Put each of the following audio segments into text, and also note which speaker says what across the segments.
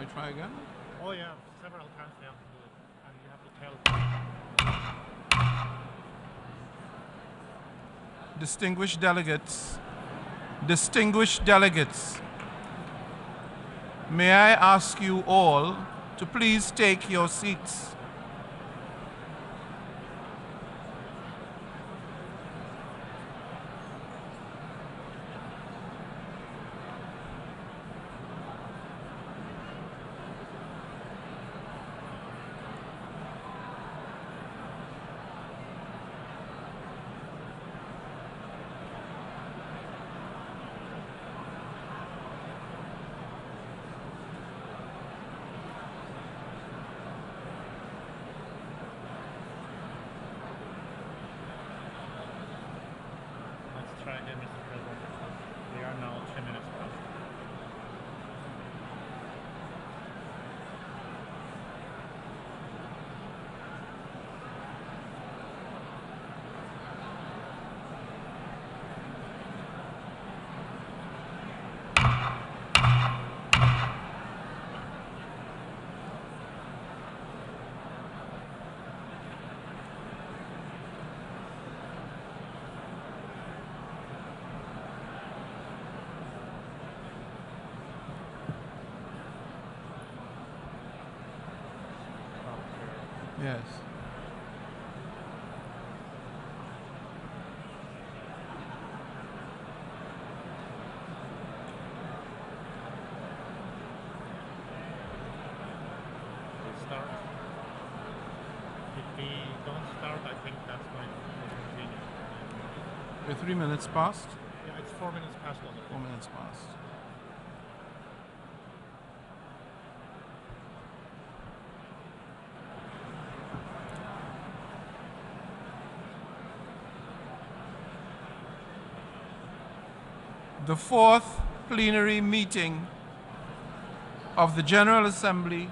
Speaker 1: I try again?
Speaker 2: Oh yeah, several times they have to do it, and you have to tell.
Speaker 1: Distinguished delegates, may I ask you all to please take your seats.
Speaker 2: Let's try again, Mr. President. We are now 10 minutes past.
Speaker 1: Yes.
Speaker 2: Let's start. If we don't start, I think that's going to continue.
Speaker 1: We're 3 minutes past?
Speaker 2: Yeah, it's 4 minutes past already.
Speaker 1: 4 minutes past. The fourth plenary meeting of the General Assembly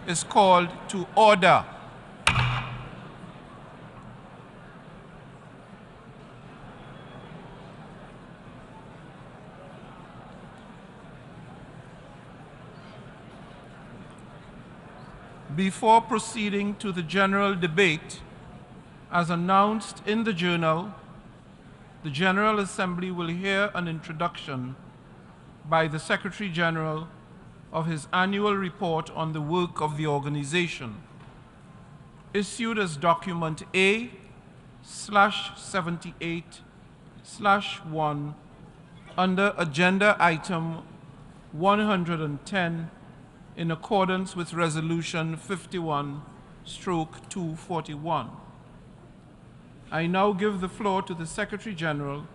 Speaker 1: is called to order. Before proceeding to the general debate, as announced in the journal, the General Assembly will hear an introduction by the Secretary General of his annual report on the work of the organization, issued as document A/78/1 under agenda item 110 in accordance with Resolution 51/241. I now give the floor to the Secretary General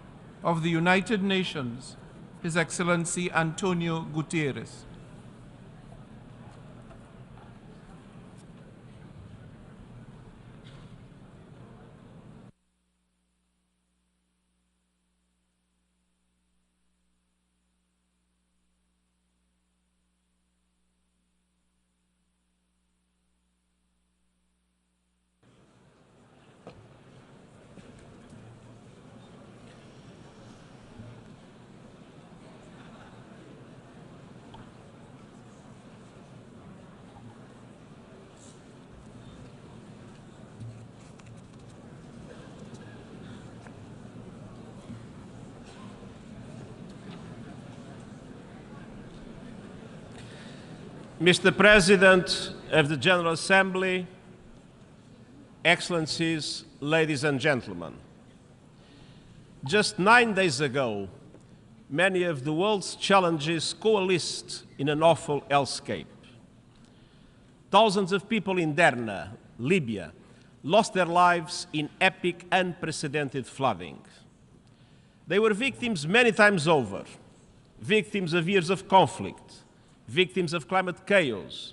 Speaker 1: of the United Nations, His Excellency Antonio Guterres.
Speaker 3: Mr. President of the General Assembly, Excellencies, ladies and gentlemen, just 9 days ago, many of the world's challenges coalesced in an awful hellscape. Thousands of people in Derna, Libya, lost their lives in epic, unprecedented flooding. They were victims many times over, victims of years of conflict, victims of climate chaos,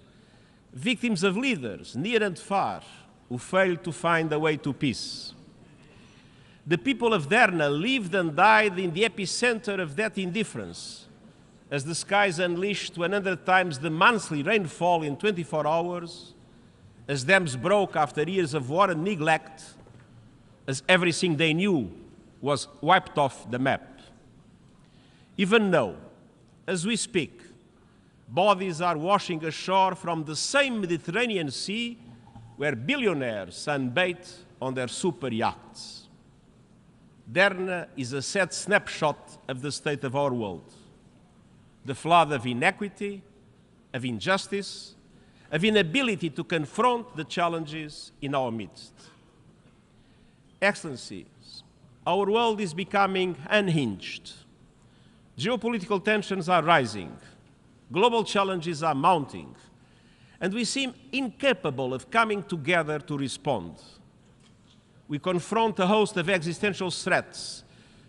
Speaker 3: victims of leaders, near and far, who failed to find a way to peace. The people of Derna lived and died in the epicenter of that indifference, as the skies unleashed 100 times the monthly rainfall in 24 hours, as dams broke after years of war and neglect, as everything they knew was wiped off the map. Even now, as we speak, bodies are washing ashore from the same Mediterranean Sea where billionaires sunbathe on their super yachts. Derna is a sad snapshot of the state of our world. The flood of inequity, of injustice, of inability to confront the challenges in our midst. Excellencies, our world is becoming unhinged. Geopolitical tensions are rising. Global challenges are mounting. And we seem incapable of coming together to respond. We confront a host of existential threats,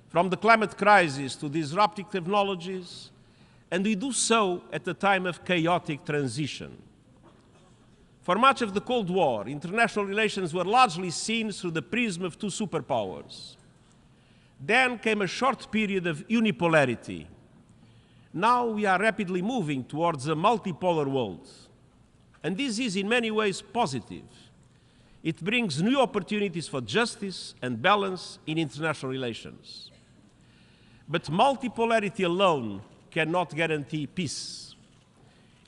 Speaker 3: from the climate crisis to disruptive technologies, and we do so at a time of chaotic transition. For much of the Cold War, international relations were largely seen through the prism of two superpowers. Then came a short period of unipolarity. Now we are rapidly moving towards a multipolar world. And this is in many ways positive. It brings new opportunities for justice and balance in international relations. But multipolarity alone cannot guarantee peace.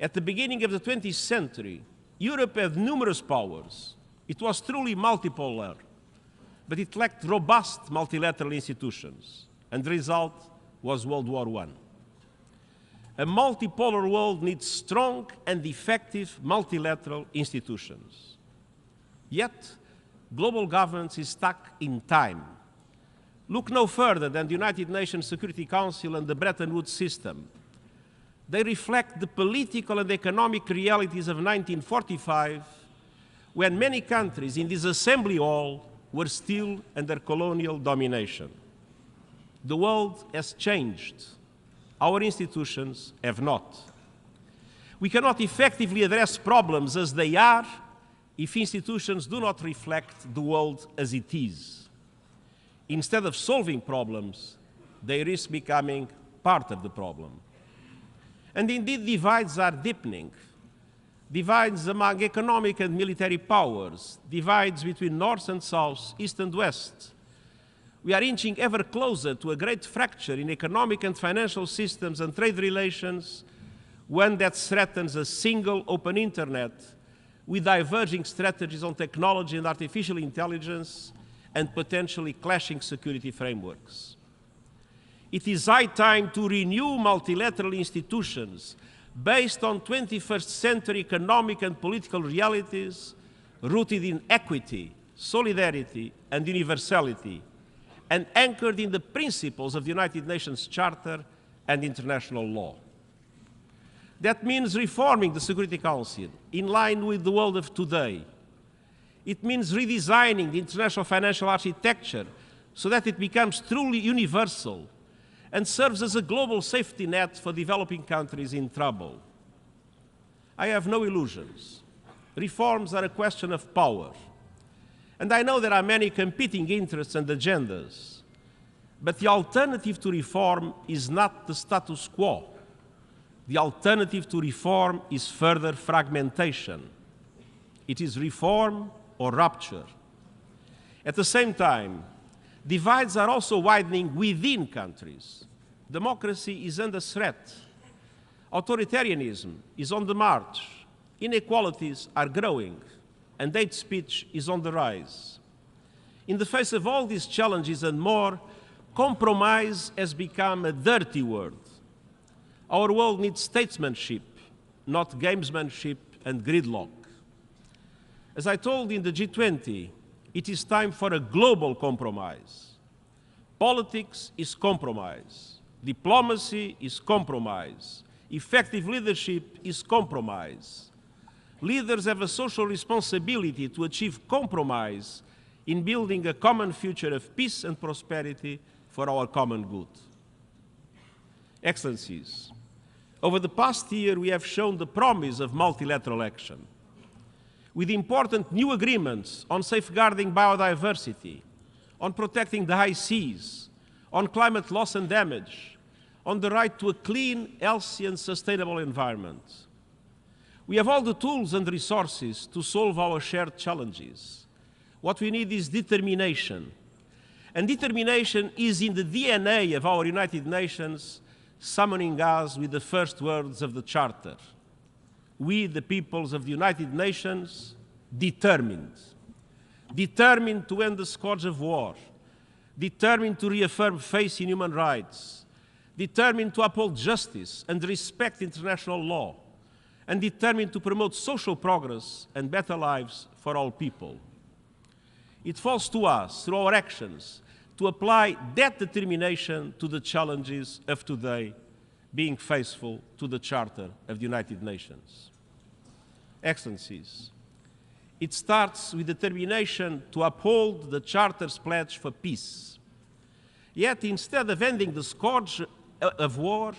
Speaker 3: At the beginning of the 20th century, Europe had numerous powers. It was truly multipolar, but it lacked robust multilateral institutions, and the result was World War I. A multipolar world needs strong and effective multilateral institutions. Yet, global governance is stuck in time. Look no further than the United Nations Security Council and the Bretton Woods system. They reflect the political and economic realities of 1945, when many countries in this assembly hall were still under colonial domination. The world has changed. Our institutions have not. We cannot effectively address problems as they are if institutions do not reflect the world as it is. Instead of solving problems, they risk becoming part of the problem. And indeed, divides are deepening. Divides among economic and military powers, divides between North and South, East and West. We are inching ever closer to a great fracture in economic and financial systems and trade relations, one that threatens a single open internet with diverging strategies on technology and artificial intelligence and potentially clashing security frameworks. It is high time to renew multilateral institutions based on 21st century economic and political realities rooted in equity, solidarity, and universality, and anchored in the principles of the United Nations Charter and international law. That means reforming the Security Council in line with the world of today. It means redesigning the international financial architecture so that it becomes truly universal and serves as a global safety net for developing countries in trouble. I have no illusions. Reforms are a question of power. And I know there are many competing interests and agendas. But the alternative to reform is not the status quo. The alternative to reform is further fragmentation. It is reform or rupture. At the same time, divides are also widening within countries. Democracy is under threat. Authoritarianism is on the march. Inequalities are growing, and hate speech is on the rise. In the face of all these challenges and more, compromise has become a dirty word. Our world needs statesmanship, not gamesmanship and gridlock. As I told in the G20, it is time for a global compromise. Politics is compromise. Diplomacy is compromise. Effective leadership is compromise. Leaders have a social responsibility to achieve compromise in building a common future of peace and prosperity for our common good. Excellencies, over the past year we have shown the promise of multilateral action. With important new agreements on safeguarding biodiversity, on protecting the high seas, on climate loss and damage, on the right to a clean, healthy and sustainable environment. We have all the tools and resources to solve our shared challenges. What we need is determination. And determination is in the DNA of our United Nations summoning us with the first words of the Charter. We, the peoples of the United Nations, determined to end the scourge of war, determined to reaffirm faith in human rights, determined to uphold justice and respect international law, and determined to promote social progress and better lives for all people. It falls to us, through our actions, to apply that determination to the challenges of today, being faithful to the Charter of the United Nations. Excellencies, it starts with determination to uphold the Charter's pledge for peace. Yet, instead of ending the scourge of war,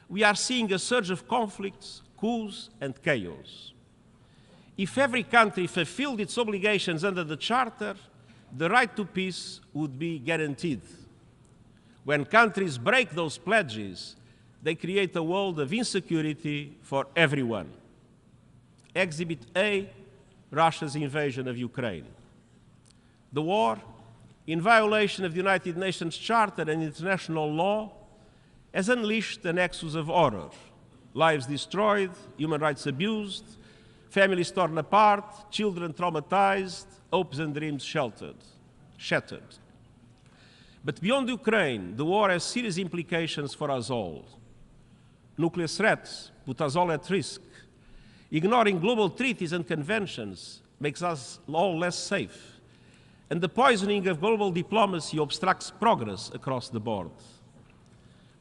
Speaker 3: we are seeing a surge of conflicts, coups, and chaos. If every country fulfilled its obligations under the Charter, the right to peace would be guaranteed. When countries break those pledges, they create a world of insecurity for everyone. Exhibit A, Russia's invasion of Ukraine. The war, in violation of the United Nations Charter and international law, has unleashed an exodus of horror. Lives destroyed, human rights abused, families torn apart, children traumatized, hopes and dreams shattered. But beyond Ukraine, the war has serious implications for us all. Nuclear threats put us all at risk. Ignoring global treaties and conventions makes us all less safe. And the poisoning of global diplomacy obstructs progress across the board.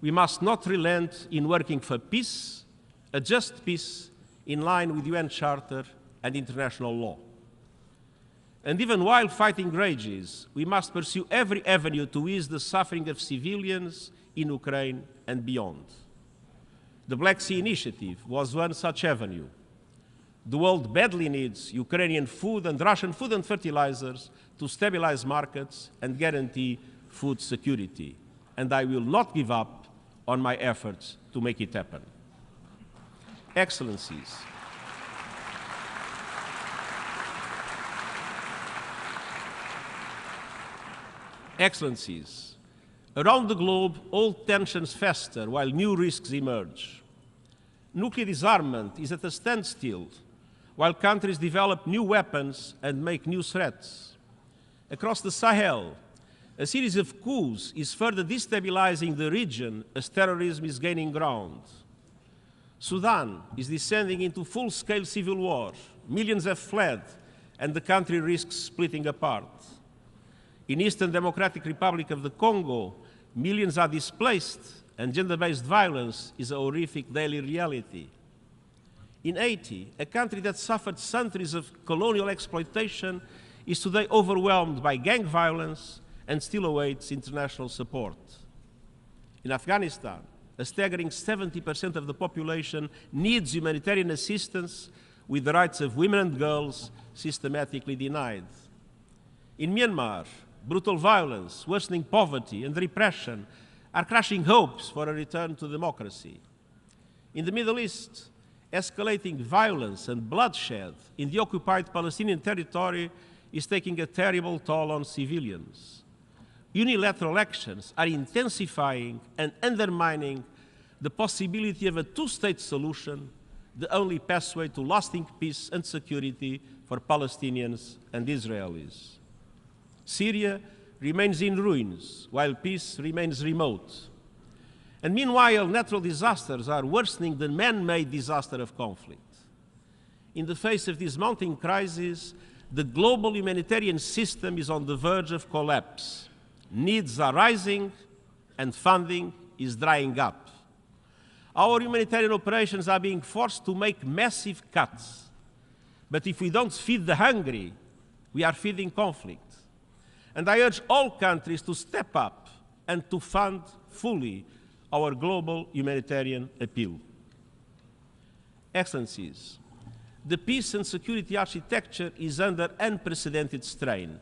Speaker 3: We must not relent in working for peace, a just peace in line with the UN Charter and international law. And even while fighting rages, we must pursue every avenue to ease the suffering of civilians in Ukraine and beyond. The Black Sea Initiative was one such avenue. The world badly needs Ukrainian food and Russian food and fertilizers to stabilize markets and guarantee food security. And I will not give up on my efforts to make it happen. Excellencies, around the globe, old tensions fester while new risks emerge. Nuclear disarmament is at a standstill while countries develop new weapons and make new threats. Across the Sahel, a series of coups is further destabilizing the region as terrorism is gaining ground. Sudan is descending into full-scale civil war. Millions have fled, and the country risks splitting apart. In Eastern Democratic Republic of the Congo, millions are displaced, and gender-based violence is a horrific daily reality. In Haiti, a country that suffered centuries of colonial exploitation is today overwhelmed by gang violence and still awaits international support. In Afghanistan, a staggering 70% of the population needs humanitarian assistance, with the rights of women and girls systematically denied. In Myanmar, brutal violence, worsening poverty, and repression are crushing hopes for a return to democracy. In the Middle East, escalating violence and bloodshed in the occupied Palestinian territory is taking a terrible toll on civilians. Unilateral actions are intensifying and undermining the possibility of a two-state solution, the only pathway to lasting peace and security for Palestinians and Israelis. Syria remains in ruins, while peace remains remote. And meanwhile, natural disasters are worsening the man-made disaster of conflict. In the face of this mounting crisis, the global humanitarian system is on the verge of collapse. Needs are rising, and funding is drying up. Our humanitarian operations are being forced to make massive cuts. But if we don't feed the hungry, we are feeding conflict. And I urge all countries to step up and to fund fully our global humanitarian appeal. Excellencies, the peace and security architecture is under unprecedented strain.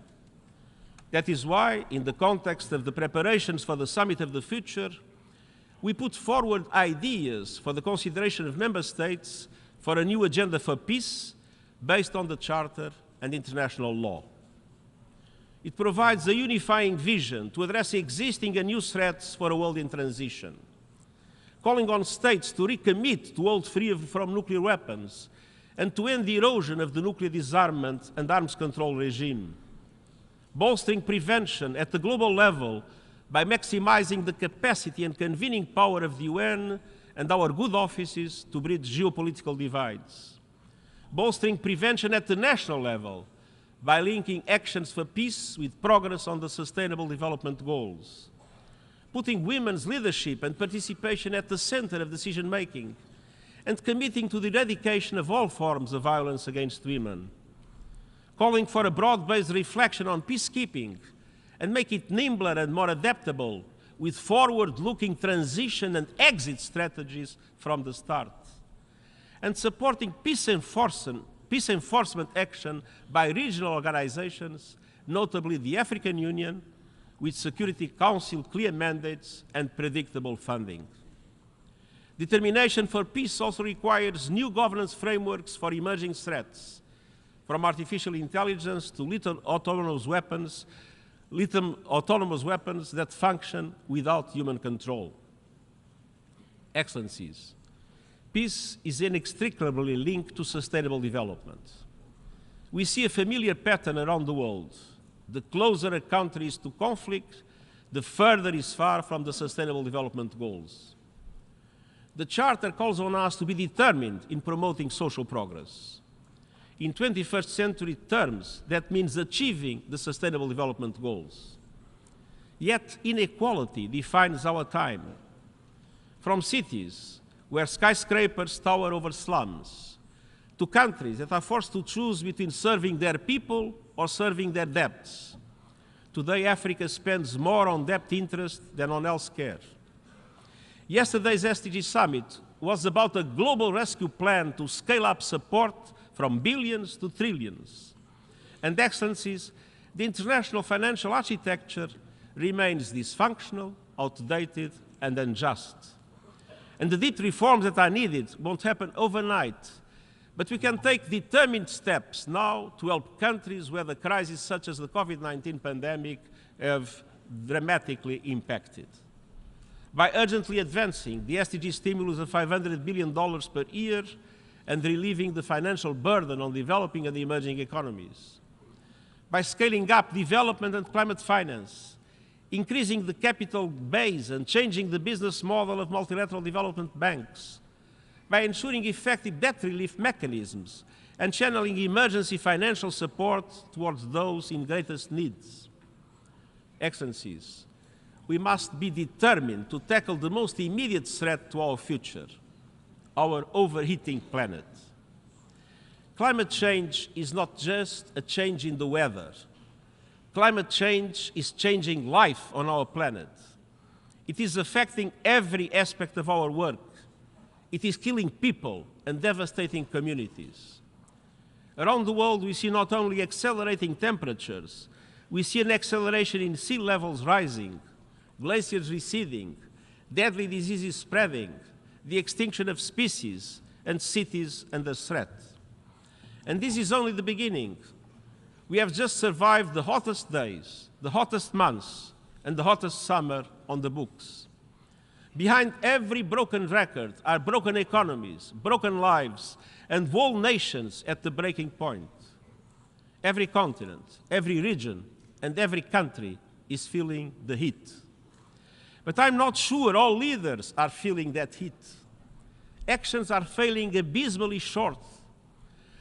Speaker 3: That is why, in the context of the preparations for the Summit of the Future, we put forward ideas for the consideration of member states for a new agenda for peace based on the Charter and international law. It provides a unifying vision to address existing and new threats for a world in transition. calling on states to recommit to hold free from nuclear weapons and to end the erosion of the nuclear disarmament and arms control regime, bolstering prevention at the global level by maximizing the capacity and convening power of the UN and our good offices to bridge geopolitical divides, bolstering prevention at the national level by linking actions for peace with progress on the Sustainable Development Goals, putting women's leadership and participation at the center of decision-making, and committing to the eradication of all forms of violence against women, calling for a broad-based reflection on peacekeeping and make it nimbler and more adaptable with forward-looking transition and exit strategies from the start, and supporting peace enforcement action by regional organizations, notably the African Union, with Security Council clear mandates and predictable funding. Determination for peace also requires new governance frameworks for emerging threats, from artificial intelligence to lethal autonomous weapons that function without human control. Excellencies, peace is inextricably linked to sustainable development. We see a familiar pattern around the world. The closer a country is to conflict, the further is far from the Sustainable Development Goals. The Charter calls on us to be determined in promoting social progress. In 21st century terms, that means achieving the Sustainable Development Goals. Yet inequality defines our time. From cities where skyscrapers tower over slums, to countries that are forced to choose between serving their people or serving their debts. Today, Africa spends more on debt interest than on health care. Yesterday's SDG summit was about a global rescue plan to scale up support from billions to trillions. And Excellencies, the international financial architecture remains dysfunctional, outdated, and unjust. And the deep reforms that are needed won't happen overnight, but we can take determined steps now to help countries where the crises such as the COVID-19 pandemic have dramatically impacted. By urgently advancing the SDG stimulus of $500 billion per year and relieving the financial burden on developing and emerging economies. By scaling up development and climate finance, increasing the capital base and changing the business model of multilateral development banks, by ensuring effective debt relief mechanisms and channeling emergency financial support towards those in greatest needs. Excellencies, we must be determined to tackle the most immediate threat to our future, our overheating planet. Climate change is not just a change in the weather. Climate change is changing life on our planet. It is affecting every aspect of our work. It is killing people and devastating communities. Around the world, we see not only accelerating temperatures, we see an acceleration in sea levels rising, glaciers receding, deadly diseases spreading, the extinction of species and cities under threat. And this is only the beginning. We have just survived the hottest days, the hottest months, and the hottest summer on the books. Behind every broken record are broken economies, broken lives, and whole nations at the breaking point. Every continent, every region, and every country is feeling the heat. But I'm not sure all leaders are feeling that heat. Actions are falling abysmally short.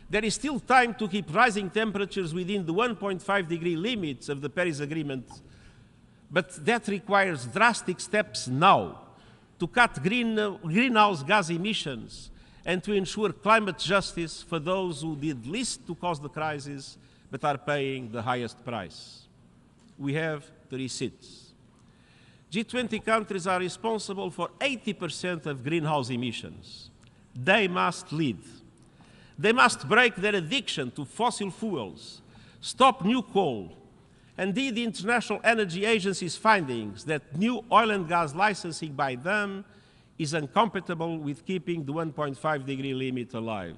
Speaker 3: There is still time to keep rising temperatures within the 1.5-degree limits of the Paris Agreement, but that requires drastic steps now to cut greenhouse gas emissions and to ensure climate justice for those who did least to cause the crisis but are paying the highest price. We have 3 seats. G20 countries are responsible for 80% of greenhouse emissions. They must lead. They must break their addiction to fossil fuels, stop new coal, and indeed the International Energy Agency's findings that new oil and gas licensing by them is incompatible with keeping the 1.5-degree limit alive.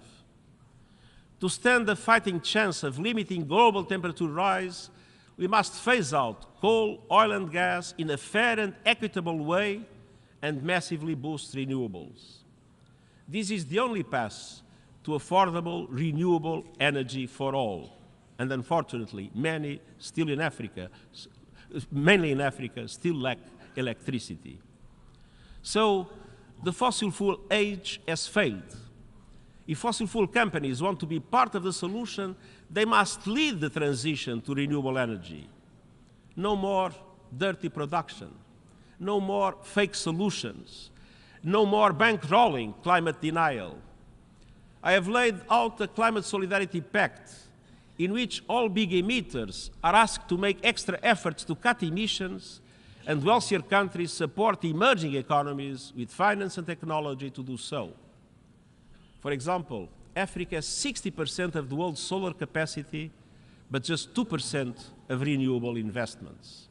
Speaker 3: To stand a fighting chance of limiting global temperature rise, we must phase out coal, oil and gas in a fair and equitable way and massively boost renewables. This is the only path to affordable, renewable energy for all. And unfortunately, many still in Africa, mainly in Africa, still lack electricity. So the fossil fuel age has failed. If fossil fuel companies want to be part of the solution, they must lead the transition to renewable energy. No more dirty production. No more fake solutions. No more bankrolling climate denial. I have laid out a climate solidarity pact in which all big emitters are asked to make extra efforts to cut emissions, and wealthier countries support emerging economies with finance and technology to do so. For example, Africa has 60% of the world's solar capacity, but just 2% of renewable investments.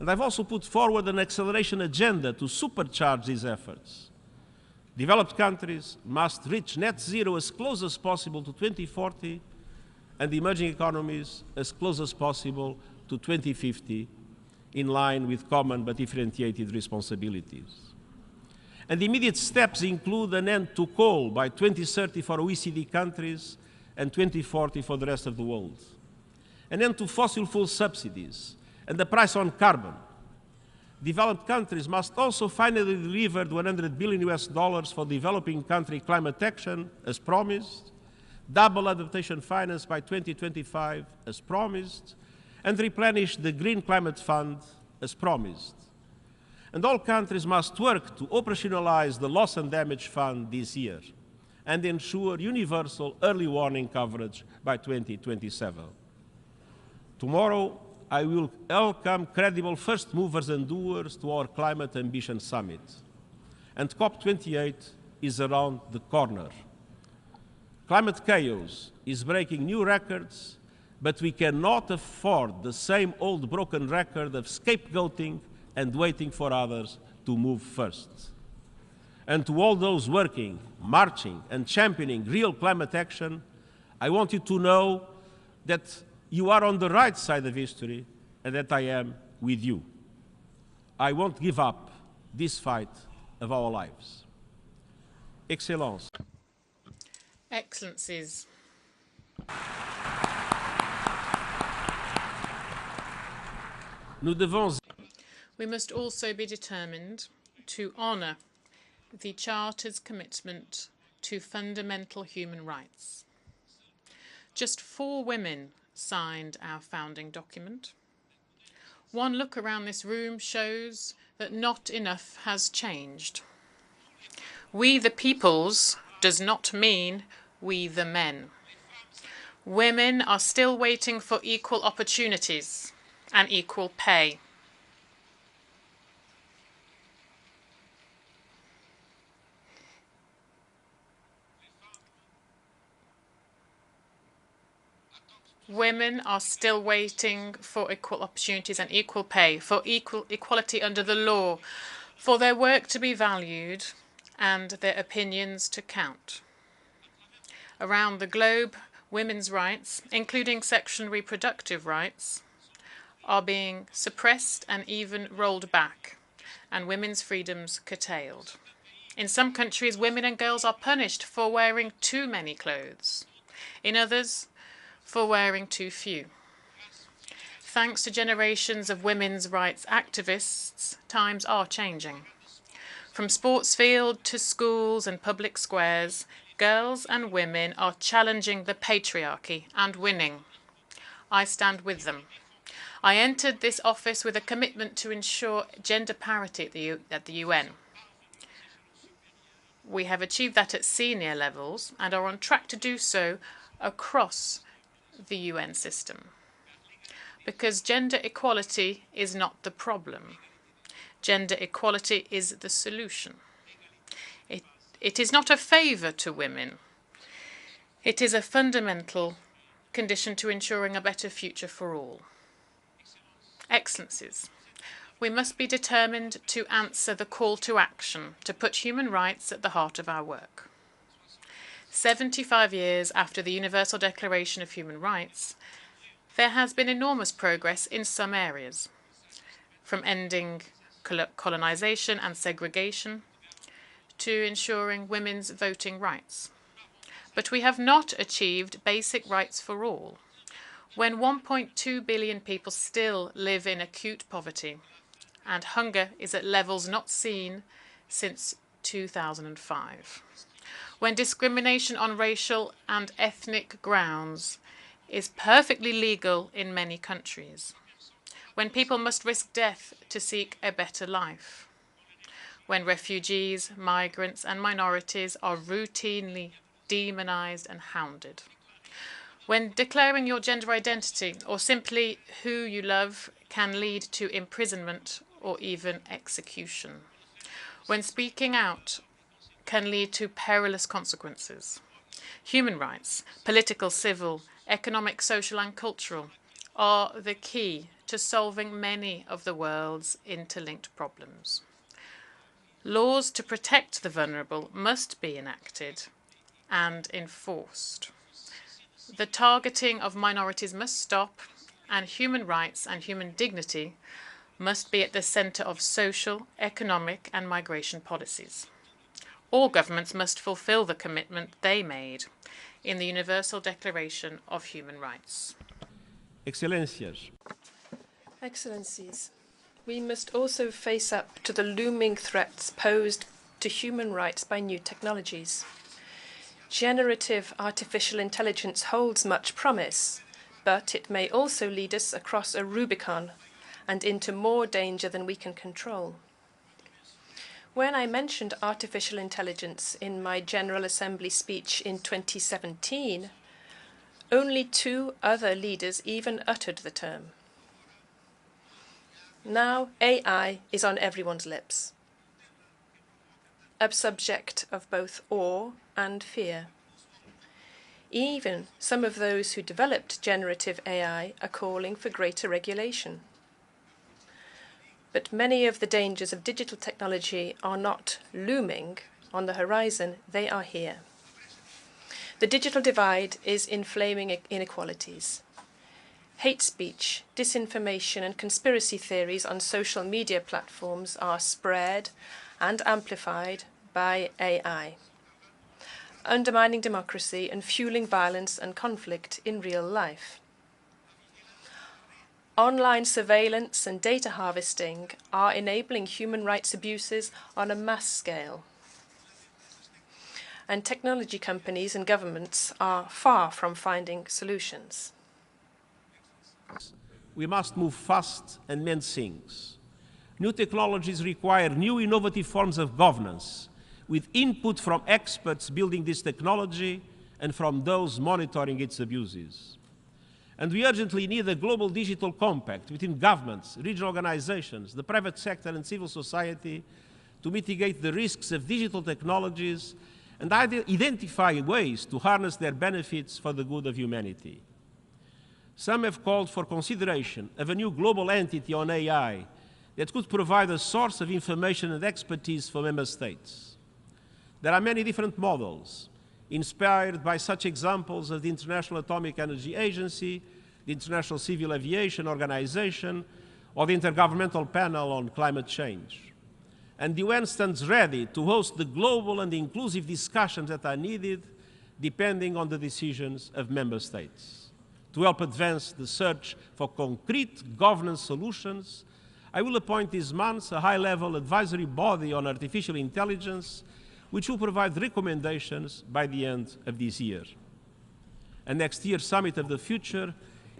Speaker 3: And I've also put forward an acceleration agenda to supercharge these efforts. Developed countries must reach net zero as close as possible to 2040, and emerging economies as close as possible to 2050, in line with common but differentiated responsibilities. And the immediate steps include an end to coal by 2030 for OECD countries and 2040 for the rest of the world. An end to fossil fuel subsidies and the price on carbon. Developed countries must also finally deliver $100 billion for developing country climate action, as promised, double adaptation finance by 2025, as promised, and replenish the Green Climate Fund, as promised. And all countries must work to operationalize the Loss and Damage Fund this year and ensure universal early warning coverage by 2027. Tomorrow, I will welcome credible first movers and doers to our Climate Ambition Summit. And COP28 is around the corner. Climate chaos is breaking new records, but we cannot afford the same old broken record of scapegoating and waiting for others to move first. And to all those working, marching, and championing real climate action, I want you to know that you are on the right side of history and that I am with you. I won't give up this fight of our lives. Excellence.
Speaker 4: Excellencies.
Speaker 3: Nous devons...
Speaker 4: We must also be determined to honour the Charter's commitment to fundamental human rights. Just 4 women signed our founding document. One look around this room shows that not enough has changed. We the peoples does not mean we the men. Women are still waiting for equal opportunities and equal pay. Women are still waiting for equal opportunities and equal pay, for equality under the law, for their work to be valued and their opinions to count. Around the globe, women's rights, including sexual and reproductive rights, are being suppressed and even rolled back, and women's freedoms curtailed. In some countries, women and girls are punished for wearing too many clothes. In others, for wearing too few. Thanks to generations of women's rights activists, times are changing. From sports field to schools and public squares, girls and women are challenging the patriarchy and winning. I stand with them. I entered this office with a commitment to ensure gender parity at the UN. We have achieved that at senior levels and are on track to do so across the UN system. Because gender equality is not the problem. Gender equality is the solution. It is not a favour to women. It is a fundamental condition to ensuring a better future for all. Excellencies, we must be determined to answer the call to action, to put human rights at the heart of our work. 75 years after the Universal Declaration of Human Rights, there has been enormous progress in some areas, from ending colonization and segregation, to ensuring women's voting rights. But we have not achieved basic rights for all. When 1.2 billion people still live in acute poverty, and hunger is at levels not seen since 2005. When discrimination on racial and ethnic grounds is perfectly legal in many countries. When people must risk death to seek a better life. When refugees, migrants, and minorities are routinely demonized and hounded. When declaring your gender identity or simply who you love can lead to imprisonment or even execution. When speaking out can lead to perilous consequences. Human rights, political, civil, economic, social, and cultural, are the key to solving many of the world's interlinked problems. Laws to protect the vulnerable must be enacted and enforced. The targeting of minorities must stop, and human rights and human dignity must be at the centre of social, economic, and migration policies. All governments must fulfil the commitment they made in the Universal Declaration of Human Rights.
Speaker 3: Excelências.
Speaker 5: Excellencies, we must also face up to the looming threats posed to human rights by new technologies. Generative artificial intelligence holds much promise, but it may also lead us across a Rubicon and into more danger than we can control. When I mentioned artificial intelligence in my General Assembly speech in 2017, only 2 other leaders even uttered the term. Now AI is on everyone's lips, a subject of both awe and fear. Even some of those who developed generative AI are calling for greater regulation. But many of the dangers of digital technology are not looming on the horizon, they are here. The digital divide is inflaming inequalities. Hate speech, disinformation, and conspiracy theories on social media platforms are spread and amplified by AI, undermining democracy and fueling violence and conflict in real life. Online surveillance and data harvesting are enabling human rights abuses on a mass scale. And technology companies and governments are far from finding solutions.
Speaker 3: We must move fast and mend things. New technologies require new innovative forms of governance, with input from experts building this technology and from those monitoring its abuses. And we urgently need a global digital compact between governments, regional organizations, the private sector and civil society to mitigate the risks of digital technologies and identify ways to harness their benefits for the good of humanity. Some have called for consideration of a new global entity on AI that could provide a source of information and expertise for member states. There are many different models, inspired by such examples as the International Atomic Energy Agency, the International Civil Aviation Organization, or the Intergovernmental Panel on Climate Change. And the UN stands ready to host the global and inclusive discussions that are needed, depending on the decisions of member states. To help advance the search for concrete governance solutions, I will appoint this month a high-level advisory body on artificial intelligence, which will provide recommendations by the end of this year. And next year's Summit of the Future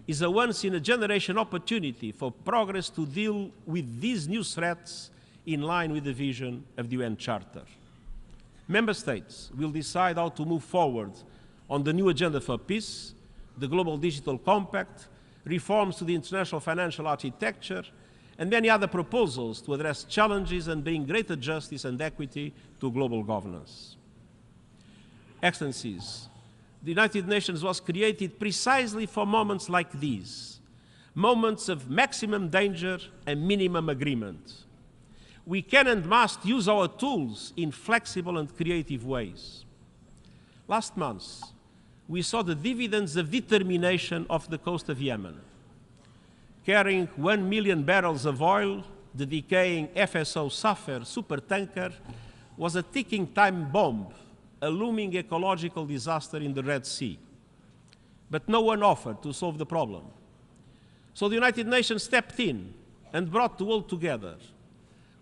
Speaker 3: is a once-in-a-generation opportunity for progress to deal with these new threats in line with the vision of the UN Charter. Member States will decide how to move forward on the new agenda for peace, the Global Digital Compact, reforms to the international financial architecture, and many other proposals to address challenges and bring greater justice and equity to global governance. Excellencies, the United Nations was created precisely for moments like these, moments of maximum danger and minimum agreement. We can and must use our tools in flexible and creative ways. Last month, we saw the dividends of determination off the coast of Yemen. Carrying 1 million barrels of oil, the decaying FSO Safer supertanker was a ticking time bomb, a looming ecological disaster in the Red Sea. But no one offered to solve the problem. So the United Nations stepped in and brought the world together.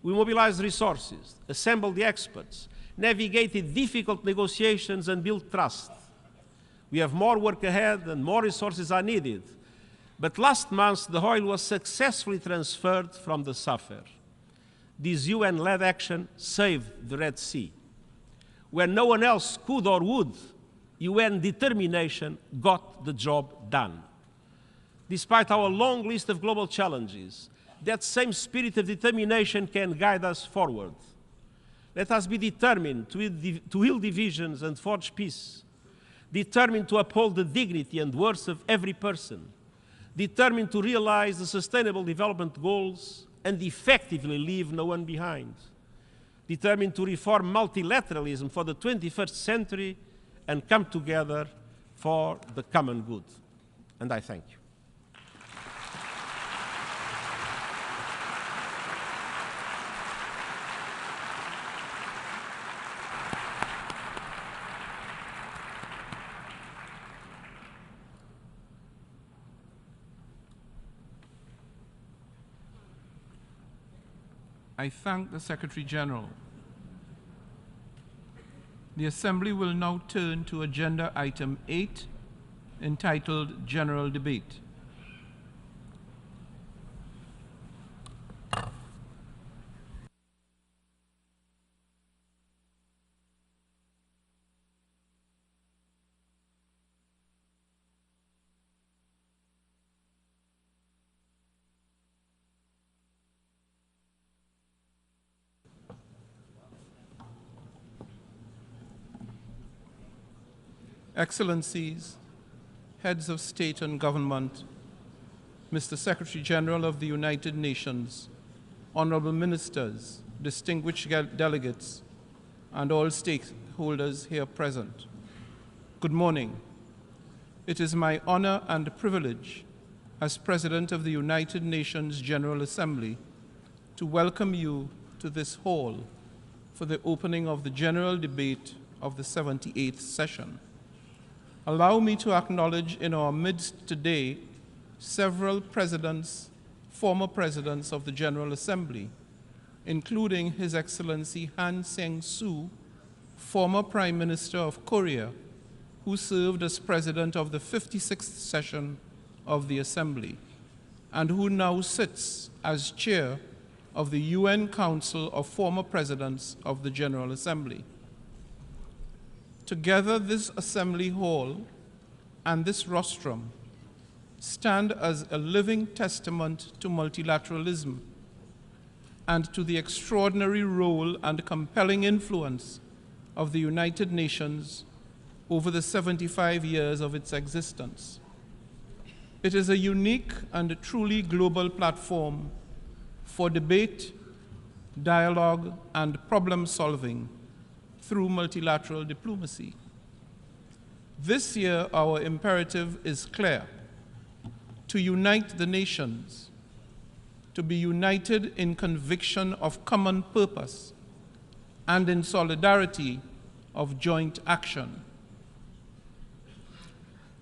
Speaker 3: We mobilized resources, assembled the experts, navigated difficult negotiations and built trust. We have more work ahead and more resources are needed. But last month, the oil was successfully transferred from the Safer. This UN-led action saved the Red Sea. When no one else could or would, UN determination got the job done. Despite our long list of global challenges, that same spirit of determination can guide us forward. Let us be determined to heal divisions and forge peace, determined to uphold the dignity and worth of every person, determined to realize the Sustainable Development Goals and effectively leave no one behind, determined to reform multilateralism for the 21st century and come together for the common good. And I thank you.
Speaker 1: I thank the Secretary General. The Assembly will now turn to Agenda Item 8, entitled General Debate. Excellencies, Heads of State and Government, Mr. Secretary General of the United Nations, Honorable Ministers, distinguished delegates, and all stakeholders here present. Good morning. It is my honor and privilege as President of the United Nations General Assembly to welcome you to this hall for the opening of the General Debate of the 78th session. Allow me to acknowledge in our midst today several presidents, former presidents of the General Assembly, including His Excellency Han Sang-soo, former Prime Minister of Korea, who served as President of the 56th session of the Assembly, and who now sits as Chair of the UN Council of Former Presidents of the General Assembly. Together, this Assembly Hall and this rostrum stand as a living testament to multilateralism and to the extraordinary role and compelling influence of the United Nations over the 75 years of its existence. It is a unique and truly global platform for debate, dialogue, and problem solving through multilateral diplomacy. This year, our imperative is clear: to unite the nations, to be united in conviction of common purpose and in solidarity of joint action.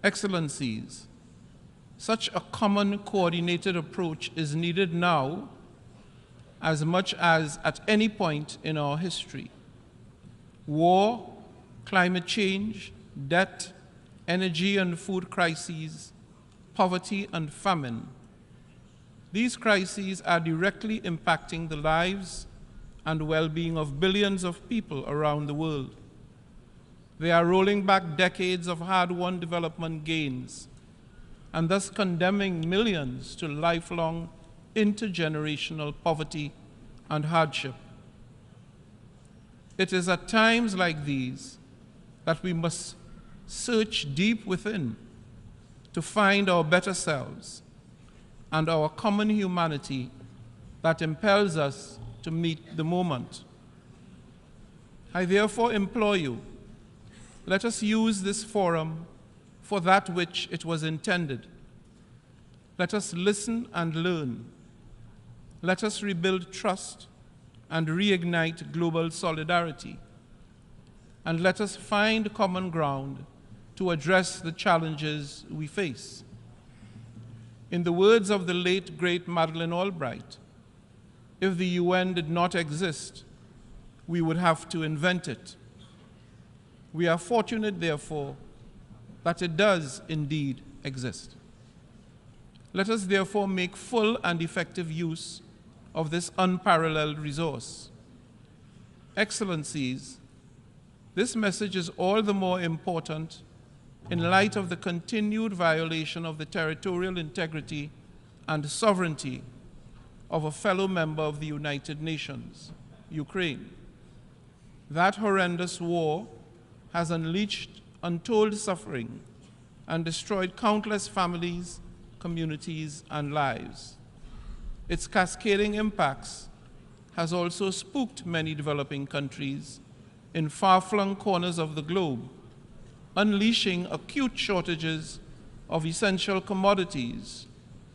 Speaker 1: Excellencies, such a common coordinated approach is needed now as much as at any point in our history. War, climate change, debt, energy and food crises, poverty and famine. These crises are directly impacting the lives and well-being of billions of people around the world. They are rolling back decades of hard-won development gains and thus condemning millions to lifelong intergenerational poverty and hardship. It is at times like these that we must search deep within to find our better selves and our common humanity that impels us to meet the moment. I therefore implore you, let us use this forum for that which it was intended. Let us listen and learn. Let us rebuild trust and reignite global solidarity. And let us find common ground to address the challenges we face. In the words of the late, great Madeleine Albright, if the UN did not exist, we would have to invent it. We are fortunate, therefore, that it does indeed exist. Let us therefore make full and effective use of this unparalleled resource. Excellencies, this message is all the more important in light of the continued violation of the territorial integrity and sovereignty of a fellow member of the United Nations, Ukraine. That horrendous war has unleashed untold suffering and destroyed countless families, communities, and lives. Its cascading impacts has also spooked many developing countries in far-flung corners of the globe, unleashing acute shortages of essential commodities,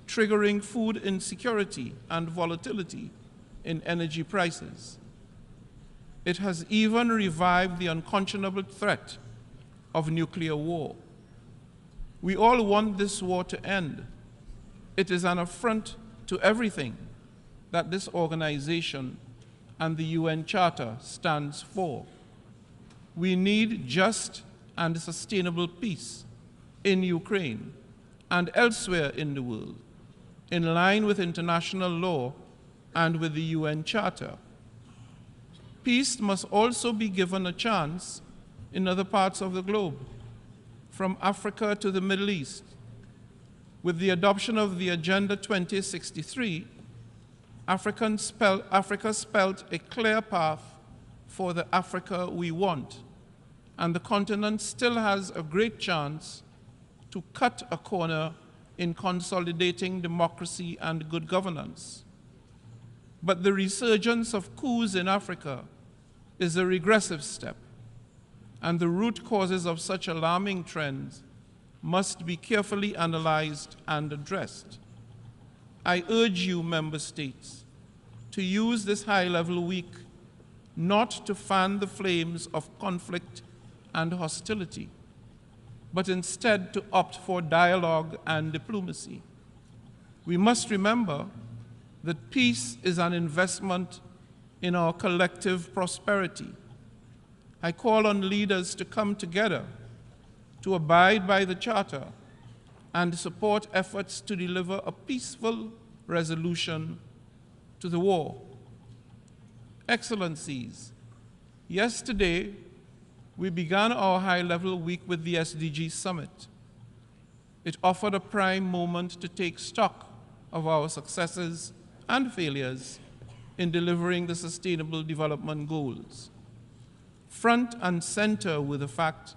Speaker 1: triggering food insecurity and volatility in energy prices. It has even revived the unconscionable threat of nuclear war. We all want this war to end. It is an affront to everything that this organization and the UN Charter stands for. We need just and sustainable peace in Ukraine and elsewhere in the world, in line with international law and with the UN Charter. Peace must also be given a chance in other parts of the globe, from Africa to the Middle East. With the adoption of the Agenda 2063, Africa spelled a clear path for the Africa we want, and the continent still has a great chance to cut a corner in consolidating democracy and good governance. But the resurgence of coups in Africa is a regressive step, and the root causes of such alarming trends must be carefully analyzed and addressed. I urge you, member states, to use this high-level week not to fan the flames of conflict and hostility, but instead to opt for dialogue and diplomacy. We must remember that peace is an investment in our collective prosperity. I call on leaders to come together, to abide by the Charter, and support efforts to deliver a peaceful resolution to the war. Excellencies, yesterday we began our high-level week with the SDG Summit. It offered a prime moment to take stock of our successes and failures in delivering the Sustainable Development Goals. Front and center with the fact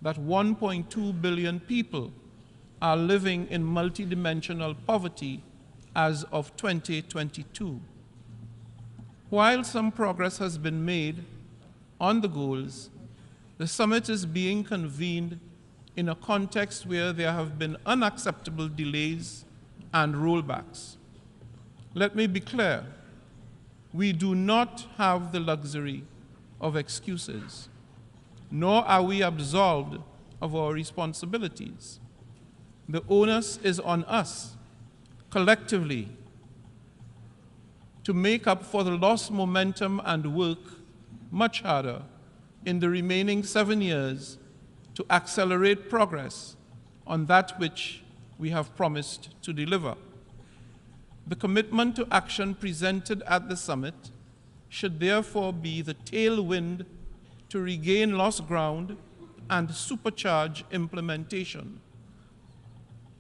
Speaker 1: that 1.2 billion people are living in multidimensional poverty as of 2022. While some progress has been made on the goals, the summit is being convened in a context where there have been unacceptable delays and rollbacks. Let me be clear, we do not have the luxury of excuses, nor are we absolved of our responsibilities. The onus is on us, collectively, to make up for the lost momentum and work much harder in the remaining 7 years to accelerate progress on that which we have promised to deliver. The commitment to action presented at the summit should therefore be the tailwind to regain lost ground and supercharge implementation.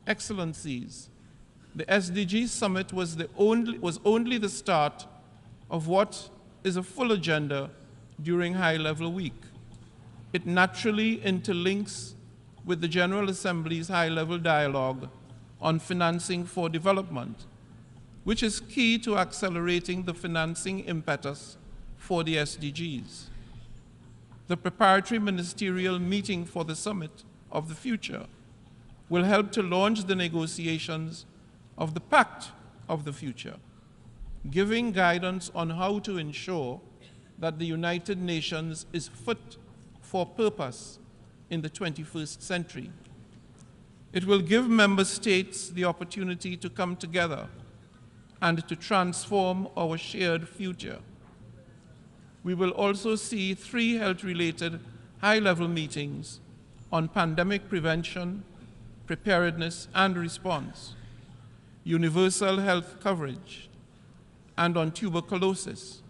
Speaker 1: Excellencies, the SDG Summit was only the start of what is a full agenda during High-Level Week. It naturally interlinks with the General Assembly's high-level dialogue on financing for development, which is key to accelerating the financing impetus for the SDGs. The preparatory ministerial meeting for the Summit of the Future will help to launch the negotiations of the Pact of the Future. giving guidance on how to ensure that the United Nations is fit for purpose in the 21st century. It will give member states the opportunity to come together and to transform our shared future. We will also see 3 health-related high-level meetings on pandemic prevention, preparedness and response, universal health coverage, and on tuberculosis,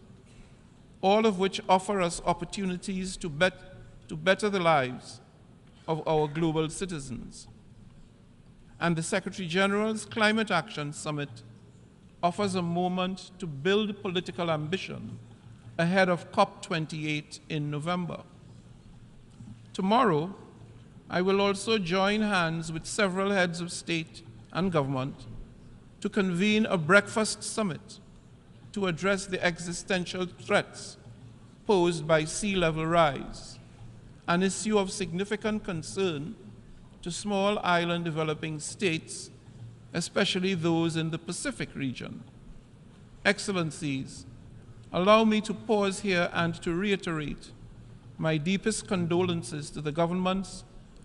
Speaker 1: all of which offer us opportunities to better the lives of our global citizens. And the Secretary General's Climate Action Summit offers a moment to build political ambition ahead of COP28 in November. Tomorrow, I will also join hands with several heads of state and government to convene a breakfast summit to address the existential threats posed by sea level rise, an issue of significant concern to small island developing states, especially those in the Pacific region. Excellencies, allow me to pause here and to reiterate my deepest condolences to the governments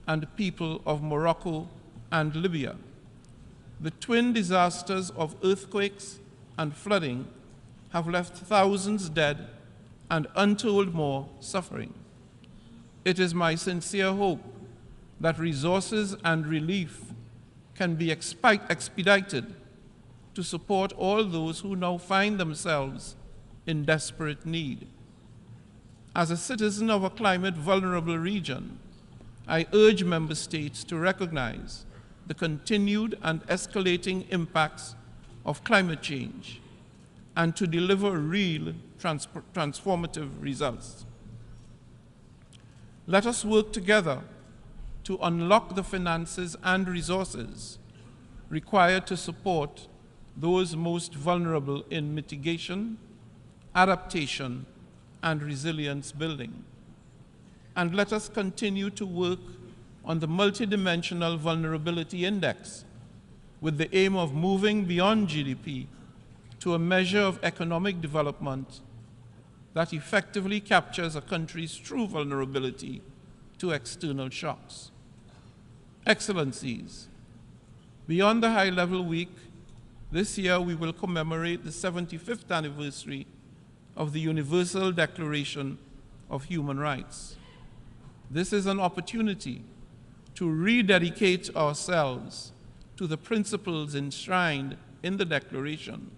Speaker 1: and people of Morocco and Libya. The twin disasters of earthquakes and flooding have left thousands dead and untold more suffering. It is my sincere hope that resources and relief can be expedited to support all those who now find themselves in desperate need. As a citizen of a climate vulnerable region, I urge member states to recognize the continued and escalating impacts of climate change and to deliver real transformative results. Let us work together to unlock the finances and resources required to support those most vulnerable in mitigation, adaptation, and resilience building. And let us continue to work on the multidimensional vulnerability index with the aim of moving beyond GDP to a measure of economic development that effectively captures a country's true vulnerability to external shocks. Excellencies, beyond the high-level week, this year we will commemorate the 75th anniversary of the Universal Declaration of Human Rights. This is an opportunity to rededicate ourselves to the principles enshrined in the Declaration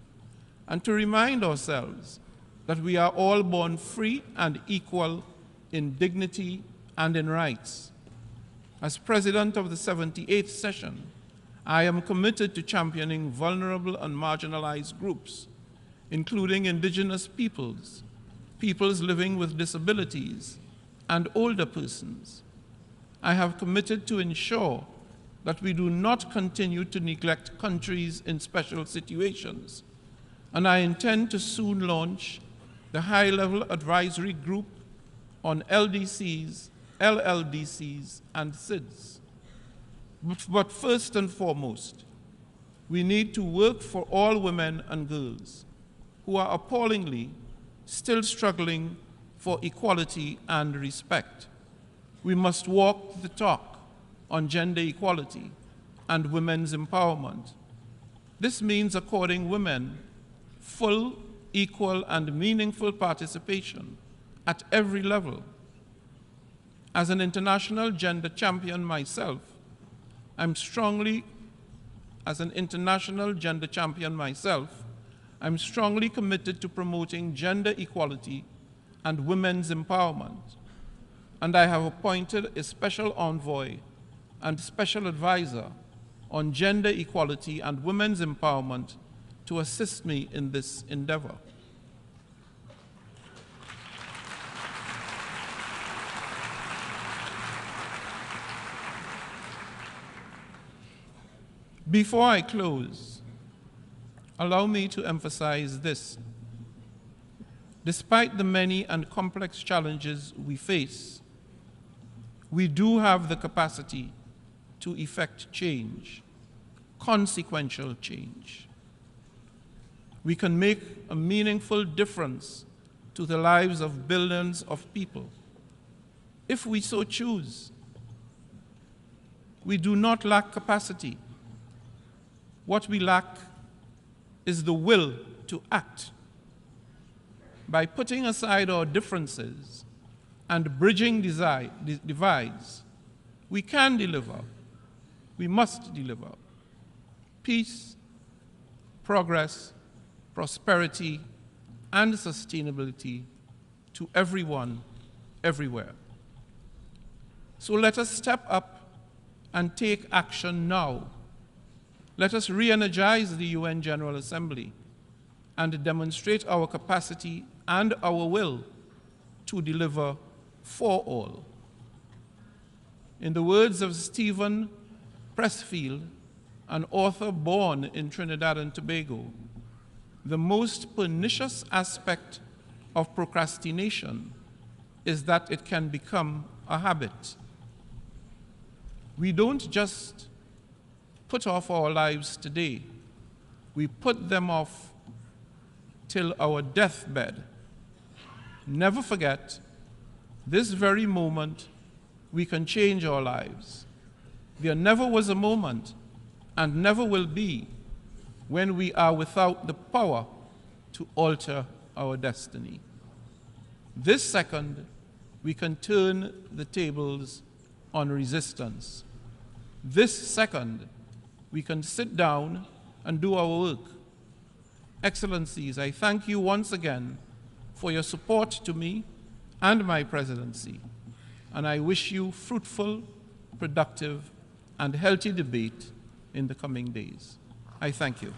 Speaker 1: and to remind ourselves that we are all born free and equal in dignity and in rights. As President of the 78th session, I am committed to championing vulnerable and marginalized groups, including indigenous peoples, peoples living with disabilities, and older persons. I have committed to ensure that we do not continue to neglect countries in special situations, and I intend to soon launch the high-level advisory group on LDCs, LLDCs, and SIDS. But first and foremost, we need to work for all women and girls who are appallingly still struggling for equality and respect. We must walk the talk on gender equality and women's empowerment. This means according women full, equal, and meaningful participation at every level. As an international gender champion myself, I'm strongly committed to promoting gender equality and women's empowerment. And I have appointed a special envoy and special advisor on gender equality and women's empowerment to assist me in this endeavor. Before I close, allow me to emphasize this. Despite the many and complex challenges we face, we do have the capacity to effect change, consequential change. We can make a meaningful difference to the lives of billions of people, if we so choose. We do not lack capacity. What we lack is the will to act. By putting aside our differences and bridging divides, we can deliver, we must deliver peace, progress, prosperity, and sustainability to everyone, everywhere. So let us step up and take action now. Let us re-energize the UN General Assembly and demonstrate our capacity and our will to deliver for all. In the words of Stephen Pressfield, an author born in Trinidad and Tobago, the most pernicious aspect of procrastination is that it can become a habit. We don't just put off our lives today, we put them off till our deathbed. Never forget, this very moment, we can change our lives. There never was a moment, and never will be, when we are without the power to alter our destiny. This second, we can turn the tables on resistance. This second, we can sit down and do our work. Excellencies, I thank you once again for your support to me and my presidency, and I wish you fruitful, productive, and healthy debate in the coming days. I thank you.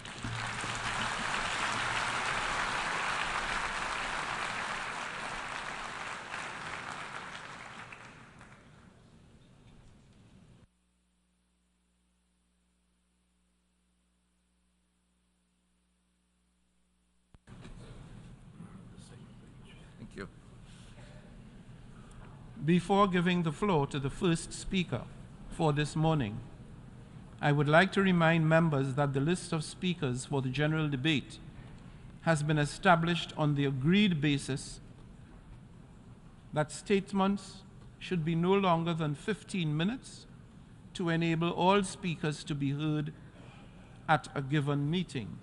Speaker 1: Thank you. Before giving the floor to the first speaker for this morning, I would like to remind members that the list of speakers for the general debate has been established on the agreed basis that statements should be no longer than 15 minutes to enable all speakers to be heard at a given meeting.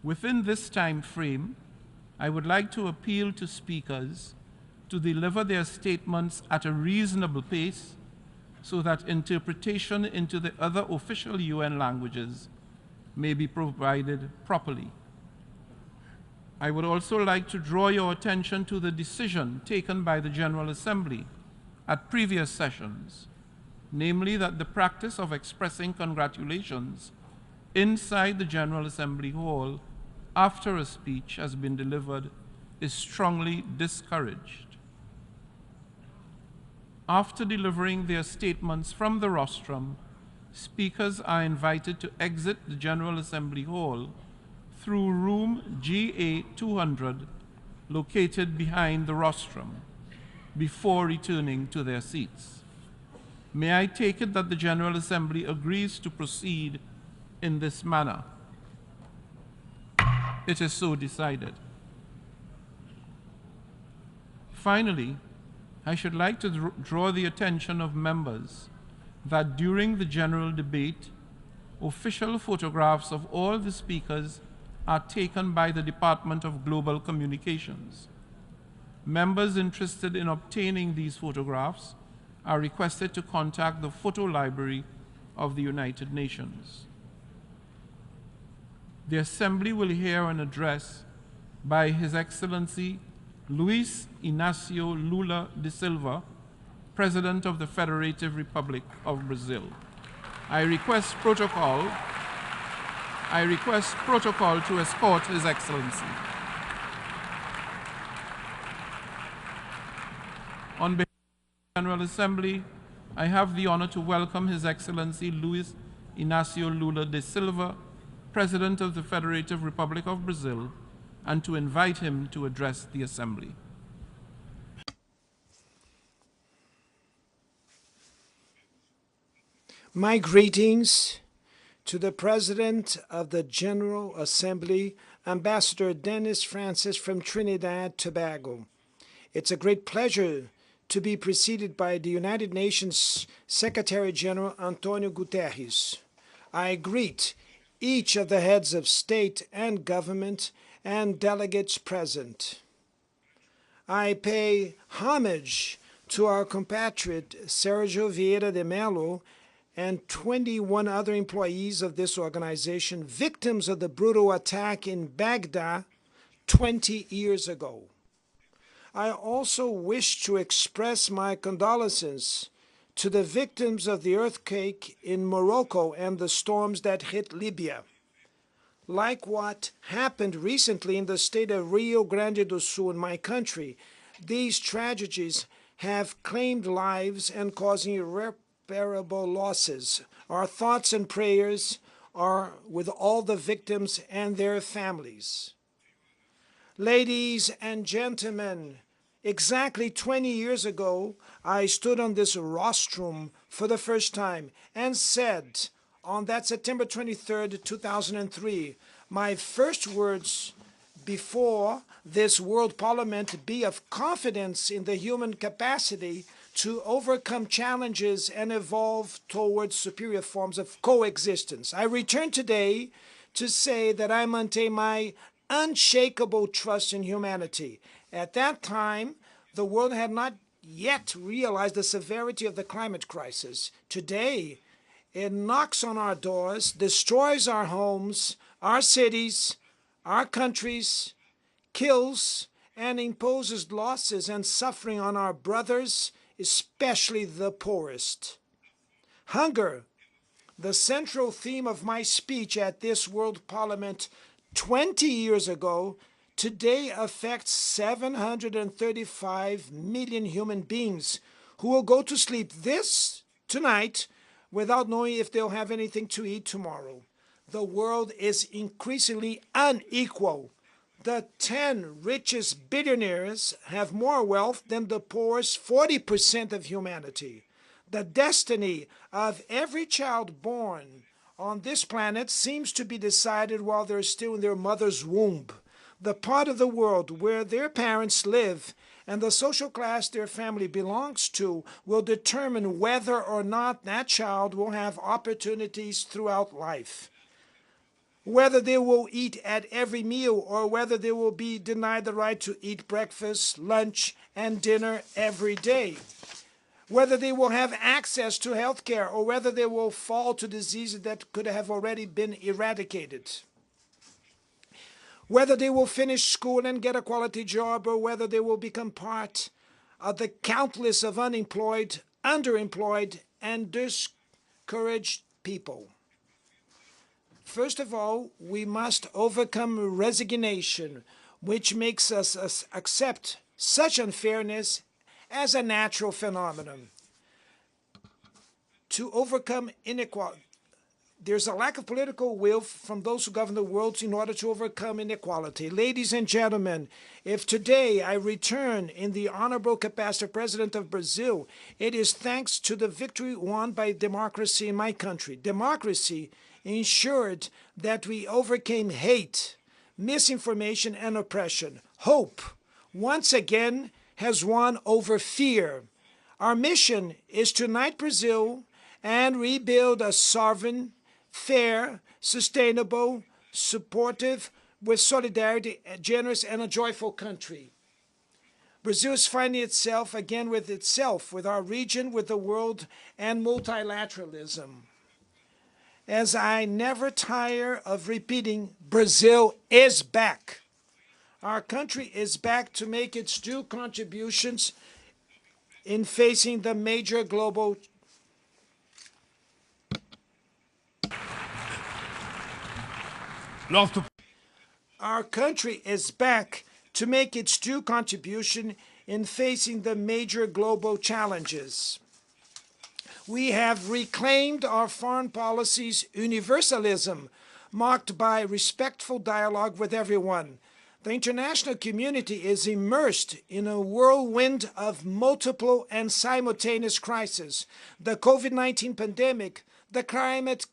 Speaker 1: Within this time frame, I would like to appeal to speakers to deliver their statements at a reasonable pace so that interpretation into the other official UN languages may be provided properly. I would also like to draw your attention to the decision taken by the General Assembly at previous sessions, namely that the practice of expressing congratulations inside the General Assembly Hall after a speech has been delivered is strongly discouraged. After delivering their statements from the rostrum, speakers are invited to exit the General Assembly Hall through room GA 200, located behind the rostrum, before returning to their seats. May I take it that the General Assembly agrees to proceed in this manner? It is so decided. Finally, I should like to draw the attention of members that during the general debate, official photographs of all the speakers are taken by the Department of Global Communications. Members interested in obtaining these photographs are requested to contact the Photo Library of the United Nations. The Assembly will hear an address by His Excellency Luis Inácio Lula da Silva, President of the Federative Republic of Brazil. I request protocol to escort His Excellency. On behalf of the General Assembly, I have the honor to welcome His Excellency Luis Inácio Lula da Silva, President of the Federative Republic of Brazil, and to invite him to address the Assembly.
Speaker 6: My greetings to the President of the General Assembly, Ambassador Dennis Francis from Trinidad, Tobago. It's a great pleasure to be preceded by the United Nations Secretary General Antonio Guterres. I greet each of the heads of state and government and delegates present. I pay homage to our compatriot Sergio Vieira de Mello and 21 other employees of this organization, victims of the brutal attack in Baghdad 20 years ago. I also wish to express my condolences to the victims of the earthquake in Morocco and the storms that hit Libya. Like what happened recently in the state of Rio Grande do Sul in my country, these tragedies have claimed lives and causing irreparable losses. Our thoughts and prayers are with all the victims and their families. Ladies and gentlemen, exactly 20 years ago, I stood on this rostrum for the first time and said, on that September 23rd, 2003, my first words before this World Parliament be of confidence in the human capacity to overcome challenges and evolve towards superior forms of coexistence. I return today to say that I maintain my unshakable trust in humanity. At that time, the world had not yet realized the severity of the climate crisis. Today, it knocks on our doors, destroys our homes, our cities, our countries, kills and imposes losses and suffering on our brothers, especially the poorest. Hunger, the central theme of my speech at this World Parliament 20 years ago, today affects 735 million human beings who will go to sleep tonight without knowing if they'll have anything to eat tomorrow. The world is increasingly unequal. The 10 richest billionaires have more wealth than the poorest 40% of humanity. The destiny of every child born on this planet seems to be decided while they're still in their mother's womb. The part of the world where their parents live and the social class their family belongs to will determine whether or not that child will have opportunities throughout life. Whether they will eat at every meal or whether they will be denied the right to eat breakfast, lunch, and dinner every day. Whether they will have access to health care or whether they will fall to diseases that could have already been eradicated. Whether they will finish school and get a quality job or whether they will become part of the countless of unemployed, underemployed, and discouraged people. First of all, we must overcome resignation, which makes us accept such unfairness as a natural phenomenon. To overcome inequality, there's a lack of political will from those who govern the world in order to overcome inequality. Ladies and gentlemen, if today I return in the honorable capacity of President of Brazil, it is thanks to the victory won by democracy in my country. Democracy ensured that we overcame hate, misinformation, and oppression. Hope, once again, has won over fear. Our mission is to unite Brazil and rebuild a sovereign, fair, sustainable, supportive, with solidarity, generous, and a joyful country. Brazil is finding itself again with itself, with our region, with the world, and multilateralism. As I never tire of repeating, Brazil is back. Our country is back to make its due contributions in facing the major global Our country is back to make its due contribution in facing the major global challenges. We have reclaimed our foreign policy's universalism, marked by respectful dialogue with everyone. The international community is immersed in a whirlwind of multiple and simultaneous crises. The COVID-19 pandemic, the climate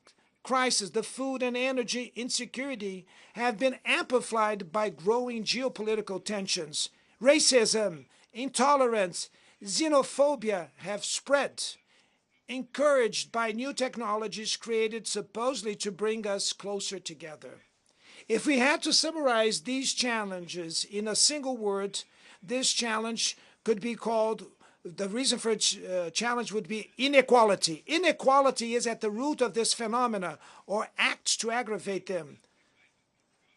Speaker 6: crisis, the food and energy insecurity, have been amplified by growing geopolitical tensions. Racism, intolerance, xenophobia have spread, encouraged by new technologies created supposedly to bring us closer together. If we had to summarize these challenges in a single word, this challenge could be called, the reason for its challenge would be inequality. Inequality is at the root of this phenomena, or acts to aggravate them.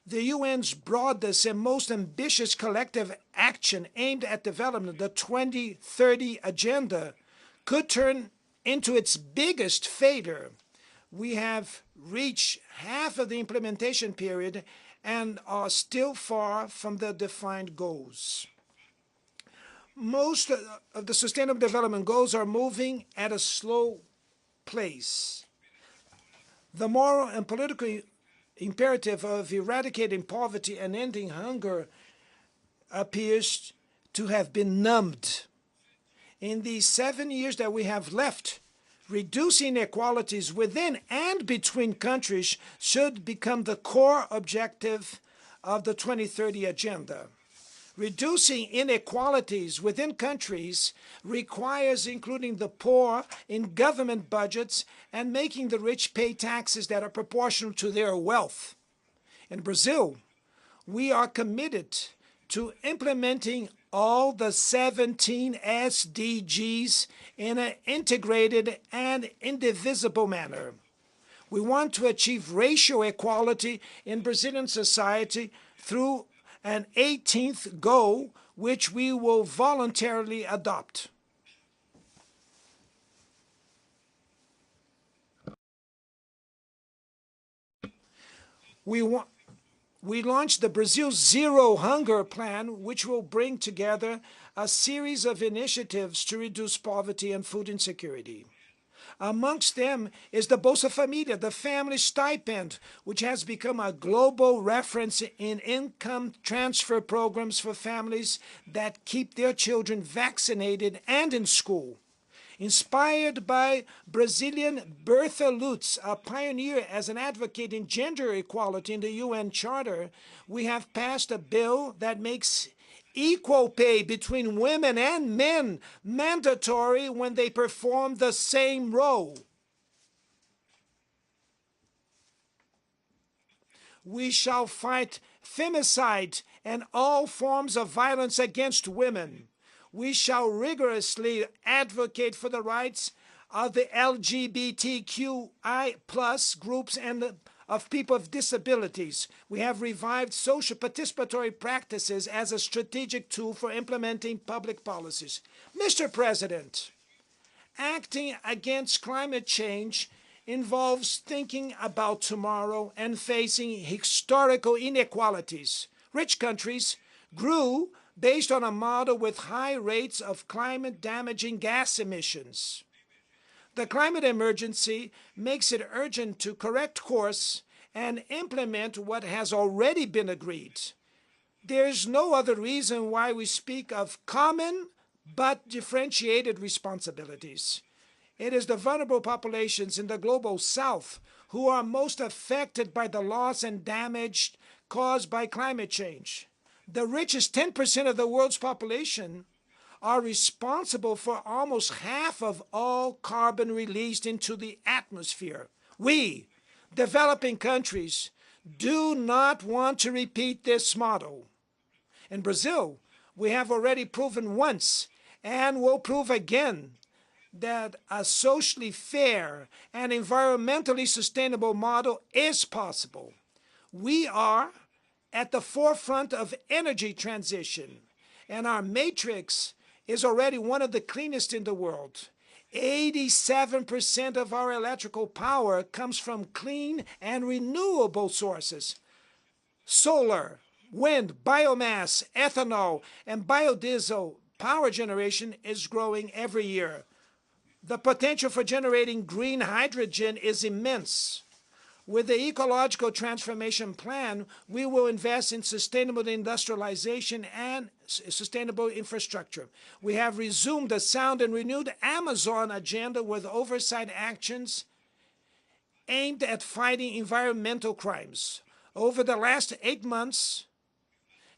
Speaker 6: The UN's broadest and most ambitious collective action aimed at development, the 2030 Agenda, could turn into its biggest failure. We have reached half of the implementation period and are still far from the defined goals. Most of the Sustainable Development Goals are moving at a slow pace. The moral and political imperative of eradicating poverty and ending hunger appears to have been numbed. In these 7 years that we have left, reducing inequalities within and between countries should become the core objective of the 2030 Agenda. Reducing inequalities within countries requires including the poor in government budgets and making the rich pay taxes that are proportional to their wealth. In Brazil, we are committed to implementing all the 17 SDGs in an integrated and indivisible manner. We want to achieve racial equality in Brazilian society through an 18th goal, which we will voluntarily adopt. We launched the Brazil Zero Hunger Plan, which will bring together a series of initiatives to reduce poverty and food insecurity. Amongst them is the Bolsa Família, the family stipend, which has become a global reference in income transfer programs for families that keep their children vaccinated and in school. Inspired by Brazilian Bertha Lutz, a pioneer as an advocate in gender equality in the UN Charter, we have passed a bill that makes equal pay between women and men mandatory when they perform the same role. We shall fight femicide and all forms of violence against women. We shall rigorously advocate for the rights of the LGBTQI+ groups and of people with disabilities. We have revived social participatory practices as a strategic tool for implementing public policies. Mr. President, acting against climate change involves thinking about tomorrow and facing historical inequalities. Rich countries grew based on a model with high rates of climate-damaging gas emissions. The climate emergency makes it urgent to correct course and implement what has already been agreed. There's no other reason why we speak of common but differentiated responsibilities. It is the vulnerable populations in the global south who are most affected by the loss and damage caused by climate change. The richest 10% of the world's population are responsible for almost half of all carbon released into the atmosphere. We, developing countries, do not want to repeat this model. In Brazil, we have already proven once and will prove again that a socially fair and environmentally sustainable model is possible. We are at the forefront of energy transition, and our matrix is already one of the cleanest in the world. 87% of our electrical power comes from clean and renewable sources. Solar, wind, biomass, ethanol, and biodiesel power generation is growing every year. The potential for generating green hydrogen is immense. With the Ecological Transformation Plan, we will invest in sustainable industrialization and sustainable infrastructure. We have resumed the sound and renewed Amazon agenda with oversight actions aimed at fighting environmental crimes. Over the last 8 months,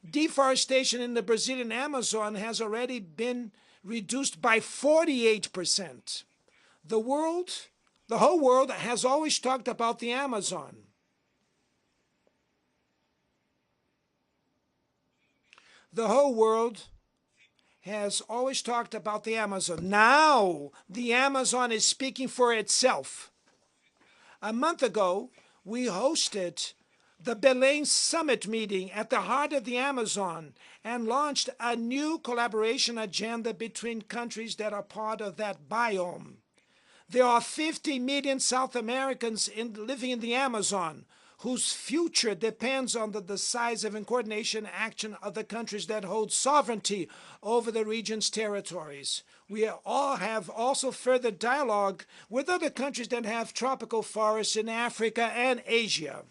Speaker 6: deforestation in the Brazilian Amazon has already been reduced by 48%. The whole world has always talked about the Amazon. The whole world has always talked about the Amazon. Now, the Amazon is speaking for itself. A month ago, we hosted the Belém Summit meeting at the heart of the Amazon and launched a new collaboration agenda between countries that are part of that biome. There are 50 million South Americans living in the Amazon whose future depends on the decisive and coordination action of the countries that hold sovereignty over the region's territories. We all have also further dialogue with other countries that have tropical forests in Africa and Asia.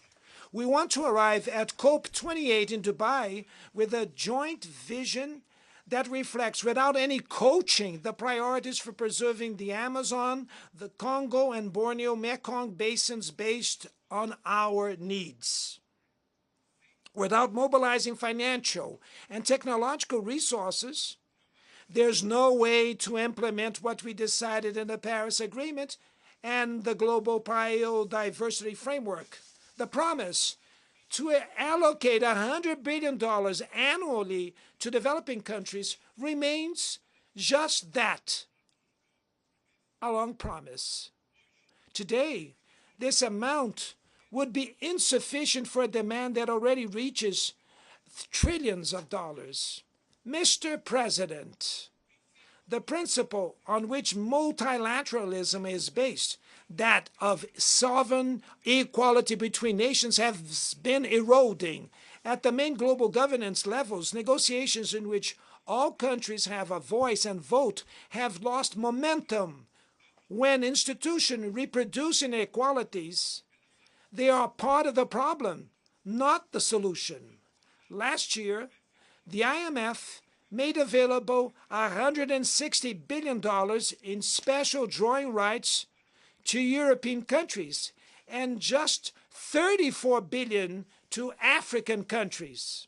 Speaker 6: We want to arrive at COP28 in Dubai with a joint vision that reflects, without any coaching, the priorities for preserving the Amazon, the Congo and Borneo Mekong basins based on our needs. Without mobilizing financial and technological resources, there's no way to implement what we decided in the Paris Agreement and the Global Biodiversity Framework. The promise to allocate $100 billion annually to developing countries remains just that, a long promise. Today, this amount would be insufficient for a demand that already reaches trillions of dollars. Mr. President, the principle on which multilateralism is based, that of sovereign equality between nations, has been eroding. At the main global governance levels, negotiations in which all countries have a voice and vote have lost momentum. When institutions reproduce inequalities, they are part of the problem, not the solution. Last year, the IMF made available $160 billion in special drawing rights to European countries and just $34 billion to African countries.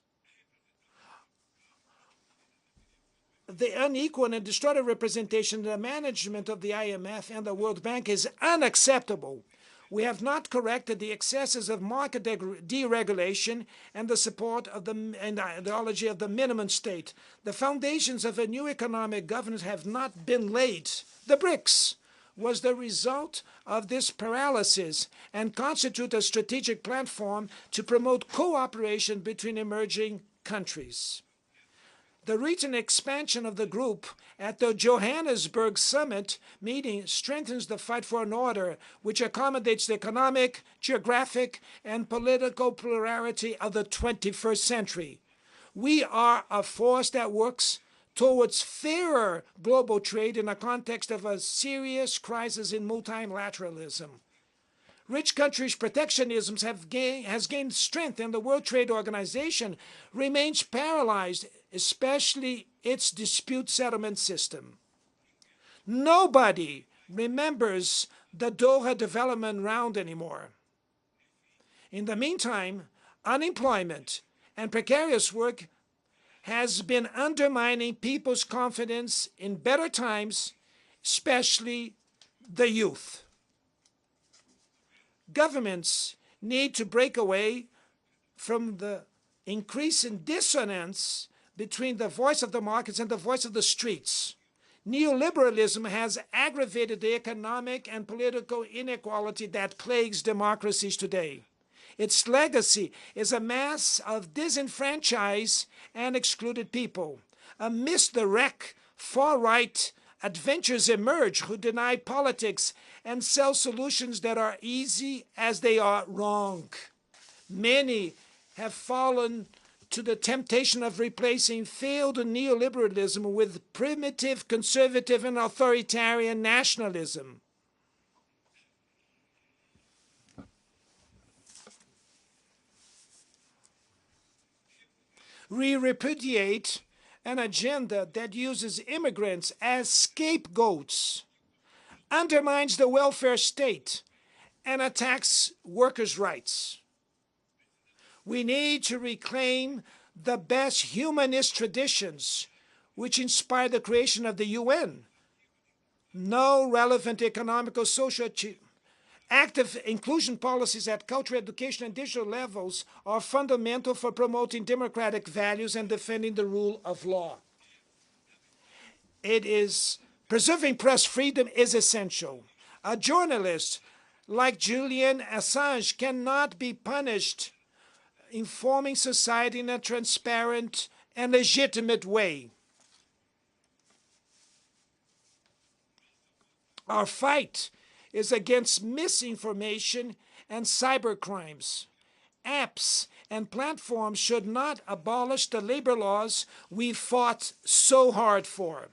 Speaker 6: The unequal and distorted representation of the management of the IMF and the World Bank is unacceptable. We have not corrected the excesses of market deregulation and the support of the ideology of the minimum state. The foundations of a new economic governance have not been laid. The BRICS was the result of this paralysis and constitute a strategic platform to promote cooperation between emerging countries. The recent expansion of the group at the Johannesburg Summit meeting strengthens the fight for an order which accommodates the economic, geographic, and political plurality of the 21st century. We are a force that works towards fairer global trade in the context of a serious crisis in multilateralism. Rich countries' protectionism has gained strength, and the World Trade Organization remains paralyzed, especially its dispute settlement system. Nobody remembers the Doha Development Round anymore. In the meantime, unemployment and precarious work has been undermining people's confidence in better times, especially the youth. Governments need to break away from the increasing dissonance between the voice of the markets and the voice of the streets. Neoliberalism has aggravated the economic and political inequality that plagues democracies today. Its legacy is a mass of disenfranchised and excluded people. Amidst the wreck, far-right adventures emerge who deny politics and sell solutions that are easy as they are wrong. Many have fallen to the temptation of replacing failed neoliberalism with primitive, conservative, and authoritarian nationalism. We repudiate an agenda that uses immigrants as scapegoats, undermines the welfare state, and attacks workers' rights. We need to reclaim the best humanist traditions which inspired the creation of the UN. No relevant economical, social, active inclusion policies at cultural, education, and digital levels are fundamental for promoting democratic values and defending the rule of law. Preserving press freedom is essential. A journalist like Julian Assange cannot be punished informing society in a transparent and legitimate way. Our fight is against misinformation and cybercrimes. Apps and platforms should not abolish the labor laws we fought so hard for.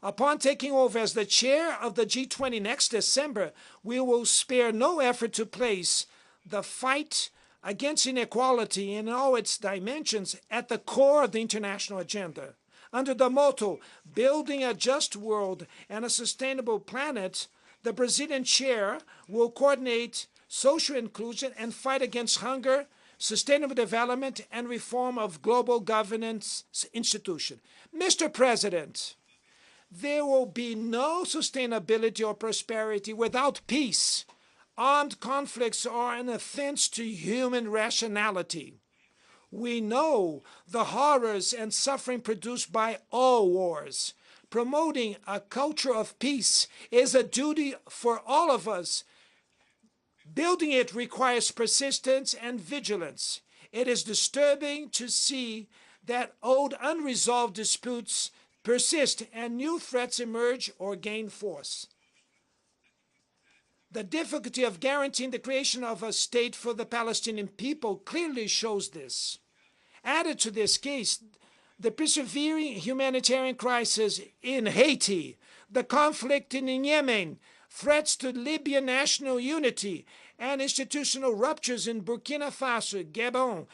Speaker 6: Upon taking over as the chair of the G20 next December, we will spare no effort to place the fight against inequality in all its dimensions at the core of the international agenda. Under the motto, Building a Just World and a Sustainable Planet, the Brazilian chair will coordinate social inclusion and fight against hunger, sustainable development, and reform of global governance institutions. Mr. President, there will be no sustainability or prosperity without peace. Armed conflicts are an offense to human rationality. We know the horrors and suffering produced by all wars. Promoting a culture of peace is a duty for all of us. Building it requires persistence and vigilance. It is disturbing to see that old unresolved disputes persist and new threats emerge or gain force. The difficulty of guaranteeing the creation of a state for the Palestinian people clearly shows this. Added to this case, the persevering humanitarian crisis in Haiti, the conflict in Yemen, threats to Libyan national unity, and institutional ruptures in Burkina Faso, Gabon,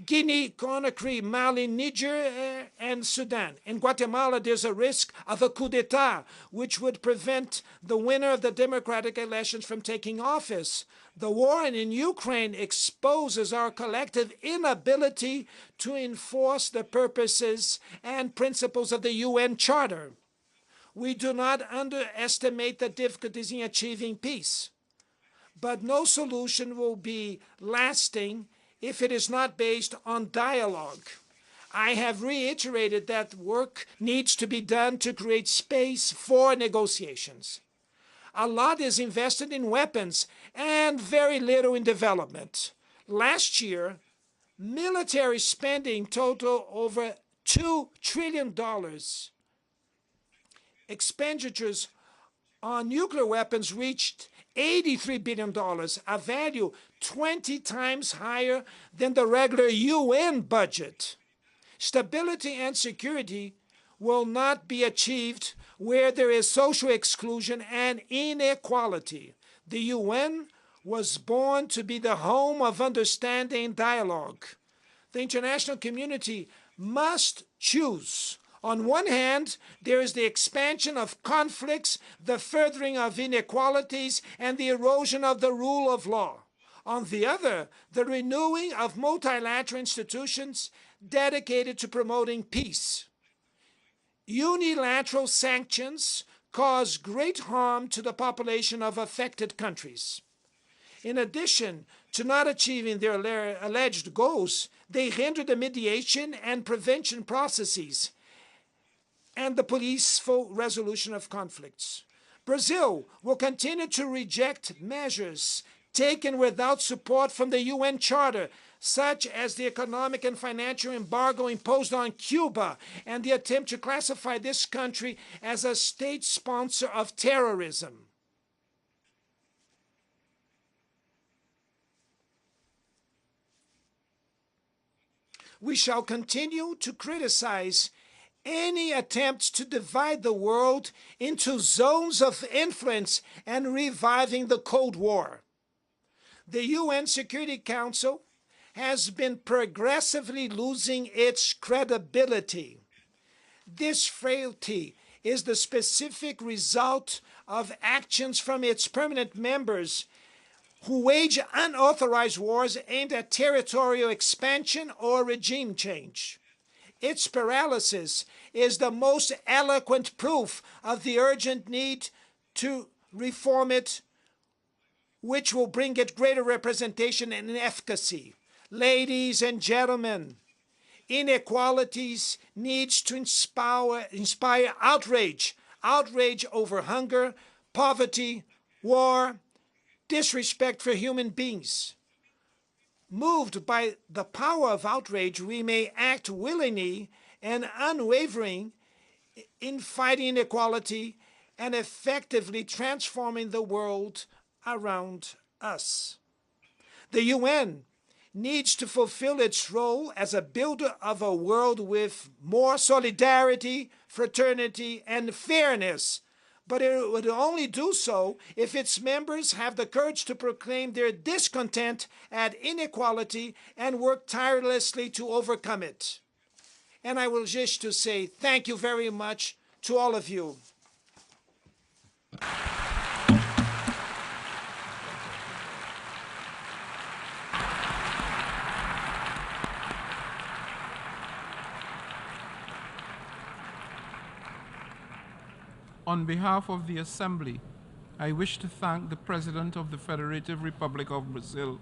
Speaker 6: Guinea, Conakry, Mali, Niger, and Sudan. In Guatemala, there's a risk of a coup d'etat, which would prevent the winner of the democratic elections from taking office. The war in Ukraine exposes our collective inability to enforce the purposes and principles of the UN Charter. We do not underestimate the difficulties in achieving peace, but no solution will be lasting if it is not based on dialogue. I have reiterated that work needs to be done to create space for negotiations. A lot is invested in weapons and very little in development. Last year, military spending totaled over $2 trillion. Expenditures on nuclear weapons reached $83 billion, a value 20 times higher than the regular UN budget. Stability and security will not be achieved where there is social exclusion and inequality. The UN was born to be the home of understanding and dialogue. The international community must choose. On one hand, there is the expansion of conflicts, the furthering of inequalities, and the erosion of the rule of law. On the other, the renewing of multilateral institutions dedicated to promoting peace. Unilateral sanctions cause great harm to the population of affected countries. In addition to not achieving their alleged goals, they hinder the mediation and prevention processes and the peaceful resolution of conflicts. Brazil will continue to reject measures taken without support from the UN Charter, such as the economic and financial embargo imposed on Cuba and the attempt to classify this country as a state sponsor of terrorism. We shall continue to criticize any attempts to divide the world into zones of influence and reviving the Cold War. The UN Security Council has been progressively losing its credibility. This frailty is the specific result of actions from its permanent members who wage unauthorized wars aimed at territorial expansion or regime change. Its paralysis is the most eloquent proof of the urgent need to reform it, which will bring it greater representation and efficacy. Ladies and gentlemen, inequalities needs to inspire outrage over hunger, poverty, war, disrespect for human beings. Moved by the power of outrage, we may act willingly and unwavering in fighting inequality and effectively transforming the world around us. The UN needs to fulfill its role as a builder of a world with more solidarity, fraternity, and fairness. But it would only do so if its members have the courage to proclaim their discontent at inequality and work tirelessly to overcome it. And I will just to say thank you very much to all of you.
Speaker 1: On behalf of the Assembly, I wish to thank the President of the Federative Republic of Brazil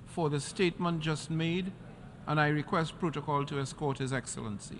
Speaker 1: for the statement just made, and I request protocol to escort His Excellency.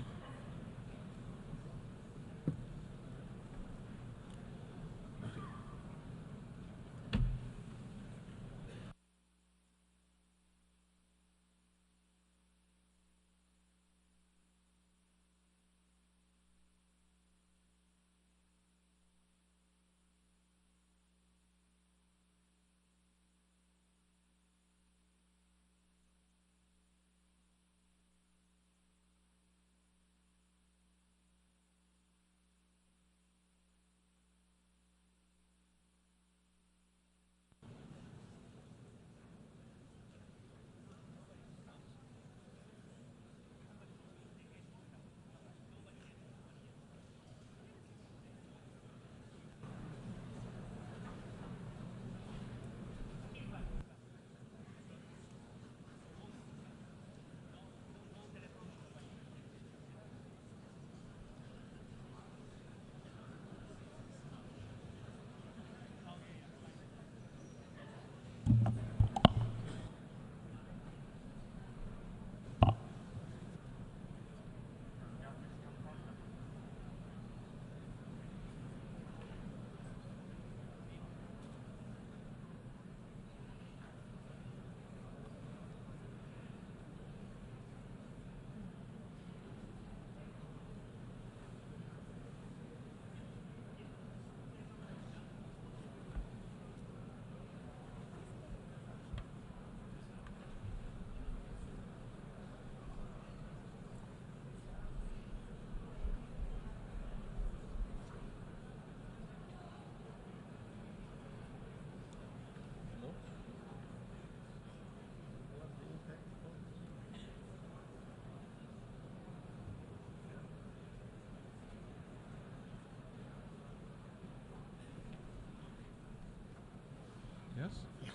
Speaker 1: Yes?
Speaker 2: Yes.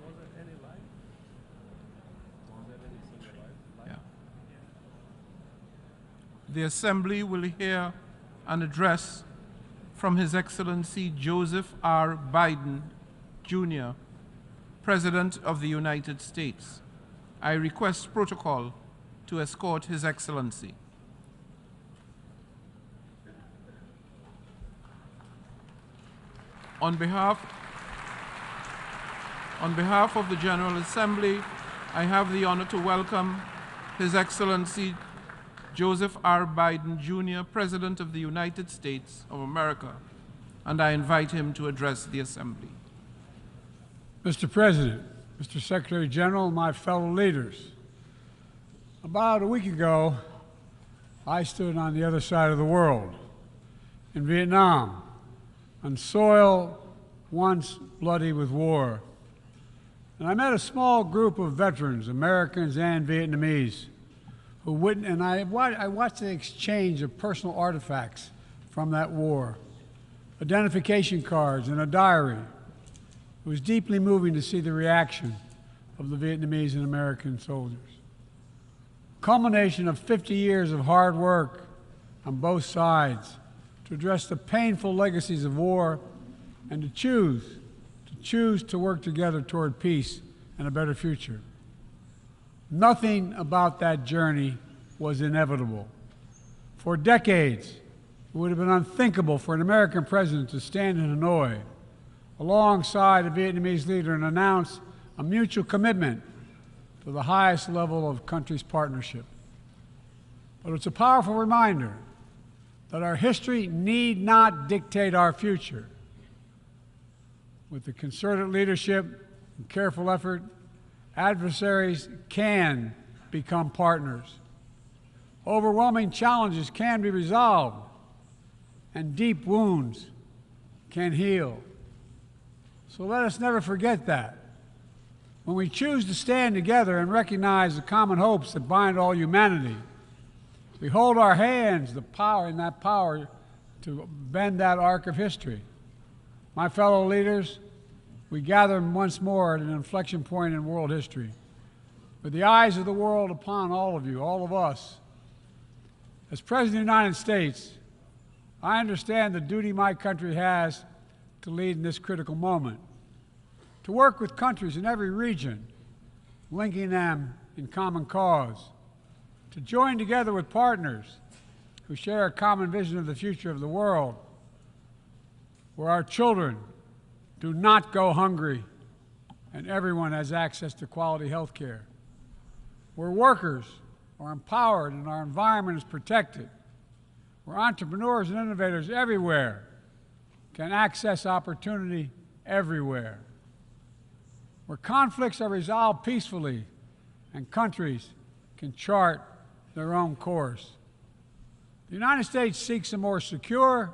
Speaker 3: Was there any live? Was there anything live?
Speaker 1: Yeah. The Assembly will hear an address from His Excellency Joseph R. Biden, Jr., President of the United States. I request protocol to escort His Excellency. On behalf of the General Assembly, I have the honor to welcome His Excellency Joseph R. Biden, Jr., President of the United States of America, and I invite him to address the Assembly.
Speaker 7: Mr. President, Mr. Secretary General, my fellow leaders, about a week ago, I stood on the other side of the world, in Vietnam, on soil once bloody with war. And I met a small group of veterans, Americans and Vietnamese, who witnessed, and I watched the exchange of personal artifacts from that war, identification cards and a diary. It was deeply moving to see the reaction of the Vietnamese and American soldiers. Culmination of 50 years of hard work on both sides to address the painful legacies of war and to choose to work together toward peace and a better future. Nothing about that journey was inevitable. For decades, it would have been unthinkable for an American president to stand in Hanoi alongside a Vietnamese leader and announce a mutual commitment to the highest level of country's partnership. But it's a powerful reminder that our history need not dictate our future. With the concerted leadership and careful effort, adversaries can become partners. Overwhelming challenges can be resolved, and deep wounds can heal. So let us never forget that. When we choose to stand together and recognize the common hopes that bind all humanity, we hold our hands the power to bend that arc of history. My fellow leaders, we gather once more at an inflection point in world history, with the eyes of the world upon all of you, all of us. As President of the United States, I understand the duty my country has to lead in this critical moment, to work with countries in every region, linking them in common cause, to join together with partners who share a common vision of the future of the world, where our children do not go hungry and everyone has access to quality health care, where workers are empowered and our environment is protected, where entrepreneurs and innovators everywhere can access opportunity everywhere, where conflicts are resolved peacefully and countries can chart their own course. The United States seeks a more secure,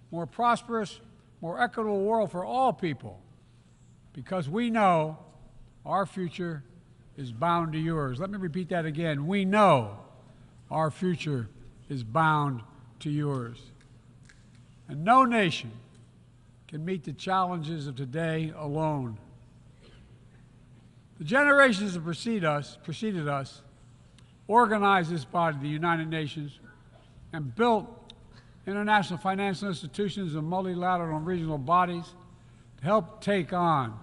Speaker 7: more prosperous, more equitable world for all people because we know our future is bound to yours. Let me repeat that again. We know our future is bound to yours. And no nation can meet the challenges of today alone. The generations that preceded us organized this body, the United Nations, and built international financial institutions and multilateral and regional bodies to help take on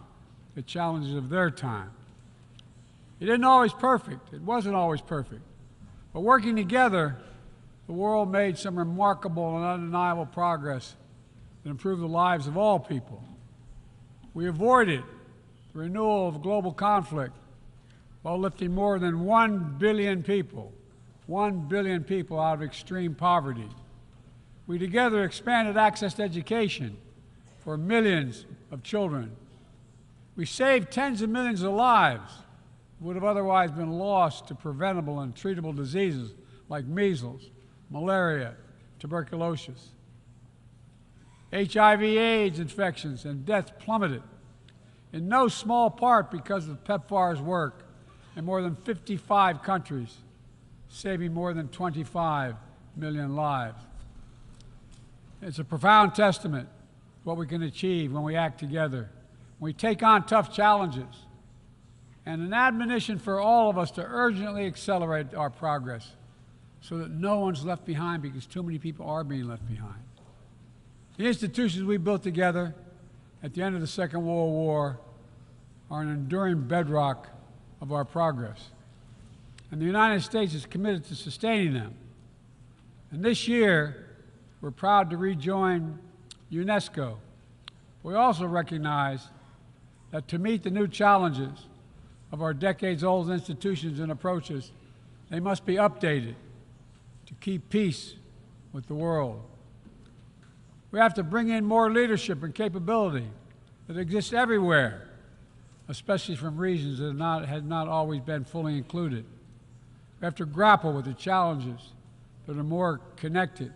Speaker 7: the challenges of their time. It wasn't always perfect. But working together, the world made some remarkable and undeniable progress that improved the lives of all people. We avoided the renewal of global conflict while lifting more than 1 billion people out of extreme poverty. We together expanded access to education for millions of children. We saved tens of millions of lives that would have otherwise been lost to preventable and treatable diseases like measles, malaria, tuberculosis. HIV/AIDS infections and deaths plummeted, in no small part because of PEPFAR's work in more than 55 countries, saving more than 25 million lives. It's a profound testament to what we can achieve when we act together, when we take on tough challenges, and an admonition for all of us to urgently accelerate our progress so that no one's left behind because too many people are being left behind. The institutions we built together at the end of the Second World War are an enduring bedrock of our progress. And the United States is committed to sustaining them. And this year, we're proud to rejoin UNESCO. We also recognize that to meet the new challenges of our decades-old institutions and approaches, they must be updated to keep peace with the world. We have to bring in more leadership and capability that exists everywhere, especially from regions that had not always been fully included. We have to grapple with the challenges that are more connected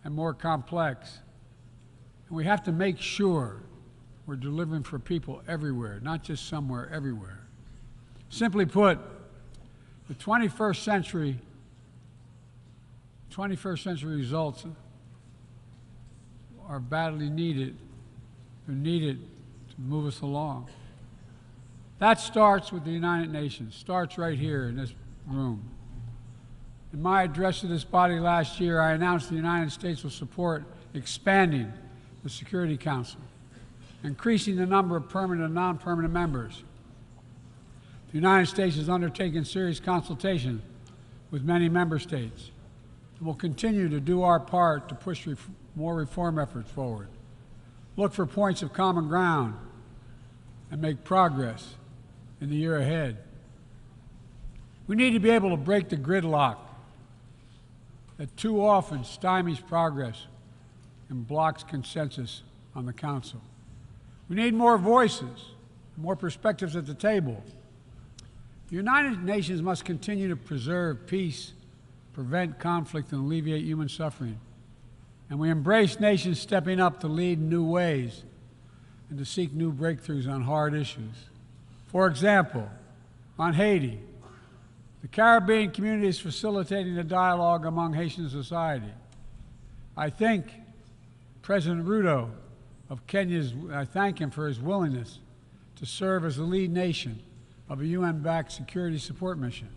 Speaker 7: and more complex. And we have to make sure we're delivering for people everywhere, not just somewhere, everywhere. Simply put, the 21st century 21st century results are badly needed. They're needed to move us along. That starts with the United Nations, starts right here in this room. In my address to this body last year, I announced the United States will support expanding the Security Council, increasing the number of permanent and non-permanent members. The United States has undertaken serious consultation with many member states and will continue to do our part to push more reform efforts forward, look for points of common ground, and make progress in the year ahead. We need to be able to break the gridlock that too often stymies progress and blocks consensus on the Council. We need more voices, more perspectives at the table. The United Nations must continue to preserve peace, prevent conflict, and alleviate human suffering. And we embrace nations stepping up to lead in new ways and to seek new breakthroughs on hard issues. For example, on Haiti, the Caribbean community is facilitating a dialogue among Haitian society. I think President Ruto of Kenya, I thank him for his willingness to serve as the lead nation of a UN-backed security support mission.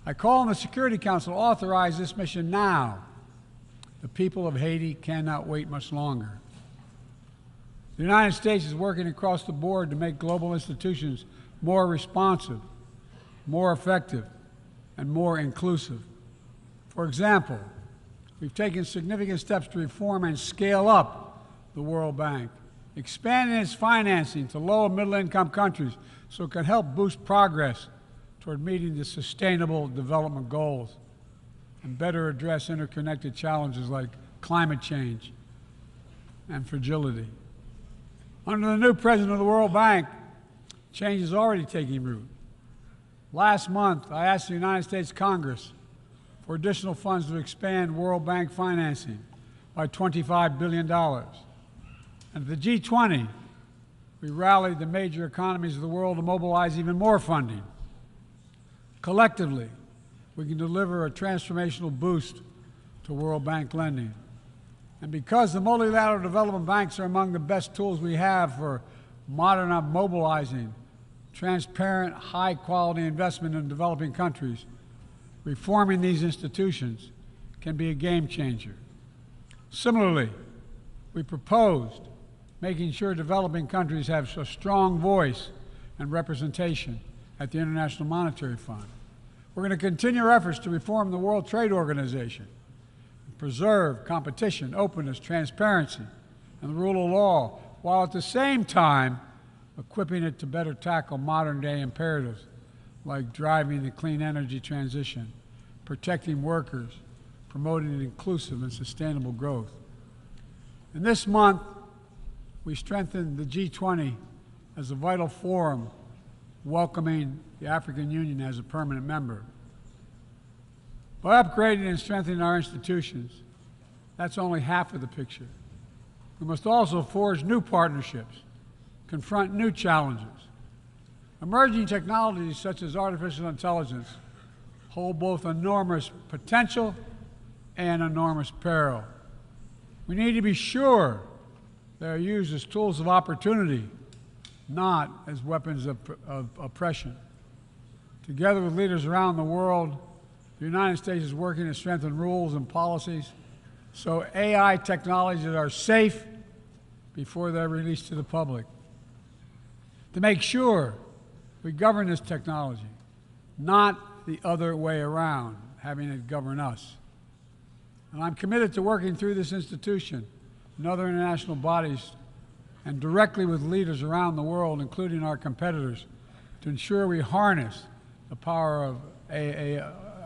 Speaker 7: I call on the Security Council to authorize this mission now. The people of Haiti cannot wait much longer. The United States is working across the board to make global institutions more responsive, more effective, and more inclusive. For example, we've taken significant steps to reform and scale up the World Bank, expanding its financing to low and middle-income countries so it can help boost progress toward meeting the Sustainable Development Goals and better address interconnected challenges like climate change and fragility. Under the new president of the World Bank, change is already taking root. Last month, I asked the United States Congress for additional funds to expand World Bank financing by $25 billion. And at the G20, we rallied the major economies of the world to mobilize even more funding. Collectively, we can deliver a transformational boost to World Bank lending. And because the multilateral development banks are among the best tools we have for mobilizing transparent, high-quality investment in developing countries, reforming these institutions can be a game changer. Similarly, we proposed making sure developing countries have a strong voice and representation at the International Monetary Fund. We're going to continue our efforts to reform the World Trade Organization, preserve competition, openness, transparency, and the rule of law, while at the same time equipping it to better tackle modern-day imperatives like driving the clean energy transition, protecting workers, promoting inclusive and sustainable growth. And this month, we strengthened the G20 as a vital forum, welcoming the African Union as a permanent member. By upgrading and strengthening our institutions, that's only half of the picture. We must also forge new partnerships, confront new challenges. Emerging technologies such as artificial intelligence hold both enormous potential and enormous peril. We need to be sure they are used as tools of opportunity, not as weapons of oppression. Together with leaders around the world, the United States is working to strengthen rules and policies so AI technologies are safe before they're released to the public. To make sure we govern this technology, not the other way around, having it govern us. And I'm committed to working through this institution and other international bodies and directly with leaders around the world, including our competitors, to ensure we harness the power of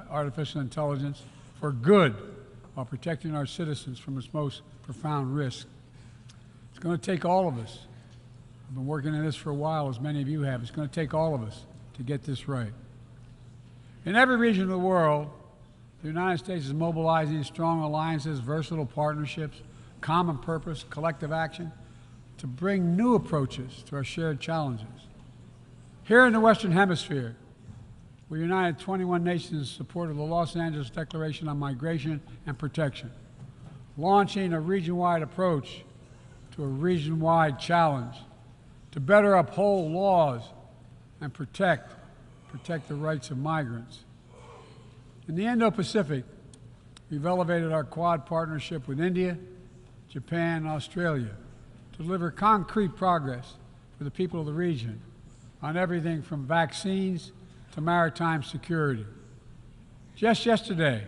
Speaker 7: artificial intelligence for good while protecting our citizens from its most profound risk. It's going to take all of us. I've been working on this for a while, as many of you have. It's going to take all of us to get this right. In every region of the world, the United States is mobilizing strong alliances, versatile partnerships, common purpose, collective action to bring new approaches to our shared challenges. Here in the Western Hemisphere, we united 21 nations in support of the Los Angeles Declaration on Migration and Protection, launching a region-wide approach to a region-wide challenge to better uphold laws and protect the rights of migrants. In the Indo-Pacific, we've elevated our Quad partnership with India, Japan, and Australia to deliver concrete progress for the people of the region on everything from vaccines to maritime security. Just yesterday,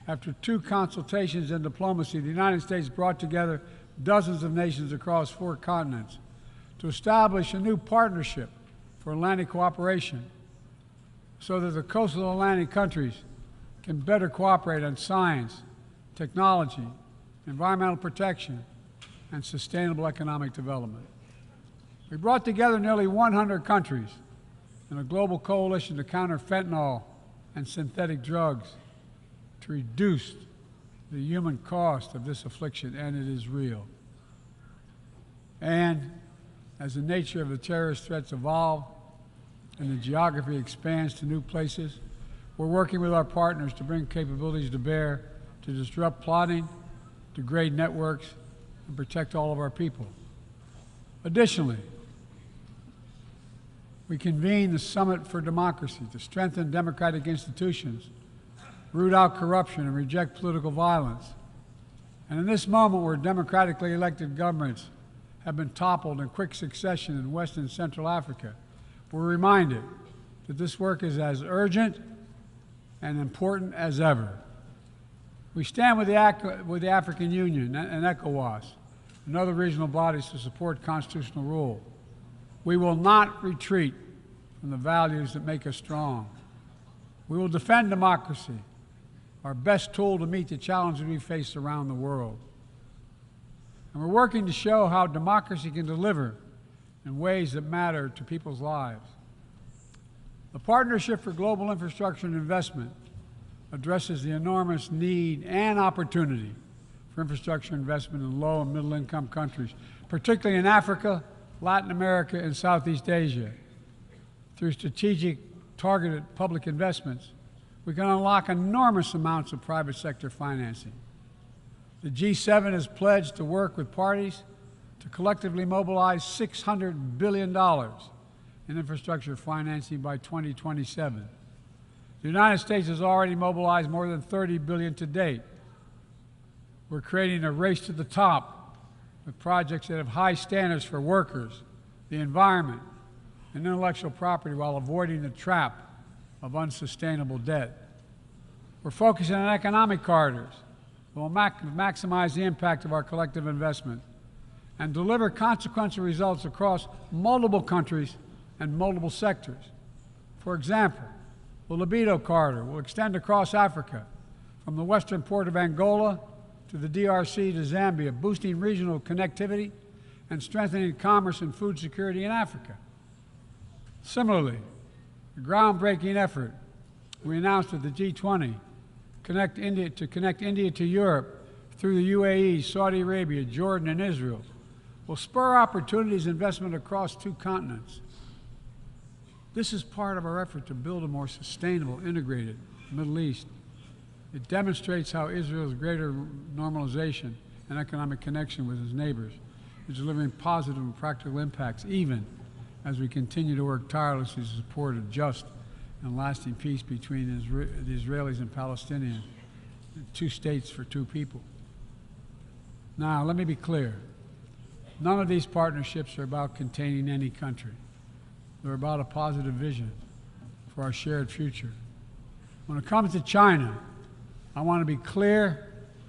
Speaker 7: after 2 consultations in diplomacy, the United States brought together dozens of nations across 4 continents to establish a new partnership for Atlantic cooperation so that the coastal Atlantic countries can better cooperate on science, technology, environmental protection, and sustainable economic development. We brought together nearly 100 countries in a global coalition to counter fentanyl and synthetic drugs to reduce the human cost of this affliction, and it is real. And as the nature of the terrorist threats evolve and the geography expands to new places, we're working with our partners to bring capabilities to bear to disrupt plotting, degrade networks, and protect all of our people. Additionally, we convened the Summit for Democracy to strengthen democratic institutions, root out corruption, and reject political violence. And in this moment where democratically elected governments have been toppled in quick succession in West and Central Africa, we're reminded that this work is as urgent and important as ever. We stand with the African Union and ECOWAS and other regional bodies to support constitutional rule. We will not retreat from the values that make us strong. We will defend democracy, our best tool to meet the challenges we face around the world. And we're working to show how democracy can deliver in ways that matter to people's lives. The Partnership for Global Infrastructure and Investment addresses the enormous need and opportunity for infrastructure investment in low and middle income countries, particularly in Africa, Latin America, and Southeast Asia. Through strategic, targeted public investments, we can unlock enormous amounts of private sector financing. The G7 has pledged to work with parties to collectively mobilize $600 billion in infrastructure financing by 2027. The United States has already mobilized more than $30 billion to date. We're creating a race to the top with projects that have high standards for workers, the environment, and intellectual property while avoiding the trap of unsustainable debt. We're focusing on economic corridors that will maximize the impact of our collective investment and deliver consequential results across multiple countries and multiple sectors. For example, the Libido Corridor will extend across Africa from the western port of Angola to the DRC to Zambia, boosting regional connectivity and strengthening commerce and food security in Africa. Similarly, the groundbreaking effort we announced at the G20 to connect India to Europe through the UAE, Saudi Arabia, Jordan, and Israel will spur opportunities and investment across 2 continents. This is part of our effort to build a more sustainable, integrated Middle East. It demonstrates how Israel's greater normalization and economic connection with its neighbors is delivering positive and practical impacts, even as we continue to work tirelessly to support a just and lasting peace between the Israelis and Palestinians, 2 states for 2 people. Now, let me be clear. None of these partnerships are about containing any country. They're about a positive vision for our shared future. When it comes to China, I want to be clear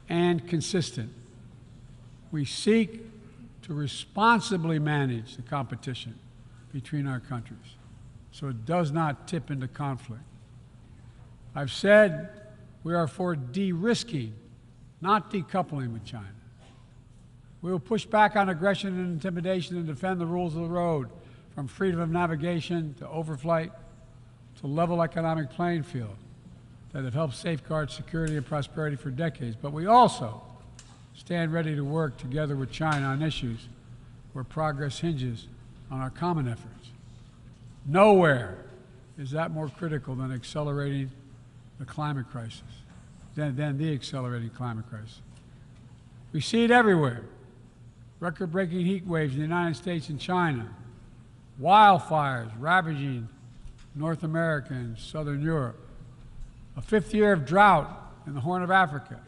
Speaker 7: and consistent. We seek to responsibly manage the competition between our countries so it does not tip into conflict. I've said we are for de-risking, not decoupling with China. We will push back on aggression and intimidation and defend the rules of the road, from freedom of navigation to overflight to level economic playing field that have helped safeguard security and prosperity for decades. But we also stand ready to work together with China on issues where progress hinges on our common efforts. Nowhere is that more critical than accelerating the climate crisis, than the accelerating climate crisis. We see it everywhere. Record-breaking heat waves in the United States and China, wildfires ravaging North America and Southern Europe, a fifth year of drought in the Horn of Africa,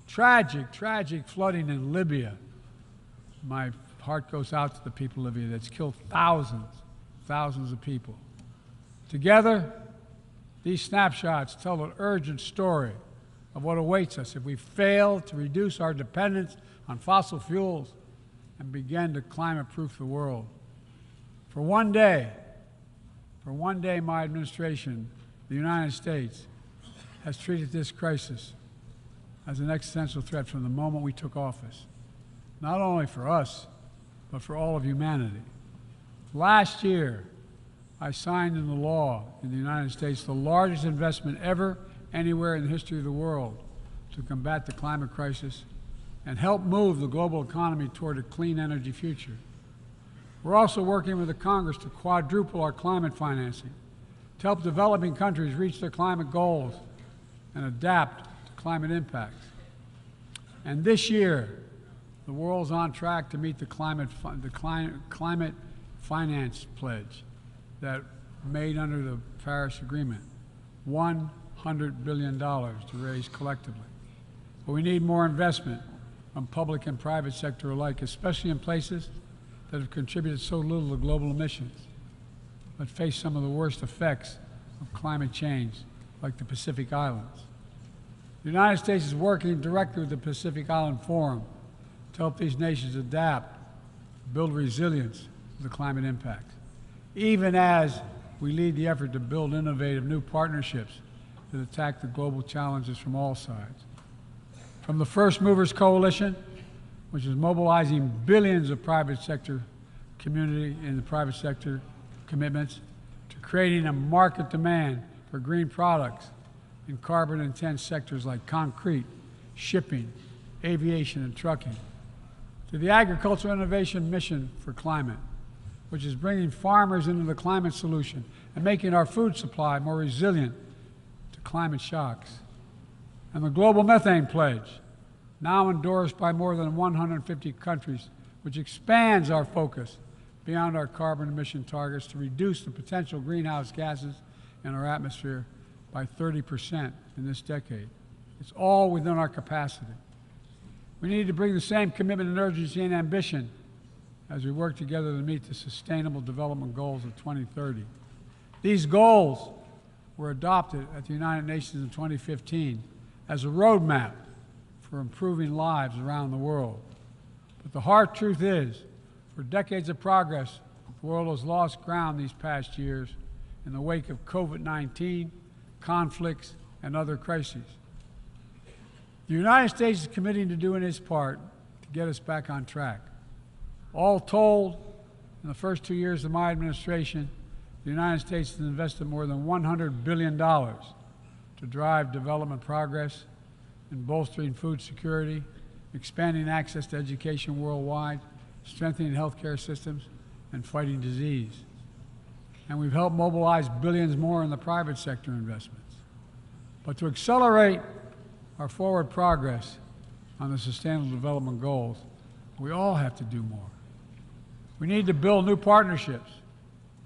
Speaker 7: tragic, tragic flooding in Libya. My heart goes out to the people of Libya that's killed thousands of people. Together, these snapshots tell an urgent story of what awaits us if we fail to reduce our dependence on fossil fuels and begin to climate-proof the world. For one day, my administration, the United States, has treated this crisis as an existential threat from the moment we took office, not only for us, but for all of humanity. Last year, I signed into law in the United States the largest investment ever anywhere in the history of the world to combat the climate crisis and help move the global economy toward a clean energy future. We're also working with the Congress to quadruple our climate financing, to help developing countries reach their climate goals and adapt to climate impacts. And this year, the world's on track to meet the climate finance pledge that made under the Paris Agreement, $100 billion to raise collectively. But we need more investment from public and private sector alike, especially in places that have contributed so little to global emissions, but face some of the worst effects of climate change, like the Pacific Islands. The United States is working directly with the Pacific Island Forum to help these nations adapt, build resilience to the climate impact, even as we lead the effort to build innovative new partnerships that attack the global challenges from all sides. From the First Movers Coalition, which is mobilizing billions of private sector community and the private sector commitments, to creating a market demand for green products in carbon-intense sectors like concrete, shipping, aviation, and trucking, to the Agricultural Innovation Mission for Climate, which is bringing farmers into the climate solution and making our food supply more resilient to climate shocks, and the Global Methane Pledge, now endorsed by more than 150 countries, which expands our focus beyond our carbon emission targets to reduce the potential greenhouse gases in our atmosphere by 30% in this decade. It's all within our capacity. We need to bring the same commitment and urgency and ambition as we work together to meet the Sustainable Development Goals of 2030. These goals were adopted at the United Nations in 2015 as a roadmap for improving lives around the world. But the hard truth is, for decades of progress, the world has lost ground these past years in the wake of COVID-19, conflicts, and other crises. The United States is committing to doing its part to get us back on track. All told, in the first 2 years of my administration, the United States has invested more than $100 billion to drive development progress in bolstering food security, expanding access to education worldwide, strengthening healthcare systems, and fighting disease. And we've helped mobilize billions more in the private sector investments. But to accelerate our forward progress on the Sustainable Development Goals, we all have to do more. We need to build new partnerships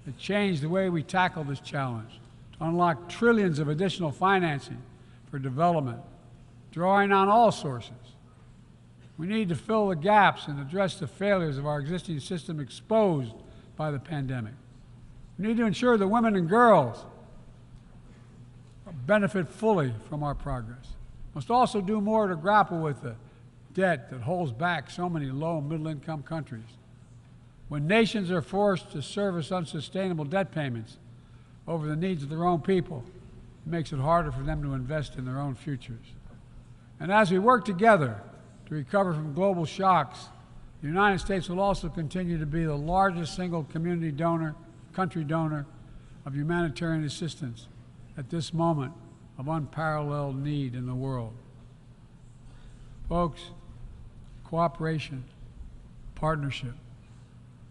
Speaker 7: that change the way we tackle this challenge, to unlock trillions of additional financing for development, drawing on all sources. We need to fill the gaps and address the failures of our existing system exposed by the pandemic. We need to ensure that women and girls benefit fully from our progress. We must also do more to grapple with the debt that holds back so many low and middle-income countries. When nations are forced to service unsustainable debt payments over the needs of their own people, it makes it harder for them to invest in their own futures. And as we work together to recover from global shocks, the United States will also continue to be the largest single country donor of humanitarian assistance at this moment of unparalleled need in the world. Folks, cooperation, partnership,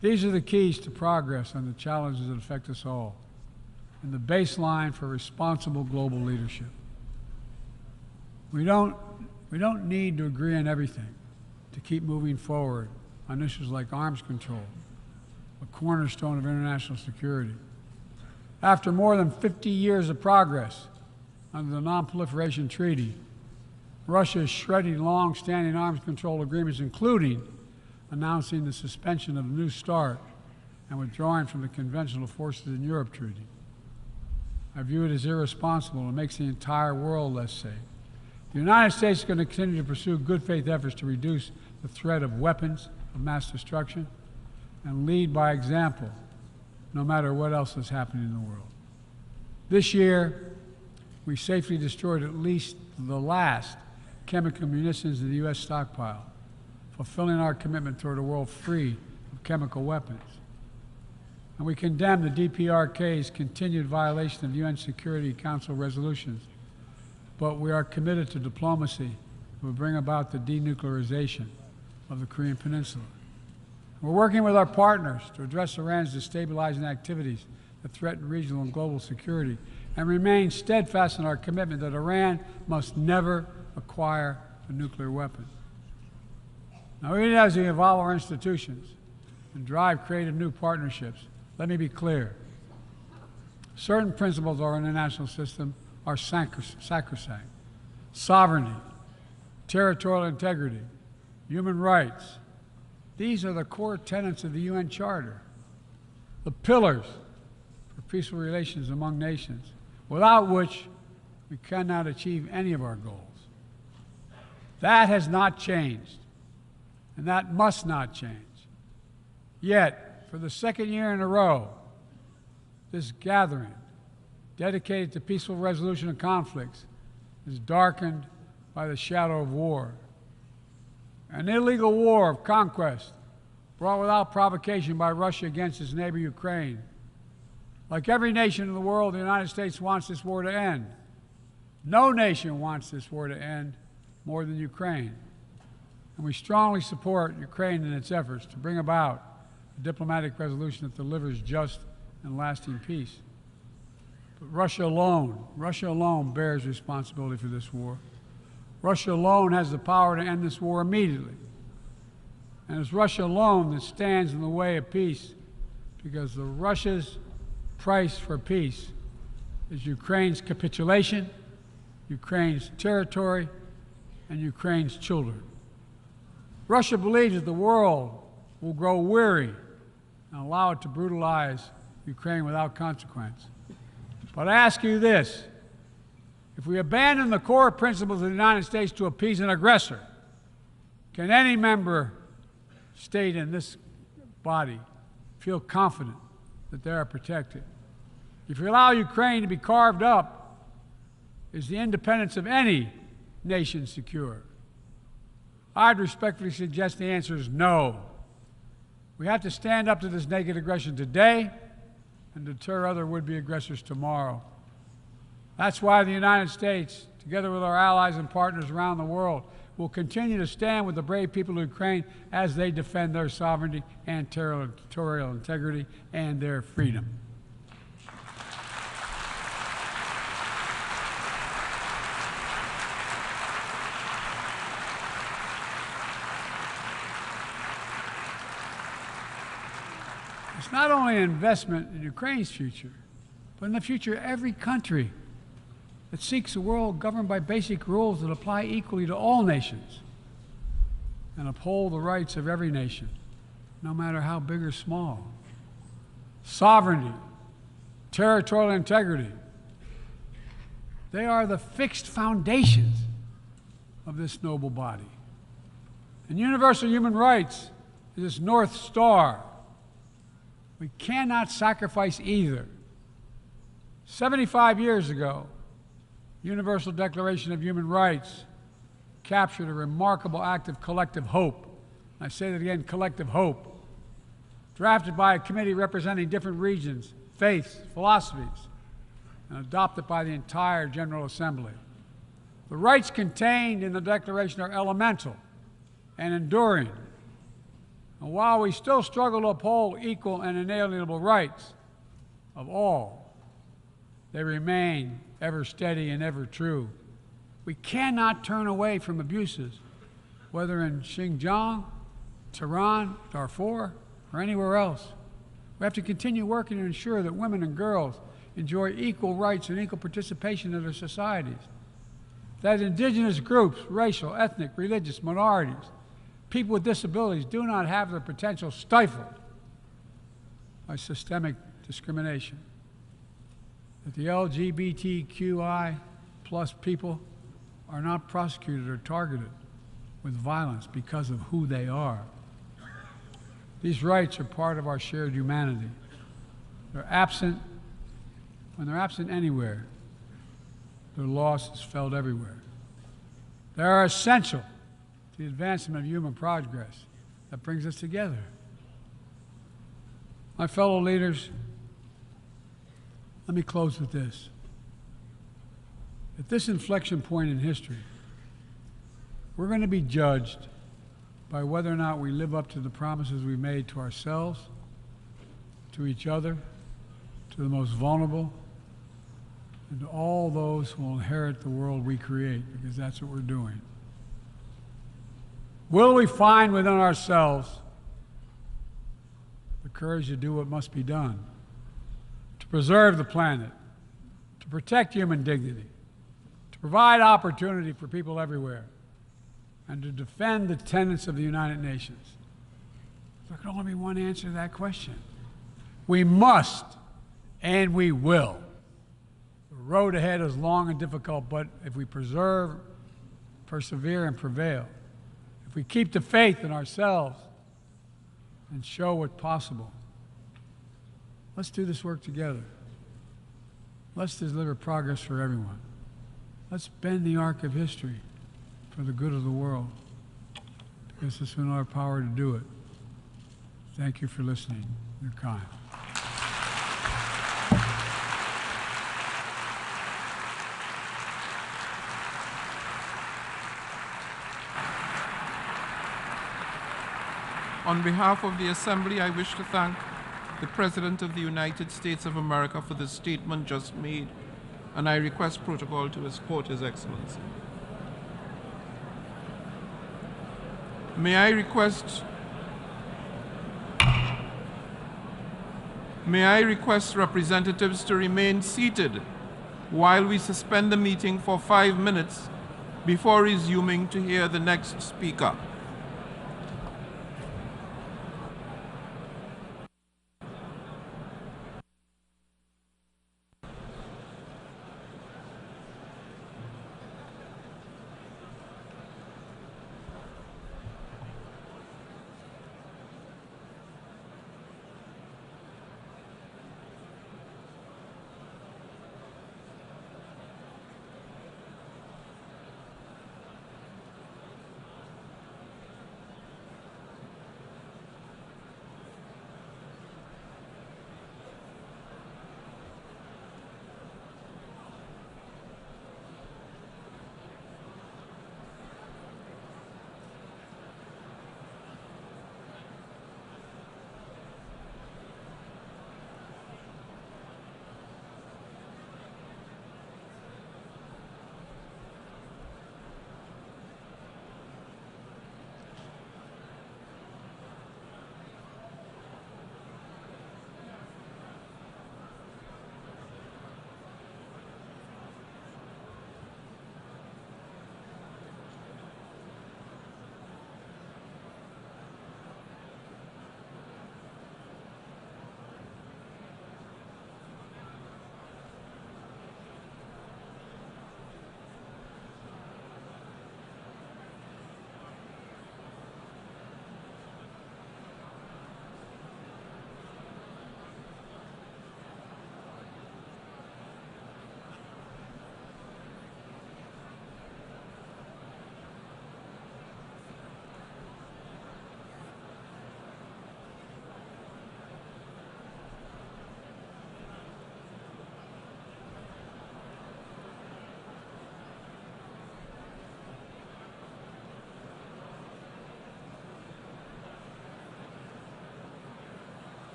Speaker 7: these are the keys to progress on the challenges that affect us all. and the baseline for responsible global leadership. We don't need to agree on everything to keep moving forward on issues like arms control, a cornerstone of international security. After more than 50 years of progress under the Non-Proliferation Treaty, Russia is shredding long-standing arms control agreements, including announcing the suspension of the New START and withdrawing from the Conventional Forces in Europe Treaty. I view it as irresponsible and makes the entire world less safe. The United States is going to continue to pursue good faith efforts to reduce the threat of weapons of mass destruction and lead by example, no matter what else is happening in the world. This year, we safely destroyed at least the last chemical munitions in the U.S. stockpile, fulfilling our commitment toward a world free of chemical weapons. And we condemn the DPRK's continued violation of UN Security Council resolutions, but we are committed to diplomacy that will bring about the denuclearization of the Korean Peninsula. We're working with our partners to address Iran's destabilizing activities that threaten regional and global security and remain steadfast in our commitment that Iran must never acquire a nuclear weapon. Now, even as we evolve our institutions and drive creative new partnerships, let me be clear. Certain principles of our international system are sacrosanct. Sovereignty, territorial integrity, human rights. These are the core tenets of the UN Charter, the pillars for peaceful relations among nations, without which we cannot achieve any of our goals. That has not changed, and that must not change. Yet, for the second year in a row, this gathering, dedicated to peaceful resolution of conflicts, is darkened by the shadow of war. An illegal war of conquest brought without provocation by Russia against its neighbor Ukraine. Like every nation in the world, the United States wants this war to end. No nation wants this war to end more than Ukraine. And we strongly support Ukraine in its efforts to bring about a diplomatic resolution that delivers just and lasting peace. But Russia alone bears responsibility for this war. Russia alone has the power to end this war immediately. And it's Russia alone that stands in the way of peace, because Russia's price for peace is Ukraine's capitulation, Ukraine's territory, and Ukraine's children. Russia believes that the world will grow weary and allow it to brutalize Ukraine without consequence. But I ask you this: if we abandon the core principles of the United States to appease an aggressor, can any member state in this body feel confident that they are protected? If we allow Ukraine to be carved up, is the independence of any nation secure? I'd respectfully suggest the answer is no. We have to stand up to this naked aggression today and deter other would-be aggressors tomorrow. That's why the United States, together with our allies and partners around the world, will continue to stand with the brave people of Ukraine as they defend their sovereignty and territorial integrity and their freedom. It's not only an investment in Ukraine's future, but in the future of every country that seeks a world governed by basic rules that apply equally to all nations and uphold the rights of every nation, no matter how big or small. Sovereignty, territorial integrity, they are the fixed foundations of this noble body. And universal human rights is its North Star. We cannot sacrifice either. 75 years ago, the Universal Declaration of Human Rights captured a remarkable act of collective hope. I say that again, collective hope. Drafted by a committee representing different regions, faiths, philosophies, and adopted by the entire General Assembly. The rights contained in the Declaration are elemental and enduring. And while we still struggle to uphold equal and inalienable rights of all, they remain ever steady and ever true. We cannot turn away from abuses, whether in Xinjiang, Tehran, Darfur, or anywhere else. We have to continue working to ensure that women and girls enjoy equal rights and equal participation in their societies. That indigenous groups, racial, ethnic, religious minorities, people with disabilities do not have their potential stifled by systemic discrimination. That the LGBTQI plus people are not prosecuted or targeted with violence because of who they are. These rights are part of our shared humanity. They're absent. When they're absent anywhere, their loss is felt everywhere. They are essential to the advancement of human progress that brings us together. My fellow leaders, let me close with this. At this inflection point in history, we're going to be judged by whether or not we live up to the promises we made to ourselves, to each other, to the most vulnerable, and to all those who will inherit the world we create, because that's what we're doing. Will we find within ourselves the courage to do what must be done, to preserve the planet, to protect human dignity, to provide opportunity for people everywhere, and to defend the tenets of the United Nations? There can only be one answer to that question. We must, and we will. The road ahead is long and difficult, but if we persevere and prevail, if we keep the faith in ourselves and show what's possible, let's do this work together. Let's deliver progress for everyone. Let's bend the arc of history for the good of the world, because it's in our power to do it. Thank you for listening. You're kind.
Speaker 1: On behalf of the Assembly, I wish to thank the President of the United States of America for the statement just made, and I request protocol to escort His Excellency. May I request representatives to remain seated while we suspend the meeting for 5 minutes before resuming to hear the next speaker.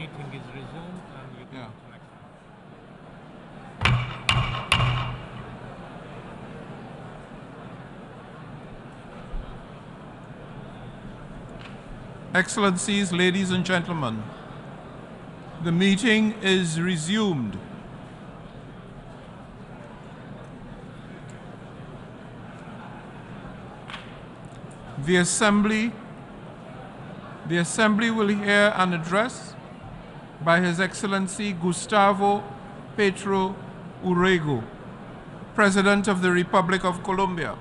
Speaker 2: meeting is resumed and you can
Speaker 1: Yeah.
Speaker 2: connect.
Speaker 1: Excellencies, ladies and gentlemen, the meeting is resumed. The Assembly will hear an address by His Excellency Gustavo Petro Urrego, President of the Republic of Colombia.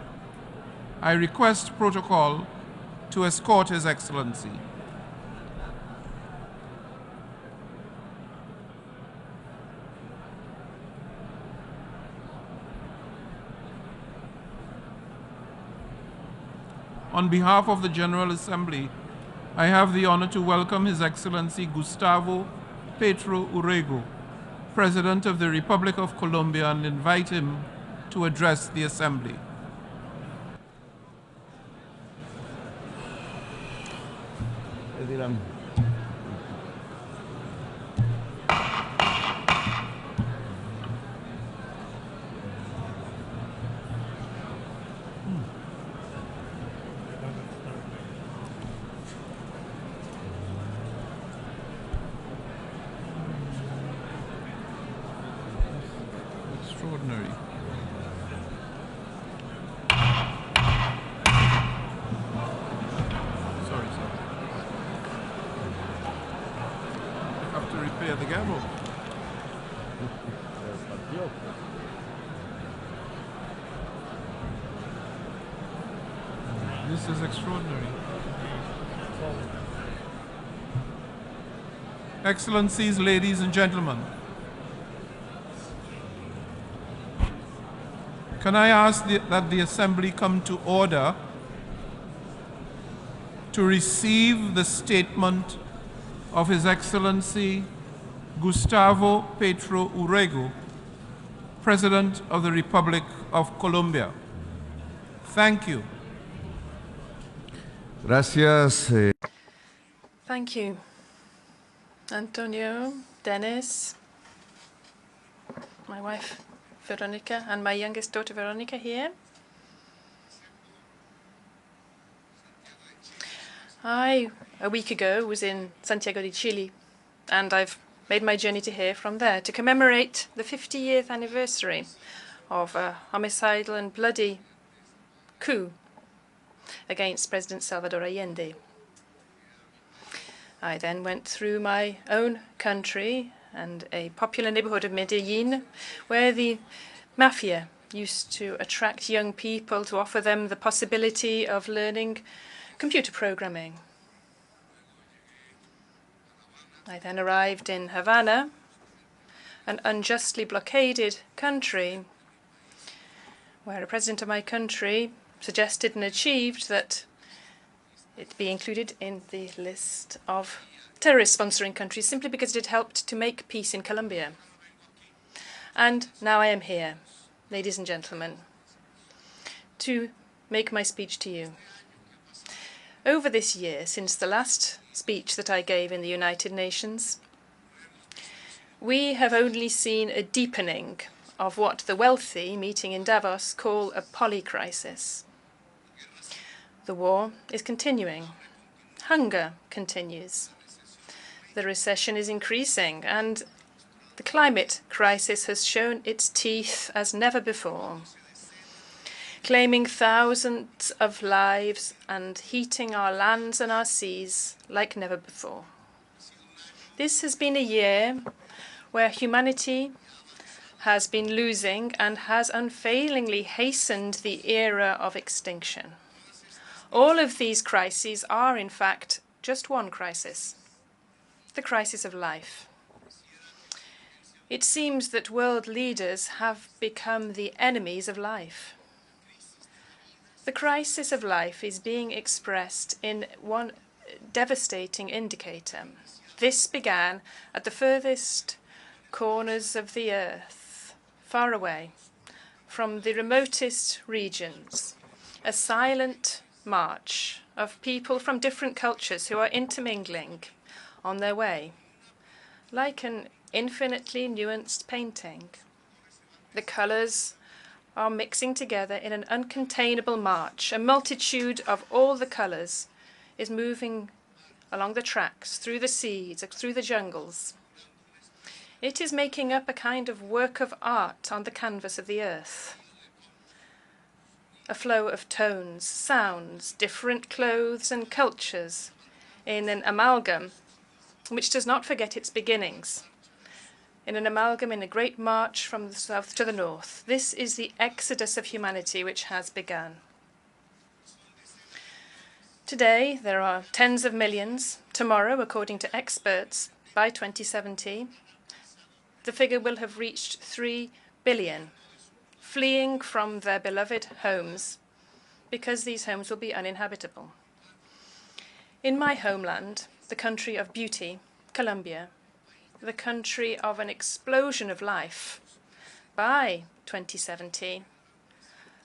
Speaker 1: I request protocol to escort His Excellency. On behalf of the General Assembly, I have the honor to welcome His Excellency Gustavo Petro Urrego, President of the Republic of Colombia, and invite him to address the Assembly. Extraordinary. Sorry, sir. I have to repair the gavel. This is extraordinary. Excellencies, ladies and gentlemen, can I ask that the Assembly come to order to receive the statement of His Excellency Gustavo Petro Urrego, President of the Republic of Colombia. Thank you.
Speaker 8: Gracias.
Speaker 5: Thank you, Antonio, Dennis, my wife Veronica, and my youngest daughter Veronica here. I, a week ago, was in Santiago de Chile, and I've made my journey to here from there to commemorate the 50th anniversary of a homicidal and bloody coup against President Salvador Allende. I then went through my own country and a popular neighborhood of Medellin, where the mafia used to attract young people to offer them the possibility of learning computer programming. I then arrived in Havana, an unjustly blockaded country, where a president of my country suggested and achieved that it be included in the list of terrorist-sponsoring countries simply because it had helped to make peace in Colombia. And now I am here, ladies and gentlemen, to make my speech to you. Over this year, since the last speech that I gave in the United Nations, we have only seen a deepening of what the wealthy, meeting in Davos, call a polycrisis. The war is continuing. Hunger continues. The recession is increasing, and the climate crisis has shown its teeth as never before, claiming thousands of lives and heating our lands and our seas like never before. This has been a year where humanity has been losing and has unfailingly hastened the era of extinction. All of these crises are, in fact, just one crisis: the crisis of life. It seems that world leaders have become the enemies of life. The crisis of life is being expressed in one devastating indicator. This began at the furthest corners of the earth, far away from the remotest regions, a silent march of people from different cultures who are intermingling on their way Like an infinitely nuanced painting, the colors are mixing together in an uncontainable march. A multitude of all the colors is moving along the tracks, through the seas, through the jungles. It is making up a kind of work of art on the canvas of the earth. A flow of tones, sounds, different clothes and cultures in an amalgam which does not forget its beginnings. In an amalgam, in a great march from the south to the north. This is the exodus of humanity which has begun. Today, there are tens of millions. Tomorrow, according to experts, by 2070, the figure will have reached 3 billion, fleeing from their beloved homes because these homes will be uninhabitable. In my homeland, the country of beauty, Colombia, the country of an explosion of life, by 2070,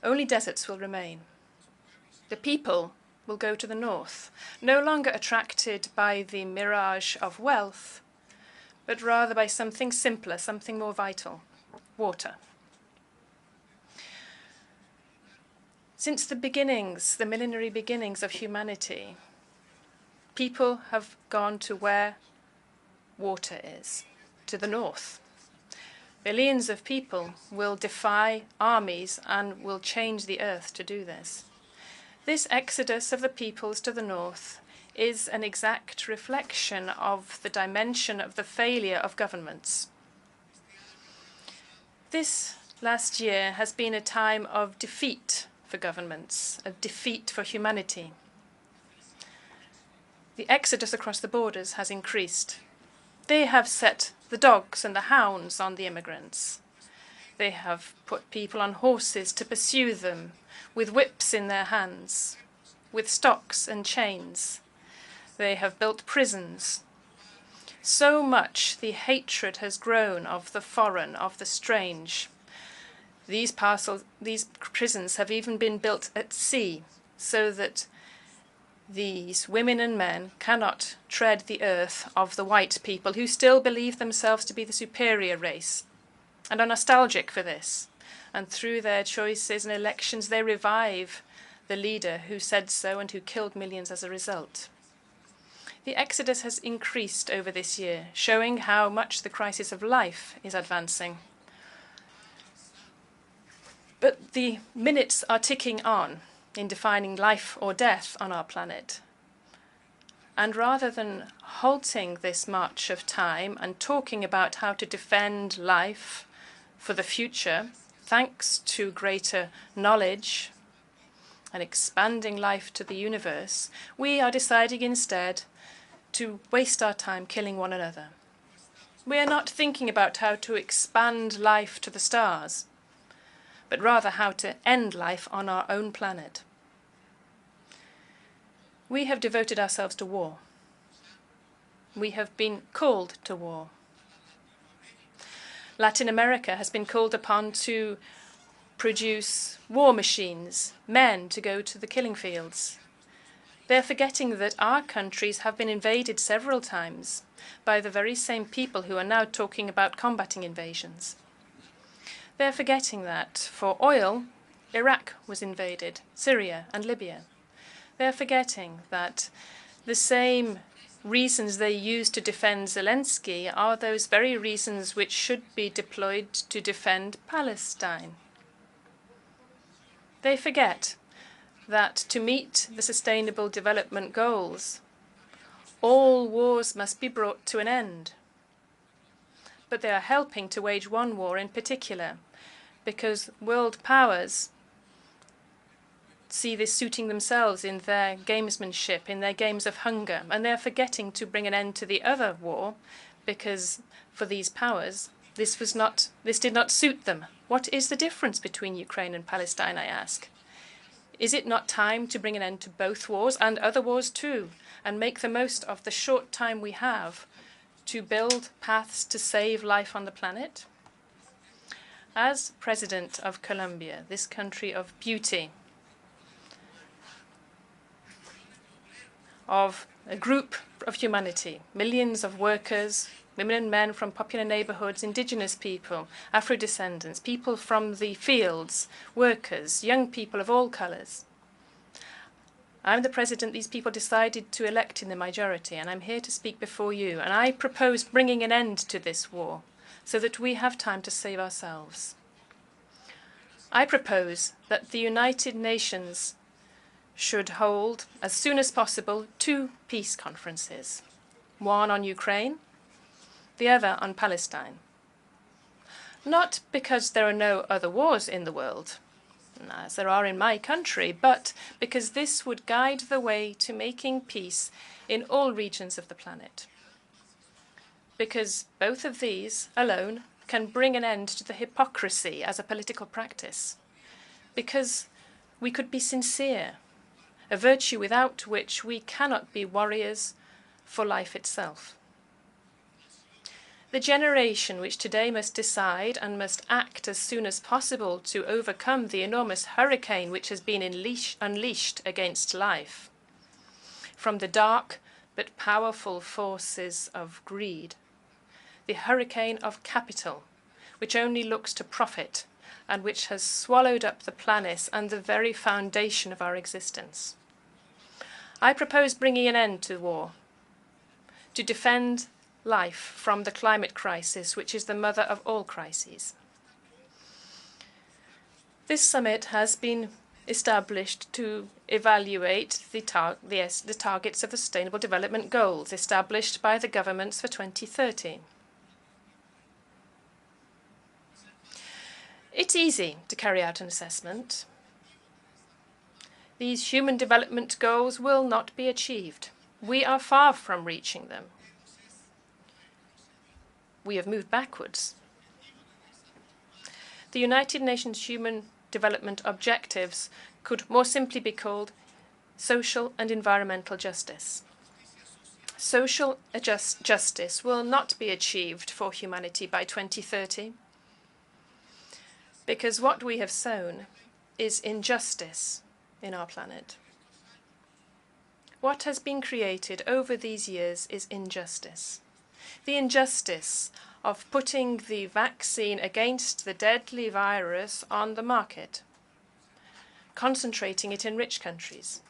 Speaker 5: only deserts will remain. The people will go to the north, no longer attracted by the mirage of wealth, but rather by something simpler, something more vital: water. Since the beginnings, the millenary beginnings of humanity, people have gone to where water is, to the north. Billions of people will defy armies and will change the earth to do this. This exodus of the peoples to the north is an exact reflection of the dimension of the failure of governments. This last year has been a time of defeat for governments, of defeat for humanity. The exodus across the borders has increased. They have set the dogs and the hounds on the immigrants. They have put people on horses to pursue them, with whips in their hands, with stocks and chains. They have built prisons. So much the hatred has grown of the foreign, of the strange. These prisons have even been built at sea, so that these women and men cannot tread the earth of the white people, who still believe themselves to be the superior race and are nostalgic for this. And through their choices and elections, they revive the leader who said so and who killed millions as a result. The exodus has increased over this year, showing how much the crisis of life is advancing. But the minutes are ticking on in defining life or death on our planet. And rather than halting this march of time and talking about how to defend life for the future, thanks to greater knowledge and expanding life to the universe, we are deciding instead to waste our time killing one another. We are not thinking about how to expand life to the stars, but rather how to end life on our own planet. We have devoted ourselves to war. We have been called to war. Latin America has been called upon to produce war machines, men to go to the killing fields. They're forgetting that our countries have been invaded several times by the very same people who are now talking about combating invasions. They're forgetting that for oil, Iraq was invaded, Syria and Libya. They're forgetting that the same reasons they use to defend Zelenskiy are those very reasons which should be deployed to defend Palestine. They forget that to meet the Sustainable Development Goals, all wars must be brought to an end. But they are helping to wage one war in particular, because world powers see this suiting themselves in their gamesmanship, in their games of hunger, and they're forgetting to bring an end to the other war, because for these powers, this did not suit them. What is the difference between Ukraine and Palestine, I ask? Is it not time to bring an end to both wars and other wars too, and make the most of the short time we have to build paths to save life on the planet? As President of Colombia, this country of beauty, of a group of humanity, millions of workers, women and men from popular neighborhoods, indigenous people, Afro-descendants, people from the fields, workers, young people of all colors. I'm the president these people decided to elect in the majority, and I'm here to speak before you. And I propose bringing an end to this war so that we have time to save ourselves. I propose that the United Nations should hold, as soon as possible, 2 peace conferences, one on Ukraine, the other on Palestine. Not because there are no other wars in the world, as there are in my country, but because this would guide the way to making peace in all regions of the planet. Because both of these alone can bring an end to the hypocrisy as a political practice. Because we could be sincere, a virtue without which we cannot be warriors for life itself. The generation which today must decide and must act as soon as possible to overcome the enormous hurricane which has been unleashed against life from the dark but powerful forces of greed, the hurricane of capital, which only looks to profit and which has swallowed up the planet and the very foundation of our existence. I propose bringing an end to war, to defend life from the climate crisis, which is the mother of all crises. This summit has been established to evaluate the targets of the Sustainable Development Goals established by the governments for 2030. It's easy to carry out an assessment. These human development goals will not be achieved. We are far from reaching them. We have moved backwards. The United Nations Human Development Objectives could more simply be called social and environmental justice. Social justice will not be achieved for humanity by 2030 because what we have sown is injustice in our planet. What has been created over these years is injustice. The injustice of putting the vaccine against the deadly virus on the market, concentrating it in rich countries.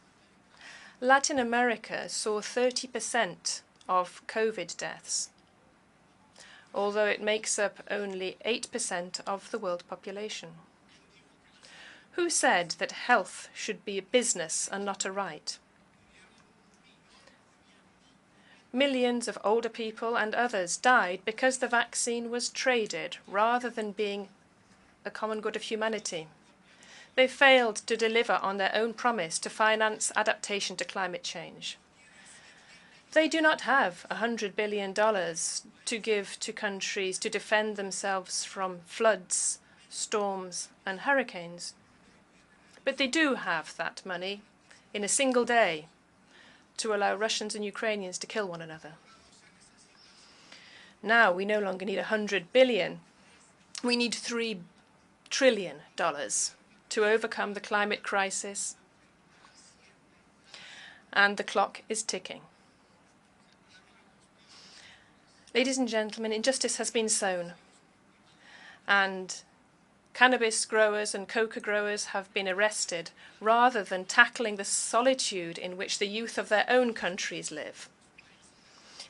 Speaker 5: Latin America saw 30% of COVID deaths, although it makes up only 8% of the world population. Who said that health should be a business and not a right? Millions of older people and others died because the vaccine was traded rather than being a common good of humanity. They failed to deliver on their own promise to finance adaptation to climate change. They do not have $100 billion to give to countries to defend themselves from floods, storms, and hurricanes. But they do have that money in a single day to allow Russians and Ukrainians to kill one another. Now we no longer need $100 billion. We need $3 trillion to overcome the climate crisis. And the clock is ticking. Ladies and gentlemen, injustice has been sown. And cannabis growers and coca growers have been arrested rather than tackling the solitude in which the youth of their own countries live.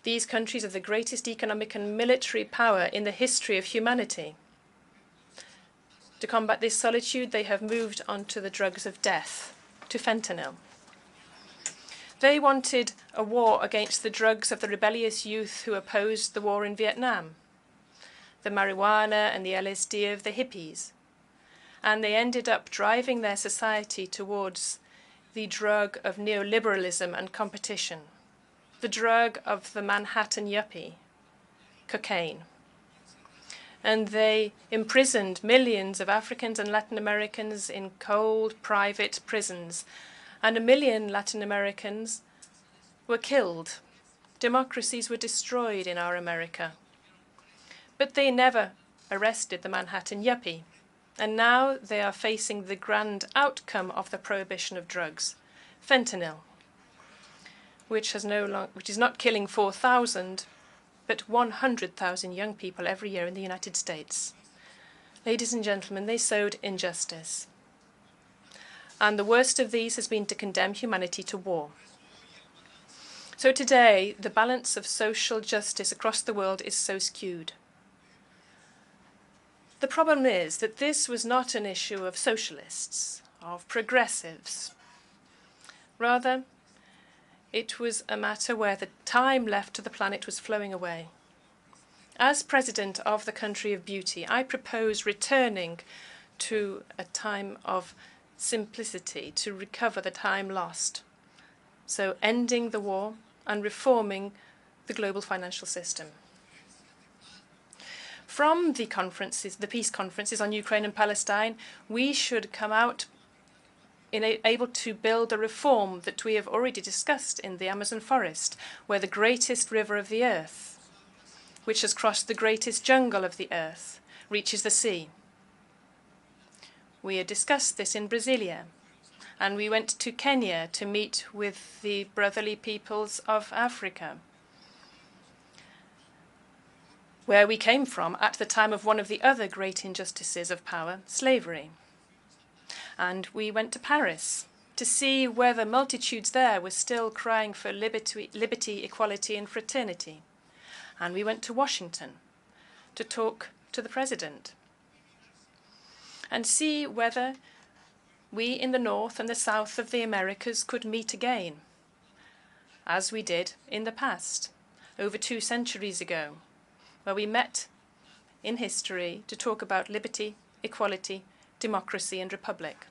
Speaker 5: These countries are the greatest economic and military power in the history of humanity. To combat this solitude, they have moved on to the drugs of death, to fentanyl. They wanted a war against the drugs of the rebellious youth who opposed the war in Vietnam, the marijuana and the LSD of the hippies. And they ended up driving their society towards the drug of neoliberalism and competition, the drug of the Manhattan yuppie, cocaine. And they imprisoned millions of Africans and Latin Americans in cold, private prisons. And 1 million Latin Americans were killed. Democracies were destroyed in our America. But they never arrested the Manhattan yuppie. And now they are facing the grand outcome of the prohibition of drugs, fentanyl, which is not killing 4,000, but 100,000 young people every year in the United States. Ladies and gentlemen, they sowed injustice. And the worst of these has been to condemn humanity to war. So today, the balance of social justice across the world is so skewed. The problem is that this was not an issue of socialists, of progressives. Rather, it was a matter where the time left to the planet was flowing away. As president of the country of beauty, I propose returning to a time of simplicity to recover the time lost. So ending the war and reforming the global financial system. From the conferences, the peace conferences on Ukraine and Palestine, we should come out able to build a reform that we have already discussed in the Amazon forest, where the greatest river of the earth, which has crossed the greatest jungle of the earth, reaches the sea. We had discussed this in Brasilia, and we went to Kenya to meet with the brotherly peoples of Africa, where we came from at the time of one of the other great injustices of power, slavery. And we went to Paris to see whether multitudes there were still crying for liberty, equality, and fraternity. And we went to Washington to talk to the president and see whether we in the north and the south of the Americas could meet again, as we did in the past, over 2 centuries ago, where we met in history to talk about liberty, equality, democracy, and republic.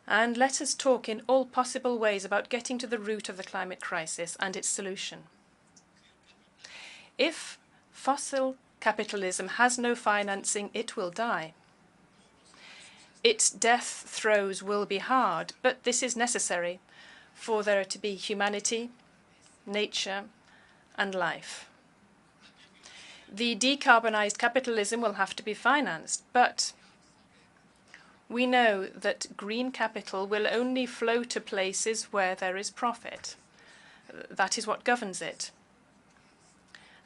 Speaker 5: And let us talk in all possible ways about getting to the root of the climate crisis and its solution. If fossil capitalism has no financing, it will die. Its death throes will be hard, but this is necessary for there to be humanity, nature, and life. The decarbonized capitalism will have to be financed, but we know that green capital will only flow to places where there is profit. That is what governs it.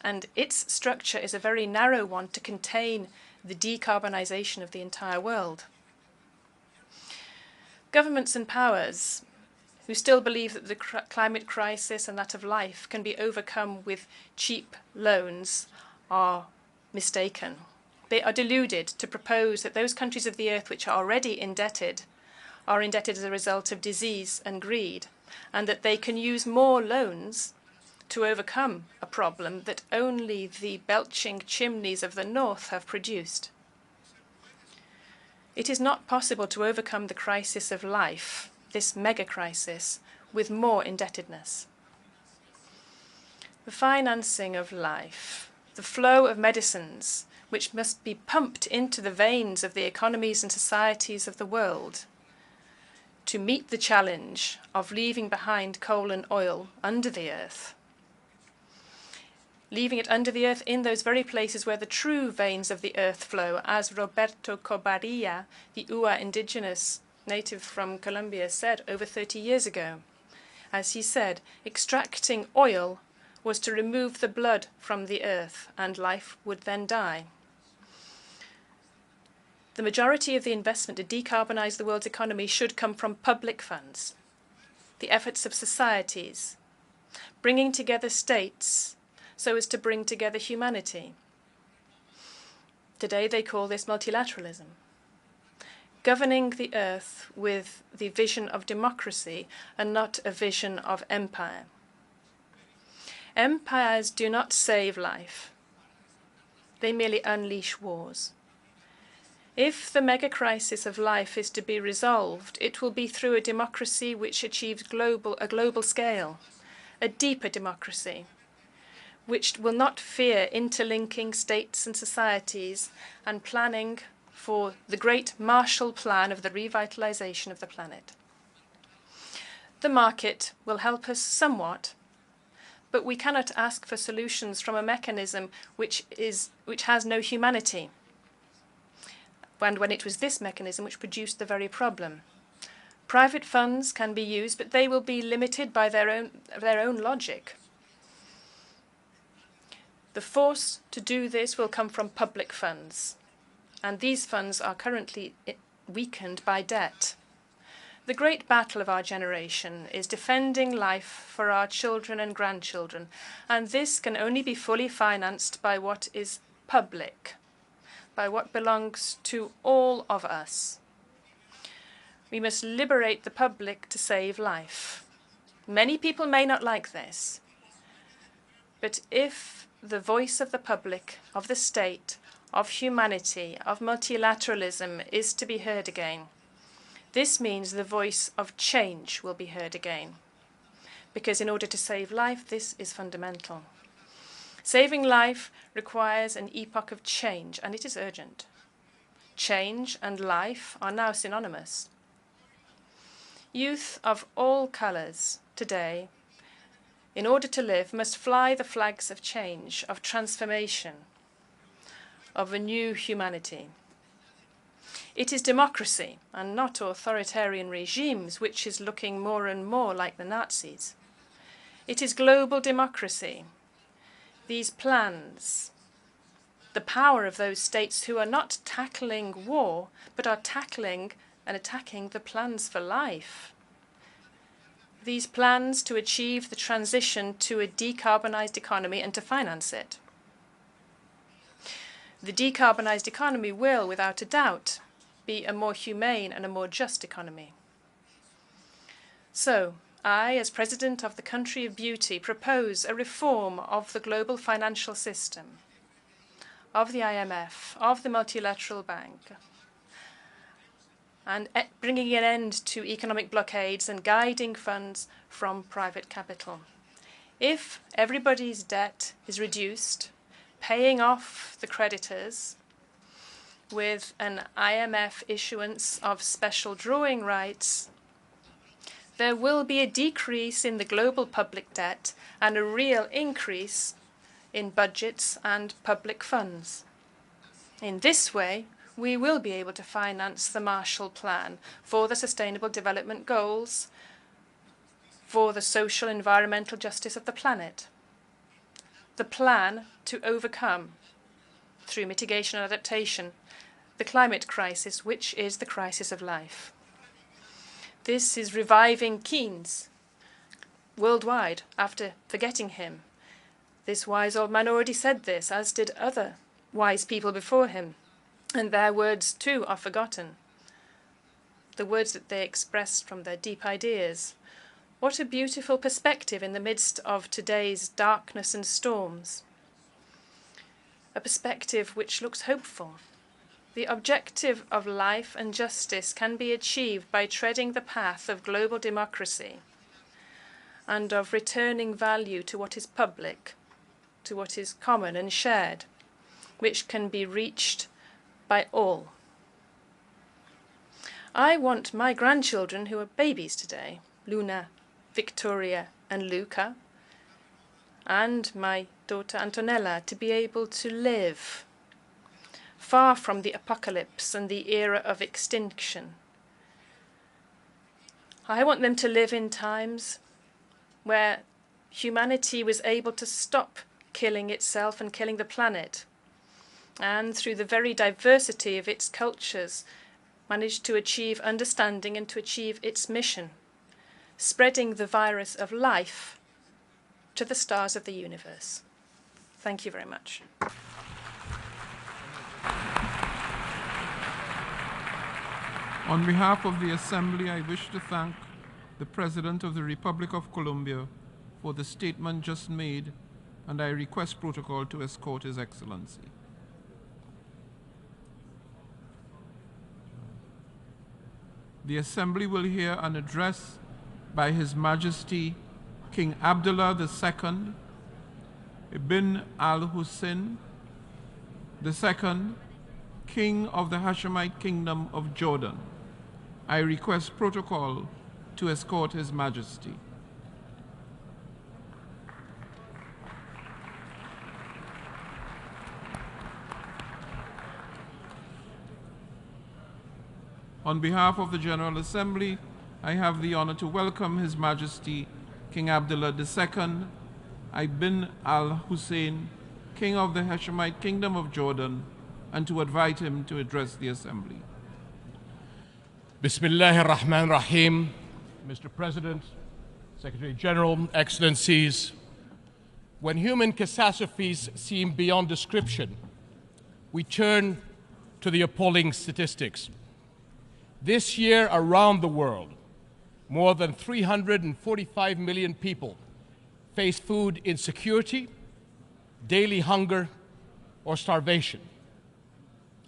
Speaker 5: And its structure is a very narrow one to contain the decarbonization of the entire world. Governments and powers who still believe that the climate crisis and that of life can be overcome with cheap loans are mistaken. They are deluded to propose that those countries of the earth which are already indebted are indebted as a result of disease and greed, and that they can use more loans to overcome a problem that only the belching chimneys of the north have produced. It is not possible to overcome the crisis of life, this mega crisis, with more indebtedness. The financing of life, the flow of medicines, which must be pumped into the veins of the economies and societies of the world to meet the challenge of leaving behind coal and oil under the earth, leaving it under the earth in those very places where the true veins of the earth flow, as Roberto Cobarilla, the Ua indigenous native from Colombia, said over 30 years ago. As he said, extracting oil was to remove the blood from the earth, and life would then die. The majority of the investment to decarbonize the world's economy should come from public funds, the efforts of societies, bringing together states so as to bring together humanity. Today they call this multilateralism. Governing the earth with the vision of democracy and not a vision of empire. Empires do not save life. They merely unleash wars. If the mega crisis of life is to be resolved, it will be through a democracy which achieves a global scale, a deeper democracy, which will not fear interlinking states and societies and planning for the great Marshall Plan of the revitalization of the planet. The market will help us somewhat, but we cannot ask for solutions from a mechanism which has no humanity. And when it was this mechanism which produced the very problem. Private funds can be used, but they will be limited by their own logic. The force to do this will come from public funds, and these funds are currently weakened by debt. The great battle of our generation is defending life for our children and grandchildren, and this can only be fully financed by what is public, by what belongs to all of us. We must liberate the public to save life. Many people may not like this, but if the voice of the public, of the state, of humanity, of multilateralism is to be heard again, this means the voice of change will be heard again. Because in order to save life, this is fundamental. Saving life requires an epoch of change, and it is urgent. Change and life are now synonymous. Youth of all colours today, in order to live, must fly the flags of change, of transformation, of a new humanity. It is democracy, and not authoritarian regimes, which is looking more and more like the Nazis. It is global democracy. These plans, the power of those states who are not tackling war, but are tackling and attacking the plans for life. These plans to achieve the transition to a decarbonized economy and to finance it. The decarbonized economy will, without a doubt, be a more humane and a more just economy. So, I, as President of the Country of Beauty, propose a reform of the global financial system, of the IMF, of the Multilateral Bank, and bringing an end to economic blockades and guiding funds from private capital. If everybody's debt is reduced, paying off the creditors with an IMF issuance of special drawing rights, there will be a decrease in the global public debt and a real increase in budgets and public funds. In this way, we will be able to finance the Marshall Plan for the Sustainable Development Goals, for the social and environmental justice of the planet. The plan to overcome, through mitigation and adaptation, the climate crisis, which is the crisis of life. This is reviving Keynes worldwide after forgetting him. This wise old man already said this, as did other wise people before him, and their words too are forgotten. The words that they expressed from their deep ideas. What a beautiful perspective in the midst of today's darkness and storms. A perspective which looks hopeful. The objective of life and justice can be achieved by treading the path of global democracy and of returning value to what is public, to what is common and shared, which can be reached by all. I want my grandchildren, who are babies today, Luna, Victoria and Luca, and my daughter Antonella, to be able to live far from the apocalypse and the era of extinction. I want them to live in times where humanity was able to stop killing itself and killing the planet, and through the very diversity of its cultures, managed to achieve understanding and to achieve its mission, spreading the virus of life to the stars of the universe. Thank you very much.
Speaker 1: On behalf of the Assembly, I wish to thank the President of the Republic of Colombia for the statement just made, and I request protocol to escort His Excellency. The Assembly will hear an address by His Majesty King Abdullah II ibn al-Hussein II, King of the Hashemite Kingdom of Jordan. I request protocol to escort His Majesty. On behalf of the General Assembly, I have the honor to welcome His Majesty King Abdullah II ibn al-Hussein, King of the Hashemite Kingdom of Jordan, and to invite him to address the Assembly.
Speaker 8: Bismillahir Rahmanir Rahim. Mr. President, Secretary General, Excellencies, when human catastrophes seem beyond description, we turn to the appalling statistics. This year around the world, more than 345 million people face food insecurity, daily hunger, or starvation.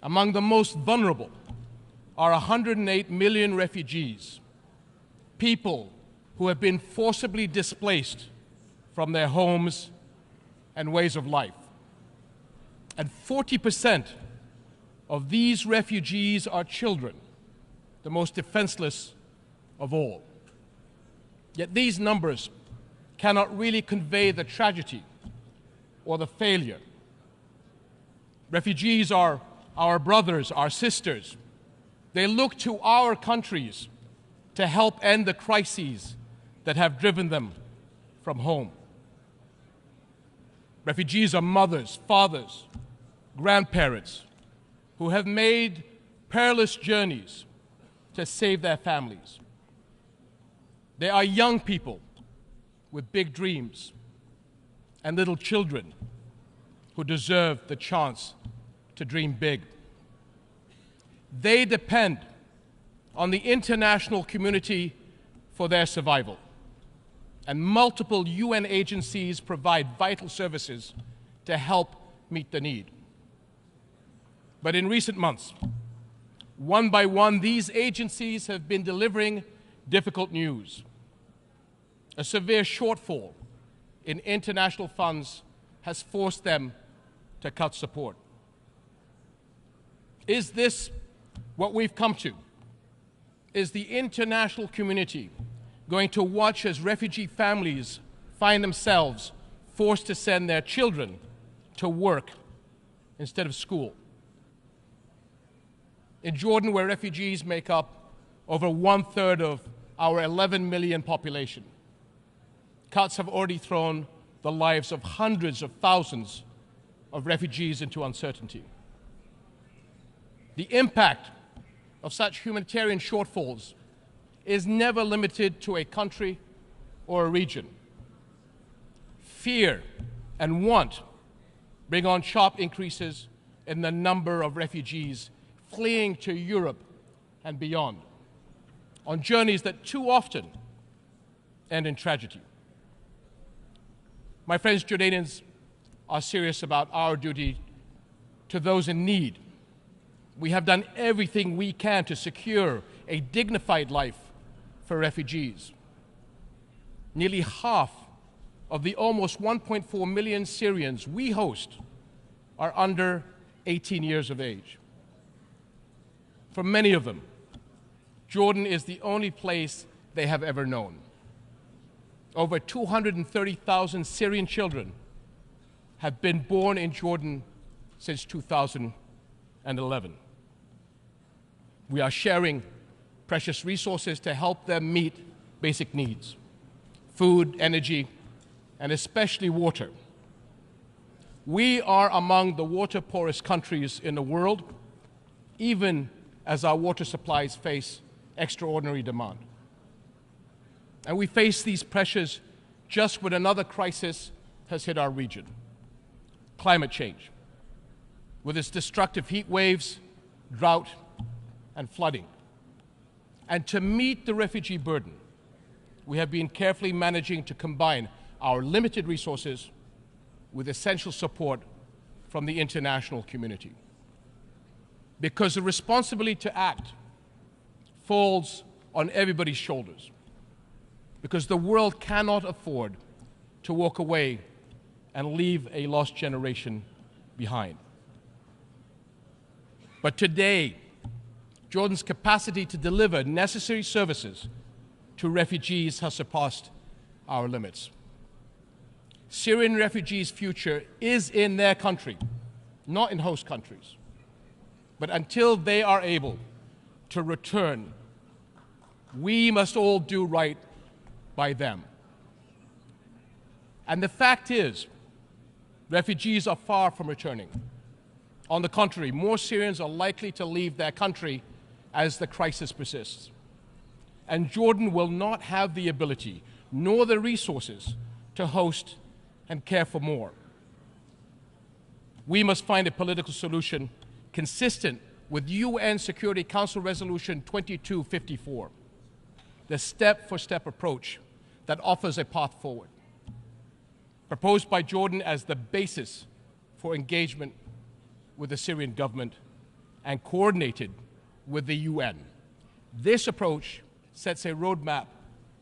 Speaker 8: Among the most vulnerable are 108 million refugees, people who have been forcibly displaced from their homes and ways of life. And 40% of these refugees are children, the most defenseless of all. Yet these numbers cannot really convey the tragedy or the failure. Refugees are our brothers, our sisters. They look to our countries to help end the crises that have driven them from home. Refugees are mothers, fathers, grandparents who have made perilous journeys to save their families. They are young people with big dreams and little children who deserve the chance to dream big. They depend on the international community for their survival, and multiple UN agencies provide vital services to help meet the need. But in recent months, one by one, these agencies have been delivering difficult news. A severe shortfall in international funds has forced them to cut support. Is this what we've come to? Is the international community going to watch as refugee families find themselves forced to send their children to work instead of school? In Jordan, where refugees make up over 1/3 of our 11 million population, cuts have already thrown the lives of hundreds of thousands of refugees into uncertainty. The impact of such humanitarian shortfalls is never limited to a country or a region. Fear and want bring on sharp increases in the number of refugees fleeing to Europe and beyond, on journeys that too often end in tragedy. My friends, Jordanians are serious about our duty to those in need. We have done everything we can to secure a dignified life for refugees. Nearly half of the almost 1.4 million Syrians we host are under 18 years of age. For many of them, Jordan is the only place they have ever known. Over 230,000 Syrian children have been born in Jordan since 2011. We are sharing precious resources to help them meet basic needs: food, energy, and especially water. We are among the water-poorest countries in the world, even as our water supplies face extraordinary demand. And we face these pressures just when another crisis has hit our region: climate change, with its destructive heat waves, drought, and flooding. And to meet the refugee burden, we have been carefully managing to combine our limited resources with essential support from the international community. Because the responsibility to act falls on everybody's shoulders. Because the world cannot afford to walk away and leave a lost generation behind. But today, Jordan's capacity to deliver necessary services to refugees has surpassed our limits. Syrian refugees' future is in their country, not in host countries. But until they are able to return, we must all do right by them. And the fact is Refugees are far from returning. On the contrary, more Syrians are likely to leave their country as the crisis persists. And Jordan will not have the ability nor the resources to host and care for more. We must find a political solution consistent with UN Security Council Resolution 2254, the step-for-step approach that offers a path forward, proposed by Jordan as the basis for engagement with the Syrian government and coordinated with the UN. This approach sets a roadmap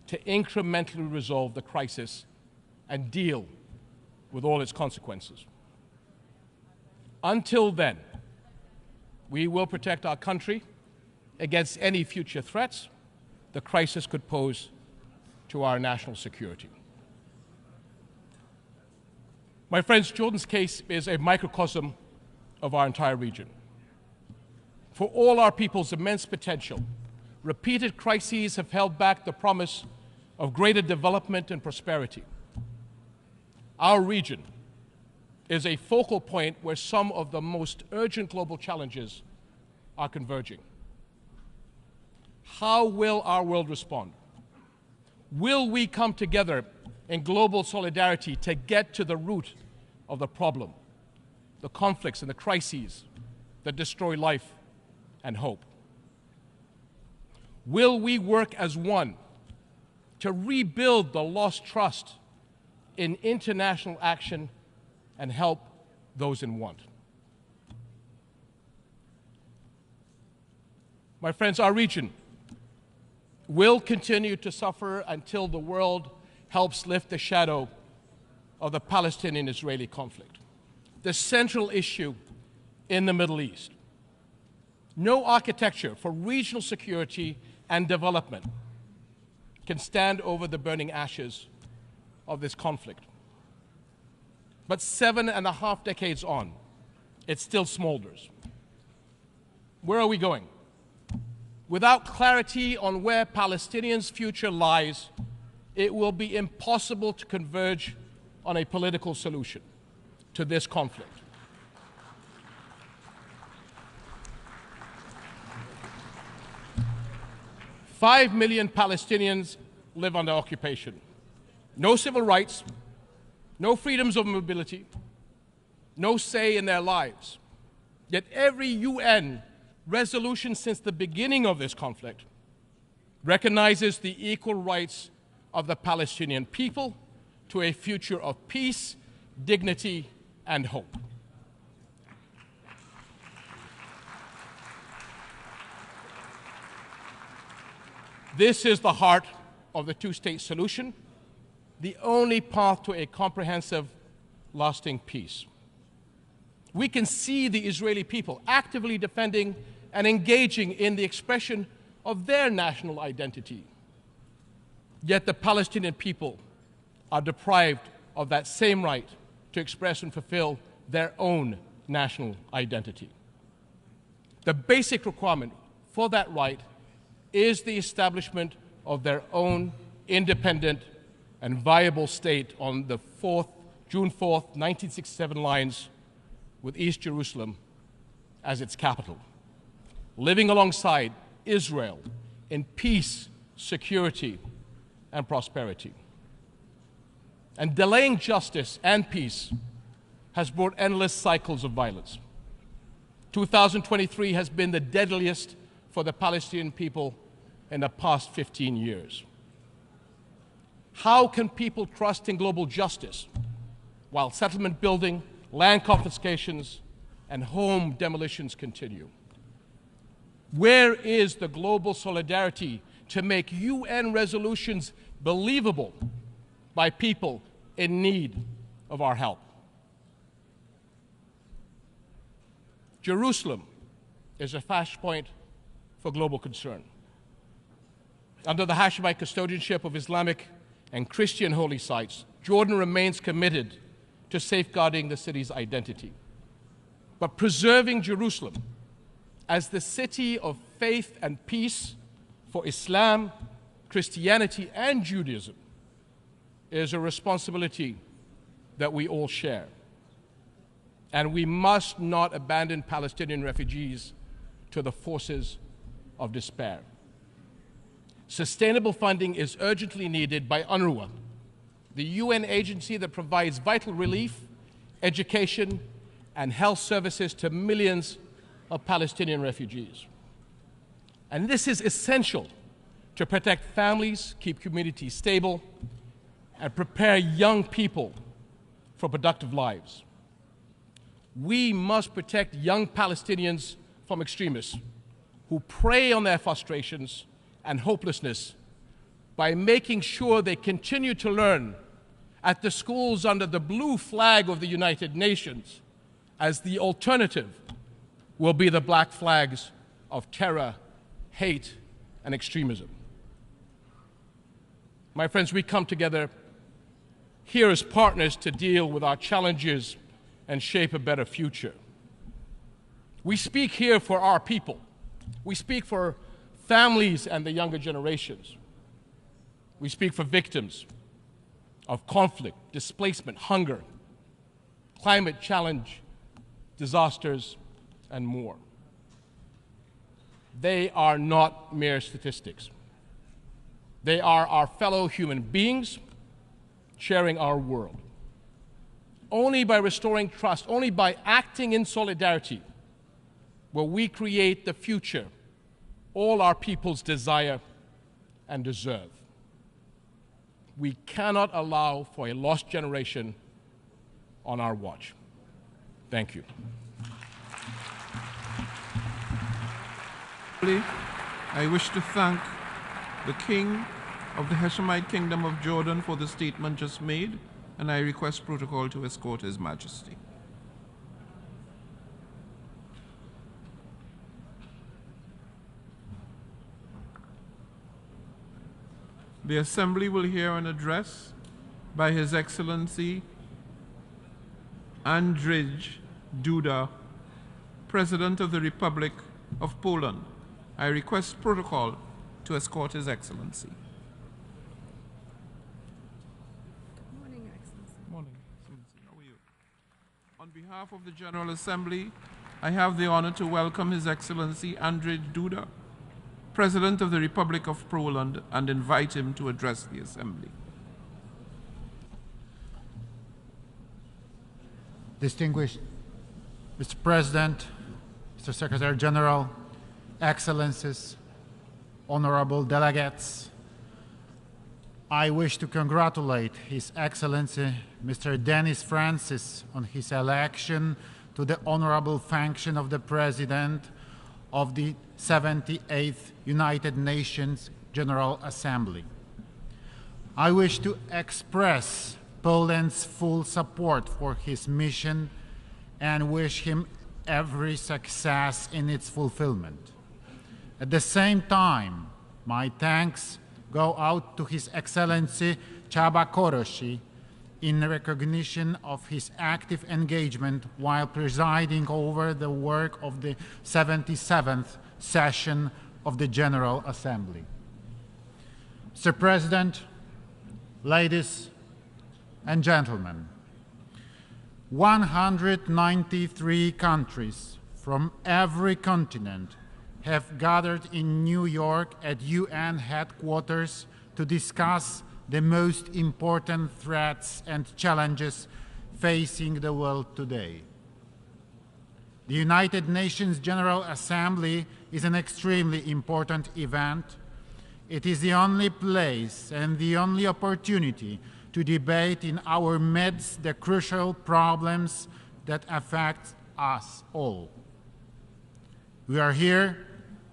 Speaker 8: to incrementally resolve the crisis and deal with all its consequences. Until then, we will protect our country against any future threats the crisis could pose to our national security. My friends, Jordan's case is a microcosm of our entire region. For all our people's immense potential, repeated crises have held back the promise of greater development and prosperity. Our region is a focal point where some of the most urgent global challenges are converging. How will our world respond? Will we come together in global solidarity to get to the root of the problem, the conflicts and the crises that destroy life and hope? Will we work as one to rebuild the lost trust in international action and help those in want? My friends, our region will continue to suffer until the world helps lift the shadow of the Palestinian-Israeli conflict, the central issue in the Middle East. No architecture for regional security and development can stand over the burning ashes of this conflict. But 7.5 decades on, it still smolders. Where are we going? Without clarity on where Palestinians' future lies, it will be impossible to converge on a political solution to this conflict. Five million Palestinians live under occupation. No civil rights, no freedoms of mobility, no say in their lives. Yet every UN resolution since the beginning of this conflict recognizes the equal rights of the Palestinian people to a future of peace, dignity, and hope. This is the heart of the two-state solution, the only path to a comprehensive, lasting peace. We can see the Israeli people actively defending and engaging in the expression of their national identity. Yet the Palestinian people are deprived of that same right to express and fulfill their own national identity. The basic requirement for that right is the establishment of their own independent and viable state on the June 4th, 1967 lines, with East Jerusalem as its capital, living alongside Israel in peace, security, and prosperity. And delaying justice and peace has brought endless cycles of violence. 2023 has been the deadliest for the Palestinian people in the past 15 years. How can people trust in global justice while settlement building, land confiscations, and home demolitions continue? Where is the global solidarity to make UN resolutions believable by people in need of our help? Jerusalem is a flashpoint for global concern. Under the Hashemite custodianship of Islamic and Christian holy sites, Jordan remains committed to safeguarding the city's identity. But preserving Jerusalem as the city of faith and peace for Islam, Christianity, and Judaism is a responsibility that we all share. and we must not abandon Palestinian refugees to the forces of despair. Sustainable funding is urgently needed by UNRWA, the UN agency that provides vital relief, education, and health services to millions of Palestinian refugees. And this is essential to protect families, keep communities stable, and prepare young people for productive lives. We must protect young Palestinians from extremists who prey on their frustrations and hopelessness by making sure they continue to learn at the schools under the blue flag of the United Nations, as the alternative will be the black flags of terror, hate, and extremism. My friends, we come together here as partners to deal with our challenges and shape a better future. We speak here for our people. We speak for families and the younger generations. We speak for victims of conflict, displacement, hunger, climate challenge, disasters, and more. They are not mere statistics. They are our fellow human beings sharing our world. Only by restoring trust, only by acting in solidarity, will we create the future all our peoples desire and deserve. We cannot allow for a lost generation on our watch. Thank you.
Speaker 1: I wish to thank the King of the Hashemite Kingdom of Jordan for the statement just made, and I request protocol to escort His Majesty. The Assembly will hear an address by His Excellency Andrzej Duda, President of the Republic of Poland. I request protocol to escort His Excellency.
Speaker 9: Good morning, Your Excellency.
Speaker 1: Morning, Excellency. How are you? On behalf of the General Assembly, I have the honor to welcome His Excellency Andrzej Duda, President of the Republic of Poland, and invite him to address the Assembly.
Speaker 10: Distinguished Mr. President, Mr. Secretary General, Excellencies, honorable delegates, I wish to congratulate His Excellency Mr. Denis Francis on his election to the honorable function of the President of the 78th United Nations General Assembly. I wish to express Poland's full support for his mission and wish him every success in its fulfillment. At the same time, my thanks go out to His Excellency Csaba Kőrösi in recognition of his active engagement while presiding over the work of the 77th session of the General Assembly. Mr. President, ladies and gentlemen, 193 countries from every continent have gathered in New York at UN headquarters to discuss the most important threats and challenges facing the world today. The United Nations General Assembly is an extremely important event. It is the only place and the only opportunity to debate in our midst the crucial problems that affect us all. We are here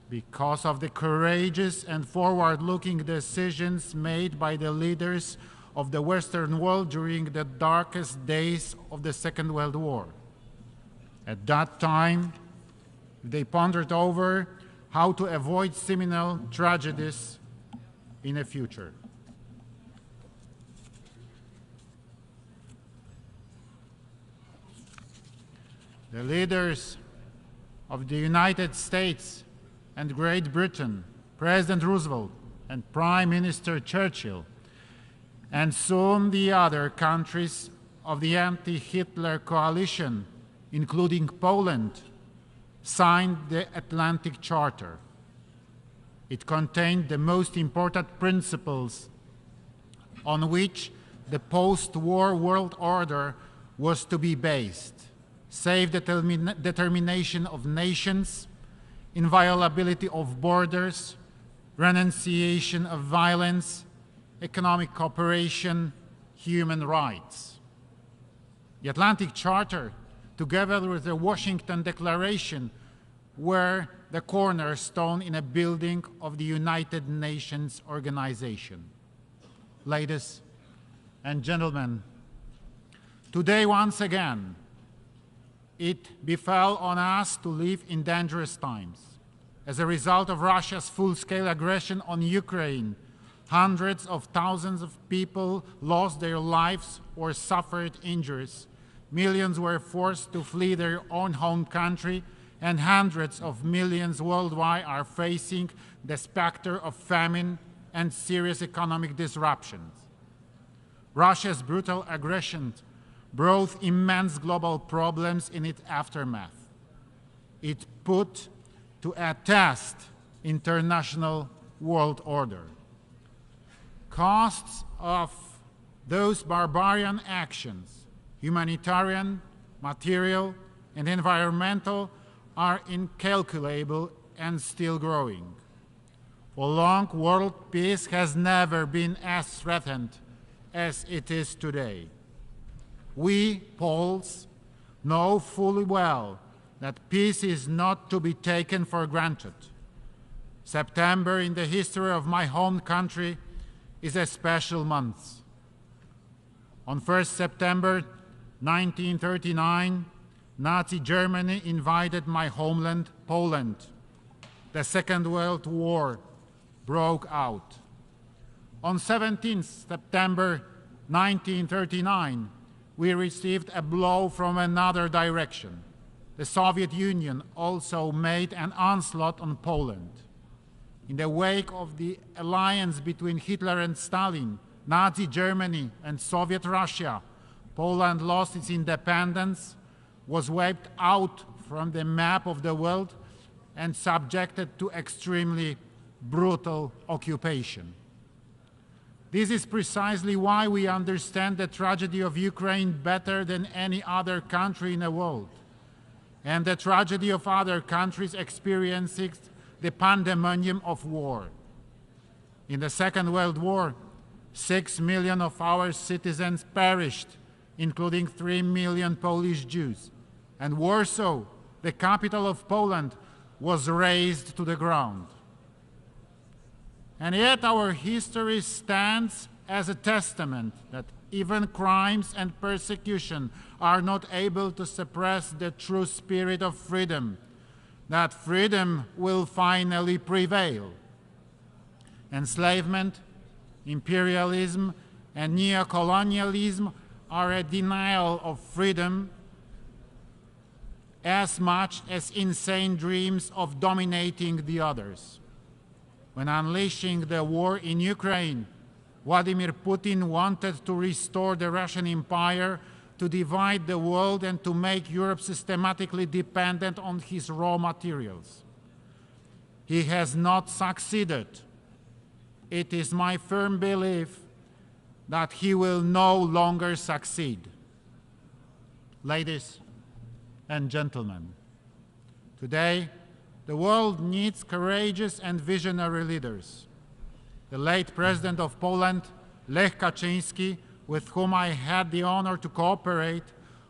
Speaker 10: because of the courageous and forward-looking decisions made by the leaders of the Western world during the darkest days of the Second World War. At that time, they pondered over how to avoid similar tragedies in the future. The leaders of the United States and Great Britain, President Roosevelt and Prime Minister Churchill, and soon the other countries of the anti-Hitler coalition including Poland, signed the Atlantic Charter. It contained the most important principles on which the post-war world order was to be based: safe determination of nations, inviolability of borders, renunciation of violence, economic cooperation, human rights. The Atlantic Charter, together with the Washington Declaration, were the cornerstone in a building of the United Nations organization. Ladies and gentlemen, today once again, it befell on us to live in dangerous times. As a result of Russia's full-scale aggression on Ukraine, hundreds of thousands of people lost their lives or suffered injuries. Millions were forced to flee their own home country, and hundreds of millions worldwide are facing the specter of famine and serious economic disruptions. Russia's brutal aggression brought immense global problems in its aftermath. It put to a test international world order. Costs of those barbarian actions, humanitarian, material, and environmental, are incalculable and still growing. For long, world peace has never been as threatened as it is today. We, Poles, know fully well that peace is not to be taken for granted. September in the history of my home country is a special month. On 1st September 1939, Nazi Germany invaded my homeland, Poland. The Second World War broke out. On 17th September 1939, we received a blow from another direction. The Soviet Union also made an onslaught on Poland. In the wake of the alliance between Hitler and Stalin, Nazi Germany and Soviet Russia, Poland lost its independence, was wiped out from the map of the world, and subjected to extremely brutal occupation. This is precisely why we understand the tragedy of Ukraine better than any other country in the world, and the tragedy of other countries experiencing the pandemonium of war. In the Second World War, 6 million of our citizens perished, including 3 million Polish Jews, and Warsaw, the capital of Poland, was razed to the ground. And yet our history stands as a testament that even crimes and persecution are not able to suppress the true spirit of freedom, that freedom will finally prevail. Enslavement, imperialism, and neocolonialism are a denial of freedom as much as insane dreams of dominating the others. When unleashing the war in Ukraine, Vladimir Putin wanted to restore the Russian Empire, to divide the world, and to make Europe systematically dependent on his raw materials. He has not succeeded. It is my firm belief that he will no longer succeed. Ladies and gentlemen, today the world needs courageous and visionary leaders. The late President of Poland, Lech Kaczyński, with whom I had the honor to cooperate,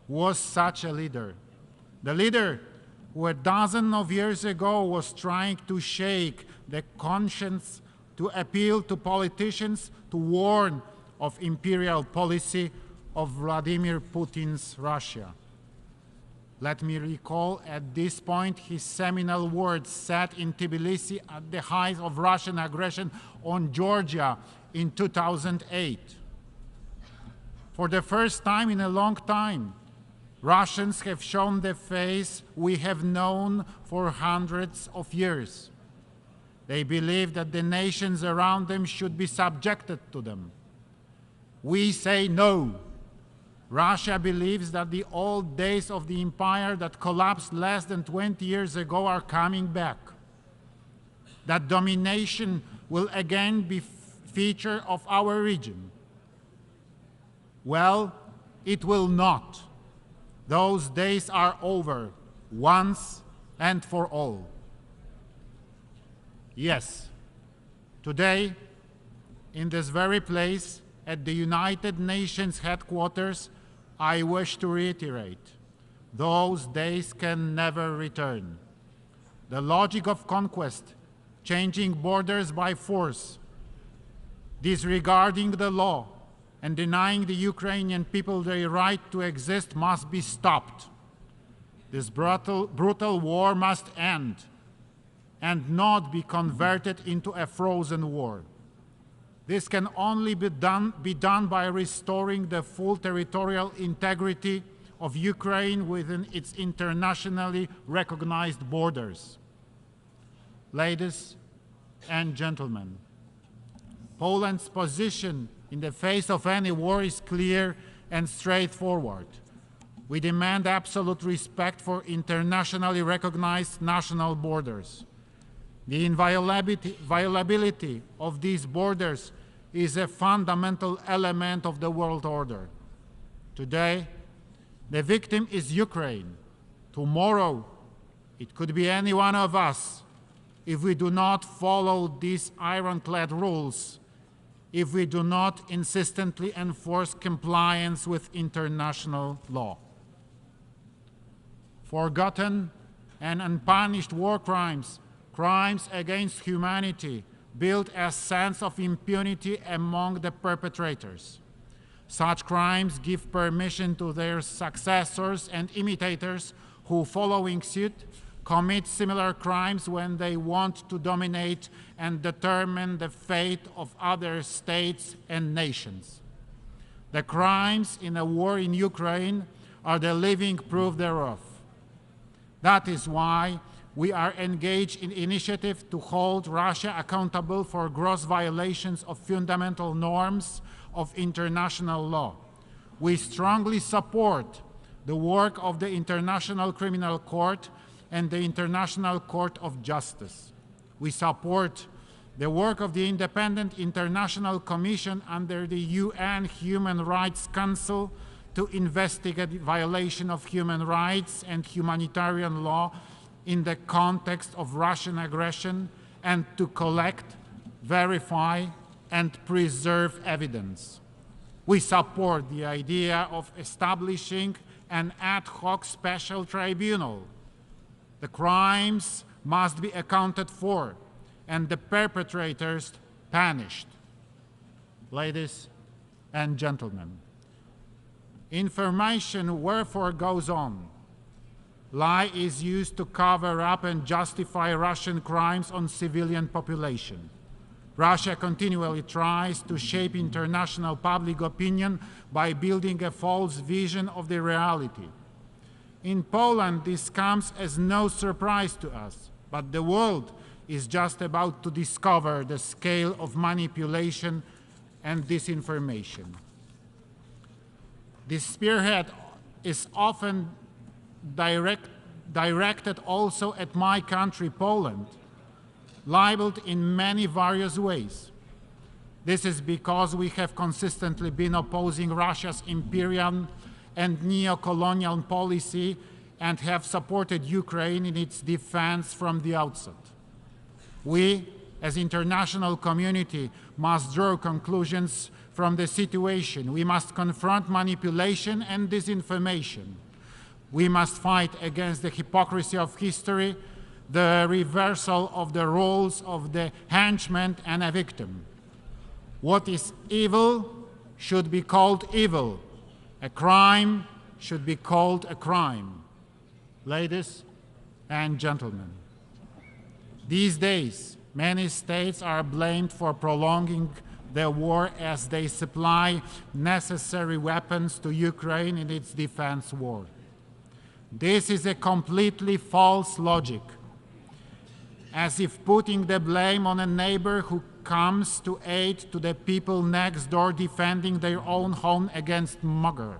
Speaker 10: was such a leader. The leader who a dozen of years ago was trying to shake the conscience, to appeal to politicians, to warn of imperial policy of Vladimir Putin's Russia. Let me recall at this point his seminal words said in Tbilisi at the height of Russian aggression on Georgia in 2008. For the first time in a long time, Russians have shown the face we have known for hundreds of years. They believe that the nations around them should be subjected to them. We say no. Russia believes that the old days of the empire that collapsed less than 20 years ago are coming back. That domination will again be feature of our region. Well, it will not. Those days are over, once and for all. Yes, today, in this very place, at the United Nations headquarters, I wish to reiterate, those days can never return. The logic of conquest, changing borders by force, disregarding the law, and denying the Ukrainian people their right to exist must be stopped. This brutal war must end and not be converted into a frozen war. This can only be done by restoring the full territorial integrity of Ukraine within its internationally recognized borders. Ladies and gentlemen, Poland's position in the face of any war is clear and straightforward. We demand absolute respect for internationally recognized national borders. The inviolability of these borders is a fundamental element of the world order. Today, the victim is Ukraine. Tomorrow, it could be any one of us if we do not follow these ironclad rules, if we do not insistently enforce compliance with international law. Forgotten and unpunished war crimes, crimes against humanity, build a sense of impunity among the perpetrators. Such crimes give permission to their successors and imitators who, following suit, commit similar crimes when they want to dominate and determine the fate of other states and nations. The crimes in a war in Ukraine are the living proof thereof. That is why we are engaged in initiative to hold Russia accountable for gross violations of fundamental norms of international law. We strongly support the work of the International Criminal Court and the International Court of Justice. We support the work of the Independent International Commission under the UN Human Rights Council to investigate violation of human rights and humanitarian law in the context of Russian aggression, and to collect, verify, and preserve evidence. We support the idea of establishing an ad hoc special tribunal. The crimes must be accounted for and the perpetrators punished. Ladies and gentlemen, information wherefore goes on. Lie is used to cover up and justify Russian crimes on civilian population. Russia continually tries to shape international public opinion by building a false vision of the reality. In Poland, this comes as no surprise to us, but the world is just about to discover the scale of manipulation and disinformation. This spearhead is often directed also at my country, Poland, labeled in many various ways. This is because we have consistently been opposing Russia's imperial and neo-colonial policy and have supported Ukraine in its defense from the outset. We, as international community, must draw conclusions from the situation. We must confront manipulation and disinformation. We must fight against the hypocrisy of history, the reversal of the roles of the henchman and a victim. What is evil should be called evil. A crime should be called a crime. Ladies and gentlemen, these days, many states are blamed for prolonging the war as they supply necessary weapons to Ukraine in its defense war. This is a completely false logic, as if putting the blame on a neighbor who comes to aid to the people next door defending their own home against mugger.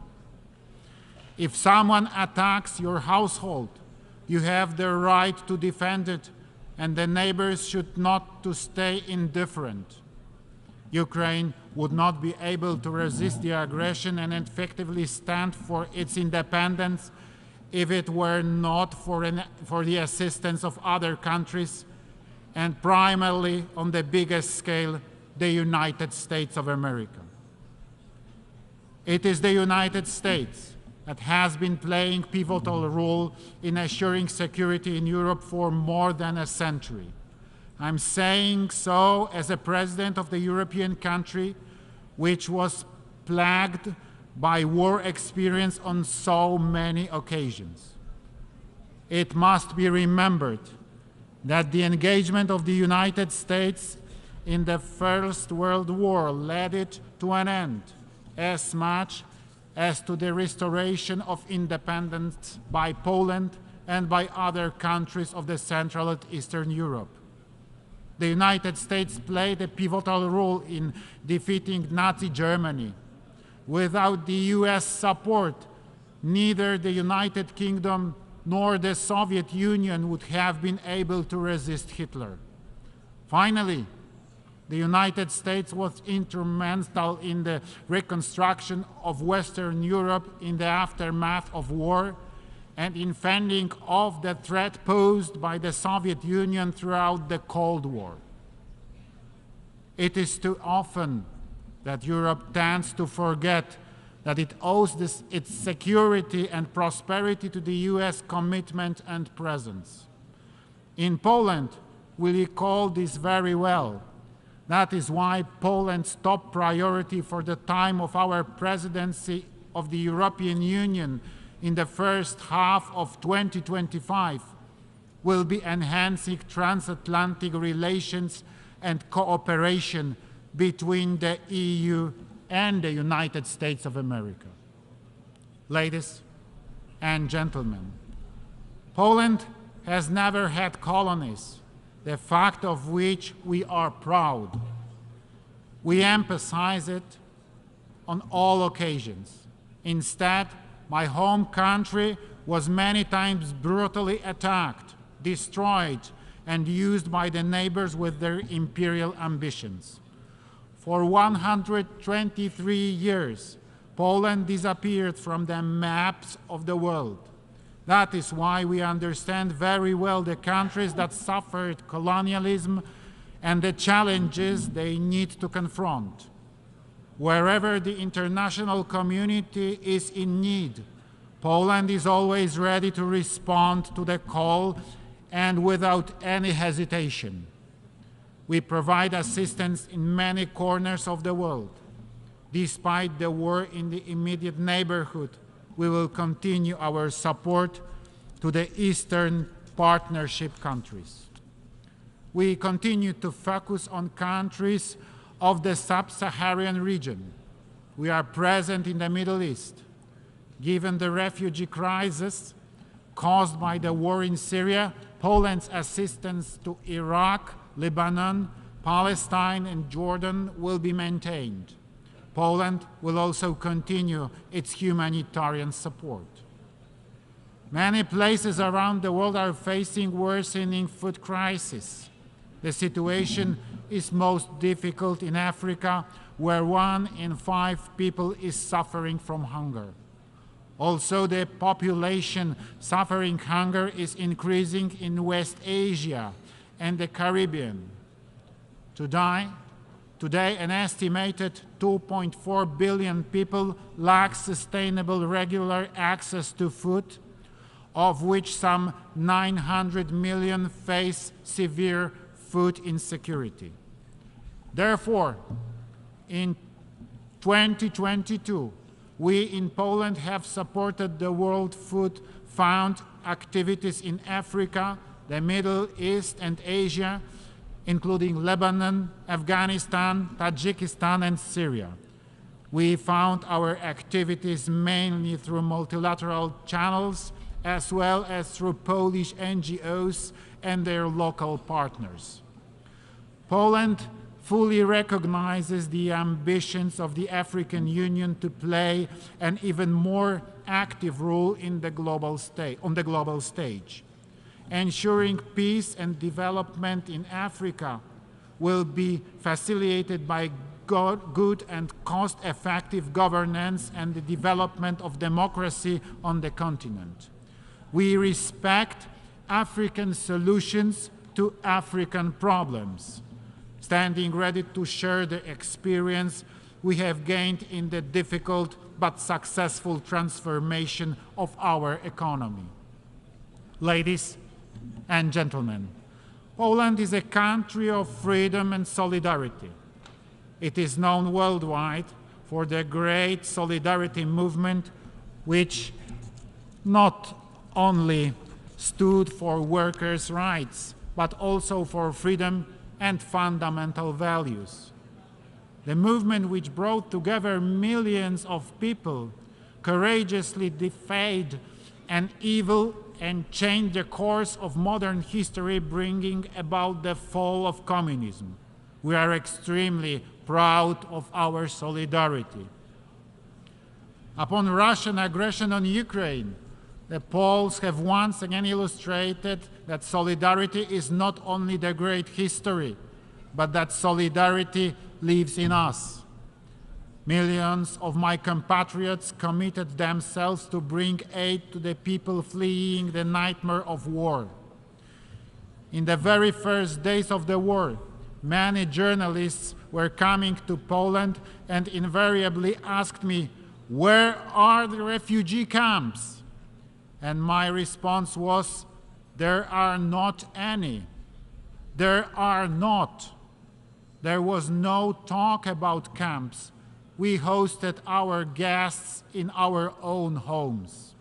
Speaker 10: If someone attacks your household, you have the right to defend it, and the neighbors should not to stay indifferent. Ukraine would not be able to resist the aggression and effectively stand for its independence if it were not for the assistance of other countries, and primarily on the biggest scale, the United States of America. It is the United States that has been playing a pivotal role in assuring security in Europe for more than a century. I'm saying so as a president of the European country which was plagued by war experience on so many occasions. It must be remembered that the engagement of the United States in the First World War led it to an end, as much as to the restoration of independence by Poland and by other countries of the Central and Eastern Europe. The United States played a pivotal role in defeating Nazi Germany. Without the US support, neither the United Kingdom nor the Soviet Union would have been able to resist Hitler. Finally, the United States was instrumental in the reconstruction of Western Europe in the aftermath of war and in fending off the threat posed by the Soviet Union throughout the Cold War. It is too often that Europe tends to forget that it owes its security and prosperity to the US commitment and presence. In Poland, we recall this very well. That is why Poland's top priority for the time of our presidency of the European Union in the first half of 2025 will be enhancing transatlantic relations and cooperation between the EU and the United States of America. Ladies and gentlemen, Poland has never had colonies, the fact of which we are proud. We emphasize it on all occasions. Instead, my home country was many times brutally attacked, destroyed, and used by the neighbors with their imperial ambitions. For 123 years, Poland disappeared from the maps of the world. That is why we understand very well the countries that suffered colonialism and the challenges they need to confront. Wherever the international community is in need, Poland is always ready to respond to the call and without any hesitation. We provide assistance in many corners of the world. Despite the war in the immediate neighborhood, we will continue our support to the Eastern Partnership countries. We continue to focus on countries of the sub-Saharan region. We are present in the Middle East. Given the refugee crisis caused by the war in Syria, Poland's assistance to Iraq, Lebanon, Palestine, and Jordan will be maintained. Poland will also continue its humanitarian support. Many places around the world are facing worsening food crisis. The situation is most difficult in Africa, where 1 in 5 people is suffering from hunger. Also, the population suffering hunger is increasing in West Asia and the Caribbean. Today, an estimated 2.4 billion people lack sustainable regular access to food, of which some 900 million face severe food insecurity. Therefore, in 2022, we in Poland have supported the World Food Fund activities in Africa, the Middle East, and Asia, including Lebanon, Afghanistan, Tajikistan, and Syria. We found our activities mainly through multilateral channels, as well as through Polish NGOs and their local partners. Poland fully recognizes the ambitions of the African Union to play an even more active role in the on the global stage. Ensuring peace and development in Africa will be facilitated by good and cost-effective governance and the development of democracy on the continent. We respect African solutions to African problems, standing ready to share the experience we have gained in the difficult but successful transformation of our economy. Ladies and gentlemen, Poland is a country of freedom and solidarity. It is known worldwide for the great solidarity movement, which not only stood for workers' rights, but also for freedom and fundamental values. The movement which brought together millions of people courageously defied an evil and changed the course of modern history, bringing about the fall of communism. We are extremely proud of our solidarity. Upon Russian aggression on Ukraine, the Poles have once again illustrated that solidarity is not only the great history, but that solidarity lives in us. Millions of my compatriots committed themselves to bring aid to the people fleeing the nightmare of war. In the very first days of the war, many journalists were coming to Poland and invariably asked me, "Where are the refugee camps?" And my response was, "There are not any. There are not." There was no talk about camps. We hosted our guests in our own homes.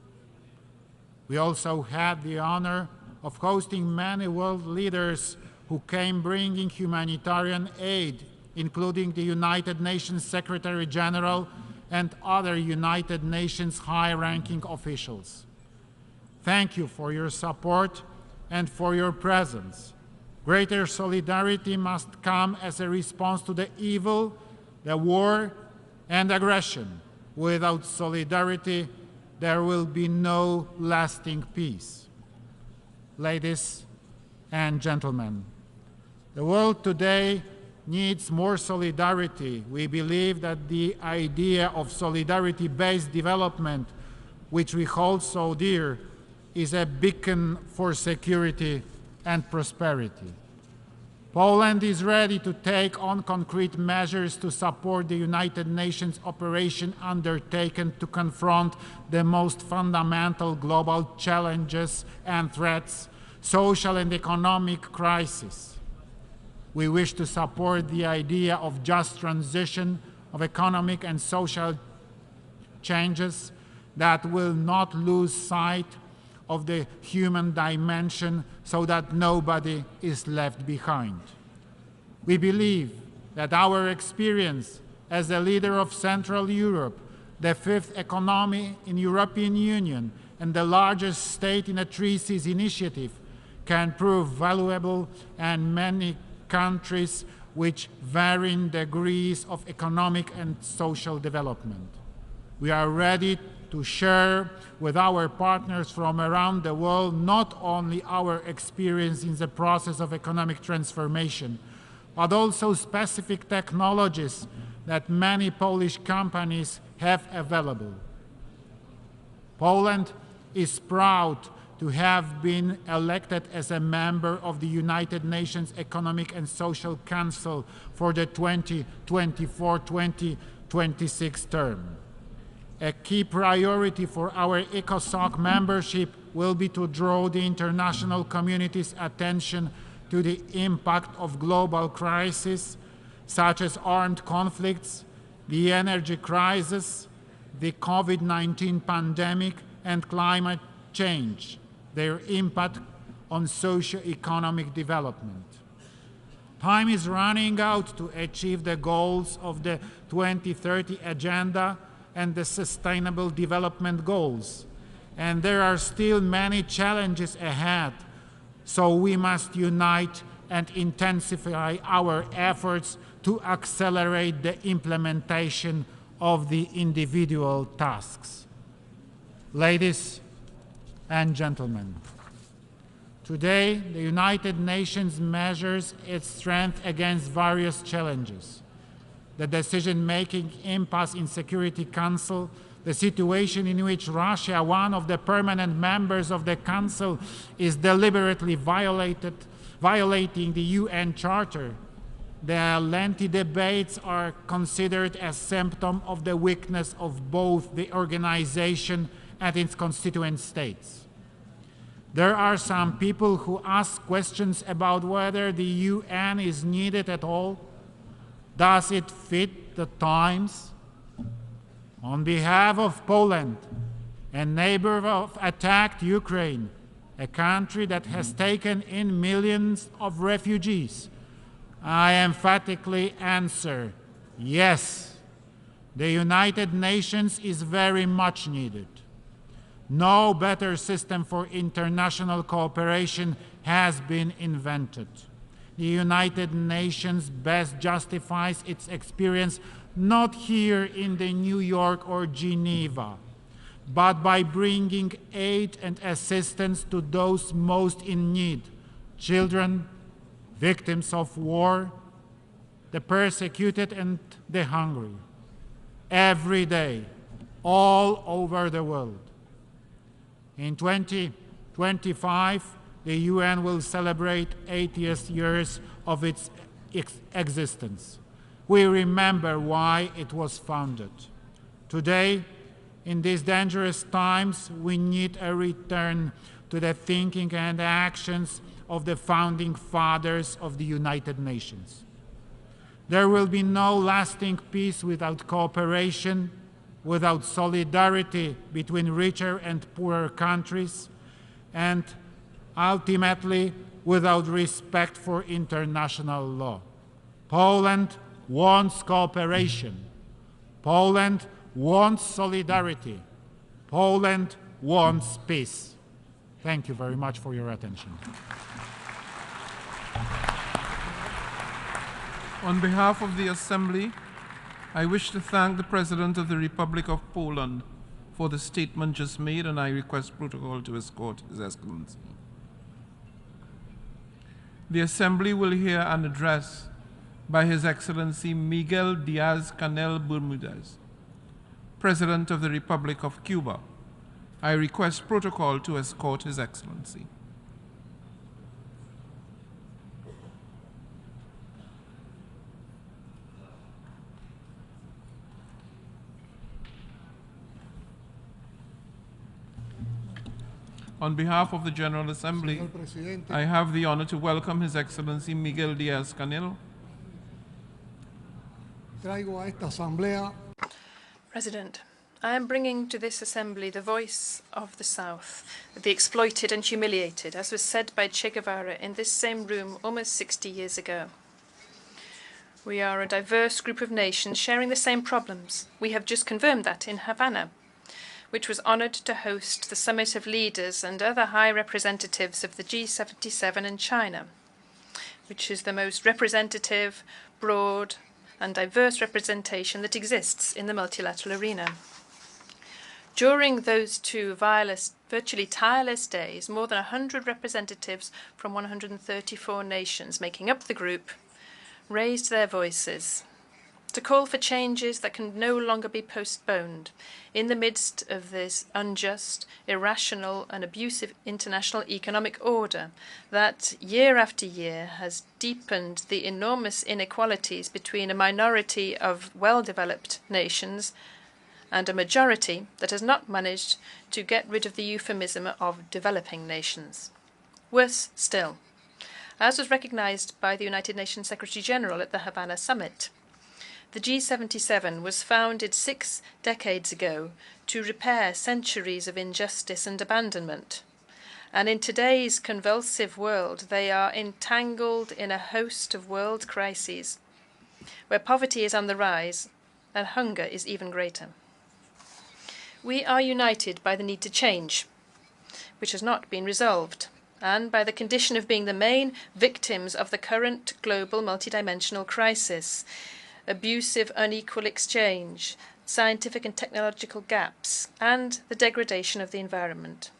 Speaker 10: We also had the honor of hosting many world leaders who came bringing humanitarian aid, including the United Nations Secretary General and other United Nations high-ranking officials. Thank you for your support and for your presence. Greater solidarity must come as a response to the evil, the war, and aggression. Without solidarity, there will be no lasting peace. Ladies and gentlemen, the world today needs more solidarity. We believe that the idea of solidarity-based development, which we hold so dear, is a beacon for security and prosperity. Poland is ready to take on concrete measures to support the United Nations operation undertaken to confront the most fundamental global challenges and threats, social and economic crisis. We wish to support the idea of just transition of economic and social changes that will not lose sight of the human dimension so that nobody is left behind. We believe that our experience as a leader of Central Europe, the fifth economy in European Union, and the largest state in a Three Seas initiative can prove valuable in many countries which vary in degrees of economic and social development. We are ready to share with our partners from around the world not only our experience in the process of economic transformation, but also specific technologies that many Polish companies have available. Poland is proud to have been elected as a member of the United Nations Economic and Social Council for the 2024-2026 term. A key priority for our ECOSOC membership will be to draw the international community's attention to the impact of global crises, such as armed conflicts, the energy crisis, the COVID-19 pandemic, and climate change, their impact on socio-economic development. Time is running out to achieve the goals of the 2030 Agenda and the Sustainable Development Goals. And there are still many challenges ahead, so we must unite and intensify our efforts to accelerate the implementation of the individual tasks. Ladies and gentlemen, today the United Nations measures its strength against various challenges. The decision-making impasse in Security Council, the situation in which Russia, one of the permanent members of the Council, is deliberately violating the UN Charter. The lengthy debates are considered a symptom of the weakness of both the organization and its constituent states. There are some people who ask questions about whether the UN is needed at all. Does it fit the times? On behalf of Poland, a neighbor of attacked Ukraine, a country that has taken in millions of refugees, I emphatically answer, yes, the United Nations is very much needed. No better system for international cooperation has been invented. The United Nations best justifies its experience not here in the New York or Geneva, but by bringing aid and assistance to those most in need, children, victims of war, the persecuted and the hungry, every day, all over the world. In 2025, the UN will celebrate 80 years of its existence. We remember why it was founded. Today, in these dangerous times, we need a return to the thinking and actions of the founding fathers of the United Nations. There will be no lasting peace without cooperation, without solidarity between richer and poorer countries, and ultimately without respect for international law. Poland wants cooperation. Poland wants solidarity. Poland wants peace. Thank you very much for your attention.
Speaker 1: On behalf of the Assembly, I wish to thank the President of the Republic of Poland for the statement just made, and I request protocol to escort His Excellency. The Assembly will hear an address by His Excellency Miguel Diaz-Canel Bermudez, President of the Republic of Cuba. I request protocol to escort His Excellency. On behalf of the General Assembly, I have the honor to welcome His Excellency Miguel Diaz-Canel.
Speaker 5: President, I am bringing to this Assembly the voice of the South, the exploited and humiliated, as was said by Che Guevara in this same room almost 60 years ago. We are a diverse group of nations sharing the same problems. We have just confirmed that in Havana, which was honored to host the summit of leaders and other high representatives of the G77 and China, which is the most representative, broad, and diverse representation that exists in the multilateral arena. During those two virtually tireless days, more than 100 representatives from 134 nations making up the group raised their voices to call for changes that can no longer be postponed in the midst of this unjust, irrational, and abusive international economic order that, year after year, has deepened the enormous inequalities between a minority of well-developed nations and a majority that has not managed to get rid of the euphemism of developing nations. Worse still, as was recognized by the United Nations Secretary-General at the Havana Summit, the G77 was founded 6 decades ago to repair centuries of injustice and abandonment. And in today's convulsive world, they are entangled in a host of world crises, where poverty is on the rise and hunger is even greater. We are united by the need to change, which has not been resolved, and by the condition of being the main victims of the current global multidimensional crisis. Abusive, unequal exchange, scientific and technological gaps, and the degradation of the environment.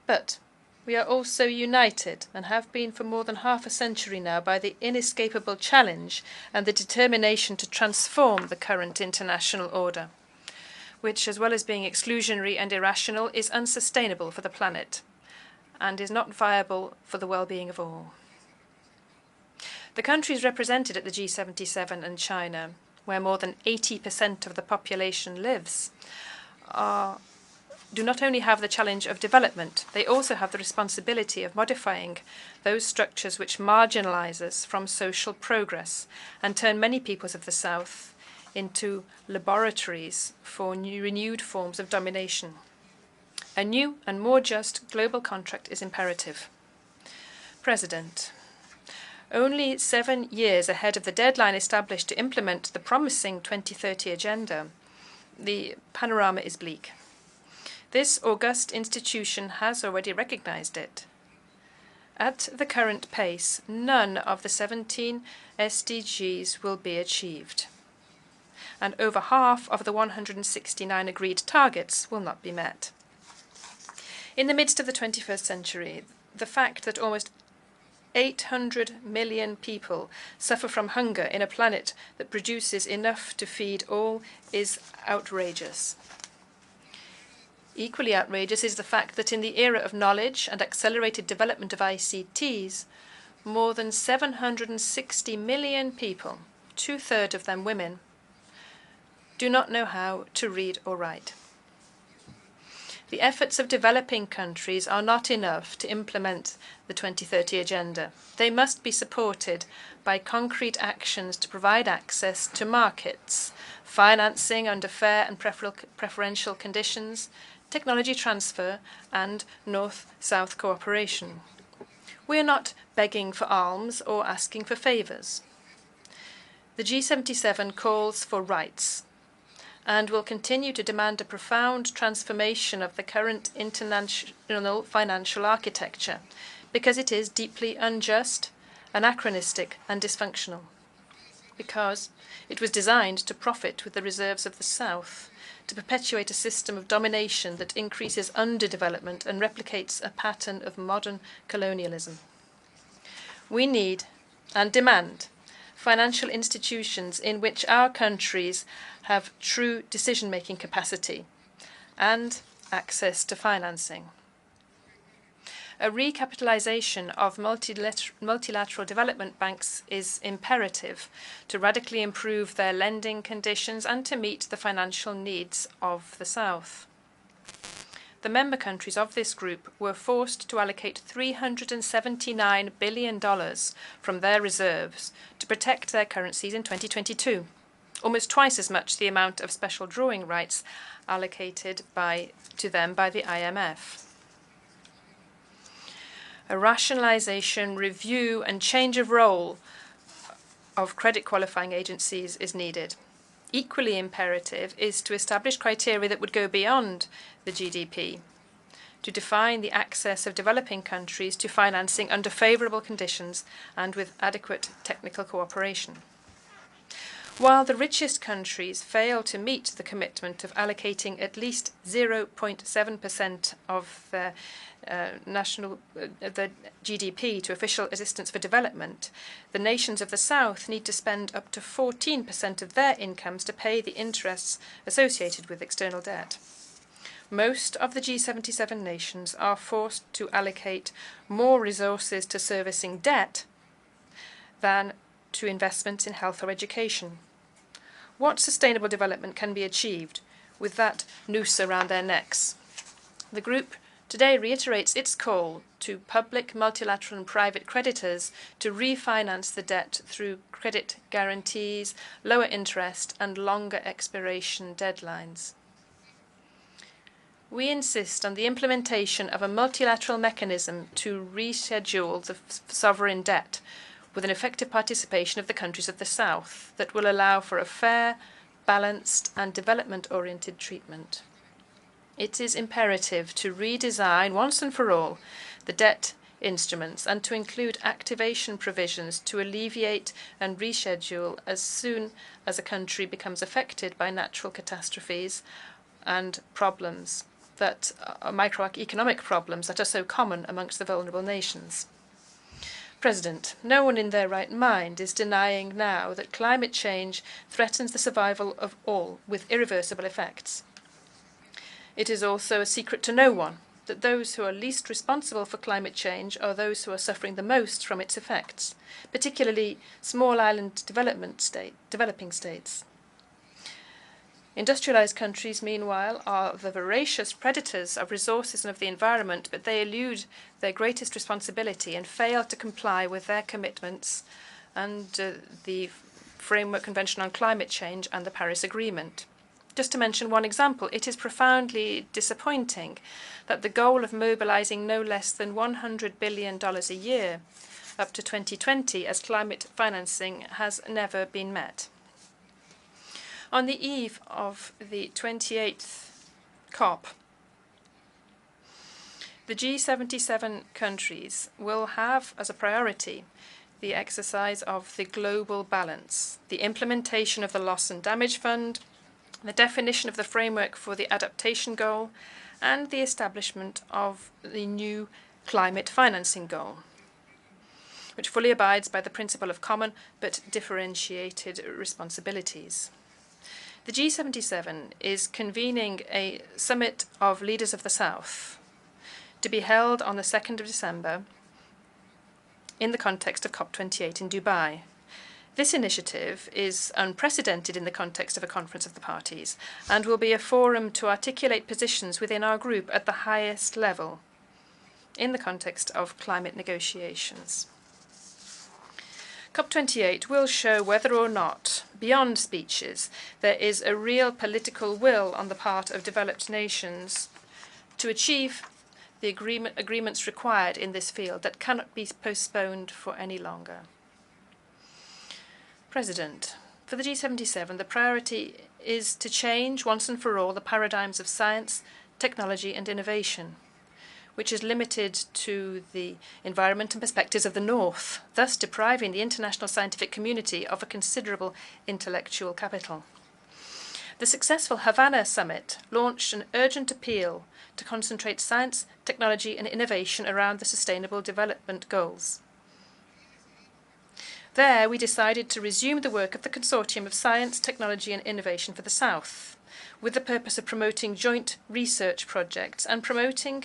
Speaker 5: But we are also united, and have been for more than half a century now, by the inescapable challenge and the determination to transform the current international order, which, as well as being exclusionary and irrational, is unsustainable for the planet and is not viable for the well-being of all. The countries represented at the G77 and China, where more than 80% of the population lives, do not only have the challenge of development, they also have the responsibility of modifying those structures which marginalize us from social progress and turn many peoples of the South into laboratories for renewed forms of domination. A new and more just global contract is imperative. President, only 7 years ahead of the deadline established to implement the promising 2030 agenda, the panorama is bleak. This august institution has already recognized it. At the current pace, none of the 17 SDGs will be achieved, and over half of the 169 agreed targets will not be met. In the midst of the 21st century, the fact that almost 800 million people suffer from hunger in a planet that produces enough to feed all is outrageous. Equally outrageous is the fact that in the era of knowledge and accelerated development of ICTs, more than 760 million people, 2/3 of them women, do not know how to read or write. The efforts of developing countries are not enough to implement the 2030 agenda. They must be supported by concrete actions to provide access to markets, financing under fair and preferential conditions, technology transfer, and North-South cooperation. We are not begging for alms or asking for favours. The G77 calls for rights and will continue to demand a profound transformation of the current international financial architecture because it is deeply unjust, anachronistic, and dysfunctional. Because it was designed to profit with the reserves of the South, to perpetuate a system of domination that increases underdevelopment and replicates a pattern of modern colonialism. We need and demand financial institutions in which our countries have true decision-making capacity and access to financing. A recapitalization of multilateral development banks is imperative to radically improve their lending conditions and to meet the financial needs of the South. The member countries of this group were forced to allocate $379 billion from their reserves to protect their currencies in 2022, almost twice as much the amount of special drawing rights allocated to them by the IMF. A rationalization, review, and change of role of credit qualifying agencies is needed. Equally imperative is to establish criteria that would go beyond the GDP, to define the access of developing countries to financing under favorable conditions and with adequate technical cooperation. While the richest countries fail to meet the commitment of allocating at least 0.7% of their the GDP to official assistance for development, the nations of the South need to spend up to 14% of their incomes to pay the interests associated with external debt. Most of the G77 nations are forced to allocate more resources to servicing debt than to investments in health or education. What sustainable development can be achieved with that noose around their necks? The group today reiterates its call to public, multilateral and private creditors to refinance the debt through credit guarantees, lower interest and longer expiration deadlines. We insist on the implementation of a multilateral mechanism to reschedule the sovereign debt with an effective participation of the countries of the South that will allow for a fair, balanced and development-oriented treatment. It is imperative to redesign once and for all the debt instruments and to include activation provisions to alleviate and reschedule as soon as a country becomes affected by natural catastrophes and problems that are microeconomic problems that are so common amongst the vulnerable nations. President, no one in their right mind is denying now that climate change threatens the survival of all with irreversible effects. It is also a secret to no one that those who are least responsible for climate change are those who are suffering the most from its effects, particularly small island developing states. Industrialized countries, meanwhile, are the voracious predators of resources and of the environment, but they elude their greatest responsibility and fail to comply with their commitments and the Framework Convention on Climate Change and the Paris Agreement. Just to mention one example, it is profoundly disappointing that the goal of mobilizing no less than $100 billion a year up to 2020 as climate financing has never been met. On the eve of the 28th COP, the G77 countries will have as a priority the exercise of the global balance, the implementation of the Loss and Damage Fund, the definition of the framework for the adaptation goal, and the establishment of the new climate financing goal, which fully abides by the principle of common but differentiated responsibilities. The G77 is convening a summit of leaders of the South to be held on the 2nd of December in the context of COP28 in Dubai. This initiative is unprecedented in the context of a conference of the parties and will be a forum to articulate positions within our group at the highest level in the context of climate negotiations. COP28 will show whether or not, beyond speeches, there is a real political will on the part of developed nations to achieve the agreements required in this field that cannot be postponed for any longer. President, for the G77, the priority is to change once and for all the paradigms of science, technology and innovation, which is limited to the environment and perspectives of the North, thus depriving the international scientific community of a considerable intellectual capital. The successful Havana summit launched an urgent appeal to concentrate science, technology and innovation around the Sustainable Development Goals. There, we decided to resume the work of the Consortium of Science, Technology and Innovation for the South, with the purpose of promoting joint research projects and promoting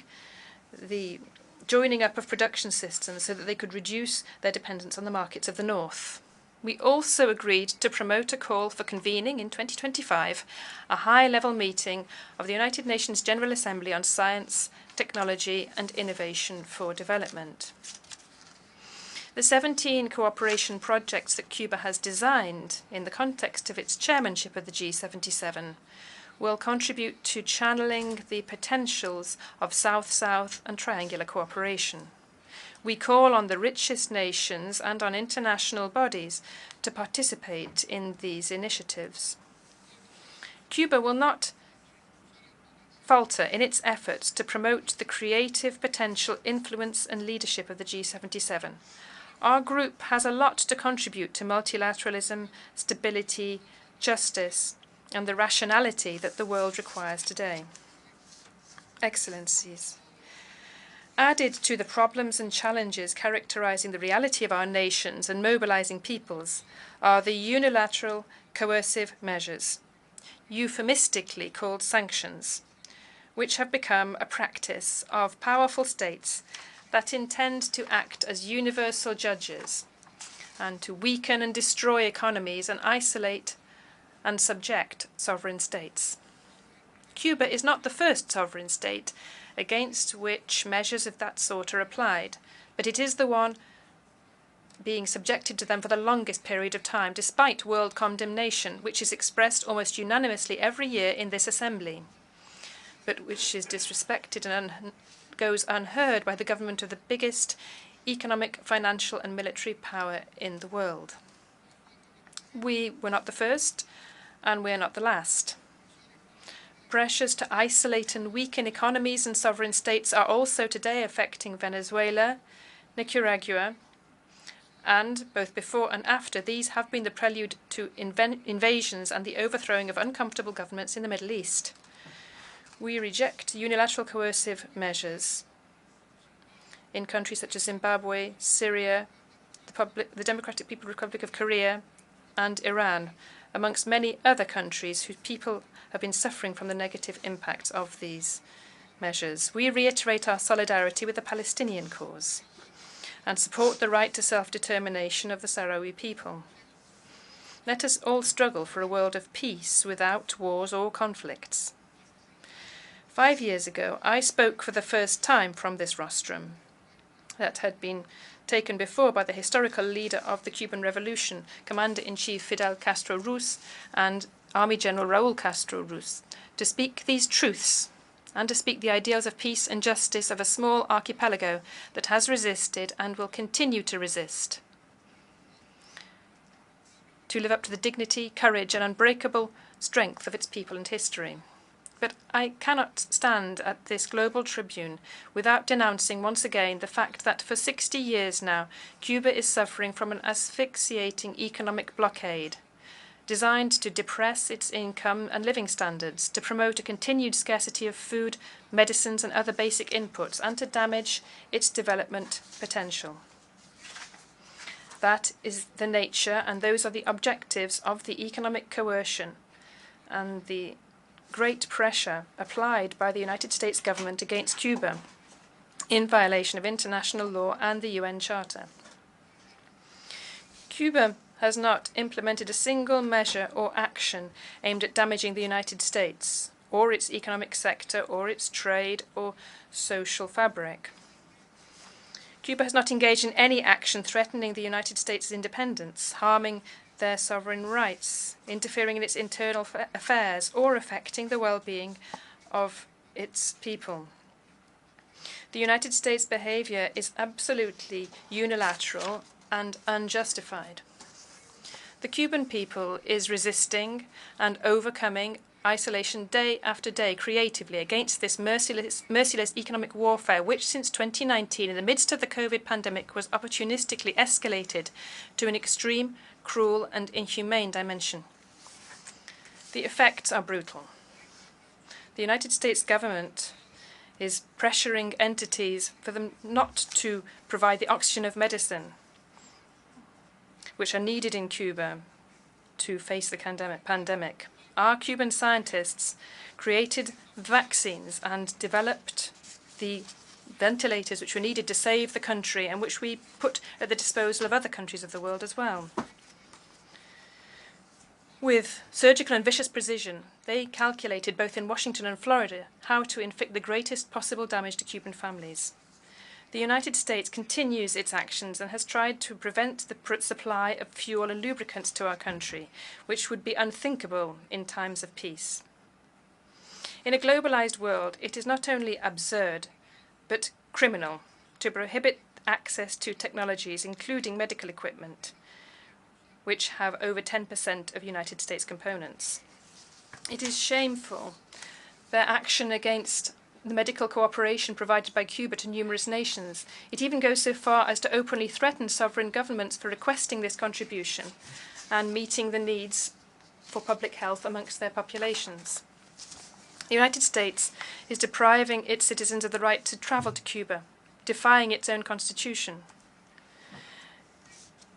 Speaker 5: the joining up of production systems so that they could reduce their dependence on the markets of the North. We also agreed to promote a call for convening in 2025 a high-level meeting of the United Nations General Assembly on Science, Technology and Innovation for Development. The 17 cooperation projects that Cuba has designed in the context of its chairmanship of the G77 will contribute to channeling the potentials of South-South and triangular cooperation. We call on the richest nations and on international bodies to participate in these initiatives. Cuba will not falter in its efforts to promote the creative potential, influence and leadership of the G77. Our group has a lot to contribute to multilateralism, stability, justice, and the rationality that the world requires today. Excellencies, added to the problems and challenges characterizing the reality of our nations and mobilizing peoples are the unilateral coercive measures, euphemistically called sanctions, which have become a practice of powerful states that intend to act as universal judges and to weaken and destroy economies and isolate and subject sovereign states. Cuba is not the first sovereign state against which measures of that sort are applied, but it is the one being subjected to them for the longest period of time, despite world condemnation, which is expressed almost unanimously every year in this assembly, but which is disrespected and goes unheard by the government of the biggest economic, financial and military power in the world. We were not the first, and we're not the last. Pressures to isolate and weaken economies and sovereign states are also today affecting Venezuela, Nicaragua, and both before and after, these have been the prelude to invasions and the overthrowing of uncomfortable governments in the Middle East. We reject unilateral coercive measures in countries such as Zimbabwe, Syria, the Democratic People's Republic of Korea, and Iran, amongst many other countries whose people have been suffering from the negative impacts of these measures. We reiterate our solidarity with the Palestinian cause and support the right to self-determination of the Sahrawi people. Let us all struggle for a world of peace without wars or conflicts. 5 years ago, I spoke for the first time from this rostrum that had been taken before by the historical leader of the Cuban Revolution, Commander-in-Chief Fidel Castro Ruz and Army General Raúl Castro Ruz, to speak these truths and to speak the ideals of peace and justice of a small archipelago that has resisted and will continue to resist, to live up to the dignity, courage, and unbreakable strength of its people and history. But I cannot stand at this global tribune without denouncing once again the fact that for 60 years now, Cuba is suffering from an asphyxiating economic blockade designed to depress its income and living standards, to promote a continued scarcity of food, medicines, and other basic inputs, and to damage its development potential. That is the nature, and those are the objectives of the economic coercion and the great pressure applied by the United States government against Cuba in violation of international law and the UN Charter. Cuba has not implemented a single measure or action aimed at damaging the United States, or its economic sector, or its trade, or social fabric. Cuba has not engaged in any action threatening the United States' independence, harming their sovereign rights, interfering in its internal affairs, or affecting the well-being of its people. The United States' behavior is absolutely unilateral and unjustified. The Cuban people is resisting and overcoming isolation day after day creatively against this merciless economic warfare, which since 2019, in the midst of the COVID pandemic, was opportunistically escalated to an extreme, cruel, and inhumane dimension. The effects are brutal. The United States government is pressuring entities for them not to provide the oxygen of medicine which are needed in Cuba to face the pandemic. Our Cuban scientists created vaccines and developed the ventilators which were needed to save the country and which we put at the disposal of other countries of the world as well. With surgical and vicious precision, they calculated both in Washington and Florida how to inflict the greatest possible damage to Cuban families. The United States continues its actions and has tried to prevent the supply of fuel and lubricants to our country, which would be unthinkable in times of peace. In a globalized world, it is not only absurd, but criminal to prohibit access to technologies, including medical equipment, which have over 10% of United States components. It is shameful, their action against the medical cooperation provided by Cuba to numerous nations. It even goes so far as to openly threaten sovereign governments for requesting this contribution and meeting the needs for public health amongst their populations. The United States is depriving its citizens of the right to travel to Cuba, defying its own constitution.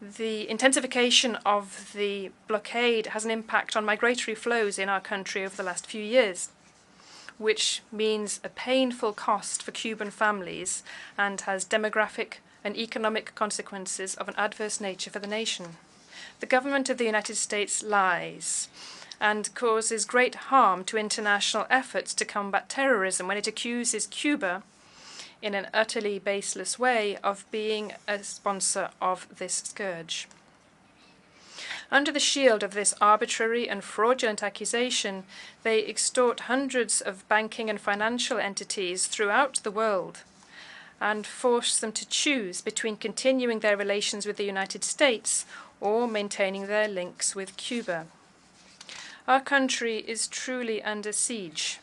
Speaker 5: The intensification of the blockade has an impact on migratory flows in our country over the last few years, which means a painful cost for Cuban families and has demographic and economic consequences of an adverse nature for the nation. The government of the United States lies and causes great harm to international efforts to combat terrorism when it accuses Cuba, in an utterly baseless way, of being a sponsor of this scourge. Under the shield of this arbitrary and fraudulent accusation, they extort hundreds of banking and financial entities throughout the world and force them to choose between continuing their relations with the United States or maintaining their links with Cuba. Our country is truly under siege.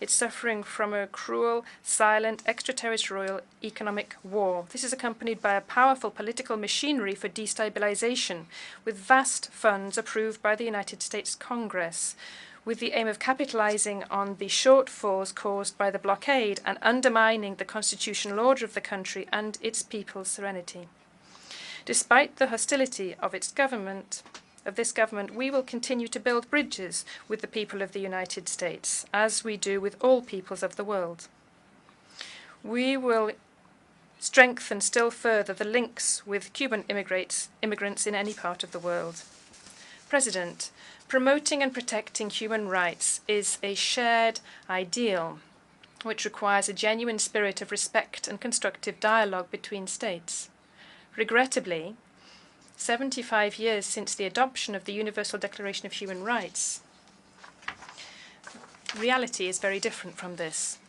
Speaker 5: It's suffering from a cruel, silent, extraterritorial economic war. This is accompanied by a powerful political machinery for destabilization, with vast funds approved by the United States Congress, with the aim of capitalizing on the shortfalls caused by the blockade and undermining the constitutional order of the country and its people's serenity. Despite the hostility of this government, we will continue to build bridges with the people of the United States, as we do with all peoples of the world. We will strengthen still further the links with Cuban immigrants in any part of the world. President, promoting and protecting human rights is a shared ideal, which requires a genuine spirit of respect and constructive dialogue between states. Regrettably, 75 years since the adoption of the Universal Declaration of Human Rights, reality is very different from this.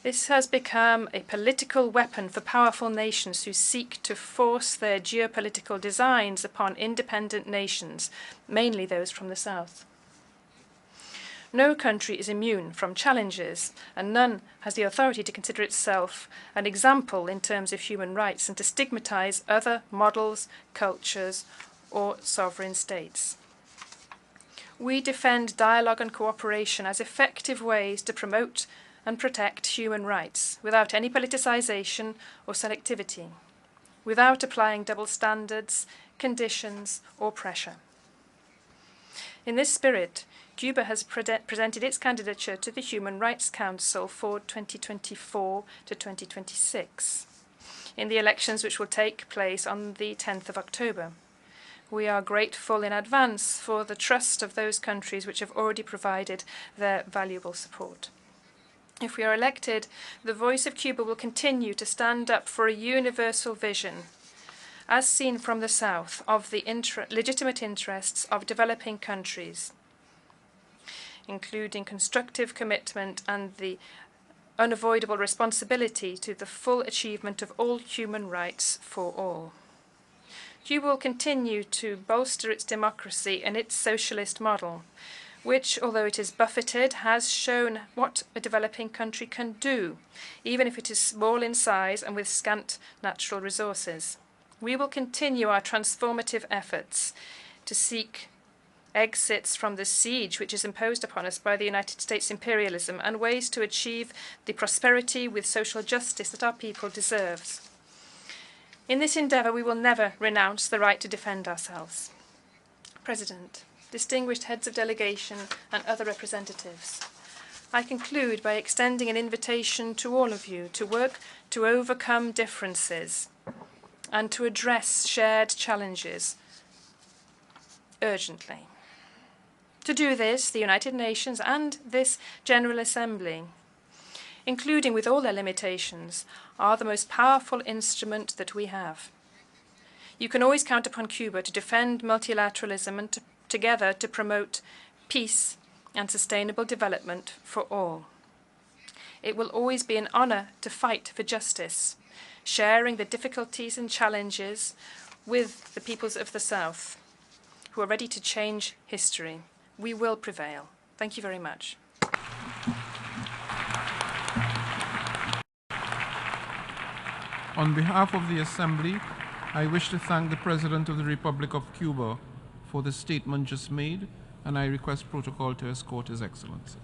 Speaker 5: This has become a political weapon for powerful nations who seek to force their geopolitical designs upon independent nations, mainly those from the South. No country is immune from challenges, and none has the authority to consider itself an example in terms of human rights and to stigmatize other models, cultures, or sovereign states. We defend dialogue and cooperation as effective ways to promote and protect human rights without any politicization or selectivity, without applying double standards, conditions, or pressure. In this spirit, Cuba has presented its candidature to the Human Rights Council for 2024 to 2026 in the elections which will take place on the 10th of October. We are grateful in advance for the trust of those countries which have already provided their valuable support. If we are elected, the voice of Cuba will continue to stand up for a universal vision, as seen from the South, of the legitimate interests of developing countries, including constructive commitment and the unavoidable responsibility to the full achievement of all human rights for all. Cuba will continue to bolster its democracy and its socialist model, which, although it is buffeted, has shown what a developing country can do, even if it is small in size and with scant natural resources. We will continue our transformative efforts to seek exits from the siege which is imposed upon us by the United States imperialism and ways to achieve the prosperity with social justice that our people deserves. In this endeavour, we will never renounce the right to defend ourselves. President, distinguished heads of delegation and other representatives, I conclude by extending an invitation to all of you to work to overcome differences and to address shared challenges urgently. To do this, the United Nations and this General Assembly, including with all their limitations, are the most powerful instrument that we have. You can always count upon Cuba to defend multilateralism and together to promote peace and sustainable development for all. It will always be an honor to fight for justice, sharing the difficulties and challenges with the peoples of the South, who are ready to change history. We will prevail. Thank you very much.
Speaker 1: On behalf of the Assembly, I wish to thank the President of the Republic of Cuba for the statement just made, and I request protocol to escort His Excellency.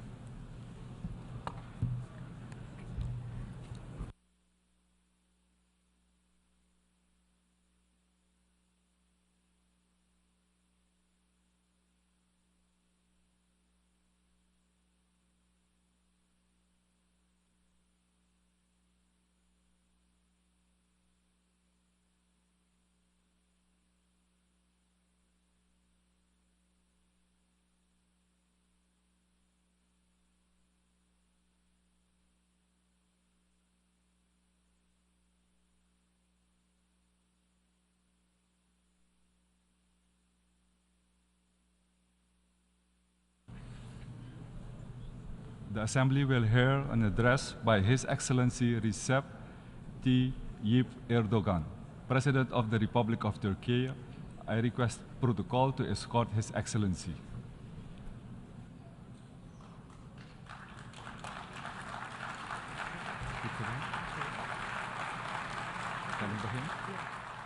Speaker 11: The Assembly will hear an address by His Excellency Recep Tayyip Erdogan, President of the Republic of Turkey. I request protocol to escort His Excellency.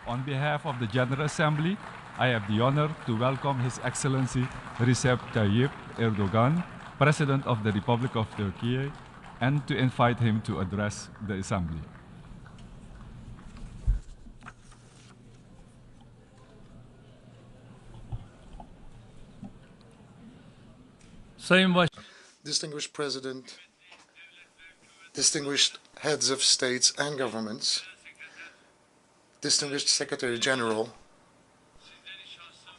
Speaker 11: On behalf of the General Assembly, I have the honor to welcome His Excellency Recep Tayyip Erdogan, President of the Republic of Turkey, and to invite him to address the Assembly.
Speaker 12: Distinguished President, distinguished heads of states and governments, distinguished Secretary General,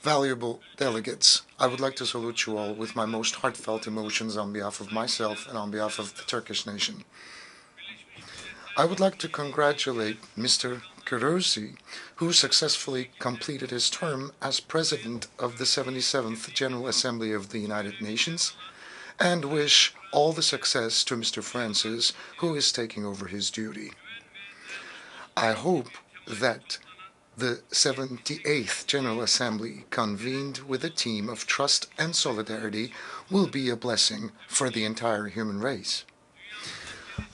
Speaker 12: valuable delegates, I would like to salute you all with my most heartfelt emotions on behalf of myself and on behalf of the Turkish nation. I would like to congratulate Mr. Kurusi, who successfully completed his term as President of the 77th General Assembly of the United Nations, and wish all the success to Mr. Francis, who is taking over his duty. I hope that the 78th General Assembly, convened with a team of trust and solidarity, will be a blessing for the entire human race.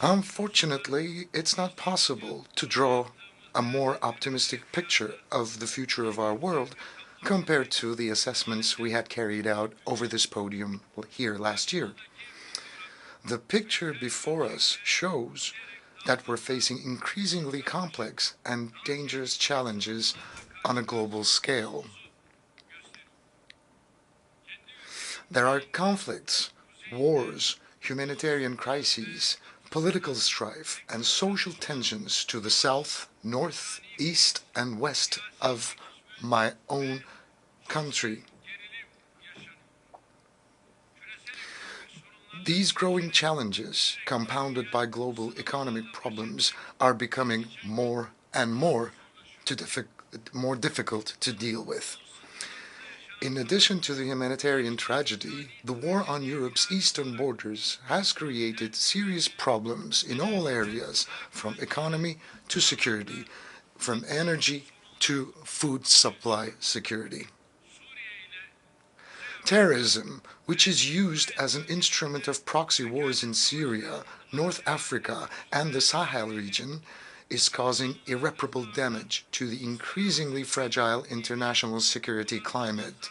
Speaker 12: Unfortunately, it's not possible to draw a more optimistic picture of the future of our world compared to the assessments we had carried out over this podium here last year. The picture before us shows that we're facing increasingly complex and dangerous challenges on a global scale. There are conflicts, wars, humanitarian crises, political strife, and social tensions to the south, north, east, and west of my own country. These growing challenges, compounded by global economic problems, are becoming more and more difficult to deal with. In addition to the humanitarian tragedy, the war on Europe's eastern borders has created serious problems in all areas, from economy to security, from energy to food supply security. Terrorism, which is used as an instrument of proxy wars in Syria, North Africa, and the Sahel region, is causing irreparable damage to the increasingly fragile international security climate.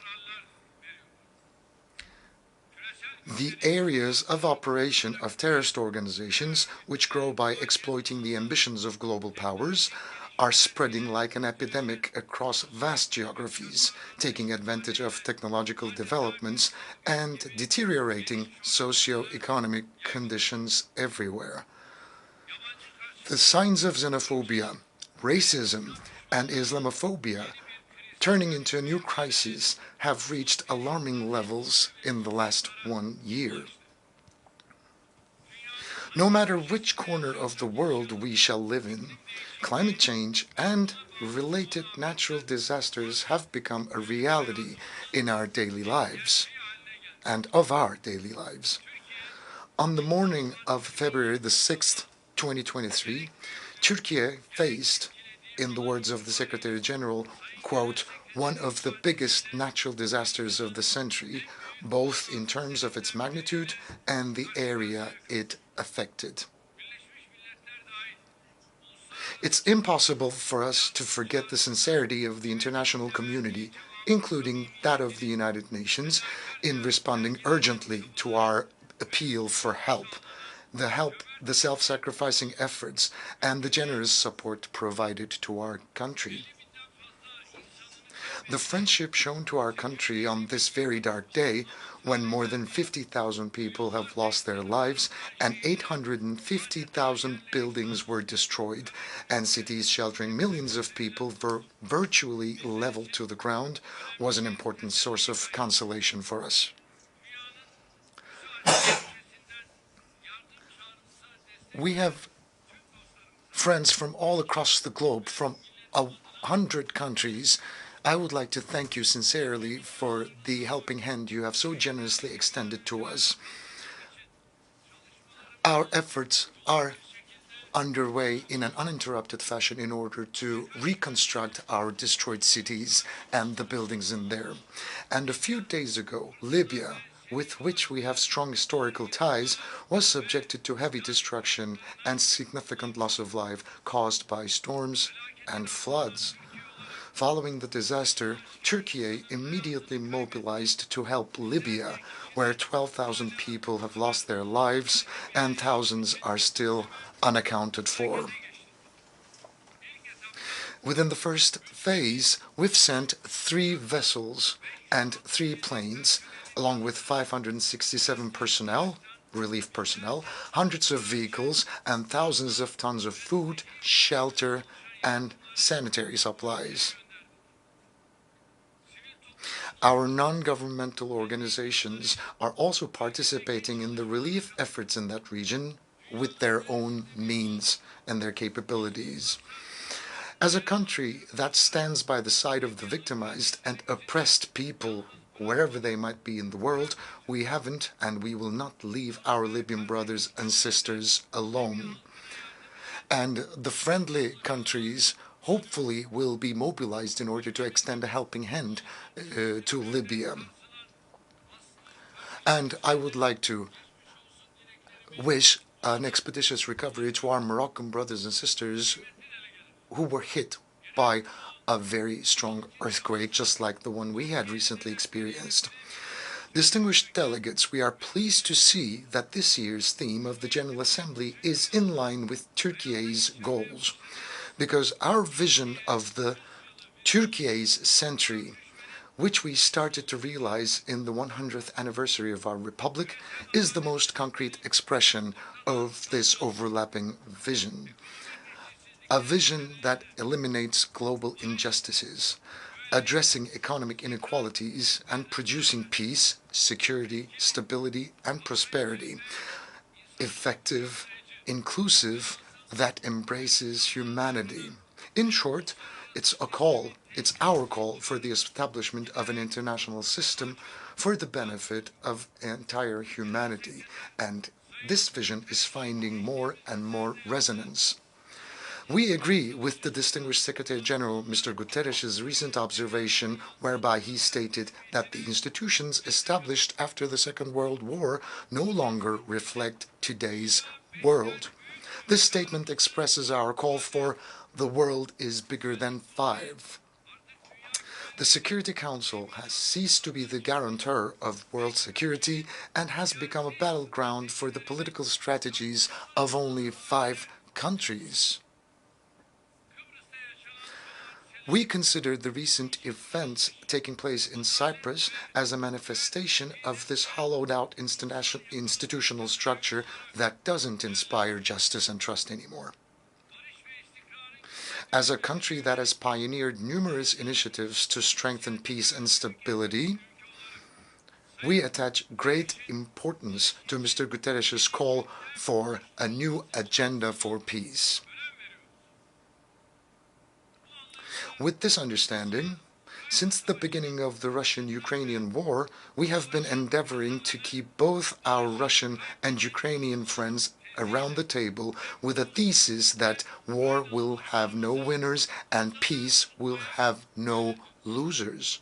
Speaker 12: The areas of operation of terrorist organizations, which grow by exploiting the ambitions of global powers, are spreading like an epidemic across vast geographies, taking advantage of technological developments and deteriorating socio-economic conditions everywhere. The signs of xenophobia, racism, and Islamophobia, turning into a new crisis, have reached alarming levels in the last 1 year. No matter which corner of the world we shall live in, climate change and related natural disasters have become a reality in our daily lives and of our daily lives. On the morning of February the 6th, 2023, Turkey faced, in the words of the Secretary General, quote, one of the biggest natural disasters of the century, both in terms of its magnitude and the area it affected. It's impossible for us to forget the sincerity of the international community, including that of the United Nations, in responding urgently to our appeal for help, the self-sacrificing efforts, and the generous support provided to our country. The friendship shown to our country on this very dark day, when more than 50,000 people have lost their lives and 850,000 buildings were destroyed, and cities sheltering millions of people were virtually leveled to the ground, was an important source of consolation for us. We have friends from all across the globe, from 100 countries. I would like to thank you sincerely for the helping hand you have so generously extended to us. Our efforts are underway in an uninterrupted fashion in order to reconstruct our destroyed cities and the buildings in there. And a few days ago, Libya, with which we have strong historical ties, was subjected to heavy destruction and significant loss of life caused by storms and floods. Following the disaster, Turkey immediately mobilized to help Libya, where 12,000 people have lost their lives and thousands are still unaccounted for. Within the first phase, we've sent 3 vessels and 3 planes, along with 567 personnel, relief personnel, hundreds of vehicles, and thousands of tons of food, shelter, and sanitary supplies. Our non-governmental organizations are also participating in the relief efforts in that region with their own means and their capabilities. As a country that stands by the side of the victimized and oppressed people, wherever they might be in the world, we haven't and we will not leave our Libyan brothers and sisters alone. And the friendly countries hopefully will be mobilized in order to extend a helping hand to Libya. And I would like to wish an expeditious recovery to our Moroccan brothers and sisters who were hit by a very strong earthquake, just like the one we had recently experienced. Distinguished delegates, we are pleased to see that this year's theme of the General Assembly is in line with Turkey's goals, because our vision of the Turkey's century, which we started to realize in the 100th anniversary of our republic, is the most concrete expression of this overlapping vision. A vision that eliminates global injustices, addressing economic inequalities and producing peace, security, stability, and prosperity. Effective, inclusive, that embraces humanity. In short, it's our call for the establishment of an international system for the benefit of entire humanity. And this vision is finding more and more resonance. We agree with the distinguished Secretary General, Mr. Guterres' recent observation, whereby he stated that the institutions established after the Second World War no longer reflect today's world. This statement expresses our call for the world is bigger than 5. The Security Council has ceased to be the guarantor of world security and has become a battleground for the political strategies of only 5 countries. We consider the recent events taking place in Cyprus as a manifestation of this hollowed-out institutional structure that doesn't inspire justice and trust anymore. As a country that has pioneered numerous initiatives to strengthen peace and stability, we attach great importance to Mr. Guterres' call for a new agenda for peace. With this understanding, since the beginning of the Russian-Ukrainian war, we have been endeavoring to keep both our Russian and Ukrainian friends around the table with a thesis that war will have no winners and peace will have no losers.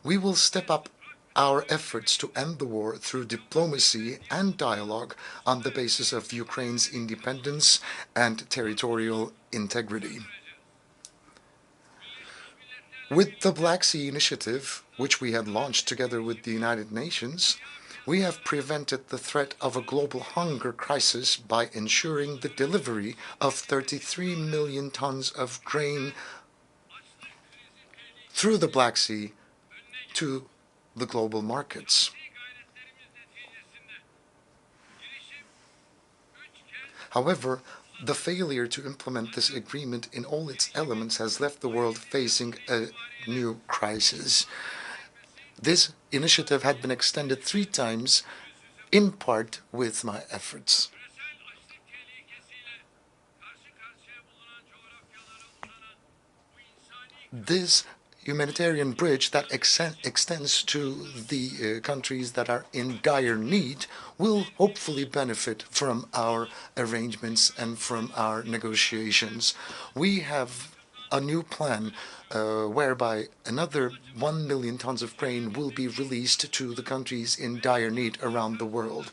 Speaker 12: We will step up our efforts to end the war through diplomacy and dialogue on the basis of Ukraine's independence and territorial integrity. With the Black Sea Initiative, which we had launched together with the United Nations, we have prevented the threat of a global hunger crisis by ensuring the delivery of 33 million tons of grain through the Black Sea to the global markets. However, the failure to implement this agreement in all its elements has left the world facing a new crisis. This initiative had been extended 3 times, in part with my efforts. This humanitarian bridge that extends to the countries that are in dire need will hopefully benefit from our arrangements and from our negotiations. We have a new plan whereby another 1 million tons of grain will be released to the countries in dire need around the world.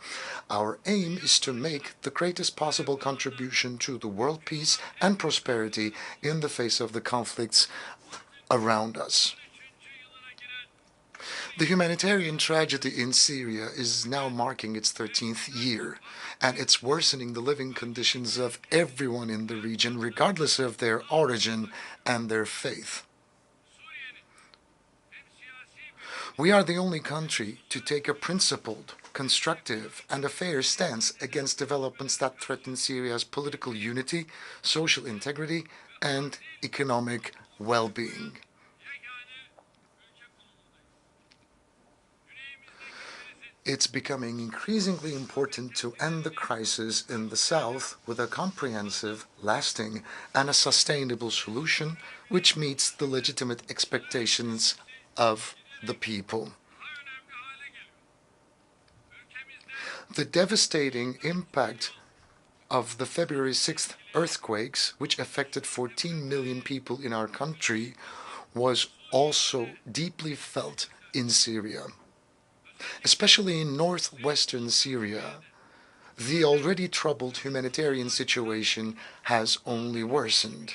Speaker 12: Our aim is to make the greatest possible contribution to the world peace and prosperity in the face of the conflicts around us. The humanitarian tragedy in Syria is now marking its 13th year, and it's worsening the living conditions of everyone in the region, regardless of their origin and their faith. We are the only country to take a principled, constructive, and a fair stance against developments that threaten Syria's political unity, social integrity, and economic well-being. It's becoming increasingly important to end the crisis in the south with a comprehensive, lasting, and a sustainable solution which meets the legitimate expectations of the people. The devastating impact of the February 6th earthquakes, which affected 14 million people in our country, was also deeply felt in Syria. Especially in northwestern Syria, the already troubled humanitarian situation has only worsened.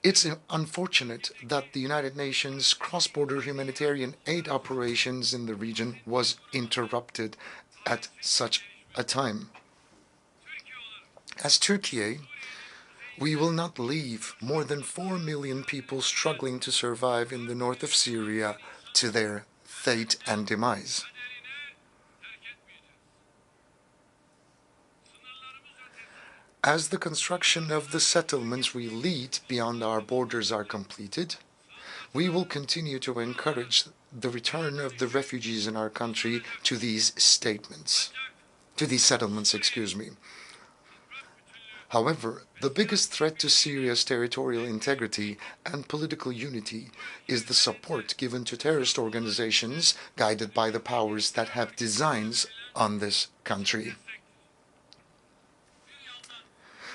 Speaker 12: It's unfortunate that the United Nations cross-border humanitarian aid operations in the region was interrupted at such a time. As Turkey, we will not leave more than 4 million people struggling to survive in the north of Syria to their fate and demise. As the construction of the settlements we lead beyond our borders are completed, we will continue to encourage the return of the refugees in our country to these settlements. However, the biggest threat to Syria's territorial integrity and political unity is the support given to terrorist organizations guided by the powers that have designs on this country.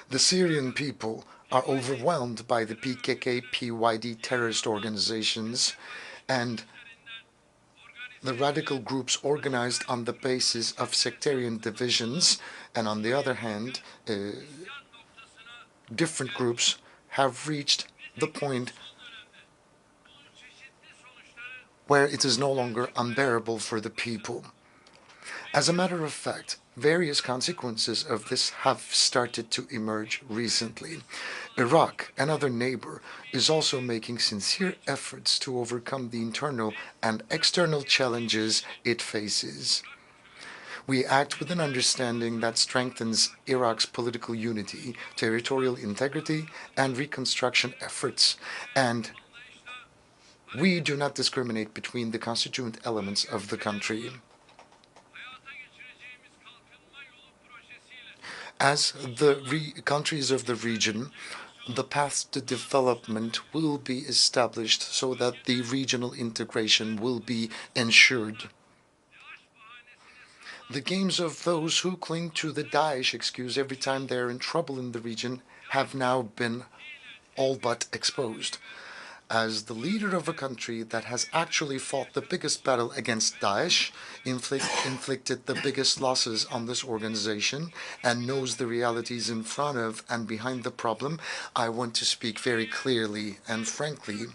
Speaker 12: The Syrian people are overwhelmed by the PKK-PYD terrorist organizations and the radical groups organized on the basis of sectarian divisions, and on the other hand, different groups have reached the point where it is no longer unbearable for the people. As a matter of fact, various consequences of this have started to emerge recently. Iraq, another neighbor, is also making sincere efforts to overcome the internal and external challenges it faces. We act with an understanding that strengthens Iraq's political unity, territorial integrity, and reconstruction efforts, and we do not discriminate between the constituent elements of the country. As the countries of the region, the path to development will be established so that the regional integration will be ensured. The games of those who cling to the Daesh excuse every time they're in trouble in the region have now been all but exposed. As the leader of a country that has actually fought the biggest battle against Daesh, inflicted the biggest losses on this organization, and knows the realities in front of and behind the problem, I want to speak very clearly and frankly.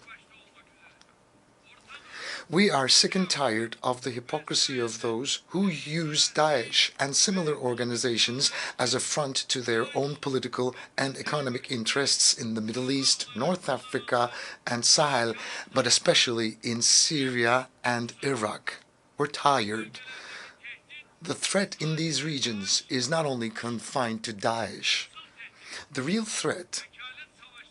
Speaker 12: We are sick and tired of the hypocrisy of those who use Daesh and similar organizations as a front to their own political and economic interests in the Middle East, North Africa, and Sahel, but especially in Syria and Iraq. We're tired. The threat in these regions is not only confined to Daesh. The real threat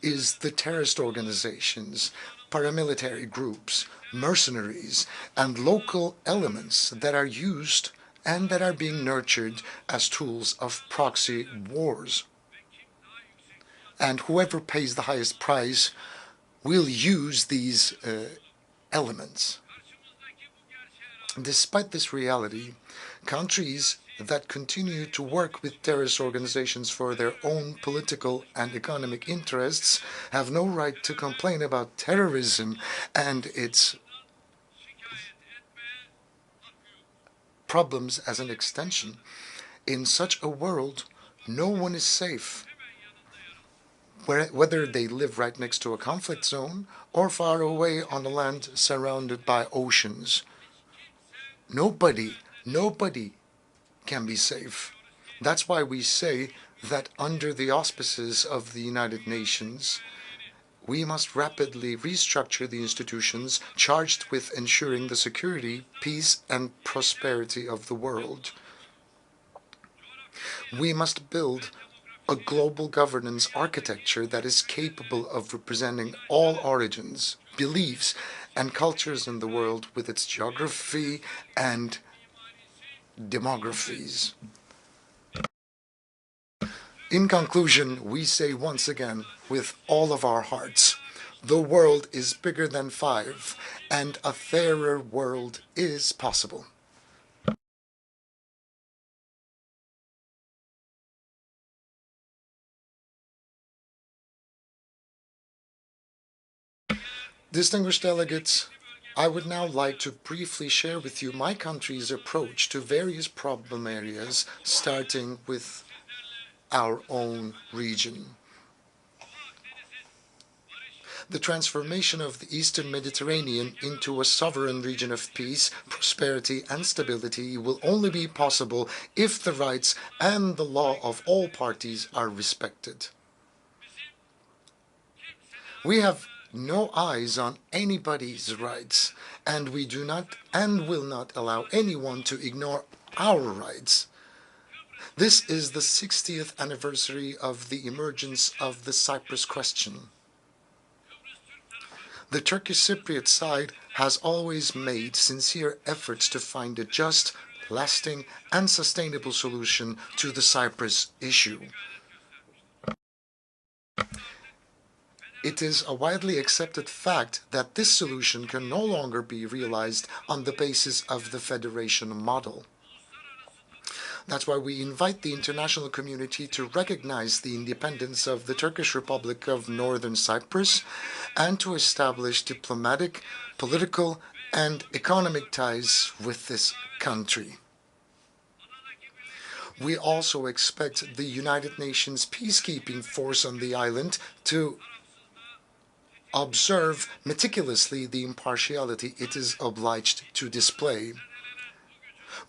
Speaker 12: is the terrorist organizations, paramilitary groups, mercenaries, and local elements that are used and that are being nurtured as tools of proxy wars. And whoever pays the highest price will use these elements. Despite this reality, countries that continue to work with terrorist organizations for their own political and economic interests have no right to complain about terrorism and its problems as an extension. In such a world, no one is safe, whether they live right next to a conflict zone or far away on a land surrounded by oceans. Nobody can be safe. That's why we say that under the auspices of the United Nations, we must rapidly restructure the institutions charged with ensuring the security, peace, and prosperity of the world. We must build a global governance architecture that is capable of representing all origins, beliefs, and cultures in the world with its geography and demographies. In conclusion, we say once again, with all of our hearts, the world is bigger than five, and a fairer world is possible. Distinguished delegates, I would now like to briefly share with you my country's approach to various problem areas, starting with our own region. The transformation of the Eastern Mediterranean into a sovereign region of peace, prosperity, and stability will only be possible if the rights and the law of all parties are respected. We have no eyes on anybody's rights, and we do not and will not allow anyone to ignore our rights. This is the 60th anniversary of the emergence of the Cyprus question. The Turkish Cypriot side has always made sincere efforts to find a just, lasting, and sustainable solution to the Cyprus issue. It is a widely accepted fact that this solution can no longer be realized on the basis of the federation model. That's why we invite the international community to recognize the independence of the Turkish Republic of Northern Cyprus and to establish diplomatic, political, and economic ties with this country. We also expect the United Nations peacekeeping force on the island to observe meticulously the impartiality it is obliged to display.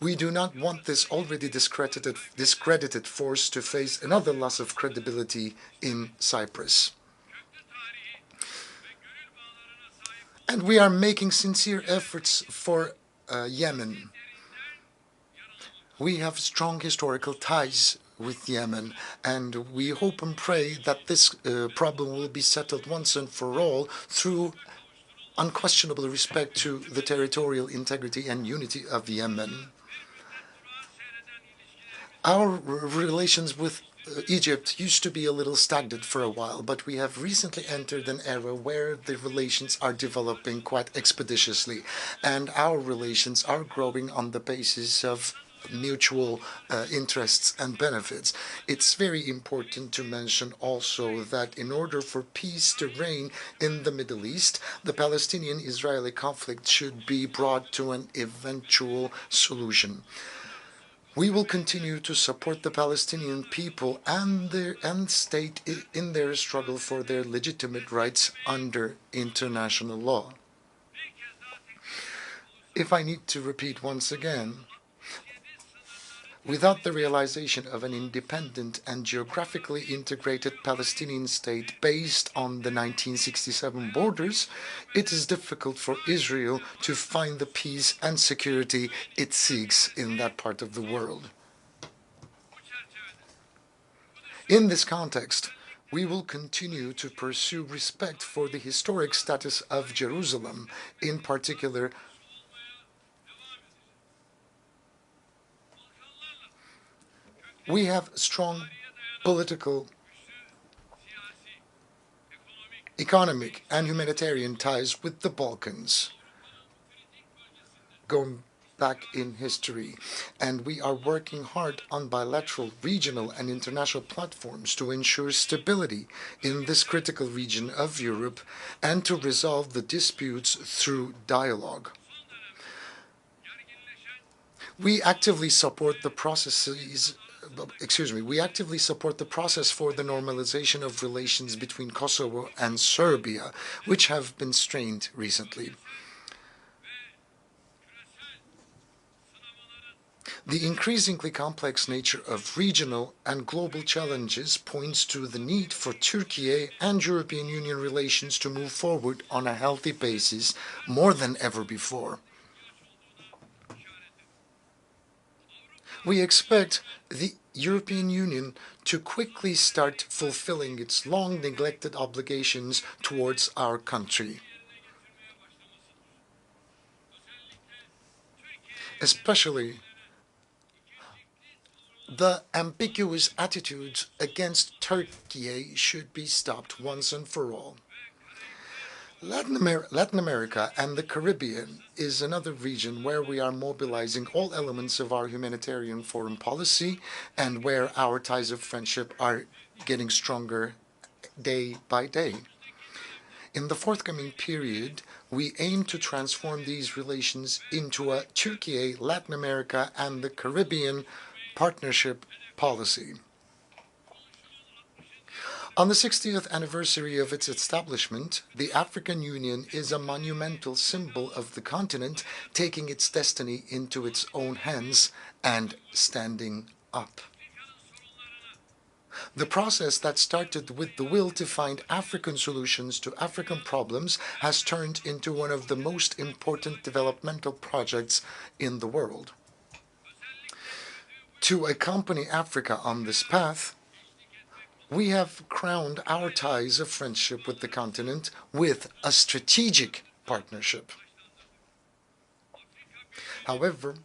Speaker 12: We do not want this already discredited force to face another loss of credibility in Cyprus. And we are making sincere efforts for Yemen. We have strong historical ties with Yemen, and we hope and pray that this problem will be settled once and for all through unquestionable respect to the territorial integrity and unity of Yemen. Our relations with Egypt used to be a little stagnant for a while, but we have recently entered an era where the relations are developing quite expeditiously, and our relations are growing on the basis of mutual interests and benefits. It's very important to mention also that in order for peace to reign in the Middle East, the Palestinian-Israeli conflict should be brought to an eventual solution. We will continue to support the Palestinian people and state in their struggle for their legitimate rights under international law. If I need to repeat once again, without the realization of an independent and geographically integrated Palestinian state based on the 1967 borders, it is difficult for Israel to find the peace and security it seeks in that part of the world. In this context, we will continue to pursue respect for the historic status of Jerusalem, in particular we have strong political, economic, and humanitarian ties with the Balkans, going back in history, and we are working hard on bilateral, regional, and international platforms to ensure stability in this critical region of Europe and to resolve the disputes through dialogue. We actively support the we actively support the process for the normalization of relations between Kosovo and Serbia, which have been strained recently. The increasingly complex nature of regional and global challenges points to the need for Turkey and European Union relations to move forward on a healthy basis more than ever before. We expect the European Union to quickly start fulfilling its long-neglected obligations towards our country. Especially the ambiguous attitudes against Turkey should be stopped once and for all. Latin America and the Caribbean is another region where we are mobilizing all elements of our humanitarian foreign policy and where our ties of friendship are getting stronger day by day. In the forthcoming period, we aim to transform these relations into a Turkey, Latin America, and the Caribbean partnership policy. On the 60th anniversary of its establishment, the African Union is a monumental symbol of the continent taking its destiny into its own hands and standing up. The process that started with the will to find African solutions to African problems has turned into one of the most important developmental projects in the world. To accompany Africa on this path, we have crowned our ties of friendship with the continent with a strategic partnership. However,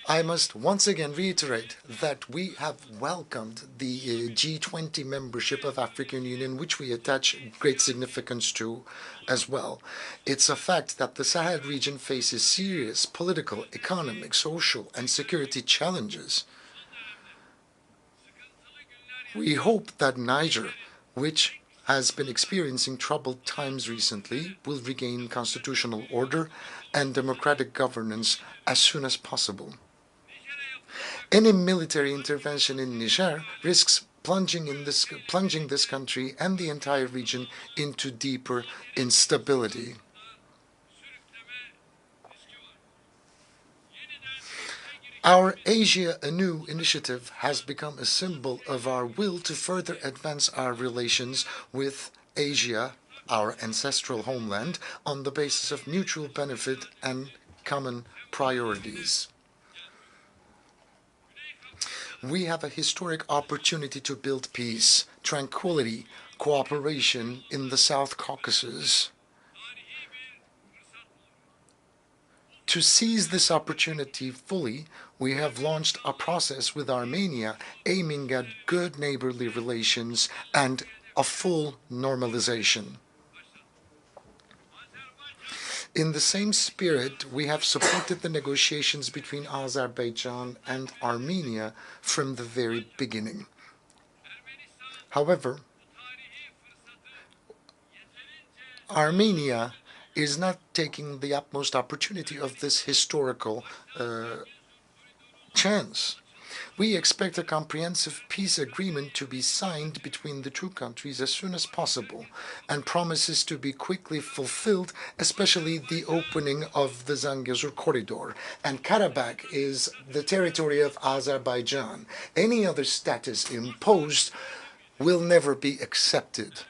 Speaker 12: I must once again reiterate that we have welcomed the G20 membership of African Union, which we attach great significance to as well. It's a fact that the Sahel region faces serious political, economic, social, and security challenges. We hope that Niger, which has been experiencing troubled times recently, will regain constitutional order and democratic governance as soon as possible. Any military intervention in Niger risks plunging this country and the entire region into deeper instability. Our Asia Anew initiative has become a symbol of our will to further advance our relations with Asia, our ancestral homeland, on the basis of mutual benefit and common priorities. We have a historic opportunity to build peace, tranquility, cooperation in the South Caucasus. To seize this opportunity fully, we have launched a process with Armenia aiming at good neighborly relations and a full normalization. In the same spirit, we have supported the negotiations between Azerbaijan and Armenia from the very beginning. However, Armenia is not taking the utmost opportunity of this historical chance. We expect a comprehensive peace agreement to be signed between the two countries as soon as possible, and promises to be quickly fulfilled, especially the opening of the Zangezur corridor. And Karabakh is the territory of Azerbaijan. Any other status imposed will never be accepted.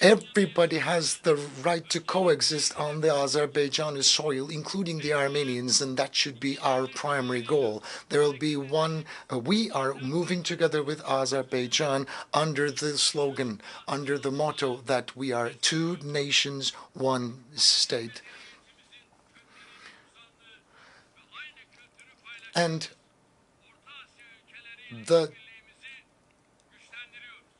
Speaker 12: Everybody has the right to coexist on the Azerbaijani soil, including the Armenians, and that should be our primary goal. There will be one, we are moving together with Azerbaijan under the slogan, under the motto that we are two nations, one state. And the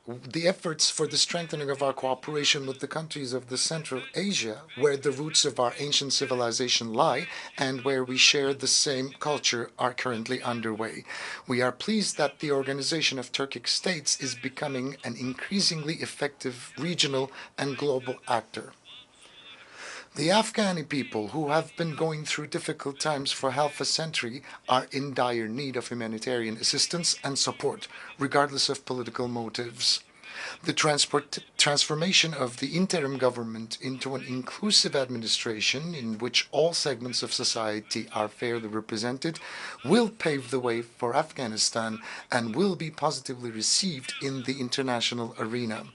Speaker 12: the efforts for the strengthening of our cooperation with the countries of the Central Asia, where the roots of our ancient civilization lie and where we share the same culture, are currently underway. We are pleased that the Organization of Turkic States is becoming an increasingly effective regional and global actor. The Afghani people, who have been going through difficult times for half a century, are in dire need of humanitarian assistance and support, regardless of political motives. The transformation of the interim government into an inclusive administration in which all segments of society are fairly represented will pave the way for Afghanistan and will be positively received in the international arena.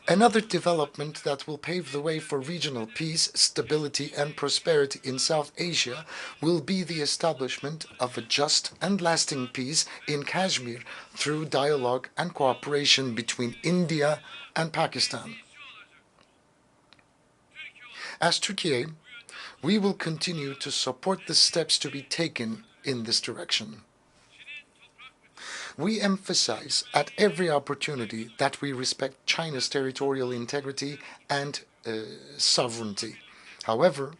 Speaker 12: Another development that will pave the way for regional peace, stability, and prosperity in South Asia will be the establishment of a just and lasting peace in Kashmir through dialogue and cooperation between India and Pakistan. As Turkey, we will continue to support the steps to be taken in this direction. We emphasize at every opportunity that we respect China's territorial integrity and sovereignty. However,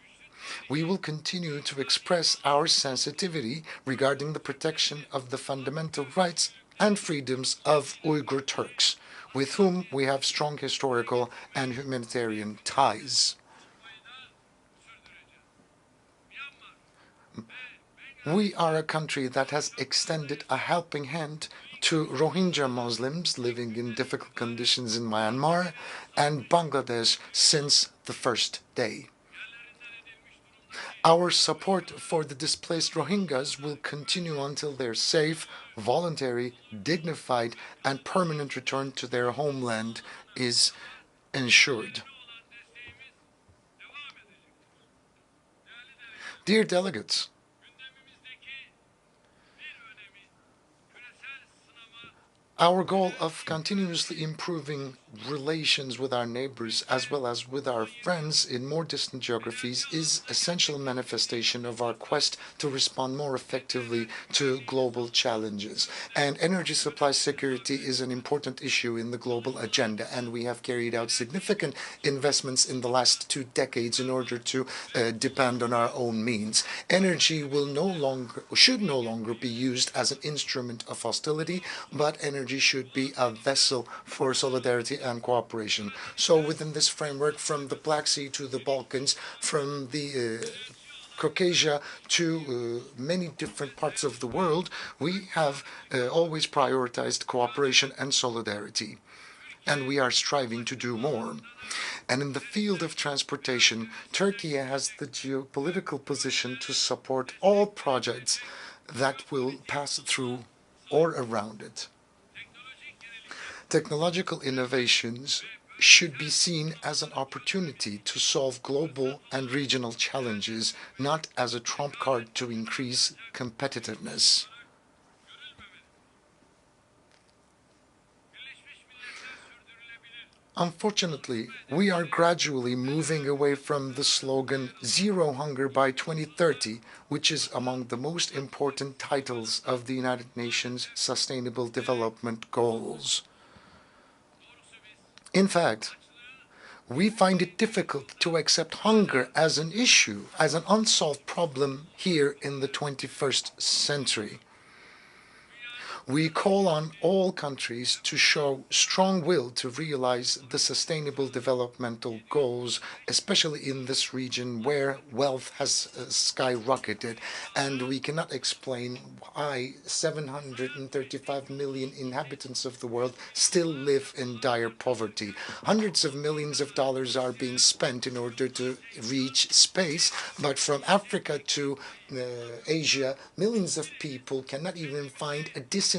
Speaker 12: we will continue to express our sensitivity regarding the protection of the fundamental rights and freedoms of Uyghur Turks, with whom we have strong historical and humanitarian ties. We are a country that has extended a helping hand to Rohingya Muslims living in difficult conditions in Myanmar and Bangladesh since the first day. Our support for the displaced Rohingyas will continue until their safe, voluntary, dignified, and permanent return to their homeland is ensured. Dear delegates, our goal of continuously improving relations with our neighbors as well as with our friends in more distant geographies is an essential manifestation of our quest to respond more effectively to global challenges. And energy supply security is an important issue in the global agenda, and we have carried out significant investments in the last 2 decades in order to depend on our own means. Energy should no longer be used as an instrument of hostility, but energy should be a vessel for solidarity and cooperation. So within this framework, from the Black Sea to the Balkans, from the Caucasia to many different parts of the world, we have always prioritized cooperation and solidarity. And we are striving to do more. And in the field of transportation, Turkey has the geopolitical position to support all projects that will pass through or around it. Technological innovations should be seen as an opportunity to solve global and regional challenges, not as a trump card to increase competitiveness. Unfortunately, we are gradually moving away from the slogan "Zero Hunger by 2030", which is among the most important titles of the United Nations Sustainable Development Goals. In fact, we find it difficult to accept hunger as an issue, as an unsolved problem here in the 21st century. We call on all countries to show strong will to realize the sustainable developmental goals, especially in this region where wealth has skyrocketed, and we cannot explain why 735 million inhabitants of the world still live in dire poverty. Hundreds of millions of dollars are being spent in order to reach space, but from Africa to Asia, millions of people cannot even find a decent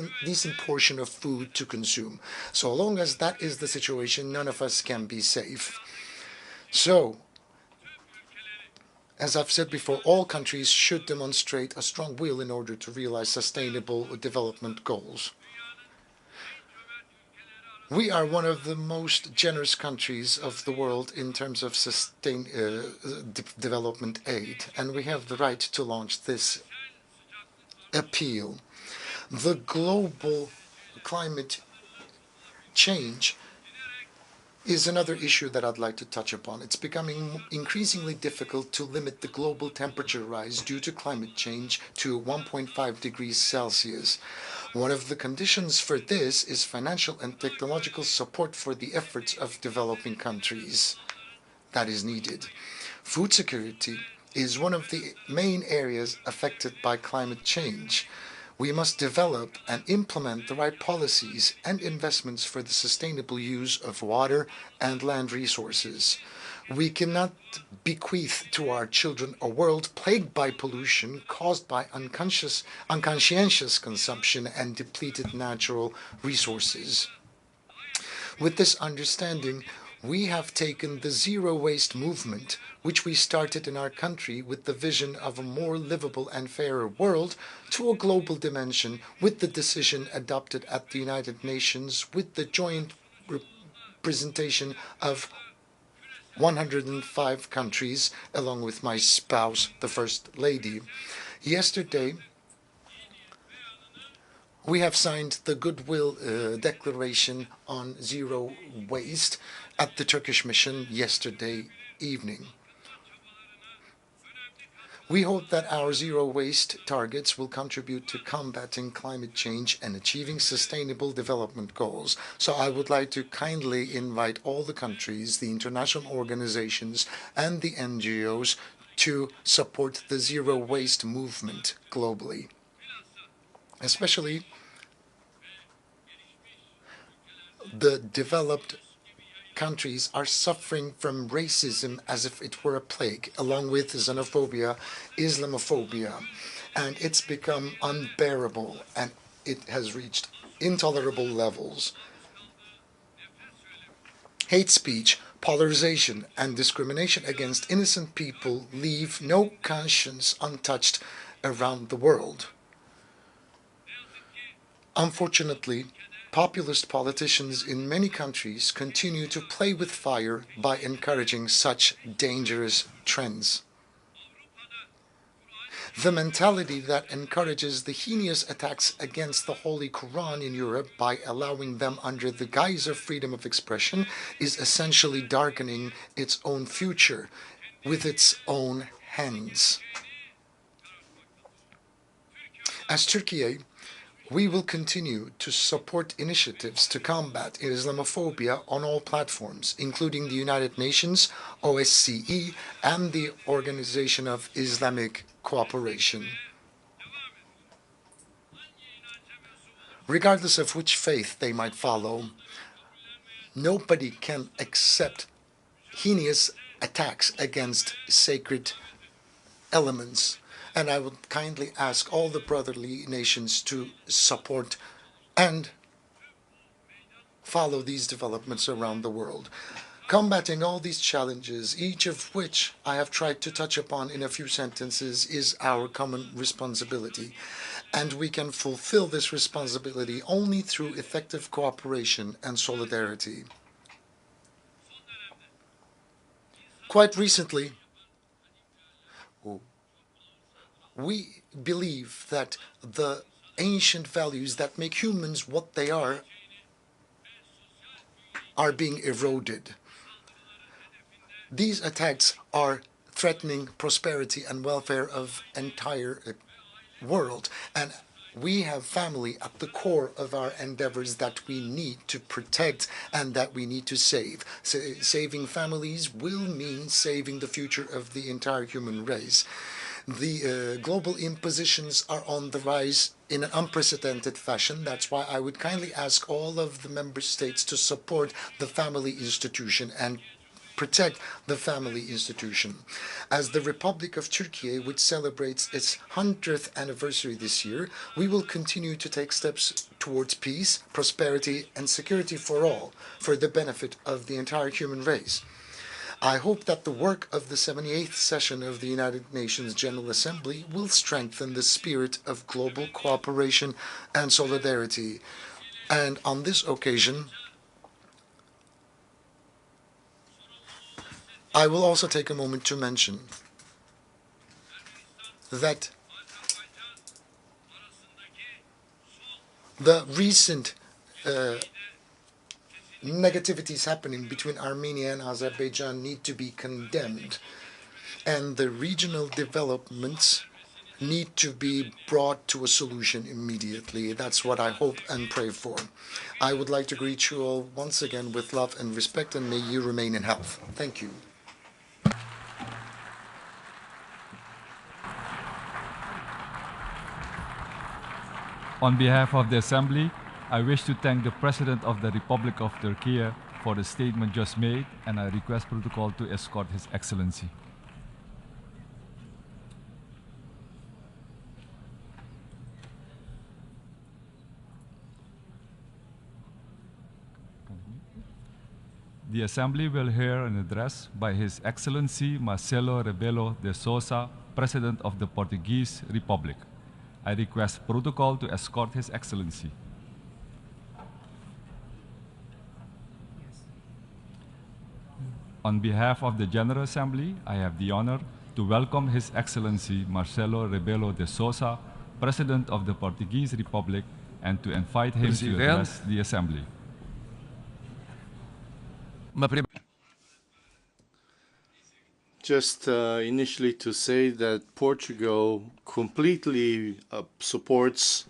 Speaker 12: portion of food to consume. So long as that is the situation, none of us can be safe. So, as I've said before, all countries should demonstrate a strong will in order to realize sustainable development goals. We are one of the most generous countries of the world in terms of development aid, and we have the right to launch this appeal. The global climate change is another issue that I'd like to touch upon. It's becoming increasingly difficult to limit the global temperature rise due to climate change to 1.5 degrees Celsius. One of the conditions for this is financial and technological support for the efforts of developing countries that is needed. Food security is one of the main areas affected by climate change. We must develop and implement the right policies and investments for the sustainable use of water and land resources. We cannot bequeath to our children a world plagued by pollution caused by unconscientious consumption and depleted natural resources. With this understanding, we have taken the zero waste movement, which we started in our country with the vision of a more livable and fairer world, to a global dimension with the decision adopted at the United Nations with the joint representation of 105 countries, along with my spouse, the First Lady. Yesterday, we have signed the Goodwill Declaration on Zero Waste at the Turkish mission yesterday evening. We hope that our zero waste targets will contribute to combating climate change and achieving sustainable development goals. So I would like to kindly invite all the countries, the international organizations, and the NGOs to support the zero waste movement globally, especially the developed countries are suffering from racism as if it were a plague, along with xenophobia, Islamophobia, and it's become unbearable and it has reached intolerable levels. Hate speech, polarization, and discrimination against innocent people leave no conscience untouched around the world. Unfortunately, populist politicians in many countries continue to play with fire by encouraging such dangerous trends. The mentality that encourages the heinous attacks against the Holy Quran in Europe by allowing them under the guise of freedom of expression is essentially darkening its own future with its own hands. As Turkey, we will continue to support initiatives to combat Islamophobia on all platforms, including the United Nations, OSCE, and the Organization of Islamic Cooperation. Regardless of which faith they might follow, nobody can accept heinous attacks against sacred elements. And I would kindly ask all the brotherly nations to support and follow these developments around the world. Combating all these challenges, each of which I have tried to touch upon in a few sentences, is our common responsibility. And we can fulfill this responsibility only through effective cooperation and solidarity. Quite recently, we believe that the ancient values that make humans what they are being eroded. These attacks are threatening prosperity and welfare of entire world, and we have family at the core of our endeavors that we need to protect and that we need to save. So saving families will mean saving the future of the entire human race. The global impositions are on the rise in an unprecedented fashion. That's why I would kindly ask all of the member states to support the family institution and protect the family institution. As the Republic of Turkey, which celebrates its 100th anniversary this year, we will continue to take steps towards peace, prosperity, and security for all, for the benefit of the entire human race. I hope that the work of the 78th session of the United Nations General Assembly will strengthen the spirit of global cooperation and solidarity. And on this occasion, I will also take a moment to mention that the recent negativities happening between Armenia and Azerbaijan need to be condemned, and the regional developments need to be brought to a solution immediately. That's what I hope and pray for. I would like to greet you all once again with love and respect, and may you remain in health. Thank you.
Speaker 11: On behalf of the Assembly, I wish to thank the President of the Republic of Turkey for the statement just made, and I request protocol to escort His Excellency. The Assembly will hear an address by His Excellency Marcelo Rebelo de Sousa, President of the Portuguese Republic. I request protocol to escort His Excellency. On behalf of the General Assembly, I have the honor to welcome His Excellency Marcelo Rebelo de Sousa, President of the Portuguese Republic, and to invite him to address the Assembly.
Speaker 13: Just initially to say that Portugal completely supports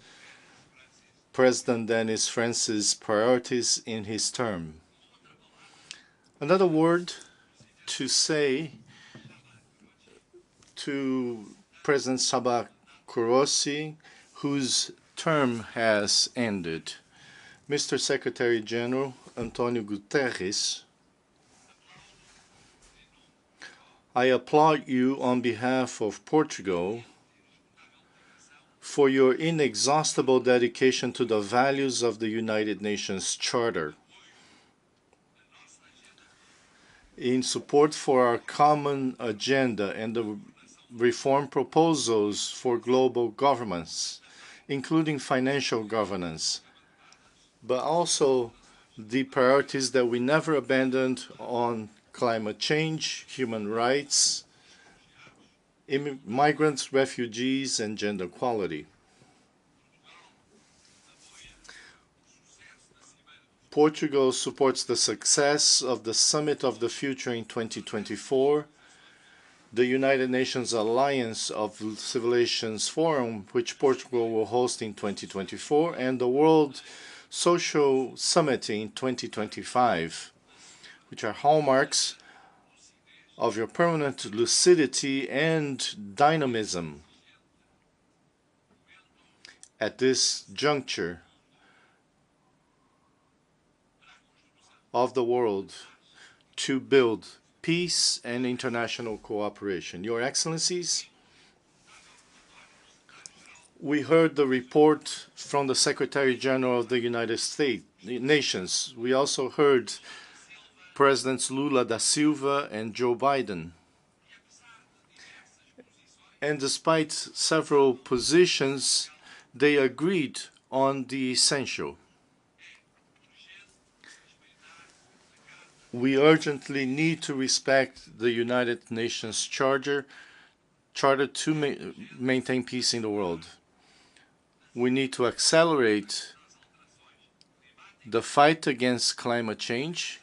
Speaker 13: President Denis France's priorities in his term. Another word to say to President Sabah Kurossi, whose term has ended. Mr. Secretary General Antonio Guterres, I applaud you on behalf of Portugal for your inexhaustible dedication to the values of the United Nations Charter, in support for our common agenda and the reform proposals for global governance, including financial governance, but also the priorities that we never abandoned on climate change, human rights, migrants, refugees, and gender equality. Portugal supports the success of the Summit of the Future in 2024, the United Nations Alliance of Civilizations Forum, which Portugal will host in 2024, and the World Social Summit in 2025, which are hallmarks of your permanent lucidity and dynamism at this juncture of the world to build peace and international cooperation. Your Excellencies, we heard the report from the Secretary General of the United Nations. We also heard Presidents Lula da Silva and Joe Biden. And despite several positions, they agreed on the essential. We urgently need to respect the United Nations Charter to maintain peace in the world. We need to accelerate the fight against climate change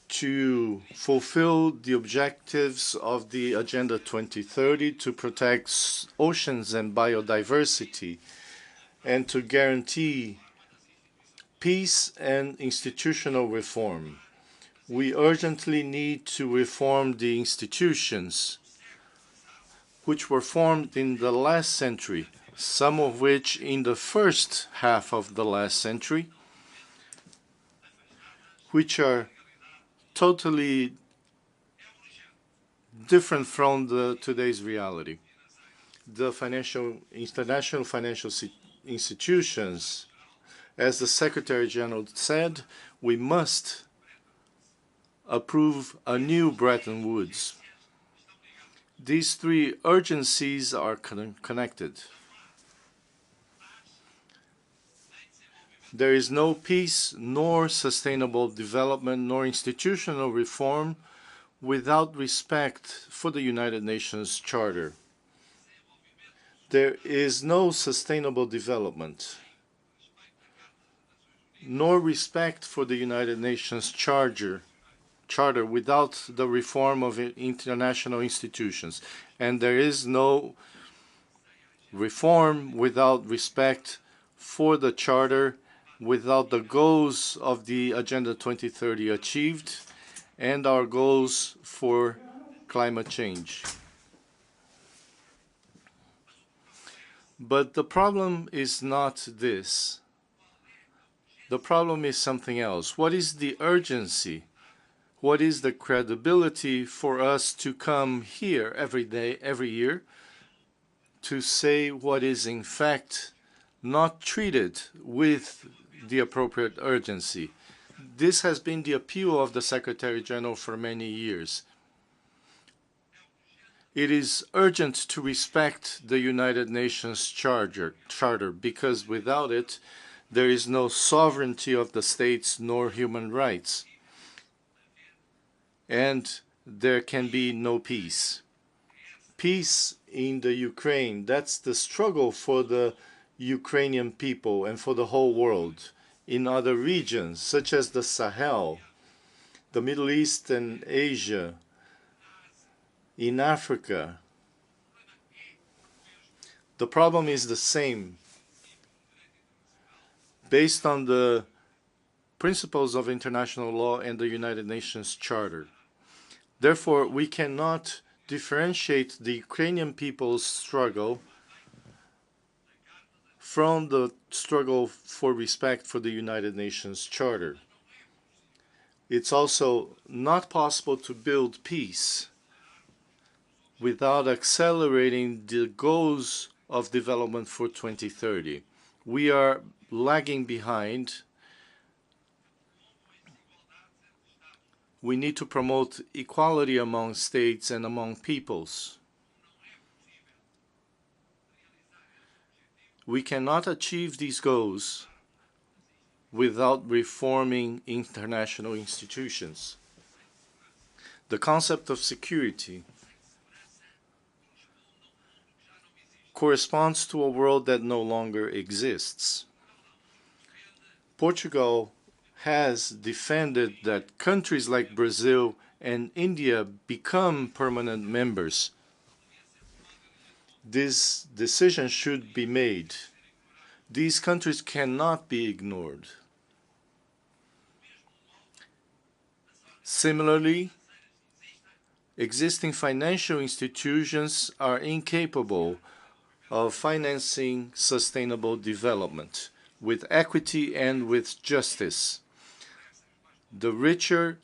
Speaker 13: to fulfill the objectives of the Agenda 2030 to protect oceans and biodiversity and to guarantee peace and institutional reform. We urgently need to reform the institutions which were formed in the last century, some of which in the first half of the last century, which are totally different from today's reality. The international financial institutions, as the Secretary General said, we must approve a new Bretton Woods. These three urgencies are connected. There is no peace, nor sustainable development, nor institutional reform without respect for the United Nations Charter. There is no sustainable development nor respect for the United Nations Charter without the reform of international institutions. And there is no reform without respect for the Charter, without the goals of the Agenda 2030 achieved, and our goals for climate change. But the problem is not this. The problem is something else. What is the urgency? What is the credibility for us to come here every day, every year, to say what is in fact not treated with the appropriate urgency? This has been the appeal of the Secretary General for many years. It is urgent to respect the United Nations Charter because without it, there is no sovereignty of the states nor human rights. And there can be no peace. Peace in the Ukraine, that's the struggle for the Ukrainian people and for the whole world. In other regions, such as the Sahel, the Middle East and Asia, in Africa, the problem is the same. Based on the principles of international law and the United Nations Charter. Therefore, we cannot differentiate the Ukrainian people's struggle from the struggle for respect for the United Nations Charter. It's also not possible to build peace without accelerating the goals of development for 2030. We are lagging behind. We need to promote equality among states and among peoples. We cannot achieve these goals without reforming international institutions. The concept of security corresponds to a world that no longer exists. Portugal has defended that countries like Brazil and India become permanent members. This decision should be made. These countries cannot be ignored. Similarly, existing financial institutions are incapable of financing sustainable development with equity and with justice. The richer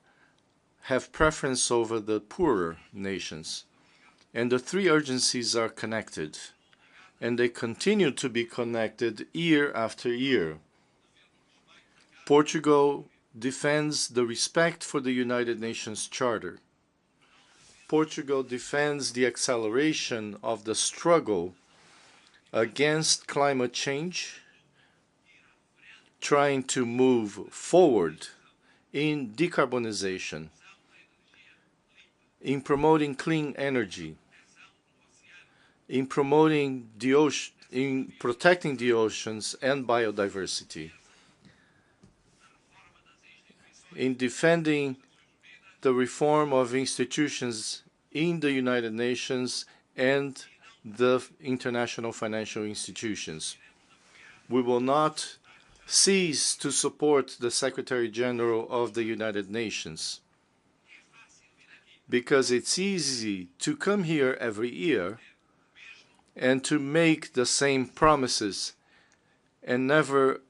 Speaker 13: have preference over the poorer nations. And the three urgencies are connected. And they continue to be connected year after year. Portugal defends the respect for the United Nations Charter. Portugal defends the acceleration of the struggle against climate change, trying to move forward in decarbonization, in promoting clean energy, in promoting the ocean, in protecting the oceans and biodiversity, in defending the reform of institutions in the United Nations and the international financial institutions. We will not cease to support the Secretary General of the United Nations because it's easy to come here every year and to make the same promises and never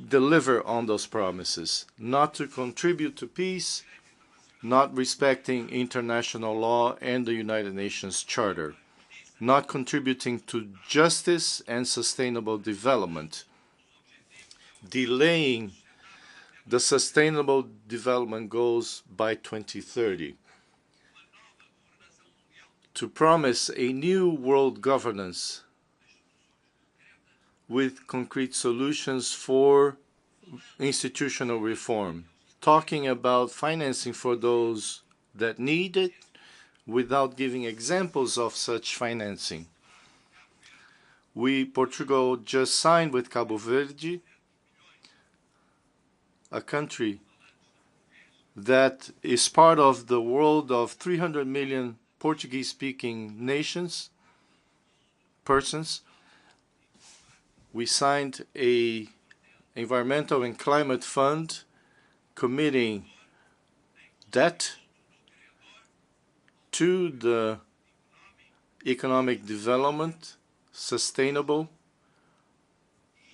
Speaker 13: deliver on those promises, not to contribute to peace, not respecting international law and the United Nations Charter, not contributing to justice and sustainable development, delaying the sustainable development goals by 2030, to promise a new world governance with concrete solutions for institutional reform, talking about financing for those that need it without giving examples of such financing. Portugal just signed with Cabo Verde a country that is part of the world of 300 million Portuguese-speaking persons. We signed a environmental and climate fund committing debt to the economic development, sustainable,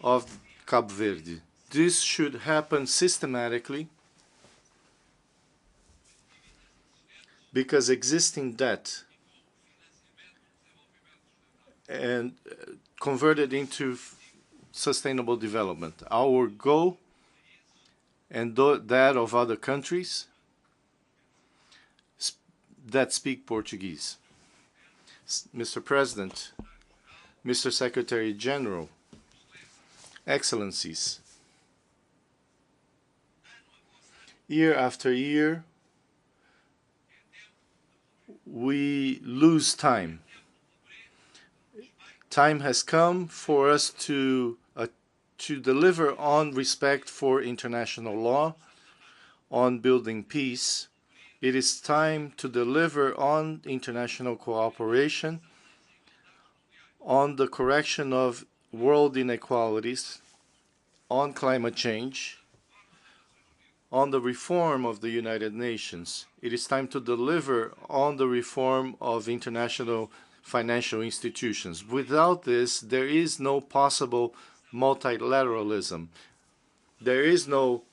Speaker 13: of Cabo Verde. This should happen systematically because existing debt and converted into sustainable development. Our goal and that of other countries that speak Portuguese. Mr. President, Mr. Secretary General, Excellencies, year after year, we lose time. Time has come for us to deliver on respect for international law, on building peace. It is time to deliver on international cooperation, on the correction of world inequalities, on climate change, on the reform of the United Nations. It is time to deliver on the reform of international financial institutions. Without this, there is no possible multilateralism. There is no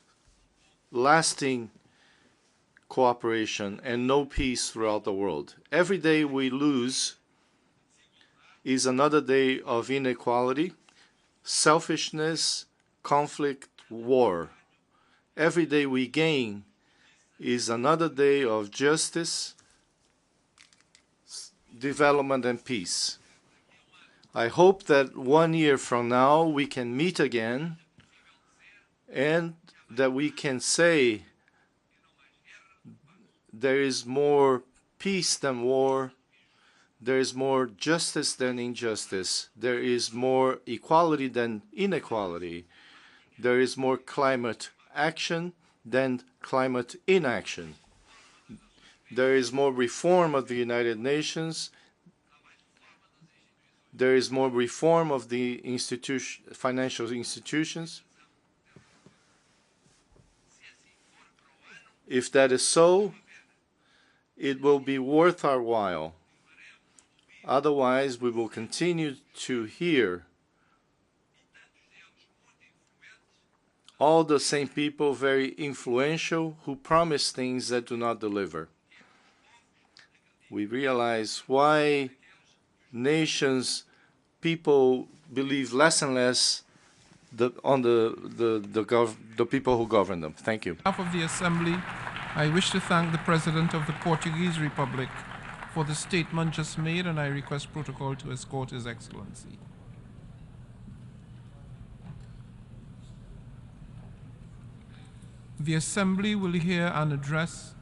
Speaker 13: lasting cooperation and no peace throughout the world. Every day we lose is another day of inequality, selfishness, conflict, war. Every day we gain is another day of justice, development, and peace. I hope that 1 year from now we can meet again and that we can say there is more peace than war, there is more justice than injustice, there is more equality than inequality, there is more climate action than climate inaction. There is more reform of the United Nations. There is more reform of the financial institutions. If that is so, it will be worth our while. Otherwise, we will continue to hear all the same people, very influential, who promise things that do not deliver. We realize why nations, people believe less and less on the people who govern them. Thank you.
Speaker 1: On behalf of the Assembly, I wish to thank the President of the Portuguese Republic for the statement just made, and I request protocol to escort His Excellency. The Assembly will hear an address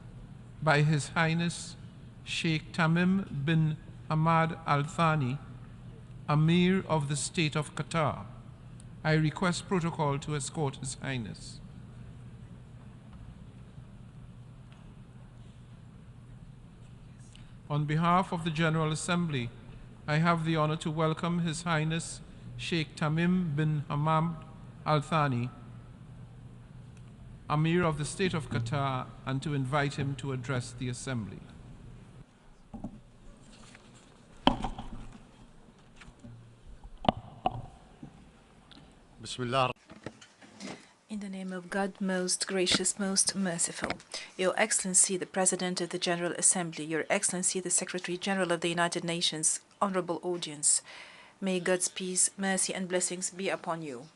Speaker 1: by His Highness Sheikh Tamim bin Hamad Al Thani, Amir of the State of Qatar. I request protocol to escort His Highness. On behalf of the General Assembly, I have the honor to welcome His Highness Sheikh Tamim bin Hamad Al Thani, Amir of the State of Qatar, and to invite him to address the Assembly.
Speaker 14: Bismillah.
Speaker 15: In the name of God, most gracious, most merciful, Your Excellency, the President of the General Assembly, Your Excellency, the Secretary General of the United Nations, honorable audience, may God's peace, mercy, and blessings be upon you.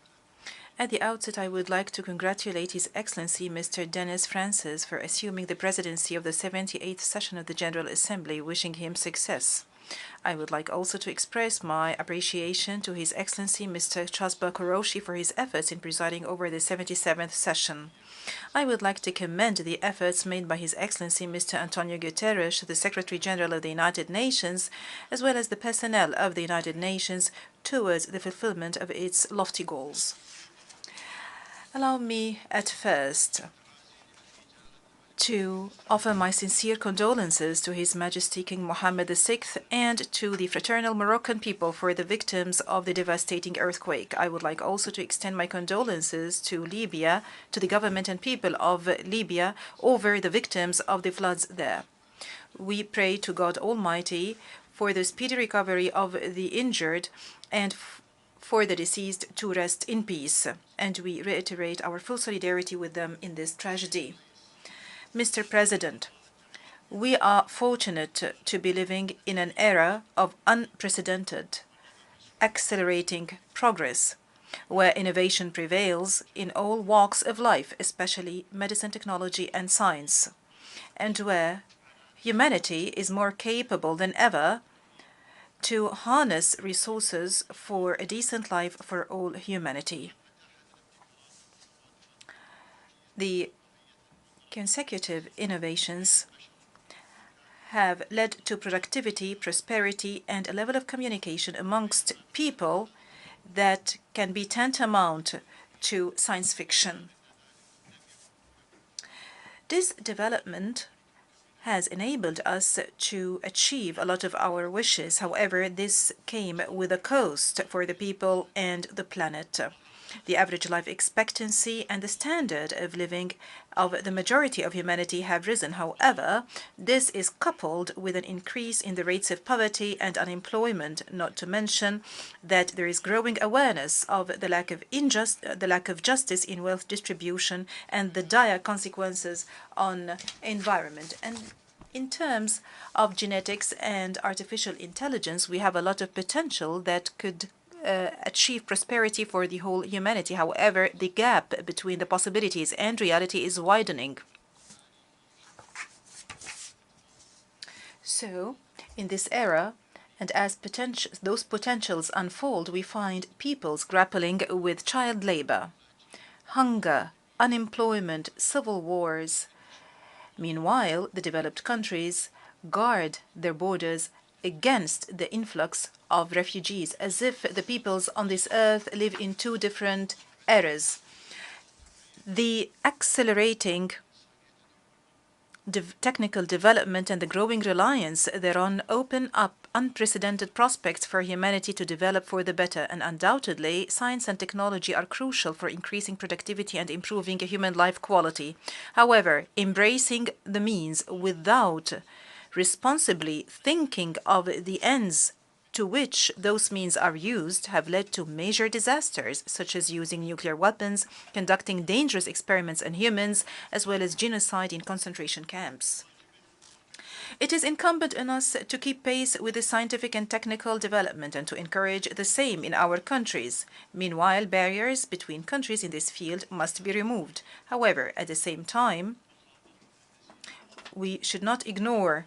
Speaker 15: At the outset, I would like to congratulate His Excellency Mr. Denis Francis for assuming the presidency of the 78th session of the General Assembly, wishing him success. I would like also to express my appreciation to His Excellency Mr. Charles Bakoroshi for his efforts in presiding over the 77th session. I would like to commend the efforts made by His Excellency Mr. Antonio Guterres, the Secretary General of the United Nations, as well as the personnel of the United Nations, towards the fulfillment of its lofty goals. Allow me at first to offer my sincere condolences to His Majesty King Mohammed VI and to the fraternal Moroccan people for the victims of the devastating earthquake. I would like also to extend my condolences to Libya, to the government and people of Libya over the victims of the floods there. We pray to God Almighty for the speedy recovery of the injured and for the deceased to rest in peace, and we reiterate our full solidarity with them in this tragedy. Mr. President, we are fortunate to be living in an era of unprecedented, accelerating progress, where innovation prevails in all walks of life, especially medicine, technology, and science, and where humanity is more capable than ever to harness resources for a decent life for all humanity. The consecutive innovations have led to productivity, prosperity, and a level of communication amongst people that can be tantamount to science fiction. This development has enabled us to achieve a lot of our wishes. However, this came with a cost for the people and the planet. The average life expectancy and the standard of living of the majority of humanity have risen. However, this is coupled with an increase in the rates of poverty and unemployment, not to mention that there is growing awareness of the lack of justice in wealth distribution and the dire consequences on environment. And in terms of genetics and artificial intelligence, we have a lot of potential that could achieve prosperity for the whole humanity. However, the gap between the possibilities and reality is widening. So, in this era, and as those potentials unfold, we find peoples grappling with child labor, hunger, unemployment, civil wars. Meanwhile, the developed countries guard their borders against the influx of refugees, as if the peoples on this earth live in two different eras. The accelerating technical development and the growing reliance thereon open up unprecedented prospects for humanity to develop for the better, and undoubtedly science and technology are crucial for increasing productivity and improving human life quality. However, embracing the means without responsibly thinking of the ends to which those means are used have led to major disasters, such as using nuclear weapons, conducting dangerous experiments on humans, as well as genocide in concentration camps. It is incumbent on us to keep pace with the scientific and technical development and to encourage the same in our countries. Meanwhile, barriers between countries in this field must be removed. However, at the same time, we should not ignore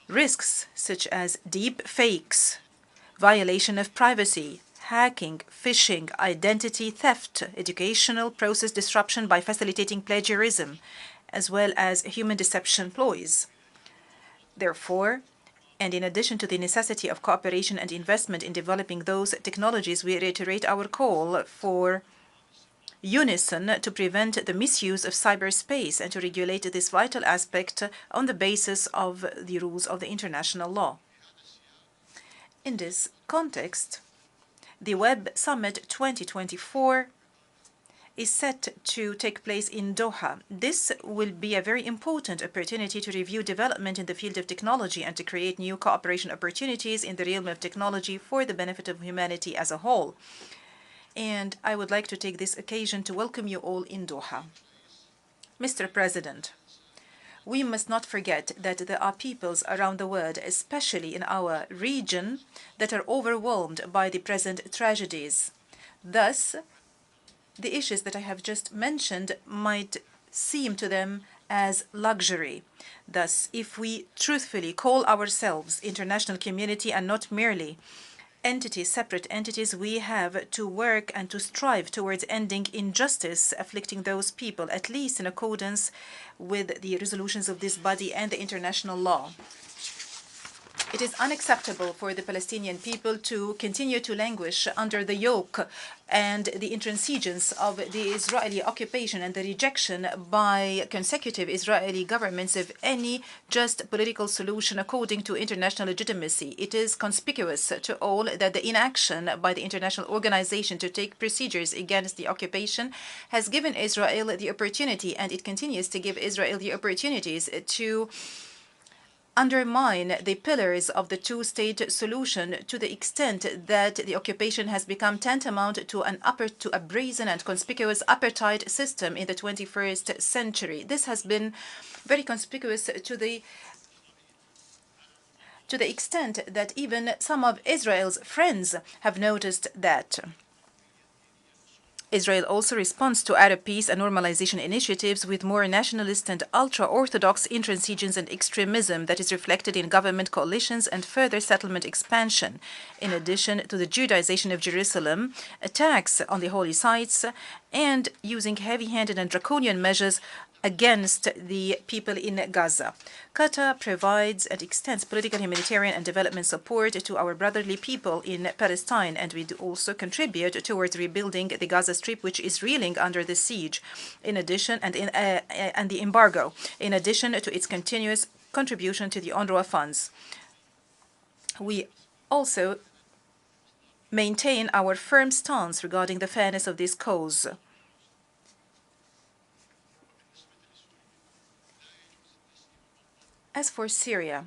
Speaker 15: risks such as deep fakes, violation of privacy, hacking, phishing, identity theft, educational process disruption by facilitating plagiarism, as well as human deception ploys. Therefore, and in addition to the necessity of cooperation and investment in developing those technologies, we reiterate our call for unison to prevent the misuse of cyberspace and to regulate this vital aspect on the basis of the rules of the international law. In this context, the Web Summit 2024 is set to take place in Doha. This will be a very important opportunity to review development in the field of technology and to create new cooperation opportunities in the realm of technology for the benefit of humanity as a whole. And I would like to take this occasion to welcome you all in Doha. Mr. President, we must not forget that there are peoples around the world, especially in our region, that are overwhelmed by the present tragedies. Thus, the issues that I have just mentioned might seem to them as luxury. Thus, if we truthfully call ourselves international community and not merely entities, separate entities, we have to work and to strive towards ending injustice afflicting those people, at least in accordance with the resolutions of this body and the international law. It is unacceptable for the Palestinian people to continue to languish under the yoke and the intransigence of the Israeli occupation and the rejection by consecutive Israeli governments of any just political solution according to international legitimacy. It is conspicuous to all that the inaction by the international organization to take procedures against the occupation has given Israel the opportunity, and it continues to give Israel the opportunities to undermine the pillars of the two-state solution to the extent that the occupation has become tantamount to a brazen and conspicuous apartheid system in the 21st century. This has been very conspicuous to the extent that even some of Israel's friends have noticed that. Israel also responds to Arab peace and normalization initiatives with more nationalist and ultra-Orthodox intransigence and extremism that is reflected in government coalitions and further settlement expansion. In addition to the Judaization of Jerusalem, attacks on the holy sites, and using heavy-handed and draconian measures against the people in Gaza. Qatar provides and extends political, humanitarian, and development support to our brotherly people in Palestine, and we do also contribute towards rebuilding the Gaza Strip, which is reeling under the siege, in addition, and the embargo, in addition to its continuous contribution to the UNRWA funds. We also maintain our firm stance regarding the fairness of this cause. As for Syria,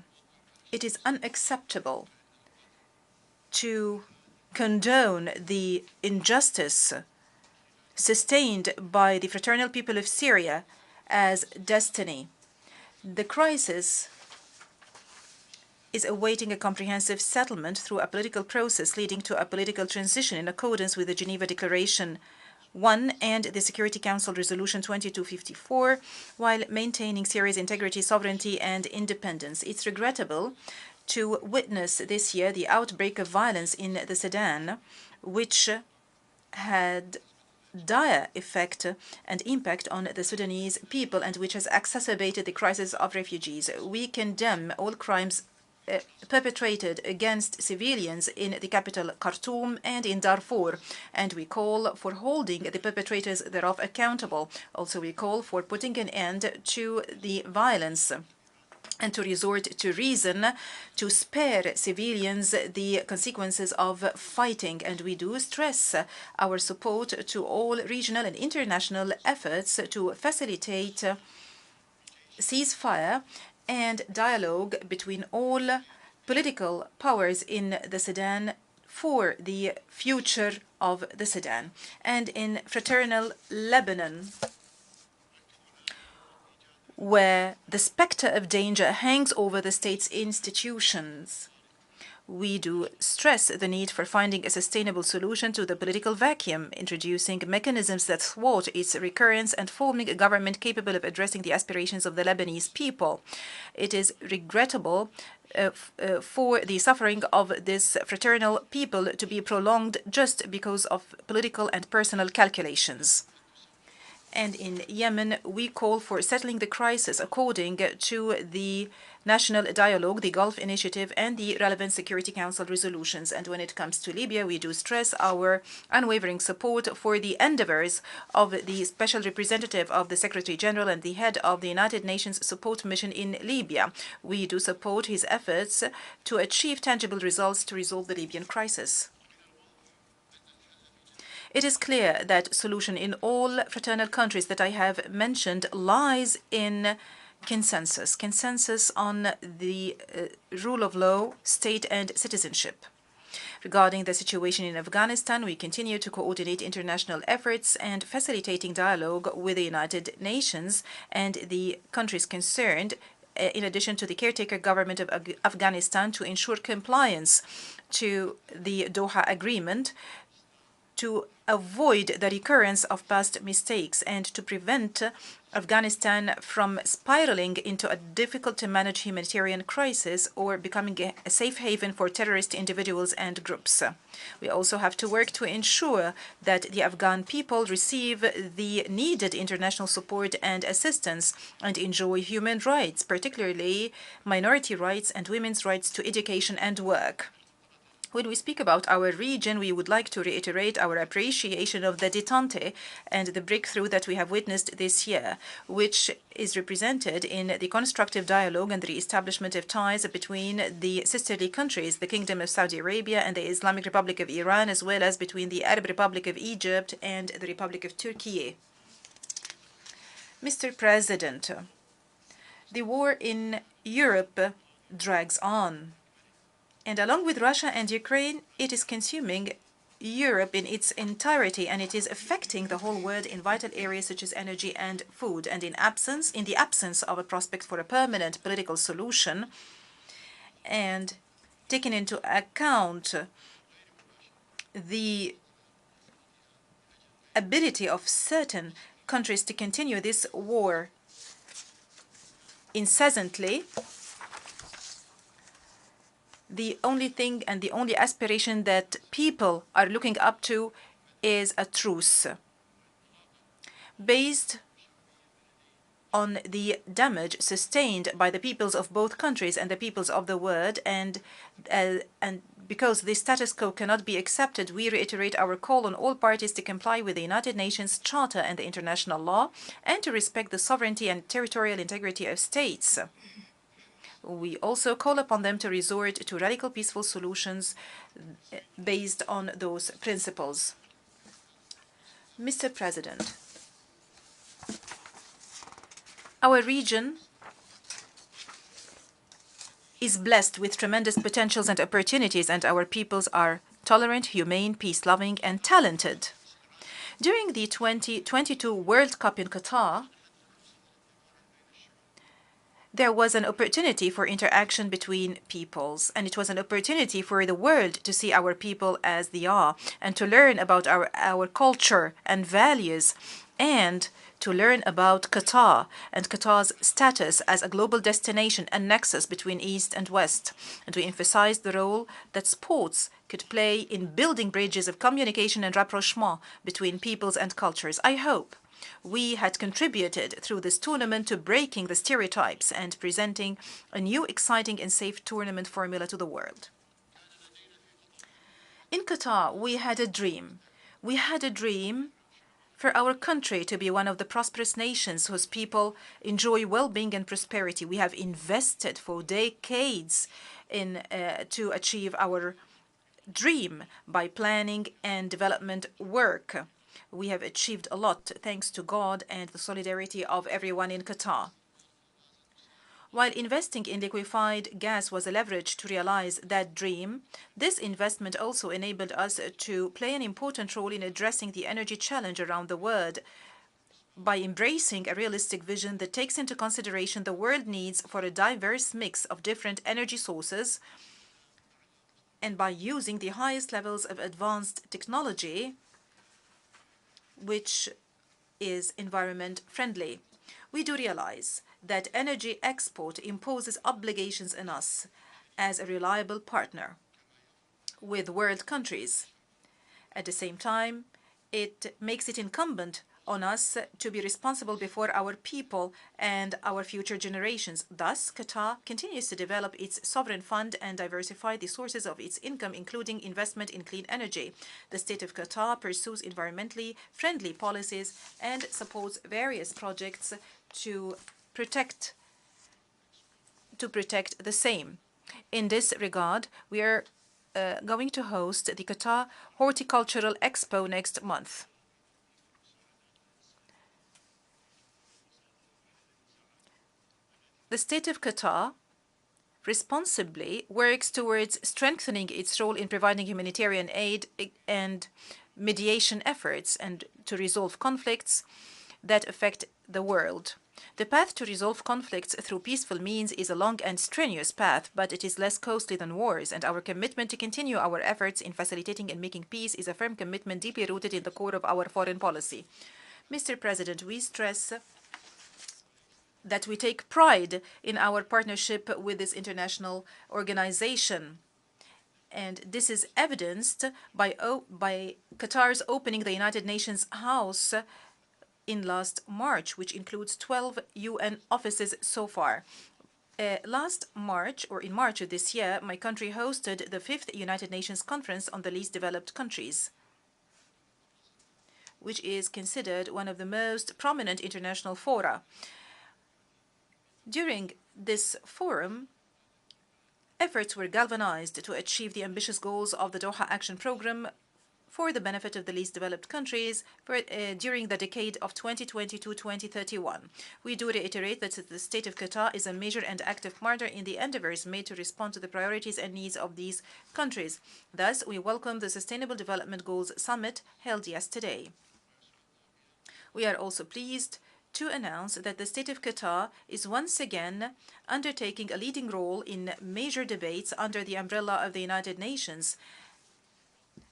Speaker 15: it is unacceptable to condone the injustice sustained by the fraternal people of Syria as destiny. The crisis is awaiting a comprehensive settlement through a political process leading to a political transition in accordance with the Geneva Declaration 1 and the Security Council Resolution 2254, while maintaining Syria's integrity, sovereignty, and independence. It's regrettable to witness this year the outbreak of violence in the Sudan, which had dire effect and impact on the Sudanese people and which has exacerbated the crisis of refugees. We condemn all crimes perpetrated against civilians in the capital Khartoum and in Darfur, and we call for holding the perpetrators thereof accountable. Also, we call for putting an end to the violence and to resort to reason to spare civilians the consequences of fighting. And we do stress our support to all regional and international efforts to facilitate ceasefire and dialogue between all political powers in the Sudan for the future of the Sudan. And in fraternal Lebanon, where the specter of danger hangs over the state's institutions, we do stress the need for finding a sustainable solution to the political vacuum, introducing mechanisms that thwart its recurrence and forming a government capable of addressing the aspirations of the Lebanese people. It is regrettable for the suffering of this fraternal people to be prolonged just because of political and personal calculations. And in Yemen, we call for settling the crisis according to the National Dialogue, the Gulf Initiative, and the relevant Security Council resolutions. And when it comes to Libya, we do stress our unwavering support for the endeavors of the Special Representative of the Secretary General and the head of the United Nations Support Mission in Libya. We do support his efforts to achieve tangible results to resolve the Libyan crisis. It is clear that solution in all fraternal countries that I have mentioned lies in consensus on the rule of law, state, and citizenship. Regarding the situation in Afghanistan, we continue to coordinate international efforts and facilitating dialogue with the United Nations and the countries concerned, in addition to the caretaker government of Afghanistan, to ensure compliance to the Doha Agreement, to avoid the recurrence of past mistakes and to prevent Afghanistan from spiraling into a difficult-to-manage humanitarian crisis or becoming a safe haven for terrorist individuals and groups. We also have to work to ensure that the Afghan people receive the needed international support and assistance and enjoy human rights, particularly minority rights and women's rights to education and work. When we speak about our region, we would like to reiterate our appreciation of the détente and the breakthrough that we have witnessed this year, which is represented in the constructive dialogue and the re-establishment of ties between the sisterly countries, the Kingdom of Saudi Arabia and the Islamic Republic of Iran, as well as between the Arab Republic of Egypt and the Republic of Turkey. Mr. President, the war in Europe drags on. And along with Russia and Ukraine, it is consuming Europe in its entirety, and it is affecting the whole world in vital areas such as energy and food. And in the absence of a prospect for a permanent political solution, and taking into account the ability of certain countries to continue this war incessantly, the only thing and the only aspiration that people are looking up to is a truce based on the damage sustained by the peoples of both countries and the peoples of the world, and because the status quo cannot be accepted, we reiterate our call on all parties to comply with the United Nations Charter and the international law and to respect the sovereignty and territorial integrity of states. We also call upon them to resort to radical peaceful solutions based on those principles. Mr. President, our region is blessed with tremendous potentials and opportunities, and our peoples are tolerant, humane, peace-loving, and talented. During the 2022 World Cup in Qatar, there was an opportunity for interaction between peoples, and it was an opportunity for the world to see our people as they are and to learn about our culture and values, and to learn about Qatar and Qatar's status as a global destination and nexus between East and West. And we emphasized the role that sports could play in building bridges of communication and rapprochement between peoples and cultures. I hope we had contributed through this tournament to breaking the stereotypes and presenting a new, exciting and safe tournament formula to the world. In Qatar, we had a dream. We had a dream for our country to be one of the prosperous nations whose people enjoy well-being and prosperity. We have invested for decades to achieve our dream by planning and development work. We have achieved a lot thanks to God and the solidarity of everyone in Qatar. While investing in liquefied gas was a leverage to realize that dream, this investment also enabled us to play an important role in addressing the energy challenge around the world by embracing a realistic vision that takes into consideration the world needs for a diverse mix of different energy sources, and by using the highest levels of advanced technology, which is environment friendly. We do realize that energy export imposes obligations on us as a reliable partner with world countries. At the same time, it makes it incumbent on us to be responsible before our people and our future generations. Thus, Qatar continues to develop its sovereign fund and diversify the sources of its income, including investment in clean energy. The state of Qatar pursues environmentally friendly policies and supports various projects to protect the same. In this regard, we are going to host the Qatar Horticultural Expo next month. The state of Qatar responsibly works towards strengthening its role in providing humanitarian aid and mediation efforts and to resolve conflicts that affect the world. The path to resolve conflicts through peaceful means is a long and strenuous path, but it is less costly than wars, and our commitment to continue our efforts in facilitating and making peace is a firm commitment deeply rooted in the core of our foreign policy. Mr. President, we stress that we take pride in our partnership with this international organization. And this is evidenced by Qatar's opening the United Nations House in last March, which includes 12 UN offices so far. Last March, or in March of this year, my country hosted the 5th United Nations Conference on the Least Developed Countries, which is considered one of the most prominent international fora. During this forum, efforts were galvanized to achieve the ambitious goals of the Doha Action Programme for the benefit of the least developed countries during the decade of 2020-2031. We do reiterate that the state of Qatar is a major and active partner in the endeavors made to respond to the priorities and needs of these countries. Thus, we welcome the Sustainable Development Goals Summit held yesterday. We are also pleased to announce that the state of Qatar is once again undertaking a leading role in major debates under the umbrella of the United Nations,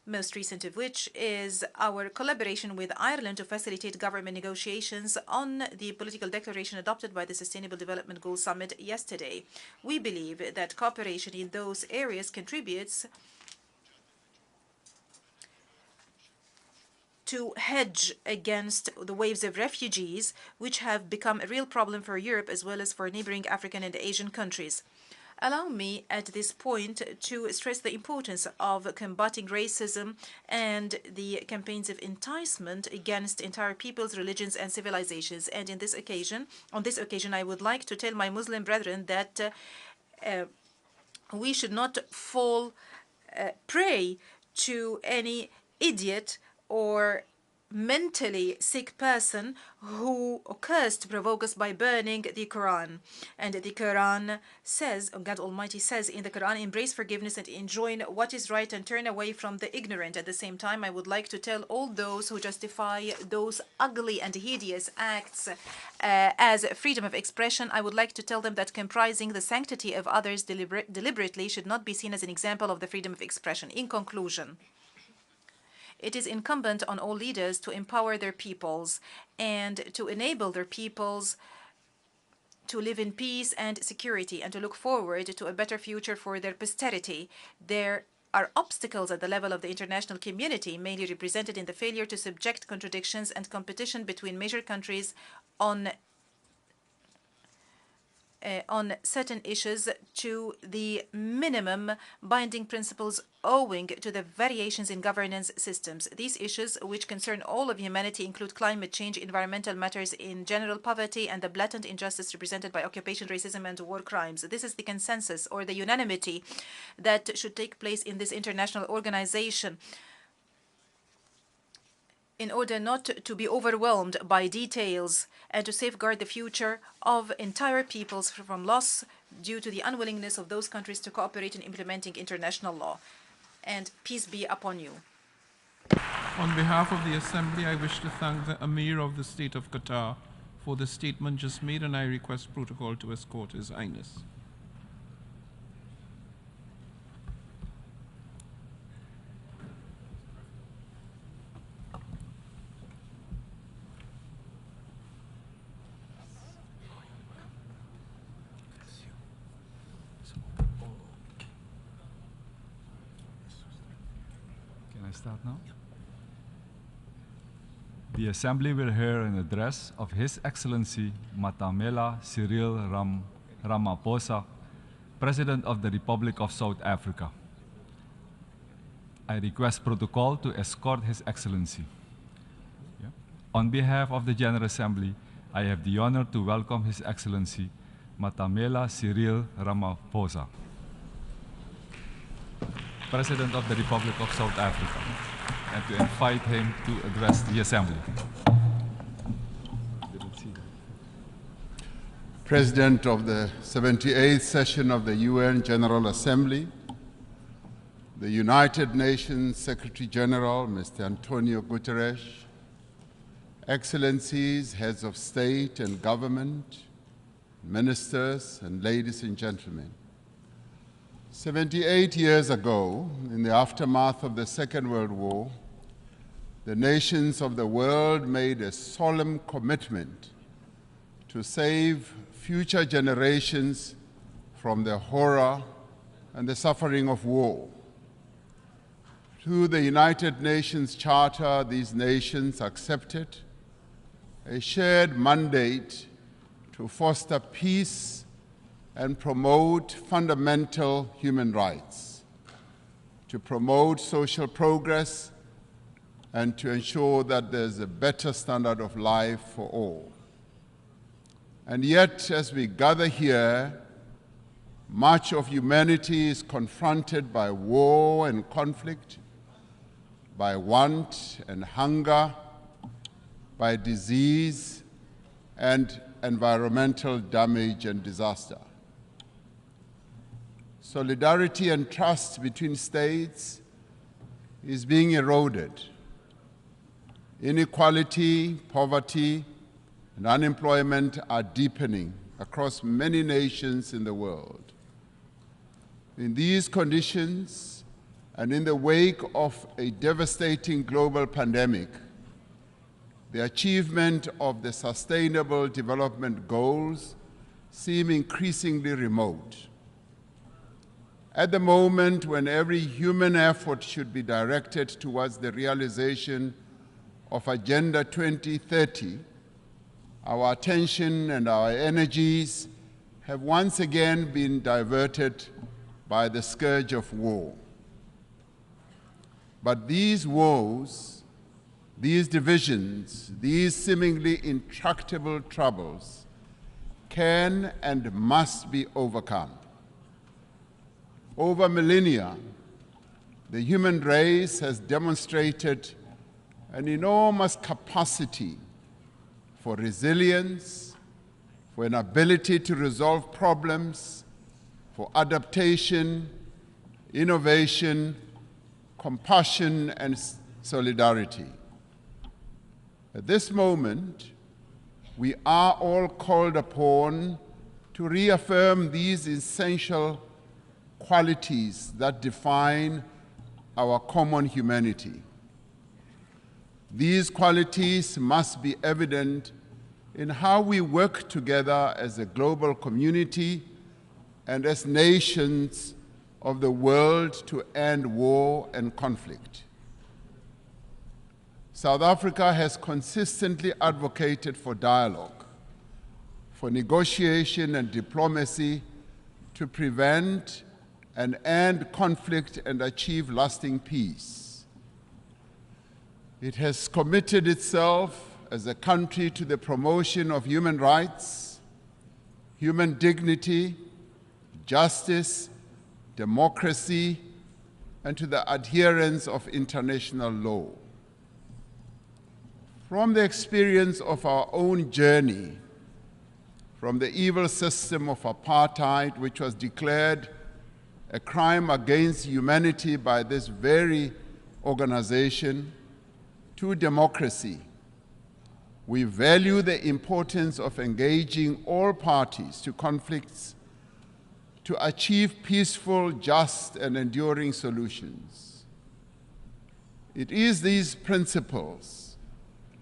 Speaker 15: most recent of which is our collaboration with Ireland to facilitate government negotiations on the political declaration adopted by the Sustainable Development Goals Summit yesterday. We believe that cooperation in those areas contributes to hedge against the waves of refugees, which have become a real problem for Europe as well as for neighboring African and Asian countries. Allow me at this point to stress the importance of combating racism and the campaigns of enticement against entire peoples, religions, and civilizations. And on this occasion, I would like to tell my Muslim brethren that we should not fall prey to any idiot or mentally sick person who occurs to provoke us by burning the Quran. And the Quran says, God Almighty says in the Quran, embrace forgiveness and enjoin what is right and turn away from the ignorant. At the same time, I would like to tell all those who justify those ugly and hideous acts as freedom of expression, I would like to tell them that comprising the sanctity of others deliberately should not be seen as an example of the freedom of expression. In conclusion, it is incumbent on all leaders to empower their peoples and to enable their peoples to live in peace and security and to look forward to a better future for their posterity. There are obstacles at the level of the international community, mainly represented in the failure to subject contradictions and competition between major countries on certain issues to the minimum binding principles owing to the variations in governance systems. These issues, which concern all of humanity, include climate change, environmental matters in general, poverty, and the blatant injustice represented by occupation, racism, and war crimes. This is the consensus or the unanimity that should take place in this international organization, in order not to be overwhelmed by details and to safeguard the future of entire peoples from loss due to the unwillingness of those countries to cooperate in implementing international law. And peace be upon you.
Speaker 1: On behalf of the Assembly, I wish to thank the Emir of the State of Qatar for the statement just made, and I request protocol to escort His Highness.
Speaker 11: Start now. The Assembly will hear an address of His Excellency Matamela Cyril Ramaphosa, President of the Republic of South Africa. I request protocol to escort His Excellency. Yeah. On behalf of the General Assembly, I have the honor to welcome His Excellency Matamela Cyril Ramaphosa, President of the Republic of South Africa, and to invite him to address the Assembly.
Speaker 14: President of the 78th session of the UN General Assembly, the United Nations Secretary General, Mr. Antonio Guterres, Excellencies, heads of state and government, ministers, and ladies and gentlemen. 78 years ago, in the aftermath of the Second World War, the nations of the world made a solemn commitment to save future generations from the horror and the suffering of war. Through the United Nations Charter, these nations accepted a shared mandate to foster peace and promote fundamental human rights, to promote social progress, and to ensure that there's a better standard of life for all. And yet, as we gather here, much of humanity is confronted by war and conflict, by want and hunger, by disease and environmental damage and disaster. Solidarity and trust between states is being eroded. Inequality, poverty, and unemployment are deepening across many nations in the world. In these conditions, and in the wake of a devastating global pandemic, the achievement of the Sustainable Development Goals seem increasingly remote. At the moment when every human effort should be directed towards the realization of Agenda 2030, our attention and our energies have once again been diverted by the scourge of war. But these woes, these divisions, these seemingly intractable troubles can and must be overcome. Over millennia, the human race has demonstrated an enormous capacity for resilience, for an ability to resolve problems, for adaptation, innovation, compassion, and solidarity. At this moment, we are all called upon to reaffirm these essential qualities that define our common humanity. These qualities must be evident in how we work together as a global community and as nations of the world to end war and conflict. South Africa has consistently advocated for dialogue, for negotiation and diplomacy to prevent and end conflict and achieve lasting peace. It has committed itself as a country to the promotion of human rights, human dignity, justice, democracy, and to the adherence of international law. From the experience of our own journey, from the evil system of apartheid, which was declared a crime against humanity by this very organization, to democracy, we value the importance of engaging all parties to conflicts to achieve peaceful, just, and enduring solutions. It is these principles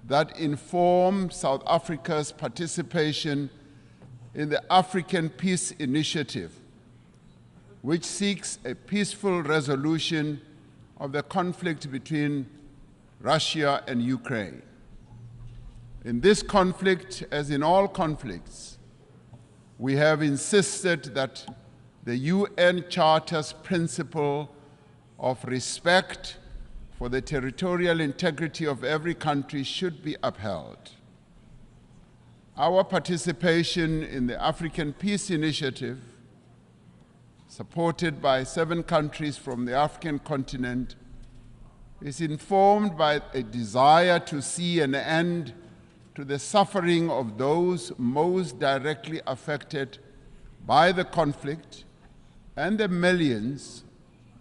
Speaker 14: that inform South Africa's participation in the African Peace Initiative, which seeks a peaceful resolution of the conflict between Russia and Ukraine. In this conflict, as in all conflicts, we have insisted that the UN Charter's principle of respect for the territorial integrity of every country should be upheld. Our participation in the African Peace Initiative, supported by 7 countries from the African continent, is informed by a desire to see an end to the suffering of those most directly affected by the conflict and the millions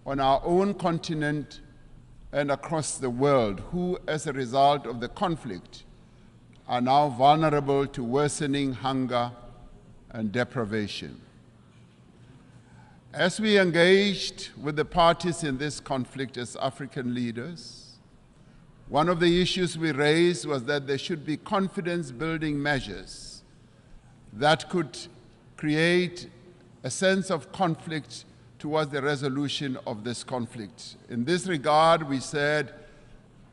Speaker 14: on our own continent and across the world who, as a result of the conflict, are now vulnerable to worsening hunger and deprivation. As we engaged with the parties in this conflict as African leaders, one of the issues we raised was that there should be confidence-building measures that could create a sense of conflict towards the resolution of this conflict. In this regard, we said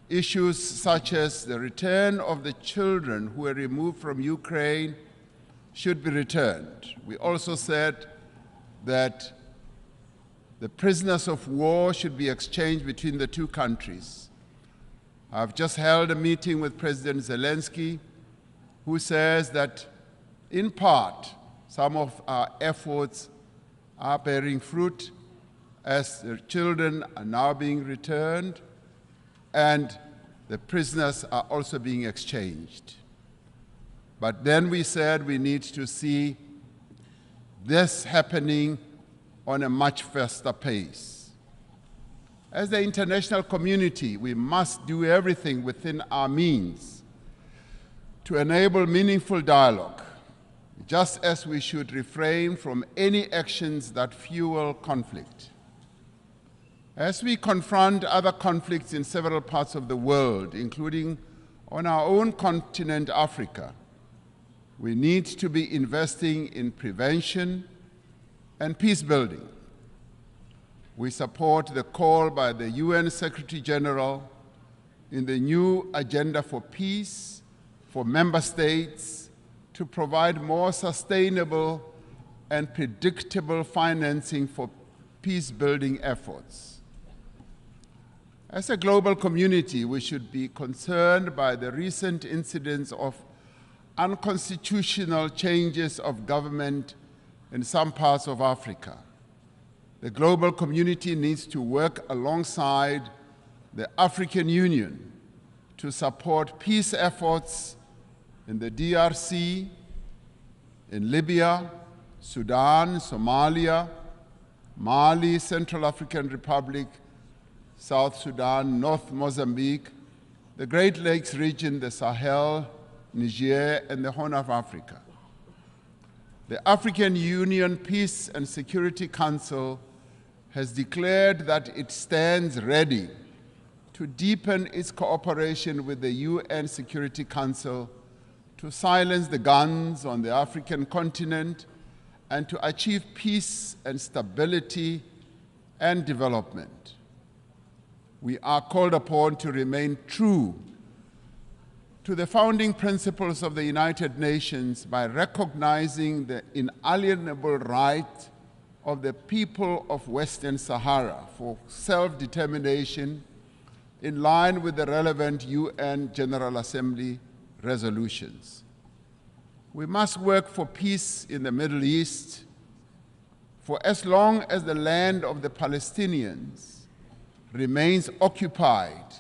Speaker 14: issues such as the return of the children who were removed from Ukraine should be returned. We also said that the prisoners of war should be exchanged between the two countries. I've just held a meeting with President Zelenskiy, who says that, in part, some of our efforts are bearing fruit as the children are now being returned and the prisoners are also being exchanged. But then we said we need to see this happening on a much faster pace. As the international community, we must do everything within our means to enable meaningful dialogue, just as we should refrain from any actions that fuel conflict. As we confront other conflicts in several parts of the world, including on our own continent, Africa, we need to be investing in prevention and peace building. We support the call by the UN Secretary General in the new Agenda for Peace for member states to provide more sustainable and predictable financing for peace-building efforts. As a global community, we should be concerned by the recent incidents of unconstitutional changes of government in some parts of Africa. The global community needs to work alongside the African Union to support peace efforts in the DRC, in Libya, Sudan, Somalia, Mali, Central African Republic, South Sudan, North Mozambique, the Great Lakes region, the Sahel, Niger, and the Horn of Africa. The African Union Peace and Security Council has declared that it stands ready to deepen its cooperation with the UN Security Council to silence the guns on the African continent and to achieve peace and stability and development. We are called upon to remain true to the founding principles of the United Nations by recognizing the inalienable right of the people of Western Sahara for self-determination in line with the relevant UN General Assembly resolutions. We must work for peace in the Middle East for as long as the land of the Palestinians remains occupied,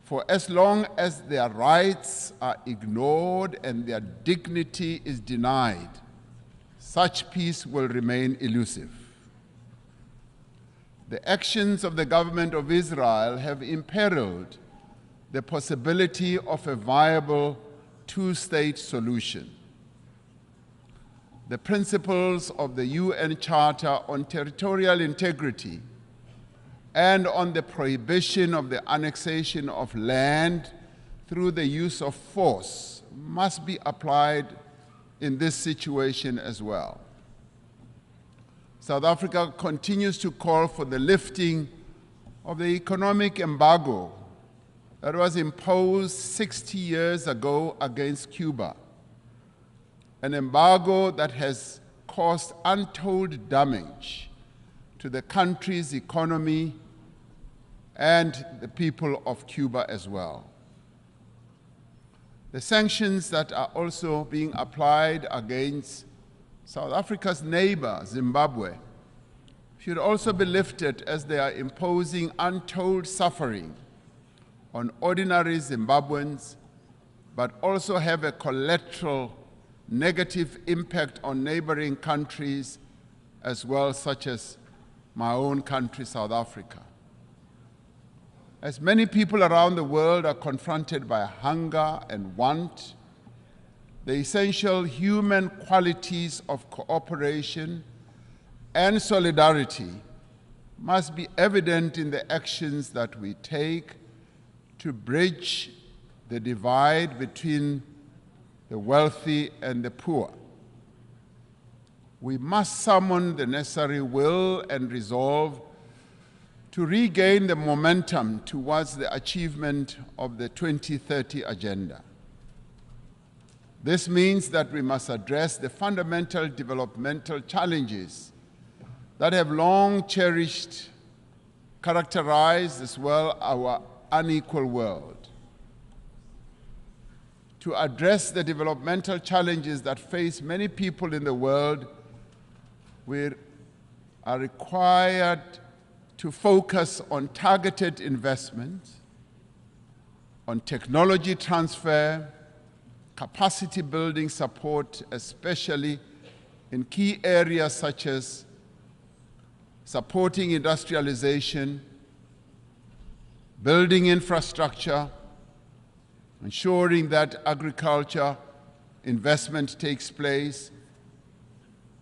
Speaker 14: for as long as their rights are ignored and their dignity is denied, such peace will remain elusive. The actions of the government of Israel have imperiled the possibility of a viable two-state solution. The principles of the UN Charter on Territorial Integrity and on the prohibition of the annexation of land through the use of force must be applied in this situation as well. South Africa continues to call for the lifting of the economic embargo that was imposed 60 years ago against Cuba, an embargo that has caused untold damage to the country's economy and the people of Cuba as well. The sanctions that are also being applied against South Africa's neighbor, Zimbabwe, should also be lifted as they are imposing untold suffering on ordinary Zimbabweans, but also have a collateral negative impact on neighboring countries as well, such as my own country, South Africa. As many people around the world are confronted by hunger and want, the essential human qualities of cooperation and solidarity must be evident in the actions that we take to bridge the divide between the wealthy and the poor. We must summon the necessary will and resolve to regain the momentum towards the achievement of the 2030 agenda. This means that we must address the fundamental developmental challenges that have long characterized as well our unequal world. To address the developmental challenges that face many people in the world, we are required to focus on targeted investment, on technology transfer, capacity building support, especially in key areas such as supporting industrialization, building infrastructure, ensuring that agriculture investment takes place,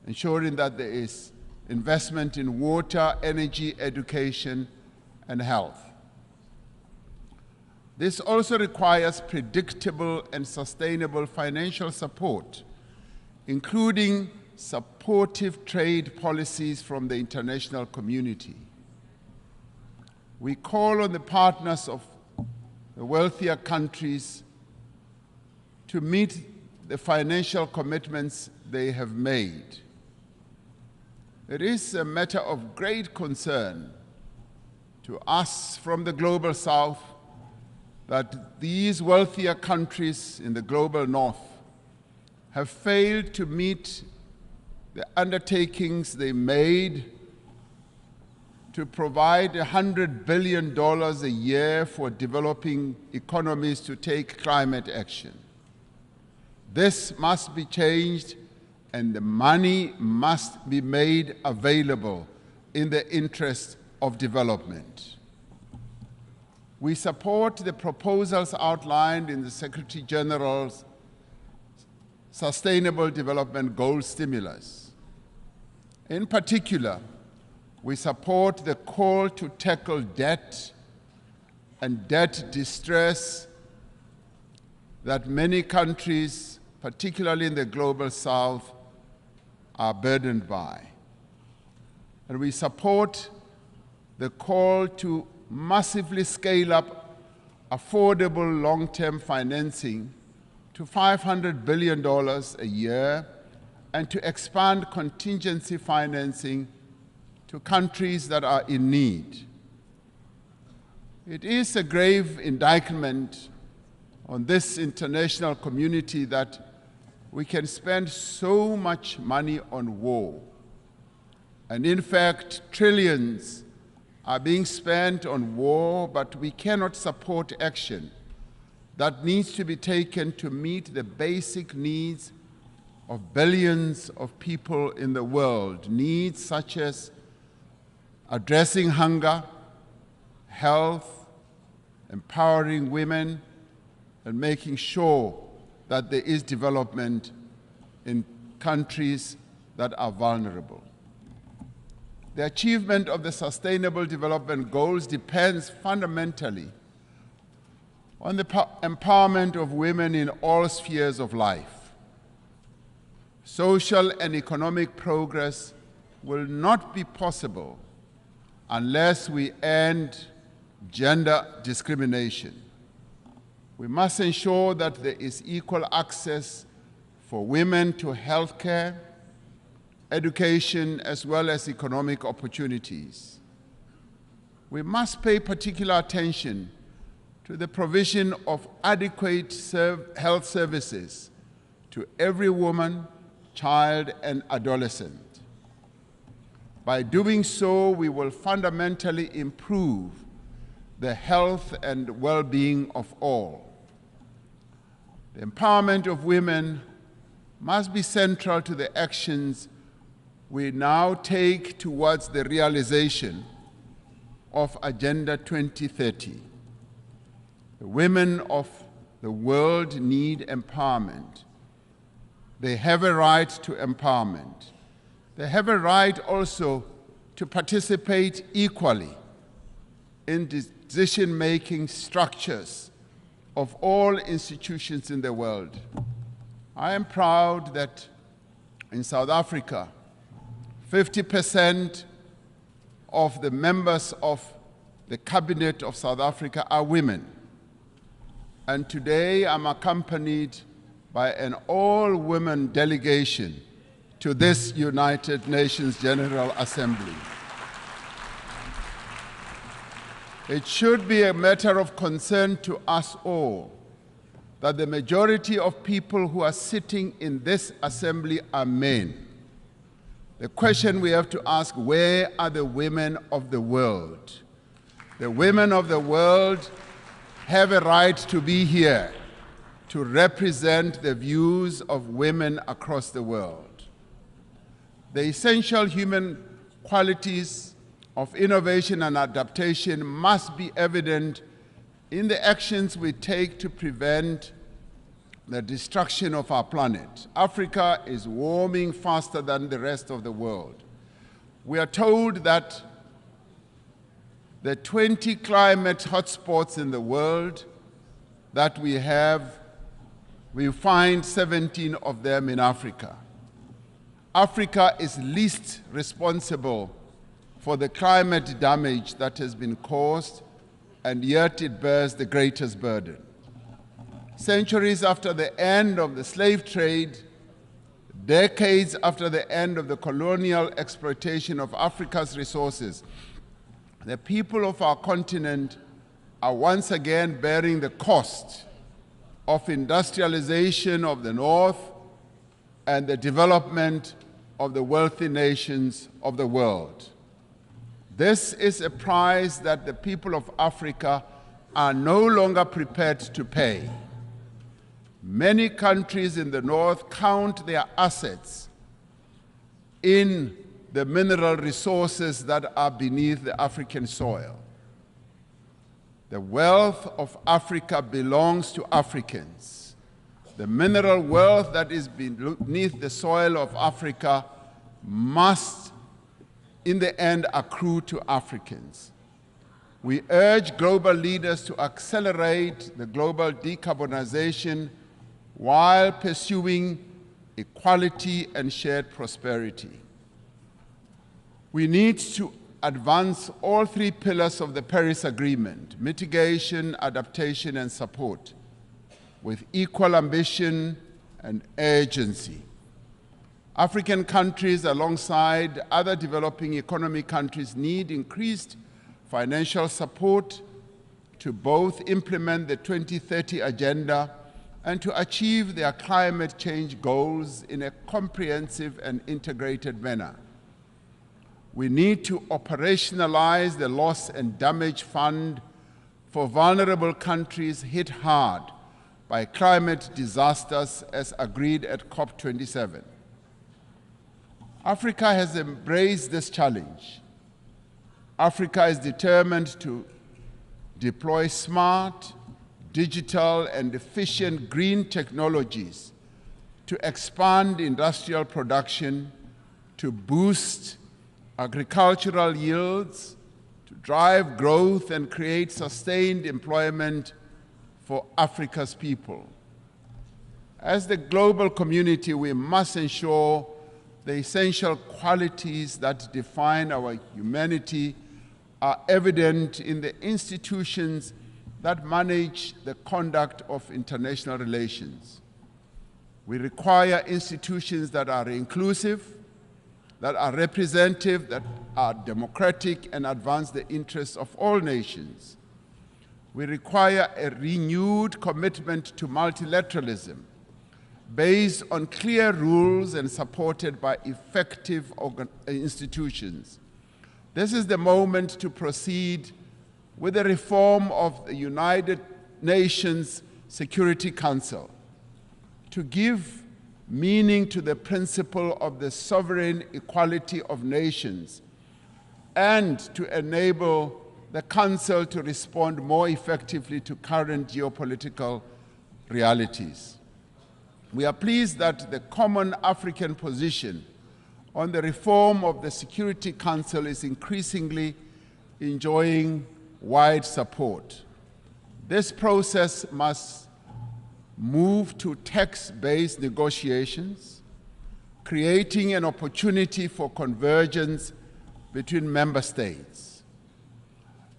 Speaker 14: ensuring that there is investment in water, energy, education, and health. This also requires predictable and sustainable financial support, including supportive trade policies from the international community. We call on the partners of the wealthier countries to meet the financial commitments they have made. It is a matter of great concern to us from the Global South that these wealthier countries in the Global North have failed to meet the undertakings they made to provide $100 billion a year for developing economies to take climate action. This must be changed, and the money must be made available in the interest of development. We support the proposals outlined in the Secretary General's Sustainable Development Goals stimulus. In particular, we support the call to tackle debt and debt distress that many countries, particularly in the Global South, are burdened by. And we support the call to massively scale up affordable long-term financing to $500 billion a year and to expand contingency financing to countries that are in need. It is a grave indictment on this international community that we can spend so much money on war. And in fact, trillions are being spent on war, but we cannot support action that needs to be taken to meet the basic needs of billions of people in the world, needs such as addressing hunger, health, empowering women, and making sure that there is development in countries that are vulnerable. The achievement of the Sustainable Development Goals depends fundamentally on the empowerment of women in all spheres of life. Social and economic progress will not be possible unless we end gender discrimination. We must ensure that there is equal access for women to health care, education, as well as economic opportunities. We must pay particular attention to the provision of adequate health services to every woman, child, and adolescent. By doing so, we will fundamentally improve the health and well-being of all. The empowerment of women must be central to the actions we now take towards the realization of Agenda 2030. The women of the world need empowerment. They have a right to empowerment. They have a right also to participate equally in decision-making structures of all institutions in the world. I am proud that in South Africa, 50% of the members of the cabinet of South Africa are women. And today I'm accompanied by an all-women delegation to this United Nations General Assembly. It should be a matter of concern to us all that the majority of people who are sitting in this assembly are men. The question we have to ask, where are the women of the world? The women of the world have a right to be here to represent the views of women across the world. The essential human qualities of innovation and adaptation must be evident in the actions we take to prevent the destruction of our planet. Africa is warming faster than the rest of the world. We are told that the 20 climate hotspots in the world that we have, we find 17 of them in Africa. Africa is least responsible for the climate damage that has been caused, and yet it bears the greatest burden. Centuries after the end of the slave trade, decades after the end of the colonial exploitation of Africa's resources, the people of our continent are once again bearing the cost of industrialization of the North and the development of the wealthy nations of the world. This is a price that the people of Africa are no longer prepared to pay. Many countries in the North count their assets in the mineral resources that are beneath the African soil. The wealth of Africa belongs to Africans. The mineral wealth that is beneath the soil of Africa must, in the end, accrue to Africans. We urge global leaders to accelerate the global decarbonization while pursuing equality and shared prosperity. We need to advance all three pillars of the Paris Agreement: mitigation, adaptation, and support, with equal ambition and urgency. African countries, alongside other developing economy countries, need increased financial support to both implement the 2030 Agenda and to achieve their climate change goals in a comprehensive and integrated manner. We need to operationalize the Loss and Damage Fund for vulnerable countries hit hard by climate disasters as agreed at COP27. Africa has embraced this challenge. Africa is determined to deploy smart, digital, and efficient green technologies to expand industrial production, to boost agricultural yields, to drive growth and create sustained employment for Africa's people. As the global community, we must ensure the essential qualities that define our humanity are evident in the institutions that manage the conduct of international relations. We require institutions that are inclusive, that are representative, that are democratic, and advance the interests of all nations. We require a renewed commitment to multilateralism based on clear rules and supported by effective institutions. This is the moment to proceed with the reform of the United Nations Security Council, to give meaning to the principle of the sovereign equality of nations, and to enable the Council to respond more effectively to current geopolitical realities. We are pleased that the common African position on the reform of the Security Council is increasingly enjoying wide support. This process must move to text-based negotiations, creating an opportunity for convergence between member states.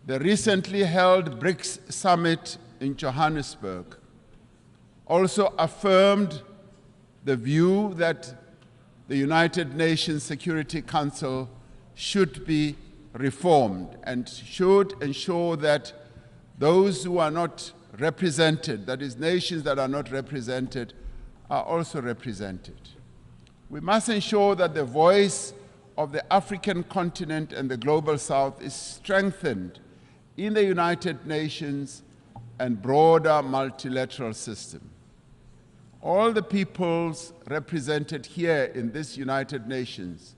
Speaker 14: The recently held BRICS summit in Johannesburg also affirmed the view that the United Nations Security Council should be reformed and should ensure that those who are not represented, that is, nations that are not represented, are also represented. We must ensure that the voice of the African continent and the Global South is strengthened in the United Nations and broader multilateral system. All the peoples represented here in this United Nations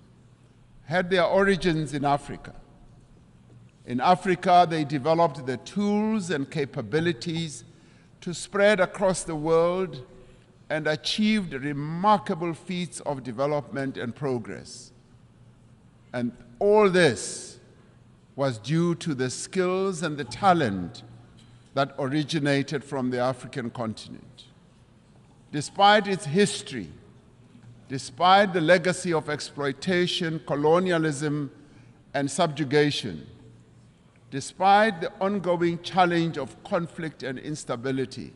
Speaker 14: had their origins in Africa. In Africa, they developed the tools and capabilities to spread across the world and achieved remarkable feats of development and progress. And all this was due to the skills and the talent that originated from the African continent. Despite its history, despite the legacy of exploitation, colonialism, and subjugation, despite the ongoing challenge of conflict and instability,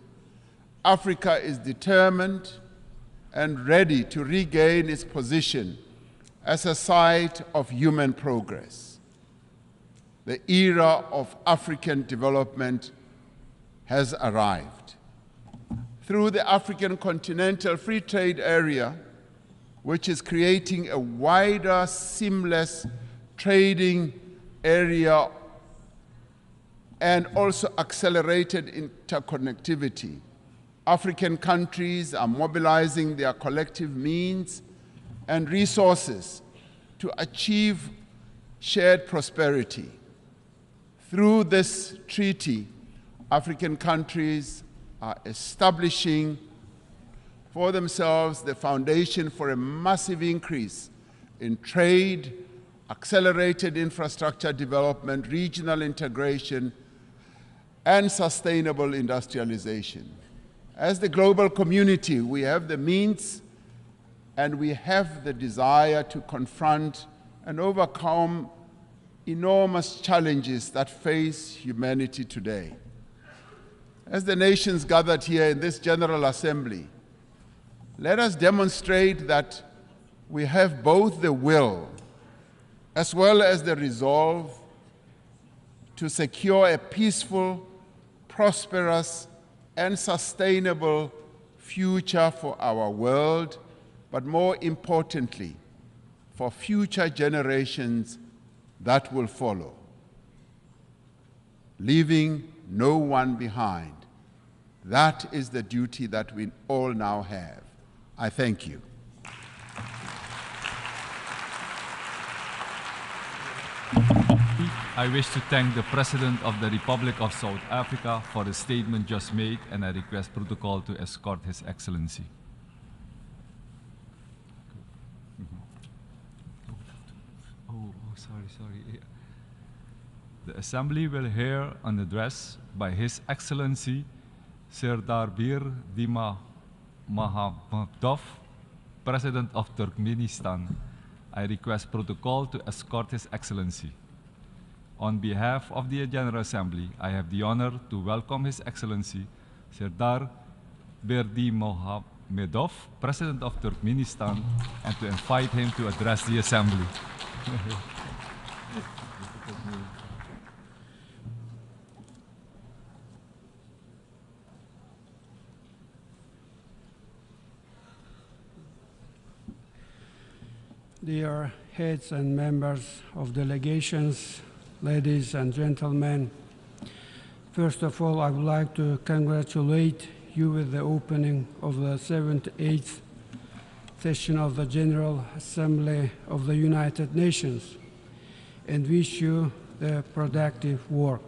Speaker 14: Africa is determined and ready to regain its position as a site of human progress. The era of African development has arrived. Through the African Continental Free Trade Area, which is creating a wider, seamless trading area and also accelerated interconnectivity, African countries are mobilizing their collective means and resources to achieve shared prosperity. Through this treaty, African countries are establishing for themselves the foundation for a massive increase in trade, accelerated infrastructure development, regional integration, and sustainable industrialization. As the global community, we have the means and we have the desire to confront and overcome enormous challenges that face humanity today. As the nations gathered here in this General Assembly, let us demonstrate that we have both the will as well as the resolve to secure a peaceful, prosperous, and sustainable future for our world, but more importantly, for future generations that will follow, leaving no one behind. That is the duty that we all now have. I thank you.
Speaker 11: I wish to thank the President of the Republic of South Africa for the statement just made, and I request protocol to escort His Excellency. Sorry. The Assembly will hear an address by His Excellency Serdar Dima Mahamadov, President of Turkmenistan. I request protocol to escort His Excellency. On behalf of the General Assembly, I have the honor to welcome His Excellency Serdar Berdimuhamedov, President of Turkmenistan, and to invite him to address the Assembly.
Speaker 16: Dear heads and members of delegations, ladies and gentlemen, first of all, I would like to congratulate you with the opening of the 78th session of the General Assembly of the United Nations and wish you the productive work.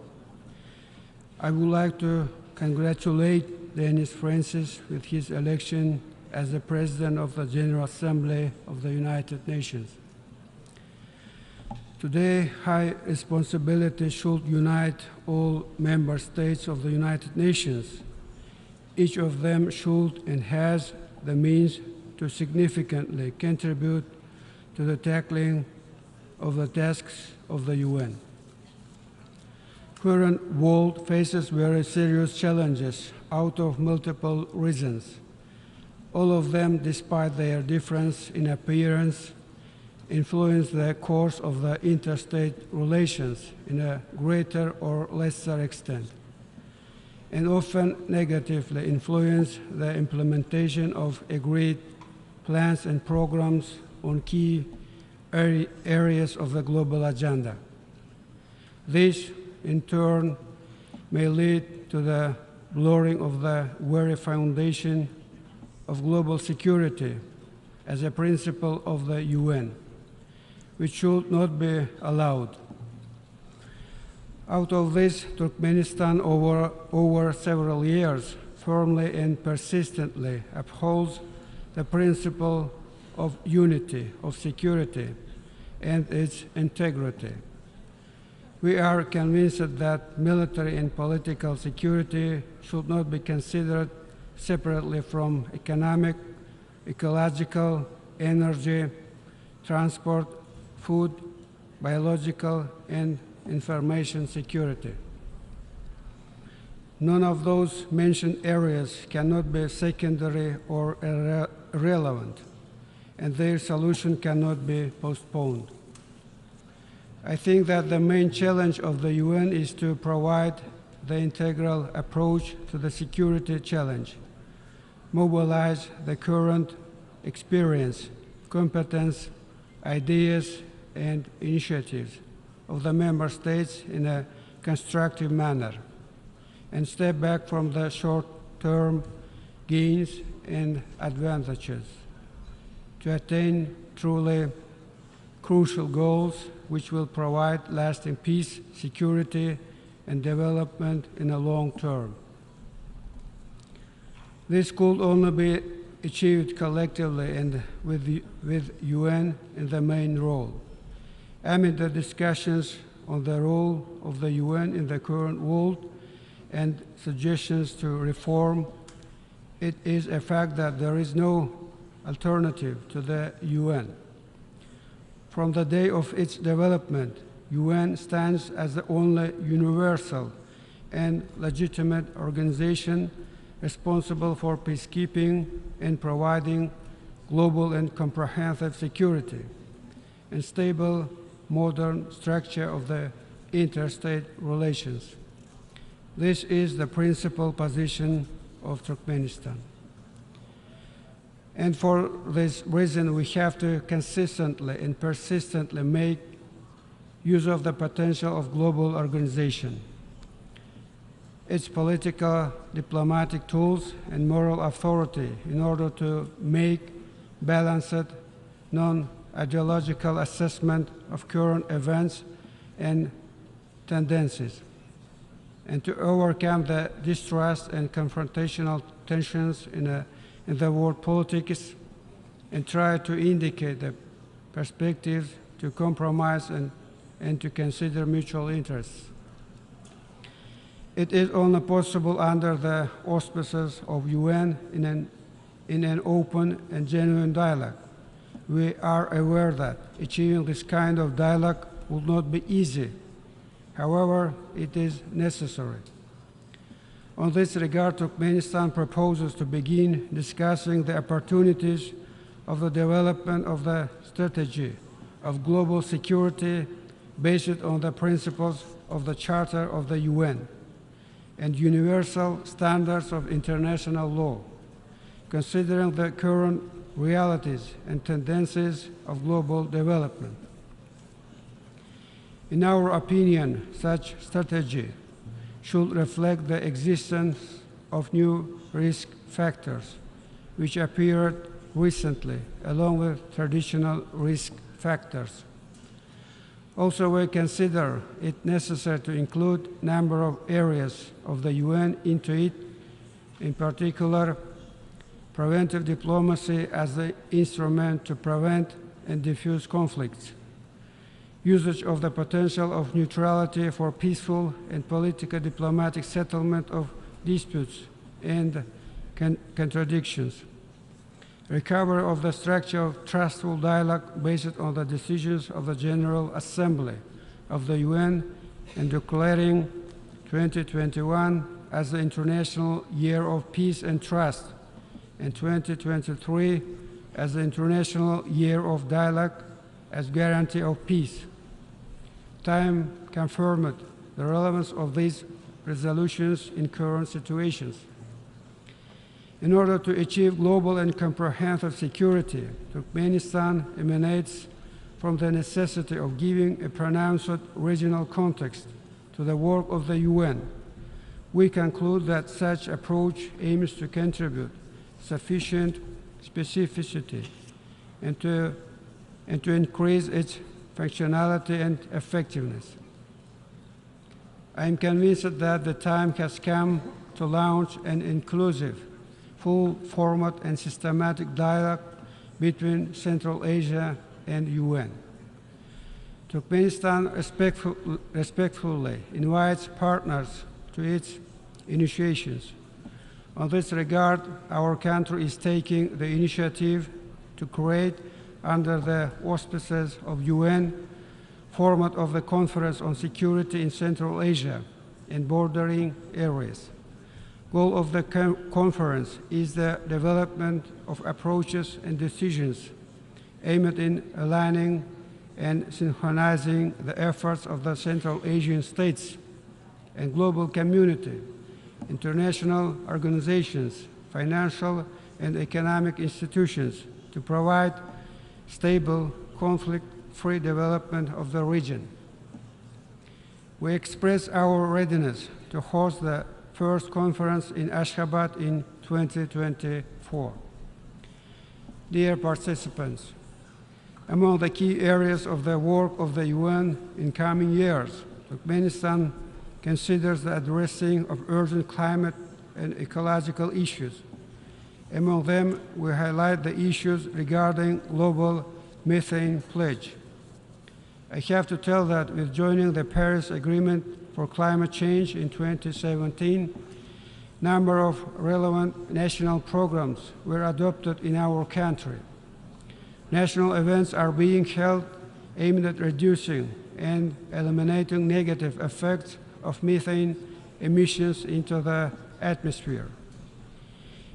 Speaker 16: I would like to congratulate Denis Francis with his election as the President of the General Assembly of the United Nations. Today, high responsibility should unite all member states of the United Nations. Each of them should and has the means to significantly contribute to the tackling of the tasks of the UN. Current world faces very serious challenges out of multiple reasons. All of them, despite their difference in appearance, influence the course of the interstate relations in a greater or lesser extent, and often negatively influence the implementation of agreed plans and programs on key areas of the global agenda. This, in turn, may lead to the blurring of the very foundation of global security as a principle of the UN, which should not be allowed. Out of this, Turkmenistan over several years firmly and persistently upholds the principle of unity, of security, and its integrity. We are convinced that military and political security should not be considered separately from economic, ecological, energy, transport, food, biological, and information security. None of those mentioned areas cannot be secondary or irrelevant, and their solution cannot be postponed. I think that the main challenge of the UN is to provide the integral approach to the security challenge, mobilize the current experience, competence, ideas, and initiatives of the member states in a constructive manner, and step back from the short-term gains and advantages to attain truly crucial goals which will provide lasting peace, security, and development in the long term. This could only be achieved collectively and with UN in the main role. Amid the discussions on the role of the UN in the current world and suggestions to reform, it is a fact that there is no alternative to the UN. From the day of its development, UN stands as the only universal and legitimate organization responsible for peacekeeping and providing global and comprehensive security and stable modern structure of the interstate relations. This is the principal position of Turkmenistan. And for this reason, we have to consistently and persistently make use of the potential of global organization, its political, diplomatic tools, and moral authority in order to make balanced, non-ideological assessment of current events and tendencies, and to overcome the distrust and confrontational tensions in the world politics, and try to indicate the perspectives to compromise and to consider mutual interests. It is only possible under the auspices of UN in an open and genuine dialogue. We are aware that achieving this kind of dialogue will not be easy. However, it is necessary. On this regard, Turkmenistan proposes to begin discussing the opportunities of the development of the strategy of global security based on the principles of the Charter of the UN and universal standards of international law, considering the current realities and tendencies of global development. In our opinion, such strategy should reflect the existence of new risk factors which appeared recently, along with traditional risk factors. Also, we consider it necessary to include a number of areas of the UN into it, in particular, preventive diplomacy as the instrument to prevent and diffuse conflicts, usage of the potential of neutrality for peaceful and political diplomatic settlement of disputes and contradictions, recovery of the structure of trustful dialogue based on the decisions of the General Assembly of the UN, and declaring 2021 as the International Year of Peace and Trust, and 2023 as the International Year of Dialogue as guarantee of peace. Time confirmed the relevance of these resolutions in current situations. In order to achieve global and comprehensive security, Turkmenistan emanates from the necessity of giving a pronounced regional context to the work of the UN. We conclude that such approach aims to contribute sufficient specificity and to increase its functionality and effectiveness. I am convinced that the time has come to launch an inclusive, full format and systematic dialogue between Central Asia and UN. Turkmenistan respectfully invites partners to its initiations. On this regard, our country is taking the initiative to create, under the auspices of UN, format of the Conference on Security in Central Asia and bordering areas. Goal of the conference is the development of approaches and decisions aimed in aligning and synchronizing the efforts of the Central Asian states and global community, international organizations, financial and economic institutions to provide stable, conflict-free development of the region. We express our readiness to host the first conference in Ashgabat in 2024. Dear participants, among the key areas of the work of the UN in coming years, Turkmenistan considers the addressing of urgent climate and ecological issues. Among them, we highlight the issues regarding global methane pledge. I have to tell that with joining the Paris Agreement for Climate Change in 2017, a number of relevant national programs were adopted in our country. National events are being held aimed at reducing and eliminating negative effects of methane emissions into the atmosphere.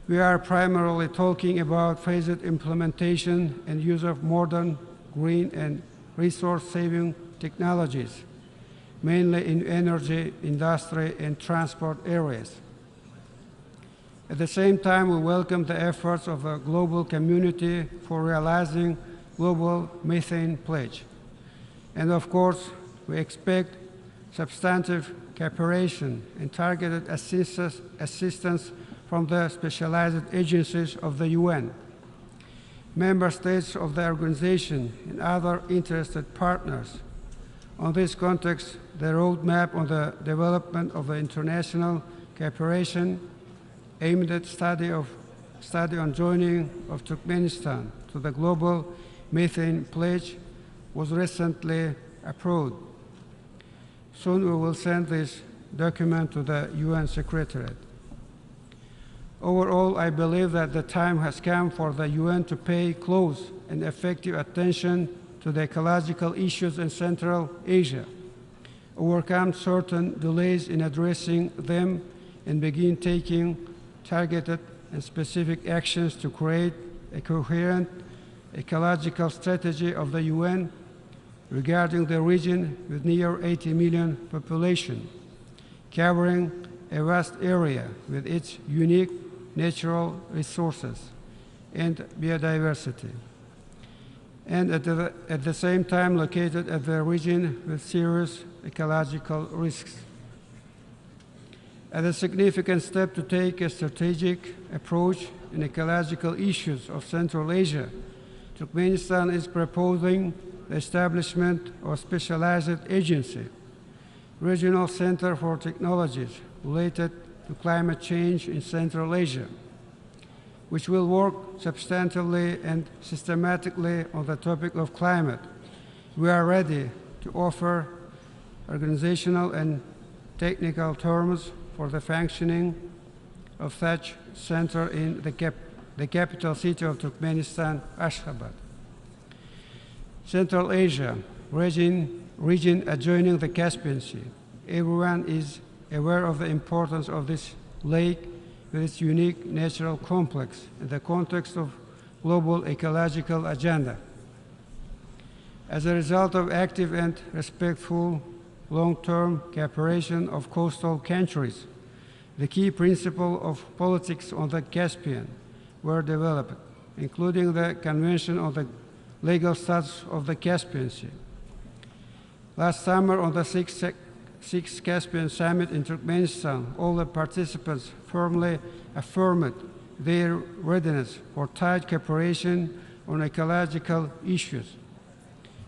Speaker 16: We are primarily talking about phased implementation and use of modern, green, and resource-saving technologies, mainly in energy, industry, and transport areas. At the same time, we welcome the efforts of the global community for realizing global methane pledge. And of course, we expect substantive cooperation and targeted assistance from the specialized agencies of the UN, member states of the organization, and other interested partners. On this context, the roadmap on the development of the international cooperation aimed at study on joining of Turkmenistan to the global methane pledge was recently approved. Soon we will send this document to the UN Secretariat. Overall, I believe that the time has come for the UN to pay close and effective attention to the ecological issues in Central Asia, overcome certain delays in addressing them, and begin taking targeted and specific actions to create a coherent ecological strategy of the UN regarding the region with near 80 million population, covering a vast area with its unique natural resources and biodiversity, and at the same time located at the region with serious ecological risks. As a significant step to take a strategic approach in ecological issues of Central Asia, Turkmenistan is proposing the establishment of a specialized agency, Regional Center for Technologies related to climate change in Central Asia, which will work substantively and systematically on the topic of climate. We are ready to offer organizational and technical terms for the functioning of such center in the capital city of Turkmenistan, Ashgabat. Central Asia, region adjoining the Caspian Sea. Everyone is aware of the importance of this lake with its unique natural complex in the context of global ecological agenda. As a result of active and respectful long-term cooperation of coastal countries, the key principles of politics on the Caspian were developed, including the Convention on the Legal Status of the Caspian Sea. Last summer, on the Sixth Caspian Summit in Turkmenistan, all the participants firmly affirmed their readiness for tight cooperation on ecological issues.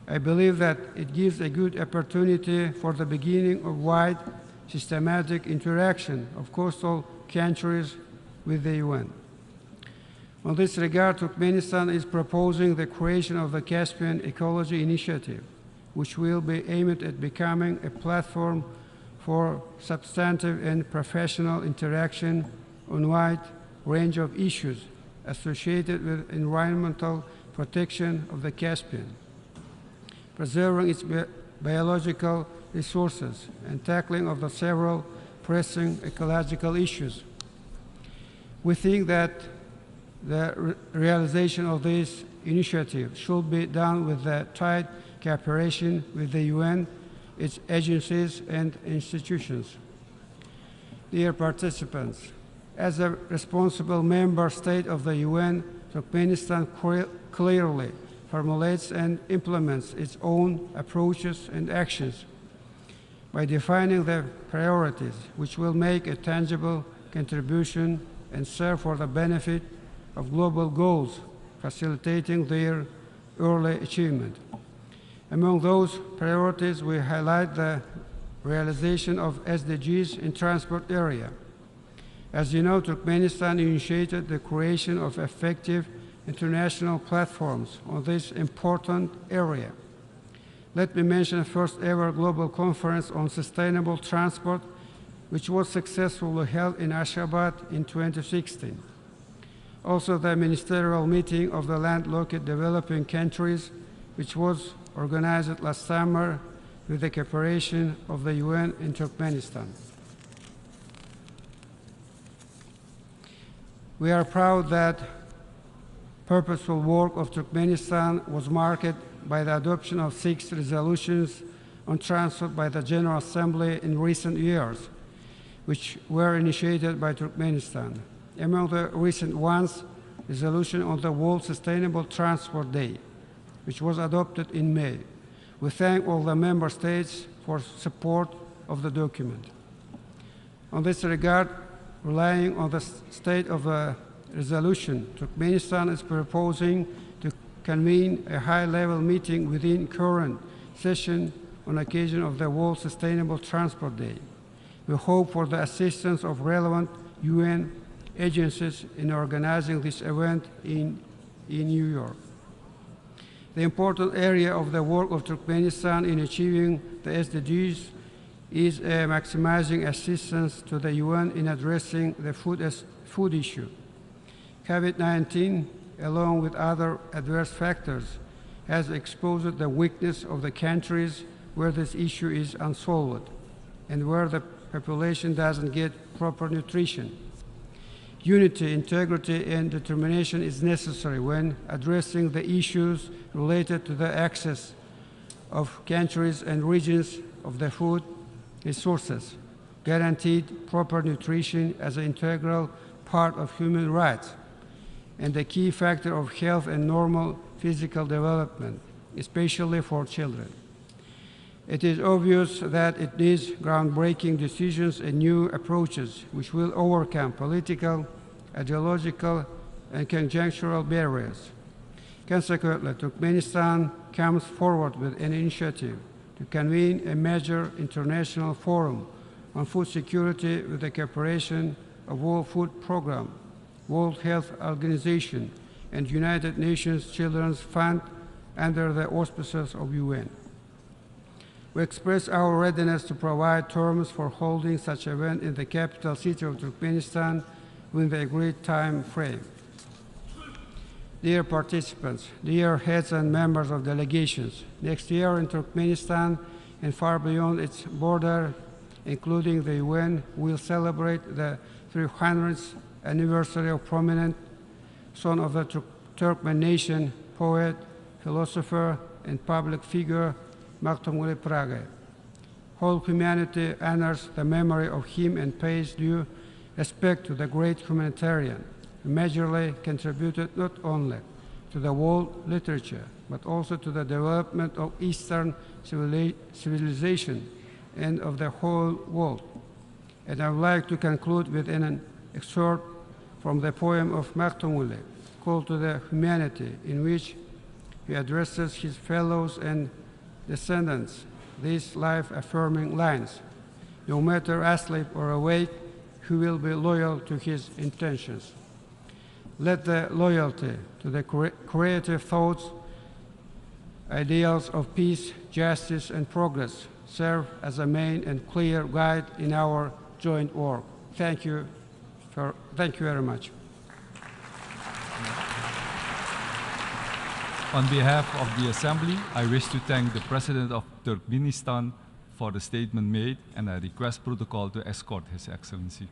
Speaker 16: I believe that it gives a good opportunity for the beginning of wide, systematic interaction of coastal countries with the UN. On this regard, Turkmenistan is proposing the creation of the Caspian Ecology Initiative, which will be aimed at becoming a platform for substantive and professional interaction on a wide range of issues associated with environmental protection of the Caspian, preserving its biological resources, and tackling of the several pressing ecological issues. We think that the realization of this initiative should be done with the tight cooperation with the UN, its agencies and institutions. Dear participants, as a responsible member state of the UN, Turkmenistan clearly formulates and implements its own approaches and actions by defining the priorities which will make a tangible contribution and serve for the benefit of global goals, facilitating their early achievement. Among those priorities, we highlight the realization of SDGs in transport area. As you know, Turkmenistan initiated the creation of effective international platforms on this important area. Let me mention the first ever global conference on sustainable transport, which was successfully held in Ashgabat in 2016. Also, the ministerial meeting of the landlocked developing countries, which was organized last summer with the cooperation of the UN in Turkmenistan. We are proud that purposeful work of Turkmenistan was marked by the adoption of 6 resolutions on transport by the General Assembly in recent years, which were initiated by Turkmenistan. Among the recent ones, resolution on the World Sustainable Transport Day, which was adopted in May. We thank all the member states for support of the document. On this regard, relying on the state of the resolution, Turkmenistan is proposing to convene a high-level meeting within current session on occasion of the World Sustainable Transport Day. We hope for the assistance of relevant UN agencies in organizing this event in New York. The important area of the work of Turkmenistan in achieving the SDGs is maximizing assistance to the UN in addressing the food issue. COVID-19, along with other adverse factors, has exposed the weakness of the countries where this issue is unsolved and where the population doesn't get proper nutrition. Unity, integrity, and determination is necessary when addressing the issues related to the access of countries and regions of the food resources, guaranteed proper nutrition as an integral part of human rights, and a key factor of health and normal physical development, especially for children. It is obvious that it needs groundbreaking decisions and new approaches which will overcome political, ideological, and conjunctural barriers. Consequently, Turkmenistan comes forward with an initiative to convene a major international forum on food security with the cooperation of World Food Programme, World Health Organization, and United Nations Children's Fund under the auspices of UN. We express our readiness to provide terms for holding such an event in the capital city of Turkmenistan within the agreed time frame. Dear participants, dear heads and members of delegations, next year in Turkmenistan and far beyond its border, including the UN, will celebrate the 300th anniversary of prominent son of the Turkmen nation, poet, philosopher, and public figure, Maktumuli Prage. Whole humanity honors the memory of him and pays due respect to the great humanitarian who majorly contributed not only to the world literature, but also to the development of Eastern civilization and of the whole world. And I would like to conclude with an excerpt from the poem of Maktumuli, Call to the Humanity, in which he addresses his fellows and descendants these life-affirming lines: no matter asleep or awake, he will be loyal to his intentions. Let the loyalty to the creative thoughts, ideals of peace, justice, and progress serve as a main and clear guide in our joint work. Thank you very much.
Speaker 11: On behalf of the Assembly, I wish to thank the President of Turkmenistan for the statement made, and I request protocol to escort His Excellency.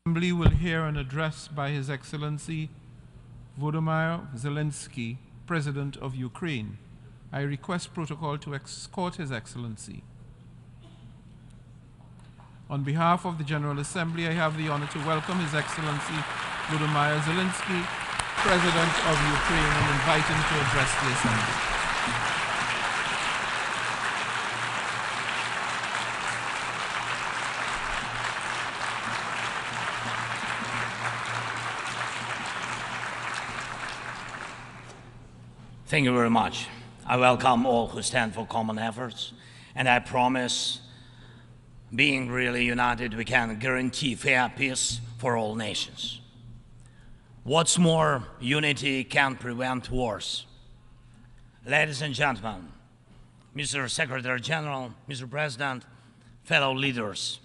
Speaker 1: Assembly will hear an address by His Excellency Volodymyr Zelenskiy, President of Ukraine. I request protocol to escort His Excellency. On behalf of the General Assembly, I have the honor to welcome His Excellency Volodymyr Zelenskiy, President of Ukraine, and invite him to address the Assembly.
Speaker 17: Thank you very much. I welcome all who stand for common efforts, and I promise, being really united, we can guarantee fair peace for all nations. What's more, unity can prevent wars. Ladies and gentlemen, Mr. Secretary General, Mr. President, fellow leaders,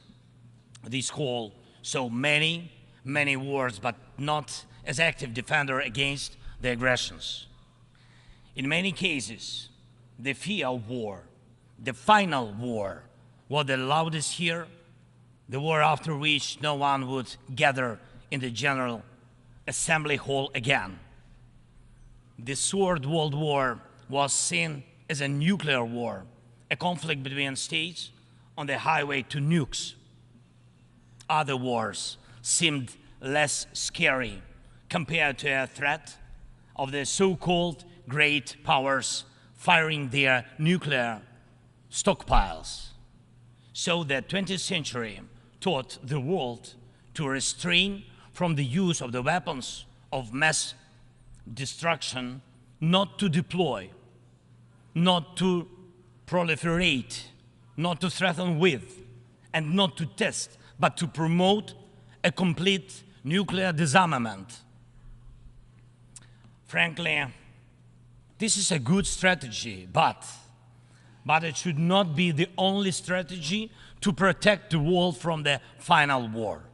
Speaker 17: this call saw many wars, but not as active defender against the aggressions. In many cases, the fear of war, the final war, was the loudest here, the war after which no one would gather in the General Assembly Hall again. The Third World War was seen as a nuclear war, a conflict between states on the highway to nukes. Other wars seemed less scary compared to a threat of the so-called great powers firing their nuclear stockpiles. So the 20th century taught the world to restrain from the use of the weapons of mass destruction, not to deploy, not to proliferate, not to threaten with, and not to test, but to promote a complete nuclear disarmament. Frankly, this is a good strategy, but it should not be the only strategy to protect the world from the final war.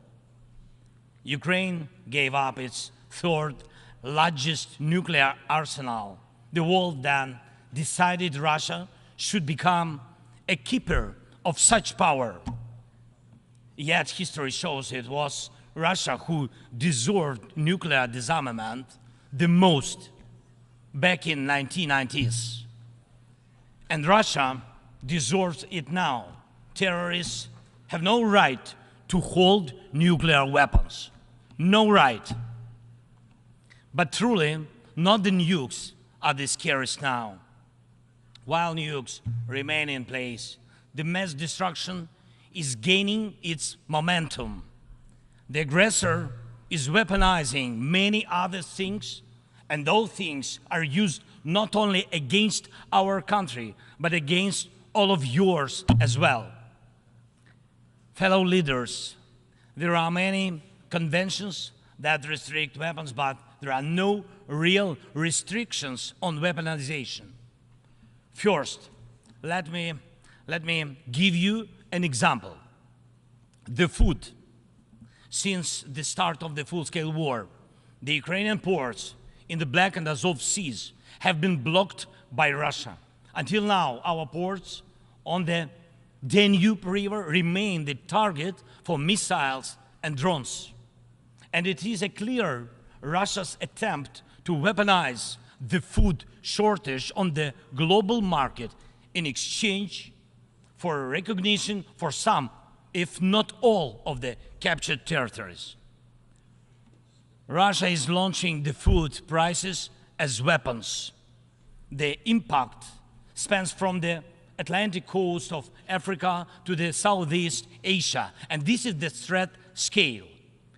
Speaker 17: Ukraine gave up its third largest nuclear arsenal. The world then decided Russia should become a keeper of such power. Yet history shows it was Russia who deserved nuclear disarmament the most back in 1990s. And Russia deserves it now. Terrorists have no right to hold nuclear weapons. No right. But truly, not the nukes are the scariest now. While nukes remain in place, the mass destruction is gaining its momentum. The aggressor is weaponizing many other things, and those things are used not only against our country, but against all of yours as well. Fellow leaders, there are many conventions that restrict weapons, but there are no real restrictions on weaponization. First, let me give you an example. The food. Since the start of the full-scale war, the Ukrainian ports in the Black and Azov Seas have been blocked by Russia. Until now, our ports on the Danube River remain the target for missiles and drones. And it is a clear Russia's attempt to weaponize the food shortage on the global market in exchange for recognition for some, if not all, of the captured territories. Russia is launching the food prices as weapons. The impact spans from the Atlantic coast of Africa to the Southeast Asia, and this is the threat scale.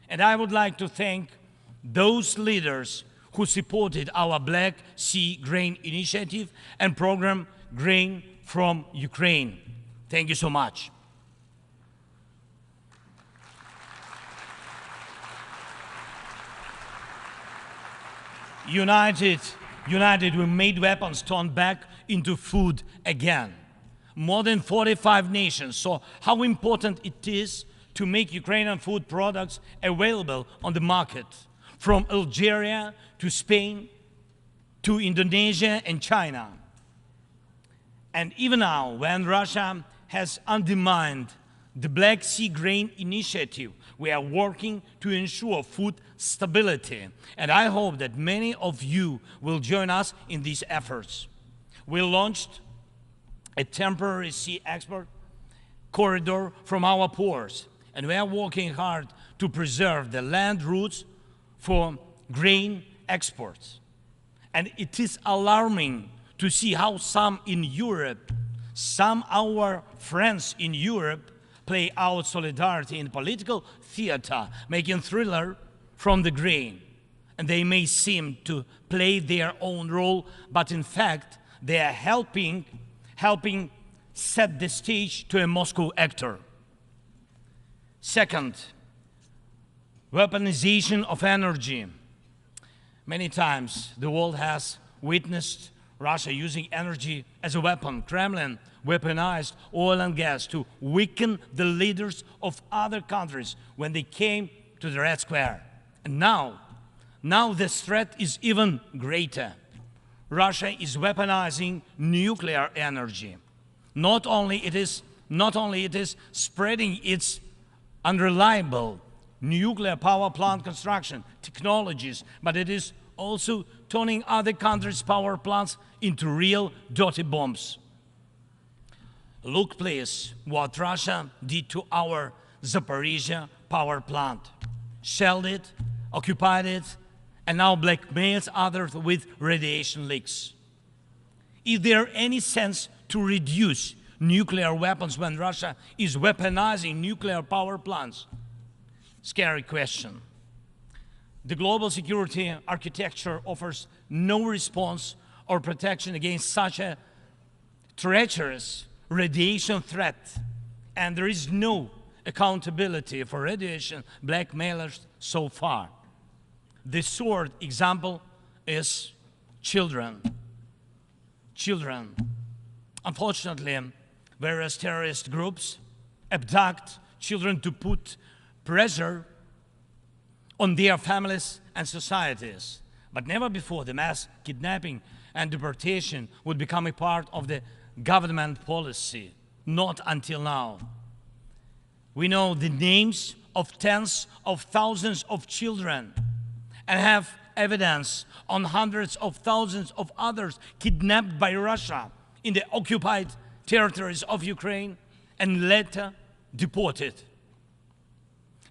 Speaker 17: And I would like to thank those leaders who supported our Black Sea Grain Initiative and program Grain from Ukraine. Thank you so much. United, we made weapons turn back into food again. More than 45 nations saw how important it is to make Ukrainian food products available on the market, from Algeria to Spain to Indonesia and China. And even now, when Russia has undermined the Black Sea Grain Initiative, we are working to ensure food stability. And I hope that many of you will join us in these efforts. We launched a temporary sea export corridor from our ports, and we are working hard to preserve the land routes for grain exports. And it is alarming to see how some in Europe, some our friends in Europe, play out solidarity in political theater, making thriller from the grain. And they may seem to play their own role, but in fact, they are helping set the stage to a Moscow actor. Second, weaponization of energy. Many times the world has witnessed Russia using energy as a weapon. Kremlin weaponized oil and gas to weaken the leaders of other countries when they came to the Red Square. And now this threat is even greater. Russia is weaponizing nuclear energy. Not only it is spreading its unreliable nuclear power plant construction technologies, but it is also turning other countries' power plants into real dirty bombs. Look, please, what Russia did to our Zaporizhia power plant. Shelled it, occupied it, and now blackmails others with radiation leaks. Is there any sense to reduce nuclear weapons when Russia is weaponizing nuclear power plants? Scary question. The global security architecture offers no response or protection against such a treacherous radiation threat, and there is no accountability for radiation blackmailers so far. The third example is children. Children. Unfortunately, various terrorist groups abduct children to put pressure on their families and societies. But never before the mass kidnapping and deportation would become a part of the government policy. Not until now. We know the names of tens of thousands of children and have evidence on hundreds of thousands of others kidnapped by Russia in the occupied territories of Ukraine and later deported.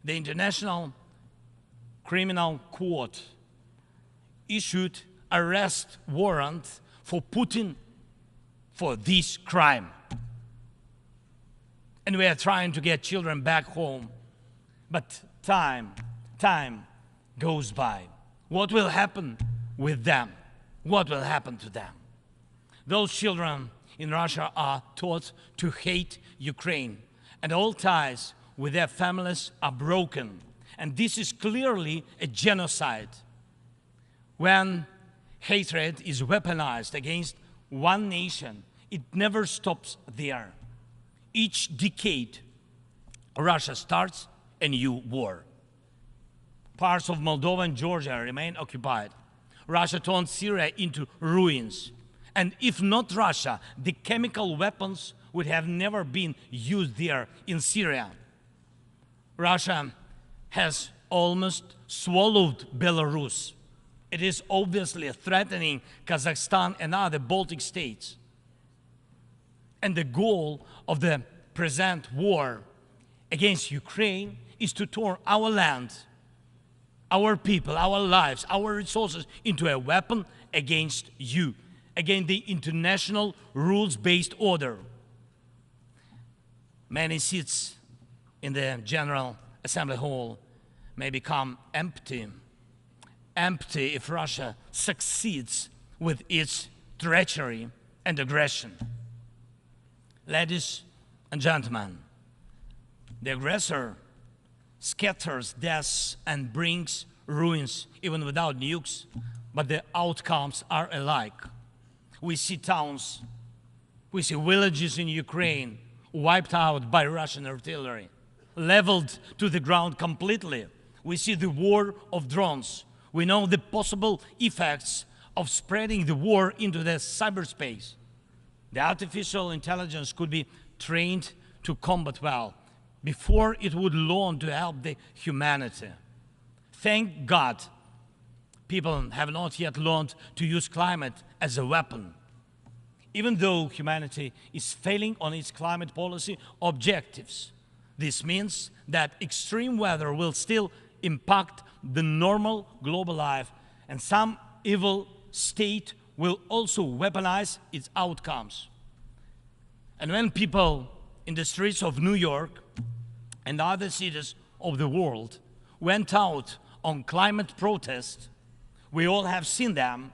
Speaker 17: The International Criminal Court issued arrest warrant for Putin for this crime. And we are trying to get children back home. But time goes by. What will happen with them? What will happen to them? Those children in Russia are taught to hate Ukraine, and all ties with their families are broken. And this is clearly a genocide. When hatred is weaponized against one nation, it never stops there. Each decade, Russia starts a new war. Parts of Moldova and Georgia remain occupied. Russia turned Syria into ruins. And if not Russia, the chemical weapons would have never been used there in Syria. Russia has almost swallowed Belarus. It is obviously threatening Kazakhstan and other Baltic states. And the goal of the present war against Ukraine is to turn our land, our people, our lives, our resources into a weapon against you, against the international rules-based order. Many seats in the General Assembly Hall may become empty if Russia succeeds with its treachery and aggression. Ladies and gentlemen, the aggressor scatters deaths and brings ruins even without nukes, but the outcomes are alike. We see towns, we see villages in Ukraine wiped out by Russian artillery, leveled to the ground completely. We see the war of drones. We know the possible effects of spreading the war into the cyberspace. The artificial intelligence could be trained to combat well before it would learn to help the humanity. Thank God, people have not yet learned to use climate as a weapon. Even though humanity is failing on its climate policy objectives, this means that extreme weather will still impact the normal global life, and some evil state will also weaponize its outcomes. And when people in the streets of New York and other cities of the world went out on climate protest, we all have seen them.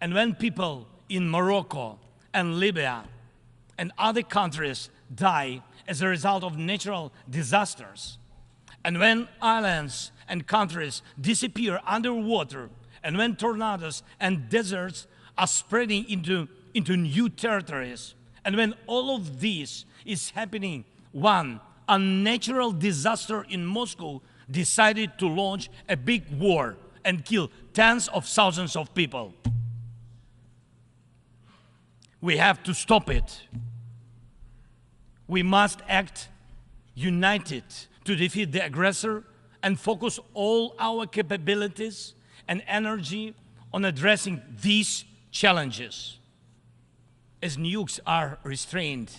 Speaker 17: And when people in Morocco and Libya and other countries die as a result of natural disasters, and when islands and countries disappear underwater, and when tornadoes and deserts are spreading into new territories, and when all of this is happening, one unnatural disaster in Moscow decided to launch a big war and kill tens of thousands of people. We have to stop it. We must act united to defeat the aggressor and focus all our capabilities and energy on addressing these challenges. As nukes are restrained,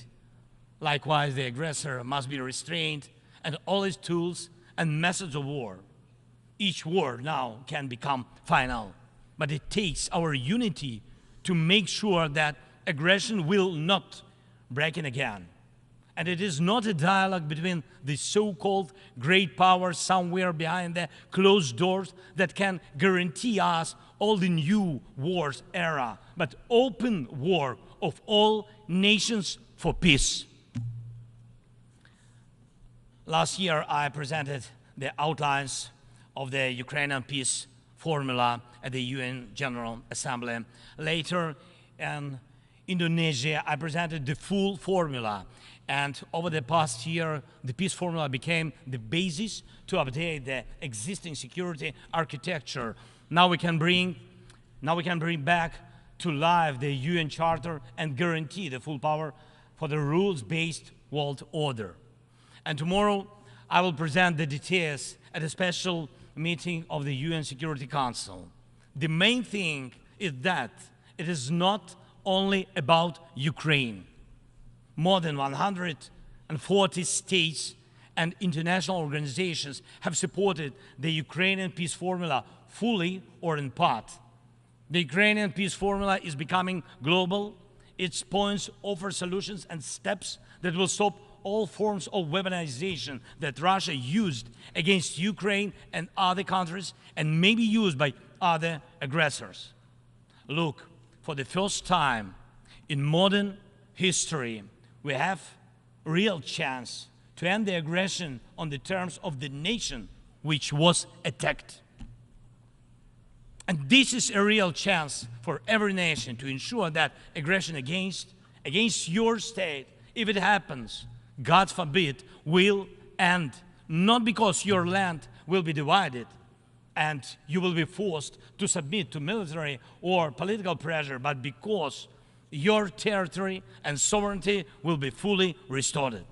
Speaker 17: likewise the aggressor must be restrained, and all his tools and methods of war. Each war now can become final, but it takes our unity to make sure that aggression will not break in again. And it is not a dialogue between the so-called great powers somewhere behind the closed doors that can guarantee us all the new wars era, but open war of all nations for peace. Last year, I presented the outlines of the Ukrainian peace formula at the UN General Assembly. Later, in Indonesia, I presented the full formula. And over the past year, the peace formula became the basis to update the existing security architecture. Now we can bring back to life the UN Charter and guarantee the full power for the rules-based world order. And tomorrow, I will present the details at a special meeting of the UN Security Council. The main thing is that it is not only about Ukraine. More than 140 states and international organizations have supported the Ukrainian peace formula fully or in part. The Ukrainian peace formula is becoming global. Its points offer solutions and steps that will stop all forms of weaponization that Russia used against Ukraine and other countries and may be used by other aggressors. Look, for the first time in modern history, we have a real chance to end the aggression on the terms of the nation which was attacked. And this is a real chance for every nation to ensure that aggression against your state, if it happens, God forbid, will end, not because your land will be divided and you will be forced to submit to military or political pressure, but because your territory and sovereignty will be fully restored.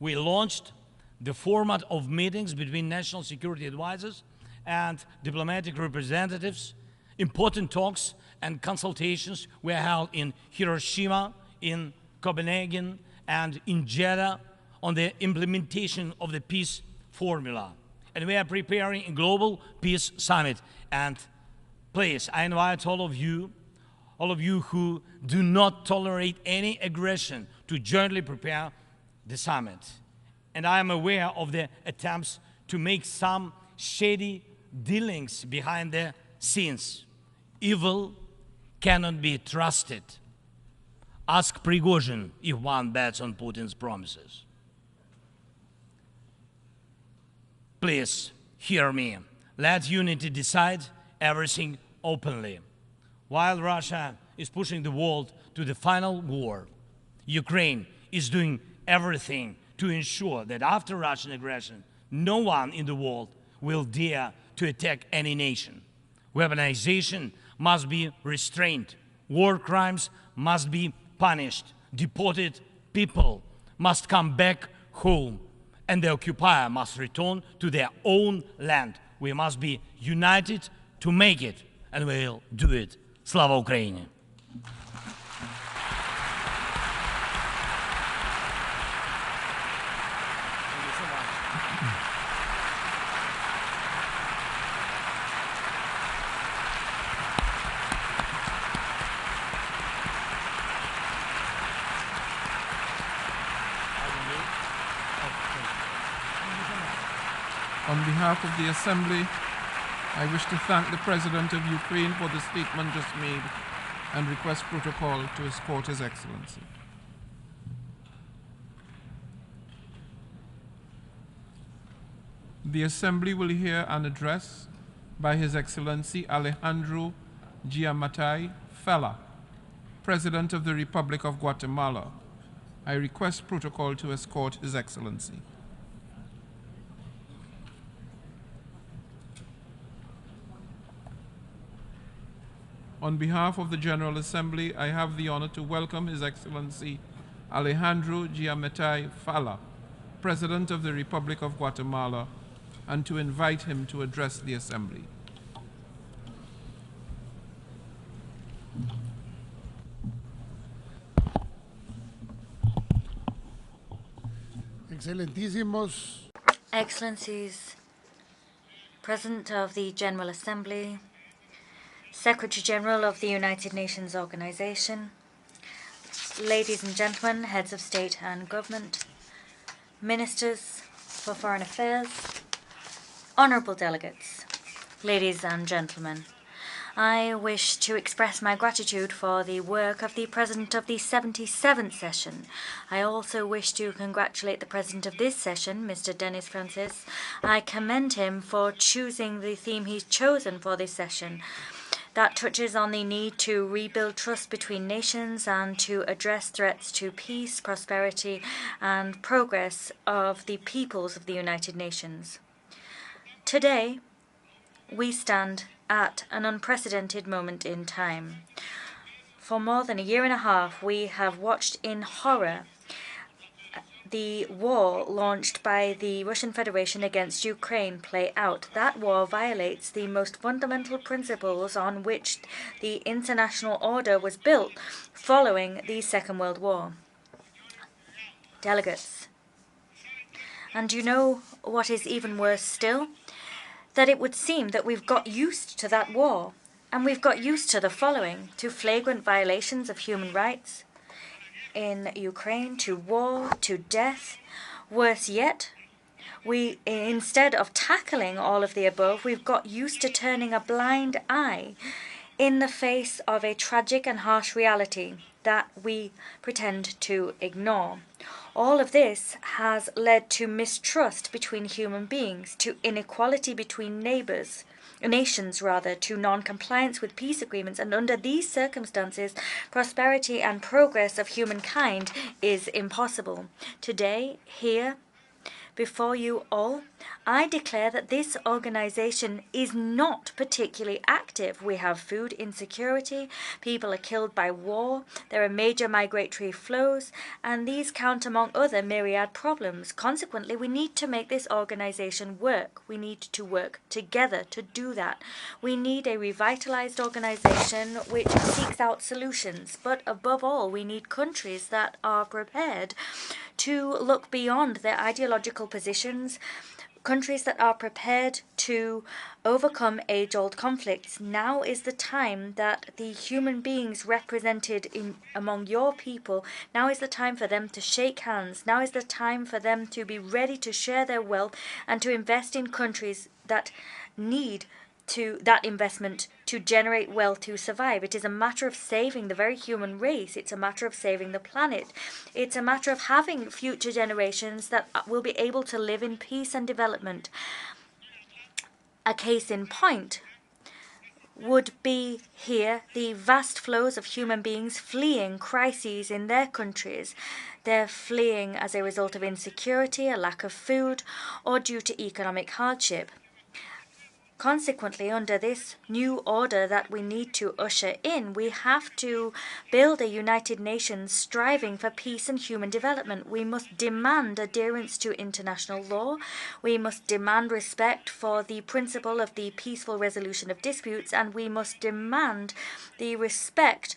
Speaker 17: We launched the format of meetings between national security advisors and diplomatic representatives. Important talks and consultations were held in Hiroshima, in Copenhagen, and in Jeddah on the implementation of the peace formula. And we are preparing a global peace summit. And please, I invite all of you who do not tolerate any aggression to jointly prepare the summit. And I am aware of the attempts to make some shady dealings behind the scenes. Evil cannot be trusted. Ask Prigozhin if one bets on Putin's promises. Please, hear me. Let unity decide everything openly. While Russia is pushing the world to the final war, Ukraine is doing everything to ensure that after Russian aggression, no one in the world will dare to attack any nation. Weaponization must be restrained. War crimes must be punished. Deported people must come back home. And the occupier must return to their own land. We must be united to make it, and we'll do it. Slava Ukraini!
Speaker 1: On behalf of the Assembly, I wish to thank the President of Ukraine for the statement just made and request protocol to escort His Excellency. The Assembly will hear an address by His Excellency Alejandro Giammattei Fella, President of the Republic of Guatemala. I request protocol to escort His Excellency. On behalf of the General Assembly, I have the honor to welcome His Excellency Alejandro Giammattei Fella, President of the Republic of Guatemala, and to invite him to address the Assembly.
Speaker 18: Excelentísimos,
Speaker 19: Excellencies, President of the General Assembly, Secretary General of the United Nations Organization, ladies and gentlemen, heads of state and government, ministers for foreign affairs, honorable delegates, ladies and gentlemen, I wish to express my gratitude for the work of the President of the 77th session. I also wish to congratulate the President of this session, Mr. Denis Francis. I commend him for choosing the theme he's chosen for this session. That touches on the need to rebuild trust between nations and to address threats to peace, prosperity, and progress of the peoples of the United Nations. Today, we stand at an unprecedented moment in time. For more than a year and a half, we have watched in horror the war launched by the Russian Federation against Ukraine play out. That war violates the most fundamental principles on which the international order was built following the Second World War. Delegates. And you know what is even worse still? That it would seem that we've got used to that war, and we've got used to the following: to flagrant violations of human rights in Ukraine, to war, to death. Worse yet, instead of tackling all of the above, we've got used to turning a blind eye in the face of a tragic and harsh reality that we pretend to ignore. All of this has led to mistrust between human beings, to inequality between nations, to non-compliance with peace agreements, and under these circumstances, prosperity and progress of humankind is impossible. Today, here, before you all, I declare that this organization is not particularly active. We have food insecurity, people are killed by war, there are major migratory flows, and these count among other myriad problems. Consequently, we need to make this organization work. We need to work together to do that. We need a revitalized organization which seeks out solutions, but above all, we need countries that are prepared to look beyond their ideological positions, countries that are prepared to overcome age-old conflicts. Now is the time that the human beings represented among your people, now is the time for them to shake hands. Now is the time for them to be ready to share their wealth and to invest in countries that need that investment to generate wealth to survive. It is a matter of saving the very human race. It's a matter of saving the planet. It's a matter of having future generations that will be able to live in peace and development. A case in point would be here the vast flows of human beings fleeing crises in their countries. They're fleeing as a result of insecurity, a lack of food, or due to economic hardship. Consequently, under this new order that we need to usher in, we have to build a United Nations striving for peace and human development. We must demand adherence to international law. We must demand respect for the principle of the peaceful resolution of disputes, and we must demand the respect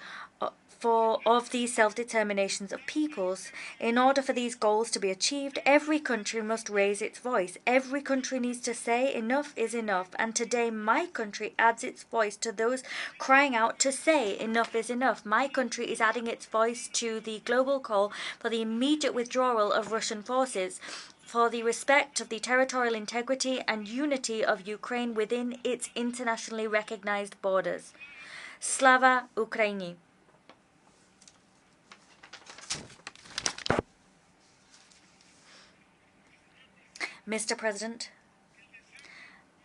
Speaker 19: of the self-determinations of peoples. In order for these goals to be achieved, every country must raise its voice. Every country needs to say enough is enough. And today my country adds its voice to those crying out to say enough is enough. My country is adding its voice to the global call for the immediate withdrawal of Russian forces, for the respect of the territorial integrity and unity of Ukraine within its internationally recognized borders. Slava Ukraini. Mr. President,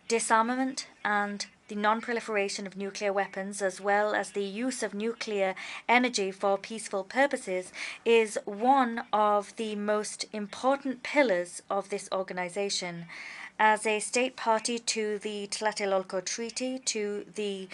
Speaker 19: disarmament and the non-proliferation of nuclear weapons, as well as the use of nuclear energy for peaceful purposes, is one of the most important pillars of this organization. As a state party to the Tlatelolco Treaty, to the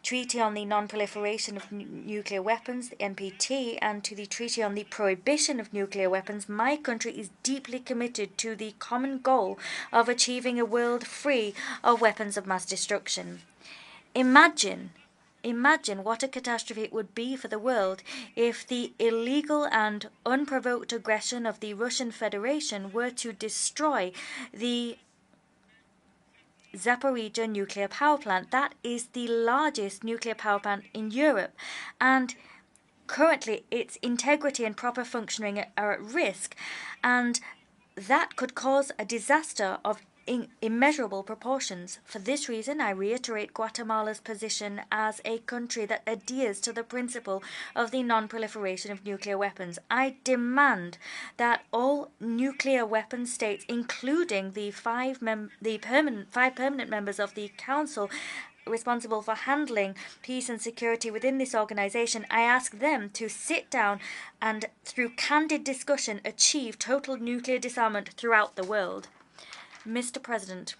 Speaker 19: Treaty on the Non-Proliferation of Nuclear Weapons, the NPT, and to the Treaty on the Prohibition of Nuclear Weapons, my country is deeply committed to the common goal of achieving a world free of weapons of mass destruction. Imagine what a catastrophe it would be for the world if the illegal and unprovoked aggression of the Russian Federation were to destroy the Zaporizhzhia nuclear power plant. That is the largest nuclear power plant in Europe, and currently its integrity and proper functioning are at risk, and that could cause a disaster of immeasurable proportions. For this reason, I reiterate Guatemala's position as a country that adheres to the principle of the non-proliferation of nuclear weapons. I demand that all nuclear weapon states, including the five permanent members of the Council responsible for handling peace and security within this organization, I ask them to sit down and, through candid discussion, achieve total nuclear disarmament throughout the world. Mr. President,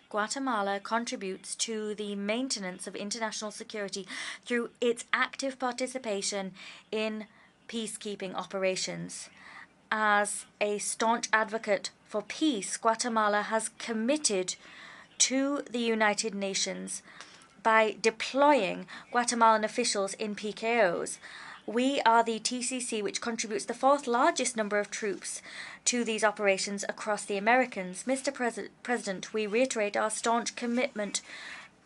Speaker 19: Guatemala contributes to the maintenance of international security through its active participation in peacekeeping operations. As a staunch advocate for peace, Guatemala has committed to the United Nations by deploying Guatemalan officials in PKOs. We are the TCC which contributes the fourth largest number of troops to these operations across the Americas. Mr. President, we reiterate our staunch commitment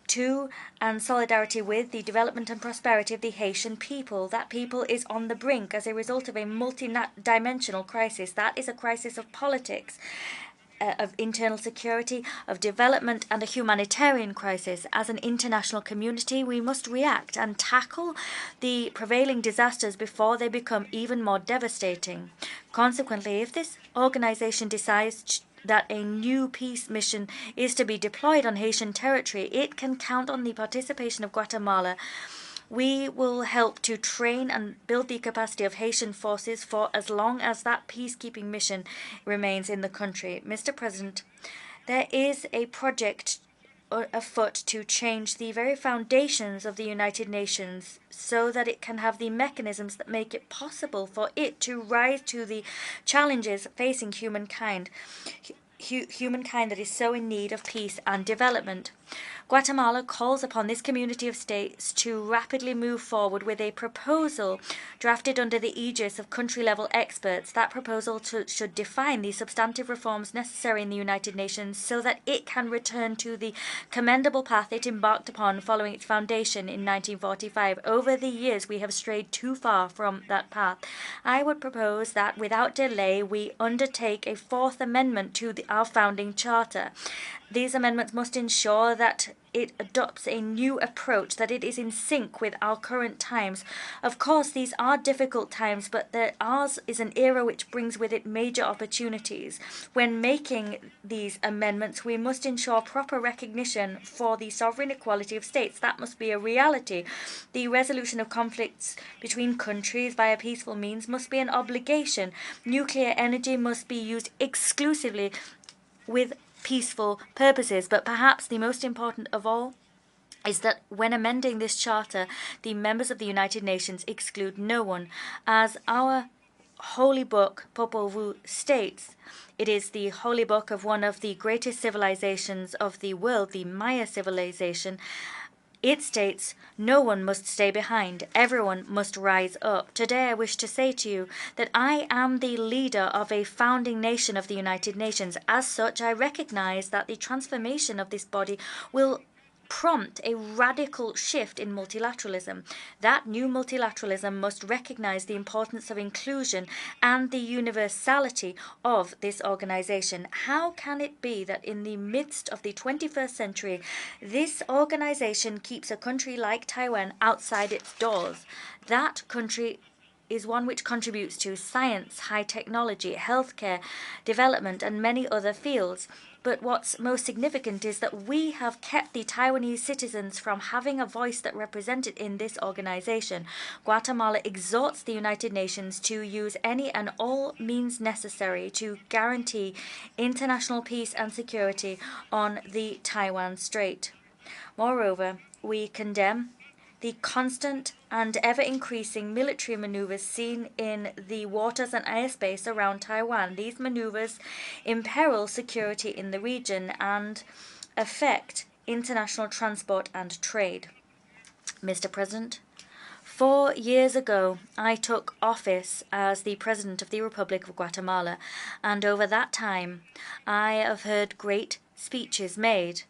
Speaker 19: to and solidarity with the development and prosperity of the Haitian people. That people is on the brink as a result of a multi-dimensional crisis. That is a crisis of politics, of internal security, of development, and a humanitarian crisis. As an international community, we must react and tackle the prevailing disasters before they become even more devastating. Consequently, if this organization decides that a new peace mission is to be deployed on Haitian territory, it can count on the participation of Guatemala. We will help to train and build the capacity of Haitian forces for as long as that peacekeeping mission remains in the country. Mr. President, there is a project afoot to change the very foundations of the United Nations so that it can have the mechanisms that make it possible for it to rise to the challenges facing humankind. Humankind that is so in need of peace and development. Guatemala calls upon this community of states to rapidly move forward with a proposal drafted under the aegis of country-level experts. That proposal should define the substantive reforms necessary in the United Nations so that it can return to the commendable path it embarked upon following its foundation in 1945. Over the years, we have strayed too far from that path. I would propose that without delay, we undertake a fourth amendment to our founding charter. These amendments must ensure that it adopts a new approach, that it is in sync with our current times. Of course, these are difficult times, but ours is an era which brings with it major opportunities. When making these amendments, we must ensure proper recognition for the sovereign equality of states. That must be a reality. The resolution of conflicts between countries via peaceful means must be an obligation. Nuclear energy must be used exclusively with peaceful purposes. But perhaps the most important of all is that when amending this charter, the members of the United Nations exclude no one. As our holy book, Popol Vuh, states, it is the holy book of one of the greatest civilizations of the world, the Maya civilization. It states, no one must stay behind, everyone must rise up. Today I wish to say to you that I am the leader of a founding nation of the United Nations. As such, I recognize that the transformation of this body will prompt a radical shift in multilateralism. That new multilateralism must recognize the importance of inclusion and the universality of this organization. How can it be that in the midst of the 21st century, this organization keeps a country like Taiwan outside its doors? That country is one which contributes to science, high technology, healthcare, development, and many other fields. But what's most significant is that we have kept the Taiwanese citizens from having a voice that represented in this organization. Guatemala exhorts the United Nations to use any and all means necessary to guarantee international peace and security on the Taiwan Strait. Moreover, we condemn the constant and ever-increasing military maneuvers seen in the waters and airspace around Taiwan. These maneuvers imperil security in the region and affect international transport and trade. Mr. President, 4 years ago, I took office as the President of the Republic of Guatemala, and over that time, I have heard great speeches made.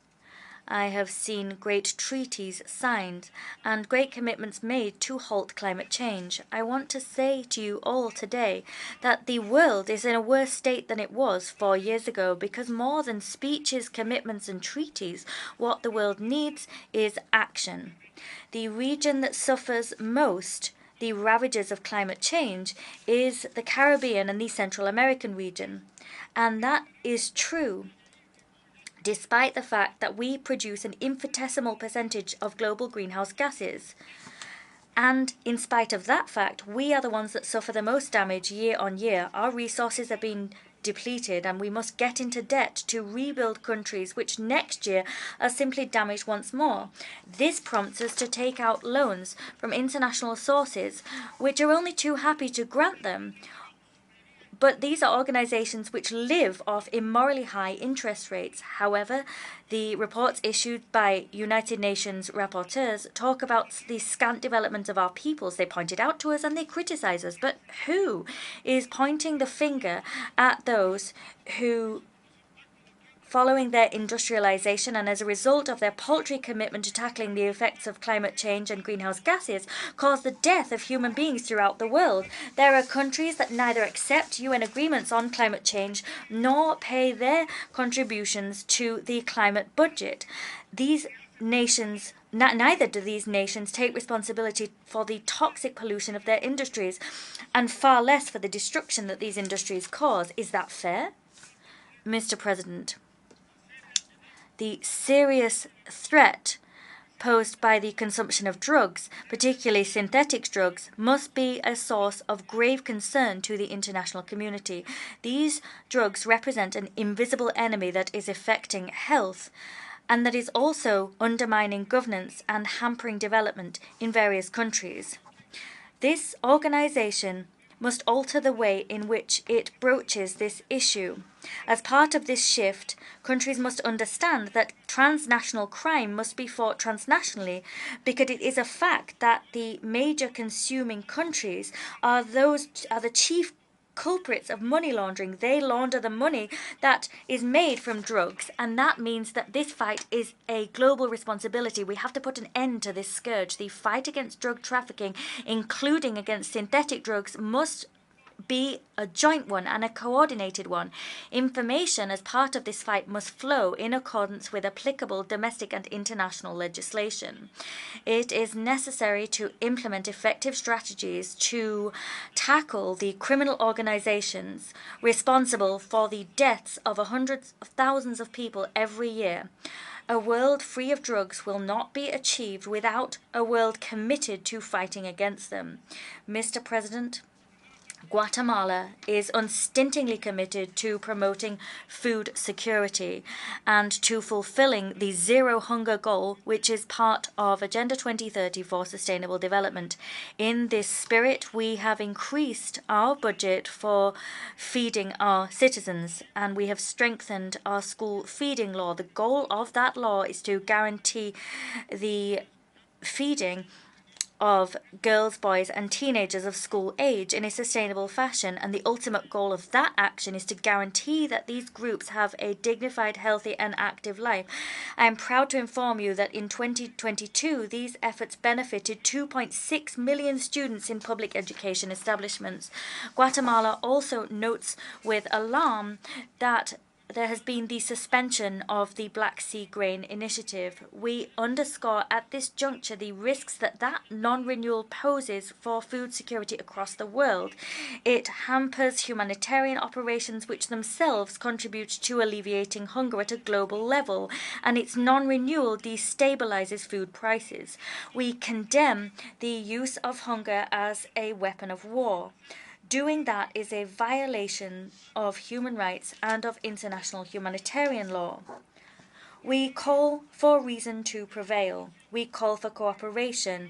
Speaker 19: I have seen great treaties signed and great commitments made to halt climate change. I want to say to you all today that the world is in a worse state than it was 4 years ago, because more than speeches, commitments, and treaties, what the world needs is action. The region that suffers most the ravages of climate change is the Caribbean and the Central American region. And that is true despite the fact that we produce an infinitesimal percentage of global greenhouse gases. And in spite of that fact, we are the ones that suffer the most damage year on year. Our resources are being depleted, and we must get into debt to rebuild countries which next year are simply damaged once more. This prompts us to take out loans from international sources which are only too happy to grant them. But these are organizations which live off immorally high interest rates. However, the reports issued by United Nations rapporteurs talk about the scant development of our peoples. They point it out to us and they criticize us. But who is pointing the finger at those who, following their industrialization and as a result of their paltry commitment to tackling the effects of climate change and greenhouse gases, cause the death of human beings throughout the world? There are countries that neither accept UN agreements on climate change nor pay their contributions to the climate budget. These nations Neither do these nations take responsibility for the toxic pollution of their industries, and far less for the destruction that these industries cause. Is that fair? Mr. President, the serious threat posed by the consumption of drugs, particularly synthetic drugs, must be a source of grave concern to the international community. These drugs represent an invisible enemy that is affecting health and that is also undermining governance and hampering development in various countries. This organization must alter the way in which it broaches this issue. As part of this shift, countries must understand that transnational crime must be fought transnationally, because it is a fact that the major consuming countries are the chief culprits of money laundering. They launder the money that is made from drugs, and that means that this fight is a global responsibility. We have to put an end to this scourge. The fight against drug trafficking, including against synthetic drugs, must be a joint one and a coordinated one. Information as part of this fight must flow in accordance with applicable domestic and international legislation. It is necessary to implement effective strategies to tackle the criminal organizations responsible for the deaths of hundreds of thousands of people every year. A world free of drugs will not be achieved without a world committed to fighting against them. Mr. President, Guatemala is unstintingly committed to promoting food security and to fulfilling the zero hunger goal, which is part of Agenda 2030 for Sustainable Development. In this spirit, we have increased our budget for feeding our citizens, and we have strengthened our school feeding law. The goal of that law is to guarantee the feeding of girls, boys, and teenagers of school age in a sustainable fashion, and the ultimate goal of that action is to guarantee that these groups have a dignified, healthy, and active life. I am proud to inform you that in 2022, these efforts benefited 2.6 million students in public education establishments. Guatemala also notes with alarm that there has been the suspension of the Black Sea Grain Initiative. We underscore at this juncture the risks that non-renewal poses for food security across the world. It hampers humanitarian operations which themselves contribute to alleviating hunger at a global level, and its non-renewal destabilizes food prices. We condemn the use of hunger as a weapon of war. Doing that is a violation of human rights and of international humanitarian law. We call for reason to prevail. We call for cooperation.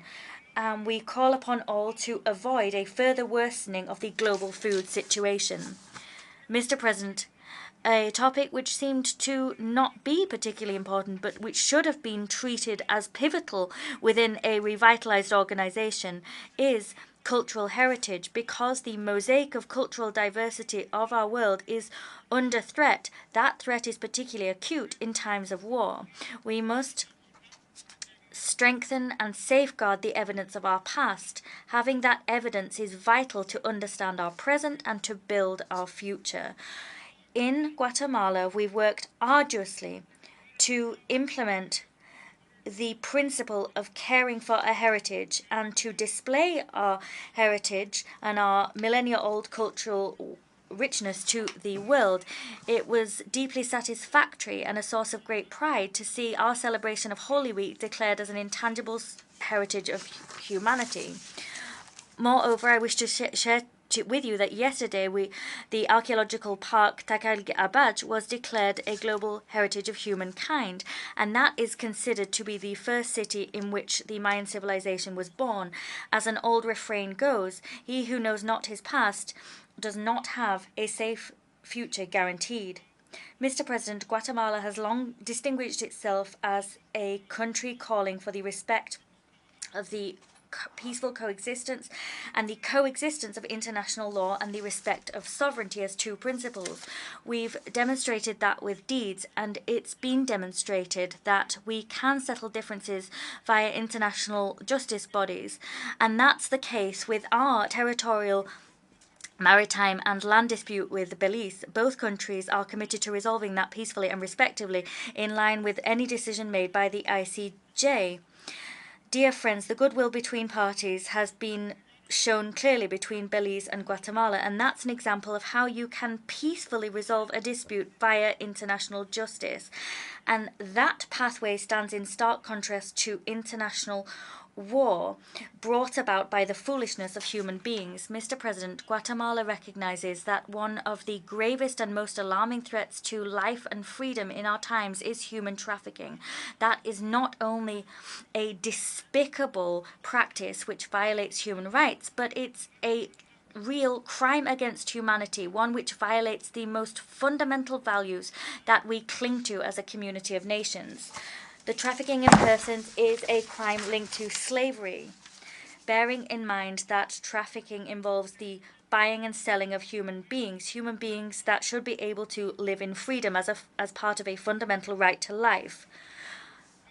Speaker 19: And we call upon all to avoid a further worsening of the global food situation. Mr. President, a topic which seemed to not be particularly important, but which should have been treated as pivotal within a revitalized organization, is cultural heritage. Because the mosaic of cultural diversity of our world is under threat, that threat is particularly acute in times of war. We must strengthen and safeguard the evidence of our past. Having that evidence is vital to understand our present and to build our future. In Guatemala, we've worked arduously to implement the principle of caring for a heritage and to display our heritage and our millennia-old cultural richness to the world. It was deeply satisfactory and a source of great pride to see our celebration of Holy Week declared as an intangible heritage of humanity. Moreover, I wish to share with you that yesterday the archaeological park Takalgi-Abaj was declared a global heritage of humankind, and that is considered to be the first city in which the Mayan civilization was born. As an old refrain goes, he who knows not his past does not have a safe future guaranteed. Mr. President, Guatemala has long distinguished itself as a country calling for the respect of the peaceful coexistence and the coexistence of international law and the respect of sovereignty as two principles. We've demonstrated that with deeds, and it's been demonstrated that we can settle differences via international justice bodies, and that's the case with our territorial maritime and land dispute with Belize. Both countries are committed to resolving that peacefully and respectively in line with any decision made by the ICJ. Dear friends, the goodwill between parties has been shown clearly between Belize and Guatemala, and that's an example of how you can peacefully resolve a dispute via international justice. And that pathway stands in stark contrast to international war brought about by the foolishness of human beings. Mr. President, Guatemala recognizes that one of the gravest and most alarming threats to life and freedom in our times is human trafficking. That is not only a despicable practice which violates human rights, but it's a real crime against humanity, one which violates the most fundamental values that we cling to as a community of nations. The trafficking in persons is a crime linked to slavery, bearing in mind that trafficking involves the buying and selling of human beings that should be able to live in freedom as part of a fundamental right to life.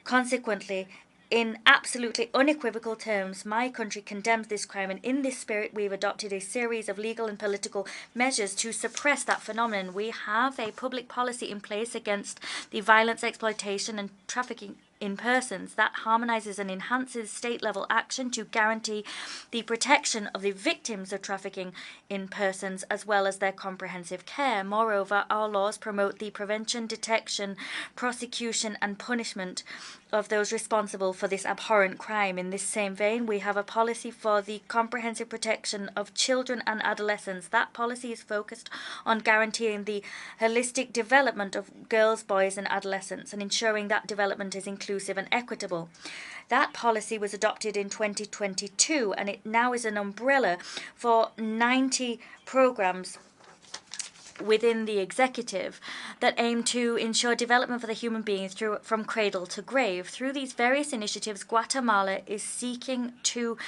Speaker 19: Consequently, in absolutely unequivocal terms, my country condemns this crime, and in this spirit we've adopted a series of legal and political measures to suppress that phenomenon. We have a public policy in place against the violence, exploitation and trafficking in persons that harmonizes and enhances state-level action to guarantee the protection of the victims of trafficking in persons as well as their comprehensive care. Moreover, our laws promote the prevention, detection, prosecution and punishment of those responsible for this abhorrent crime. In this same vein, we have a policy for the comprehensive protection of children and adolescents. That policy is focused on guaranteeing the holistic development of girls, boys and adolescents and ensuring that development is inclusive and equitable. That policy was adopted in 2022, and it now is an umbrella for 90 programs within the executive that aim to ensure development for the human being from cradle to grave. Through these various initiatives, Guatemala is seeking to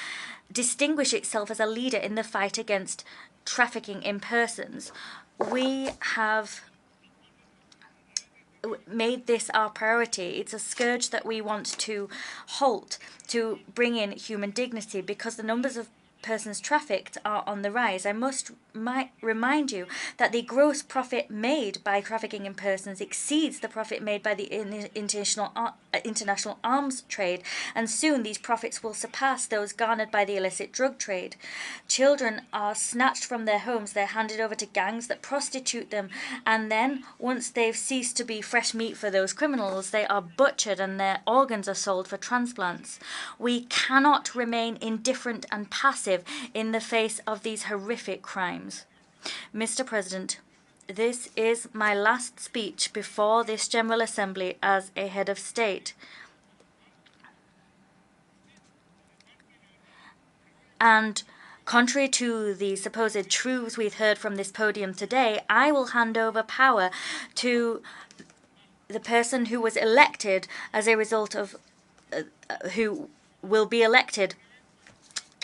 Speaker 19: distinguish itself as a leader in the fight against trafficking in persons. We have made this our priority. It's a scourge that we want to halt, to bring in human dignity, because the numbers of persons trafficked are on the rise. I must remind you that the gross profit made by trafficking in persons exceeds the profit made by the international arms trade, and soon these profits will surpass those garnered by the illicit drug trade. Children are snatched from their homes, they're handed over to gangs that prostitute them, and then, once they've ceased to be fresh meat for those criminals, they are butchered and their organs are sold for transplants. We cannot remain indifferent and passive in the face of these horrific crimes. Mr. President, this is my last speech before this General Assembly as a head of state. And contrary to the supposed truths we've heard from this podium today, I will hand over power to the person who was elected as a result of who will be elected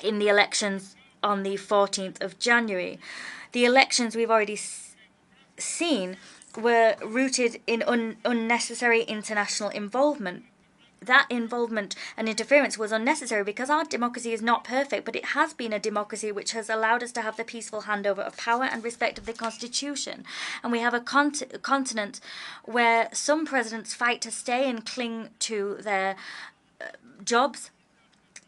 Speaker 19: in the elections on the 14th of January. The elections we've already seen were rooted in unnecessary international involvement. That involvement and interference was unnecessary because our democracy is not perfect, but it has been a democracy which has allowed us to have the peaceful handover of power and respect of the Constitution. And we have a continent where some presidents fight to stay and cling to their jobs,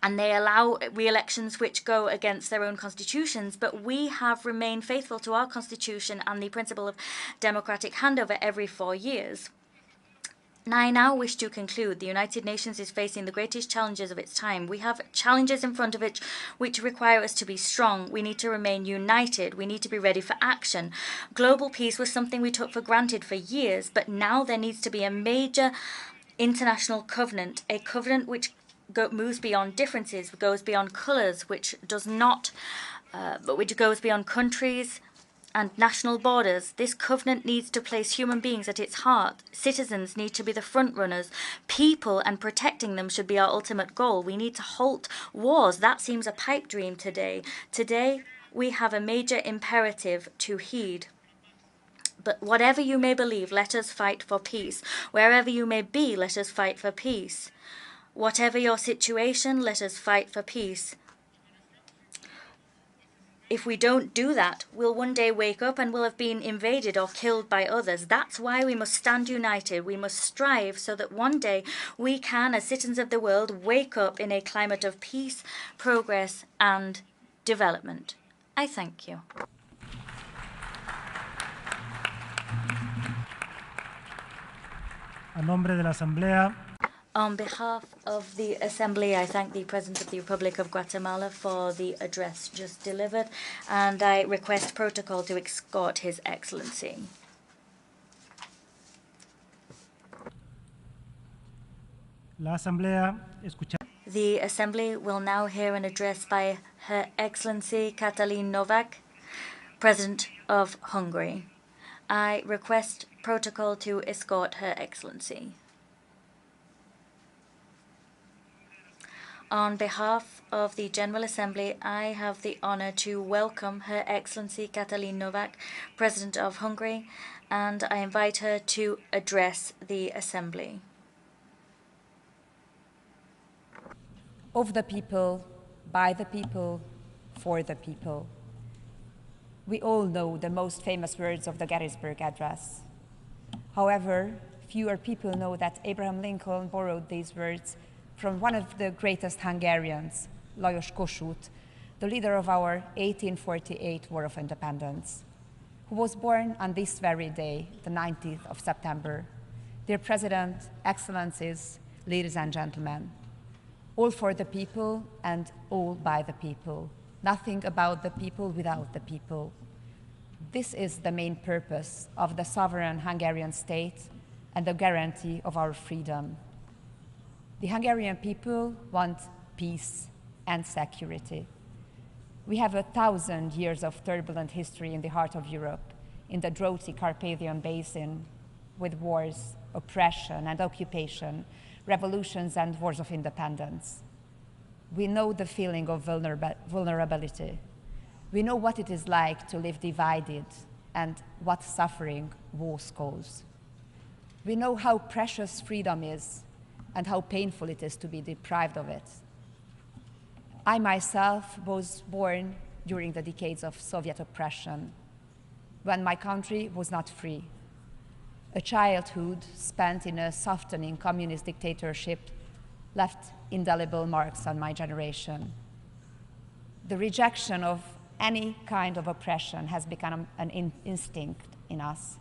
Speaker 19: and they allow re-elections which go against their own constitutions, but we have remained faithful to our constitution and the principle of democratic handover every 4 years. And I now wish to conclude. The United Nations is facing the greatest challenges of its time. We have challenges in front of it which require us to be strong. We need to remain united. We need to be ready for action. Global peace was something we took for granted for years, but now there needs to be a major international covenant, a covenant which moves beyond differences, goes beyond colours, which does not, but which goes beyond countries and national borders. This covenant needs to place human beings at its heart. Citizens need to be the front runners. People and protecting them should be our ultimate goal. We need to halt wars. That seems a pipe dream today. Today, we have a major imperative to heed. But whatever you may believe, let us fight for peace. Wherever you may be, let us fight for peace. Whatever your situation, let us fight for peace. If we don't do that, we'll one day wake up and we'll have been invaded or killed by others. That's why we must stand united. We must strive so that one day we can, as citizens of the world, wake up in a climate of peace, progress and development. I thank you.
Speaker 18: A nombre de la Asamblea.
Speaker 19: On behalf of the Assembly, I thank the President of the Republic of Guatemala for the address just delivered, and I request protocol to escort His Excellency.
Speaker 18: La Asamblea escucha.
Speaker 19: The Assembly will now hear an address by Her Excellency Katalin Novak, President of Hungary. I request protocol to escort Her Excellency. On behalf of the General Assembly, I have the honor to welcome Her Excellency Katalin Novak, President of Hungary, and I invite her to address the Assembly.
Speaker 20: Of the people, by the people, for the people. We all know the most famous words of the Gettysburg Address. However, fewer people know that Abraham Lincoln borrowed these words from one of the greatest Hungarians, Lajos Kossuth, the leader of our 1848 War of Independence, who was born on this very day, the 19th of September. Dear President, Excellencies, ladies and gentlemen, all for the people and all by the people. Nothing about the people without the people. This is the main purpose of the sovereign Hungarian state and the guarantee of our freedom. The Hungarian people want peace and security. We have 1,000 years of turbulent history in the heart of Europe, in the droughty Carpathian Basin, with wars, oppression and occupation, revolutions and wars of independence. We know the feeling of vulnerability. We know what it is like to live divided and what suffering wars cause. We know how precious freedom is and how painful it is to be deprived of it. I myself was born during the decades of Soviet oppression, when my country was not free. A childhood spent in a softening communist dictatorship left indelible marks on my generation. The rejection of any kind of oppression has become an instinct in us.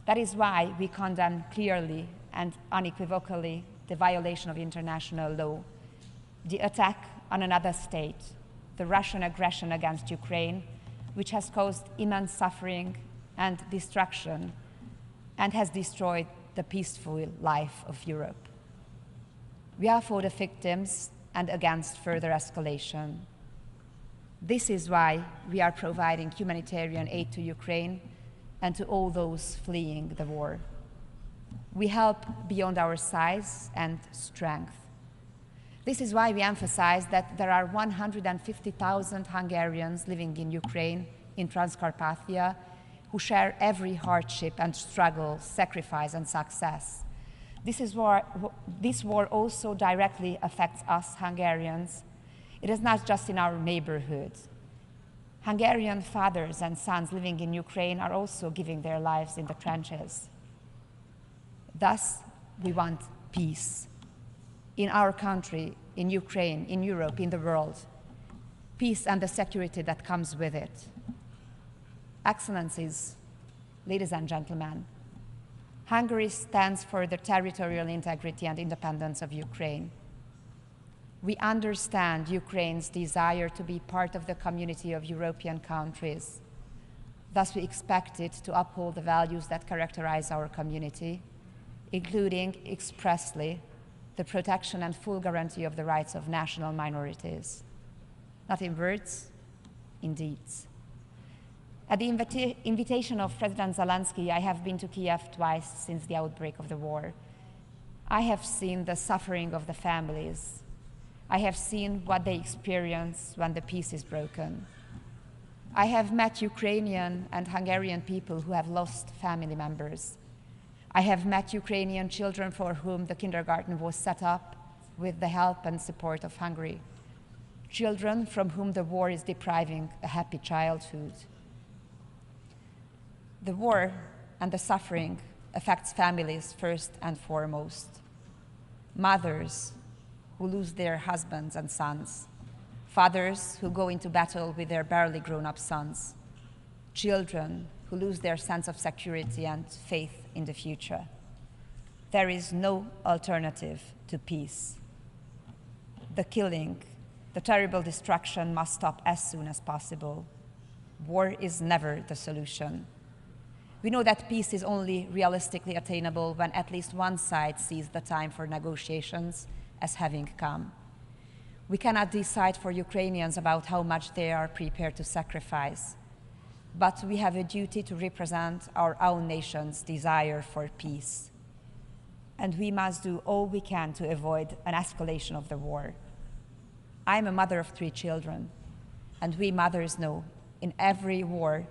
Speaker 20: That is why we condemn clearly and unequivocally the violation of international law, the attack on another state, the Russian aggression against Ukraine, which has caused immense suffering and destruction and has destroyed the peaceful life of Europe. We are for the victims and against further escalation. This is why we are providing humanitarian aid to Ukraine and to all those fleeing the war. We help beyond our size and strength. This is why we emphasize that there are 150,000 Hungarians living in Ukraine, in Transcarpathia, who share every hardship and struggle, sacrifice and success. This war also directly affects us Hungarians. It is not just in our neighborhood. Hungarian fathers and sons living in Ukraine are also giving their lives in the trenches. Thus, we want peace in our country, in Ukraine, in Europe, in the world. Peace and the security that comes with it. Excellencies, ladies and gentlemen, Hungary stands for the territorial integrity and independence of Ukraine. We understand Ukraine's desire to be part of the community of European countries. Thus, we expect it to uphold the values that characterize our community, including expressly the protection and full guarantee of the rights of national minorities. Not in words, in deeds. At the invitation of President Zelenskiy, I have been to Kiev twice since the outbreak of the war. I have seen the suffering of the families. I have seen what they experience when the peace is broken. I have met Ukrainian and Hungarian people who have lost family members. I have met Ukrainian children for whom the kindergarten was set up with the help and support of Hungary. Children from whom the war is depriving a happy childhood. The war and the suffering affects families first and foremost. Mothers who lose their husbands and sons. Fathers who go into battle with their barely grown-up sons. Children who lose their sense of security and faith in the future. There is no alternative to peace. The killing, the terrible destruction must stop as soon as possible. War is never the solution. We know that peace is only realistically attainable when at least one side sees the time for negotiations as having come. We cannot decide for Ukrainians about how much they are prepared to sacrifice, but we have a duty to represent our own nation's desire for peace. And we must do all we can to avoid an escalation of the war. I am a mother of 3 children, and we mothers know in every war,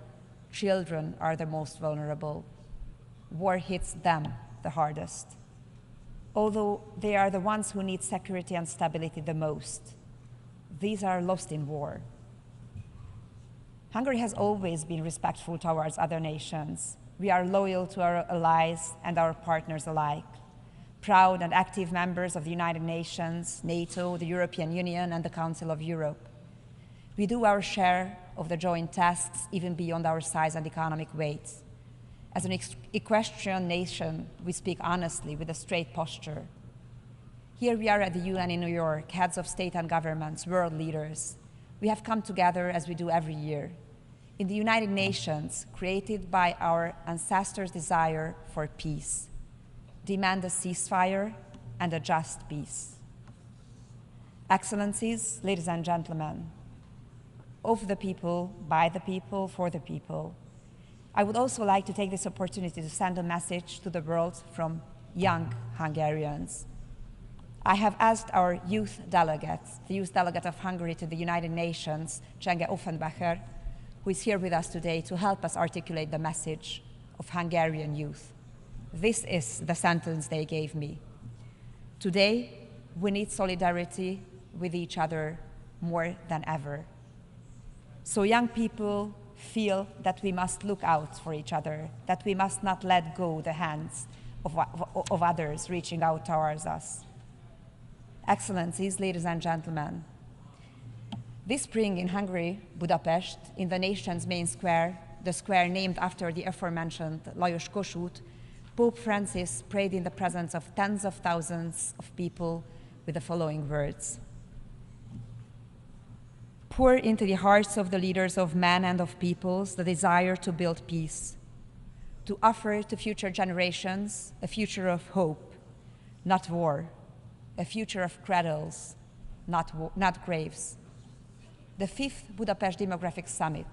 Speaker 20: children are the most vulnerable. War hits them the hardest, although they are the ones who need security and stability the most. These are lost in war. Hungary has always been respectful towards other nations. We are loyal to our allies and our partners alike, proud and active members of the United Nations, NATO, the European Union, and the Council of Europe. We do our share of the joint tasks, even beyond our size and economic weight. As an equestrian nation, we speak honestly with a straight posture. Here we are at the UN in New York, heads of state and governments, world leaders. We have come together as we do every year. In the United Nations, created by our ancestors' desire for peace, demand a ceasefire and a just peace. Excellencies, ladies and gentlemen, of the people, by the people, for the people, I would also like to take this opportunity to send a message to the world from young Hungarians. I have asked our youth delegate, the youth delegate of Hungary to the United Nations, Csenge Offenbacher, who is here with us today, to help us articulate the message of Hungarian youth. This is the sentence they gave me. Today, we need solidarity with each other more than ever. So young people feel that we must look out for each other, that we must not let go the hands of others reaching out towards us. Excellencies, ladies and gentlemen, this spring in Hungary, Budapest, in the nation's main square, the square named after the aforementioned Lajos Kossuth, Pope Francis prayed in the presence of tens of thousands of people with the following words: pour into the hearts of the leaders of men and of peoples the desire to build peace, to offer to future generations a future of hope, not war, a future of cradles, not graves. The 5th Budapest Demographic Summit,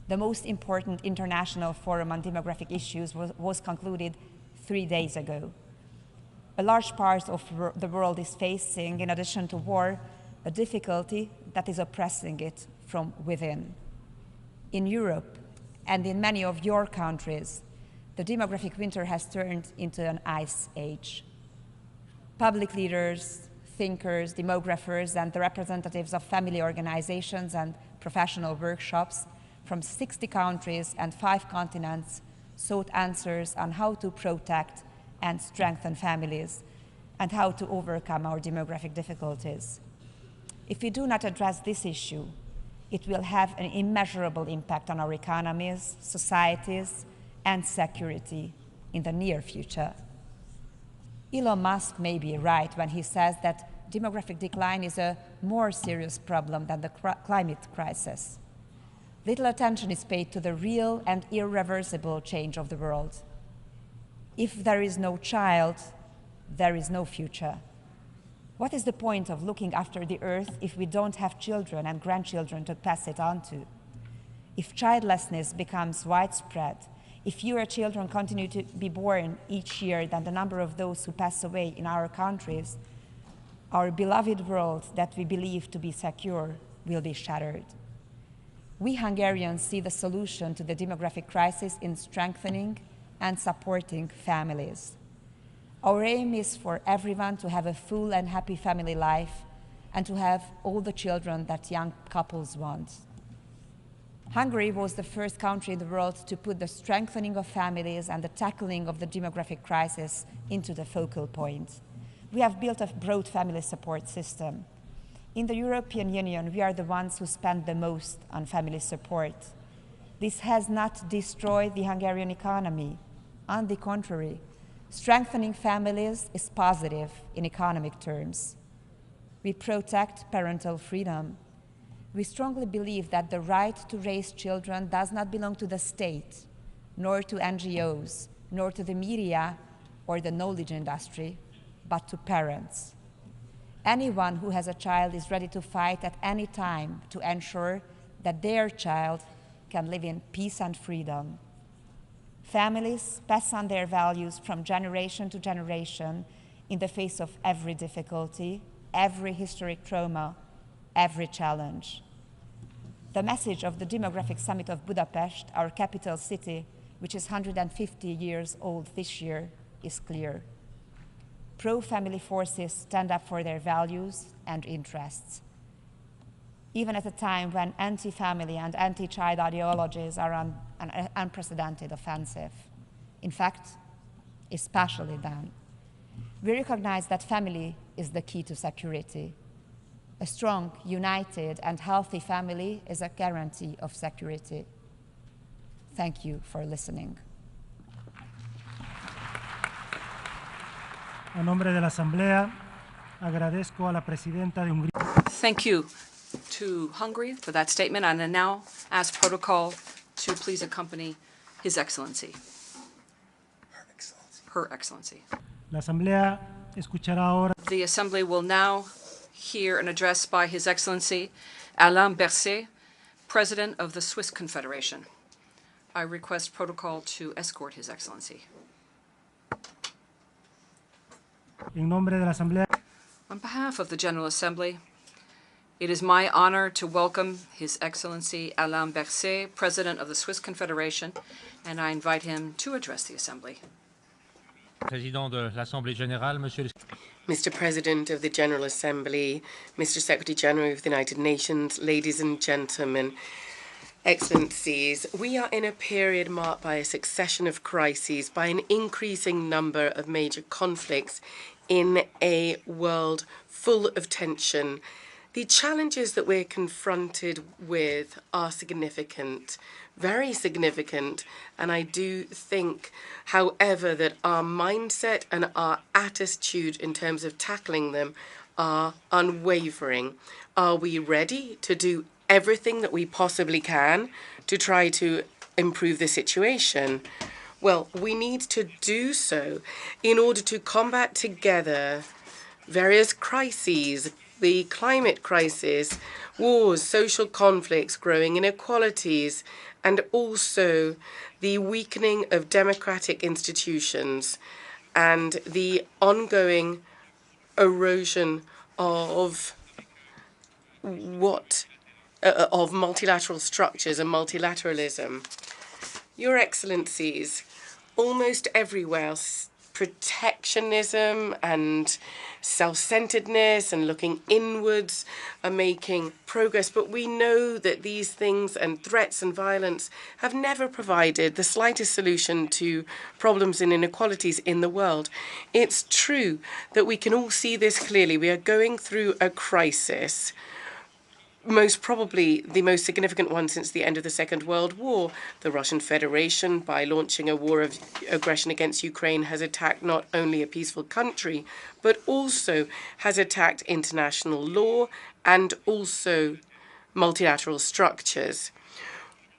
Speaker 20: the most important international forum on demographic issues, was concluded 3 days ago. A large part of the world is facing, in addition to war, a difficulty that is oppressing it from within. In Europe and in many of your countries, the demographic winter has turned into an ice age. Public leaders, thinkers, demographers, and the representatives of family organizations and professional workshops from 60 countries and 5 continents sought answers on how to protect and strengthen families and how to overcome our demographic difficulties. If we do not address this issue, it will have an immeasurable impact on our economies, societies, and security in the near future. Elon Musk may be right when he says that demographic decline is a more serious problem than the climate crisis. Little attention is paid to the real and irreversible change of the world. If there is no child, there is no future. What is the point of looking after the earth if we don't have children and grandchildren to pass it on to? If childlessness becomes widespread, if fewer children continue to be born each year than the number of those who pass away in our countries, our beloved world that we believe to be secure will be shattered. We Hungarians see the solution to the demographic crisis in strengthening and supporting families. Our aim is for everyone to have a full and happy family life and to have all the children that young couples want. Hungary was the first country in the world to put the strengthening of families and the tackling of the demographic crisis into the focal point. We have built a broad family support system. In the European Union, we are the ones who spend the most on family support. This has not destroyed the Hungarian economy. On the contrary, strengthening families is positive in economic terms. We protect parental freedom. We strongly believe that the right to raise children does not belong to the state, nor to NGOs, nor to the media or the knowledge industry, but to parents. Anyone who has a child is ready to fight at any time to ensure that their child can live in peace and freedom. Families pass on their values from generation to generation in the face of every difficulty, every historic trauma, every challenge. The message of the Demographic Summit of Budapest, our capital city, which is 150 years old this year, is clear. Pro-family forces stand up for their values and interests. Even at a time when anti-family and anti-child ideologies are on an unprecedented offensive. In fact, especially then. We recognize that family is the key to security. A strong, united, and healthy family is a guarantee of security. Thank you for listening.
Speaker 18: A nombre de la Asamblea, agradezco a la presidenta de Hungría.
Speaker 21: Thank you to Hungary for that statement, and I now ask protocol to please accompany His Excellency. Her Excellency.
Speaker 18: La Asamblea escuchará ahora.
Speaker 21: The Assembly will now hear an address by His Excellency Alain Berset, President of the Swiss Confederation. I request protocol to escort His Excellency.
Speaker 18: En nombre de la Asamblea.
Speaker 21: On behalf of the General Assembly, it is my honor to welcome His Excellency Alain Berset, President of the Swiss Confederation, and I invite him to address the Assembly.
Speaker 2: Président de l'Assemblée générale, Monsieur
Speaker 22: Mr. President of the General Assembly, Mr. Secretary General of the United Nations, ladies and gentlemen, Excellencies, we are in a period marked by a succession of crises, by an increasing number of major conflicts in a world full of tension. The challenges that we're confronted with are significant, very significant, and I do think, however, that our mindset and our attitude in terms of tackling them are unwavering. Are we ready to do everything that we possibly can to try to improve the situation? Well, we need to do so in order to combat together various crises, the climate crisis, wars, social conflicts, growing inequalities, and also the weakening of democratic institutions and the ongoing erosion of multilateral structures and multilateralism. Your Excellencies, almost everywhere, protectionism and self-centeredness and looking inwards are making progress, but we know that these things and threats and violence have never provided the slightest solution to problems and inequalities in the world. It's true that we can all see this clearly. We are going through a crisis. most probably the most significant one since the end of the Second World War. The Russian Federation, by launching a war of aggression against Ukraine, has attacked not only a peaceful country, but also has attacked international law and also multilateral structures.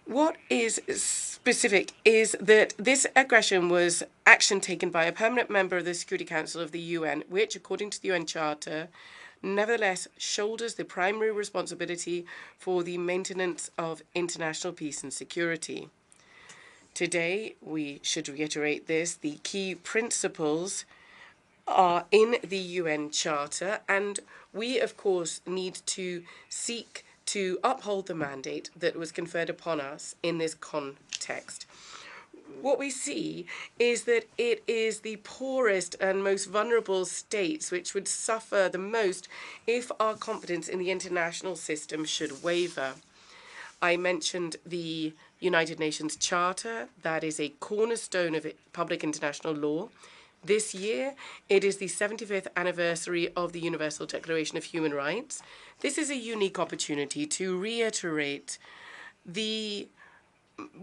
Speaker 22: What is specific is that this aggression was action taken by a permanent member of the Security Council of the UN, which, according to the UN Charter, nevertheless shoulders the primary responsibility for the maintenance of international peace and security. Today, we should reiterate this. The key principles are in the UN Charter, and we, of course, need to seek to uphold the mandate that was conferred upon us in this context. What we see is that it is the poorest and most vulnerable states which would suffer the most if our confidence in the international system should waver. I mentioned the United Nations Charter. That is a cornerstone of public international law. This year, it is the 75th anniversary of the Universal Declaration of Human Rights. This is a unique opportunity to reiterate the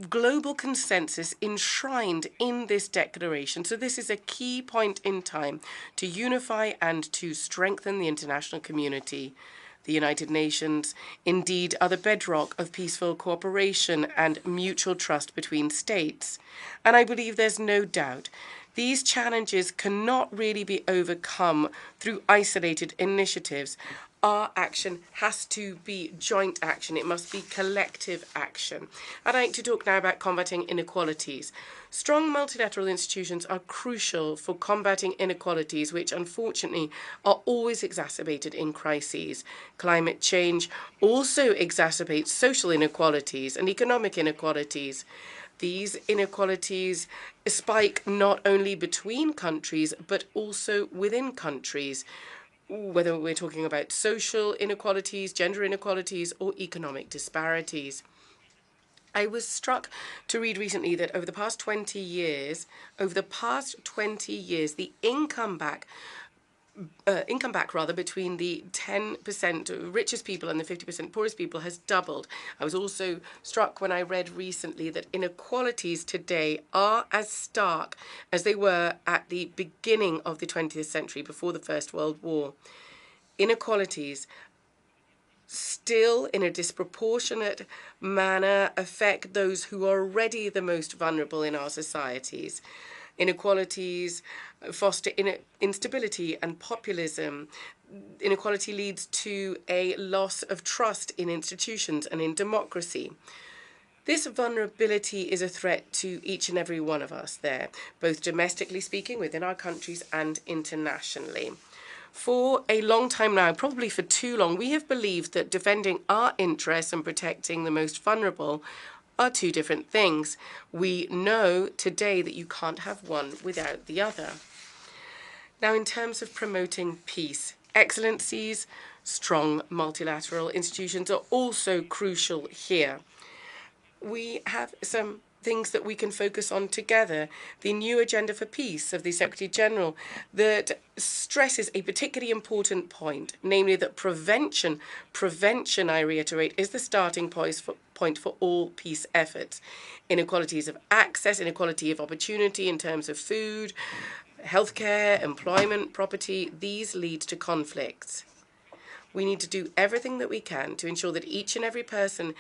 Speaker 22: global consensus enshrined in this declaration. So this is a key point in time to unify and to strengthen the international community. The United Nations, indeed, are the bedrock of peaceful cooperation and mutual trust between states. And I believe there's no doubt these challenges cannot really be overcome through isolated initiatives. Our action has to be joint action. It must be collective action. I'd like to talk now about combating inequalities. Strong multilateral institutions are crucial for combating inequalities, which unfortunately are always exacerbated in crises. Climate change also exacerbates social inequalities and economic inequalities. These inequalities spike not only between countries, but also within countries, whether we're talking about social inequalities, gender inequalities, or economic disparities. I was struck to read recently that over the past 20 years, the income back between the 10% richest people and the 50% poorest people has doubled. I was also struck when I read recently that inequalities today are as stark as they were at the beginning of the 20th century, before the First World War. Inequalities still, in a disproportionate manner, affect those who are already the most vulnerable in our societies. Inequalities foster instability and populism. Inequality leads to a loss of trust in institutions and in democracy. This vulnerability is a threat to each and every one of us there, both domestically speaking, within our countries, and internationally. For a long time now, probably for too long, we have believed that defending our interests and protecting the most vulnerable are two different things. We know today that you can't have one without the other. Now, in terms of promoting peace, excellencies, strong multilateral institutions are also crucial here. We have some things that we can focus on together. The new agenda for peace of the Secretary General that stresses a particularly important point, namely that prevention, I reiterate, is the starting point for all peace efforts. Inequalities of access, inequality of opportunity in terms of food, healthcare, employment, property, these lead to conflicts. We need to do everything that we can to ensure that each and every person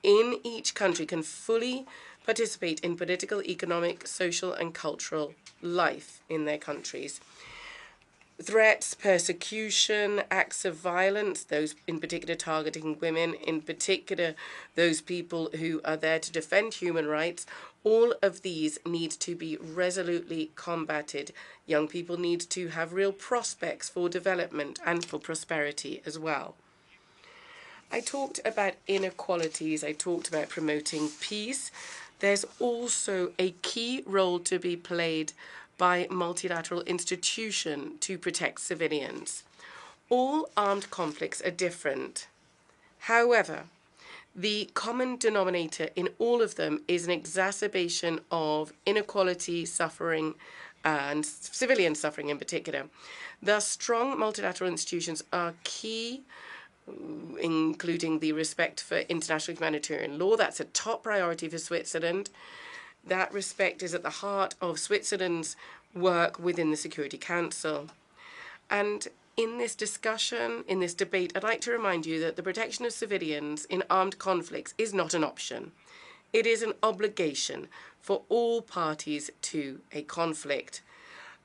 Speaker 22: in each country can fully participate in political, economic, social, and cultural life in their countries. Threats, persecution, acts of violence, those in particular targeting women, in particular those people who are there to defend human rights, all of these need to be resolutely combated. Young people need to have real prospects for development and for prosperity as well. I talked about inequalities, I talked about promoting peace. There's also a key role to be played by multilateral institutions to protect civilians. All armed conflicts are different. However, the common denominator in all of them is an exacerbation of inequality, suffering, and civilian suffering in particular. Thus, strong multilateral institutions are key including the respect for international humanitarian law. That's a top priority for Switzerland. That respect is at the heart of Switzerland's work within the Security Council. And in this discussion, in this debate, I'd like to remind you that the protection of civilians in armed conflicts is not an option. It is an obligation for all parties to a conflict.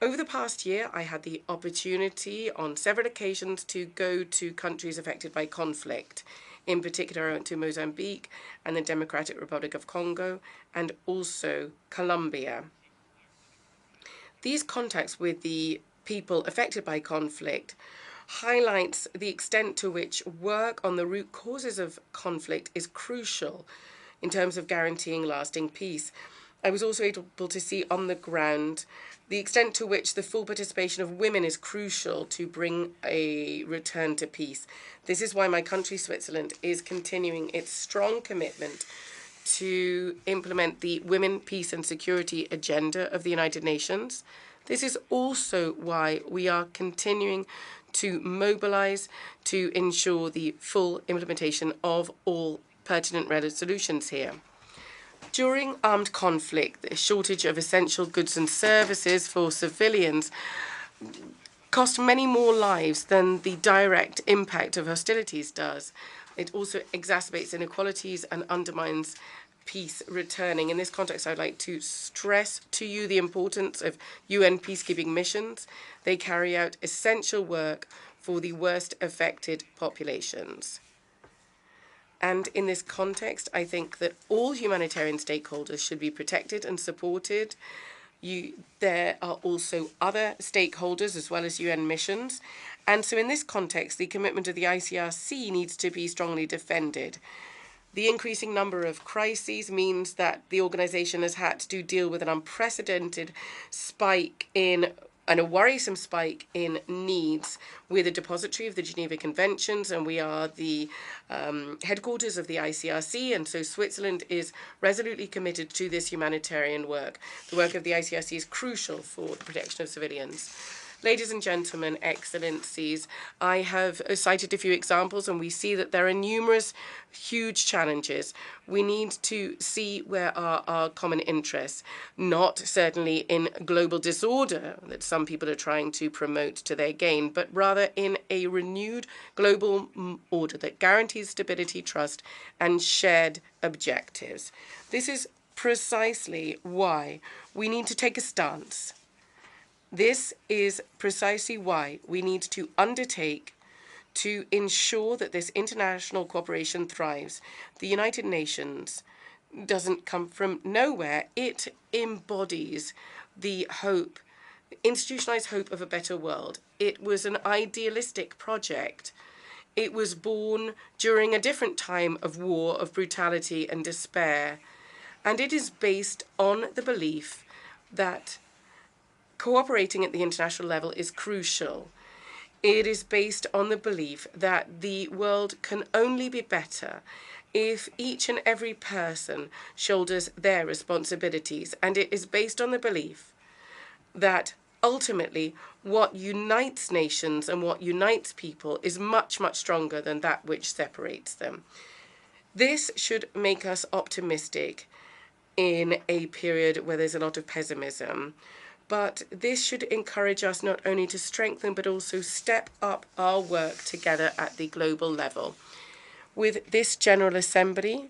Speaker 22: Over the past year, I had the opportunity on several occasions to go to countries affected by conflict. In particular, I went to Mozambique and the Democratic Republic of Congo and also Colombia. These contacts with the people affected by conflict highlights the extent to which work on the root causes of conflict is crucial in terms of guaranteeing lasting peace. I was also able to see on the ground the extent to which the full participation of women is crucial to bring a return to peace. This is why my country, Switzerland, is continuing its strong commitment to implement the Women, Peace and Security agenda of the United Nations. This is also why we are continuing to mobilize to ensure the full implementation of all pertinent resolutions here. During armed conflict, the shortage of essential goods and services for civilians cost many more lives than the direct impact of hostilities does. It also exacerbates inequalities and undermines peace returning. In this context, I'd like to stress to you the importance of UN peacekeeping missions. They carry out essential work for the worst affected populations. And in this context, I think that all humanitarian stakeholders should be protected and supported. There are also other stakeholders as well as UN missions. And so in this context, the commitment of the ICRC needs to be strongly defended. The increasing number of crises means that the organization has had to deal with an unprecedented spike in and a worrisome spike in needs. We're the depository of the Geneva Conventions, and we are the headquarters of the ICRC, and so Switzerland is resolutely committed to this humanitarian work. The work of the ICRC is crucial for the protection of civilians. Ladies and gentlemen, excellencies, I have cited a few examples, and we see that there are numerous huge challenges. We need to see where are our common interests, not certainly in global disorder that some people are trying to promote to their gain, but rather in a renewed global order that guarantees stability, trust, and shared objectives. This is precisely why we need to take a stance. This is precisely why we need to undertake to ensure that this international cooperation thrives. The United Nations doesn't come from nowhere. It embodies the hope, institutionalized hope of a better world. It was an idealistic project. It was born during a different time of war, of brutality and despair. And it is based on the belief that cooperating at the international level is crucial. It is based on the belief that the world can only be better if each and every person shoulders their responsibilities. And it is based on the belief that ultimately what unites nations and what unites people is much, much stronger than that which separates them. This should make us optimistic in a period where there's a lot of pessimism. But this should encourage us not only to strengthen, but also step up our work together at the global level. With this General Assembly,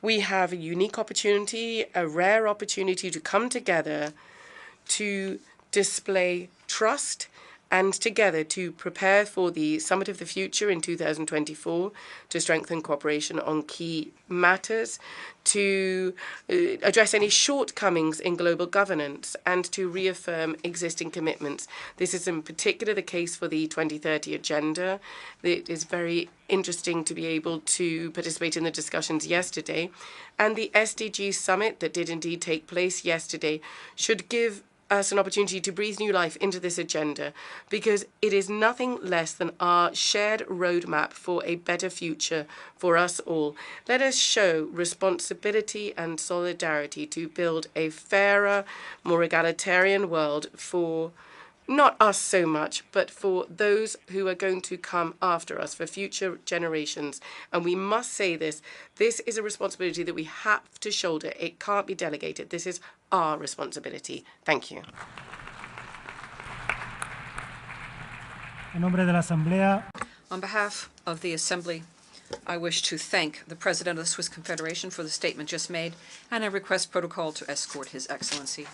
Speaker 22: we have a unique opportunity, a rare opportunity to come together to display trust and together to prepare for the Summit of the Future in 2024, to strengthen cooperation on key matters, to address any shortcomings in global governance, and to reaffirm existing commitments. This is in particular the case for the 2030 agenda. It is very interesting to be able to participate in the discussions yesterday. And the SDG Summit that did indeed take place yesterday should give us an opportunity to breathe new life into this agenda, because it is nothing less than our shared roadmap for a better future for us all. Let us show responsibility and solidarity to build a fairer, more egalitarian world for not us so much, but for those who are going to come after us, for future generations. And we must say this is a responsibility that we have to shoulder. It can't be delegated. This is our responsibility. Thank you.
Speaker 18: En nombre de la Asamblea.
Speaker 21: On behalf of the Assembly, I wish to thank the President of the Swiss Confederation for the statement just made, and I request protocol to escort His Excellency.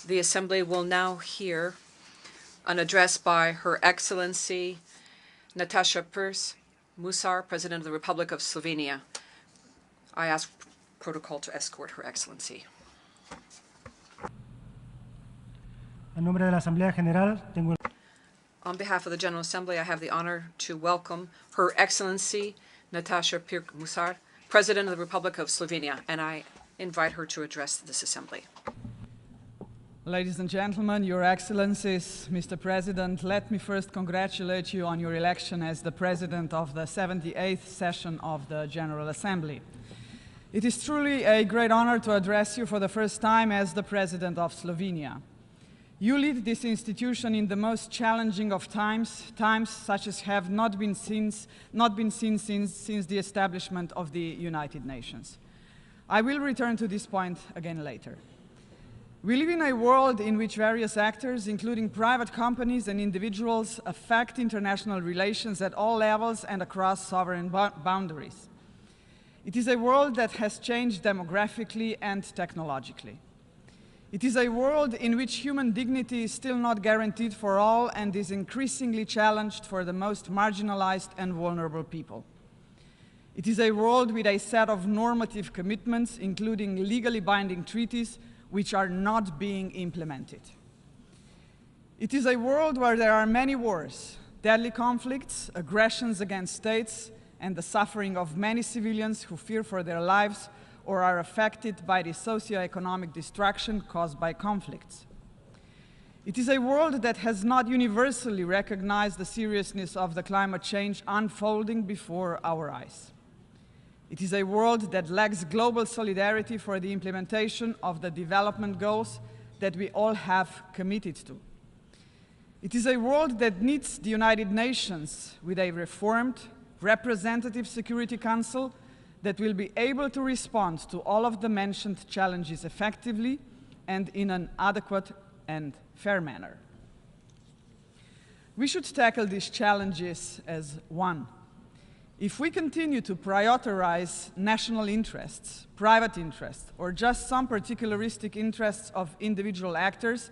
Speaker 21: The Assembly will now hear an address by Her Excellency Nataša Pirc Musar, President of the Republic of Slovenia. I ask protocol to escort Her Excellency.
Speaker 18: En nombre de la Asamblea General, tengo
Speaker 21: On behalf of the General Assembly, I have the honor to welcome Her Excellency Nataša Pirc Musar, President of the Republic of Slovenia, and I invite her to address this Assembly.
Speaker 4: Ladies and gentlemen, Your Excellencies, Mr. President, let me first congratulate you on your election as the President of the 78th session of the General Assembly. It is truly a great honor to address you for the first time as the President of Slovenia. You lead this institution in the most challenging of times such as have not been seen since the establishment of the United Nations. I will return to this point again later. We live in a world in which various actors, including private companies and individuals, affect international relations at all levels and across sovereign boundaries. It is a world that has changed demographically and technologically. It is a world in which human dignity is still not guaranteed for all and is increasingly challenged for the most marginalized and vulnerable people. It is a world with a set of normative commitments, including legally binding treaties, which are not being implemented. It is a world where there are many wars, deadly conflicts, aggressions against states, and the suffering of many civilians who fear for their lives or are affected by the socio-economic destruction caused by conflicts. It is a world that has not universally recognized the seriousness of the climate change unfolding before our eyes. It is a world that lacks global solidarity for the implementation of the development goals that we all have committed to. It is a world that needs the United Nations with a reformed, representative Security Council that will be able to respond to all of the mentioned challenges effectively and in an adequate and fair manner. We should tackle these challenges as one. If we continue to prioritize national interests, private interests, or just some particularistic interests of individual actors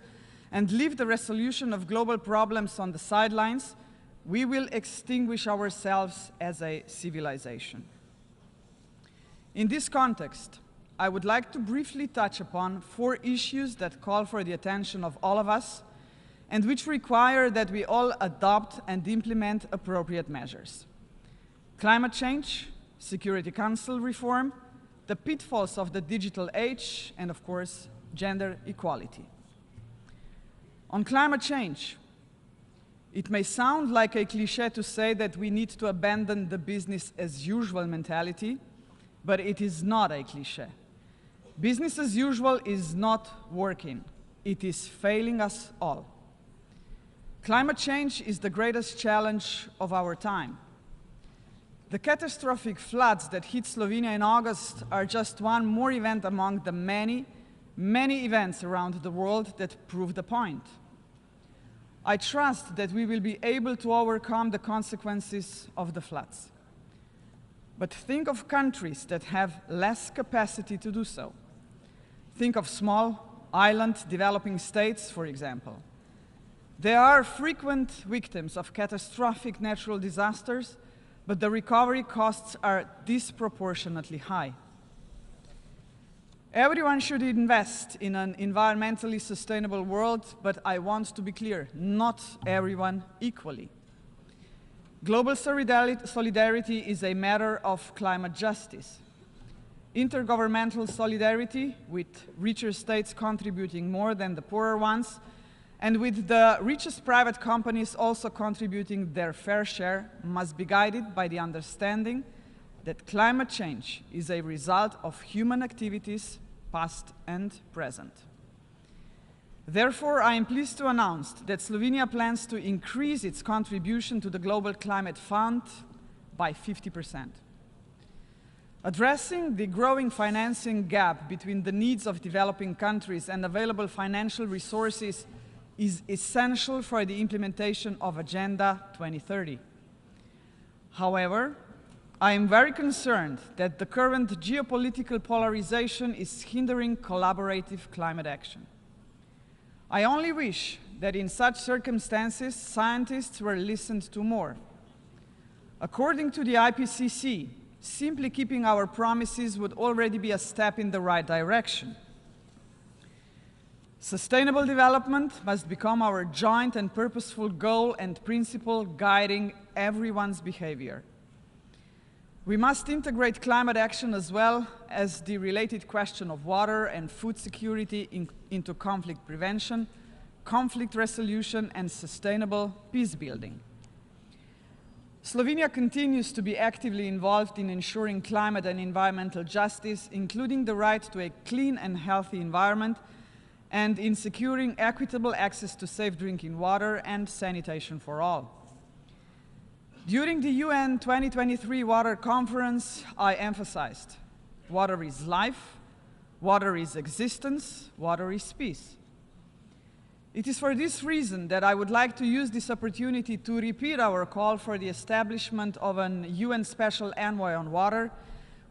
Speaker 4: and leave the resolution of global problems on the sidelines, we will extinguish ourselves as a civilization. In this context, I would like to briefly touch upon 4 issues that call for the attention of all of us and which require that we all adopt and implement appropriate measures. Climate change, Security Council reform, the pitfalls of the digital age, and of course, gender equality. On climate change, it may sound like a cliché to say that we need to abandon the business as usual mentality, but it is not a cliché. Business as usual is not working. It is failing us all. Climate change is the greatest challenge of our time. The catastrophic floods that hit Slovenia in August are just one more event among the many, many events around the world that prove the point. I trust that we will be able to overcome the consequences of the floods. But think of countries that have less capacity to do so. Think of small island developing states, for example. They are frequent victims of catastrophic natural disasters, but the recovery costs are disproportionately high. Everyone should invest in an environmentally sustainable world, but I want to be clear, not everyone equally. Global solidarity is a matter of climate justice. Intergovernmental solidarity, with richer states contributing more than the poorer ones, and with the richest private companies also contributing their fair share, must be guided by the understanding that climate change is a result of human activities, past and present. Therefore, I am pleased to announce that Slovenia plans to increase its contribution to the Global Climate Fund by 50%. Addressing the growing financing gap between the needs of developing countries and available financial resources is essential for the implementation of Agenda 2030. However, I am very concerned that the current geopolitical polarization is hindering collaborative climate action. I only wish that in such circumstances, scientists were listened to more. According to the IPCC, simply keeping our promises would already be a step in the right direction. Sustainable development must become our joint and purposeful goal and principle guiding everyone's behavior. We must integrate climate action as well as the related question of water and food security into conflict prevention, conflict resolution, and sustainable peace building. Slovenia continues to be actively involved in ensuring climate and environmental justice, including the right to a clean and healthy environment, and in securing equitable access to safe drinking water and sanitation for all. During the UN 2023 Water Conference, I emphasized, water is life, water is existence, water is peace. It is for this reason that I would like to use this opportunity to repeat our call for the establishment of an UN Special Envoy on Water,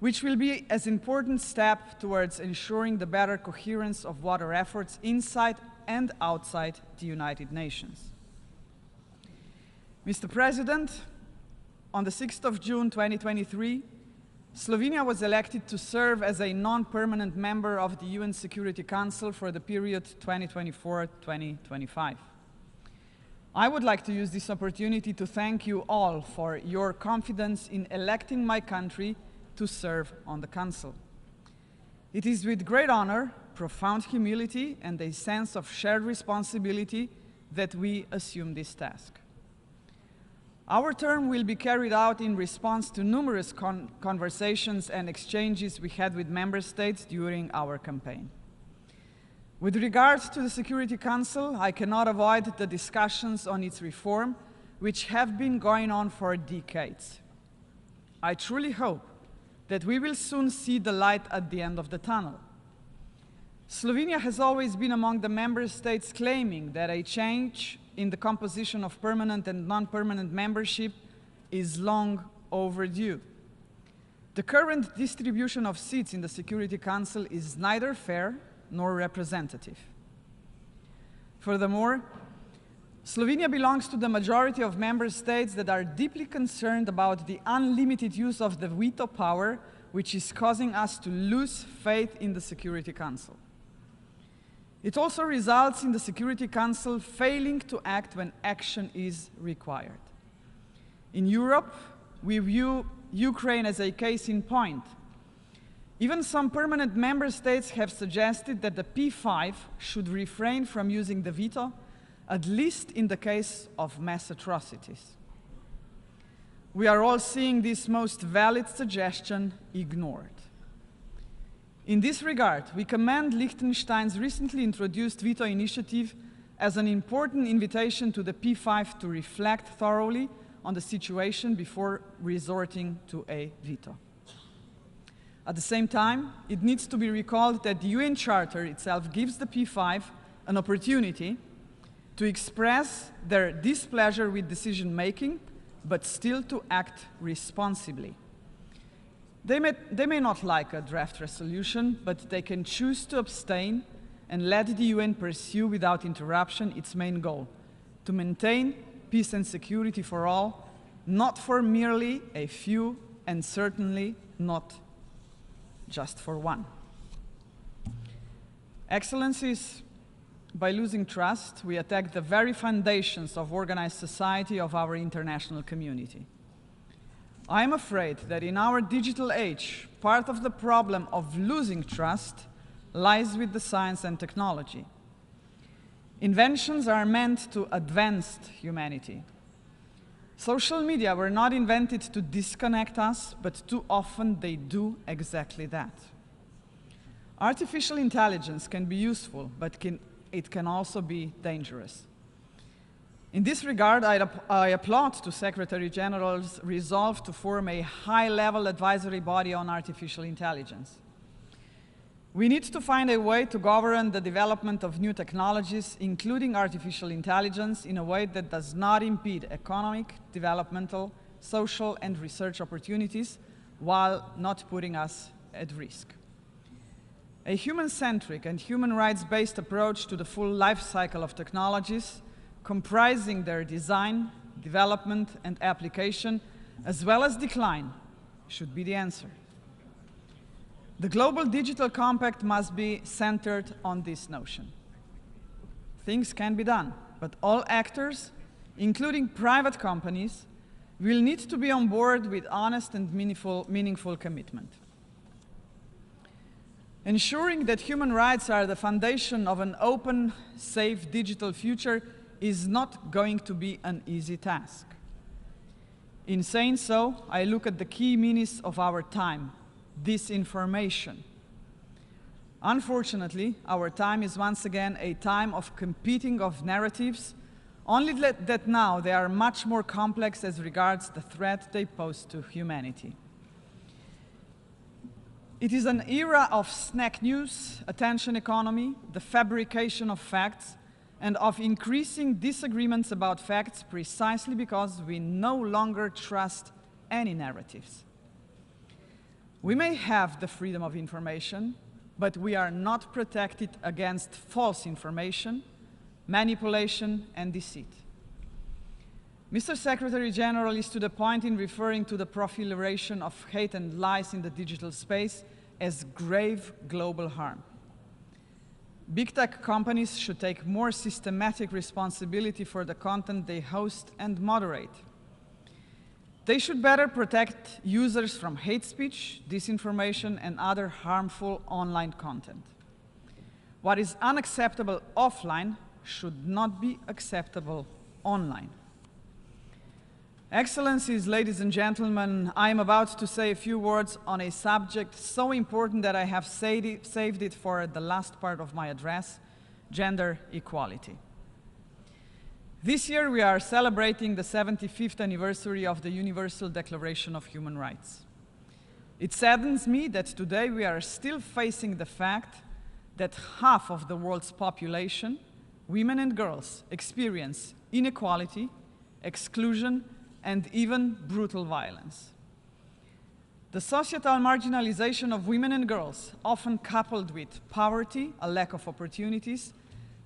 Speaker 4: which will be an important step towards ensuring the better coherence of water efforts inside and outside the United Nations. Mr. President, on the 6th of June 2023, Slovenia was elected to serve as a non-permanent member of the UN Security Council for the period 2024-2025. I would like to use this opportunity to thank you all for your confidence in electing my country to serve on the Council. It is with great honor, profound humility, and a sense of shared responsibility that we assume this task. Our term will be carried out in response to numerous conversations and exchanges we had with member states during our campaign. With regard to the Security Council, I cannot avoid the discussions on its reform, which have been going on for decades. I truly hope that we will soon see the light at the end of the tunnel. Slovenia has always been among the member states claiming that a change in the composition of permanent and non-permanent membership is long overdue. The current distribution of seats in the Security Council is neither fair nor representative. Furthermore, Slovenia belongs to the majority of member states that are deeply concerned about the unlimited use of the veto power, which is causing us to lose faith in the Security Council. It also results in the Security Council failing to act when action is required. In Europe, we view Ukraine as a case in point. Even some permanent member states have suggested that the P5 should refrain from using the veto, at least in the case of mass atrocities. We are all seeing this most valid suggestion ignored. In this regard, we commend Liechtenstein's recently introduced veto initiative as an important invitation to the P5 to reflect thoroughly on the situation before resorting to a veto. At the same time, it needs to be recalled that the UN Charter itself gives the P5 an opportunity to express their displeasure with decision-making, but still to act responsibly. They may not like a draft resolution, but they can choose to abstain and let the UN pursue without interruption its main goal, to maintain peace and security for all, not for merely a few, and certainly not just for one. Excellencies, by losing trust, we attack the very foundations of organized society of our international community. I am afraid that in our digital age, part of the problem of losing trust lies with the science and technology. Inventions are meant to advance humanity. Social media were not invented to disconnect us, but too often they do exactly that. Artificial intelligence can be useful, but it can also be dangerous. In this regard, I applaud to Secretary General's resolve to form a high-level advisory body on artificial intelligence. We need to find a way to govern the development of new technologies, including artificial intelligence, in a way that does not impede economic, developmental, social, and research opportunities, while not putting us at risk. A human-centric and human rights-based approach to the full life cycle of technologies, comprising their design, development, and application, as well as decline, should be the answer. The Global Digital Compact must be centered on this notion. Things can be done, but all actors, including private companies, will need to be on board with honest and meaningful commitment. Ensuring that human rights are the foundation of an open, safe digital future is not going to be an easy task. In saying so, I look at the key menace of our time: disinformation. Unfortunately, our time is once again a time of competing of narratives, only that now they are much more complex as regards the threat they pose to humanity. It is an era of snack news, attention economy, the fabrication of facts, and of increasing disagreements about facts precisely because we no longer trust any narratives. We may have the freedom of information, but we are not protected against false information, manipulation, and deceit. Mr. Secretary General is to the point in referring to the proliferation of hate and lies in the digital space as grave global harm. Big tech companies should take more systematic responsibility for the content they host and moderate. They should better protect users from hate speech, disinformation, and other harmful online content. What is unacceptable offline should not be acceptable online. Excellencies, ladies and gentlemen, I am about to say a few words on a subject so important that I have saved it for the last part of my address: gender equality. This year we are celebrating the 75th anniversary of the Universal Declaration of Human Rights. It saddens me that today we are still facing the fact that half of the world's population, women and girls, experience inequality, exclusion, and even brutal violence. The societal marginalization of women and girls, often coupled with poverty, a lack of opportunities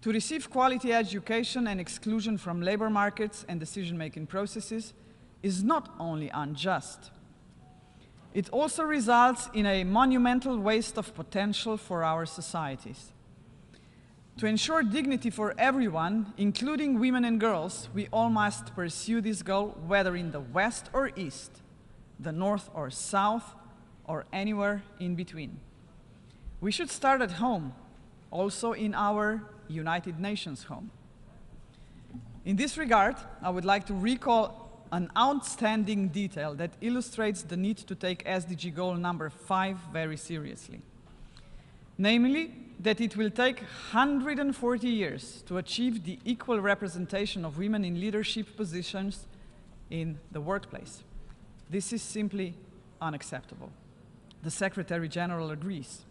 Speaker 4: to receive quality education, and exclusion from labor markets and decision-making processes, is not only unjust. It also results in a monumental waste of potential for our societies. To ensure dignity for everyone, including women and girls, we all must pursue this goal, whether in the West or East, the North or South, or anywhere in between. We should start at home, also in our United Nations home. In this regard, I would like to recall an outstanding detail that illustrates the need to take SDG goal number 5 very seriously. Namely, that it will take 140 years to achieve the equal representation of women in leadership positions in the workplace. This is simply unacceptable. The Secretary General agrees.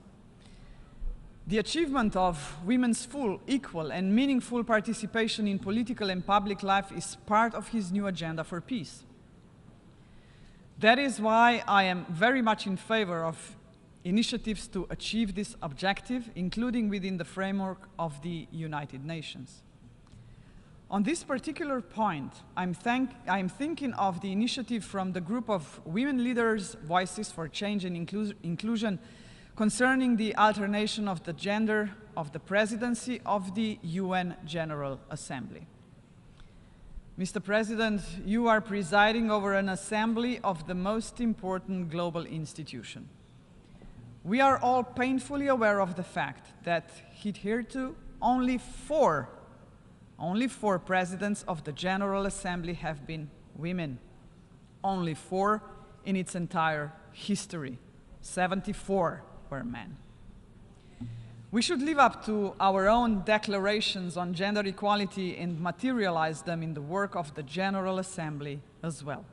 Speaker 4: The achievement of women's full, equal, and meaningful participation in political and public life is part of his new agenda for peace. That is why I am very much in favor of initiatives to achieve this objective, including within the framework of the United Nations. On this particular point, I'm thinking of the initiative from the group of women leaders' Voices for Change and Inclusion concerning the alternation of the gender of the presidency of the UN General Assembly. Mr. President, you are presiding over an assembly of the most important global institution. We are all painfully aware of the fact that hitherto only four presidents of the General Assembly have been women. Only 4 in its entire history. 74 were men. We should live up to our own declarations on gender equality and materialize them in the work of the General Assembly as well.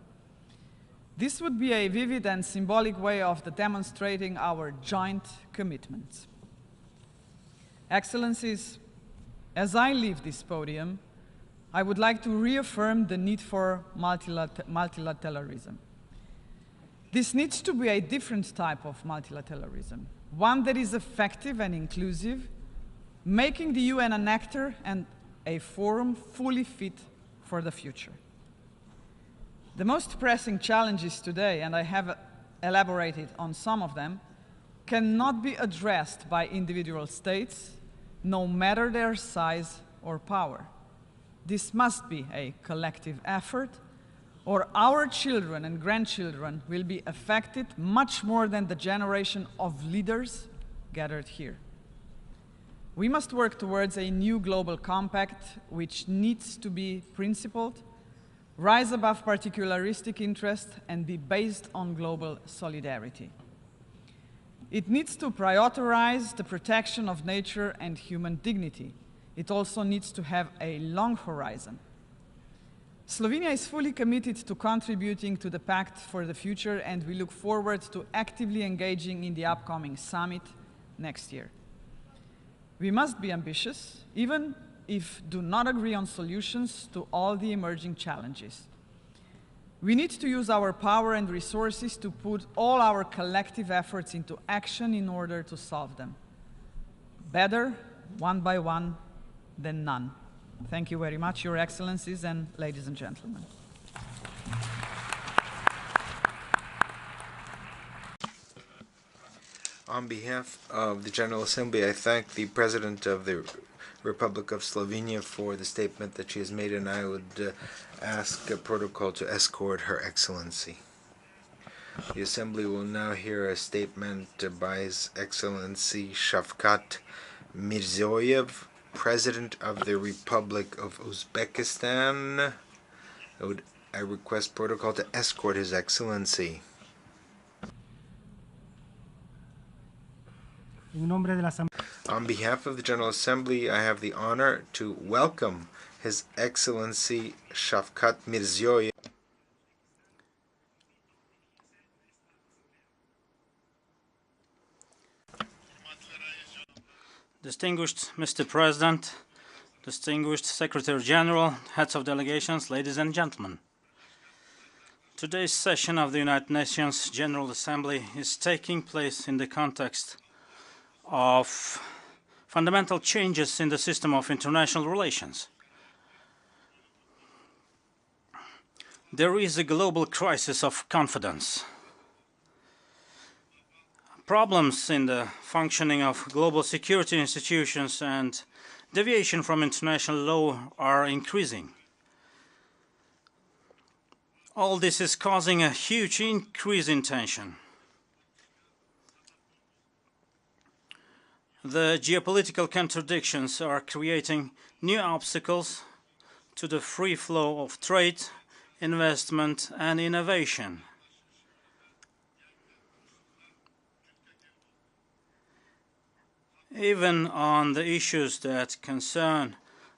Speaker 4: This would be a vivid and symbolic way of demonstrating our joint commitments. Excellencies, as I leave this podium, I would like to reaffirm the need for multilateralism. This needs to be a different type of multilateralism, one that is effective and inclusive, making the UN an actor and a forum fully fit for the future. The most pressing challenges today, and I have elaborated on some of them, cannot be addressed by individual states, no matter their size or power. This must be a collective effort, or our children and grandchildren will be affected much more than the generation of leaders gathered here. We must work towards a new global compact which needs to be principled, rise above particularistic interest, and be based on global solidarity. It needs to prioritize the protection of nature and human dignity. It also needs to have a long horizon. Slovenia is fully committed to contributing to the Pact for the Future, and we look forward to actively engaging in the upcoming summit next year. We must be ambitious, even if do not agree on solutions to all the emerging challenges. We need to use our power and resources to put all our collective efforts into action in order to solve them. Better, one by one, than none. Thank you very much, Your Excellencies and ladies and gentlemen.
Speaker 3: On behalf of the General Assembly, I thank the President of the Republic of Slovenia for the statement that she has made, and I would ask a protocol to escort Her Excellency. The Assembly will now hear a statement by His Excellency Shavkat Mirziyoyev, President of the Republic of Uzbekistan. I request protocol to escort His Excellency. On behalf of the General Assembly, I have the honor to welcome His Excellency Shavkat Mirziyoyev.
Speaker 6: Distinguished Mr. President, distinguished Secretary General, heads of delegations, ladies and gentlemen. Today's session of the United Nations General Assembly is taking place in the context of fundamental changes in the system of international relations. There is a global crisis of confidence. Problems in the functioning of global security institutions and deviation from international law are increasing. All this is causing a huge increase in tension. The geopolitical contradictions are creating new obstacles to the free flow of trade, investment, and innovation. Even on the issues that concern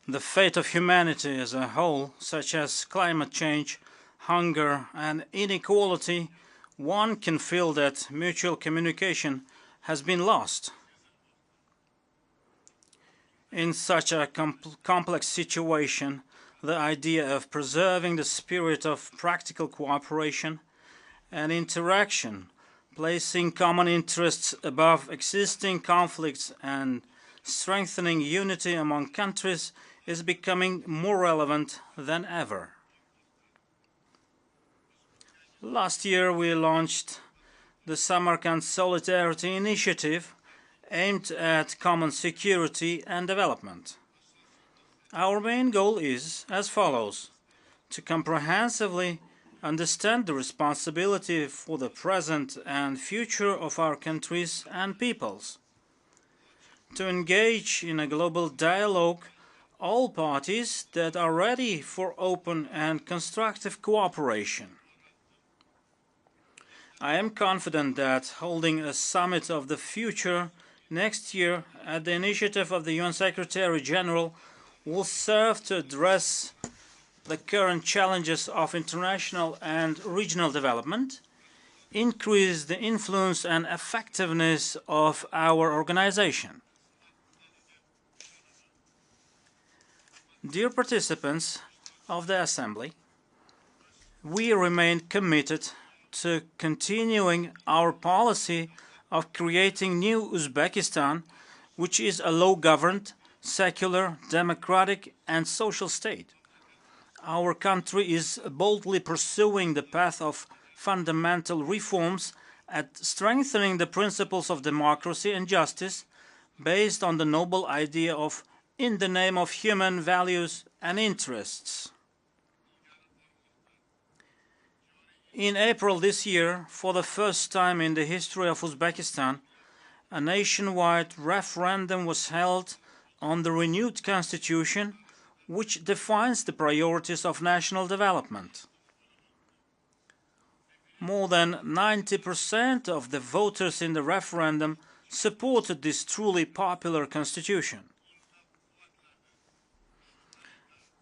Speaker 6: the fate of humanity as a whole, such as climate change, hunger, and inequality, one can feel that mutual communication has been lost. In such a complex situation, the idea of preserving the spirit of practical cooperation and interaction, placing common interests above existing conflicts and strengthening unity among countries is becoming more relevant than ever. Last year we launched the Samarkand Solidarity Initiative aimed at common security and development. Our main goal is as follows: to comprehensively understand the responsibility for the present and future of our countries and peoples, to engage in a global dialogue all parties that are ready for open and constructive cooperation. I am confident that holding a summit of the future next year, at the initiative of the UN Secretary General, will serve to address the current challenges of international and regional development, increase the influence and effectiveness of our organization. Dear participants of the Assembly, we remain committed to continuing our policy of creating new Uzbekistan, which is a law-governed, secular, democratic and social state. Our country is boldly pursuing the path of fundamental reforms at strengthening the principles of democracy and justice based on the noble idea of in the name of human values and interests. In April this year, for the first time in the history of Uzbekistan, a nationwide referendum was held on the renewed constitution, which defines the priorities of national development. More than 90% of the voters in the referendum supported this truly popular constitution.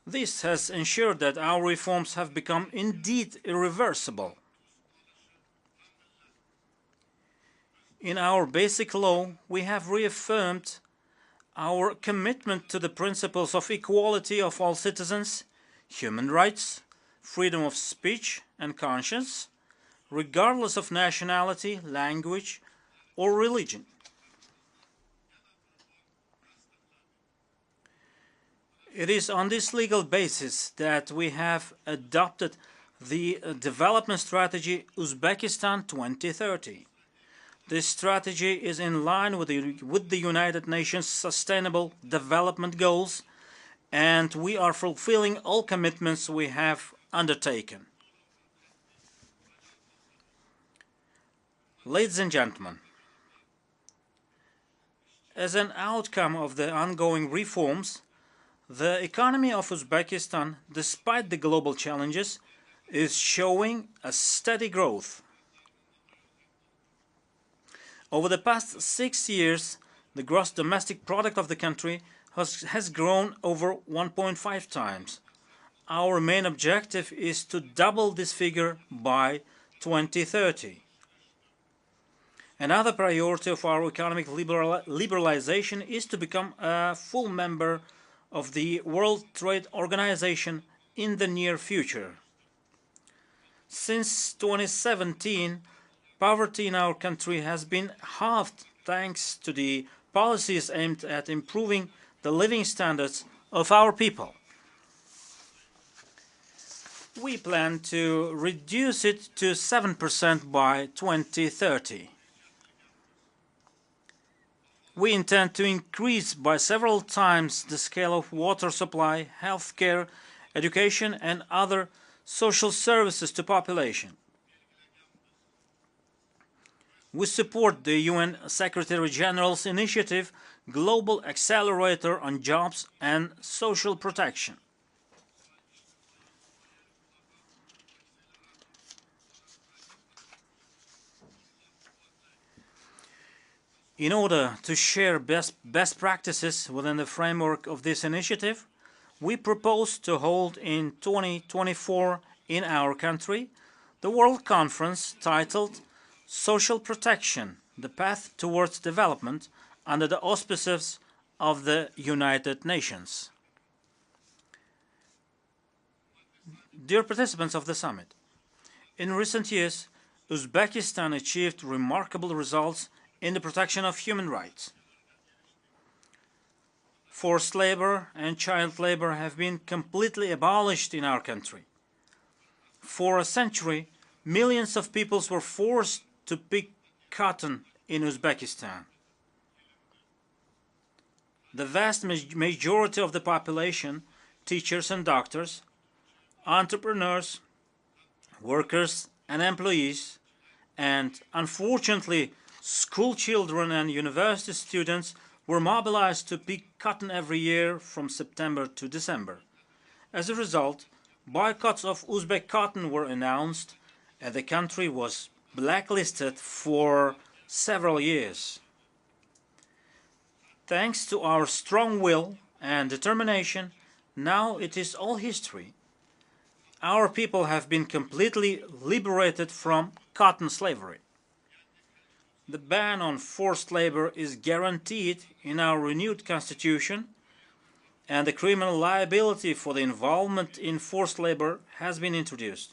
Speaker 6: This has ensured that our reforms have become indeed irreversible. In our basic law, we have reaffirmed our commitment to the principles of equality of all citizens, human rights, freedom of speech and conscience, regardless of nationality, language, or religion. It is on this legal basis that we have adopted the development strategy Uzbekistan 2030. This strategy is in line with the United Nations Sustainable Development Goals, and we are fulfilling all commitments we have undertaken. Ladies and gentlemen, as an outcome of the ongoing reforms, the economy of Uzbekistan, despite the global challenges, is showing a steady growth. Over the past 6 years, the gross domestic product of the country has grown over 1.5 times. Our main objective is to double this figure by 2030. Another priority of our economic liberalization is to become a full member of the World Trade Organization in the near future. Since 2017, poverty in our country has been halved thanks to the policies aimed at improving the living standards of our people. We plan to reduce it to 7% by 2030. We intend to increase by several times the scale of water supply, healthcare, education, and other social services to population. We support the UN Secretary General's initiative, Global Accelerator on Jobs and Social Protection. In order to share best practices within the framework of this initiative, we propose to hold in 2024 in our country the World Conference titled Social Protection, the Path Towards Development, under the auspices of the United Nations. Dear participants of the summit, in recent years, Uzbekistan achieved remarkable results in the protection of human rights. Forced labor and child labor have been completely abolished in our country. For a century, millions of people were forced to pick cotton in Uzbekistan. The vast majority of the population, teachers and doctors, entrepreneurs, workers and employees, and unfortunately school children and university students were mobilized to pick cotton every year from September to December. As a result, boycotts of Uzbek cotton were announced and the country was blacklisted for several years. Thanks to our strong will and determination, now it is all history. Our people have been completely liberated from cotton slavery. The ban on forced labor is guaranteed in our renewed constitution, and the criminal liability for the involvement in forced labor has been introduced.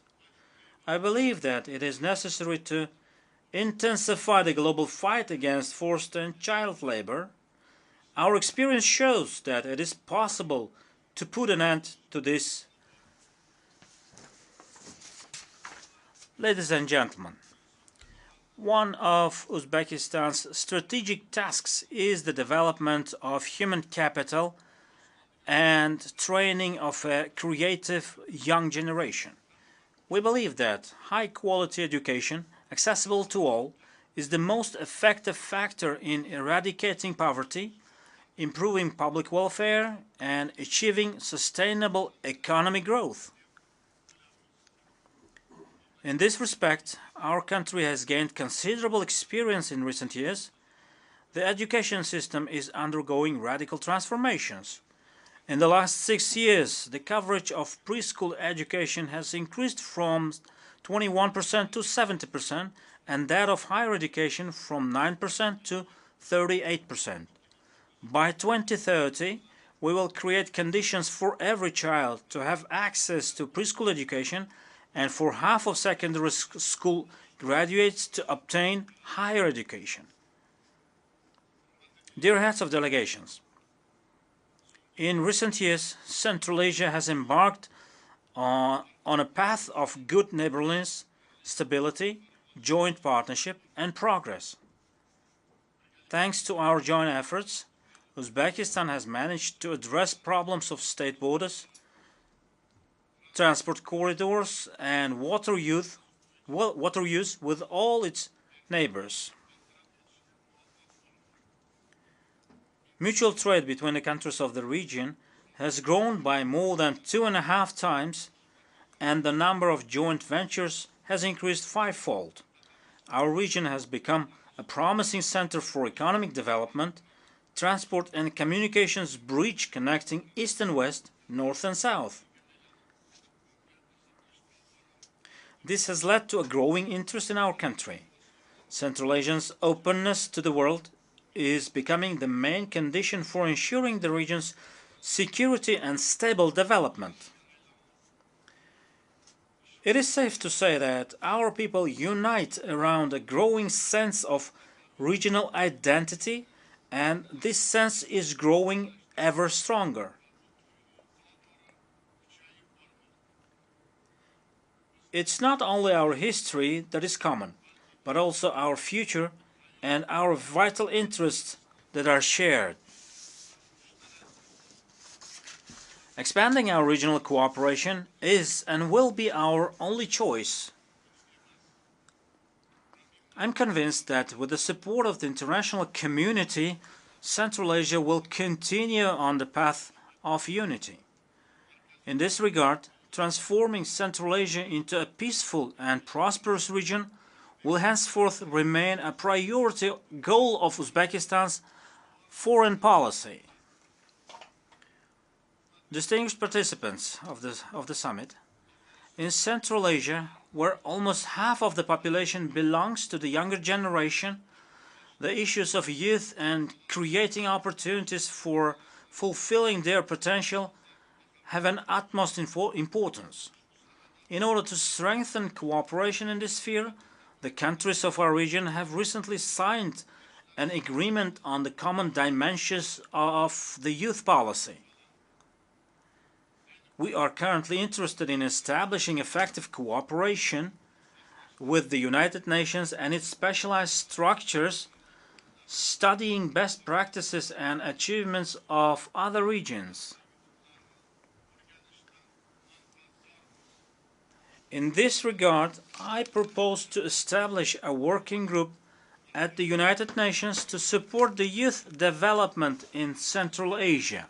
Speaker 6: I believe that it is necessary to intensify the global fight against forced and child labor. Our experience shows that it is possible to put an end to this. Ladies and gentlemen, one of Uzbekistan's strategic tasks is the development of human capital and training of a creative young generation. We believe that high-quality education, accessible to all, is the most effective factor in eradicating poverty, improving public welfare, and achieving sustainable economic growth. In this respect, our country has gained considerable experience in recent years. The education system is undergoing radical transformations. In the last 6 years, the coverage of preschool education has increased from 21% to 70%, and that of higher education from 9% to 38%. By 2030, we will create conditions for every child to have access to preschool education and for half of secondary school graduates to obtain higher education. Dear heads of delegations, in recent years, Central Asia has embarked on a path of good neighborliness, stability, joint partnership, and progress. Thanks to our joint efforts, Uzbekistan has managed to address problems of state borders, transport corridors, and water use with all its neighbors. Mutual trade between the countries of the region has grown by more than 2.5 times, and the number of joint ventures has increased 5-fold. Our region has become a promising center for economic development, transport and communications bridge connecting East and West, North and South. This has led to a growing interest in our country. Central Asia's openness to the world is becoming the main condition for ensuring the region's security and stable development. It is safe to say that our people unite around a growing sense of regional identity, and this sense is growing ever stronger. It's not only our history that is common, but also our future and our vital interests that are shared. Expanding our regional cooperation is and will be our only choice. I'm convinced that with the support of the international community, Central Asia will continue on the path of unity. In this regard, transforming Central Asia into a peaceful and prosperous region will henceforth remain a priority goal of Uzbekistan's foreign policy. Distinguished participants of the summit, in Central Asia, where almost half of the population belongs to the younger generation, the issues of youth and creating opportunities for fulfilling their potential have an utmost importance. In order to strengthen cooperation in this sphere, the countries of our region have recently signed an agreement on the common dimensions of the youth policy. We are currently interested in establishing effective cooperation with the United Nations and its specialized structures, studying best practices and achievements of other regions. In this regard, I propose to establish a working group at the United Nations to support the youth development in Central Asia.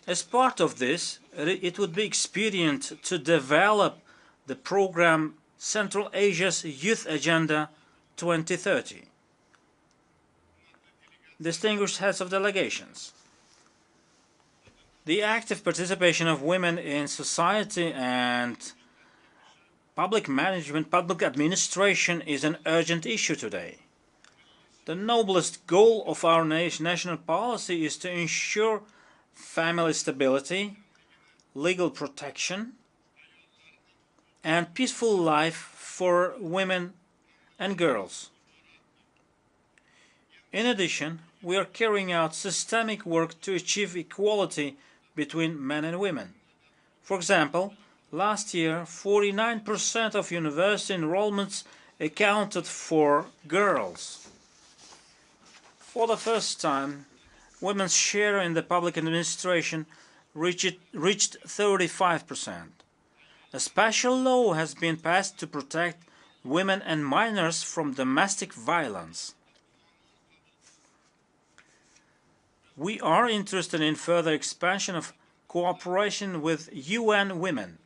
Speaker 6: As part of this, it would be expedient to develop the program Central Asia's Youth Agenda 2030. Distinguished heads of delegations, the active participation of women in society and public management, public administration is an urgent issue today. The noblest goal of our national policy is to ensure family stability, legal protection, and peaceful life for women and girls. In addition, we are carrying out systemic work to achieve equality between men and women. For example, last year, 49% of university enrollments accounted for girls. For the first time, women's share in the public administration reached 35%. A special law has been passed to protect women and minors from domestic violence. We are interested in further expansion of cooperation with UN Women.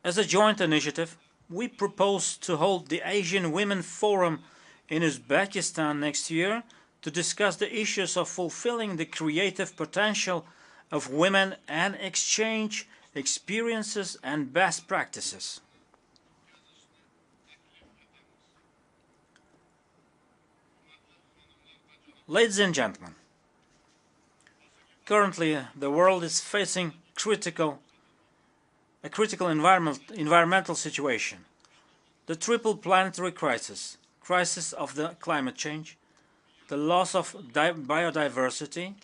Speaker 6: As a joint initiative, we propose to hold the Asian Women Forum in Uzbekistan next year to discuss the issues of fulfilling the creative potential of women and exchange experiences and best practices. Ladies and gentlemen, currently the world is facing a critical environmental situation. The triple planetary crisis, crisis of the climate change, the loss of biodiversity,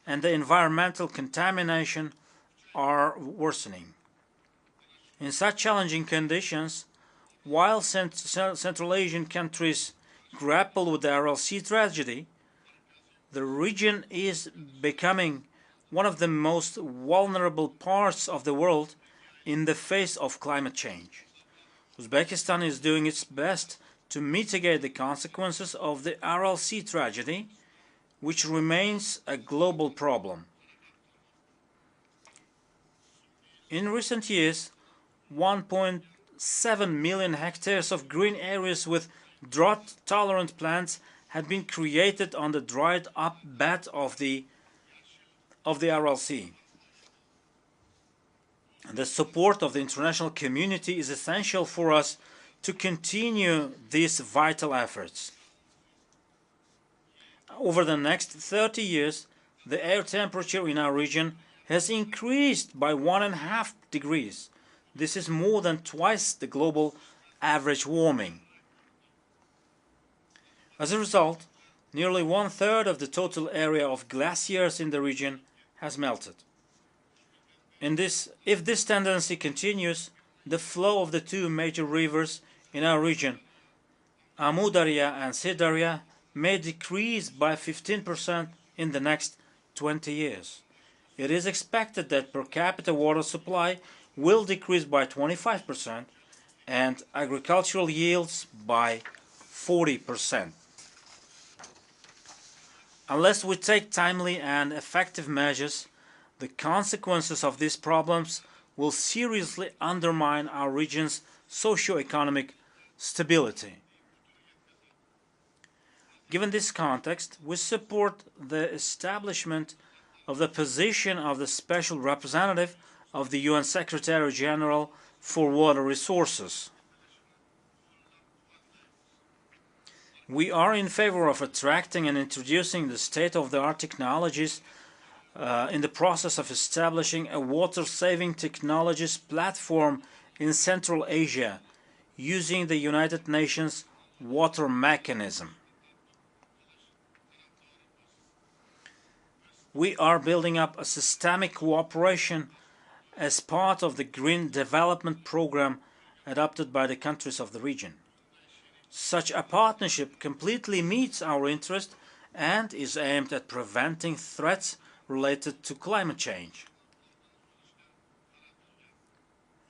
Speaker 6: and the environmental contamination are worsening. In such challenging conditions, while Central Asian countries grapple with the RLC tragedy, the region is becoming one of the most vulnerable parts of the world in the face of climate change. Uzbekistan is doing its best to mitigate the consequences of the RLC tragedy, which remains a global problem. In recent years, 1.7 million hectares of green areas with drought-tolerant plants had been created on the dried-up bed of the RLC. The support of the international community is essential for us to continue these vital efforts. Over the next 30 years, the air temperature in our region has increased by 1.5 degrees. This is more than twice the global average warming. As a result, nearly 1/3 of the total area of glaciers in the region has melted. If this tendency continues, the flow of the two major rivers in our region, Amu Darya and Sidarya, may decrease by 15% in the next 20 years. It is expected that per capita water supply will decrease by 25% and agricultural yields by 40%. Unless we take timely and effective measures, the consequences of these problems will seriously undermine our region's socio-economic stability. Given this context, we support the establishment of the position of the Special Representative of the UN Secretary-General for Water Resources. We are in favor of attracting and introducing the state-of-the-art technologies in the process of establishing a water-saving technologies platform in Central Asia using the United Nations water mechanism. We are building up a systemic cooperation as part of the Green Development Program adopted by the countries of the region. Such a partnership completely meets our interest and is aimed at preventing threats related to climate change.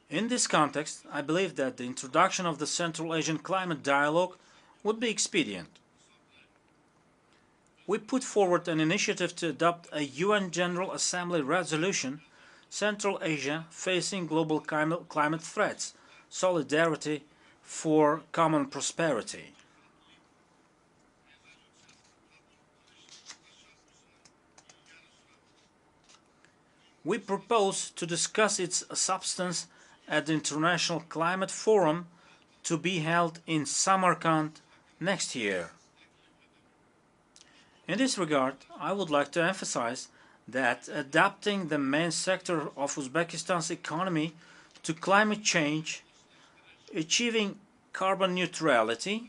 Speaker 6: In this context, I believe that the introduction of the Central Asian Climate Dialogue would be expedient. We put forward an initiative to adopt a UN General Assembly resolution Central Asia facing global climate threats, solidarity for common prosperity. We propose to discuss its substance at the International Climate Forum to be held in Samarkand next year. In this regard, I would like to emphasize that adapting the main sector of Uzbekistan's economy to climate change, achieving carbon neutrality,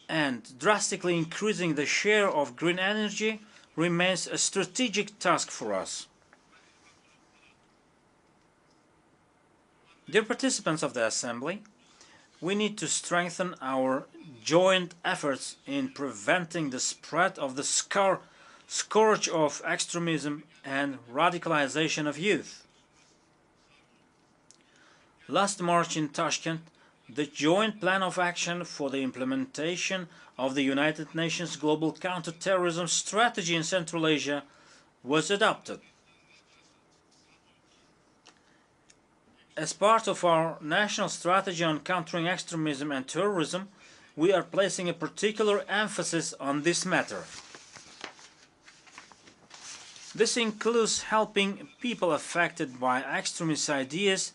Speaker 6: and drastically increasing the share of green energy remains a strategic task for us. Dear participants of the Assembly, we need to strengthen our joint efforts in preventing the spread of the scourge of extremism and radicalization of youth. Last March in Tashkent, the Joint Plan of Action for the implementation of the United Nations Global Counterterrorism Strategy in Central Asia was adopted. As part of our national strategy on countering extremism and terrorism, we are placing a particular emphasis on this matter. This includes helping people affected by extremist ideas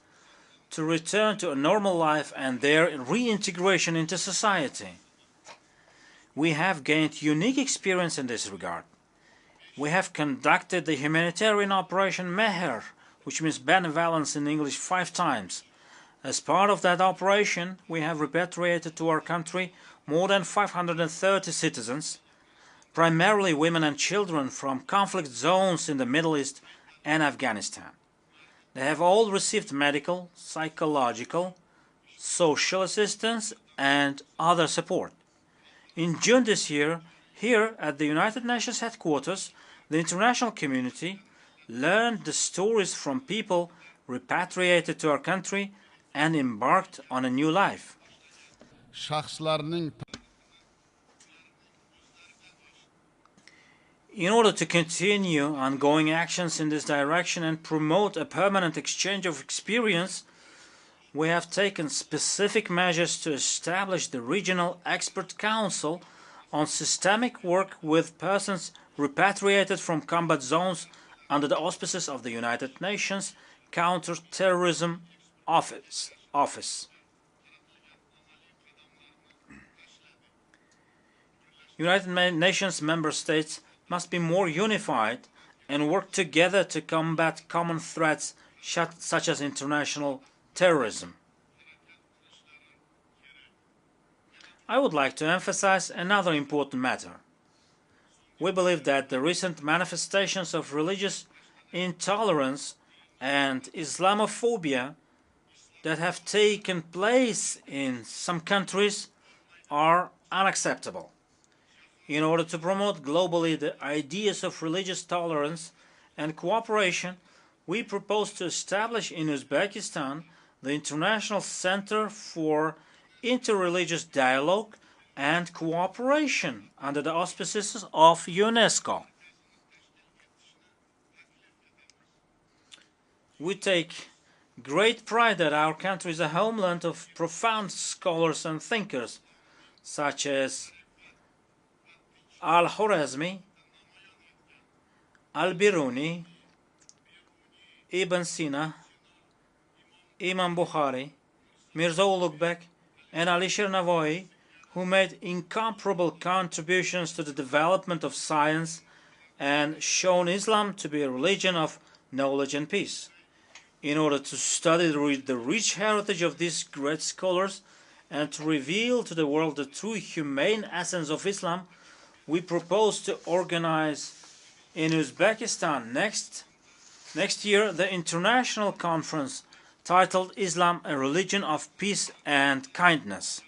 Speaker 6: to return to a normal life and their reintegration into society. We have gained unique experience in this regard. We have conducted the humanitarian Operation Meher, which means benevolence in English 5 times. As part of that operation, we have repatriated to our country more than 530 citizens, primarily women and children from conflict zones in the Middle East and Afghanistan. They have all received medical, psychological, social assistance and other support. In June this year, here at the United Nations headquarters, the international community learned the stories from people repatriated to our country and embarked on a new life. In order to continue ongoing actions in this direction and promote a permanent exchange of experience, we have taken specific measures to establish the Regional Expert Council on systemic work with persons repatriated from combat zones under the auspices of the United Nations Counter-Terrorism Office. United Nations member states must be more unified and work together to combat common threats such as international terrorism. I would like to emphasize another important matter. We believe that the recent manifestations of religious intolerance and Islamophobia that have taken place in some countries are unacceptable. In order to promote globally the ideas of religious tolerance and cooperation, we propose to establish in Uzbekistan the International Center for Interreligious Dialogue and Cooperation under the auspices of UNESCO. We take great pride that our country is a homeland of profound scholars and thinkers, such as Al-Khwarizmi, Al-Biruni, Ibn Sina, Imam Bukhari, Mirza Ulugh and Ali Shirnavoy, who made incomparable contributions to the development of science and shown Islam to be a religion of knowledge and peace. In order to study the rich heritage of these great scholars and to reveal to the world the true humane essence of Islam, we propose to organize in Uzbekistan next year the international conference titled Islam, a Religion of Peace and Kindness.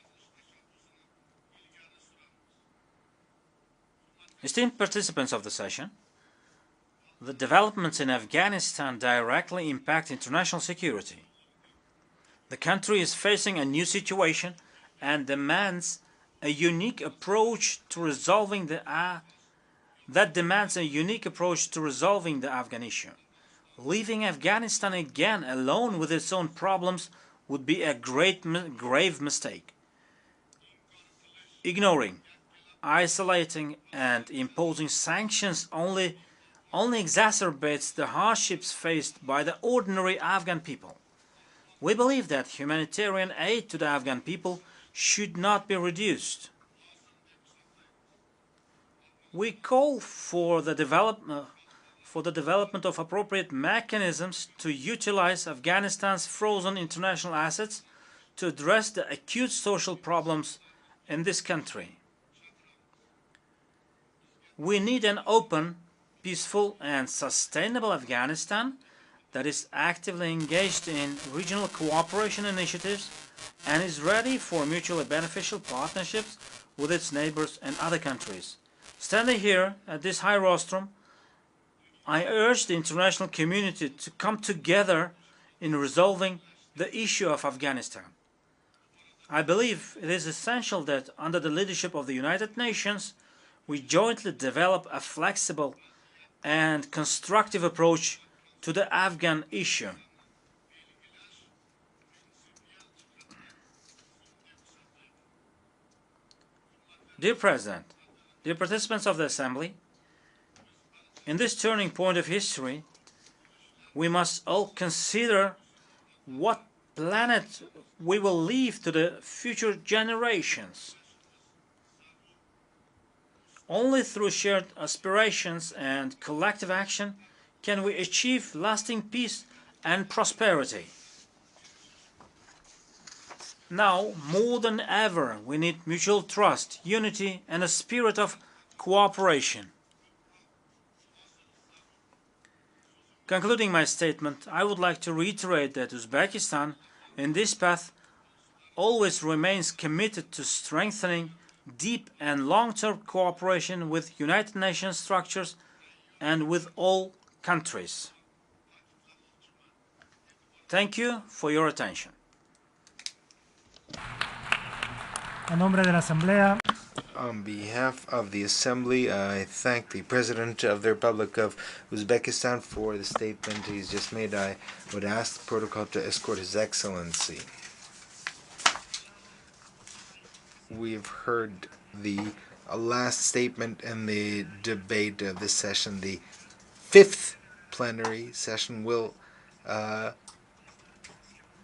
Speaker 6: Esteemed participants of the session, the developments in Afghanistan directly impact international security. The country is facing a new situation and demands a unique approach to resolving the Afghan issue. leaving Afghanistan again alone with its own problems would be a grave mistake. Ignoring, isolating, and imposing sanctions only exacerbates the hardships faced by the ordinary Afghan people. We believe that humanitarian aid to the Afghan people should not be reduced. We call for the development of appropriate mechanisms to utilize Afghanistan's frozen international assets to address the acute social problems in this country. We need an open, peaceful, and sustainable Afghanistan that is actively engaged in regional cooperation initiatives and is ready for mutually beneficial partnerships with its neighbors and other countries. Standing here at this high rostrum, I urge the international community to come together in resolving the issue of Afghanistan. I believe it is essential that under the leadership of the United Nations, we jointly develop a flexible and constructive approach to the Afghan issue. Dear President, dear participants of the Assembly, in this turning point of history, we must all consider what planet we will leave to the future generations. Only through shared aspirations and collective action can we achieve lasting peace and prosperity. Now, more than ever, we need mutual trust, unity, and a spirit of cooperation. Concluding my statement, I would like to reiterate that Uzbekistan, in this path, always remains committed to strengthening deep and long-term cooperation with United Nations structures and with all countries. Thank you for your attention.
Speaker 18: A nombre de la Asamblea.
Speaker 3: On behalf of the Assembly, I thank the President of the Republic of Uzbekistan for the statement he's just made. I would ask the protocol to escort His Excellency. We've heard the last statement in the debate of this session. The fifth plenary session will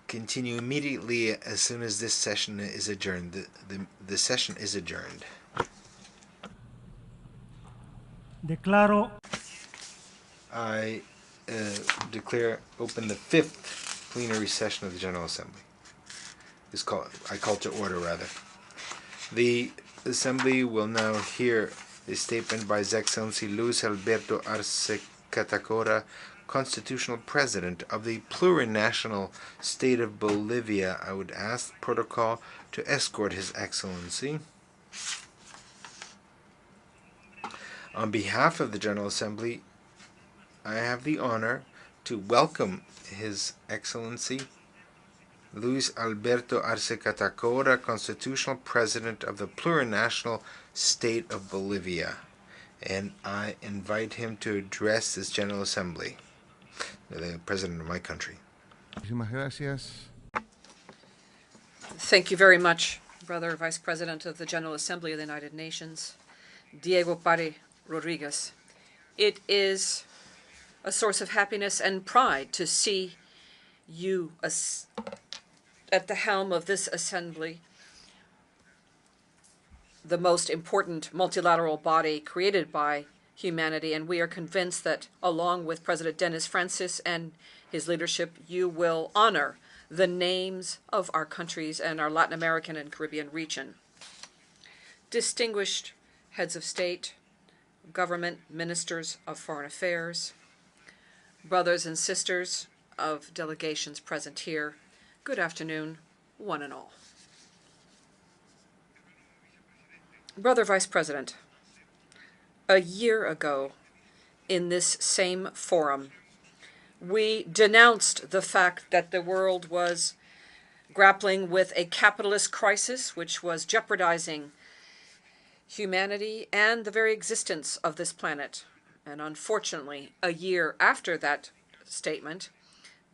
Speaker 3: continue immediately as soon as this session is adjourned. The session is adjourned.
Speaker 18: Declaro.
Speaker 3: I declare open the fifth plenary session of the General Assembly. I call to order, rather. The Assembly will now hear a statement by His Excellency Luis Alberto Arce Catacora, Constitutional President of the plurinational state of Bolivia. I would ask the protocol to escort His Excellency. On behalf of the General Assembly, I have the honor to welcome His Excellency Luis Alberto Arce Catacora, Constitutional President of the plurinational state of Bolivia, and I invite him to address this General Assembly, the President of my country.
Speaker 21: Thank you very much, Brother Vice President of the General Assembly of the United Nations, Diego Pari Rodriguez. It is a source of happiness and pride to see you at the helm of this assembly, the most important multilateral body created by humanity, and we are convinced that along with President Denis Francis and his leadership, you will honor the names of our countries and our Latin American and Caribbean region. Distinguished heads of state, government, ministers of foreign affairs, brothers and sisters of delegations present here, good afternoon, one and all. Brother Vice President, a year ago, in this same forum, we denounced the fact that the world was grappling with a capitalist crisis which was jeopardizing humanity and the very existence of this planet. And unfortunately, a year after that statement,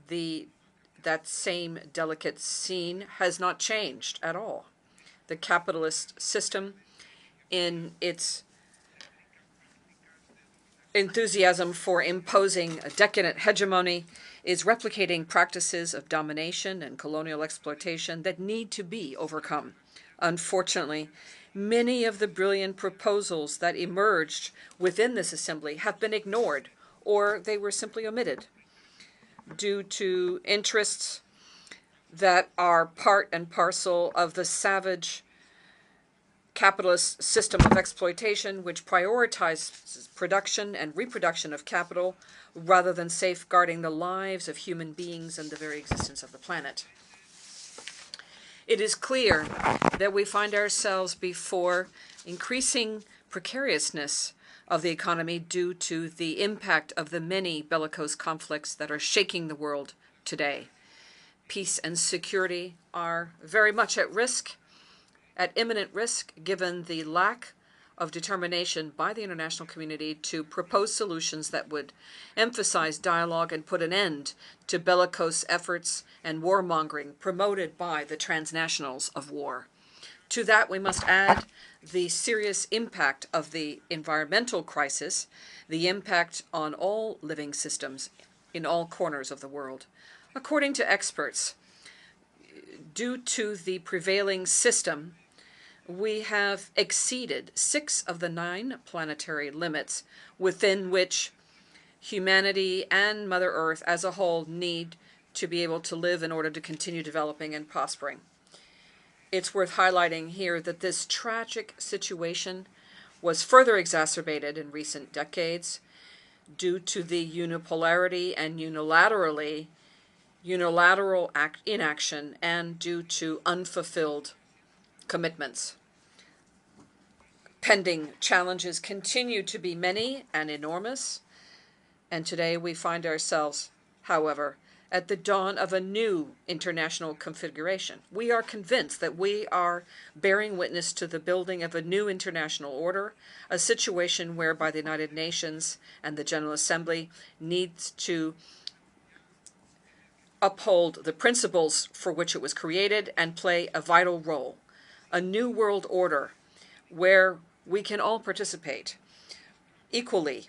Speaker 21: that same delicate scene has not changed at all. The capitalist system, in its enthusiasm for imposing a decadent hegemony, is replicating practices of domination and colonial exploitation that need to be overcome. Unfortunately, many of the brilliant proposals that emerged within this assembly have been ignored, or they were simply omitted due to interests that are part and parcel of the savage capitalist system of exploitation, which prioritizes production and reproduction of capital rather than safeguarding the lives of human beings and the very existence of the planet. It is clear that we find ourselves before increasing precariousness of the economy due to the impact of the many bellicose conflicts that are shaking the world today. Peace and security are very much at risk, at imminent risk, given the lack of determination by the international community to propose solutions that would emphasize dialogue and put an end to bellicose efforts and warmongering promoted by the transnationals of war. To that, we must add the serious impact of the environmental crisis, the impact on all living systems in all corners of the world. According to experts, due to the prevailing system, we have exceeded 6 of the 9 planetary limits within which humanity and Mother Earth as a whole need to be able to live in order to continue developing and prospering. It's worth highlighting here that this tragic situation was further exacerbated in recent decades due to the unipolarity and unilateral inaction and due to unfulfilled commitments. Pending challenges continue to be many and enormous, and today we find ourselves, however, at the dawn of a new international configuration. We are convinced that we are bearing witness to the building of a new international order, a situation whereby the United Nations and the General Assembly needs to uphold the principles for which it was created and play a vital role. A new world order where we can all participate equally,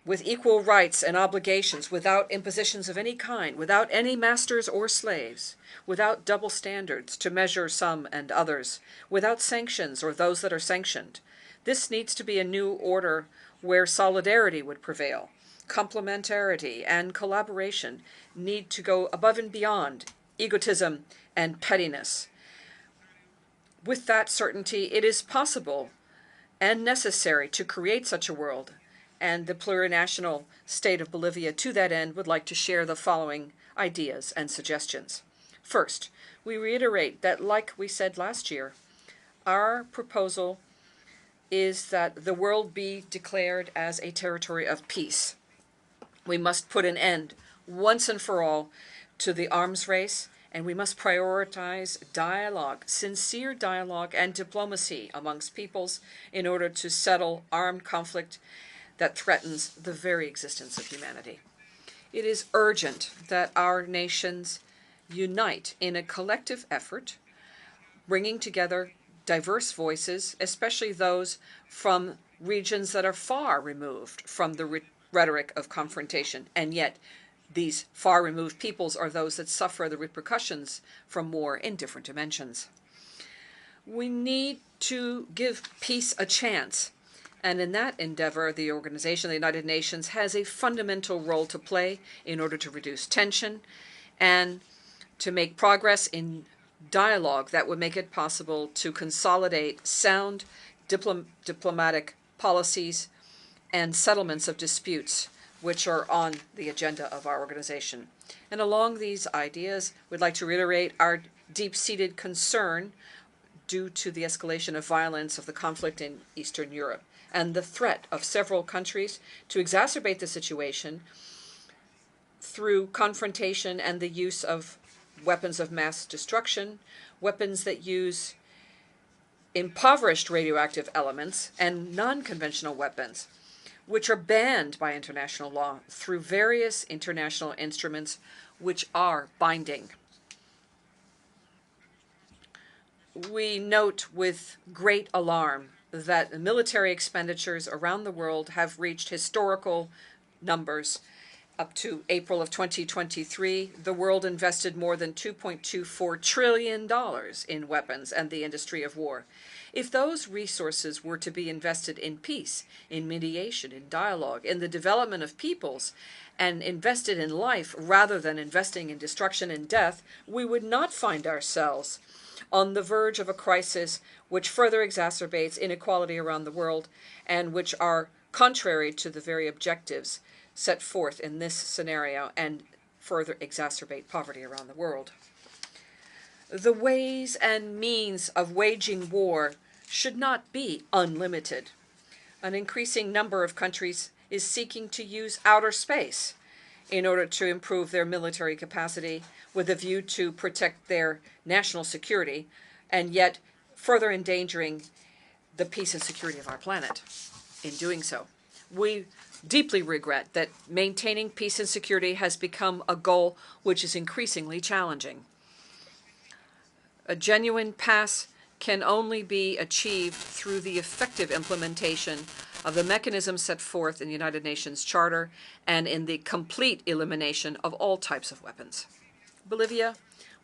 Speaker 21: with equal rights and obligations, without impositions of any kind, without any masters or slaves, without double standards to measure some and others, without sanctions or those that are sanctioned. This needs to be a new order where solidarity would prevail. Complementarity and collaboration need to go above and beyond egotism and pettiness. With that certainty, it is possible and necessary to create such a world, and the plurinational state of Bolivia to that end would like to share the following ideas and suggestions. First, we reiterate that, like we said last year, our proposal is that the world be declared as a territory of peace. We must put an end, once and for all, to the arms race, and we must prioritize dialogue, sincere dialogue and diplomacy amongst peoples in order to settle armed conflict that threatens the very existence of humanity. It is urgent that our nations unite in a collective effort, bringing together diverse voices, especially those from regions that are far removed from the rhetoric of confrontation, and yet these far-removed peoples are those that suffer the repercussions from war in different dimensions. We need to give peace a chance, and in that endeavor, the Organization of the United Nations has a fundamental role to play in order to reduce tension and to make progress in dialogue that would make it possible to consolidate sound diplomatic policies and settlements of disputes which are on the agenda of our organization. And along these ideas, we'd like to reiterate our deep-seated concern due to the escalation of violence of the conflict in Eastern Europe and the threat of several countries to exacerbate the situation through confrontation and the use of weapons of mass destruction, weapons that use impoverished radioactive elements, and non-conventional weapons. which are banned by international law through various international instruments which are binding. We note with great alarm that military expenditures around the world have reached historical numbers. Up to April of 2023, the world invested more than $2.24 trillion in weapons and the industry of war. If those resources were to be invested in peace, in mediation, in dialogue, in the development of peoples, and invested in life rather than investing in destruction and death, we would not find ourselves on the verge of a crisis which further exacerbates inequality around the world and which are contrary to the very objectives set forth in this scenario and further exacerbate poverty around the world. The ways and means of waging war should not be unlimited. An increasing number of countries is seeking to use outer space in order to improve their military capacity with a view to protect their national security and yet further endangering the peace and security of our planet in doing so. We deeply regret that maintaining peace and security has become a goal which is increasingly challenging. A genuine pace can only be achieved through the effective implementation of the mechanisms set forth in the United Nations Charter and in the complete elimination of all types of weapons. Bolivia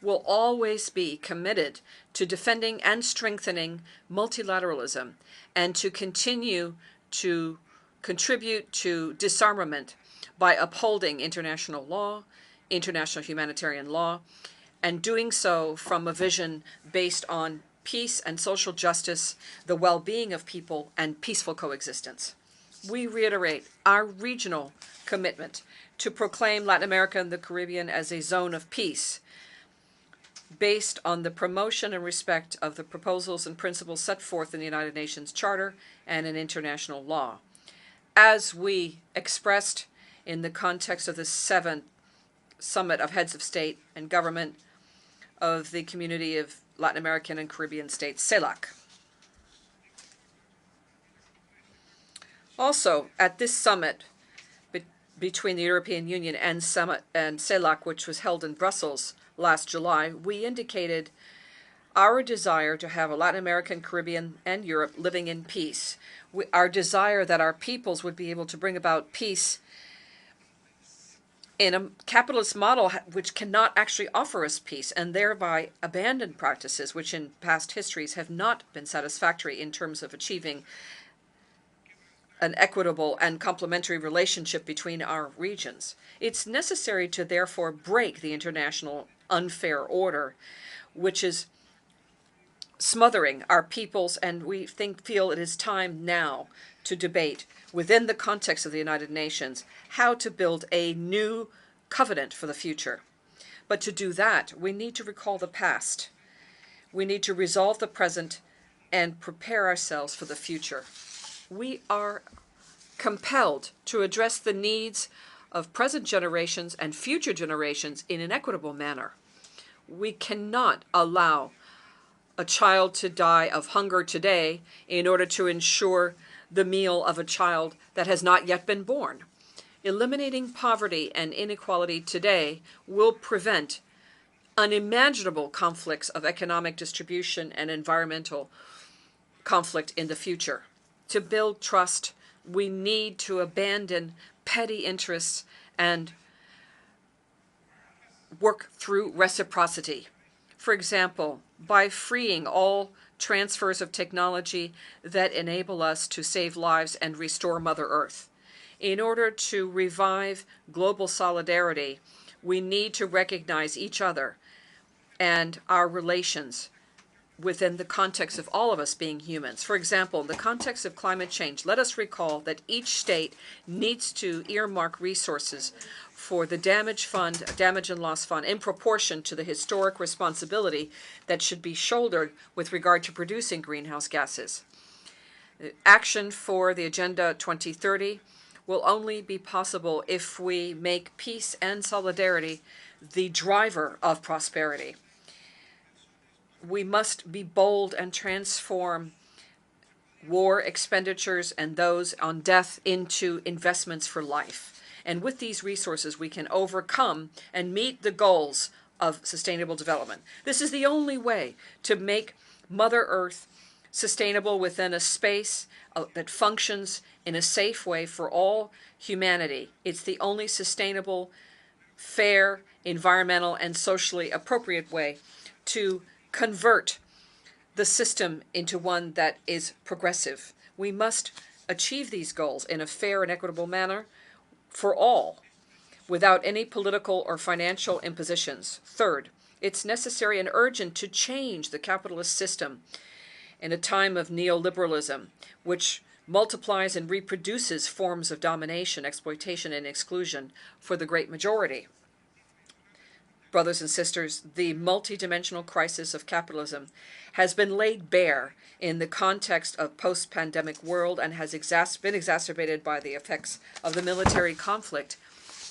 Speaker 21: will always be committed to defending and strengthening multilateralism and to continue to contribute to disarmament by upholding international law, international humanitarian law, and doing so from a vision based on peace and social justice, the well-being of people, and peaceful coexistence. We reiterate our regional commitment to proclaim Latin America and the Caribbean as a zone of peace, based on the promotion and respect of the proposals and principles set forth in the United Nations Charter and in international law. As we expressed in the context of the 7th Summit of Heads of State and Government of the Community of Latin American and Caribbean States, CELAC. Also, at this summit between the European Union and CELAC, which was held in Brussels last July, we indicated our desire to have a Latin American, Caribbean, and Europe living in peace. Our desire that our peoples would be able to bring about peace in a capitalist model which cannot actually offer us peace, and thereby abandon practices which in past histories have not been satisfactory in terms of achieving an equitable and complementary relationship between our regions. It's necessary to therefore break the international unfair order, which is smothering our peoples, and we feel it is time now to debate within the context of the United Nations how to build a new covenant for the future. But to do that, we need to recall the past. We need to resolve the present and prepare ourselves for the future. We are compelled to address the needs of present generations and future generations in an equitable manner. We cannot allow a child to die of hunger today in order to ensure the meal of a child that has not yet been born. Eliminating poverty and inequality today will prevent unimaginable conflicts of economic distribution and environmental conflict in the future. To build trust, we need to abandon petty interests and work through reciprocity. For example, by freeing all transfers of technology that enable us to save lives and restore Mother Earth. In order to revive global solidarity, we need to recognize each other and our relations within the context of all of us being humans. For example, in the context of climate change, let us recall that each state needs to earmark resources for the damage and loss fund in proportion to the historic responsibility that should be shouldered with regard to producing greenhouse gases. Action for the Agenda 2030 will only be possible if we make peace and solidarity the driver of prosperity. We must be bold and transform war expenditures and those on death into investments for life. And with these resources, we can overcome and meet the goals of sustainable development. This is the only way to make Mother Earth sustainable within a space that functions in a safe way for all humanity. It's the only sustainable, fair, environmental, and socially appropriate way to convert the system into one that is progressive. We must achieve these goals in a fair and equitable manner for all, without any political or financial impositions. Third, it's necessary and urgent to change the capitalist system in a time of neoliberalism, which multiplies and reproduces forms of domination, exploitation, and exclusion for the great majority. Brothers and sisters, the multidimensional crisis of capitalism has been laid bare in the context of post-pandemic world and has been exacerbated by the effects of the military conflict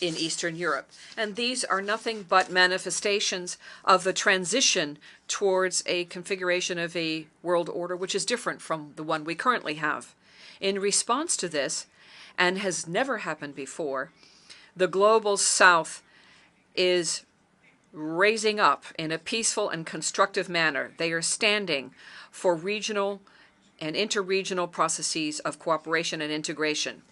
Speaker 21: in Eastern Europe. And these are nothing but manifestations of the transition towards a configuration of a world order which is different from the one we currently have. In response to this, and has never happened before, the global South is raising up in a peaceful and constructive manner. They are standing for regional and interregional processes of cooperation and integration.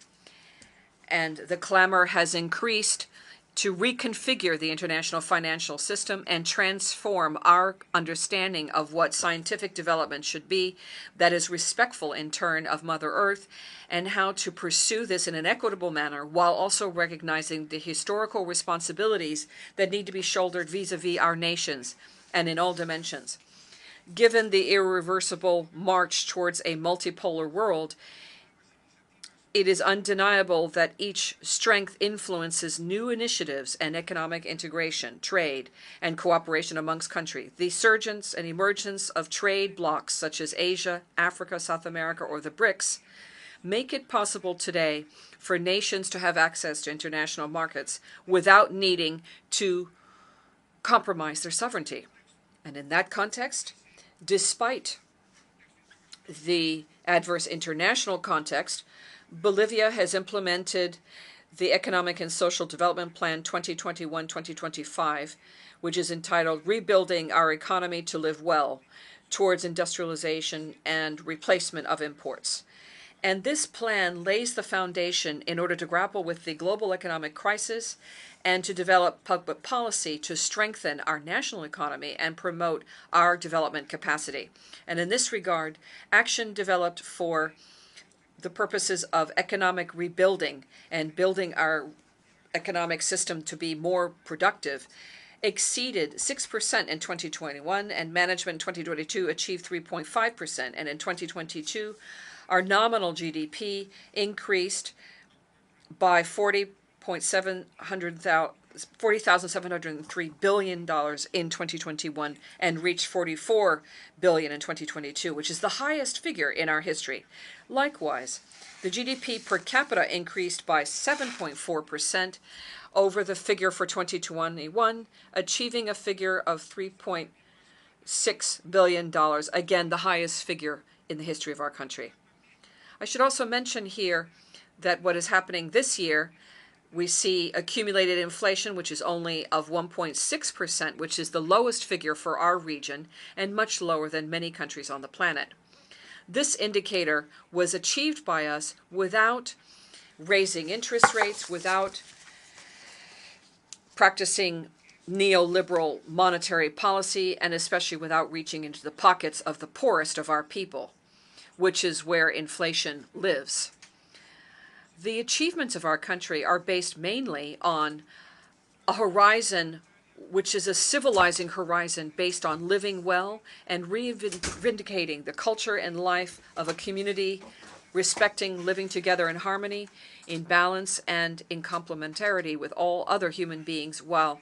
Speaker 21: And the clamor has increased to reconfigure the international financial system and transform our understanding of what scientific development should be, that is respectful in turn of Mother Earth, and how to pursue this in an equitable manner while also recognizing the historical responsibilities that need to be shouldered vis-a-vis our nations and in all dimensions. Given the irreversible march towards a multipolar world, it is undeniable that each strength influences new initiatives and economic integration, trade, and cooperation amongst countries. The surgence and emergence of trade blocs such as Asia, Africa, South America, or the BRICS make it possible today for nations to have access to international markets without needing to compromise their sovereignty. And in that context, despite the adverse international context, Bolivia has implemented the Economic and Social Development Plan 2021-2025, which is entitled Rebuilding Our Economy to Live Well Towards Industrialization and Replacement of Imports. And this plan lays the foundation in order to grapple with the global economic crisis and to develop public policy to strengthen our national economy and promote our development capacity. And in this regard, action developed for the purposes of economic rebuilding and building our economic system to be more productive exceeded 6% in 2021, and management in 2022 achieved 3.5%. And in 2022, our nominal GDP increased by $40,703 billion in 2021 and reached $44 billion in 2022, which is the highest figure in our history. Likewise, the GDP per capita increased by 7.4% over the figure for 2021, achieving a figure of $3.6 billion, again, the highest figure in the history of our country. I should also mention here that what is happening this year, we see accumulated inflation, which is only of 1.6%, which is the lowest figure for our region and much lower than many countries on the planet. This indicator was achieved by us without raising interest rates, without practicing neoliberal monetary policy, and especially without reaching into the pockets of the poorest of our people, which is where inflation lives. The achievements of our country are based mainly on a horizon which is a civilizing horizon based on living well and reivindicating the culture and life of a community, respecting living together in harmony, in balance, and in complementarity with all other human beings, while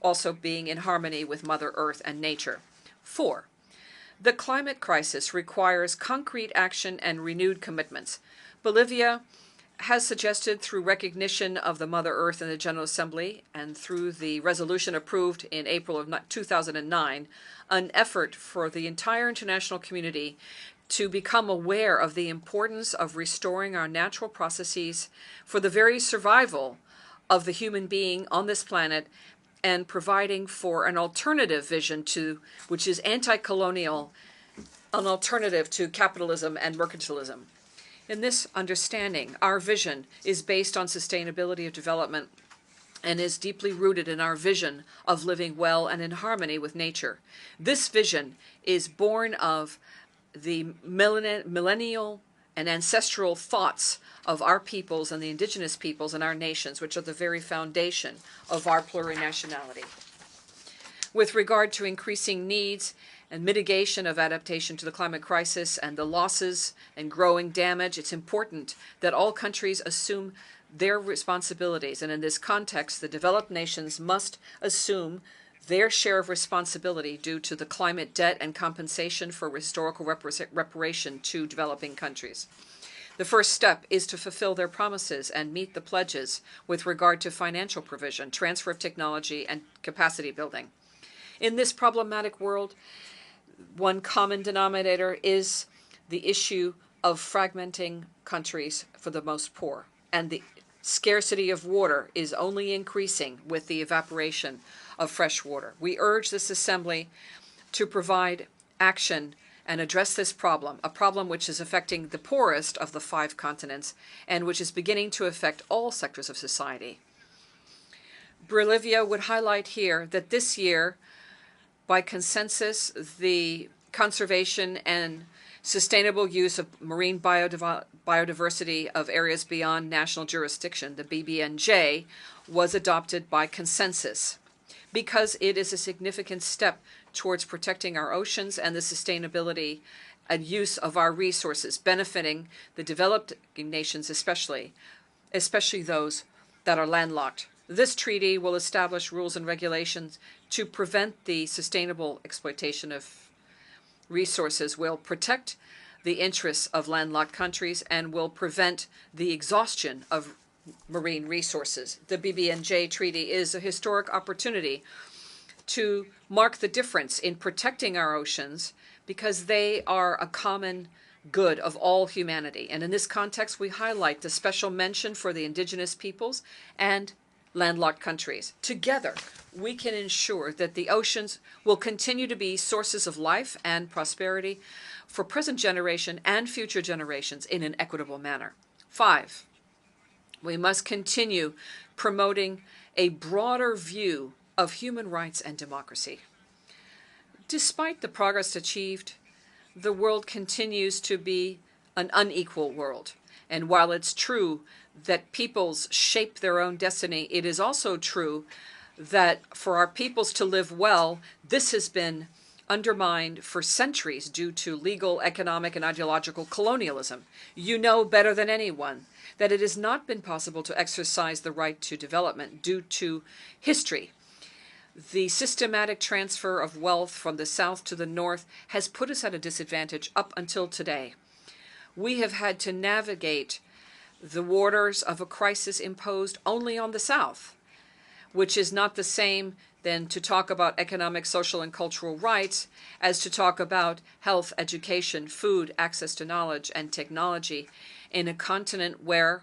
Speaker 21: also being in harmony with Mother Earth and nature. 4. The climate crisis requires concrete action and renewed commitments. Bolivia has suggested, through recognition of the Mother Earth in the General Assembly and through the resolution approved in April of 2009, an effort for the entire international community to become aware of the importance of restoring our natural processes for the very survival of the human being on this planet, and providing for an alternative vision to, which is anti-colonial, an alternative to capitalism and mercantilism. In this understanding, our vision is based on sustainability of development and is deeply rooted in our vision of living well and in harmony with nature. This vision is born of the millennial and ancestral thoughts of our peoples and the indigenous peoples in our nations, which are the very foundation of our plurinationality. With regard to increasing needs and mitigation of adaptation to the climate crisis and the losses and growing damage, it's important that all countries assume their responsibilities. And in this context, the developed nations must assume their share of responsibility due to the climate debt and compensation for historical reparation to developing countries. The first step is to fulfill their promises and meet the pledges with regard to financial provision, transfer of technology, and capacity building. In this problematic world, one common denominator is the issue of fragmenting countries for the most poor, and the scarcity of water is only increasing with the evaporation of fresh water. We urge this Assembly to provide action and address this problem, a problem which is affecting the poorest of the 5 continents and which is beginning to affect all sectors of society. Bolivia would highlight here that this year, by consensus, the conservation and sustainable use of marine biodiversity of areas beyond national jurisdiction, the BBNJ, was adopted by consensus because it is a significant step towards protecting our oceans and the sustainability and use of our resources, benefiting the developed nations especially those that are landlocked. This treaty will establish rules and regulations to prevent the sustainable exploitation of resources, will protect the interests of landlocked countries, and will prevent the exhaustion of marine resources. The BBNJ Treaty is a historic opportunity to mark the difference in protecting our oceans because they are a common good of all humanity. And in this context, we highlight the special mention for the indigenous peoples and landlocked countries. Together, we can ensure that the oceans will continue to be sources of life and prosperity for present generation and future generations in an equitable manner. 5, we must continue promoting a broader view of human rights and democracy. Despite the progress achieved, the world continues to be an unequal world. And while it's true that peoples shape their own destiny, it is also true that for our peoples to live well, this has been undermined for centuries due to legal, economic, and ideological colonialism. You know better than anyone that it has not been possible to exercise the right to development due to history. The systematic transfer of wealth from the south to the north has put us at a disadvantage up until today. We have had to navigate the waters of a crisis imposed only on the south, which is not the same than to talk about economic, social, and cultural rights as to talk about health, education, food, access to knowledge, and technology in a continent where,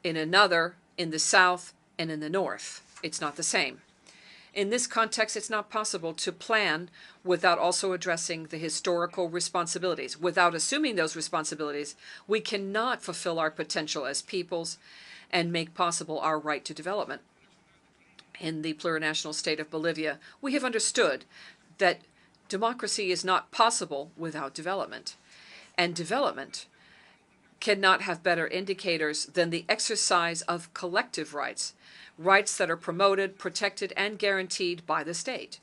Speaker 21: in another, in the south and in the north, it's not the same. In this context, it's not possible to plan without also addressing the historical responsibilities. Without assuming those responsibilities, we cannot fulfill our potential as peoples and make possible our right to development. In the plurinational state of Bolivia, we have understood that democracy is not possible without development. And development cannot have better indicators than the exercise of collective rights, rights that are promoted, protected, and guaranteed by the state,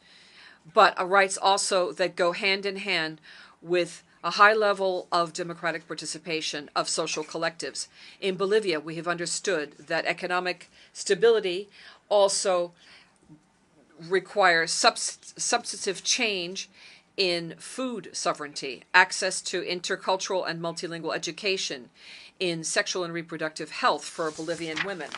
Speaker 21: but rights also that go hand in hand with a high level of democratic participation of social collectives. In Bolivia, we have understood that economic stability also requires substantive change in food sovereignty, access to intercultural and multilingual education, in sexual and reproductive health for Bolivian women.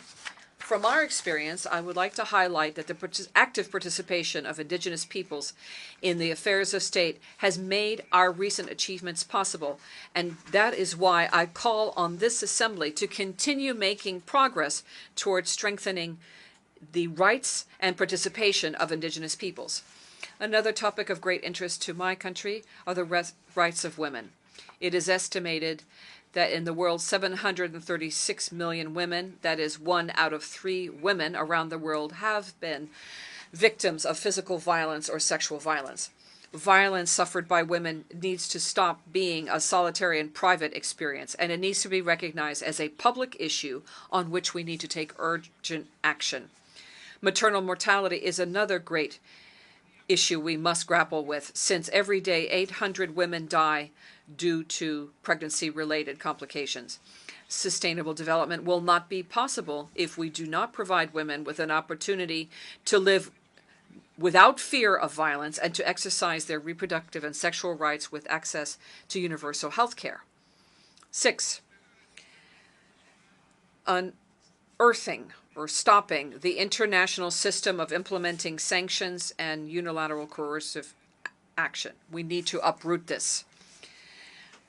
Speaker 21: From our experience, I would like to highlight that the active participation of indigenous peoples in the affairs of state has made our recent achievements possible, and that is why I call on this assembly to continue making progress towards strengthening the rights and participation of indigenous peoples. Another topic of great interest to my country are the rights of women. It is estimated that in the world 736 million women, that is 1 out of 3 women around the world, have been victims of physical violence or sexual violence. Violence suffered by women needs to stop being a solitary and private experience, and it needs to be recognized as a public issue on which we need to take urgent action. Maternal mortality is another great issue we must grapple with, since every day 800 women die due to pregnancy-related complications. Sustainable development will not be possible if we do not provide women with an opportunity to live without fear of violence and to exercise their reproductive and sexual rights with access to universal health care. 6, unearthing or stopping the international system of implementing sanctions and unilateral coercive action. We need to uproot this.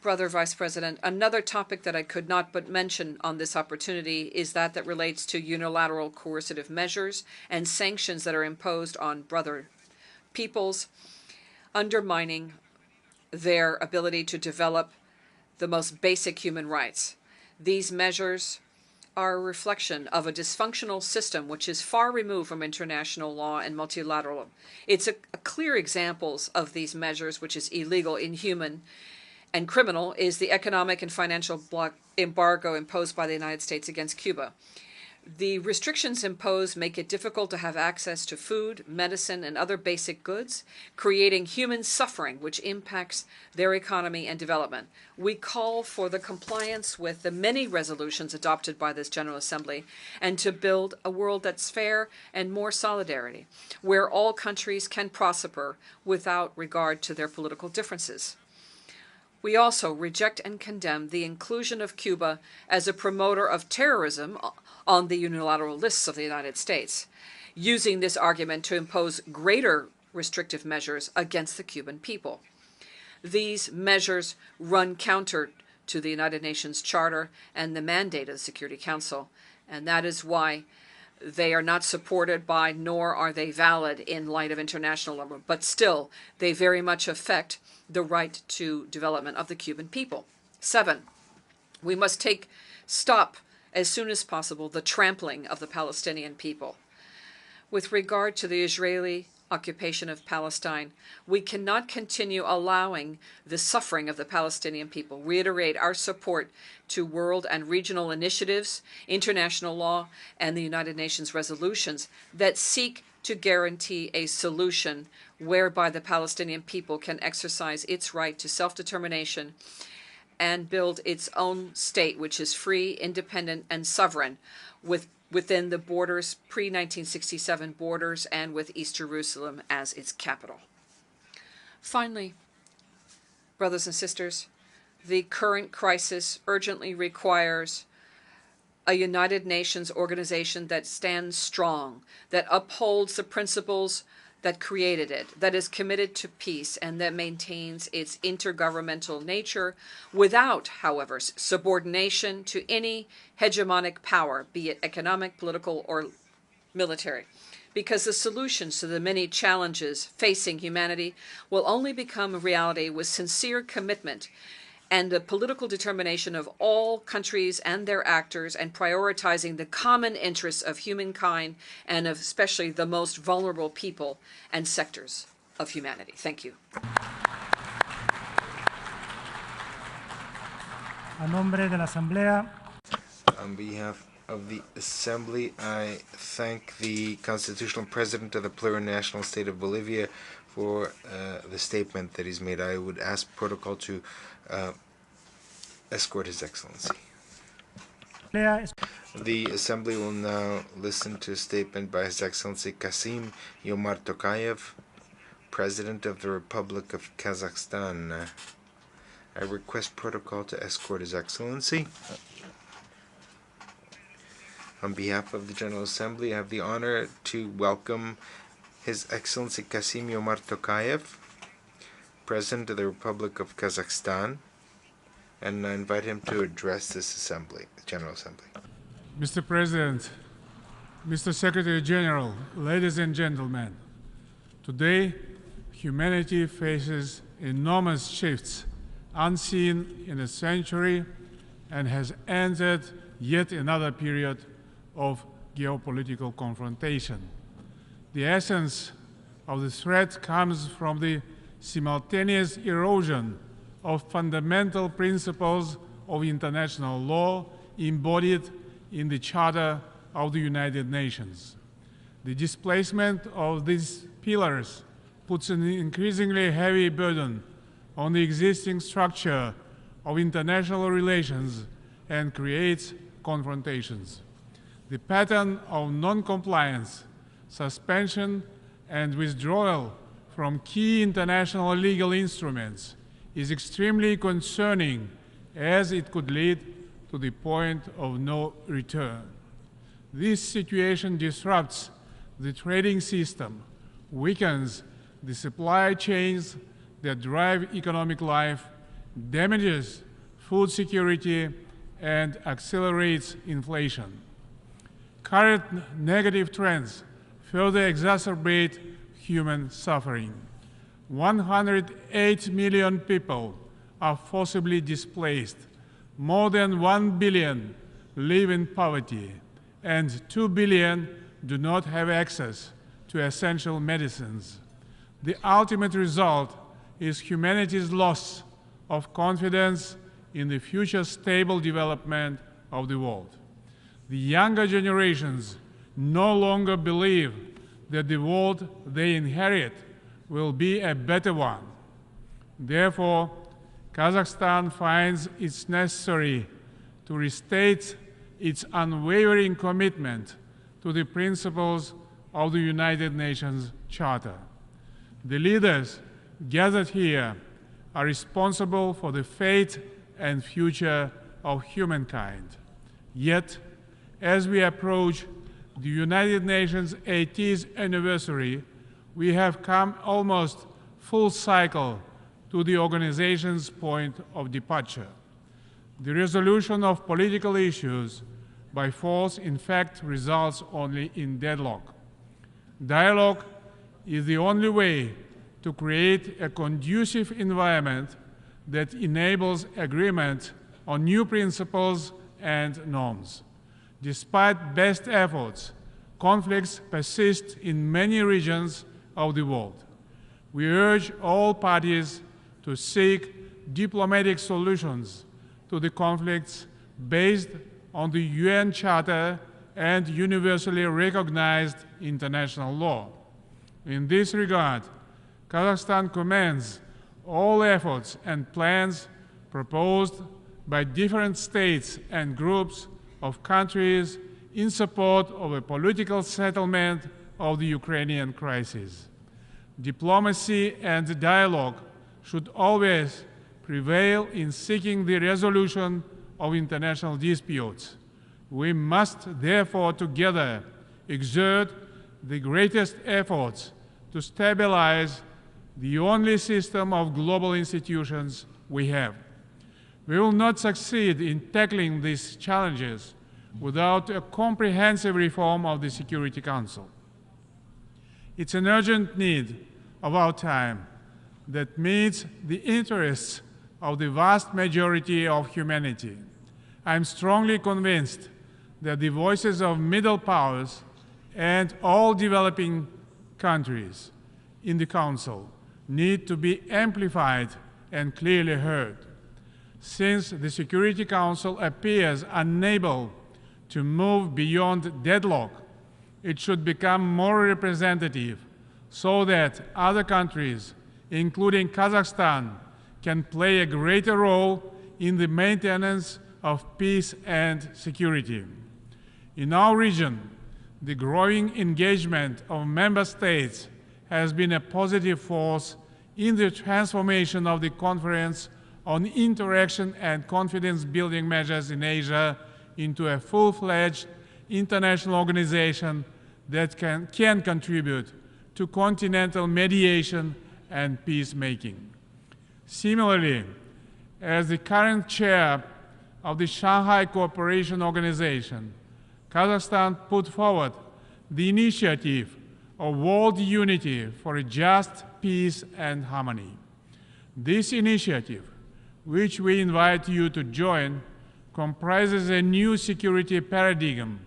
Speaker 21: Brother Vice President, another topic that I could not but mention on this opportunity is that relates to unilateral coercive measures and sanctions that are imposed on brother peoples, undermining their ability to develop the most basic human rights. These measures are a reflection of a dysfunctional system which is far removed from international law and multilateralism. It's a clear examples of these measures, which is illegal, inhuman, and criminal, is the economic and financial embargo imposed by the United States against Cuba. The restrictions imposed make it difficult to have access to food, medicine, and other basic goods, creating human suffering which impacts their economy and development. We call for the compliance with the many resolutions adopted by this General Assembly and to build a world that's fair and more solidarity, where all countries can prosper without regard to their political differences. We also reject and condemn the inclusion of Cuba as a promoter of terrorism on the unilateral lists of the United States, using this argument to impose greater restrictive measures against the Cuban people. These measures run counter to the United Nations Charter and the mandate of the Security Council, and that is why they are not supported by, nor are they valid in light of international law, but still, they very much affect the right to development of the Cuban people. 7, we must stop as soon as possible the trampling of the Palestinian people. With regard to the Israeli occupation of Palestine, we cannot continue allowing the suffering of the Palestinian people. Reiterate our support to world and regional initiatives, international law, and the United Nations resolutions that seek to guarantee a solution whereby the Palestinian people can exercise its right to self-determination and build its own state, which is free, independent, and sovereign, within the borders, pre-1967 borders, and with East Jerusalem as its capital. Finally, brothers and sisters, the current crisis urgently requires a United Nations organization that stands strong, that upholds the principles that created it, that is committed to peace, and that maintains its intergovernmental nature without, however, subordination to any hegemonic power, be it economic, political, or military. Because the solutions to the many challenges facing humanity will only become a reality with sincere commitment and the political determination of all countries and their actors, and prioritizing the common interests of humankind and of especially the most vulnerable people and sectors of humanity. Thank you.
Speaker 18: A nombre de la Asamblea.
Speaker 3: On behalf of the Assembly, I thank the Constitutional President of the Plurinational State of Bolivia for the statement that he's made. I would ask protocol to escort His Excellency. The Assembly will now listen to a statement by His Excellency Kasim Yomar Tokayev, President of the Republic of Kazakhstan. I request protocol to escort His Excellency. On behalf of the General Assembly, I have the honor to welcome His Excellency Kassym-Jomart Tokayev, President of the Republic of Kazakhstan, and I invite him to address this assembly, the General Assembly.
Speaker 7: Mr. President, Mr. Secretary General, ladies and gentlemen, today humanity faces enormous shifts unseen in a century and has entered yet another period of geopolitical confrontation. The essence of the threat comes from the simultaneous erosion of fundamental principles of international law embodied in the Charter of the United Nations. The displacement of these pillars puts an increasingly heavy burden on the existing structure of international relations and creates confrontations. The pattern of non-compliance, suspension, and withdrawal from key international legal instruments is extremely concerning, as it could lead to the point of no return. This situation disrupts the trading system, weakens the supply chains that drive economic life, damages food security, and accelerates inflation. Current negative trends further exacerbate human suffering. 108 million people are forcibly displaced, more than 1 billion live in poverty, and 2 billion do not have access to essential medicines. The ultimate result is humanity's loss of confidence in the future stable development of the world. The younger generations no longer believe that the world they inherit will be a better one. Therefore, Kazakhstan finds it necessary to restate its unwavering commitment to the principles of the United Nations Charter. The leaders gathered here are responsible for the fate and future of humankind. Yet, as we approach the United Nations 80th anniversary, we have come almost full cycle to the organization's point of departure. The resolution of political issues by force, in fact, results only in deadlock. Dialogue is the only way to create a conducive environment that enables agreement on new principles and norms. Despite best efforts, conflicts persist in many regions of the world. We urge all parties to seek diplomatic solutions to the conflicts based on the UN Charter and universally recognized international law. In this regard, Kazakhstan commends all efforts and plans proposed by different states and groups of countries in support of a political settlement of the Ukrainian crisis. Diplomacy and dialogue should always prevail in seeking the resolution of international disputes. We must therefore together exert the greatest efforts to stabilize the only system of global institutions we have. We will not succeed in tackling these challenges without a comprehensive reform of the Security Council. It's an urgent need of our time that meets the interests of the vast majority of humanity. I'm strongly convinced that the voices of middle powers and all developing countries in the Council need to be amplified and clearly heard. Since the Security Council appears unable to move beyond deadlock, it should become more representative so that other countries, including Kazakhstan, can play a greater role in the maintenance of peace and security. In our region, the growing engagement of member states has been a positive force in the transformation of the Conference on interaction and confidence-building measures in Asia into a full-fledged international organization that can contribute to continental mediation and peacemaking. Similarly, as the current chair of the Shanghai Cooperation Organization, Kazakhstan put forward the initiative of World Unity for a Just Peace and Harmony. This initiative, which we invite you to join, comprises a new security paradigm,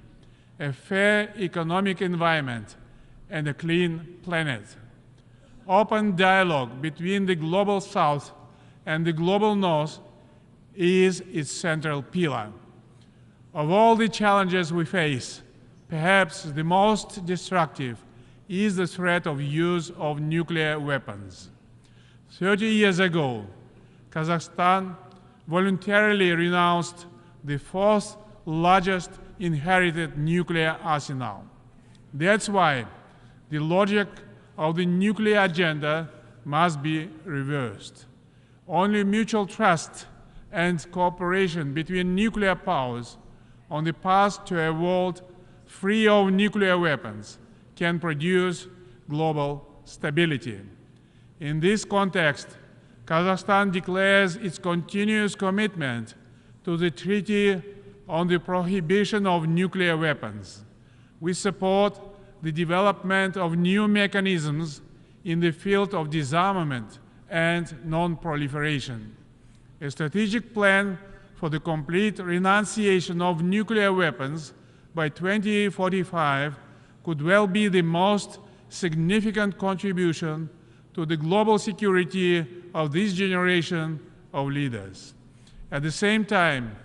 Speaker 7: a fair economic environment, and a clean planet. Open dialogue between the Global South and the Global North is its central pillar. Of all the challenges we face, perhaps the most destructive is the threat of use of nuclear weapons. 30 years ago, Kazakhstan voluntarily renounced the fourth largest inherited nuclear arsenal. That's why the logic of the nuclear agenda must be reversed. Only mutual trust and cooperation between nuclear powers on the path to a world free of nuclear weapons can produce global stability. In this context, Kazakhstan declares its continuous commitment to the Treaty on the Prohibition of Nuclear Weapons. We support the development of new mechanisms in the field of disarmament and non-proliferation. A strategic plan for the complete renunciation of nuclear weapons by 2045 could well be the most significant contribution to the global security of this generation of leaders. At the same time,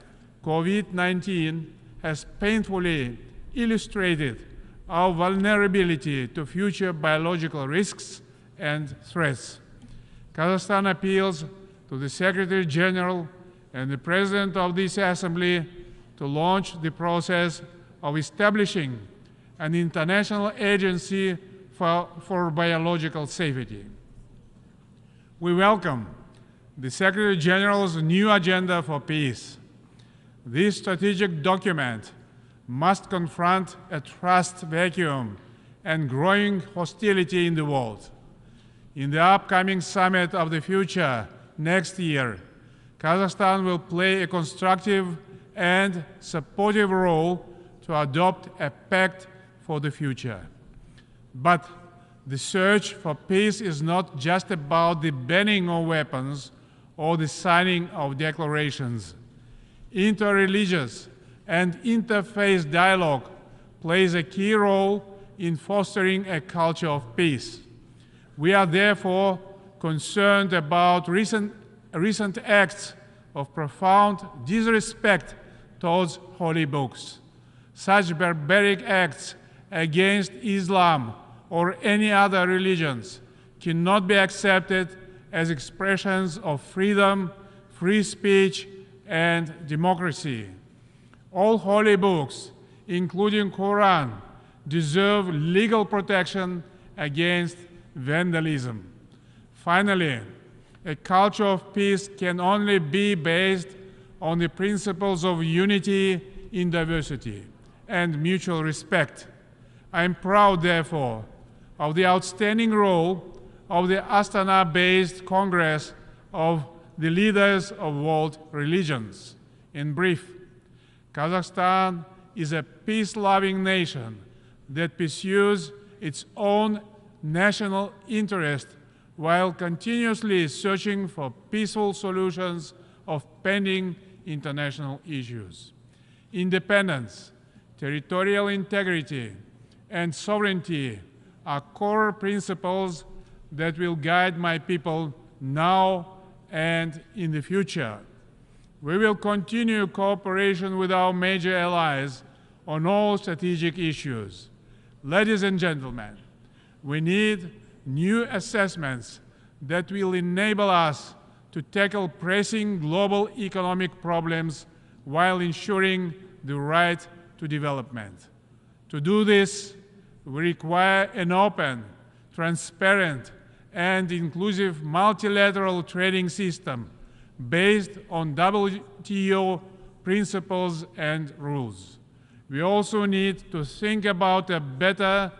Speaker 7: COVID-19 has painfully illustrated our vulnerability to future biological risks and threats. Kazakhstan appeals to the Secretary General and the President of this Assembly to launch the process of establishing an international agency for biological safety. We welcome the Secretary General's new agenda for peace. This strategic document must confront a trust vacuum and growing hostility in the world. In the upcoming Summit of the Future next year, Kazakhstan will play a constructive and supportive role to adopt a pact for the future. But the search for peace is not just about the banning of weapons or the signing of declarations. Interreligious and interfaith dialogue plays a key role in fostering a culture of peace. We are therefore concerned about recent acts of profound disrespect towards holy books. Such barbaric acts against Islam or any other religions cannot be accepted as expressions of freedom, free speech, and democracy. All holy books, including Quran, deserve legal protection against vandalism. Finally, a culture of peace can only be based on the principles of unity in diversity and mutual respect. I am proud, therefore, of the outstanding role of the Astana-based Congress of the leaders of world religions. In brief, Kazakhstan is a peace-loving nation that pursues its own national interest while continuously searching for peaceful solutions of pending international issues. Independence, territorial integrity, and sovereignty are core principles that will guide my people now and in the future. We will continue cooperation with our major allies on all strategic issues. Ladies and gentlemen, we need new assessments that will enable us to tackle pressing global economic problems while ensuring the right to development. To do this, we require an open, transparent, and inclusive multilateral trading system based on WTO principles and rules. We also need to think about a better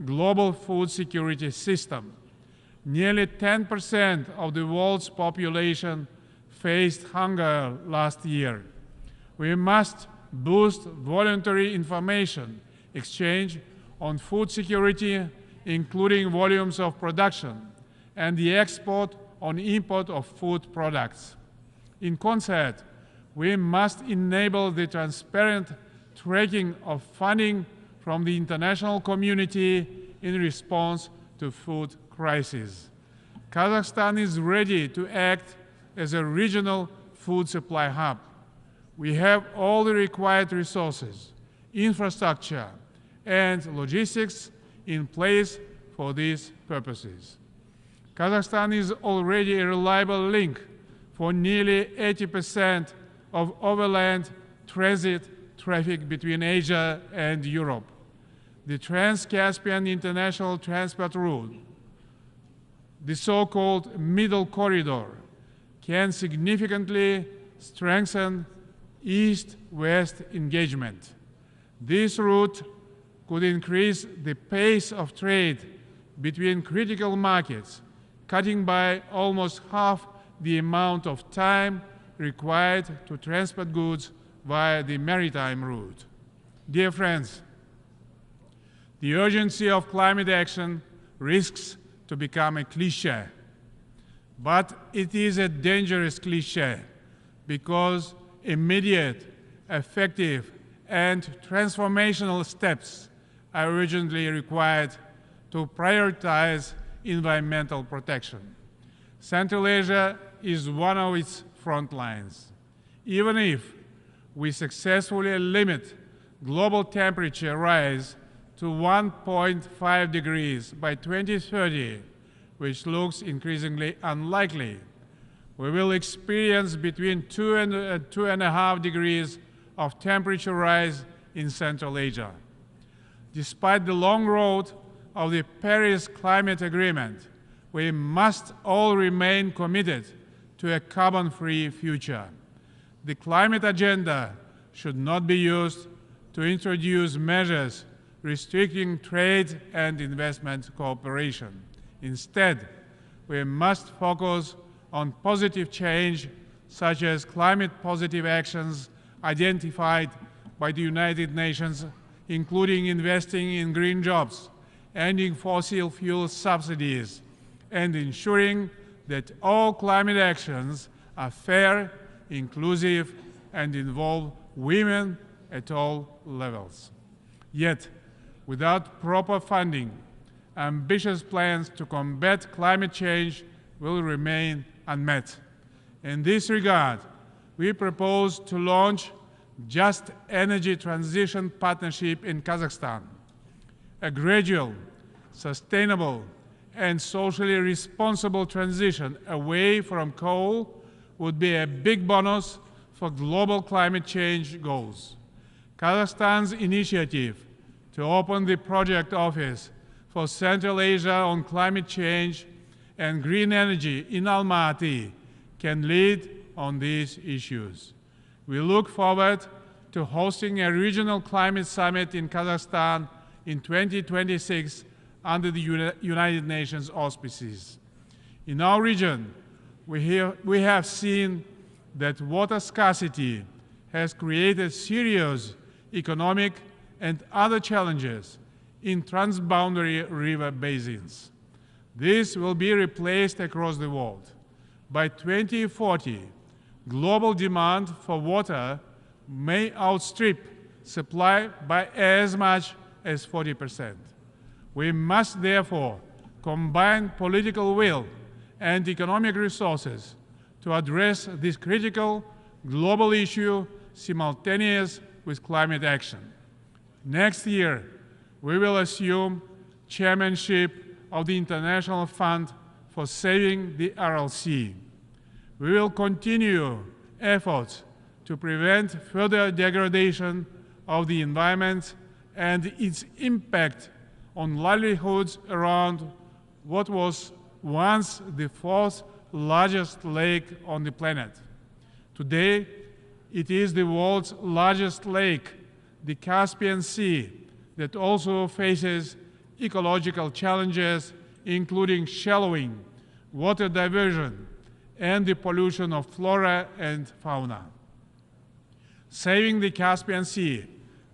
Speaker 7: global food security system. Nearly 10% of the world's population faced hunger last year. We must boost voluntary information exchange on food security, including volumes of production, and the export on import of food products. In concert, we must enable the transparent tracking of funding from the international community in response to food crisis. Kazakhstan is ready to act as a regional food supply hub. We have all the required resources, infrastructure, and logistics in place for these purposes. Kazakhstan is already a reliable link for nearly 80% of overland transit traffic between Asia and Europe. The Trans-Caspian International Transport Route, the so-called Middle Corridor, can significantly strengthen East-West engagement. This route could increase the pace of trade between critical markets, cutting by almost half the amount of time required to transport goods via the maritime route. Dear friends, the urgency of climate action risks to become a cliché. But it is a dangerous cliché because immediate, effective, and transformational steps are urgently required to prioritize environmental protection. Central Asia is one of its front lines. Even if we successfully limit global temperature rise to 1.5 degrees by 2030, which looks increasingly unlikely, we will experience between 2 and 2.5 degrees of temperature rise in Central Asia. Despite the long road of the Paris Climate Agreement, we must all remain committed to a carbon-free future. The climate agenda should not be used to introduce measures restricting trade and investment cooperation. Instead, we must focus on positive change, such as climate-positive actions identified by the United Nations, including investing in green jobs, ending fossil fuel subsidies, and ensuring that all climate actions are fair, inclusive, and involve women at all levels. Yet, without proper funding, ambitious plans to combat climate change will remain unmet. In this regard, we propose to launch Just Energy Transition Partnership in Kazakhstan, a gradual, sustainable, and socially responsible transition away from coal would be a big bonus for global climate change goals. Kazakhstan's initiative to open the project office for Central Asia on climate change and green energy in Almaty can lead on these issues. We look forward to hosting a regional climate summit in Kazakhstan in 2026 under the United Nations auspices. In our region, we have seen that water scarcity has created serious economic and other challenges in transboundary river basins. This will be replaced across the world. By 2040, global demand for water may outstrip supply by as much as 40%. We must therefore combine political will and economic resources to address this critical global issue simultaneous with climate action. Next year, we will assume chairmanship of the International Fund for Saving the RLC. We will continue efforts to prevent further degradation of the environment and its impact on livelihoods around what was once the fourth largest lake on the planet. Today, it is the world's largest lake, the Caspian Sea, that also faces ecological challenges, including shallowing, water diversion, and the pollution of flora and fauna. Saving the Caspian Sea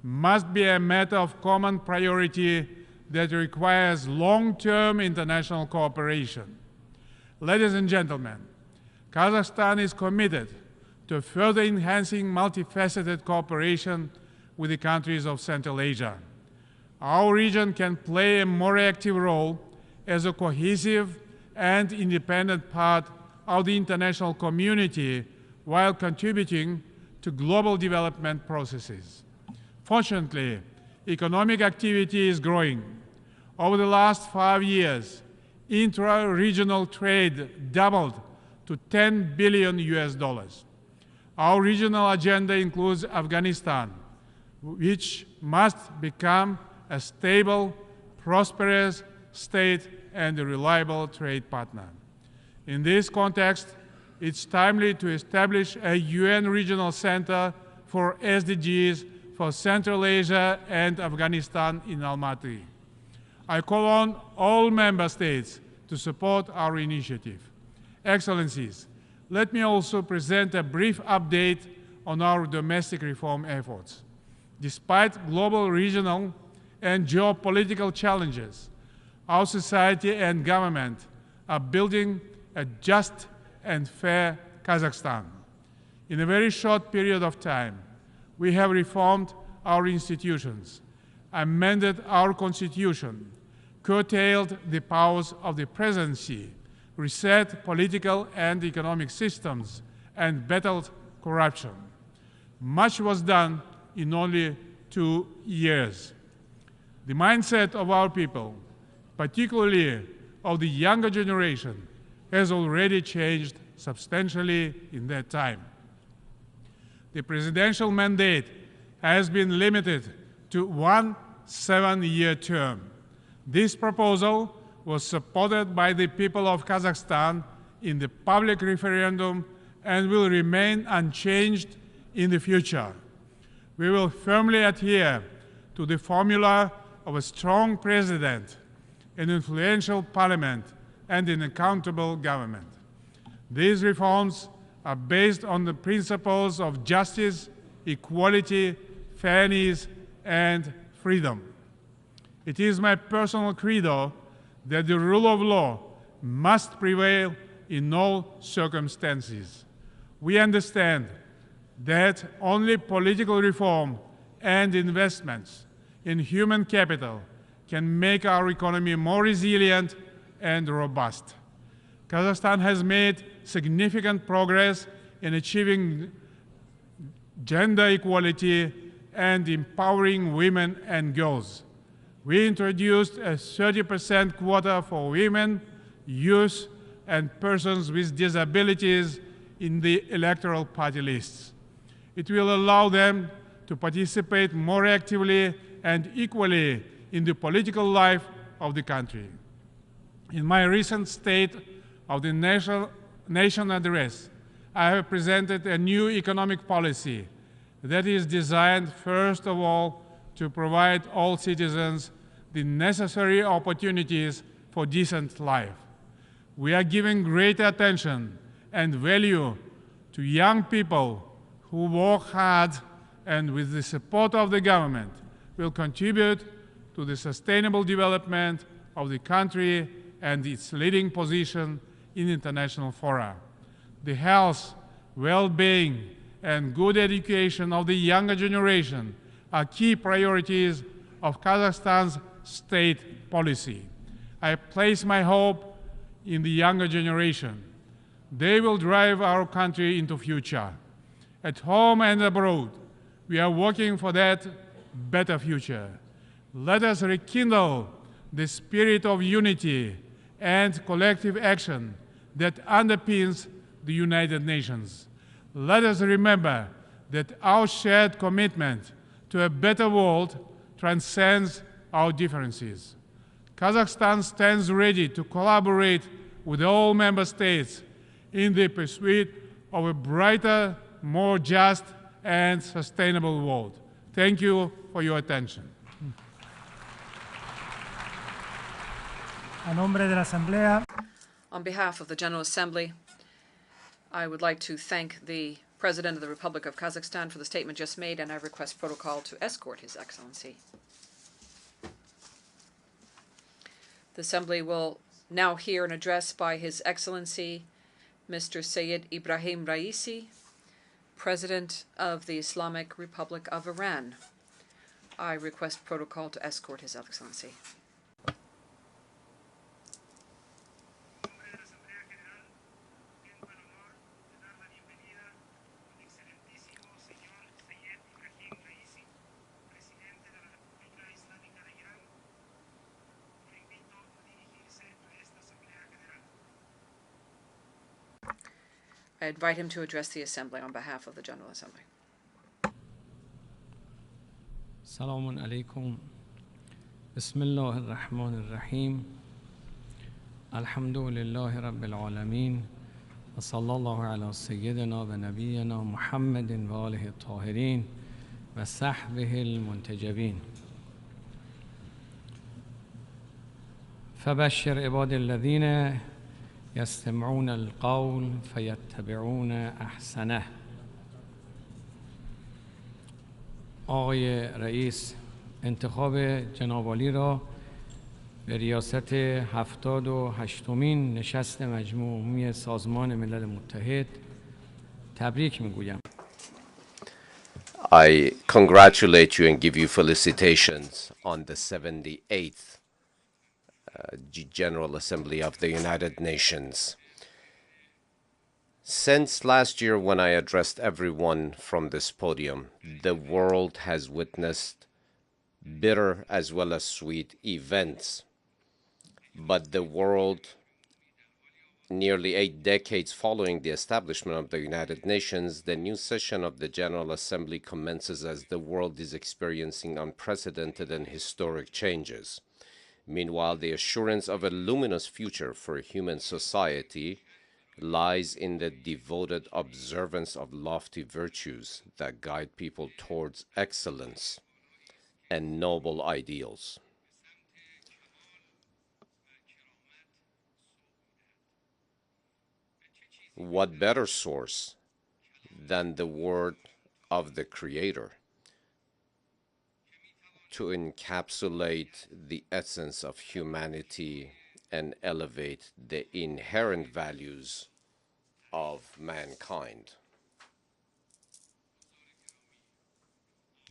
Speaker 7: must be a matter of common priority that requires long-term international cooperation. Ladies and gentlemen, Kazakhstan is committed to further enhancing multifaceted cooperation with the countries of Central Asia. Our region can play a more active role as a cohesive and independent part of the international community while contributing to global development processes. Fortunately, economic activity is growing. Over the last 5 years, intra-regional trade doubled to $10 billion US. Our regional agenda includes Afghanistan, which must become a stable, prosperous state and a reliable trade partner. In this context, it's timely to establish a UN regional center for SDGs for Central Asia and Afghanistan in Almaty. I call on all member states to support our initiative. Excellencies, let me also present a brief update on our domestic reform efforts. Despite global, regional, and geopolitical challenges, our society and government are building a just and fair Kazakhstan. In a very short period of time, we have reformed our institutions, amended our constitution, curtailed the powers of the presidency, reset political and economic systems, and battled corruption. Much was done in only 2 years. The mindset of our people, particularly of the younger generation, has already changed substantially in that time. The presidential mandate has been limited to 1 7-year term. This proposal was supported by the people of Kazakhstan in the public referendum and will remain unchanged in the future. We will firmly adhere to the formula of a strong president, an influential parliament, and an accountable government. These reforms are based on the principles of justice, equality, fairness, and freedom. It is my personal credo that the rule of law must prevail in all circumstances. We understand that only political reform and investments in human capital can make our economy more resilient and robust. Kazakhstan has made significant progress in achieving gender equality and empowering women and girls. We introduced a 30% quota for women, youth, and persons with disabilities in the electoral party lists. It will allow them to participate more actively and equally in the political life of the country. In my recent State of the Nation address, I have presented a new economic policy that is designed, first of all, to provide all citizens the necessary opportunities for decent life. We are giving great attention and value to young people who work hard and, with the support of the government, will contribute to the sustainable development of the country and its leading position in international fora. The health, well-being, and good education of the younger generation are key priorities of Kazakhstan's state policy. I place my hope in the younger generation. They will drive our country into the future. At home and abroad, we are working for that better future. Let us rekindle the spirit of unity and collective action that underpins the United Nations. Let us remember that our shared commitment to a better world transcends our differences. Kazakhstan stands ready to collaborate with all member states in the pursuit of a brighter, more just, and sustainable world. Thank you for your attention.
Speaker 18: A nombre de la Asamblea.
Speaker 21: On behalf of the General Assembly, I would like to thank the President of the Republic of Kazakhstan for the statement just made, and I request protocol to escort His Excellency. The Assembly will now hear an address by His Excellency, Mr. Sayyid Ibrahim Raisi, President of the Islamic Republic of Iran. I request protocol to escort His Excellency. I invite him to address the Assembly on behalf of the General Assembly.
Speaker 8: Assalamu alaikum. Bismillah ar-Rahman ar-Rahim. Alhamdulillahi Rabbil Alameen. Wa sallallahu ala Sayyidina wa Nabiyyina Muhammadin wa alihi at-tahirin wa sahbihi al-muntajabin. فبشر عباد الذين يستمعون القول فيتبعون احسنه. آقای رئیس، انتخاب جناب عالی را به ریاست 78مین نشست مجمع عمومی سازمان ملل متحد تبریک میگویم.
Speaker 9: I congratulate you and give you felicitations on the 78th General Assembly of the United Nations. Since last year, when I addressed everyone from this podium, the world has witnessed bitter as well as sweet events. But the world, nearly 8 decades following the establishment of the United Nations, the new session of the General Assembly commences as the world is experiencing unprecedented and historic changes. Meanwhile, the assurance of a luminous future for human society lies in the devoted observance of lofty virtues that guide people towards excellence and noble ideals. What better source than the word of the Creator to encapsulate the essence of humanity and elevate the inherent values of mankind.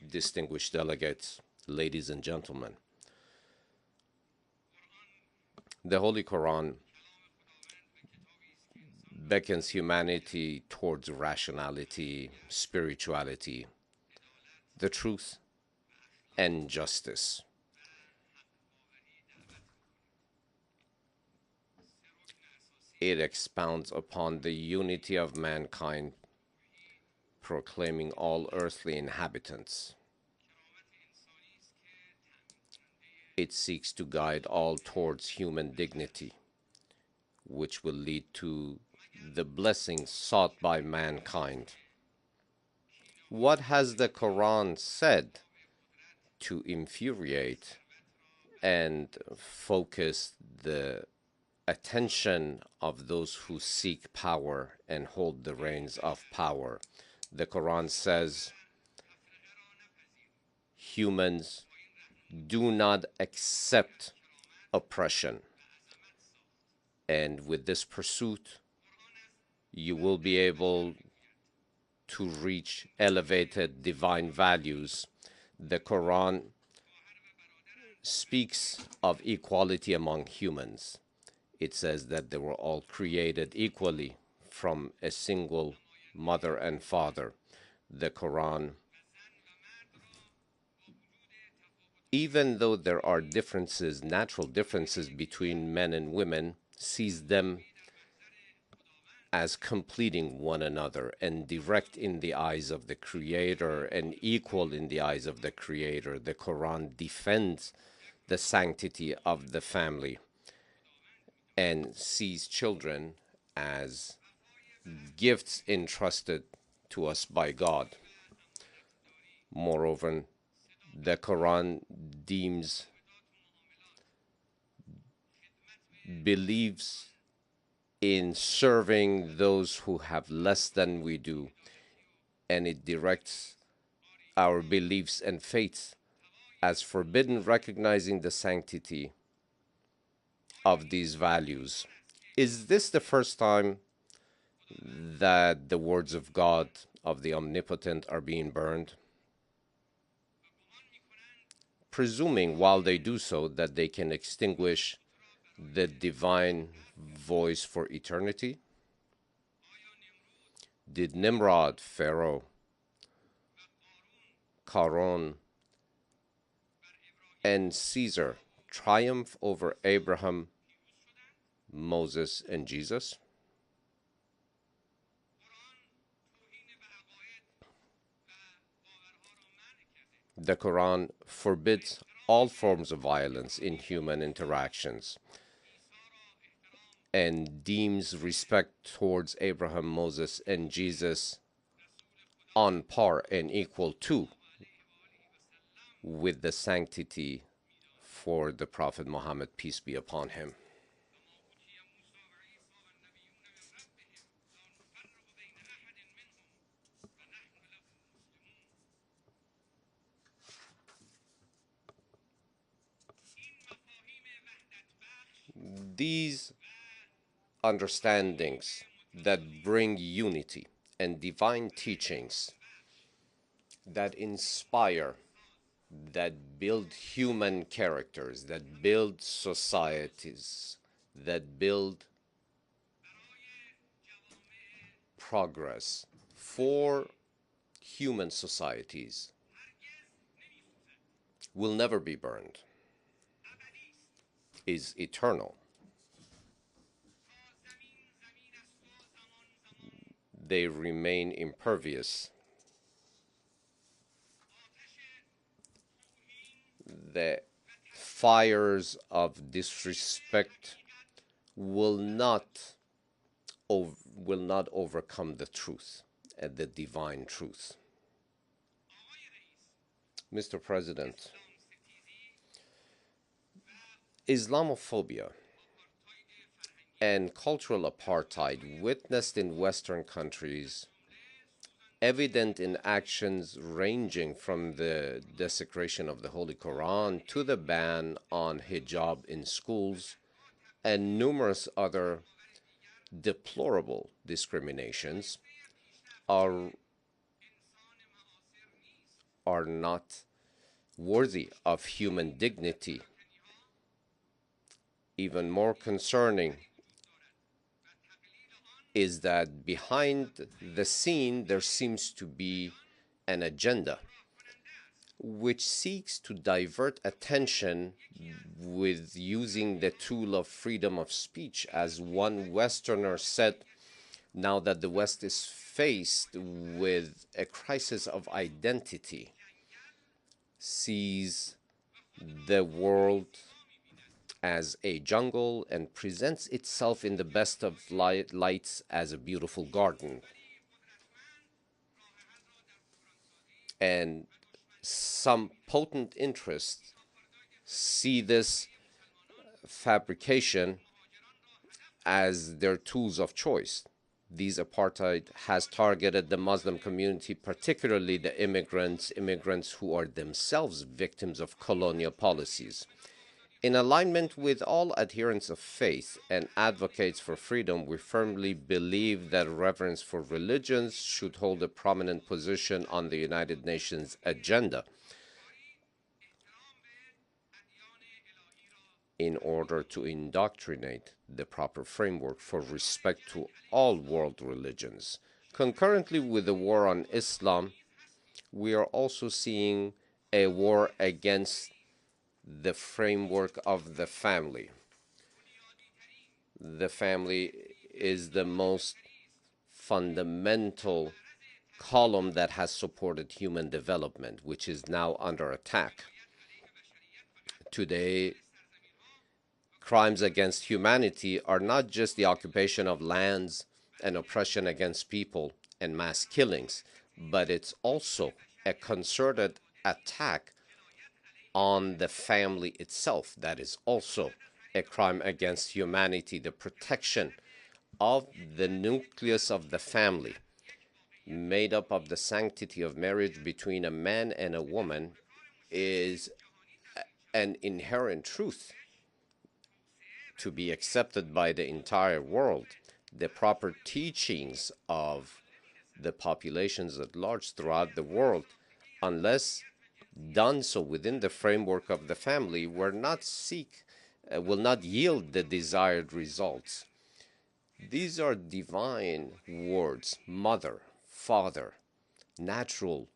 Speaker 9: Distinguished delegates, ladies and gentlemen, the Holy Quran beckons humanity towards rationality, spirituality, the truth, and justice. It expounds upon the unity of mankind, proclaiming all earthly inhabitants. It seeks to guide all towards human dignity, which will lead to the blessings sought by mankind. What has the Quran said to infuriate and focus the attention of those who seek power and hold the reins of power? The Quran says, humans do not accept oppression. And with this pursuit, you will be able to reach elevated divine values. The Quran speaks of equality among humans. It says that they were all created equally from a single mother and father. The Quran, even though there are differences, natural differences between men and women, sees them as completing one another and direct in the eyes of the Creator and equal in the eyes of the Creator. The Quran defends the sanctity of the family and sees children as gifts entrusted to us by God. Moreover, the Quran believes in serving those who have less than we do, and it directs our beliefs and faiths as forbidden, recognizing the sanctity of these values. Is this the first time that the words of God, of the Omnipotent, are being burned? Presuming while they do so that they can extinguish the divine voice for eternity? Did Nimrod, Pharaoh, Caron, and Caesar triumph over Abraham, Moses, and Jesus? The Quran forbids all forms of violence in human interactions and deems respect towards Abraham, Moses, and Jesus on par and equal to with the sanctity for the Prophet Muhammad, peace be upon him. These understandings that bring unity and divine teachings that inspire, that build human characters, that build societies, that build progress for human societies will never be burned, is eternal. They remain impervious. The fires of disrespect will not overcome the truth and the divine truth. Mr. President, Islamophobia and cultural apartheid witnessed in Western countries, evident in actions ranging from the desecration of the Holy Quran to the ban on hijab in schools and numerous other deplorable discriminations, are not worthy of human dignity. Even more concerning is that behind the scene there seems to be an agenda which seeks to divert attention with using the tool of freedom of speech. As one Westerner said, now that the West is faced with a crisis of identity, sees the world as a jungle and presents itself in the best of lights as a beautiful garden. And some potent interests see this fabrication as their tools of choice. These apartheid has targeted the Muslim community, particularly the immigrants who are themselves victims of colonial policies. In alignment with all adherents of faith and advocates for freedom, we firmly believe that reverence for religions should hold a prominent position on the United Nations agenda in order to indoctrinate the proper framework for respect to all world religions. Concurrently with the war on Islam, we are also seeing a war against the framework of the family. The family is the most fundamental column that has supported human development, which is now under attack. Today, crimes against humanity are not just the occupation of lands an oppression against people and mass killings, but it's also a concerted attack on the family itself. That is also a crime against humanity. The protection of the nucleus of the family, made up of the sanctity of marriage between a man and a woman, is an inherent truth to be accepted by the entire world. The proper teachings of the populations at large throughout the world, unless done so within the framework of the family, will not yield the desired results. These are divine words: mother, father, natural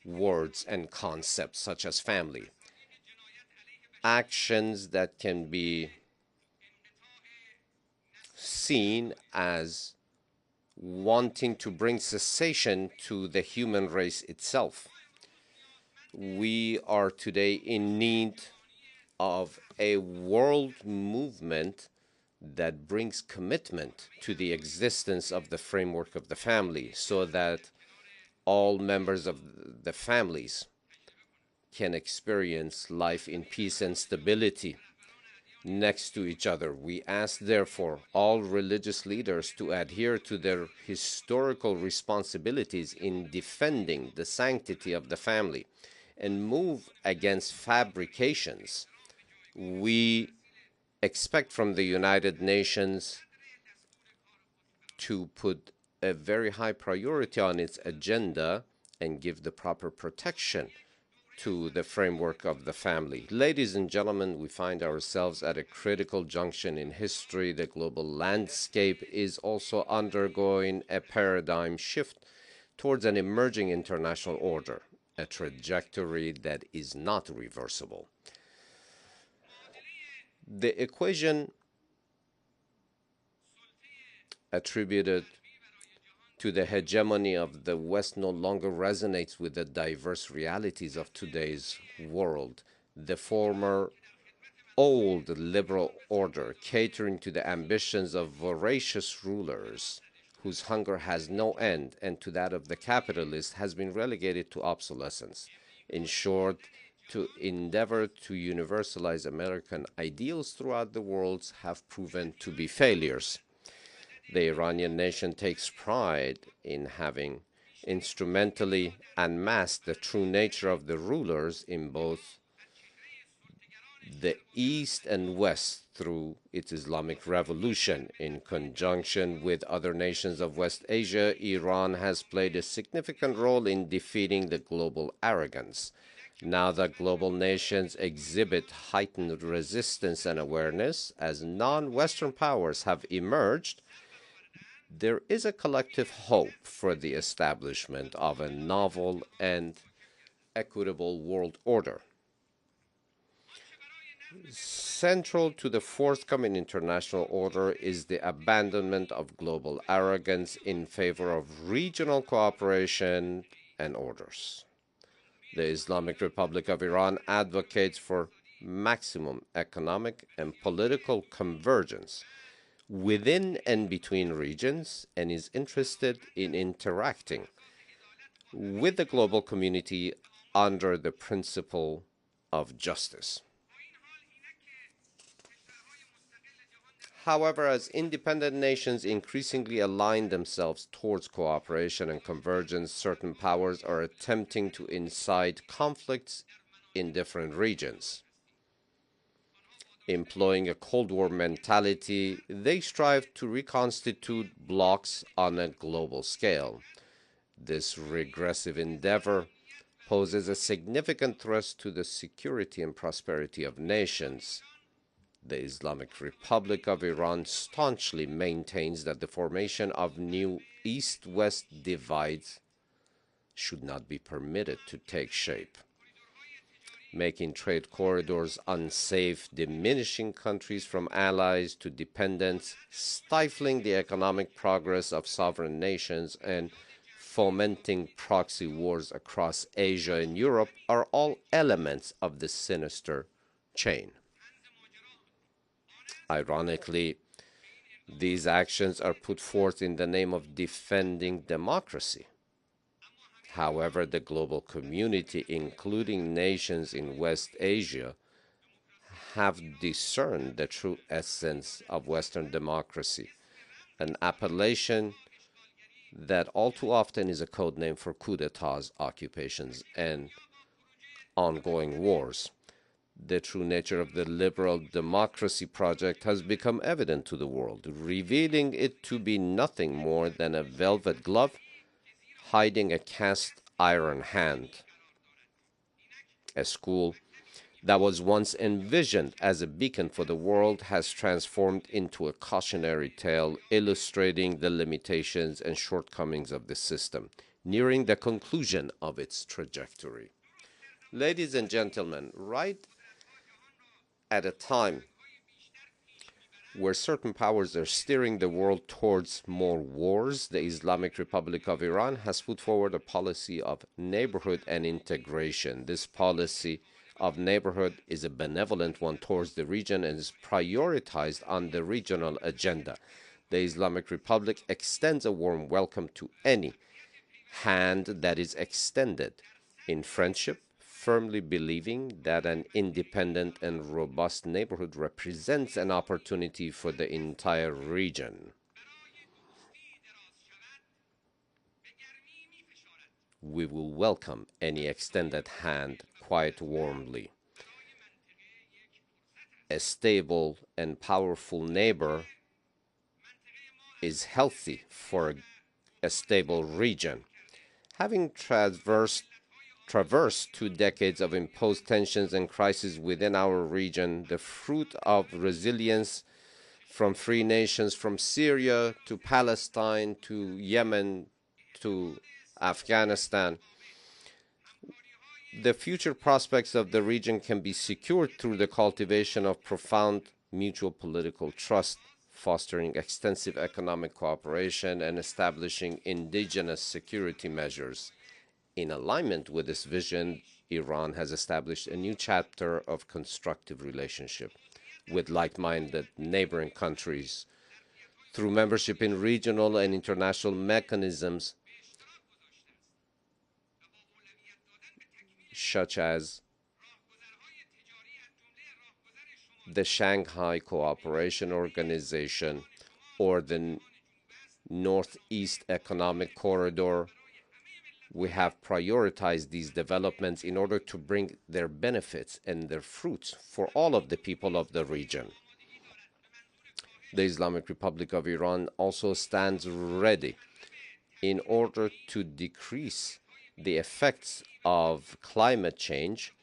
Speaker 9: words and concepts such as family. Actions that can be seen as wanting to bring cessation to the human race itself. We are today in need of a world movement that brings commitment to the existence of the framework of the family, so that all members of the families can experience life in peace and stability next to each other. We ask, therefore, all religious leaders to adhere to their historical responsibilities in defending the sanctity of the family and move against fabrications. We expect from the United Nations to put a very high priority on its agenda and give the proper protection to the framework of the family. Ladies and gentlemen, we find ourselves at a critical junction in history. The global landscape is also undergoing a paradigm shift towards an emerging international order, a trajectory that is not reversible. The equation attributed to the hegemony of the West no longer resonates with the diverse realities of today's world. The former old liberal order, catering to the ambitions of voracious rulers whose hunger has no end, and to that of the capitalist, has been relegated to obsolescence. In short, to endeavor to universalize American ideals throughout the world have proven to be failures. The Iranian nation takes pride in having instrumentally unmasked the true nature of the rulers in both the East and West through its Islamic Revolution. In conjunction with other nations of West Asia, Iran has played a significant role in defeating the global arrogance. Now that global nations exhibit heightened resistance and awareness as non-Western powers have emerged, there is a collective hope for the establishment of a novel and equitable world order. Central to the forthcoming international order is the abandonment of global arrogance in favor of regional cooperation and orders. The Islamic Republic of Iran advocates for maximum economic and political convergence within and between regions, and is interested in interacting with the global community under the principle of justice. However, as independent nations increasingly align themselves towards cooperation and convergence, certain powers are attempting to incite conflicts in different regions. Employing a Cold War mentality, they strive to reconstitute blocs on a global scale. This regressive endeavor poses a significant threat to the security and prosperity of nations. The Islamic Republic of Iran staunchly maintains that the formation of new East-West divides should not be permitted to take shape, making trade corridors unsafe, diminishing countries from allies to dependents, stifling the economic progress of sovereign nations, and fomenting proxy wars across Asia and Europe are all elements of this sinister chain. Ironically, These actions are put forth in the name of defending democracy. However, the global community, including nations in West Asia, have discerned the true essence of Western democracy, an appellation that all too often is a code name for coups d'etats, occupations, and ongoing wars. The true nature of the liberal democracy project has become evident to the world, revealing it to be nothing more than a velvet glove hiding a cast iron hand. A school that was once envisioned as a beacon for the world has transformed into a cautionary tale illustrating the limitations and shortcomings of the system, nearing the conclusion of its trajectory. Ladies and gentlemen, right at a time where certain powers are steering the world towards more wars, the Islamic Republic of Iran has put forward a policy of neighborhood and integration. This policy of neighborhood is a benevolent one towards the region and is prioritized on the regional agenda. The Islamic Republic extends a warm welcome to any hand that is extended in friendship, firmly believing that an independent and robust neighborhood represents an opportunity for the entire region. We will welcome any extended hand quite warmly. A stable and powerful neighbor is healthy for a stable region. Having traversed 2 decades of imposed tensions and crises within our region, the fruit of resilience from free nations from Syria to Palestine to Yemen to Afghanistan, the future prospects of the region can be secured through the cultivation of profound mutual political trust, fostering extensive economic cooperation, and establishing indigenous security measures. In alignment with this vision, Iran has established a new chapter of constructive relationship with like-minded neighboring countries through membership in regional and international mechanisms such as the Shanghai Cooperation Organization or the Northeast Economic Corridor. We have prioritized these developments in order to bring their benefits and their fruits for all of the people of the region. The Islamic Republic of Iran also stands ready in order to decrease the effects of climate change,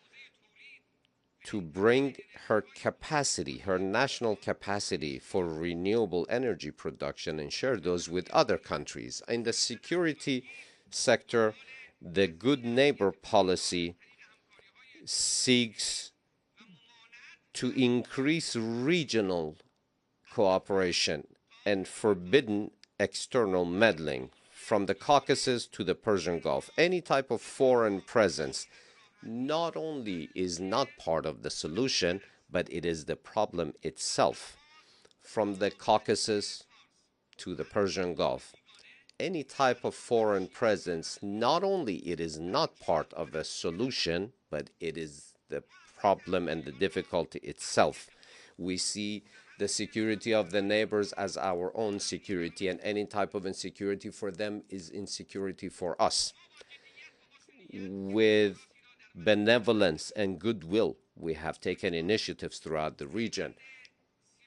Speaker 9: to bring her capacity, her national capacity for renewable energy production and share those with other countries. In the security sector, the good neighbor policy seeks to increase regional cooperation and forbidden external meddling from the Caucasus to the Persian Gulf. Any type of foreign presence not only is not part of the solution, but it is the problem itself. From the Caucasus to the Persian Gulf, any type of foreign presence, not only it is not part of a solution, but it is the problem and the difficulty itself. We see the security of the neighbors as our own security, and any type of insecurity for them is insecurity for us. With benevolence and goodwill, we have taken initiatives throughout the region,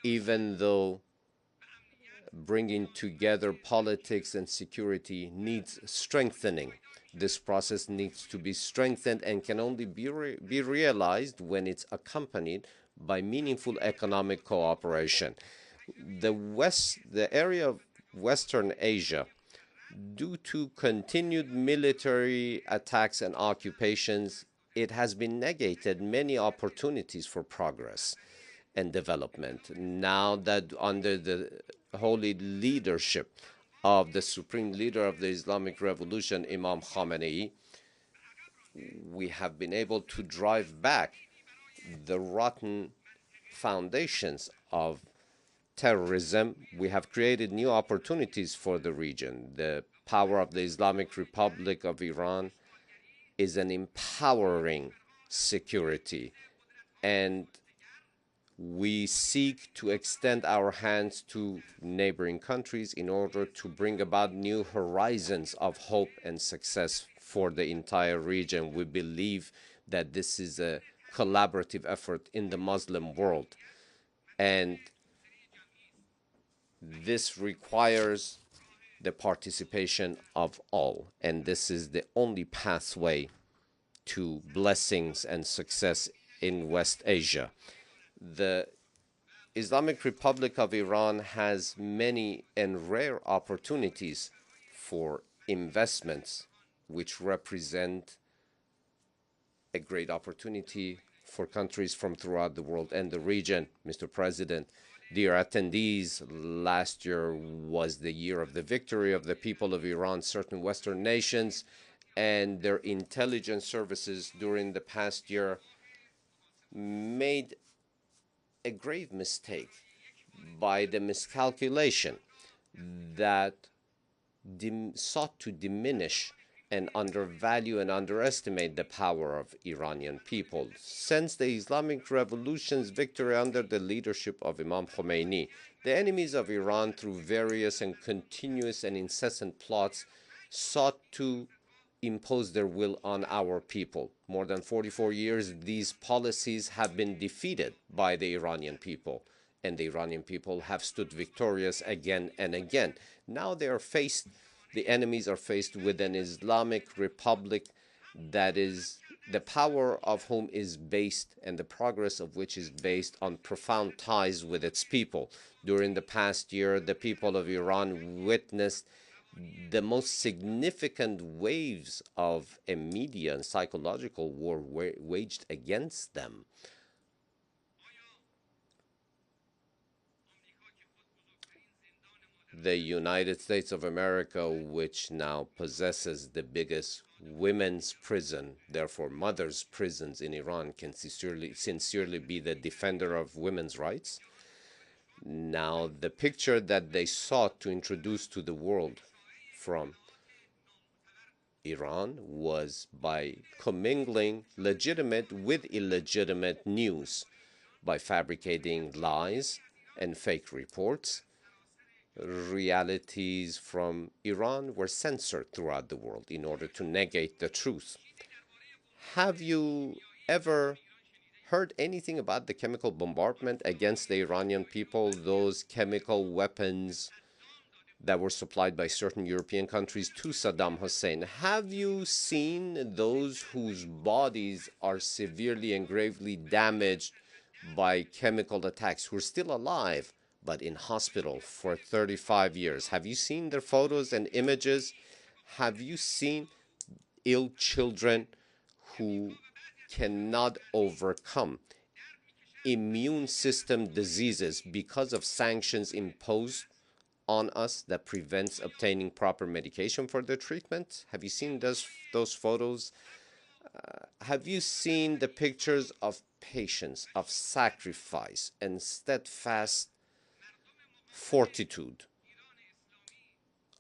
Speaker 9: even though bringing together politics and security needs strengthening. This process needs to be strengthened and can only be realized when it's accompanied by meaningful economic cooperation. The area of Western Asia, due to continued military attacks and occupations, it has been negated many opportunities for progress and development. Now that under the holy leadership of the supreme leader of the Islamic Revolution, Imam Khamenei, we have been able to drive back the rotten foundations of terrorism, we have created new opportunities for the region. The power of the Islamic Republic of Iran is an empowering security, and we seek to extend our hands to neighboring countries in order to bring about new horizons of hope and success for the entire region. We believe that this is a collaborative effort in the Muslim world, and this requires the participation of all, and this is the only pathway to blessings and success in West Asia. The Islamic Republic of Iran has many and rare opportunities for investments, which represent a great opportunity for countries from throughout the world and the region. Mr. President, dear attendees, last year was the year of the victory of the people of Iran. Certain Western nations and their intelligence services during the past year made a grave mistake by the miscalculation that sought to diminish and undervalue and underestimate the power of Iranian people. Since the Islamic Revolution's victory under the leadership of Imam Khomeini, the enemies of Iran, through various and continuous and incessant plots, sought to impose their will on our people. More than 44 years, these policies have been defeated by the Iranian people, and the Iranian people have stood victorious again and again. Now they are faced, the enemies are faced with an Islamic Republic that is, the power of whom is based, and the progress of which is based on profound ties with its people. During the past year, the people of Iran witnessed the most significant waves of a media and psychological war waged against them. The United States of America, which now possesses the biggest women's prison, therefore mothers' prisons in Iran, can sincerely be the defender of women's rights. Now, the picture that they sought to introduce to the world from Iran was by commingling legitimate with illegitimate news, by fabricating lies and fake reports. Realities from Iran were censored throughout the world in order to negate the truth. Have you ever heard anything about the chemical bombardment against the Iranian people, those chemical weapons that were supplied by certain European countries to Saddam Hussein? Have you seen those whose bodies are severely and gravely damaged by chemical attacks, who are still alive but in hospital for 35 years? Have you seen their photos and images? Have you seen ill children who cannot overcome immune system diseases because of sanctions imposed on us that prevents obtaining proper medication for their treatment? Have you seen those photos? Have you seen the pictures of patience, of sacrifice, and steadfast fortitude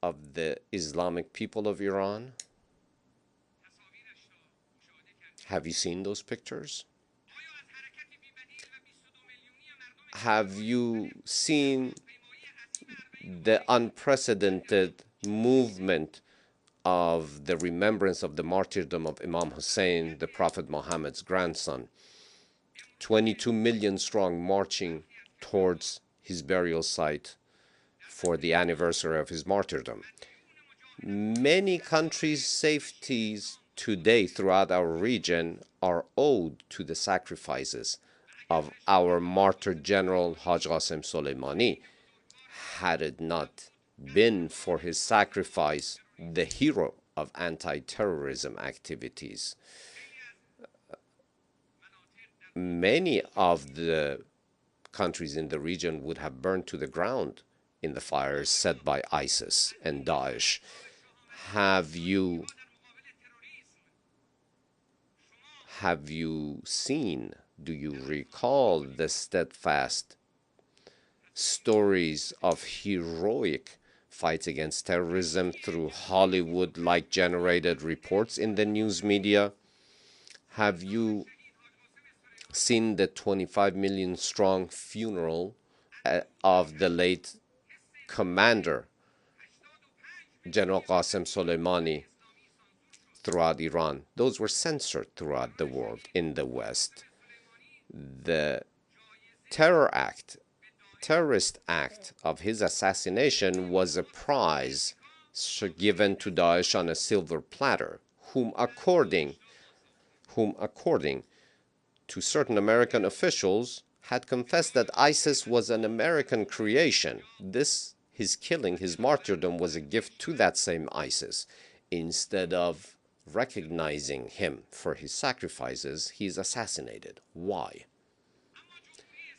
Speaker 9: of the Islamic people of Iran? Have you seen those pictures? Have you seen the unprecedented movement of the remembrance of the martyrdom of Imam Hussein, the Prophet Muhammad's grandson? 22 million strong marching towards his burial site for the anniversary of his martyrdom. Many countries' safeties today throughout our region are owed to the sacrifices of our martyr general Haj Qasem Soleimani. Had it not been for his sacrifice, the hero of anti-terrorism activities, many of the countries in the region would have burned to the ground in the fires set by ISIS and Daesh. Have you seen, do you recall the steadfast stories of heroic fights against terrorism through Hollywood-like generated reports in the news media? Have you seen the 25 million strong funeral of the late commander, General Qasem Soleimani, throughout Iran? Those were censored throughout the world in the West. The terrorist act of his assassination was a prize given to Daesh on a silver platter, whom according to certain American officials had confessed that ISIS was an American creation. His killing, his martyrdom, was a gift to that same ISIS. Instead of recognizing him for his sacrifices, he's assassinated. Why?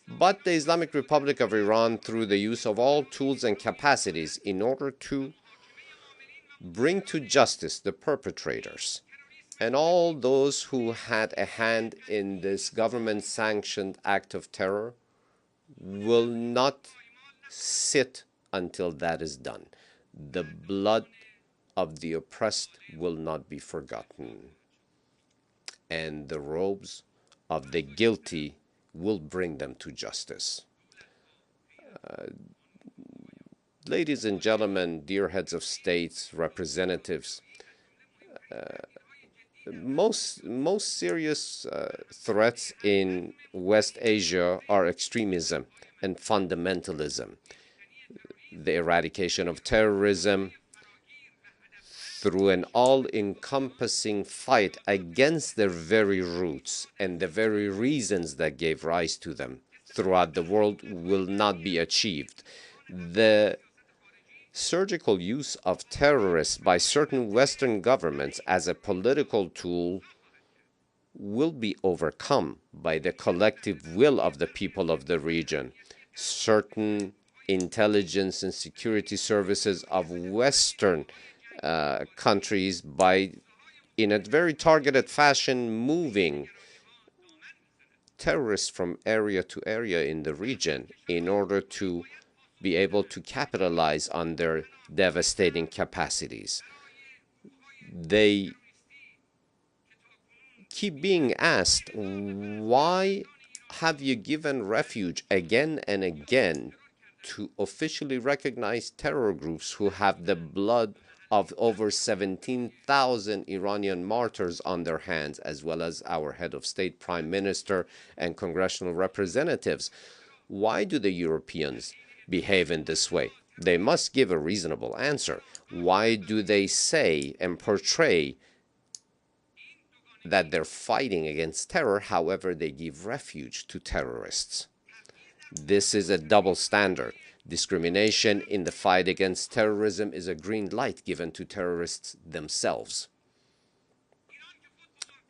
Speaker 9: But the Islamic Republic of Iran, through the use of all tools and capacities in order to bring to justice the perpetrators and all those who had a hand in this government-sanctioned act of terror, will not sit until that is done. The blood of the oppressed will not be forgotten, and the robes of the guilty will bring them to justice. Ladies and gentlemen, dear heads of states, representatives, most serious threats in West Asia are extremism and fundamentalism. The eradication of terrorism through an all-encompassing fight against their very roots and the very reasons that gave rise to them throughout the world will not be achieved. The surgical use of terrorists by certain Western governments as a political tool will be overcome by the collective will of the people of the region. Certain intelligence and security services of Western countries, in a very targeted fashion, moving terrorists from area to area in the region in order to be able to capitalize on their devastating capacities. They keep being asked, why have you given refuge again and again to officially recognized terror groups who have the blood of over 17,000 Iranian martyrs on their hands, as well as our head of state, prime minister, and congressional representatives? Why do the Europeans behave in this way? They must give a reasonable answer. Why do they say and portray that they're fighting against terror, however they give refuge to terrorists? This is a double standard. Discrimination in the fight against terrorism is a green light given to terrorists themselves.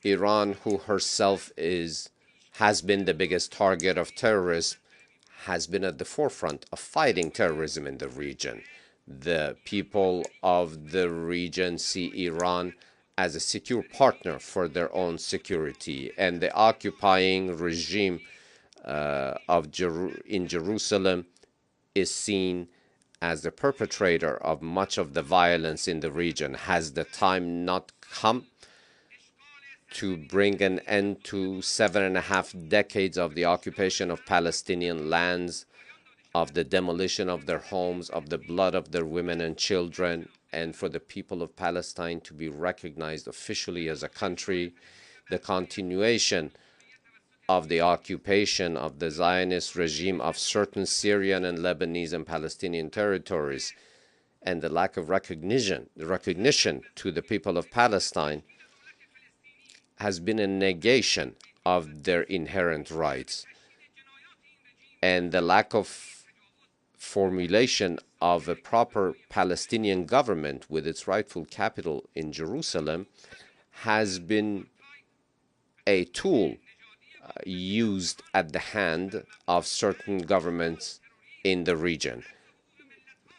Speaker 9: Iran, who herself has been the biggest target of terrorism, has been at the forefront of fighting terrorism in the region. The people of the region see Iran as a secure partner for their own security, and the occupying regime in Jerusalem is seen as the perpetrator of much of the violence in the region. Has the time not come to bring an end to 7.5 decades of the occupation of Palestinian lands, of the demolition of their homes, of the blood of their women and children, and for the people of Palestine to be recognized officially as a country? The continuation of the occupation of the Zionist regime of certain Syrian and Lebanese and Palestinian territories, and the lack of recognition to the people of Palestine has been a negation of their inherent rights, and the lack of formulation of a proper Palestinian government with its rightful capital in Jerusalem has been a tool used at the hand of certain governments in the region.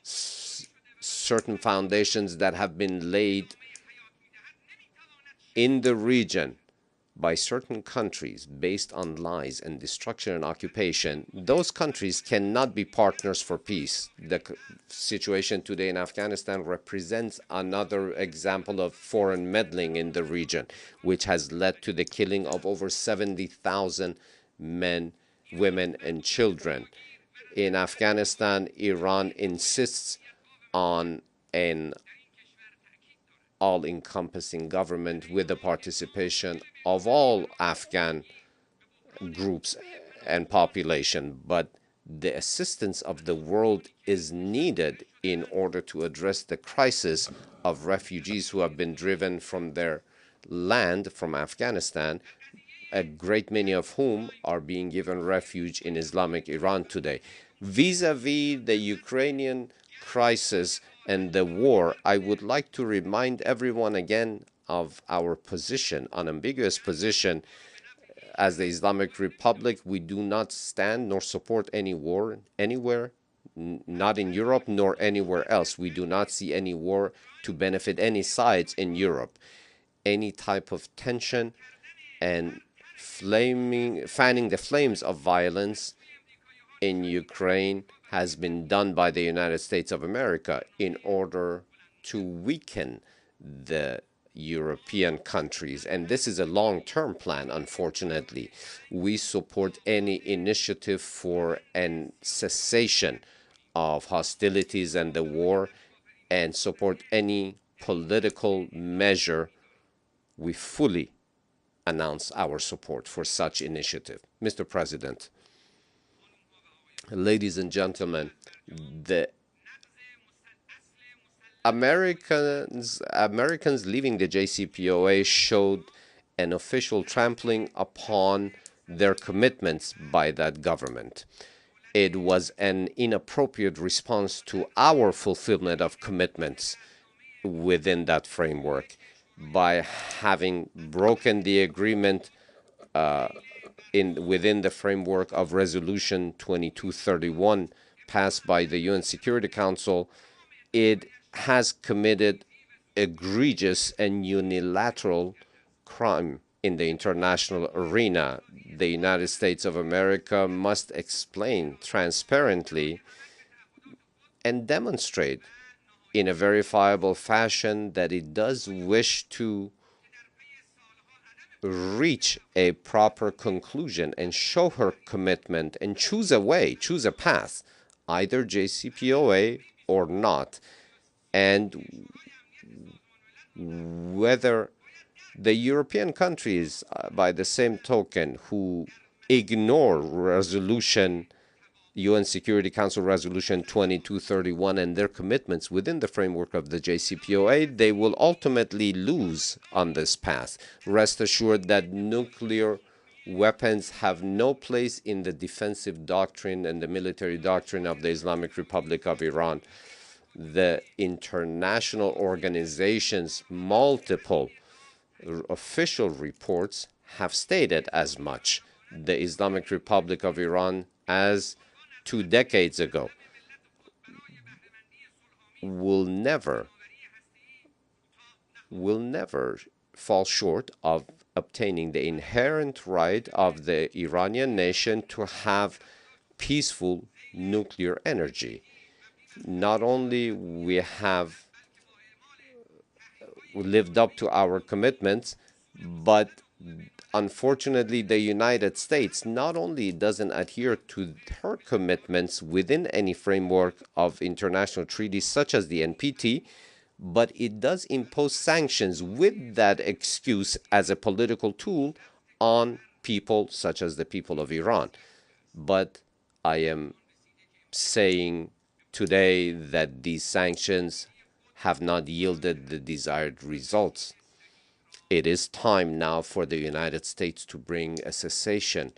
Speaker 9: Certain foundations that have been laid in the region by certain countries based on lies and destruction and occupation, those countries cannot be partners for peace. The situation today in Afghanistan represents another example of foreign meddling in the region, which has led to the killing of over 70,000 men, women, and children. In Afghanistan, Iran insists on an all-encompassing government with the participation of all Afghan groups and population, but the assistance of the world is needed in order to address the crisis of refugees who have been driven from their land, from Afghanistan, a great many of whom are being given refuge in Islamic Iran today. Vis-a-vis the Ukrainian crisis and the war, I would like to remind everyone again of our position, unambiguous position. As the Islamic Republic, we do not stand nor support any war anywhere, not in Europe nor anywhere else. We do not see any war to benefit any sides in Europe. Any type of tension and fanning the flames of violence in Ukraine has been done by the United States of America in order to weaken the European countries. And this is a long-term plan, unfortunately. We support any initiative for a cessation of hostilities and the war, and support any political measure. We fully announce our support for such initiative. Mr. President, ladies and gentlemen, the Americans leaving the JCPOA showed an official trampling upon their commitments by that government. It was an inappropriate response to our fulfillment of commitments within that framework by having broken the agreement within the framework of Resolution 2231 passed by the UN Security Council. It has committed egregious and unilateral crime in the international arena. The United States of America must explain transparently and demonstrate in a verifiable fashion that it does wish to reach a proper conclusion and show her commitment and choose a way, choose a path, either JCPOA or not. And whether the European countries, by the same token, who ignore UN Security Council Resolution 2231 and their commitments within the framework of the JCPOA, they will ultimately lose on this path. Rest assured that nuclear weapons have no place in the defensive doctrine and the military doctrine of the Islamic Republic of Iran. The international organizations, multiple official reports have stated as much. The Islamic Republic of Iran, as 2 decades ago, will never fall short of obtaining the inherent right of the Iranian nation to have peaceful nuclear energy. Not only we have lived up to our commitments, but unfortunately, the United States not only doesn't adhere to her commitments within any framework of international treaties such as the NPT, but it does impose sanctions with that excuse as a political tool on people such as the people of Iran. But I am saying today that these sanctions have not yielded the desired results. It is time now for the United States to bring a cessation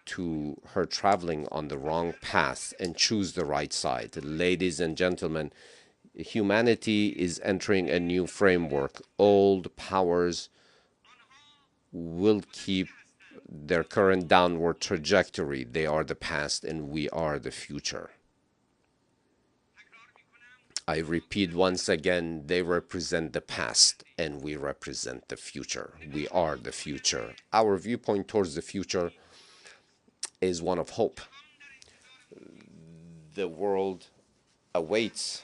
Speaker 9: to her traveling on the wrong path and choose the right side. Ladies and gentlemen, humanity is entering a new framework. Old powers will keep their current downward trajectory. They are the past and we are the future. I repeat once again, they represent the past and we represent the future. We are the future. Our viewpoint towards the future is one of hope. The world awaits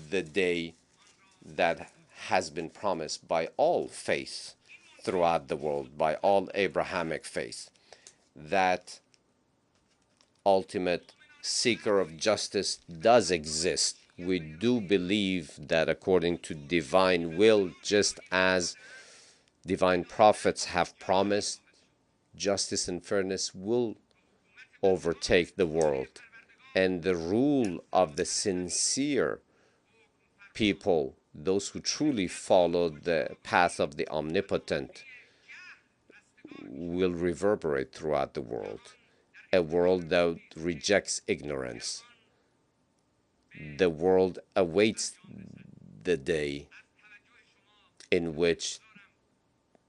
Speaker 9: the day that has been promised by all faiths throughout the world, by all Abrahamic faiths, that ultimate seeker of justice does exist. We do believe that according to divine will, just as divine prophets have promised, justice and fairness will overtake the world. And the rule of the sincere people, those who truly follow the path of the omnipotent, will reverberate throughout the world. A world that rejects ignorance. The world awaits the day in which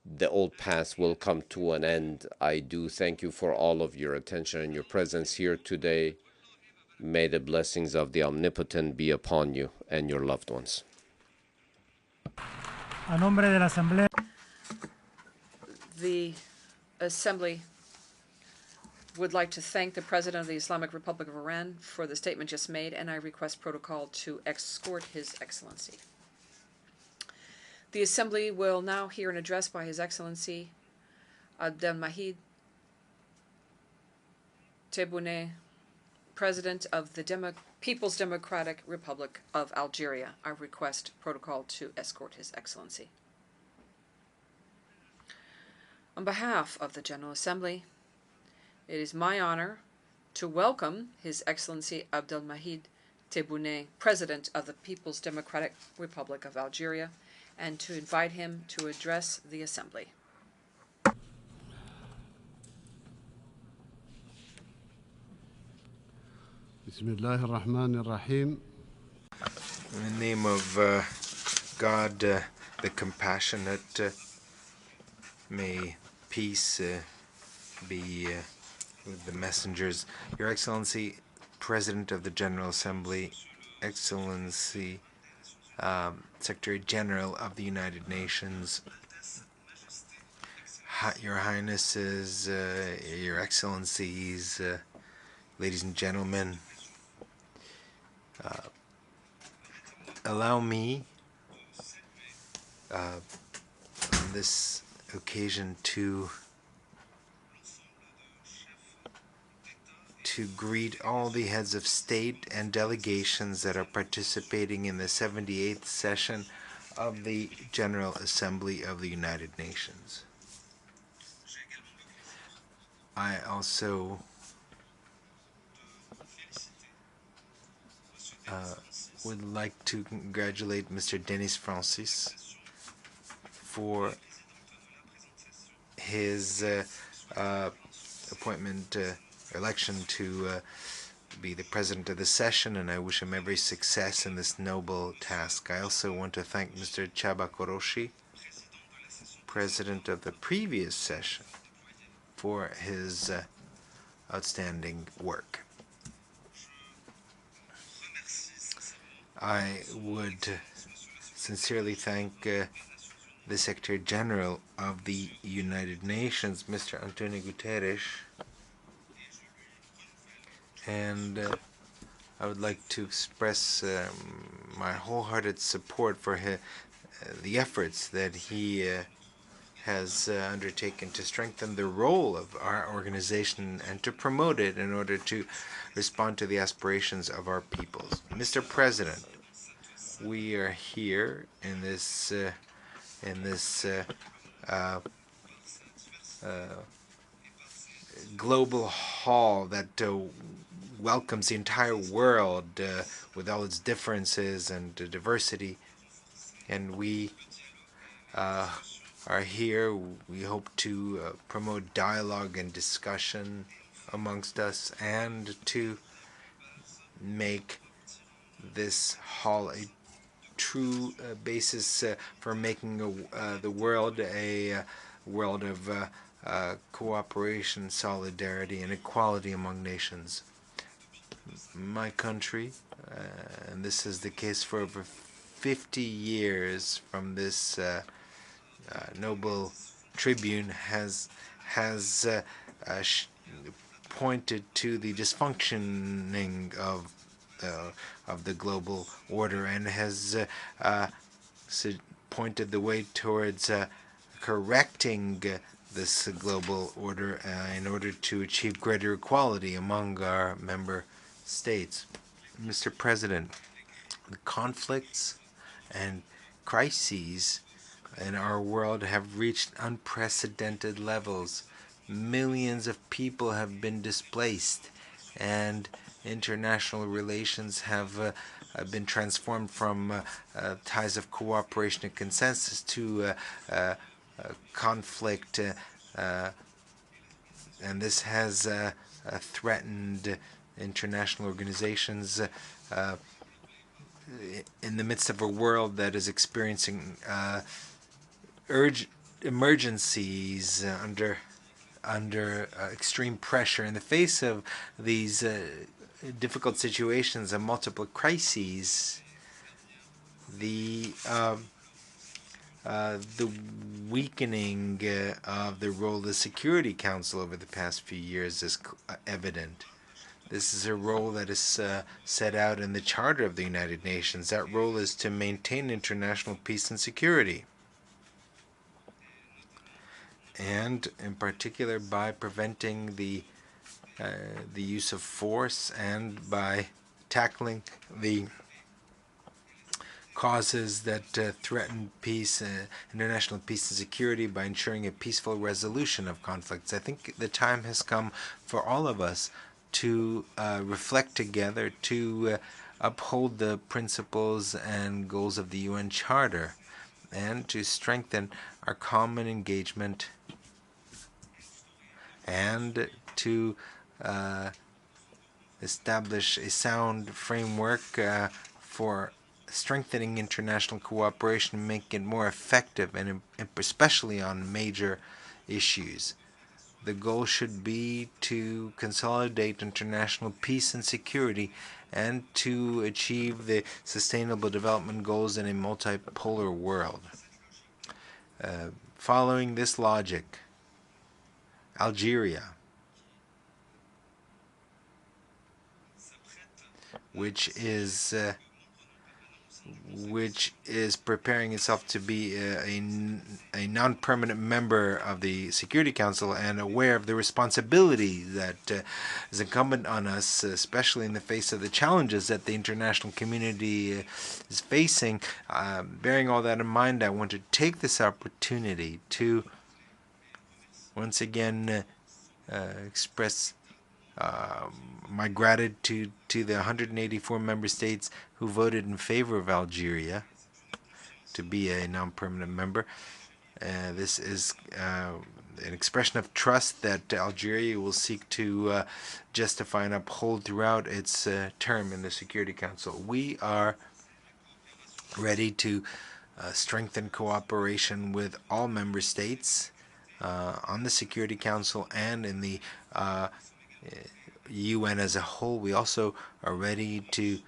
Speaker 9: the old path will come to an end. I do thank you for all of your attention and your presence here today. May the blessings of the Omnipotent be upon you and your loved ones.
Speaker 18: A nombre de la Asamblea.
Speaker 21: The Assembly would like to thank the President of the Islamic Republic of Iran for the statement just made, and I request protocol to escort His Excellency. The Assembly will now hear an address by His Excellency Abdelmajid Tebboune, President of the People's Democratic Republic of Algeria. I request protocol to escort His Excellency. On behalf of the General Assembly, it is my honor to welcome His Excellency Abdelmajid Tebboune, President of the People's Democratic Republic of Algeria, and to invite him to address the Assembly.
Speaker 5: Bismillah ar-Rahman ar-Rahim.
Speaker 3: In the name of God, the compassionate, may peace be with the messengers. Your Excellency, President of the General Assembly, Excellency, Secretary General of the United Nations, Your Highnesses, Your Excellencies, ladies and gentlemen, allow me on this occasion to greet all the heads of state and delegations that are participating in the 78th session of the General Assembly of the United Nations. I also would like to congratulate Mr. Denis Francis for his election to be the president of the session, and I wish him every success in this noble task. I also want to thank Mr. Chaba Koroshi, president of the previous session, for his outstanding work. I would sincerely thank the Secretary General of the United Nations, Mr. Antonio Guterres, and I would like to express my wholehearted support for the efforts that he has undertaken to strengthen the role of our organization and to promote it in order to respond to the aspirations of our peoples. Mr. President, we are here in this global hall that welcomes the entire world with all its differences and diversity, and we are here. We hope to promote dialogue and discussion amongst us and to make this hall a true basis for making the world a world of cooperation, solidarity, and equality among nations. My country, and this is the case for over 50 years from this noble tribune, has pointed to the dysfunctioning of the global order and has pointed the way towards correcting this global order in order to achieve greater equality among our member states. Mr. President, the conflicts and crises in our world have reached unprecedented levels. Millions of people have been displaced, and international relations have been transformed from ties of cooperation and consensus to conflict, and this has threatened international organizations in the midst of a world that is experiencing emergencies under extreme pressure. In the face of these difficult situations and multiple crises, the weakening of the role of the Security Council over the past few years is evident. This is a role that is set out in the Charter of the United Nations. That role is to maintain international peace and security, and in particular by preventing the use of force and by tackling the causes that threaten peace, international peace and security, by ensuring a peaceful resolution of conflicts. I think the time has come for all of us to reflect together, to uphold the principles and goals of the UN Charter, and to strengthen our common engagement and to establish a sound framework for strengthening international cooperation, make it more effective, and especially on major issues. The goal should be to consolidate international peace and security and to achieve the sustainable development goals in a multipolar world. Following this logic, Algeria, which is preparing itself to be a non-permanent member of the Security Council and aware of the responsibility that is incumbent on us, especially in the face of the challenges that the international community is facing. Bearing all that in mind, I want to take this opportunity to once again express my gratitude to the 184 member states who voted in favor of Algeria to be a non-permanent member. This is an expression of trust that Algeria will seek to justify and uphold throughout its term in the Security Council. We are ready to strengthen cooperation with all member states on the Security Council and in the UN as a whole. We also are ready to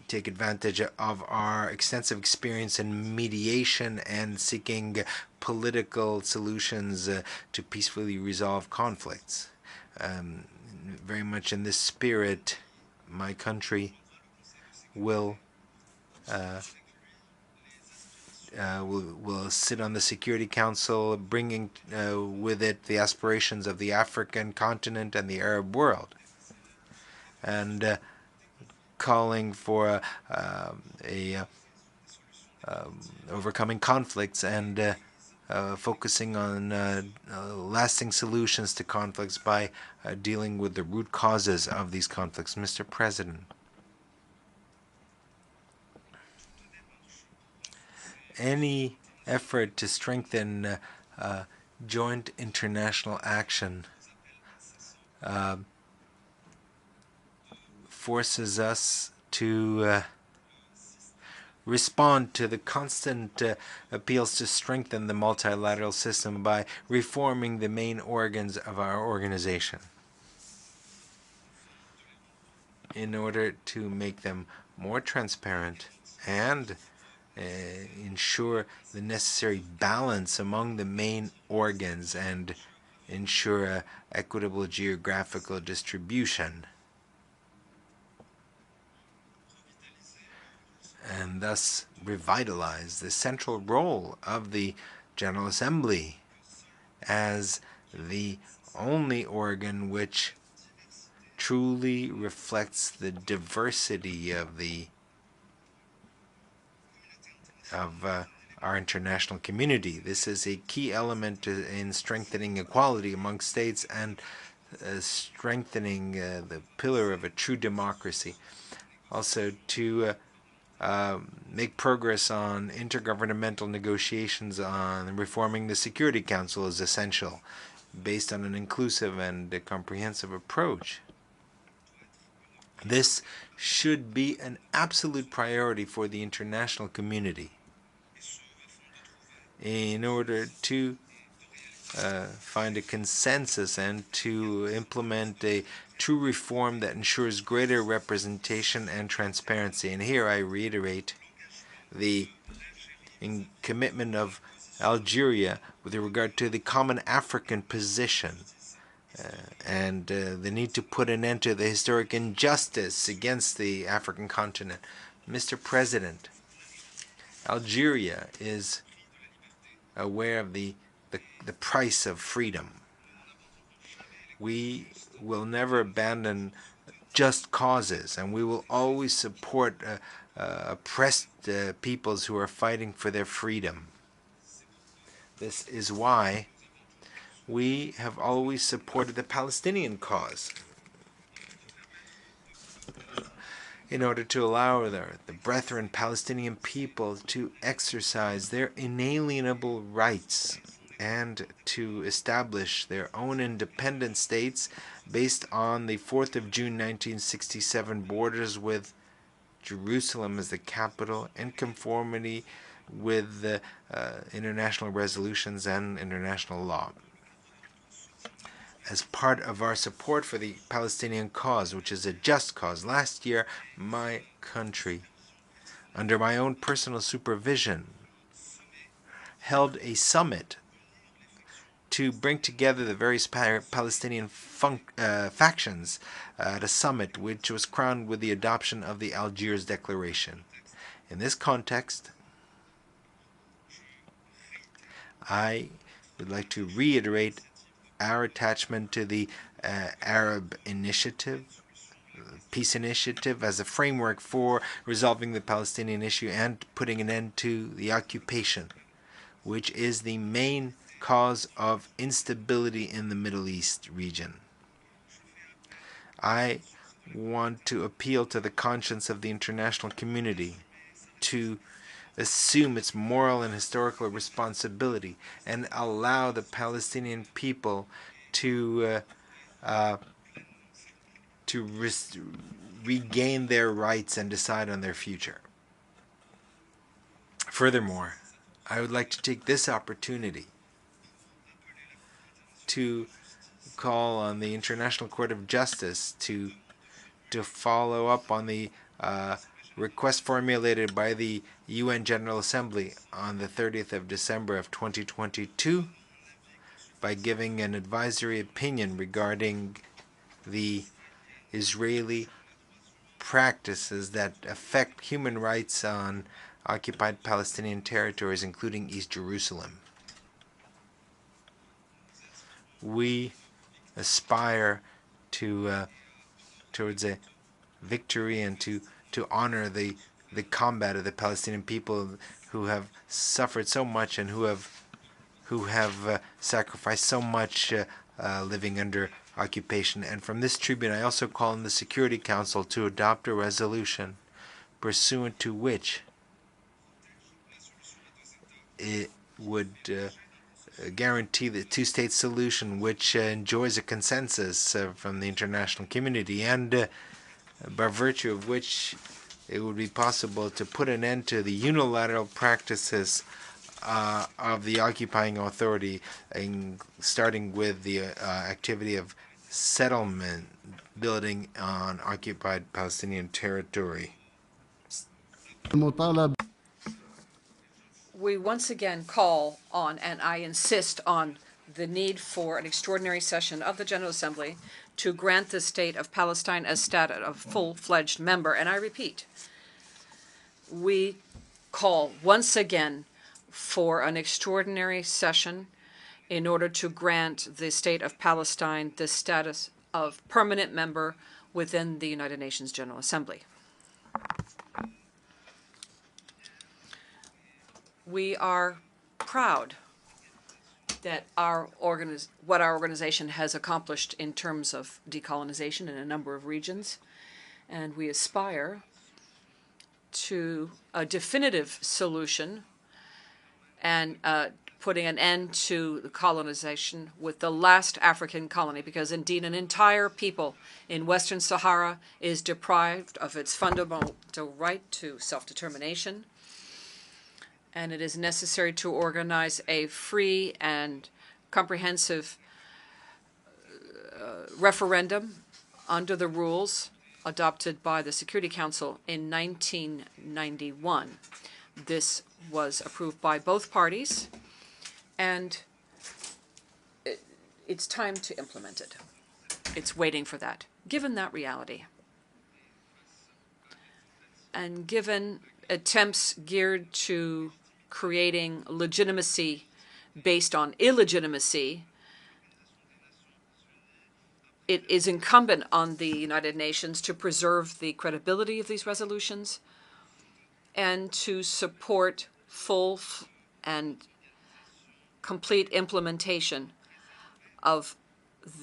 Speaker 3: take advantage of our extensive experience in mediation and seeking political solutions to peacefully resolve conflicts. Very much in this spirit, my country will sit on the Security Council, bringing with it the aspirations of the African continent and the Arab world, and calling for overcoming conflicts and focusing on lasting solutions to conflicts by dealing with the root causes of these conflicts. Mr. President, any effort to strengthen joint international action forces us to respond to the constant appeals to strengthen the multilateral system by reforming the main organs of our organization. in order to make them more transparent and ensure the necessary balance among the main organs and ensure an equitable geographical distribution, and thus revitalize the central role of the General Assembly as the only organ which truly reflects the diversity of our international community. This is a key element in strengthening equality among states and strengthening the pillar of a true democracy. Also, to make progress on intergovernmental negotiations on reforming the Security Council is essential, based on an inclusive and a comprehensive approach. This should be an absolute priority for the international community in order to find a consensus and to implement a true reform that ensures greater representation and transparency. And here I reiterate the commitment of Algeria with regard to the common African position and the need to put an end to the historic injustice against the African continent. Mr. President, Algeria is aware of the price of freedom. We will never abandon just causes, and we will always support oppressed peoples who are fighting for their freedom. This is why we have always supported the Palestinian cause, in order to allow the brethren Palestinian people to exercise their inalienable rights and to establish their own independent states based on the 4th of June 1967 borders with Jerusalem as the capital, in conformity with the international resolutions and international law. As part of our support for the Palestinian cause, which is a just cause, last year my country, under my own personal supervision, held a summit to bring together the various Palestinian factions at a summit which was crowned with the adoption of the Algiers Declaration. In this context, I would like to reiterate our attachment to the Arab Initiative, Peace Initiative, as a framework for resolving the Palestinian issue and putting an end to the occupation, which is the main cause of instability in the Middle East region. I want to appeal to the conscience of the international community to assume its moral and historical responsibility and allow the Palestinian people to regain their rights and decide on their future. Furthermore, I would like to take this opportunity to call on the International Court of Justice to follow up on the request formulated by the UN General Assembly on the 30th of December of 2022 by giving an advisory opinion regarding the Israeli practices that affect human rights on occupied Palestinian territories, including East Jerusalem. We aspire to towards a victory and to honor the combat of the Palestinian people who have suffered so much and who have sacrificed so much living under occupation. And from this tribune, I also call on the Security Council to adopt a resolution pursuant to which it would guarantee the two-state solution, which enjoys a consensus from the international community, and by virtue of which it would be possible to put an end to the unilateral practices of the occupying authority, starting with the activity of settlement building on occupied Palestinian territory.
Speaker 21: We once again call on, and I insist on, the need for an extraordinary session of the General Assembly to grant the state of Palestine as status of full-fledged member. And I repeat, we call once again for an extraordinary session in order to grant the state of Palestine the status of permanent member within the United Nations General Assembly. We are proud that what our organization has accomplished in terms of decolonization in a number of regions, and we aspire to a definitive solution and putting an end to the colonization with the last African colony, because indeed an entire people in Western Sahara is deprived of its fundamental right to self-determination. And it is necessary to organize a free and comprehensive referendum under the rules adopted by the Security Council in 1991. This was approved by both parties, and it's time to implement it. It's waiting for that. Given that reality, and given attempts geared to creating legitimacy based on illegitimacy, it is incumbent on the United Nations to preserve the credibility of these resolutions and to support full and complete implementation of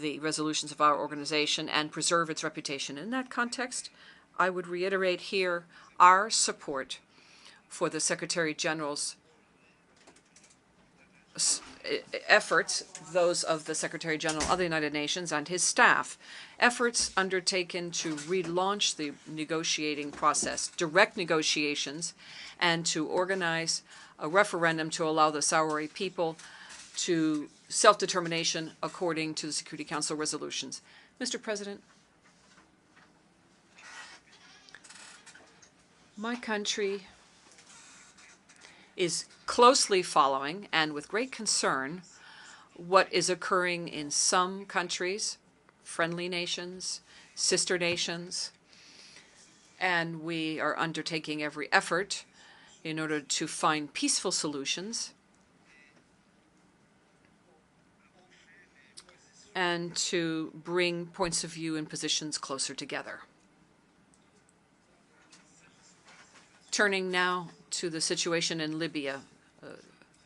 Speaker 21: the resolutions of our organization and preserve its reputation. In that context, I would reiterate here our support for the Secretary General's efforts, those of the Secretary General of the United Nations and his staff, efforts undertaken to relaunch the negotiating process, direct negotiations, and to organize a referendum to allow the Sahrawi people to self-determination according to the Security Council resolutions. Mr. President, my country is closely following, and with great concern, what is occurring in some countries, friendly nations, sister nations, and we are undertaking every effort in order to find peaceful solutions and to bring points of view and positions closer together. Turning now to the situation in Libya,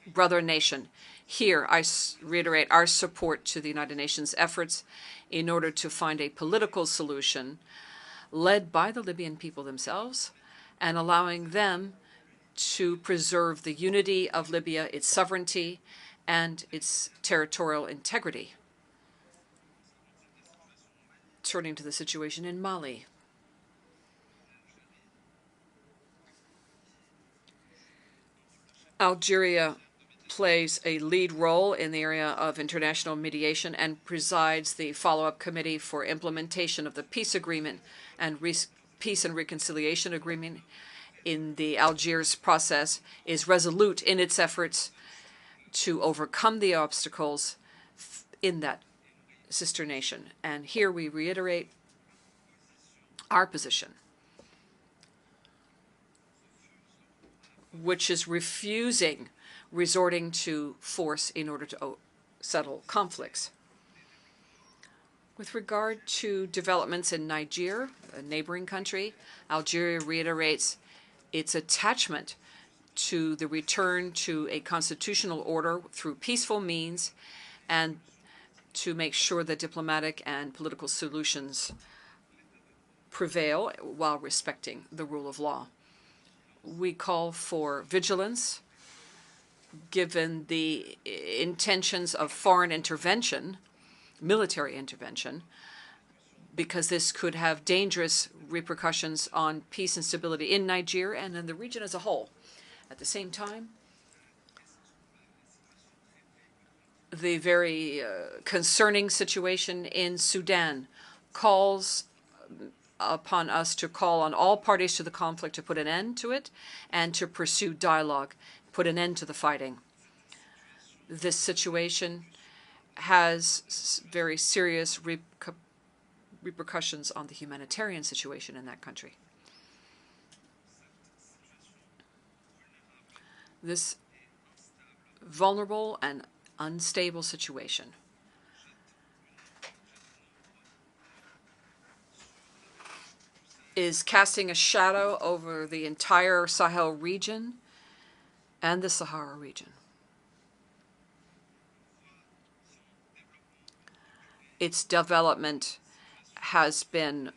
Speaker 21: brother nation. Here, I reiterate our support to the United Nations efforts in order to find a political solution led by the Libyan people themselves and allowing them to preserve the unity of Libya, its sovereignty, and its territorial integrity. Turning to the situation in Mali. Algeria plays a lead role in the area of international mediation and presides the follow-up committee for implementation of the peace agreement and peace and reconciliation agreement in the Algiers process, is resolute in its efforts to overcome the obstacles in that sister nation. And here we reiterate our position, which is refusing resorting to force in order to settle conflicts. With regard to developments in Niger, a neighboring country, Algeria reiterates its attachment to the return to a constitutional order through peaceful means and to make sure that diplomatic and political solutions prevail while respecting the rule of law. We call for vigilance given the intentions of foreign intervention, military intervention, because this could have dangerous repercussions on peace and stability in Niger and in the region as a whole. At the same time, the very concerning situation in Sudan calls upon us to call on all parties to the conflict to put an end to it and to pursue dialogue, put an end to the fighting. This situation has very serious repercussions on the humanitarian situation in that country. This vulnerable and unstable situation is casting a shadow over the entire Sahel region and the Sahara region. Its development has been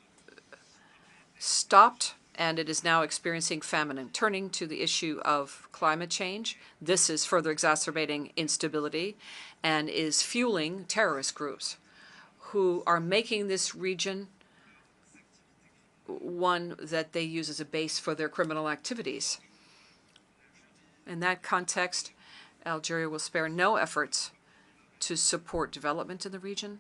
Speaker 21: stopped, and it is now experiencing famine. And turning to the issue of climate change, this is further exacerbating instability and is fueling terrorist groups who are making this region one that they use as a base for their criminal activities. In that context, Algeria will spare no efforts to support development in the region,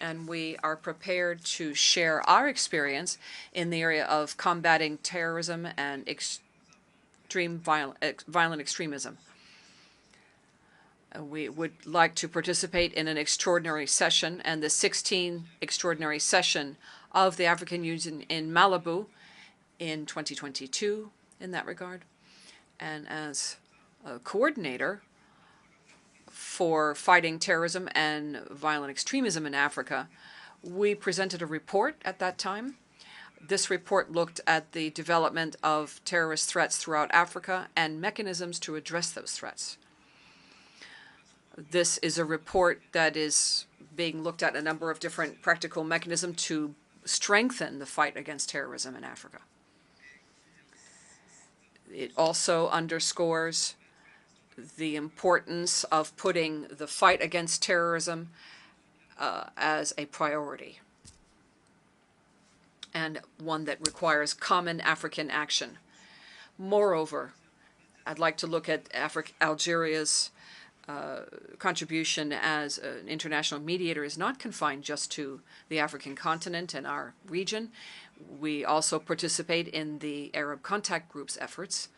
Speaker 21: and we are prepared to share our experience in the area of combating terrorism and violent extremism. We would like to participate in an extraordinary session, and the 16th extraordinary session of the African Union in Malibu in 2022 in that regard. And as a coordinator for fighting terrorism and violent extremism in Africa, we presented a report at that time. This report looked at the development of terrorist threats throughout Africa and mechanisms to address those threats. This is a report that is being looked at a number of different practical mechanisms to strengthen the fight against terrorism in Africa. It also underscores the importance of putting the fight against terrorism as a priority, and one that requires common African action. Moreover, I'd like to look at Algeria's contribution as an international mediator is not confined just to the African continent and our region. We also participate in the Arab Contact Group's efforts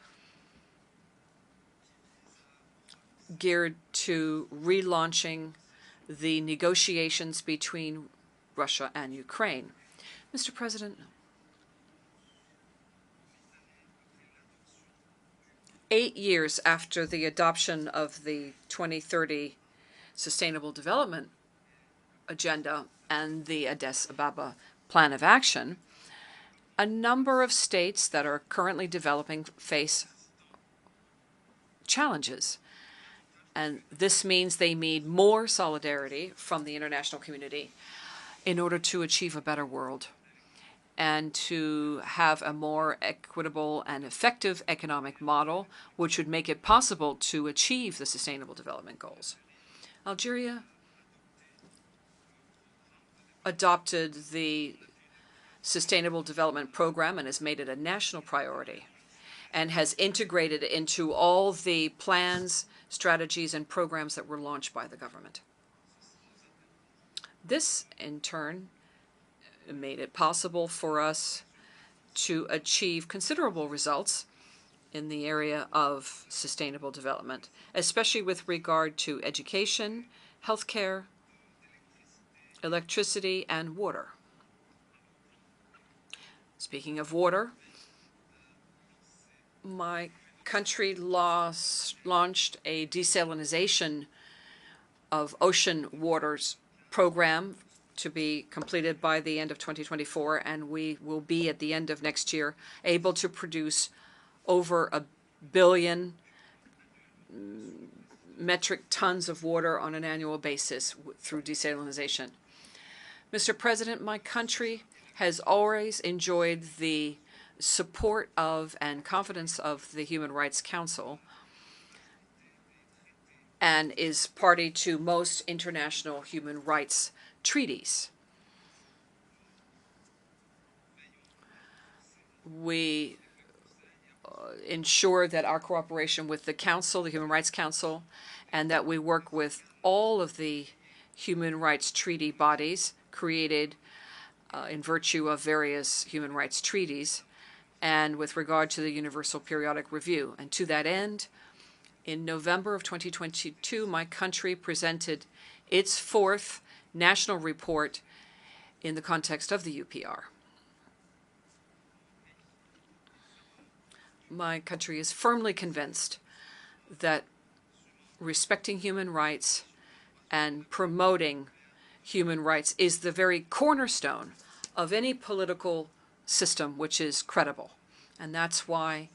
Speaker 21: geared to relaunching the negotiations between Russia and Ukraine. Mr. President, 8 years after the adoption of the 2030 Sustainable Development Agenda and the Addis Ababa Plan of Action, a number of states that are currently developing face challenges. And this means they need more solidarity from the international community in order to achieve a better world and to have a more equitable and effective economic model, which would make it possible to achieve the Sustainable Development Goals. Algeria adopted the Sustainable Development Program and has made it a national priority and has integrated it into all the plans, strategies, and programs that were launched by the government. This, in turn, made it possible for us to achieve considerable results in the area of sustainable development, especially with regard to education, healthcare, electricity, and water. Speaking of water, my country launched a desalination of ocean waters program to be completed by the end of 2024, and we will be at the end of next year able to produce over 1 billion metric tons of water on an annual basis through desalination. Mr. President, my country has always enjoyed the support of and confidence of the Human Rights Council and is party to most international human rights treaties. We ensure that our cooperation with the Council, the Human Rights Council, and that we work with all of the human rights treaty bodies created in virtue of various human rights treaties, and with regard to the Universal Periodic Review. And to that end, in November of 2022, my country presented its fourth national report in the context of the UPR. My country is firmly convinced that respecting human rights and promoting human rights is the very cornerstone of any political system which is credible. And that's why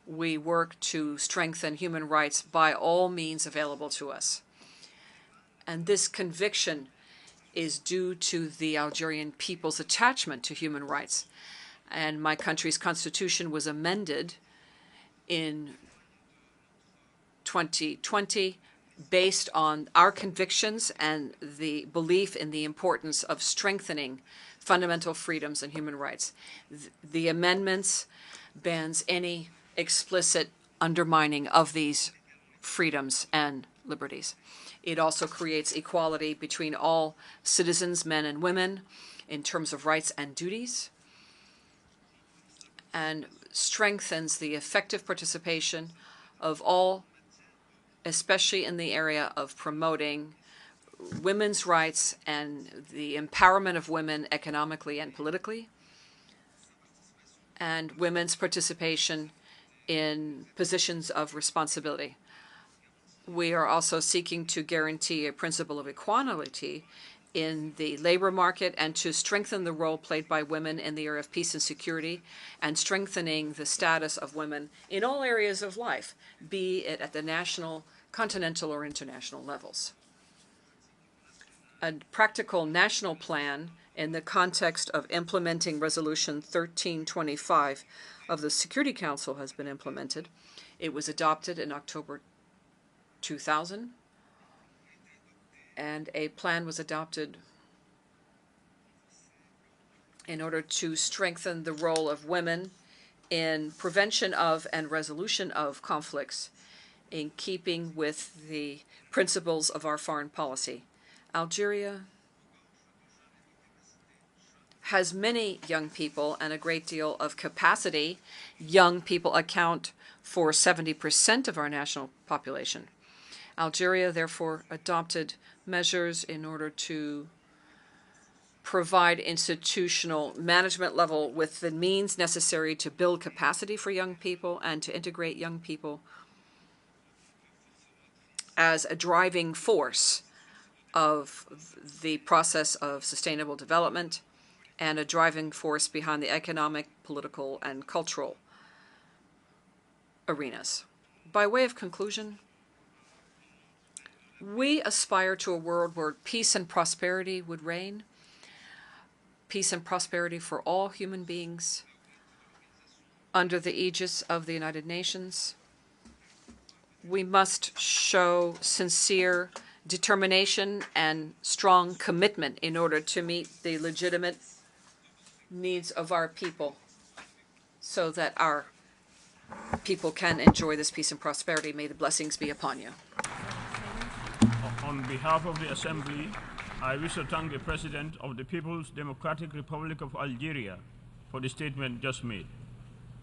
Speaker 21: we work to strengthen human rights by all means available to us. And this conviction is due to the Algerian people's attachment to human rights. And my country's constitution was amended in 2020 based on our convictions and the belief in the importance of strengthening fundamental freedoms and human rights. The amendments bans any explicit undermining of these freedoms and liberties. It also creates equality between all citizens, men and women, in terms of rights and duties, and strengthens the effective participation of all, especially in the area of promoting women's rights and the empowerment of women economically and politically, and women's participation in positions of responsibility. We are also seeking to guarantee a principle of equality in the labor market and to strengthen the role played by women in the area of peace and security, and strengthening the status of women in all areas of life, be it at the national, continental, or international levels. A practical national plan in the context of implementing Resolution 1325 of the Security Council has been implemented. It was adopted in October 2000, and a plan was adopted in order to strengthen the role of women in prevention of and resolution of conflicts in keeping with the principles of our foreign policy. Algeria has many young people and a great deal of capacity. Young people account for 70% of our national population. Algeria, therefore, adopted measures in order to provide institutional management level with the means necessary to build capacity for young people and to integrate young people as a driving force of the process of sustainable development and a driving force behind the economic, political, and cultural arenas. By way of conclusion, we aspire to a world where peace and prosperity would reign, peace and prosperity for all human beings under the aegis of the United Nations. We must show sincere determination and strong commitment in order to meet the legitimate needs of our people so that our people can enjoy this peace and prosperity. May the blessings be upon you.
Speaker 10: On behalf of the Assembly, I wish to thank the President of the People's Democratic Republic of Algeria for the statement just made,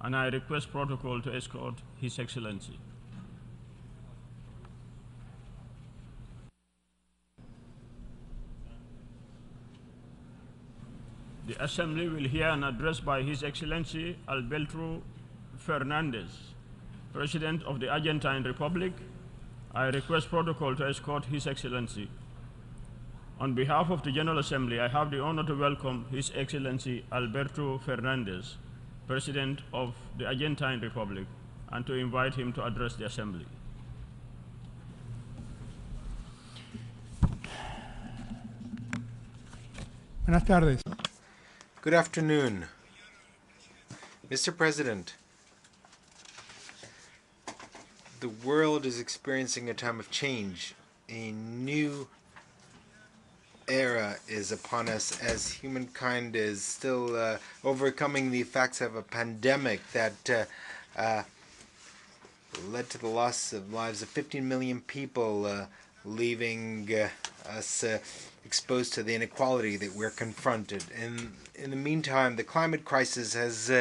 Speaker 10: and I request protocol to escort His Excellency. The Assembly will hear an address by His Excellency Alberto Fernandez, President of the Argentine Republic. I request protocol to escort His Excellency. On behalf of the General Assembly, I have the honor to welcome His Excellency Alberto Fernandez, President of the Argentine Republic, and to invite him to address the Assembly.
Speaker 12: Buenas tardes.
Speaker 3: Good afternoon. Mr. President, the world is experiencing a time of change. A new era is upon us as humankind is still overcoming the effects of a pandemic that led to the loss of lives of 15 million people, leaving us exposed to the inequality that we're confronted. In the meantime, the climate crisis has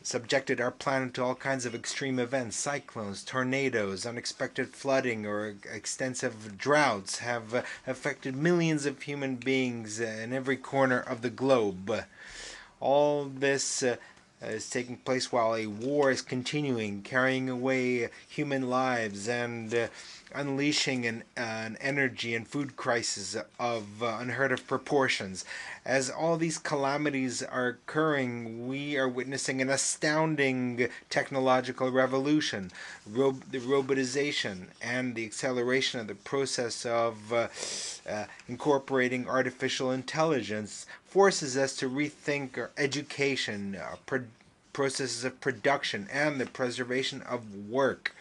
Speaker 3: subjected our planet to all kinds of extreme events. Cyclones, tornadoes, unexpected flooding, or extensive droughts have affected millions of human beings in every corner of the globe. All this is taking place while a war is continuing, carrying away human lives and unleashing an energy and food crisis of unheard of proportions. As all these calamities are occurring, we are witnessing an astounding technological revolution. The robotization and the acceleration of the process of incorporating artificial intelligence forces us to rethink our education, processes of production, and the preservation of work.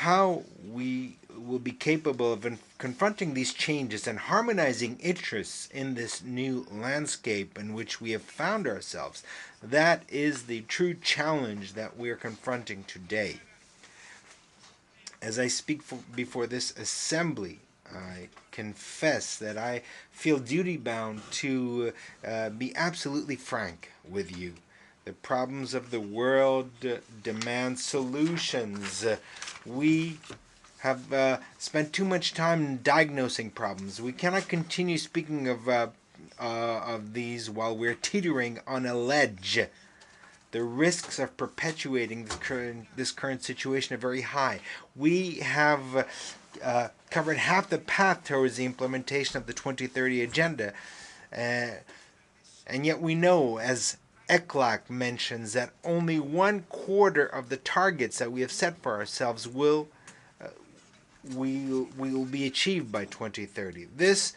Speaker 3: How we will be capable of confronting these changes and harmonizing interests in this new landscape in which we have found ourselves, that is the true challenge that we are confronting today. As I speak before this assembly, I confess that I feel duty-bound to be absolutely frank with you. The problems of the world demand solutions. We have spent too much time diagnosing problems. We cannot continue speaking of these while we're teetering on a ledge. The risks of perpetuating this current situation are very high. We have covered half the path towards the implementation of the 2030 agenda, and yet we know, as ECLAC mentions, that only 1/4 of the targets that we have set for ourselves will be achieved by 2030. This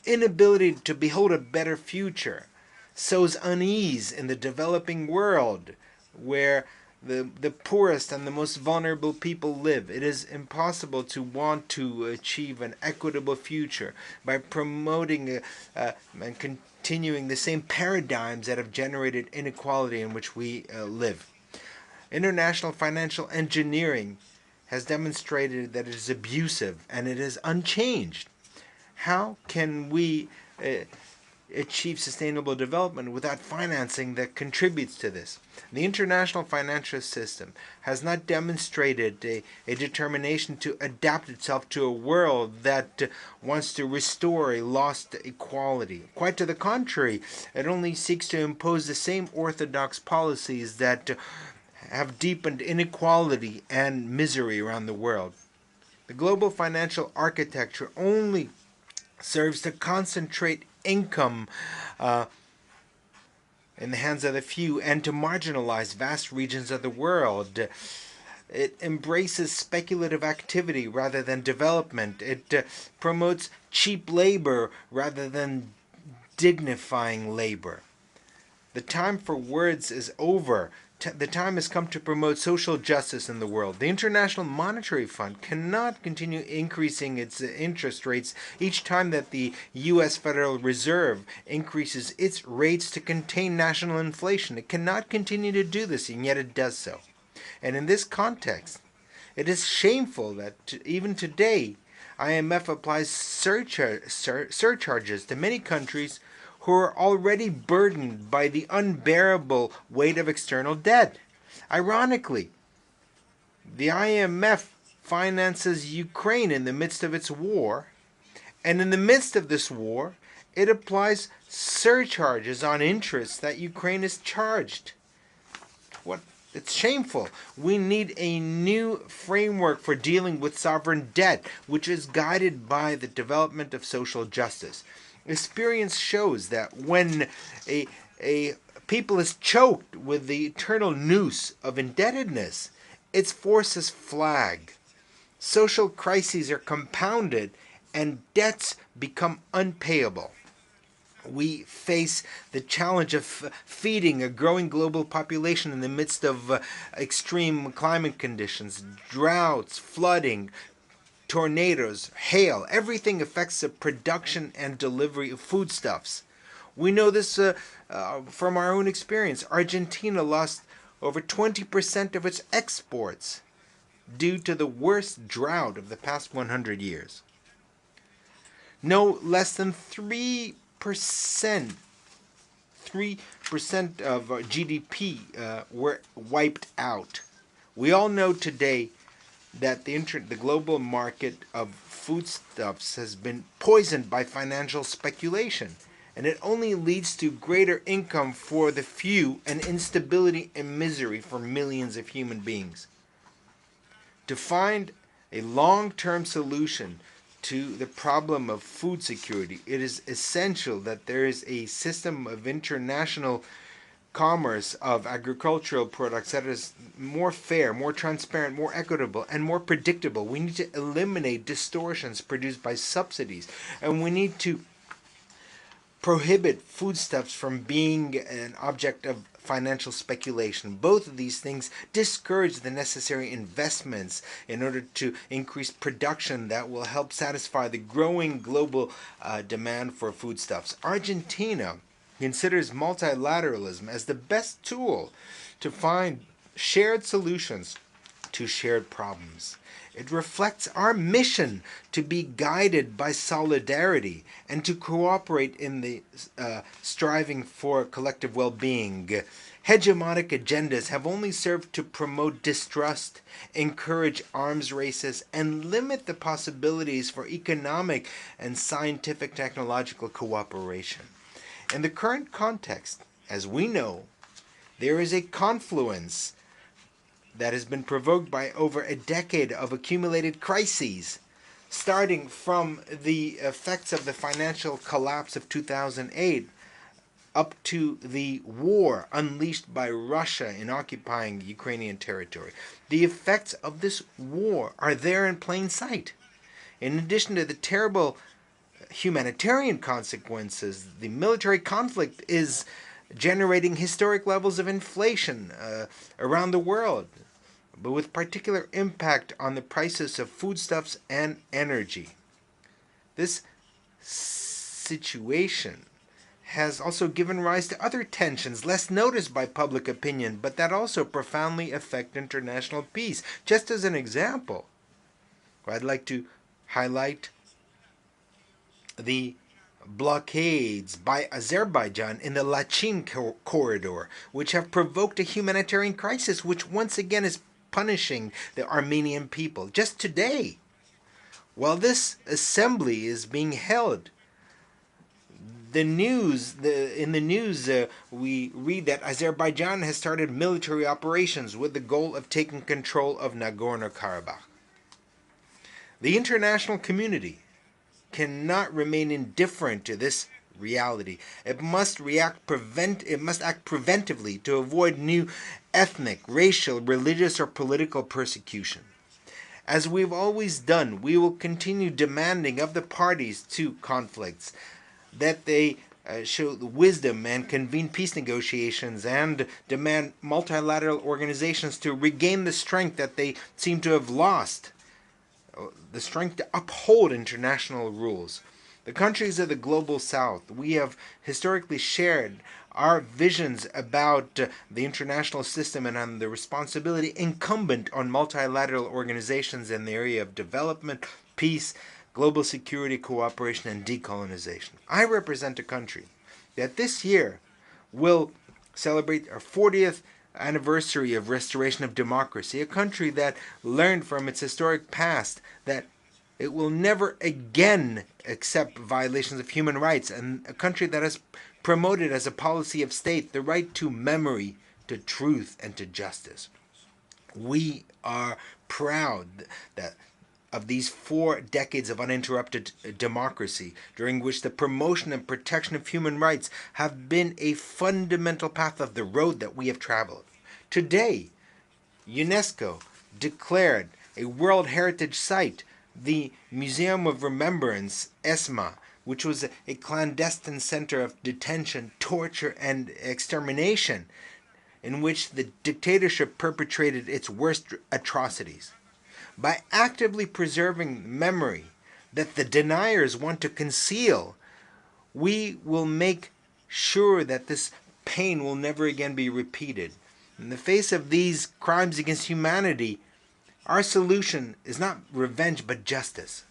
Speaker 3: inability to behold a better future sows unease in the developing world, where the poorest and the most vulnerable people live. It is impossible to want to achieve an equitable future by promoting and continuing the same paradigms that have generated inequality in which we live. International financial engineering has demonstrated that it is abusive and it is unchanged. How can we achieve sustainable development without financing that contributes to this? The international financial system has not demonstrated a determination to adapt itself to a world that wants to restore a lost equality. Quite to the contrary, it only seeks to impose the same orthodox policies that have deepened inequality and misery around the world. The global financial architecture only serves to concentrate income in the hands of the few and to marginalize vast regions of the world. It embraces speculative activity rather than development. It promotes cheap labor rather than dignifying labor. The time for words is over. The time has come to promote social justice in the world. The International Monetary Fund cannot continue increasing its interest rates each time that the U.S. Federal Reserve increases its rates to contain national inflation. It cannot continue to do this, and yet it does so. And in this context, it is shameful that even today, IMF applies surcharges to many countries who are already burdened by the unbearable weight of external debt. Ironically, the IMF finances Ukraine in the midst of its war, and in the midst of this war, it applies surcharges on interest that Ukraine is charged. It's shameful. We need a new framework for dealing with sovereign debt, which is guided by the development of social justice. Experience shows that when a people is choked with the eternal noose of indebtedness, its forces flag. Social crises are compounded and debts become unpayable. We face the challenge of feeding a growing global population in the midst of extreme climate conditions, droughts, flooding, tornadoes, hail. Everything affects the production and delivery of foodstuffs. We know this from our own experience. Argentina lost over 20% of its exports due to the worst drought of the past 100 years. No less than 3% of GDP were wiped out. We all know today that the global market of foodstuffs has been poisoned by financial speculation, and it only leads to greater income for the few and instability and misery for millions of human beings. To find a long-term solution to the problem of food security, it is essential that there is a system of international commerce of agricultural products that is more fair, more transparent, more equitable, and more predictable. We need to eliminate distortions produced by subsidies, and we need to prohibit foodstuffs from being an object of financial speculation. Both of these things discourage the necessary investments in order to increase production that will help satisfy the growing global demand for foodstuffs. Argentina considers multilateralism as the best tool to find shared solutions to shared problems. It reflects our mission to be guided by solidarity and to cooperate in the striving for collective well-being. Hegemonic agendas have only served to promote distrust, encourage arms races, and limit the possibilities for economic and scientific technological cooperation. In the current context, as we know, there is a confluence that has been provoked by over a decade of accumulated crises, starting from the effects of the financial collapse of 2008 up to the war unleashed by Russia in occupying Ukrainian territory. The effects of this war are there in plain sight. In addition to the terrible humanitarian consequences, the military conflict is generating historic levels of inflation around the world, but with particular impact on the prices of foodstuffs and energy. This situation has also given rise to other tensions less noticed by public opinion, but that also profoundly affect international peace. Just as an example, I'd like to highlight the blockades by Azerbaijan in the Lachin corridor, which have provoked a humanitarian crisis which once again is punishing the Armenian people. Just today, while this assembly is being held, in the news we read that Azerbaijan has started military operations with the goal of taking control of Nagorno-Karabakh. The international community cannot remain indifferent to this reality. It must act preventively to avoid new ethnic, racial, religious, or political persecution. As we've always done, we will continue demanding of the parties to conflicts that they show the wisdom and convene peace negotiations and demand multilateral organizations to regain the strength that they seem to have lost, the strength to uphold international rules. The countries of the global south, we have historically shared our visions about the international system and on the responsibility incumbent on multilateral organizations in the area of development, peace, global security, cooperation, and decolonization. I represent a country that this year will celebrate our 40th anniversary of restoration of democracy, a country that learned from its historic past that it will never again accept violations of human rights, and a country that has promoted as a policy of state the right to memory, to truth, and to justice. We are proud that of these 4 decades of uninterrupted democracy, during which the promotion and protection of human rights have been a fundamental path of the road that we have traveled. Today, UNESCO declared a World Heritage Site the Museum of Remembrance, ESMA, which was a clandestine center of detention, torture, and extermination, in which the dictatorship perpetrated its worst atrocities. By actively preserving memory that the deniers want to conceal, we will make sure that this pain will never again be repeated. In the face of these crimes against humanity, our solution is not revenge but justice.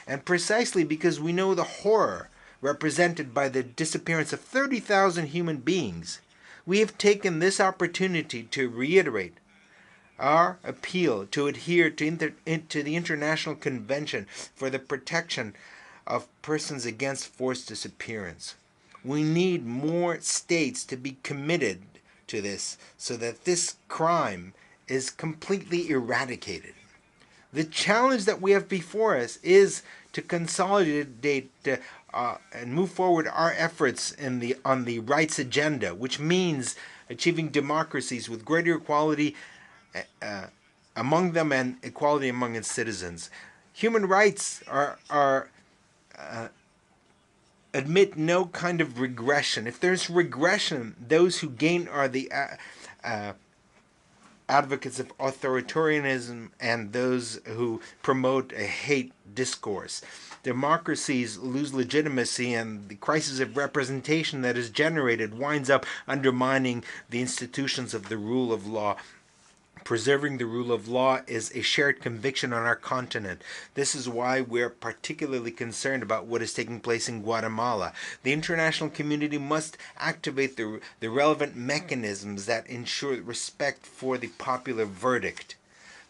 Speaker 3: And precisely because we know the horror represented by the disappearance of 30,000 human beings, we have taken this opportunity to reiterate our appeal to adhere to the International Convention for the Protection of Persons Against Forced Disappearance. We need more states to be committed to this so that this crime is completely eradicated. The challenge that we have before us is to consolidate and move forward our efforts on the rights agenda, which means achieving democracies with greater equality among them and equality among its citizens. Human rights admit no kind of regression. If there's regression, those who gain are the advocates of authoritarianism and those who promote a hate discourse. Democracies lose legitimacy, and the crisis of representation that is generated winds up undermining the institutions of the rule of law. Preserving the rule of law is a shared conviction on our continent. This is why we're particularly concerned about what is taking place in Guatemala. The international community must activate the relevant mechanisms that ensure respect for the popular verdict.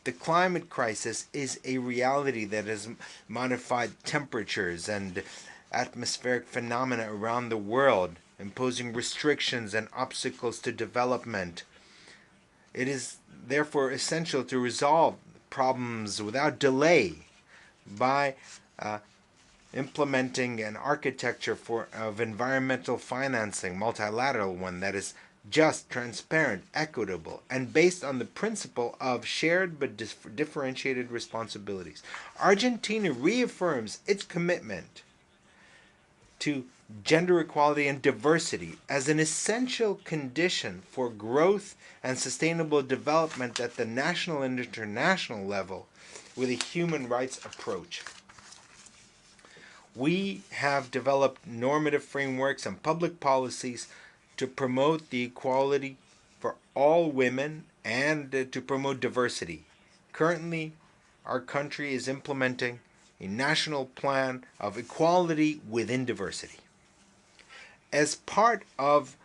Speaker 3: The climate crisis is a reality that has modified temperatures and atmospheric phenomena around the world, imposing restrictions and obstacles to development. It is therefore essential to resolve problems without delay by implementing an architecture of environmental financing, multilateral one that is just, transparent, equitable, and based on the principle of shared but differentiated responsibilities. Argentina reaffirms its commitment to gender equality and diversity as an essential condition for growth and sustainable development at the national and international level with a human rights approach. We have developed normative frameworks and public policies to promote the equality for all women and to promote diversity. Currently, our country is implementing a national plan of equality within diversity. As part of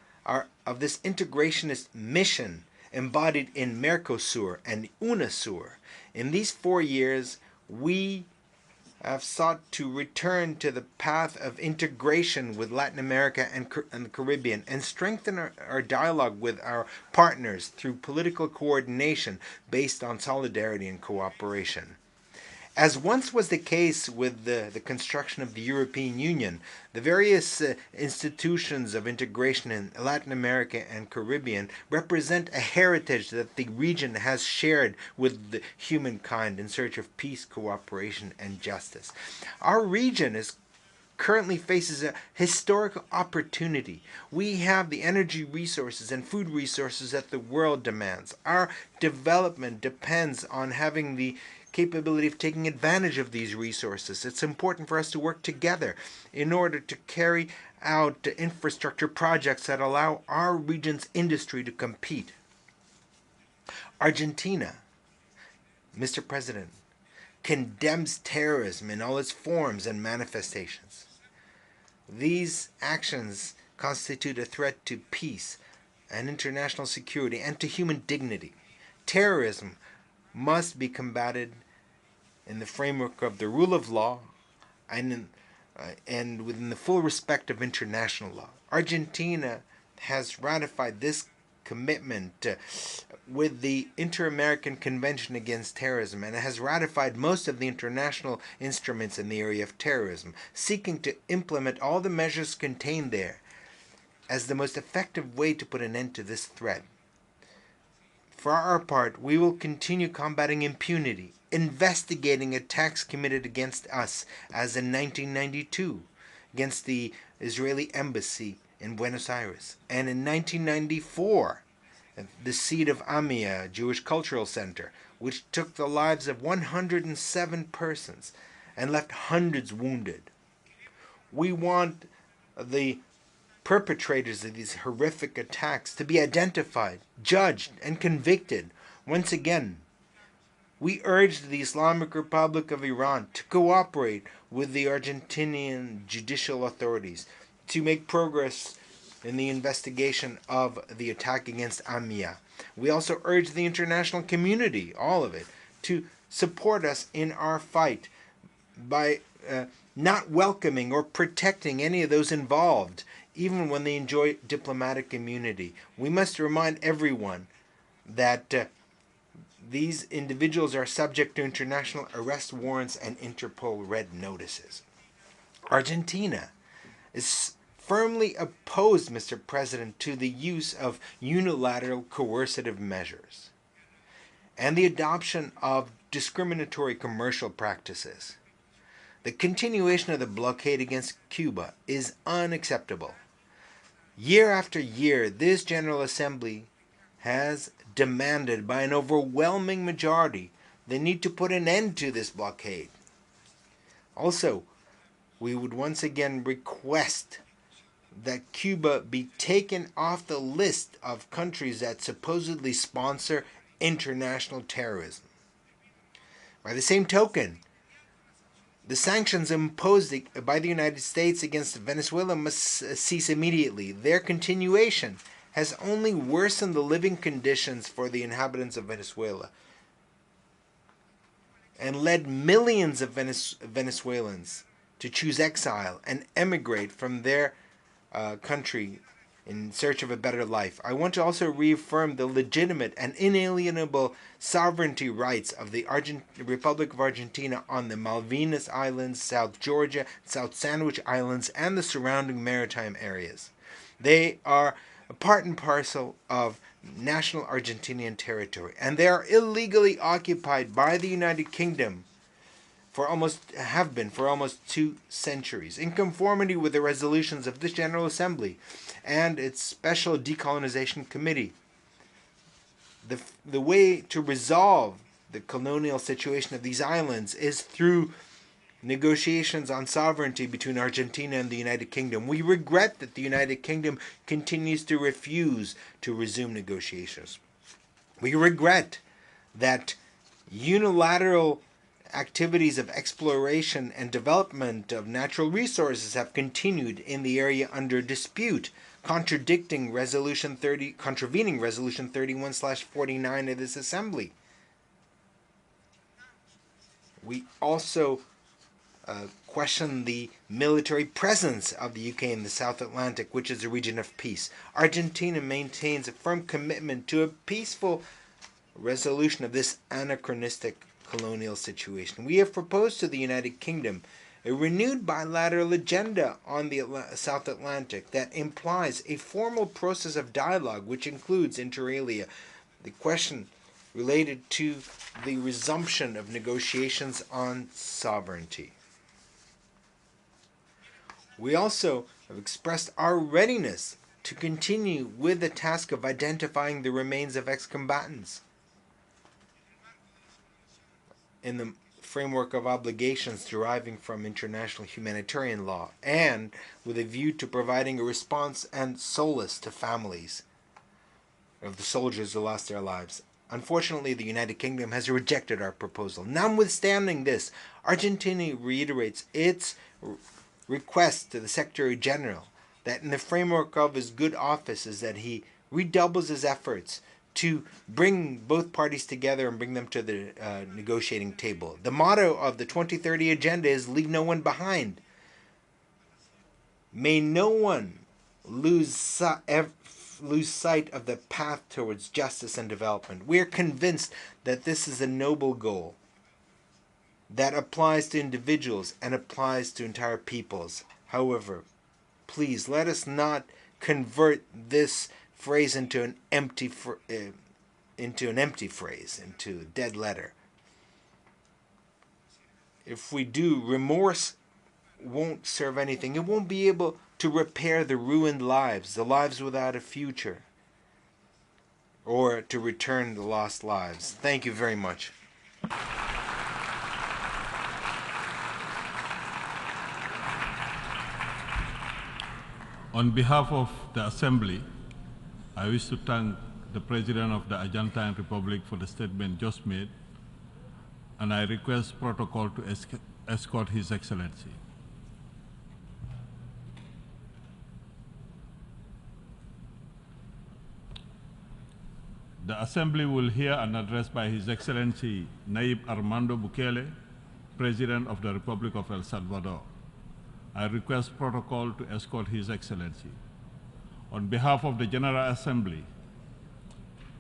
Speaker 3: this integrationist mission embodied in Mercosur and UNASUR, in these 4 years, we have sought to return to the path of integration with Latin America and the Caribbean and strengthen our dialogue with our partners through political coordination based on solidarity and cooperation. As once was the case with the construction of the European Union, the various institutions of integration in Latin America and Caribbean represent a heritage that the region has shared with humankind in search of peace, cooperation, and justice. Our region currently faces a historical opportunity. We have the energy resources and food resources that the world demands. Our development depends on having the capability of taking advantage of these resources. It's important for us to work together in order to carry out infrastructure projects that allow our region's industry to compete. Argentina, Mr. President, condemns terrorism in all its forms and manifestations. These actions constitute a threat to peace and international security and to human dignity. Terrorism must be combated in the framework of the rule of law and within the full respect of international law. Argentina has ratified this commitment with the Inter-American Convention Against Terrorism and has ratified most of the international instruments in the area of terrorism, seeking to implement all the measures contained there as the most effective way to put an end to this threat. For our part, we will continue combating impunity, investigating attacks committed against us, as in 1992, against the Israeli embassy in Buenos Aires, and in 1994, the seat of Amia, Jewish Cultural Center, which took the lives of 107 persons and left hundreds wounded. We want the perpetrators of these horrific attacks to be identified, judged, and convicted. Once again, we urge the Islamic Republic of Iran to cooperate with the Argentinian judicial authorities to make progress in the investigation of the attack against Amia. We also urge the international community, all of it, to support us in our fight by not welcoming or protecting any of those involved, even when they enjoy diplomatic immunity. We must remind everyone that these individuals are subject to international arrest warrants and Interpol red notices. Argentina is firmly opposed, Mr. President, to the use of unilateral coercive measures and the adoption of discriminatory commercial practices. The continuation of the blockade against Cuba is unacceptable. Year after year, this General Assembly has demanded by an overwhelming majority the need to put an end to this blockade. Also, we would once again request that Cuba be taken off the list of countries that supposedly sponsor international terrorism. By the same token, the sanctions imposed by the United States against Venezuela must cease immediately. Their continuation has only worsened the living conditions for the inhabitants of Venezuela and led millions of Venezuelans to choose exile and emigrate from their country in search of a better life. I want to also reaffirm the legitimate and inalienable sovereignty rights of the Republic of Argentina on the Malvinas Islands, South Georgia, South Sandwich Islands, and the surrounding maritime areas. They are a part and parcel of national Argentinian territory, and they are illegally occupied by the United Kingdom have been for almost 2 centuries, in conformity with the resolutions of this General Assembly and its Special Decolonization Committee. The way to resolve the colonial situation of these islands is through negotiations on sovereignty between Argentina and the United Kingdom. We regret that the United Kingdom continues to refuse to resume negotiations. We regret that unilateral activities of exploration and development of natural resources have continued in the area under dispute, contravening Resolution 31/49 of this Assembly. We also question the military presence of the UK in the South Atlantic, which is a region of peace. Argentina maintains a firm commitment to a peaceful resolution of this anachronistic colonial situation. We have proposed to the United Kingdom a renewed bilateral agenda on the South Atlantic that implies a formal process of dialogue which includes, inter alia, the question related to the resumption of negotiations on sovereignty. We also have expressed our readiness to continue with the task of identifying the remains of ex-combatants in the framework of obligations deriving from international humanitarian law, and with a view to providing a response and solace to families of the soldiers who lost their lives. Unfortunately, the United Kingdom has rejected our proposal. Notwithstanding this, Argentina reiterates its request to the Secretary General that in the framework of his good offices that he redoubles his efforts to bring both parties together and bring them to the negotiating table. The motto of the 2030 Agenda is leave no one behind. May no one lose sight of the path towards justice and development. We are convinced that this is a noble goal that applies to individuals and applies to entire peoples. However, please let us not convert this phrase into an empty phrase, into a dead letter. If we do, remorse won't serve anything. It won't be able to repair the ruined lives, the lives without a future, or to return the lost lives. Thank you very much.
Speaker 12: On behalf of the Assembly, I wish to thank the President of the Argentine Republic for the statement just made, and I request protocol to escort His Excellency. The Assembly will hear an address by His Excellency Tayyip Armando Bukele, President of the Republic of El Salvador. I request protocol to escort His Excellency. On behalf of the General Assembly,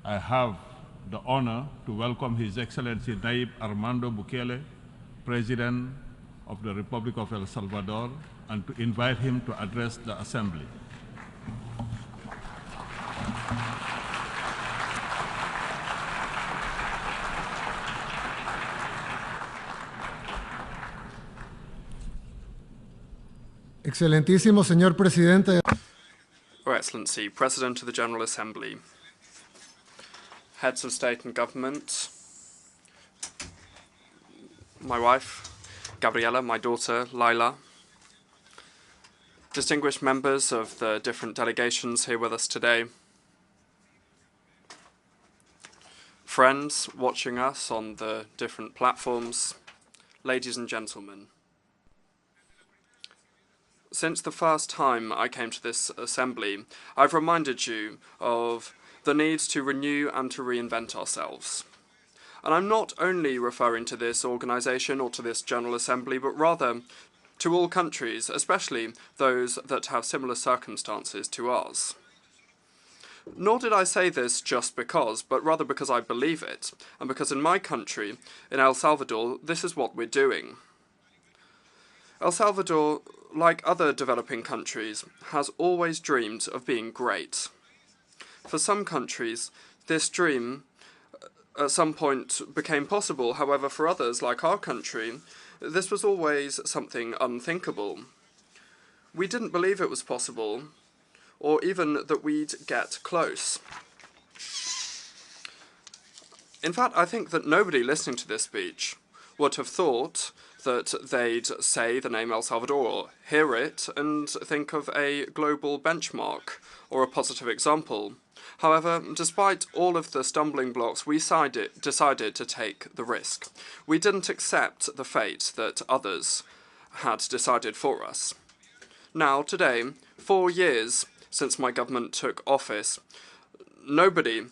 Speaker 12: I have the honor to welcome His Excellency Tayyip Armando Bukele, President of the Republic of El Salvador, and to invite him to address the Assembly.
Speaker 13: Excelentísimo señor presidente.
Speaker 23: Your Excellency, President of the General Assembly, heads of state and government, my wife, Gabriela, my daughter, Laila, distinguished members of the different delegations here with us today, friends watching us on the different platforms, ladies and gentlemen. Since the first time I came to this assembly, I've reminded you of the need to renew and to reinvent ourselves. And I'm not only referring to this organisation or to this General Assembly, but rather to all countries, especially those that have similar circumstances to ours. Nor did I say this just because, but rather because I believe it, and because in my country, in El Salvador, this is what we're doing. El Salvador, like other developing countries, has always dreamed of being great. For some countries, this dream at some point became possible. However, for others, like our country, this was always something unthinkable. We didn't believe it was possible, or even that we'd get close. In fact, I think that nobody listening to this speech would have thought that they'd say the name El Salvador, or hear it, and think of a global benchmark or a positive example. However, despite all of the stumbling blocks, we decided to take the risk. We didn't accept the fate that others had decided for us. Now, today, 4 years since my government took office, nobody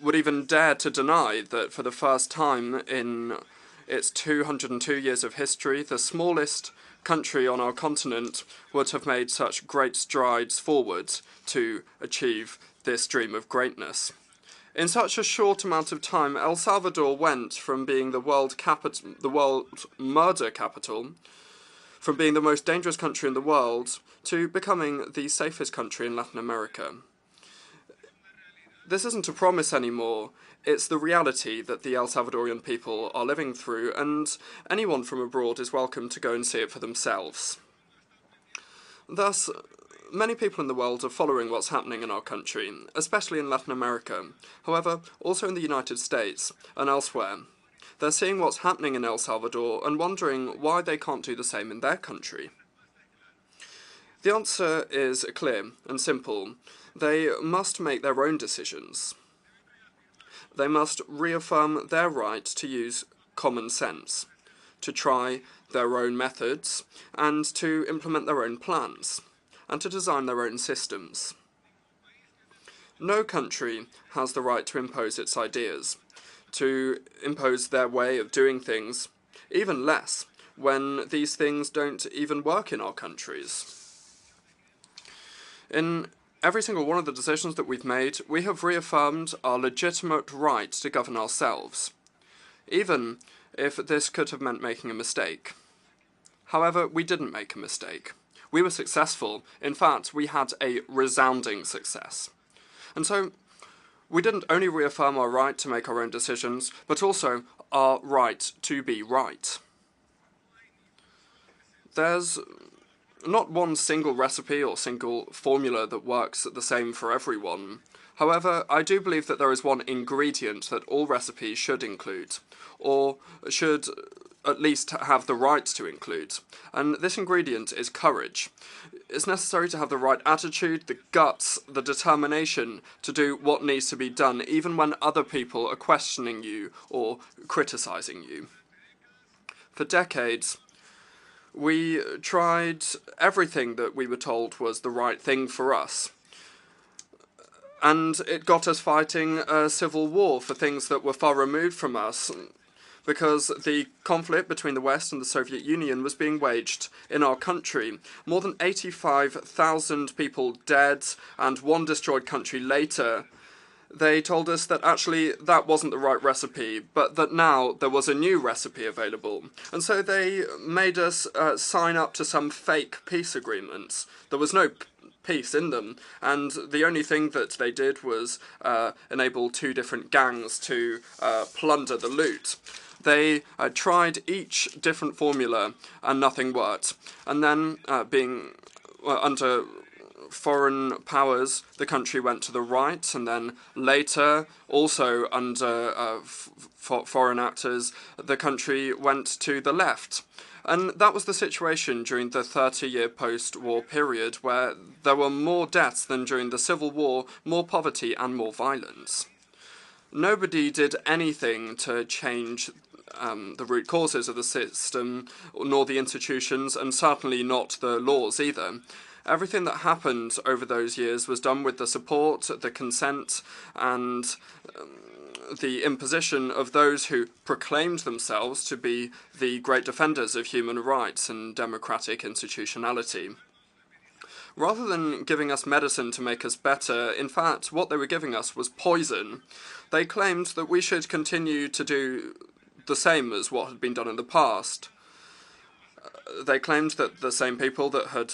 Speaker 23: would even dare to deny that for the first time in its 202 years of history, the smallest country on our continent would have made such great strides forward to achieve this dream of greatness. In such a short amount of time, El Salvador went from being the world murder capital, from being the most dangerous country in the world, to becoming the safest country in Latin America. This isn't a promise anymore. It's the reality that the El Salvadorian people are living through, and anyone from abroad is welcome to go and see it for themselves. Thus, many people in the world are following what's happening in our country, especially in Latin America. However, also in the United States and elsewhere. They're seeing what's happening in El Salvador and wondering why they can't do the same in their country. The answer is clear and simple. They must make their own decisions. They must reaffirm their right to use common sense, to try their own methods, and to implement their own plans, and to design their own systems. No country has the right to impose its ideas, to impose their way of doing things, even less when these things don't even work in our countries. In every single one of the decisions that we've made, we have reaffirmed our legitimate right to govern ourselves, even if this could have meant making a mistake. However, we didn't make a mistake. We were successful. In fact, we had a resounding success. And so, we didn't only reaffirm our right to make our own decisions, but also our right to be right. There's not one single recipe or single formula that works the same for everyone. However, I do believe that there is one ingredient that all recipes should include, or should at least have the right to include. And this ingredient is courage. it's necessary to have the right attitude, the guts, the determination to do what needs to be done, even when other people are questioning you or criticizing you. For decades, we tried everything that we were told was the right thing for us. And it got us fighting a civil war for things that were far removed from us, because the conflict between the West and the Soviet Union was being waged in our country. More than 85,000 people dead, and one destroyed country later. They told us that actually that wasn't the right recipe, but that now there was a new recipe available. And so they made us sign up to some fake peace agreements. There was no peace in them, and the only thing that they did was enable two different gangs to plunder the loot. They tried each different formula and nothing worked. And then being under foreign powers, the country went to the right, and then later, also under foreign actors, the country went to the left. And that was the situation during the 30-year post-war period, where there were more deaths than during the Civil War, more poverty and more violence. Nobody did anything to change the root causes of the system, nor the institutions, and certainly not the laws either. Everything that happened over those years was done with the support, the consent, and the imposition of those who proclaimed themselves to be the great defenders of human rights and democratic institutionality. Rather than giving us medicine to make us better, in fact, what they were giving us was poison. They claimed that we should continue to do the same as what had been done in the past. They claimed that the same people that had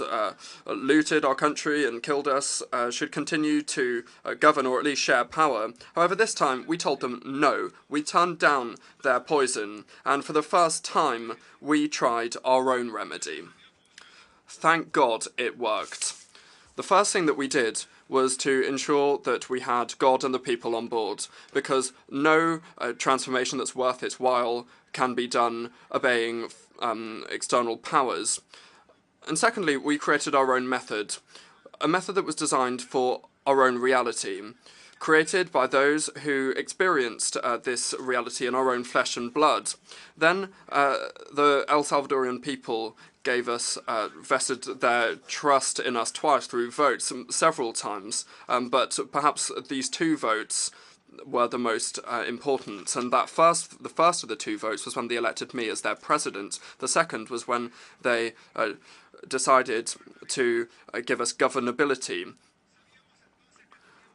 Speaker 23: looted our country and killed us should continue to govern or at least share power. However, this time we told them no. We turned down their poison, and for the first time we tried our own remedy. Thank God it worked. The first thing that we did was to ensure that we had God and the people on board, because no transformation that's worth its while can be done obeying external powers. And secondly, we created our own method, a method that was designed for our own reality, created by those who experienced this reality in our own flesh and blood. Then the El Salvadorian people gave us, vested their trust in us twice through votes, several times, but perhaps these two votes were the most important, and the first of the two votes was when they elected me as their president. The second was when they decided to give us governability.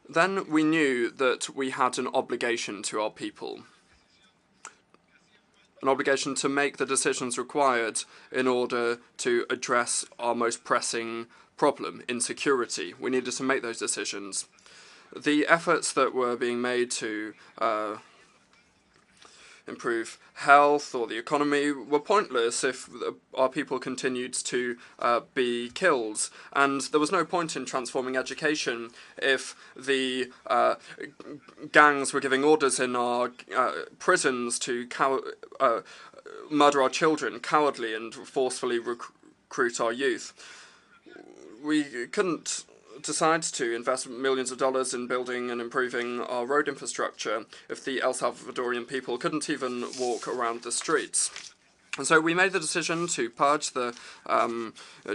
Speaker 23: Then we knew that we had an obligation to our people. An obligation to make the decisions required in order to address our most pressing problem, insecurity. We needed to make those decisions. The efforts that were being made to improve health or the economy were pointless if our people continued to be killed. And there was no point in transforming education if the gangs were giving orders in our prisons to murder our children cowardly and forcefully recruit our youth. We couldn't decide to invest millions of dollars in building and improving our road infrastructure if the El Salvadorian people couldn't even walk around the streets. And so we made the decision to purge the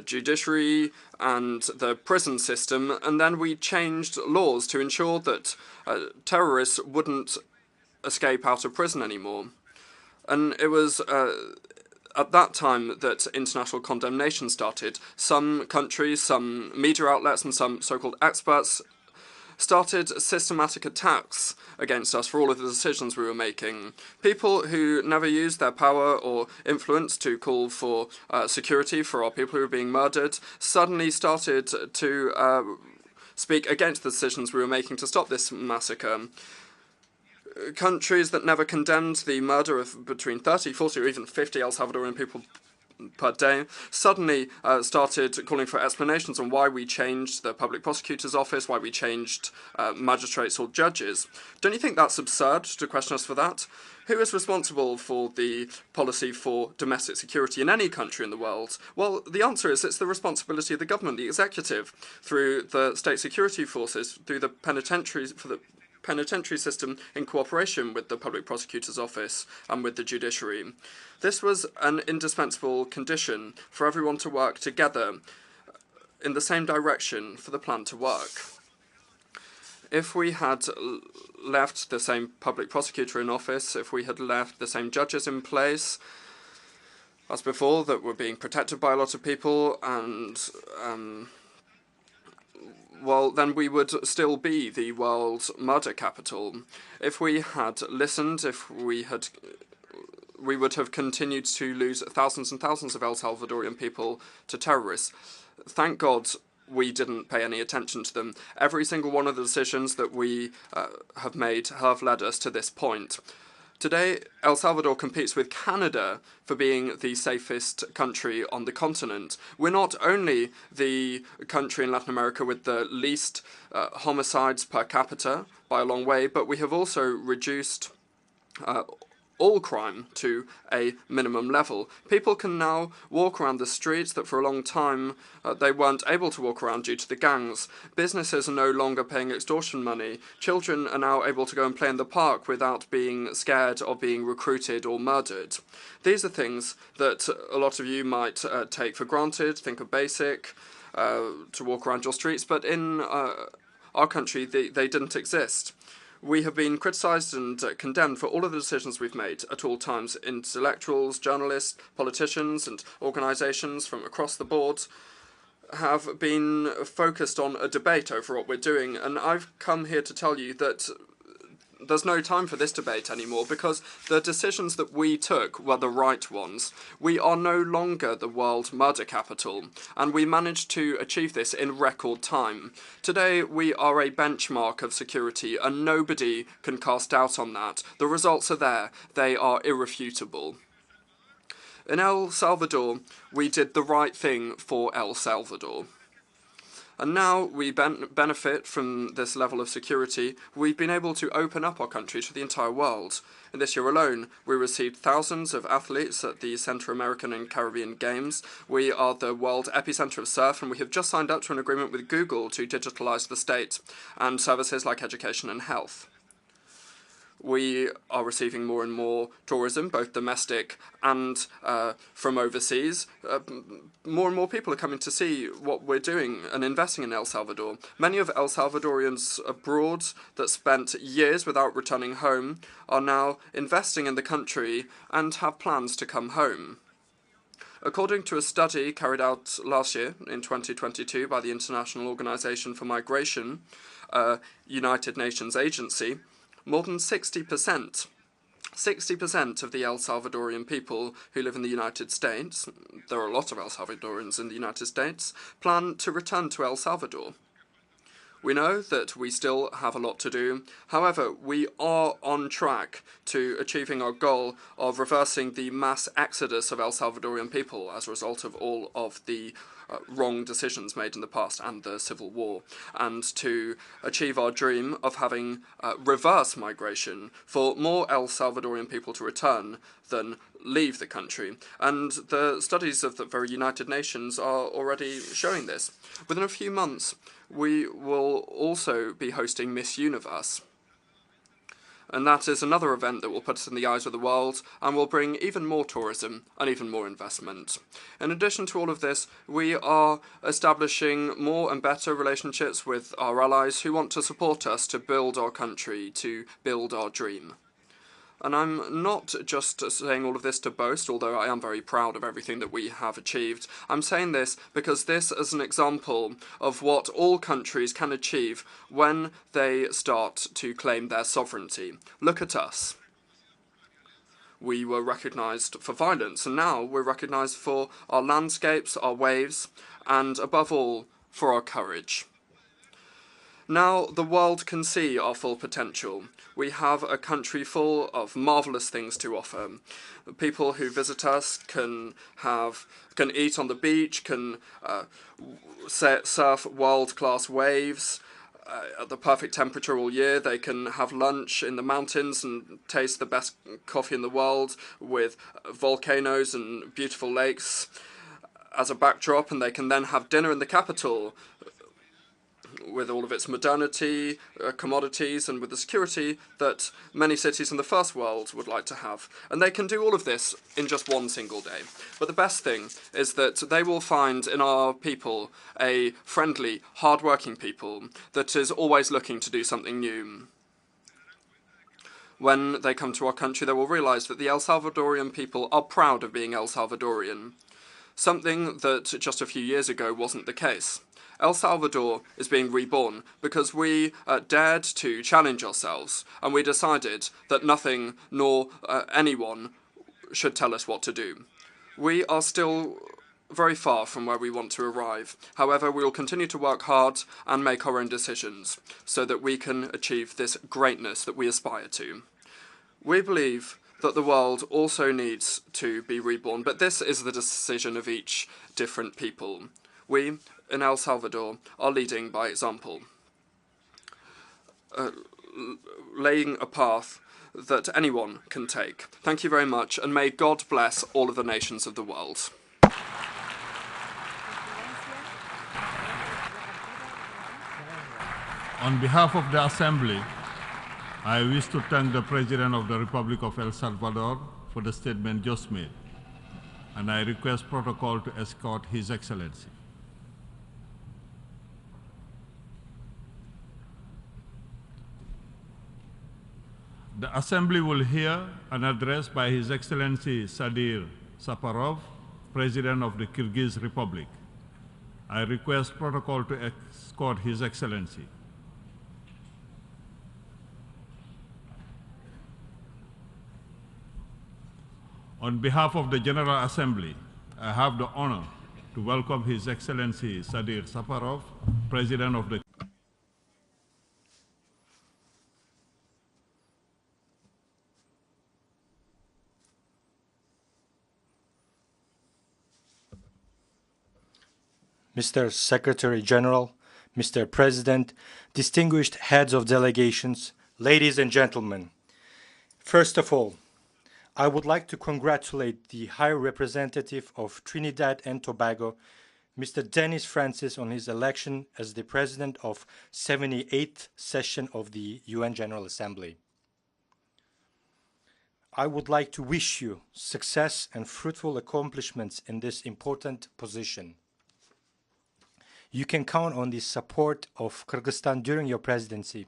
Speaker 23: judiciary and the prison system, and then we changed laws to ensure that terrorists wouldn't escape out of prison anymore. And it was at that time that international condemnation started. Some countries, some media outlets, and some so-called experts started systematic attacks against us for all of the decisions we were making. People who never used their power or influence to call for security for our people who were being murdered suddenly started to speak against the decisions we were making to stop this massacre. Countries that never condemned the murder of between 30, 40, or even 50 El Salvadorian people per day, suddenly started calling for explanations on why we changed the public prosecutor's office, why we changed magistrates or judges. Don't you think that's absurd to question us for that? Who is responsible for the policy for domestic security in any country in the world? Well, the answer is it's the responsibility of the government, the executive, through the state security forces, through the penitentiary system in cooperation with the public prosecutor's office and with the judiciary. This was an indispensable condition for everyone to work together in the same direction for the plan to work. If we had left the same public prosecutor in office, if we had left the same judges in place as before that were being protected by a lot of people, and well, then we would still be the world's murder capital. If we had listened, we would have continued to lose thousands and thousands of El Salvadorian people to terrorists. Thank God we didn't pay any attention to them. Every single one of the decisions that we have made have led us to this point. Today, El Salvador competes with Canada for being the safest country on the continent. We're not only the country in Latin America with the least homicides per capita by a long way, but we have also reduced all crime to a minimum level. People can now walk around the streets that for a long time they weren't able to walk around due to the gangs. Businesses are no longer paying extortion money. Children are now able to go and play in the park without being scared of being recruited or murdered. These are things that a lot of you might take for granted, think are basic, to walk around your streets, but in our country they didn't exist. We have been criticised and condemned for all of the decisions we've made at all times. Intellectuals, journalists, politicians and organisations from across the board have been focused on a debate over what we're doing, and I've come here to tell you that there's no time for this debate anymore, because the decisions that we took were the right ones. We are no longer the world murder capital, and we managed to achieve this in record time. Today, we are a benchmark of security, and nobody can cast doubt on that. The results are there. They are irrefutable. In El Salvador, we did the right thing for El Salvador. And now we benefit from this level of security. We've been able to open up our country to the entire world. In this year alone, we received thousands of athletes at the Central American and Caribbean Games. We are the world epicenter of surf, and we have just signed up to an agreement with Google to digitalize the state and services like education and health. We are receiving more and more tourism, both domestic and from overseas. More and more people are coming to see what we're doing and investing in El Salvador. Many of El Salvadorians abroad that spent years without returning home are now investing in the country and have plans to come home. According to a study carried out last year, in 2022, by the International Organization for Migration, a United Nations agency, more than 60% of the El Salvadorian people who live in the United States, there are a lot of El Salvadorians in the United States, plan to return to El Salvador. We know that we still have a lot to do. However, we are on track to achieving our goal of reversing the mass exodus of El Salvadorian people as a result of all of the wrong decisions made in the past and the civil war, and to achieve our dream of having reverse migration for more El Salvadorian people to return than leave the country. And the studies of the very United Nations are already showing this. Within a few months, we will also be hosting Miss Universe. And that is another event that will put us in the eyes of the world and will bring even more tourism and even more investment. In addition to all of this, we are establishing more and better relationships with our allies who want to support us to build our country, to build our dream. And I'm not just saying all of this to boast, although I am very proud of everything that we have achieved. I'm saying this because this is an example of what all countries can achieve when they start to claim their sovereignty. Look at us. We were recognized for violence, and now we're recognized for our landscapes, our waves, and above all, for our courage. Now the world can see our full potential. We have a country full of marvellous things to offer. People who visit us can eat on the beach, can surf world-class waves at the perfect temperature all year. They can have lunch in the mountains and taste the best coffee in the world with volcanoes and beautiful lakes as a backdrop, and they can then have dinner in the capital with all of its modernity, commodities, and with the security that many cities in the first world would like to have. And they can do all of this in just one single day. But the best thing is that they will find in our people a friendly, hard-working people that is always looking to do something new. When they come to our country, they will realize that the El Salvadorian people are proud of being El Salvadorian, something that just a few years ago wasn't the case. El Salvador is being reborn because we dared to challenge ourselves, and we decided that nothing nor anyone should tell us what to do. We are still very far from where we want to arrive. However, we will continue to work hard and make our own decisions so that we can achieve this greatness that we aspire to. We believe that the world also needs to be reborn, but this is the decision of each different people. We, in El Salvador, are leading by example, laying a path that anyone can take. Thank you very much, and may God bless all of the nations of the world.
Speaker 12: On behalf of the Assembly, I wish to thank the President of the Republic of El Salvador for the statement just made, and I request protocol to escort His Excellency. The Assembly will hear an address by His Excellency Sadir Saparov, President of the Kyrgyz Republic. I request protocol to escort His Excellency. On behalf of the General Assembly, I have the honor to welcome His Excellency Sadir Saparov, President of the
Speaker 14: Mr. Secretary General, Mr. President, distinguished heads of delegations, ladies and gentlemen. First of all, I would like to congratulate the High Representative of Trinidad and Tobago, Mr. Dennis Francis, on his election as the President of 78th Session of the UN General Assembly. I would like to wish you success and fruitful accomplishments in this important position. You can count on the support of Kyrgyzstan during your presidency.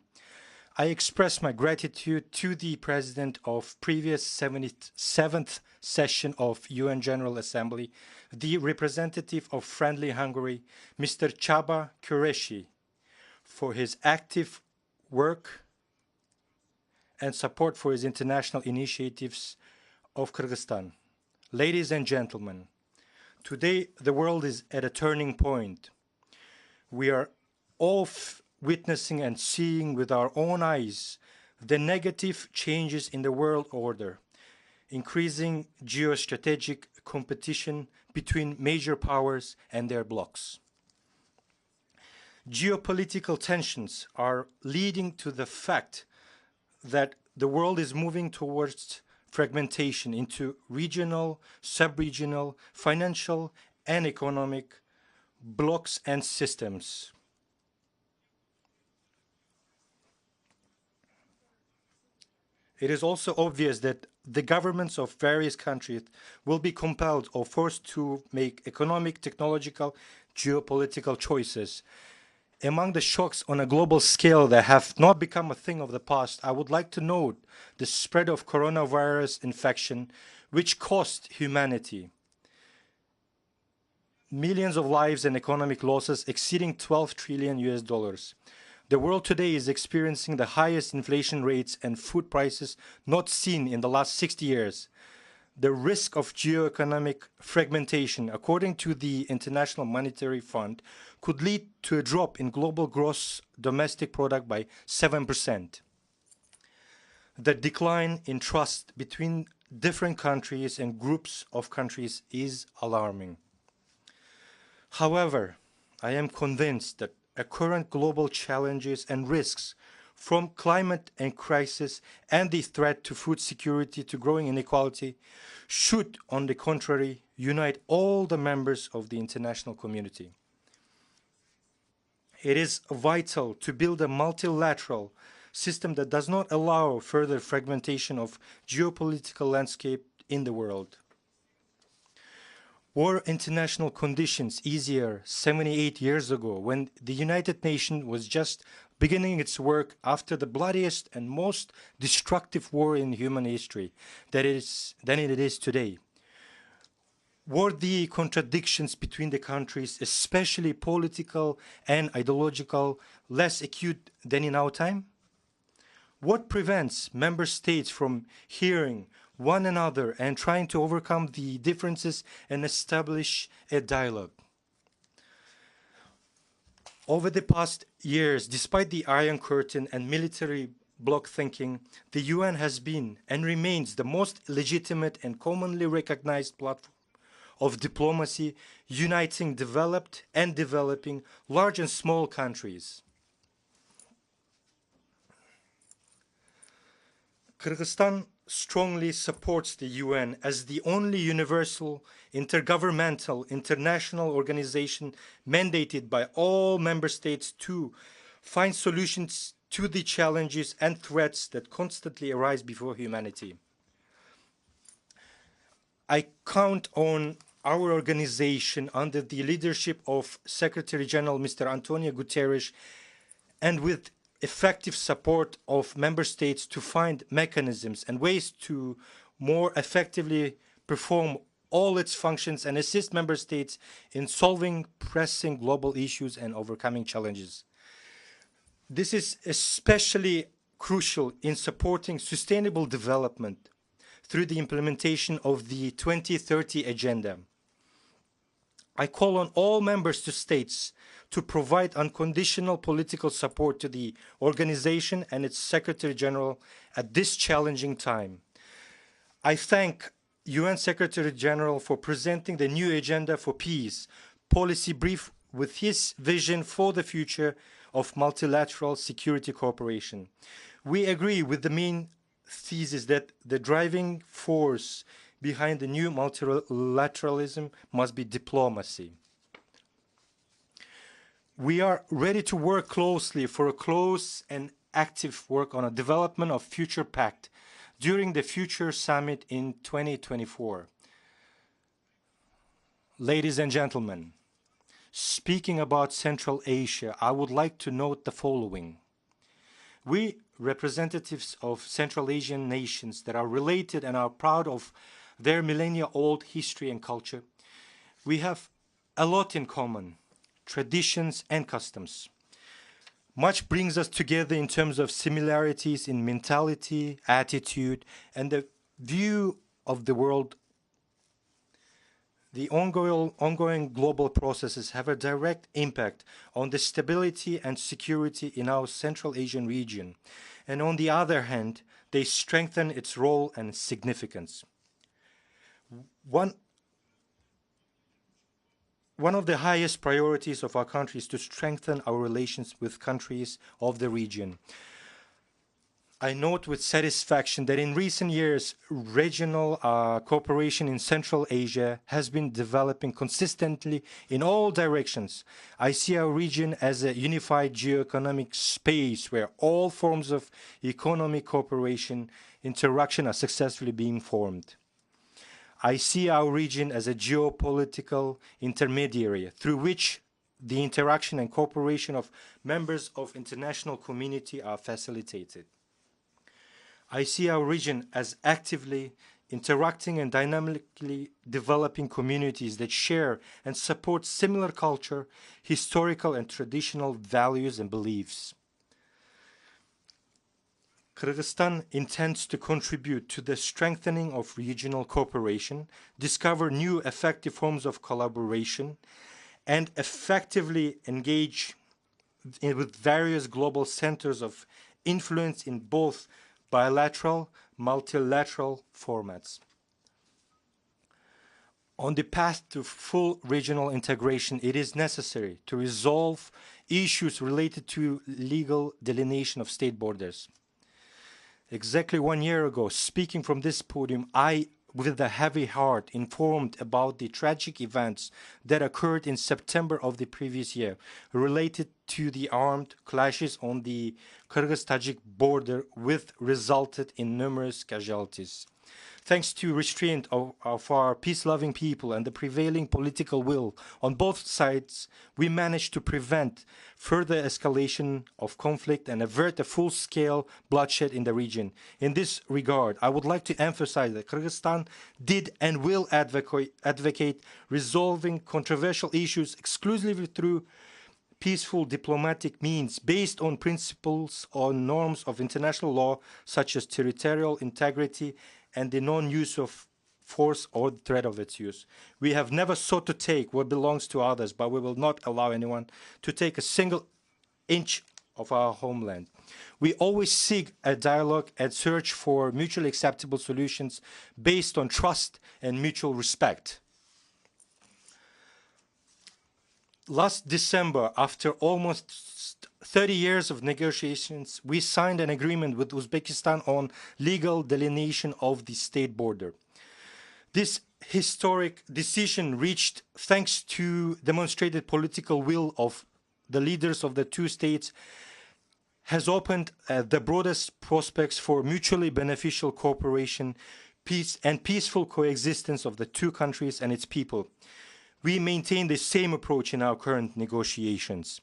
Speaker 14: I express my gratitude to the President of previous 77th Session of UN General Assembly, the representative of Friendly Hungary, Mr. Csaba Kureshi, for his active work and support for his international initiatives of Kyrgyzstan. Ladies and gentlemen, today the world is at a turning point. We are all witnessing and seeing with our own eyes the negative changes in the world order, increasing geostrategic competition between major powers and their blocs. Geopolitical tensions are leading to the fact that the world is moving towards fragmentation into regional, sub-regional, financial, and economic blocks and systems. It is also obvious that the governments of various countries will be compelled or forced to make economic, technological, geopolitical choices. Among the shocks on a global scale that have not become a thing of the past, I would like to note the spread of coronavirus infection, which cost humanity millions of lives and economic losses exceeding $12 trillion. The world today is experiencing the highest inflation rates and food prices not seen in the last 60 years. the risk of geoeconomic fragmentation, according to the International Monetary Fund, could lead to a drop in global gross domestic product by 7%. The decline in trust between different countries and groups of countries is alarming. However, I am convinced that current global challenges and risks, from climate and crisis and the threat to food security to growing inequality, should, on the contrary, unite all the members of the international community. It is vital to build a multilateral system that does not allow further fragmentation of geopolitical landscape in the world. Were international conditions easier 78 years ago, when the United Nations was just beginning its work after the bloodiest and most destructive war in human history than it is today? Were the contradictions between the countries, especially political and ideological, less acute than in our time? What prevents member states from hearing one another and trying to overcome the differences and establish a dialogue? Over the past years, despite the Iron Curtain and military bloc thinking, the UN has been and remains the most legitimate and commonly recognized platform of diplomacy, uniting developed and developing, large and small countries. Kyrgyzstan strongly supports the UN as the only universal, intergovernmental, international organization mandated by all member states to find solutions to the challenges and threats that constantly arise before humanity. I count on our organization under the leadership of Secretary General Mr. Antonio Guterres and with effective support of member states to find mechanisms and ways to more effectively perform all its functions and assist member states in solving pressing global issues and overcoming challenges. This is especially crucial in supporting sustainable development through the implementation of the 2030 Agenda. I call on all member states to provide unconditional political support to the organization and its Secretary General at this challenging time. I thank UN Secretary General for presenting the new Agenda for Peace policy brief with his vision for the future of multilateral security cooperation. We agree with the main thesis that the driving force behind the new multilateralism must be diplomacy. We are ready to work closely for a close and active work on a development of future pact during the future summit in 2024. Ladies and gentlemen, speaking about Central Asia, I would like to note the following. We, representatives of Central Asian nations that are related and are proud of their millennia-old history and culture, we have a lot in common, traditions and customs. Much brings us together in terms of similarities in mentality, attitude, and the view of the world. The ongoing global processes have a direct impact on the stability and security in our Central Asian region, and on the other hand, they strengthen its role and significance. One of the highest priorities of our country is to strengthen our relations with countries of the region. I note with satisfaction that in recent years, regional cooperation in Central Asia has been developing consistently in all directions. I see our region as a unified geoeconomic space where all forms of economic cooperation, interaction are successfully being formed. I see our region as a geopolitical intermediary through which the interaction and cooperation of members of international community are facilitated. I see our region as actively interacting and dynamically developing communities that share and support similar culture, historical and traditional values and beliefs. Kyrgyzstan intends to contribute to the strengthening of regional cooperation, discover new effective forms of collaboration, and effectively engage with various global centers of influence in both bilateral, multilateral formats. On the path to full regional integration, it is necessary to resolve issues related to legal delineation of state borders. Exactly 1 year ago, speaking from this podium, I, with a heavy heart, informed about the tragic events that occurred in September of the previous year related to the armed clashes on the Kyrgyz-Tajik border, which resulted in numerous casualties. Thanks to restraint of our peace-loving people and the prevailing political will on both sides, we managed to prevent further escalation of conflict and avert a full-scale bloodshed in the region. In this regard, I would like to emphasize that Kyrgyzstan did and will advocate resolving controversial issues exclusively through peaceful diplomatic means based on principles or norms of international law, such as territorial integrity and the non-use of force or the threat of its use. We have never sought to take what belongs to others, but we will not allow anyone to take a single inch of our homeland. We always seek a dialogue and search for mutually acceptable solutions based on trust and mutual respect. Last December, after almost 30 years of negotiations, we signed an agreement with Uzbekistan on legal delineation of the state border. This historic decision reached thanks to demonstrated political will of the leaders of the two states has opened the broadest prospects for mutually beneficial cooperation, peace, and peaceful coexistence of the two countries and its people. We maintain the same approach in our current negotiations.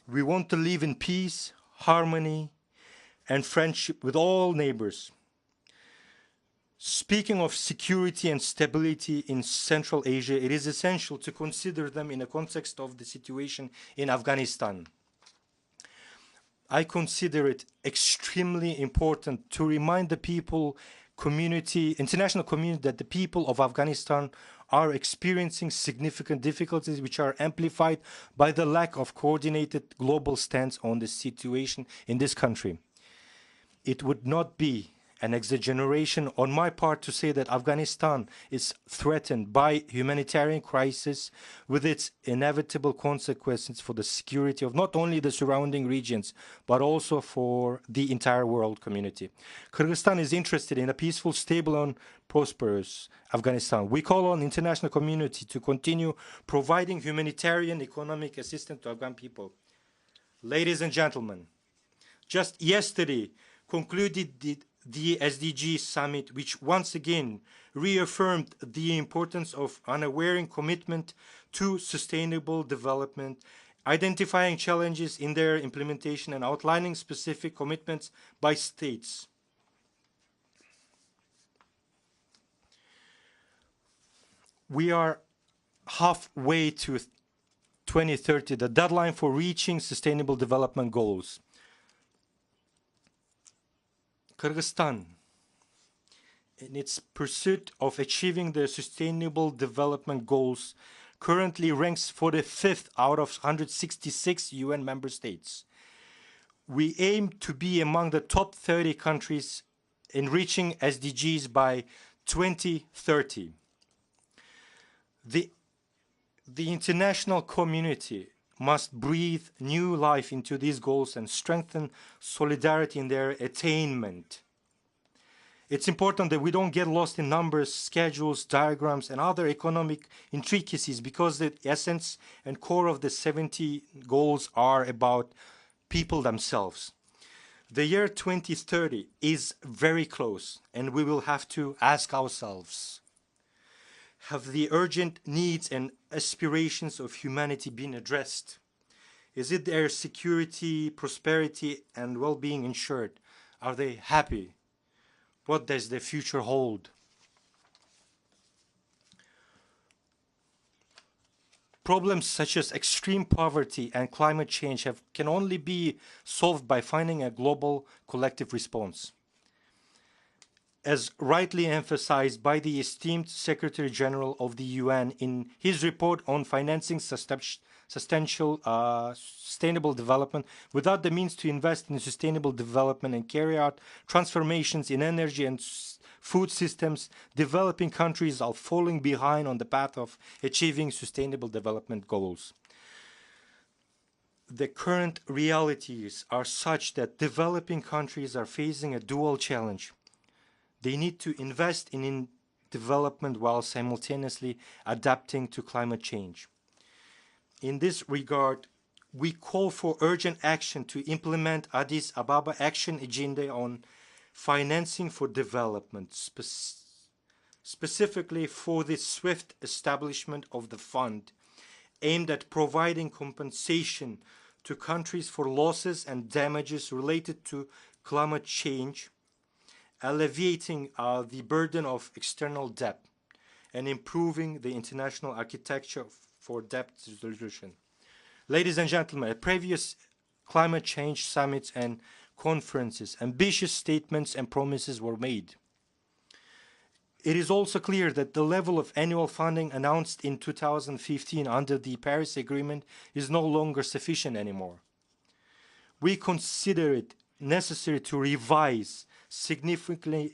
Speaker 14: We want to live in peace, harmony, and friendship with all neighbors. Speaking of security and stability in Central Asia, it is essential to consider them in the context of the situation in Afghanistan. I consider it extremely important to remind the international community, that the people of Afghanistan are experiencing significant difficulties which are amplified by the lack of coordinated global stance on the situation in this country. It would not be an exaggeration on my part to say that Afghanistan is threatened by humanitarian crisis with its inevitable consequences for the security of not only the surrounding regions, but also for the entire world community. Kyrgyzstan is interested in a peaceful, stable, and prosperous Afghanistan. We call on the international community to continue providing humanitarian economic assistance to Afghan people. Ladies and gentlemen, just yesterday concluded the SDG summit, which once again reaffirmed the importance of unwavering commitment to sustainable development, identifying challenges in their implementation and outlining specific commitments by states. We are halfway to 2030, the deadline for reaching sustainable development goals. Kyrgyzstan, in its pursuit of achieving the Sustainable Development Goals, currently ranks 45th out of 166 UN member states. We aim to be among the top 30 countries in reaching SDGs by 2030. The international community must breathe new life into these goals and strengthen solidarity in their attainment. It's important that we don't get lost in numbers, schedules, diagrams, and other economic intricacies, because the essence and core of the 70 goals are about people themselves. The year 2030 is very close, and we will have to ask ourselves, have the urgent needs and aspirations of humanity been addressed? Is it their security, prosperity, and well-being ensured? Are they happy? What does their future hold? Problems such as extreme poverty and climate change can only be solved by finding a global collective response. As rightly emphasized by the esteemed Secretary General of the UN in his report on financing sustainable development, without the means to invest in sustainable development and carry out transformations in energy and food systems, developing countries are falling behind on the path of achieving sustainable development goals. The current realities are such that developing countries are facing a dual challenge. They need to invest in development while simultaneously adapting to climate change. In this regard, we call for urgent action to implement Addis Ababa Action Agenda on financing for development, specifically for the swift establishment of the fund aimed at providing compensation to countries for losses and damages related to climate change, alleviating the burden of external debt, and improving the international architecture for debt resolution. Ladies and gentlemen, at previous climate change summits and conferences, ambitious statements and promises were made. It is also clear that the level of annual funding announced in 2015 under the Paris Agreement is no longer sufficient anymore. We consider it necessary to revise, significantly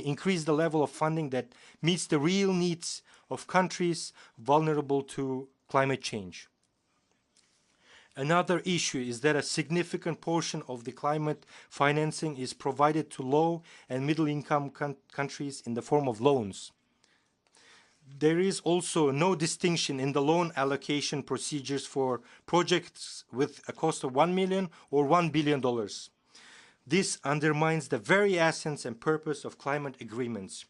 Speaker 14: increase the level of funding that meets the real needs of countries vulnerable to climate change. Another issue is that a significant portion of the climate financing is provided to low and middle income countries in the form of loans. There is also no distinction in the loan allocation procedures for projects with a cost of $1 million or $1 billion. This undermines the very essence and purpose of climate agreements.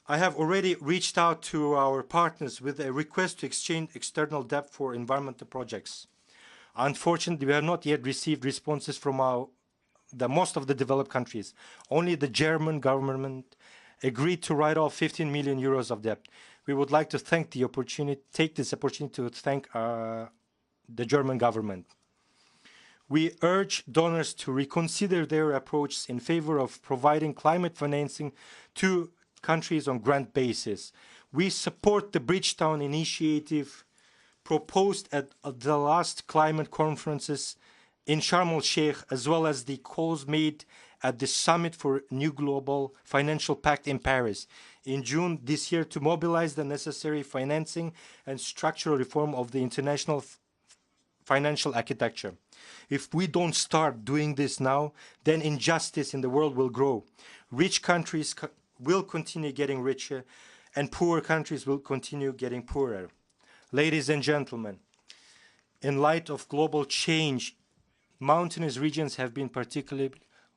Speaker 14: I have already reached out to our partners with a request to exchange external debt for environmental projects. Unfortunately, we have not yet received responses from most of the developed countries. Only the German government agreed to write off 15 million euros of debt. We would like to take this opportunity to thank the German government. We urge donors to reconsider their approach in favor of providing climate financing to countries on grant basis. We support the Bridgetown initiative proposed at the last climate conferences in Sharm el-Sheikh, as well as the calls made at the Summit for New Global Financial Pact in Paris in June this year to mobilize the necessary financing and structural reform of the international financial architecture. If we don't start doing this now, then injustice in the world will grow. Rich countries will continue getting richer, and poor countries will continue getting poorer. Ladies and gentlemen, in light of global change, mountainous regions have been particularly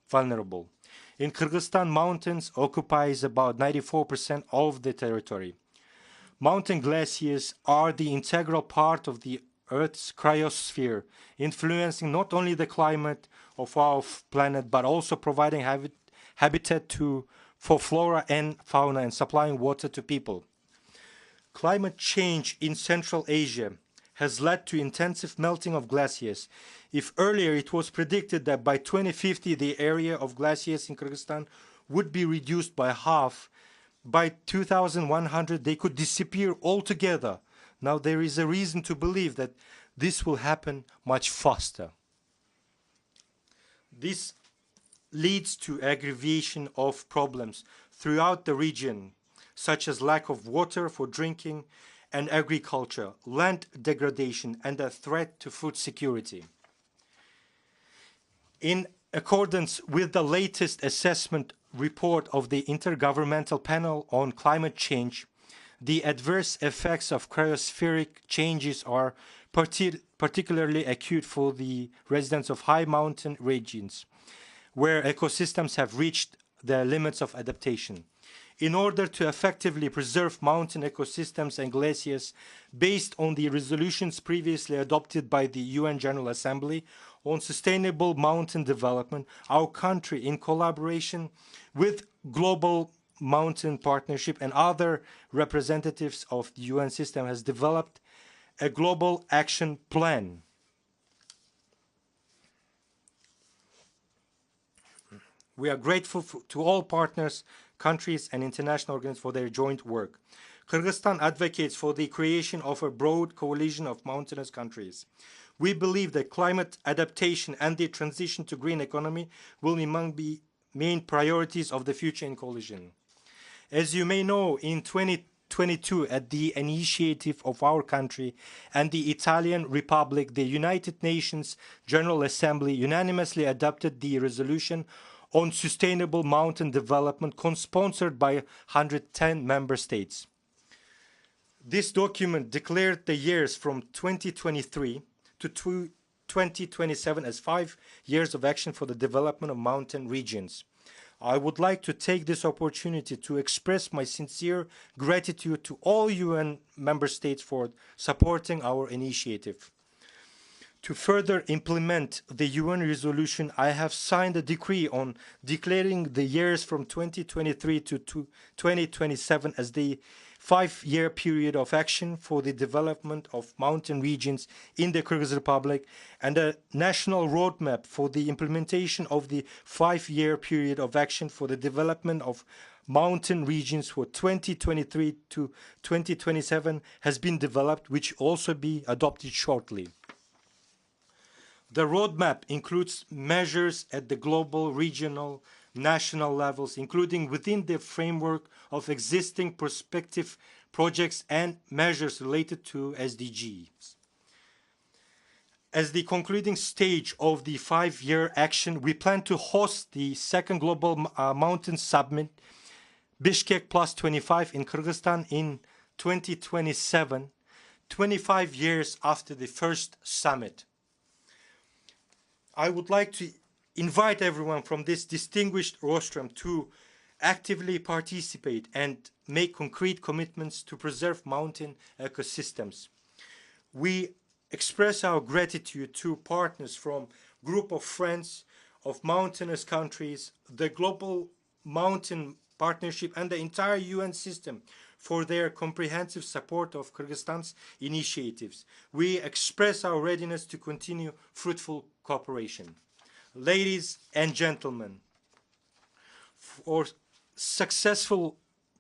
Speaker 14: vulnerable. In Kyrgyzstan, mountains occupies about 94% of the territory. Mountain glaciers are the integral part of the Earth's cryosphere, influencing not only the climate of our planet, but also providing habitat for flora and fauna and supplying water to people. Climate change in Central Asia has led to intensive melting of glaciers. If earlier it was predicted that by 2050 the area of glaciers in Kyrgyzstan would be reduced by half, by 2100 they could disappear altogether. Now there is a reason to believe that this will happen much faster. This leads to aggravation of problems throughout the region, such as lack of water for drinking and agriculture, land degradation, and a threat to food security. In accordance with the latest assessment report of the Intergovernmental Panel on Climate Change, the adverse effects of cryospheric changes are particularly acute for the residents of high mountain regions, where ecosystems have reached the limits of adaptation. In order to effectively preserve mountain ecosystems and glaciers, based on the resolutions previously adopted by the UN General Assembly on sustainable mountain development, our country, in collaboration with Global Mountain Partnership and other representatives of the UN system, has developed a global action plan. We are grateful to all partners, countries, and international organizations for their joint work. Kyrgyzstan advocates for the creation of a broad coalition of mountainous countries. We believe that climate adaptation and the transition to green economy will be among the main priorities of the future in coalition. As you may know, in 2022, at the initiative of our country and the Italian Republic, the United Nations General Assembly unanimously adopted the resolution on sustainable mountain development, co-sponsored by 110 member states. This document declared the years from 2023 to 2027 as 5 years of action for the development of mountain regions. I would like to take this opportunity to express my sincere gratitude to all UN member states for supporting our initiative. To further implement the UN resolution, I have signed a decree on declaring the years from 2023 to 2027 as the 5-year period of action for the development of mountain regions in the Kyrgyz Republic, and a national roadmap for the implementation of the 5-year period of action for the development of mountain regions for 2023 to 2027 has been developed, which will also be adopted shortly. The roadmap includes measures at the global, regional, national levels, including within the framework of existing prospective projects and measures related to SDGs. As the concluding stage of the 5-year action, we plan to host the second Global Mountain Summit, Bishkek Plus 25 in Kyrgyzstan in 2027, 25 years after the first summit. I would like to invite everyone from this distinguished rostrum to actively participate and make concrete commitments to preserve mountain ecosystems. We express our gratitude to partners from group of friends of mountainous countries, the Global Mountain Partnership, and the entire UN system for their comprehensive support of Kyrgyzstan's initiatives. We express our readiness to continue fruitful cooperation. Ladies and gentlemen, for successful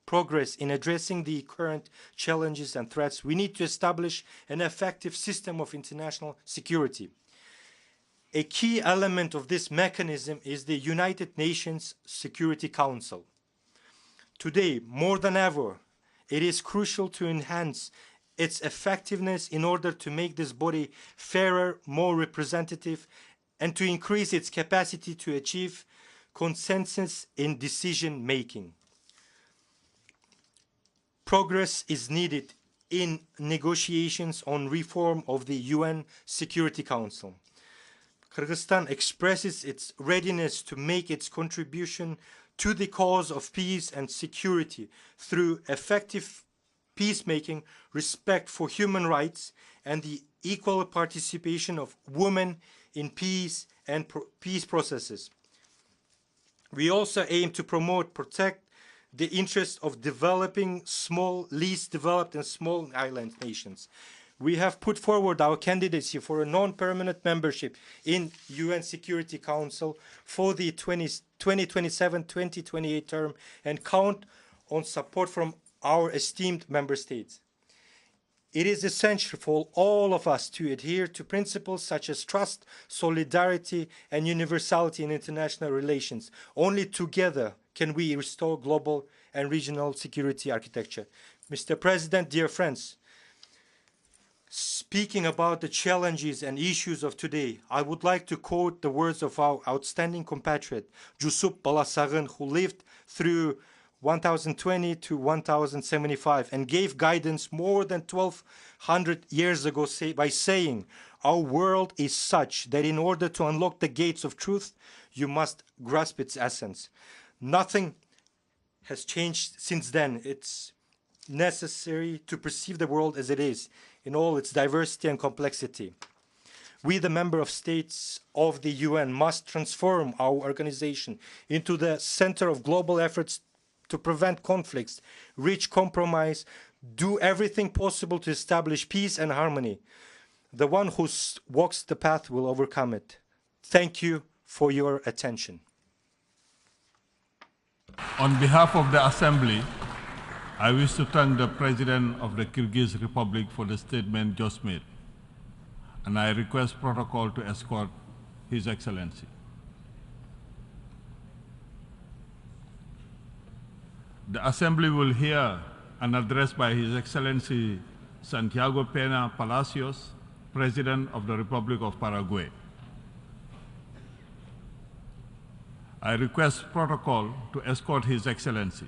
Speaker 14: progress in addressing the current challenges and threats, we need to establish an effective system of international security. A key element of this mechanism is the United Nations Security Council. Today, more than ever, it is crucial to enhance its effectiveness in order to make this body fairer, more representative, and to increase its capacity to achieve consensus in decision-making. Progress is needed in negotiations on reform of the UN Security Council. Kyrgyzstan expresses its readiness to make its contribution to the cause of peace and security through effective peacemaking, respect for human rights, and the equal participation of women in peace and peace processes. We also aim to protect the interests of developing small, least developed and small island nations. We have put forward our candidacy for a non-permanent membership in UN Security Council for the 2027-2028 term and count on support from our esteemed member states. It is essential for all of us to adhere to principles such as trust, solidarity, and universality in international relations. Only together can we restore global and regional security architecture. Mr. President, dear friends, speaking about the challenges and issues of today, I would like to quote the words of our outstanding compatriot, Jusup Balasagin, who lived through 1020 to 1075 and gave guidance more than 1200 years ago by saying, "Our world is such that in order to unlock the gates of truth, you must grasp its essence." Nothing has changed since then. It's necessary to perceive the world as it is, in all its diversity and complexity. We, the member of states of the UN, must transform our organization into the center of global efforts to prevent conflicts, reach compromise, do everything possible to establish peace and harmony. The one who walks the path will overcome it. Thank you for your attention.
Speaker 12: On behalf of the Assembly, I wish to thank the President of the Kyrgyz Republic for the statement just made, and I request protocol to escort His Excellency. The Assembly will hear an address by His Excellency Santiago Peña Palacios, President of the Republic of Paraguay. I request protocol to escort His Excellency.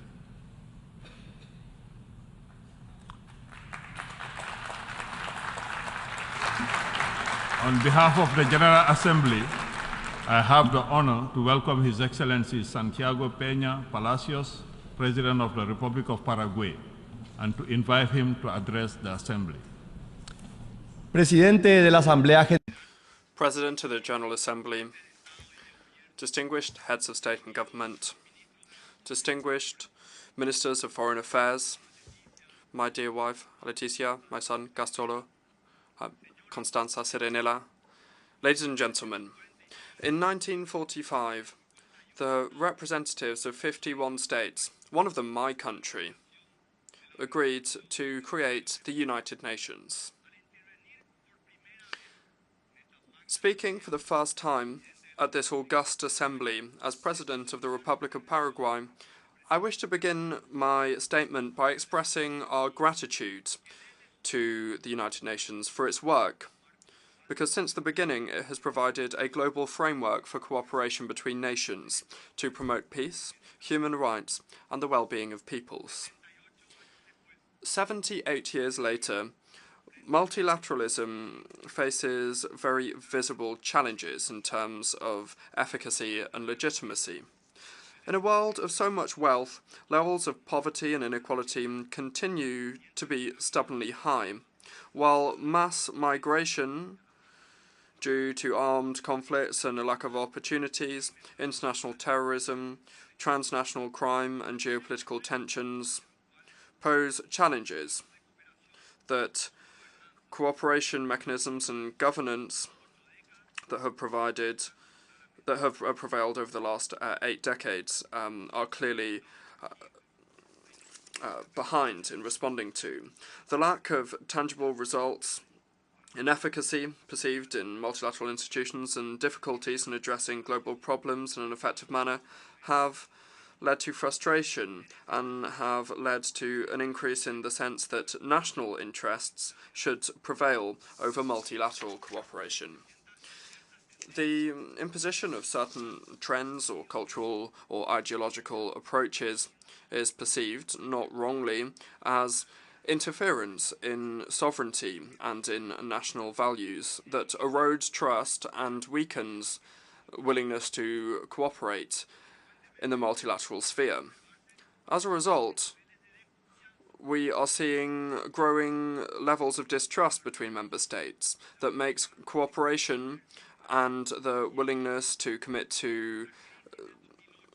Speaker 12: On behalf of the General Assembly, I have the honor to welcome His Excellency Santiago Peña Palacios, President of the Republic of Paraguay, and to invite him to address the Assembly.
Speaker 11: Presidente de la Asamblea
Speaker 23: President of the General Assembly, distinguished heads of state and government, distinguished ministers of foreign affairs, my dear wife Leticia, my son Gastolo, Constanza Serenella, ladies and gentlemen, in 1945, the representatives of 51 states, one of them my country, agreed to create the United Nations. Speaking for the first time at this august assembly as President of the Republic of Paraguay, I wish to begin my statement by expressing our gratitude to the United Nations for its work, because since the beginning it has provided a global framework for cooperation between nations to promote peace, human rights, and the well-being of peoples. 78 years later, multilateralism faces very visible challenges in terms of efficacy and legitimacy. In a world of so much wealth, levels of poverty and inequality continue to be stubbornly high, while mass migration due to armed conflicts and a lack of opportunities, international terrorism, transnational crime and geopolitical tensions pose challenges that cooperation mechanisms and governance that have prevailed over the last 8 decades are clearly behind in responding to. The lack of tangible results, inefficacy perceived in multilateral institutions, and difficulties in addressing global problems in an effective manner have led to frustration and have led to an increase in the sense that national interests should prevail over multilateral cooperation. The imposition of certain trends or cultural or ideological approaches is perceived, not wrongly, as interference in sovereignty and in national values that erodes trust and weakens willingness to cooperate in the multilateral sphere. As a result, we are seeing growing levels of distrust between member states that makes cooperation and the willingness to commit to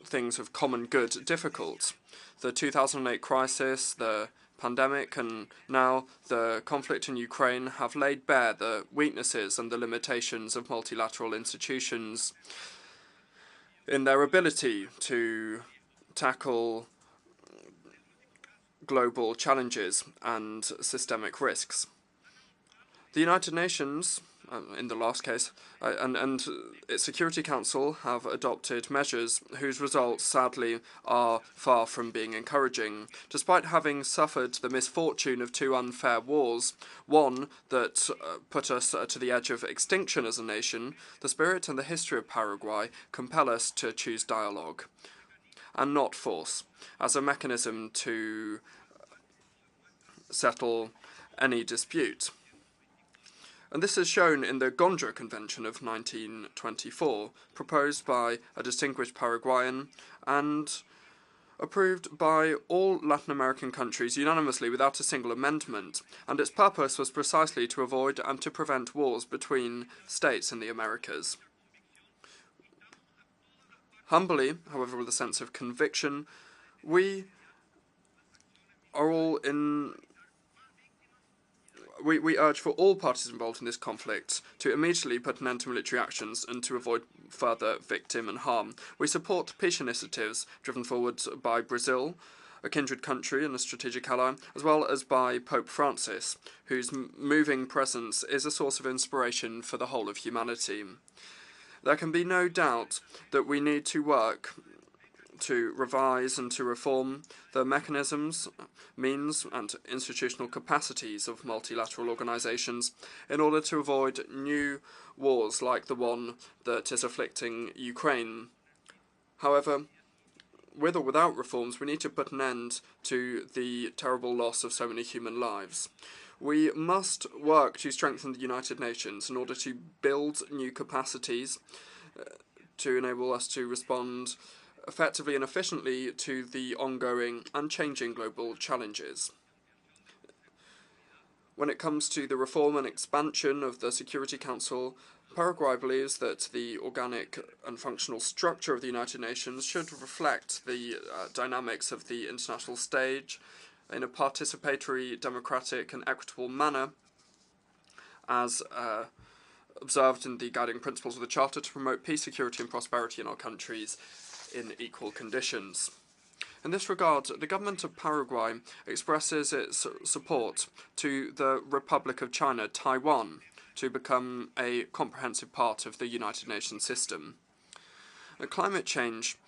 Speaker 23: things of common good difficult. The 2008 crisis, the pandemic, and now the conflict in Ukraine have laid bare the weaknesses and the limitations of multilateral institutions in their ability to tackle global challenges and systemic risks. The United Nations, in the last case, and its Security Council have adopted measures whose results, sadly, are far from being encouraging. Despite having suffered the misfortune of 2 unfair wars, one that put us to the edge of extinction as a nation, the spirit and the history of Paraguay compel us to choose dialogue and not force as a mechanism to settle any dispute. And this is shown in the Gondra Convention of 1924, proposed by a distinguished Paraguayan and approved by all Latin American countries unanimously without a single amendment, and its purpose was precisely to avoid and to prevent wars between states in the Americas. Humbly, however, with a sense of conviction, we are all in we urge for all parties involved in this conflict to immediately put an end to military actions and to avoid further victim and harm. We support peace initiatives driven forward by Brazil, a kindred country and a strategic ally, as well as by Pope Francis, whose moving presence is a source of inspiration for the whole of humanity. There can be no doubt that we need to work to revise and to reform the mechanisms, means and institutional capacities of multilateral organisations in order to avoid new wars like the one that is afflicting Ukraine. However, with or without reforms, we need to put an end to the terrible loss of so many human lives. We must work to strengthen the United Nations in order to build new capacities to enable us to respond effectively and efficiently to the ongoing and changing global challenges. When it comes to the reform and expansion of the Security Council, Paraguay believes that the organic and functional structure of the United Nations should reflect the dynamics of the international stage in a participatory, democratic and equitable manner, as observed in the guiding principles of the Charter, to promote peace, security and prosperity in our countries in equal conditions. In this regard, the government of Paraguay expresses its support to the Republic of China, Taiwan, to become a comprehensive part of the United Nations system. Climate change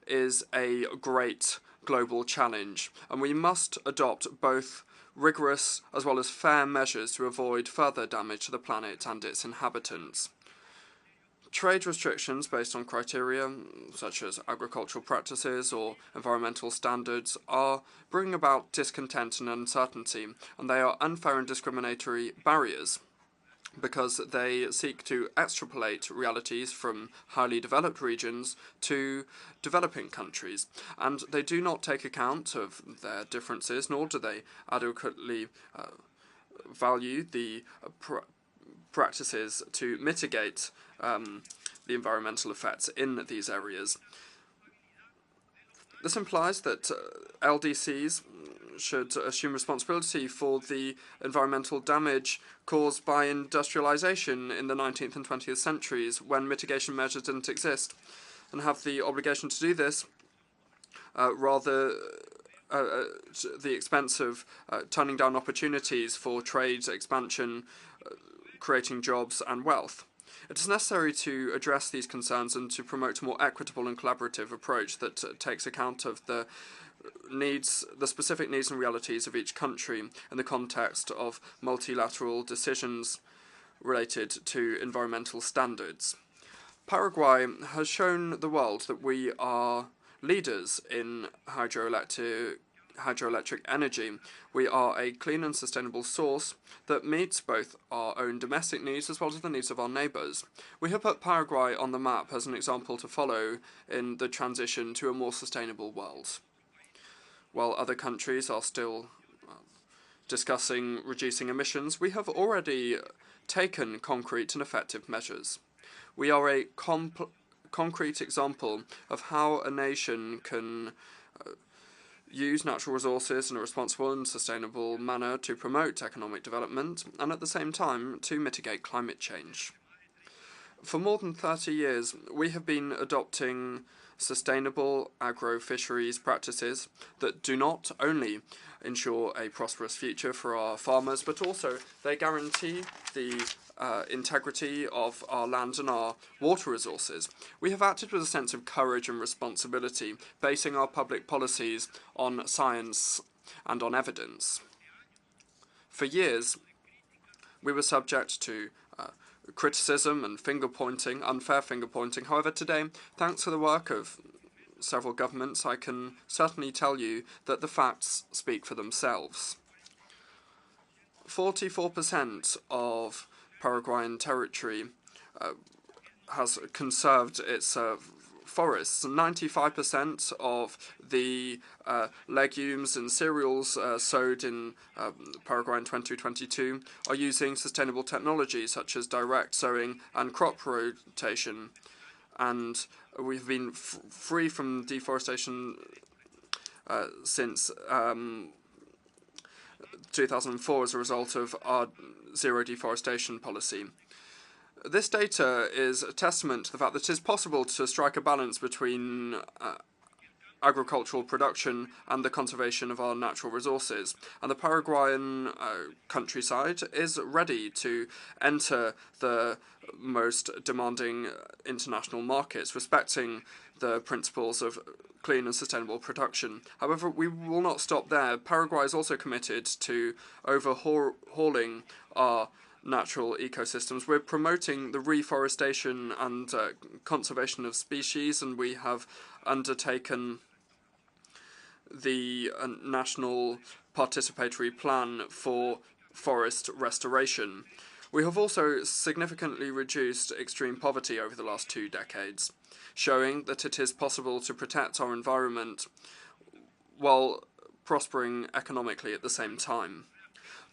Speaker 23: is a great global challenge, and we must adopt both rigorous as well as fair measures to avoid further damage to the planet and its inhabitants. Trade restrictions based on criteria such as agricultural practices or environmental standards are bringing about discontent and uncertainty, and they are unfair and discriminatory barriers because they seek to extrapolate realities from highly developed regions to developing countries, and they do not take account of their differences, nor do they adequately value the practices to mitigate the environmental effects in these areas. This implies that LDCs should assume responsibility for the environmental damage caused by industrialization in the 19th and 20th centuries when mitigation measures didn't exist, and have the obligation to do this rather at the expense of turning down opportunities for trade expansion, creating jobs and wealth. It is necessary to address these concerns and to promote a more equitable and collaborative approach that takes account of the specific needs and realities of each country in the context of multilateral decisions related to environmental standards. Paraguay has shown the world that we are leaders in hydroelectric energy. We are a clean and sustainable source that meets both our own domestic needs as well as the needs of our neighbours. We have put Paraguay on the map as an example to follow in the transition to a more sustainable world. While other countries are still discussing reducing emissions, we have already taken concrete and effective measures. We are a concrete example of how a nation can use natural resources in a responsible and sustainable manner to promote economic development and at the same time to mitigate climate change. For more than 30 years, we have been adopting sustainable agro-fisheries practices that do not only ensure a prosperous future for our farmers, but also they guarantee the integrity of our land and our water resources. We have acted with a sense of courage and responsibility, basing our public policies on science and on evidence. For years, we were subject to criticism and finger-pointing, unfair finger-pointing. However, today, thanks to the work of several governments, I can certainly tell you that the facts speak for themselves. 44% of Paraguayan territory has conserved its forests. 95% of the legumes and cereals sowed in Paraguay in 2022 are using sustainable technology such as direct sowing and crop rotation. And we've been free from deforestation since 2004 as a result of our zero deforestation policy. This data is a testament to the fact that it is possible to strike a balance between agricultural production and the conservation of our natural resources. And the Paraguayan countryside is ready to enter the most demanding international markets, respecting the principles of clean and sustainable production. However, we will not stop there. Paraguay is also committed to overhauling our natural ecosystems. We're promoting the reforestation and conservation of species, and we have undertaken the National Participatory Plan for Forest Restoration. We have also significantly reduced extreme poverty over the last 2 decades, showing that it is possible to protect our environment while prospering economically at the same time.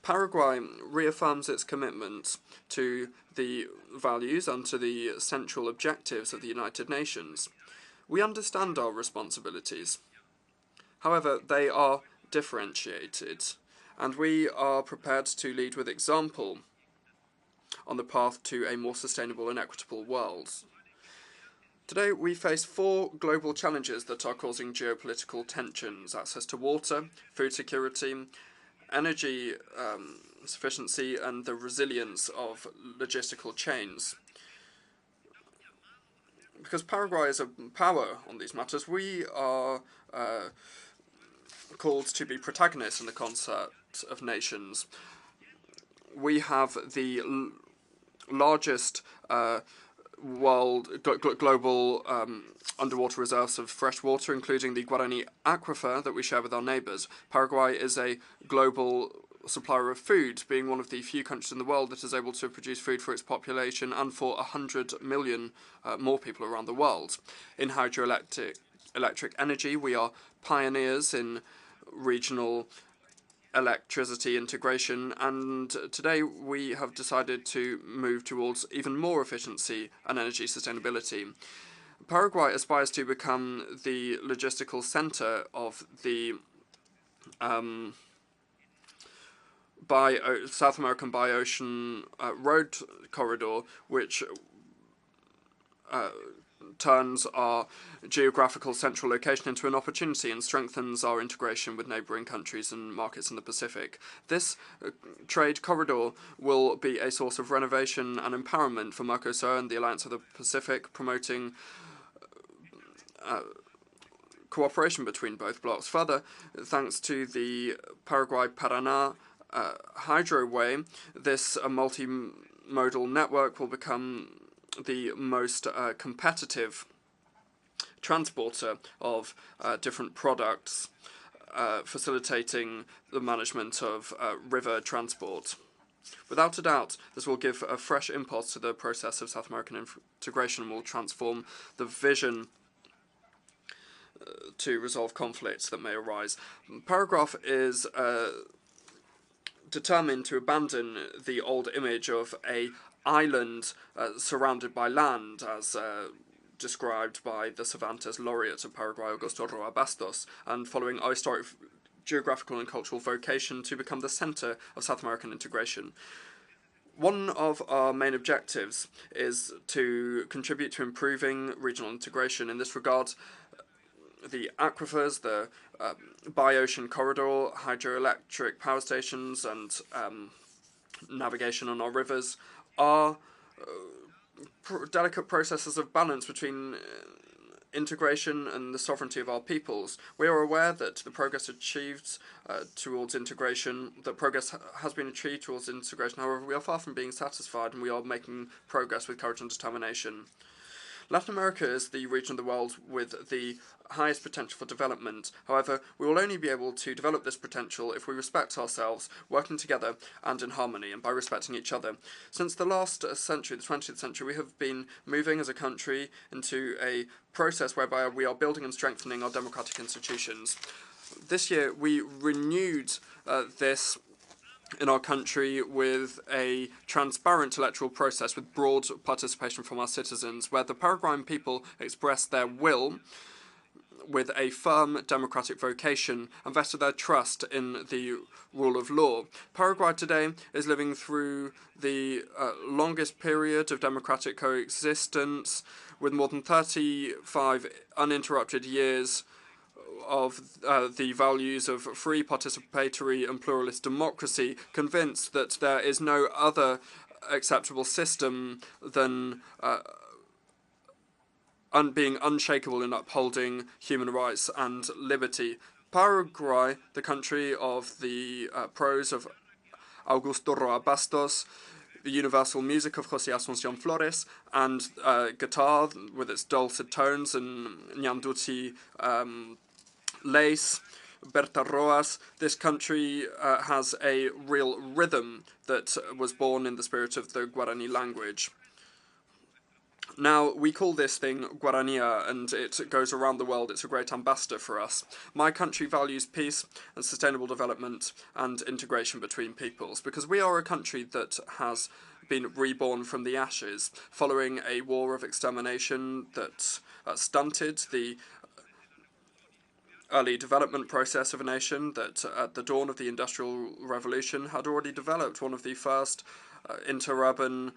Speaker 23: Paraguay reaffirms its commitment to the values and to the central objectives of the United Nations. We understand our responsibilities. However, they are differentiated, and we are prepared to lead with example on the path to a more sustainable and equitable world. Today, we face 4 global challenges that are causing geopolitical tensions: access to water, food security, energy sufficiency, and the resilience of logistical chains. Because Paraguay is a power on these matters, we are called to be protagonists in the concert of nations. We have the largest global underwater reserves of fresh water, including the Guarani aquifer that we share with our neighbours. Paraguay is a global supplier of food, being one of the few countries in the world that is able to produce food for its population and for 100 million more people around the world. In hydroelectric energy, we are pioneers in regional electricity integration, and today we have decided to move towards even more efficiency and energy sustainability. Paraguay aspires to become the logistical centre of the South American bi-ocean road corridor, which turns our geographical central location into an opportunity and strengthens our integration with neighbouring countries and markets in the Pacific. This trade corridor will be a source of renovation and empowerment for Mercosur and the Alliance of the Pacific, promoting cooperation between both blocs. Further, thanks to the Paraguay-Paraná hydroway, this multimodal network will become the most competitive transporter of different products, facilitating the management of river transport. Without a doubt, this will give a fresh impulse to the process of South American integration and will transform the vision to resolve conflicts that may arise. Paragraph is determined to abandon the old image of a island surrounded by land, as described by the Cervantes laureate of Paraguay, Augusto Roa Bastos, and following our historic geographical and cultural vocation to become the centre of South American integration. One of our main objectives is to contribute to improving regional integration. In this regard, the aquifers, the bi-ocean corridor, hydroelectric power stations, and navigation on our rivers are delicate processes of balance between integration and the sovereignty of our peoples. We are aware that the progress achieved towards integration, that progress has been achieved towards integration. However, we are far from being satisfied, and we are making progress with courage and determination. Latin America is the region of the world with the highest potential for development. However, we will only be able to develop this potential if we respect ourselves, working together and in harmony, and by respecting each other. Since the last century, the 20th century, we have been moving as a country into a process whereby we are building and strengthening our democratic institutions. This year, we renewed this in our country with a transparent electoral process with broad participation from our citizens, where the Paraguayan people expressed their will with a firm democratic vocation and vested their trust in the rule of law. Paraguay today is living through the longest period of democratic coexistence, with more than 35 uninterrupted years of the values of free, participatory and pluralist democracy, convinced that there is no other acceptable system than being unshakable in upholding human rights and liberty. Paraguay, the country of the prose of Augusto Roa Bastos, the universal music of José Asunción Flores, and guitar with its dulcet tones and Ñanduti lace, Berta Roas. This country has a real rhythm that was born in the spirit of the Guarani language. Now, we call this thing Guarania, and it goes around the world. It's a great ambassador for us. My country values peace and sustainable development and integration between peoples, because we are a country that has been reborn from the ashes, following a war of extermination that stunted the early development process of a nation that, at the dawn of the Industrial Revolution, had already developed one of the first interurban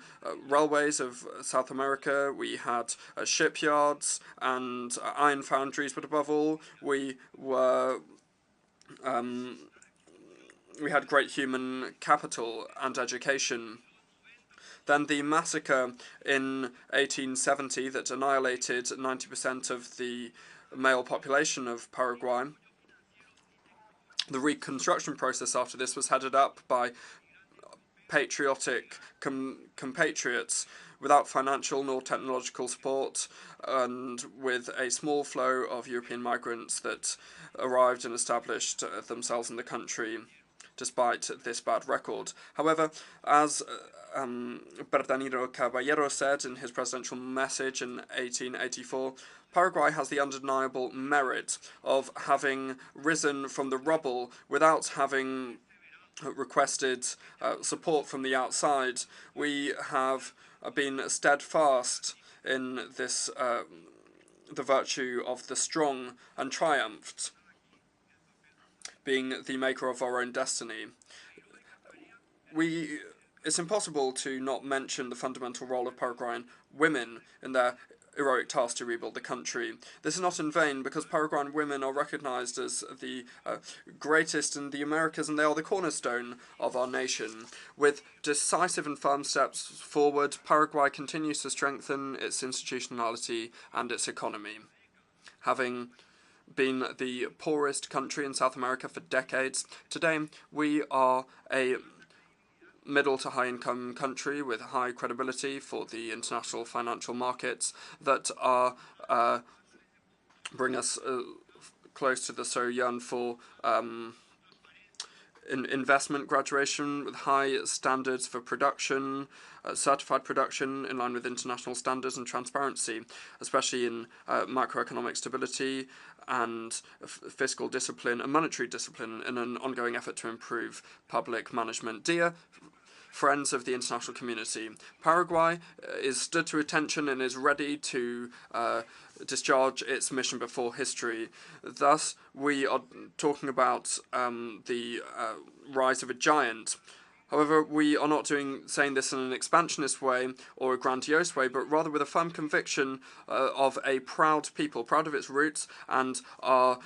Speaker 23: railways of South America. We had shipyards and iron foundries, but above all, we had great human capital and education. Then the massacre in 1870 that annihilated 90% of the male population of Paraguay. The reconstruction process after this was headed up by patriotic compatriots without financial nor technological support, and with a small flow of European migrants that arrived and established themselves in the country despite this bad record. However, as Bernardino Caballero said in his presidential message in 1884, Paraguay has the undeniable merit of having risen from the rubble without having requested support from the outside. We have been steadfast in this, the virtue of the strong, and triumphed, being the maker of our own destiny. It's impossible to not mention the fundamental role of Paraguayan women in their heroic task to rebuild the country. This is not in vain, because Paraguayan women are recognized as the greatest in the Americas, and they are the cornerstone of our nation. With decisive and firm steps forward, Paraguay continues to strengthen its institutionality and its economy. Having been the poorest country in South America for decades, today we are a middle to high income country with high credibility for the international financial markets that are bring us close to the so yearned for investment graduation, with high standards for production, certified production in line with international standards, and transparency, especially in macroeconomic stability and fiscal discipline and monetary discipline, in an ongoing effort to improve public management. Dear friends of the international community, Paraguay is stood to attention and is ready to discharge its mission before history. Thus, we are talking about the rise of a giant. However, we are not saying this in an expansionist way or a grandiose way, but rather with a firm conviction of a proud people, proud of its roots and our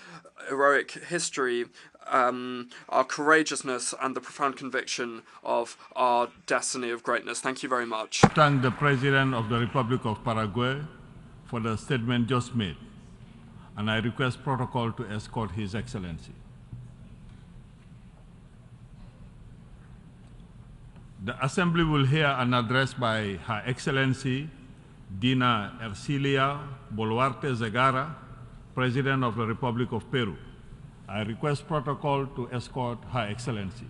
Speaker 23: heroic history, our courageousness and the profound conviction of our destiny of greatness. Thank you very much.
Speaker 12: Thank the President of the Republic of Paraguay for the statement just made, and I request protocol to escort His Excellency. The Assembly will hear an address by Her Excellency Dina Ercilia Boluarte Zegara, President of the Republic of Peru. I request protocol to escort Her Excellency.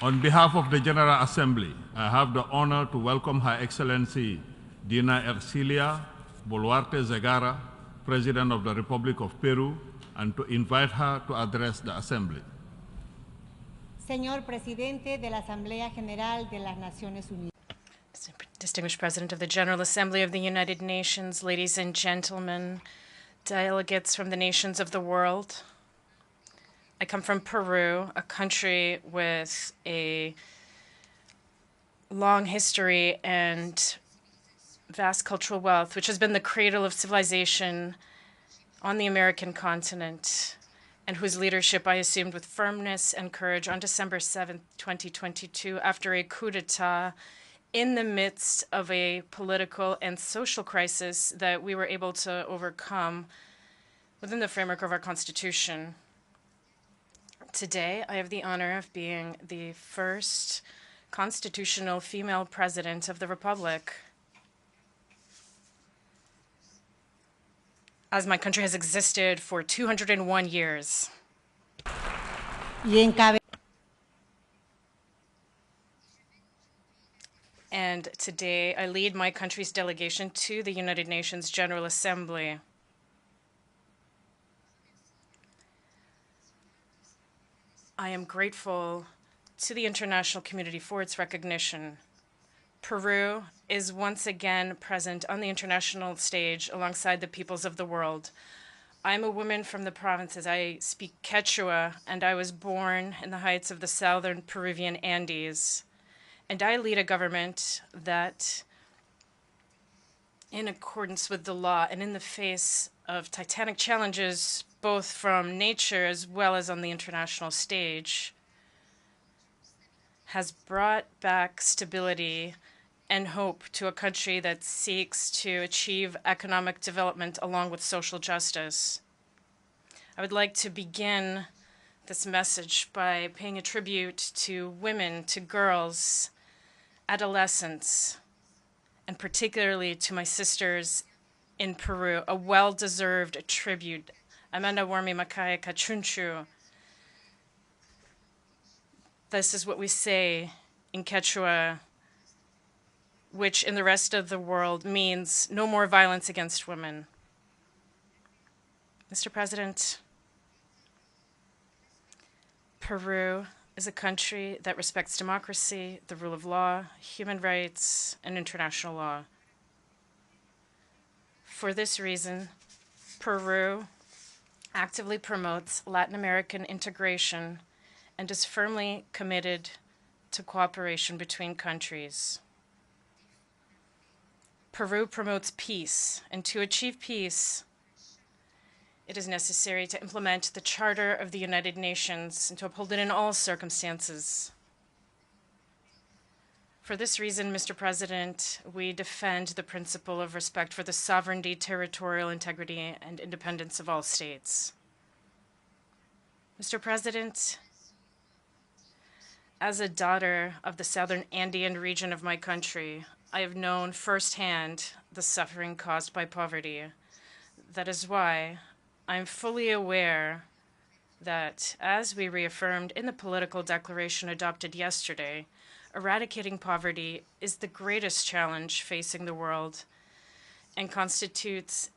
Speaker 12: On behalf of the General Assembly, I have the honor to welcome Her Excellency Dina Ercilia Boluarte Zegara, President of the Republic of Peru, and to invite her to address the Assembly.
Speaker 11: Señor Presidente de la Asamblea General de las Naciones Unidas. Distinguished President of the General Assembly of the United Nations, ladies and gentlemen, delegates from the nations of the world. I come from Peru, a country with a long history and vast cultural wealth, which has been the cradle of civilization on the American continent, and whose leadership I assumed with firmness and courage on December 7th, 2022, after a coup d'etat in the midst of a political and social crisis that we were able to overcome within the framework of our Constitution. Today, I have the honor of being the first constitutional female president of the Republic. As my country has existed for 201 years. And today, I lead my country's delegation to the United Nations General Assembly. I am grateful to the international community for its recognition. Peru is once again present on the international stage alongside the peoples of the world. I'm a woman from the provinces. I speak Quechua, and I was born in the heights of the southern Peruvian Andes. And I lead a government that, in accordance with the law and in the face of titanic challenges, both from nature as well as on the international stage, has brought back stability and hope to a country that seeks to achieve economic development along with social justice. I would like to begin this message by paying a tribute to women, to girls, adolescents, and particularly to my sisters in Peru, a well-deserved tribute. Amanda Warmi Makaya Kachunchu. This is what we say in Quechua, which in the rest of the world means no more violence against women. Mr. President, Peru is a country that respects democracy, the rule of law, human rights, and international law. For this reason, Peru actively promotes Latin American integration and is firmly committed to cooperation between countries. Peru promotes peace, and to achieve peace, it is necessary to implement the Charter of the United Nations and to uphold it in all circumstances. For this reason, Mr. President, we defend the principle of respect for the sovereignty, territorial integrity, and independence of all states. Mr. President, as a daughter of the southern Andean region of my country, I have known firsthand the suffering caused by poverty. That is why I'm fully aware that, as we reaffirmed in the political declaration adopted yesterday, eradicating poverty is the greatest challenge facing the world and constitutes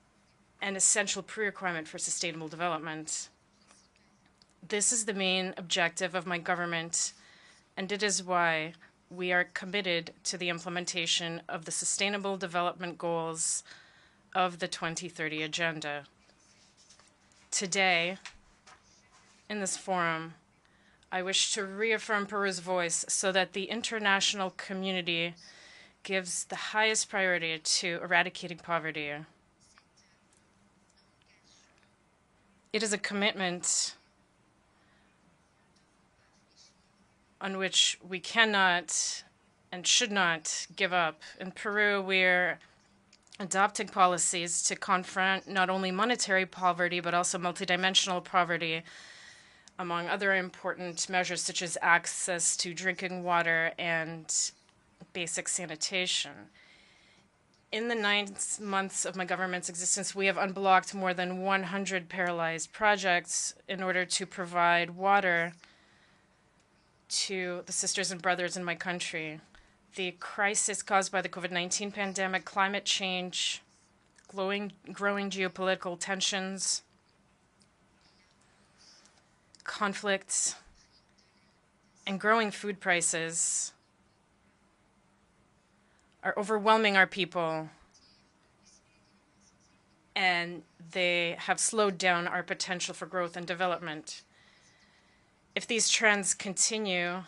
Speaker 11: an essential prerequisite for sustainable development. This is the main objective of my government, and it is why we are committed to the implementation of the Sustainable Development Goals of the 2030 Agenda. Today, in this forum, I wish to reaffirm Peru's voice so that the international community gives the highest priority to eradicating poverty. It is a commitment on which we cannot and should not give up. In Peru, we're adopting policies to confront not only monetary poverty, but also multidimensional poverty, among other important measures such as access to drinking water and basic sanitation. In the 9 months of my government's existence, we have unblocked more than 100 paralyzed projects in order to provide water to the sisters and brothers in my country. The crisis caused by the COVID-19 pandemic, climate change, growing geopolitical tensions, conflicts, and growing food prices are overwhelming our people, and they have slowed down our potential for growth and development. If these trends continue,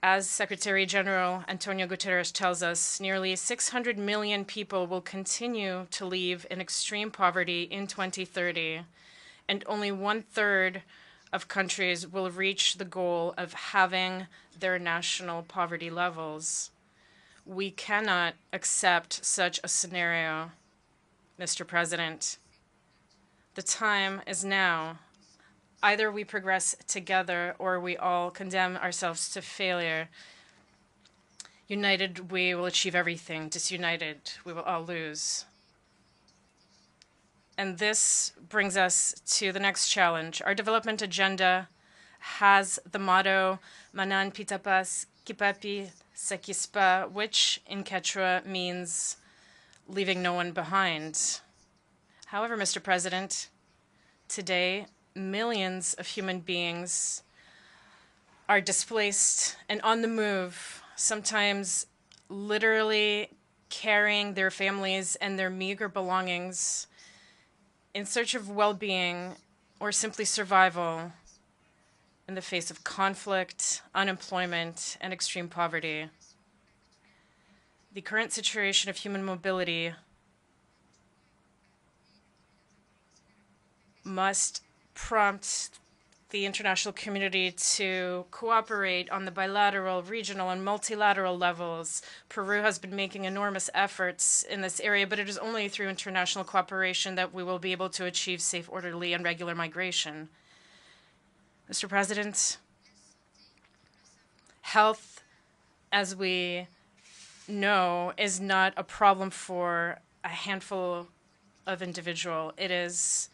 Speaker 11: as Secretary General Antonio Guterres tells us, nearly 600 million people will continue to live in extreme poverty in 2030, and only 1/3 of countries will reach the goal of having their national poverty levels. We cannot accept such a scenario, Mr. President. The time is now. Either we progress together or we all condemn ourselves to failure. United, we will achieve everything. Disunited, we will all lose. And this brings us to the next challenge. Our development agenda has the motto, Manan Pitapas Kipapi Sekispa, which in Quechua means leaving no one behind. However, Mr. President, today, millions of human beings are displaced and on the move, sometimes literally carrying their families and their meager belongings in search of well-being or simply survival in the face of conflict, unemployment, and extreme poverty. The current situation of human mobility must prompt the international community to cooperate on the bilateral, regional, and multilateral levels. Peru has been making enormous efforts in this area, but it is only through international cooperation that we will be able to achieve safe, orderly, and regular migration. Mr. President, health, as we know, is not a problem for a handful of individuals. It is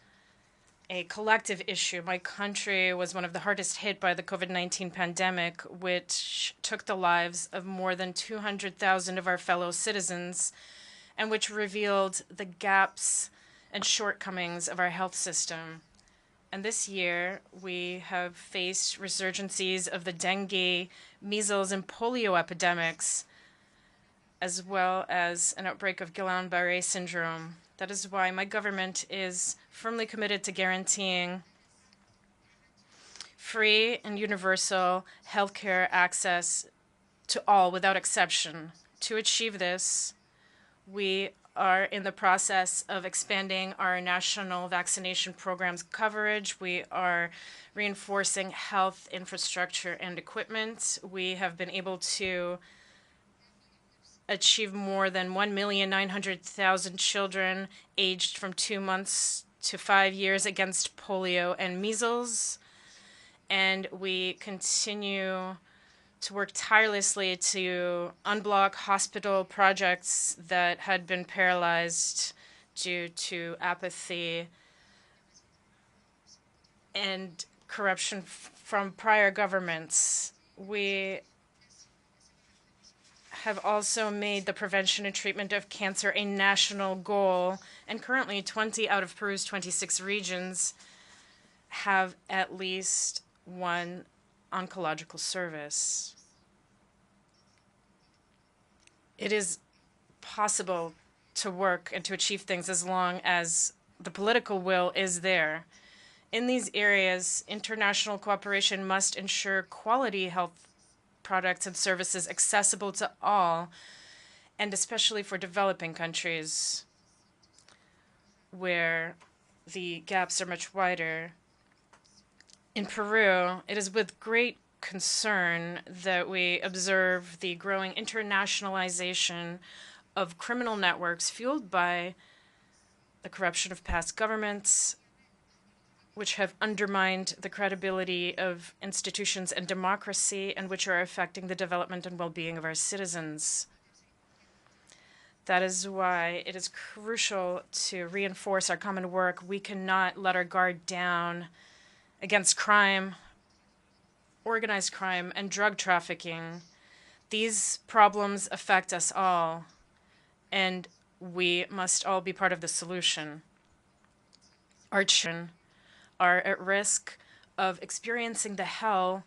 Speaker 11: a collective issue. My country was one of the hardest hit by the COVID-19 pandemic, which took the lives of more than 200,000 of our fellow citizens, and which revealed the gaps and shortcomings of our health system. And this year, we have faced resurgencies of the dengue, measles, and polio epidemics, as well as an outbreak of Guillain-Barré syndrome. That is why my government is firmly committed to guaranteeing free and universal healthcare access to all without exception. To achieve this, we are in the process of expanding our national vaccination program's coverage. We are reinforcing health infrastructure and equipment. We have been able to achieve more than 1,900,000 children aged from 2 months to 5 years against polio and measles. And we continue to work tirelessly to unblock hospital projects that had been paralyzed due to apathy and corruption from prior governments. We have also made the prevention and treatment of cancer a national goal, and currently 20 out of Peru's 26 regions have at least one oncological service. It is possible to work and to achieve things as long as the political will is there. In these areas, international cooperation must ensure quality health products and services accessible to all, and especially for developing countries where the gaps are much wider. In Peru, it is with great concern that we observe the growing internationalization of criminal networks fueled by the corruption of past governments, which have undermined the credibility of institutions and democracy, and which are affecting the development and well-being of our citizens. That is why it is crucial to reinforce our common work. We cannot let our guard down against crime, organized crime, and drug trafficking. These problems affect us all, and we must all be part of the solution. Our children are at risk of experiencing the hell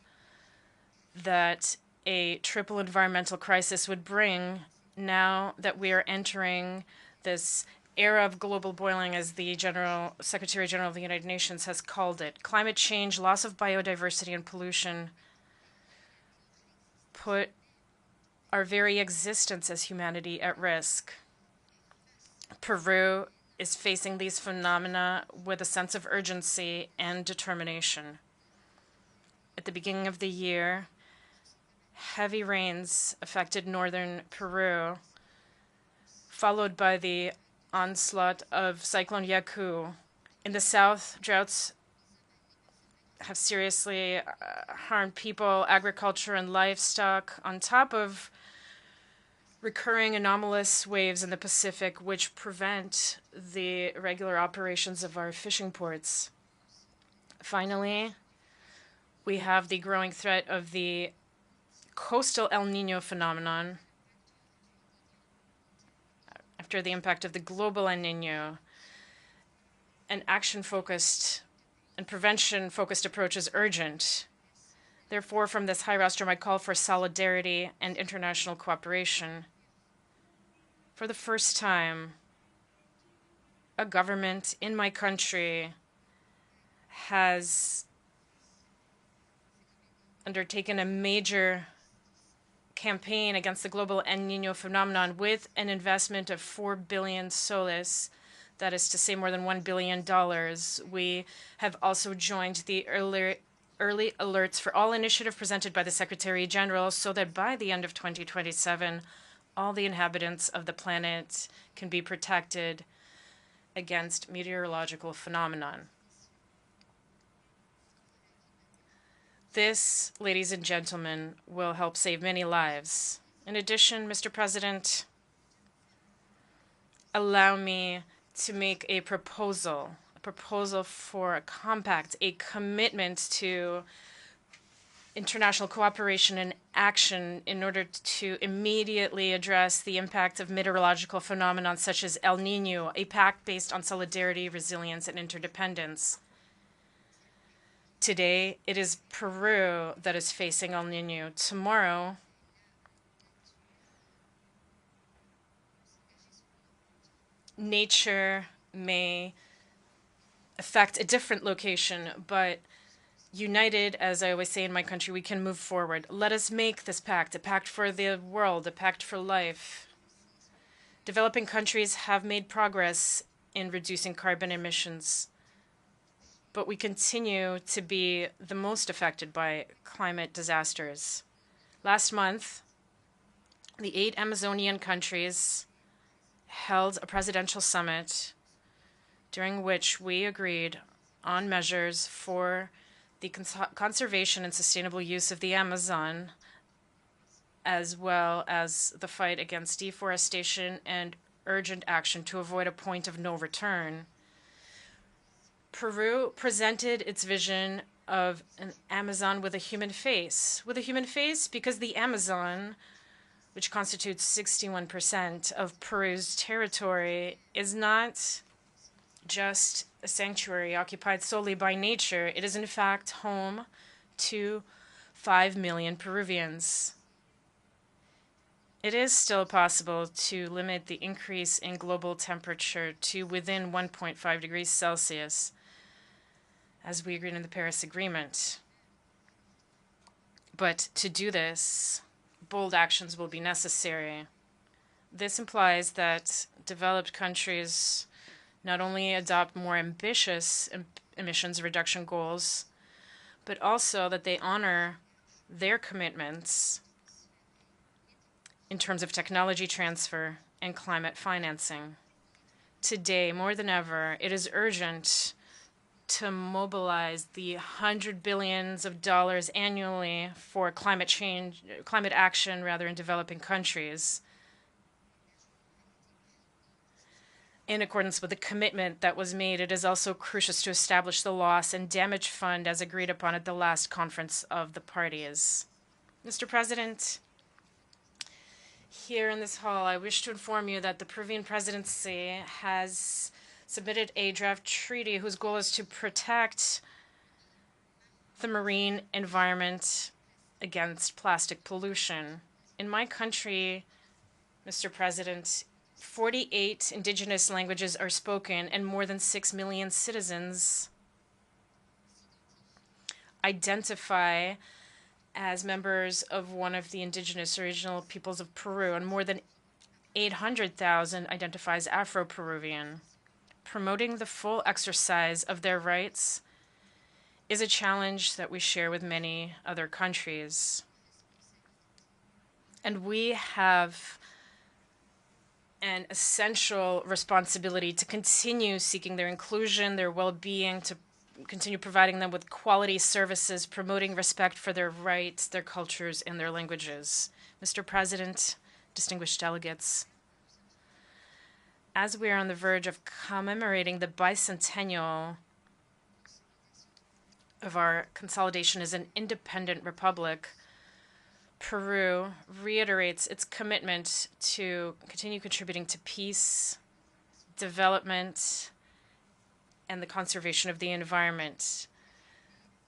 Speaker 11: that a triple environmental crisis would bring now that we are entering this era of global boiling, as the Secretary General of the United Nations has called it. Climate change, loss of biodiversity, and pollution put our very existence as humanity at risk. Peru is facing these phenomena with a sense of urgency and determination. At the beginning of the year, heavy rains affected northern Peru, followed by the onslaught of Cyclone Yaku. In the south, droughts have seriously harmed people, agriculture, and livestock, on top of recurring anomalous waves in the Pacific, which prevent the regular operations of our fishing ports. Finally, we have the growing threat of the coastal El Niño phenomenon after the impact of the global El Niño. An action-focused and prevention-focused approach is urgent. Therefore, from this high rostrum, I call for solidarity and international cooperation. For the first time, a government in my country has undertaken a major campaign against the global El Niño phenomenon with an investment of 4 billion soles, that is to say more than $1 billion. We have also joined the early alerts for all initiative presented by the Secretary General, so that by the end of 2027, all the inhabitants of the planet can be protected against meteorological phenomenon. This, ladies and gentlemen, will help save many lives. In addition, Mr. President, allow me to make a proposal for a compact, a commitment to international cooperation and action in order to immediately address the impact of meteorological phenomena such as El Niño, a pact based on solidarity, resilience, and interdependence. Today, it is Peru that is facing El Niño. Tomorrow, nature may affect a different location, but united, as I always say in my country, we can move forward. Let us make this pact, a pact for the world, a pact for life. Developing countries have made progress in reducing carbon emissions, but we continue to be the most affected by climate disasters. Last month, the 8 Amazonian countries held a presidential summit during which we agreed on measures for the conservation and sustainable use of the Amazon, as well as the fight against deforestation and urgent action to avoid a point of no return. Peru presented its vision of an Amazon with a human face. With a human face because the Amazon, which constitutes 61% of Peru's territory, is not just a sanctuary occupied solely by nature. It is in fact home to 5 million Peruvians. It is still possible to limit the increase in global temperature to within 1.5 degrees Celsius, as we agreed in the Paris Agreement. But to do this, bold actions will be necessary. This implies that developed countries not only adopt more ambitious emissions reduction goals, but also that they honor their commitments in terms of technology transfer and climate financing. Today, more than ever, it is urgent to mobilize the $100 billion annually for climate action in developing countries, in accordance with the commitment that was made. It is also crucial to establish the loss and damage fund as agreed upon at the last conference of the parties. Mr. President, here in this hall, I wish to inform you that the Peruvian presidency has submitted a draft treaty whose goal is to protect the marine environment against plastic pollution. In my country, Mr. President, 48 indigenous languages are spoken, and more than 6 million citizens identify as members of one of the indigenous original peoples of Peru, and more than 800,000 identify as Afro-Peruvian. Promoting the full exercise of their rights is a challenge that we share with many other countries. And we have an essential responsibility to continue seeking their inclusion, their well-being, to continue providing them with quality services, promoting respect for their rights, their cultures, and their languages. Mr. President, distinguished delegates, as we are on the verge of commemorating the bicentennial of our consolidation as an independent republic, Peru reiterates its commitment to continue contributing to peace, development, and the conservation of the environment.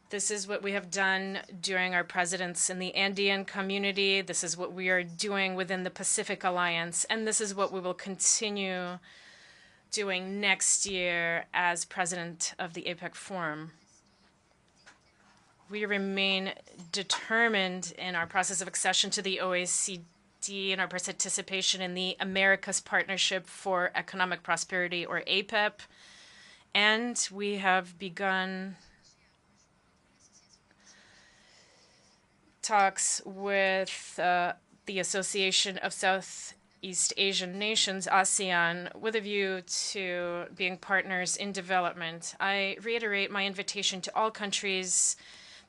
Speaker 11: This is what we have done during our presidents in the Andean community. This is what we are doing within the Pacific Alliance, and this is what we will continue doing next year as president of the APEC Forum. We remain determined in our process of accession to the OECD and our participation in the Americas Partnership for Economic Prosperity, or APEP, and we have begun talks with the Association of Southeast Asian Nations, ASEAN, with a view to being partners in development. I reiterate my invitation to all countries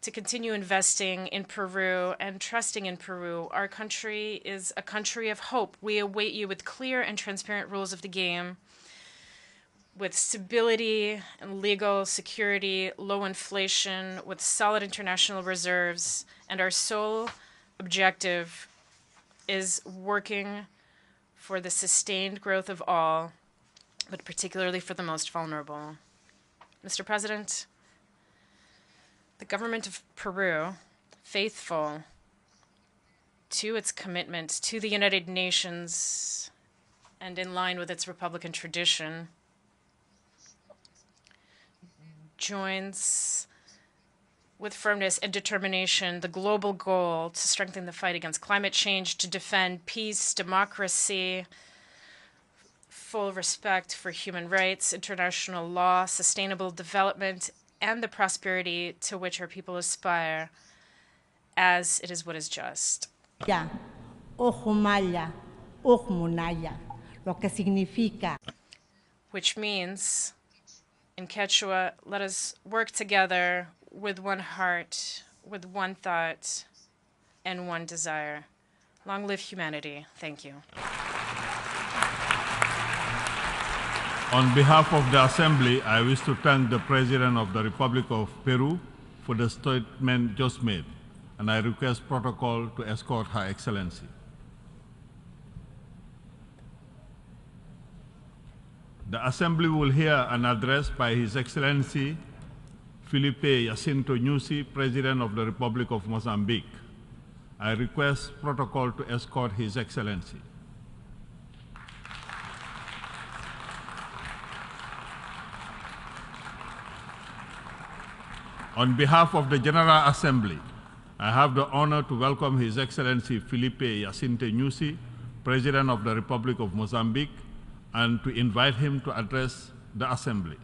Speaker 11: to continue investing in Peru and trusting in Peru. Our country is a country of hope. We await you with clear and transparent rules of the game, with stability and legal security, low inflation, with solid international reserves, and our sole objective is working for the sustained growth of all, but particularly for the most vulnerable. Mr. President, the government of Peru, faithful to its commitment to the United Nations and in line with its Republican tradition, joins with firmness and determination the global goal to strengthen the fight against climate change, to defend peace, democracy, full respect for human rights, international law, sustainable development, and the prosperity to which our people aspire, as it is what is just. Which means, in Quechua, let us work together with one heart, with one thought, and one desire. Long live humanity. Thank you.
Speaker 12: On behalf of the Assembly, I wish to thank the President of the Republic of Peru for the statement just made, and I request protocol to escort Her Excellency. The Assembly will hear an address by His Excellency Felipe Jacinto Nyusi, President of the Republic of Mozambique. I request protocol to escort His Excellency. On behalf of the General Assembly, I have the honor to welcome His Excellency Felipe Jacinto Nyusi, President of the Republic of Mozambique, and to invite him to address the Assembly.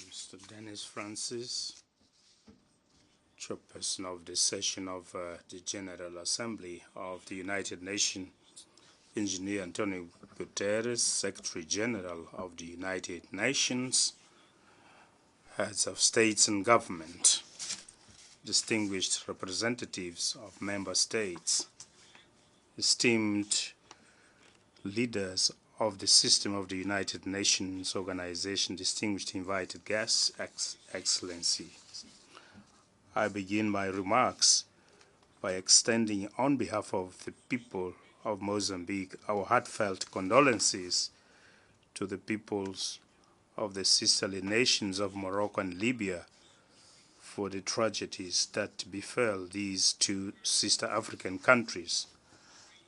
Speaker 15: Mr. Dennis Francis, Chairperson of the session of the General Assembly of the United Nations, Engineer Antonio Guterres, Secretary General of the United Nations, heads of states and government, distinguished representatives of member states, esteemed leaders of the system of the United Nations Organization, distinguished invited guests, Excellencies. I begin my remarks by extending on behalf of the people of Mozambique our heartfelt condolences to the peoples of the sisterly nations of Morocco and Libya for the tragedies that befell these two sister African countries.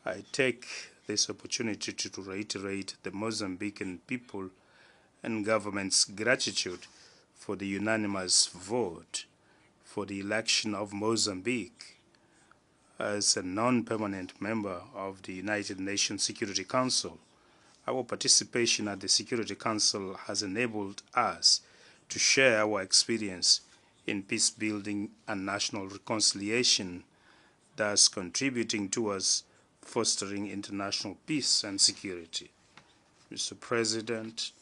Speaker 15: I take this opportunity to reiterate the Mozambican people and government's gratitude for the unanimous vote for the election of Mozambique as a non-permanent member of the United Nations Security Council. Our participation at the Security Council has enabled us to share our experience in peace building and national reconciliation, thus contributing towards fostering international peace and security. Mr. President,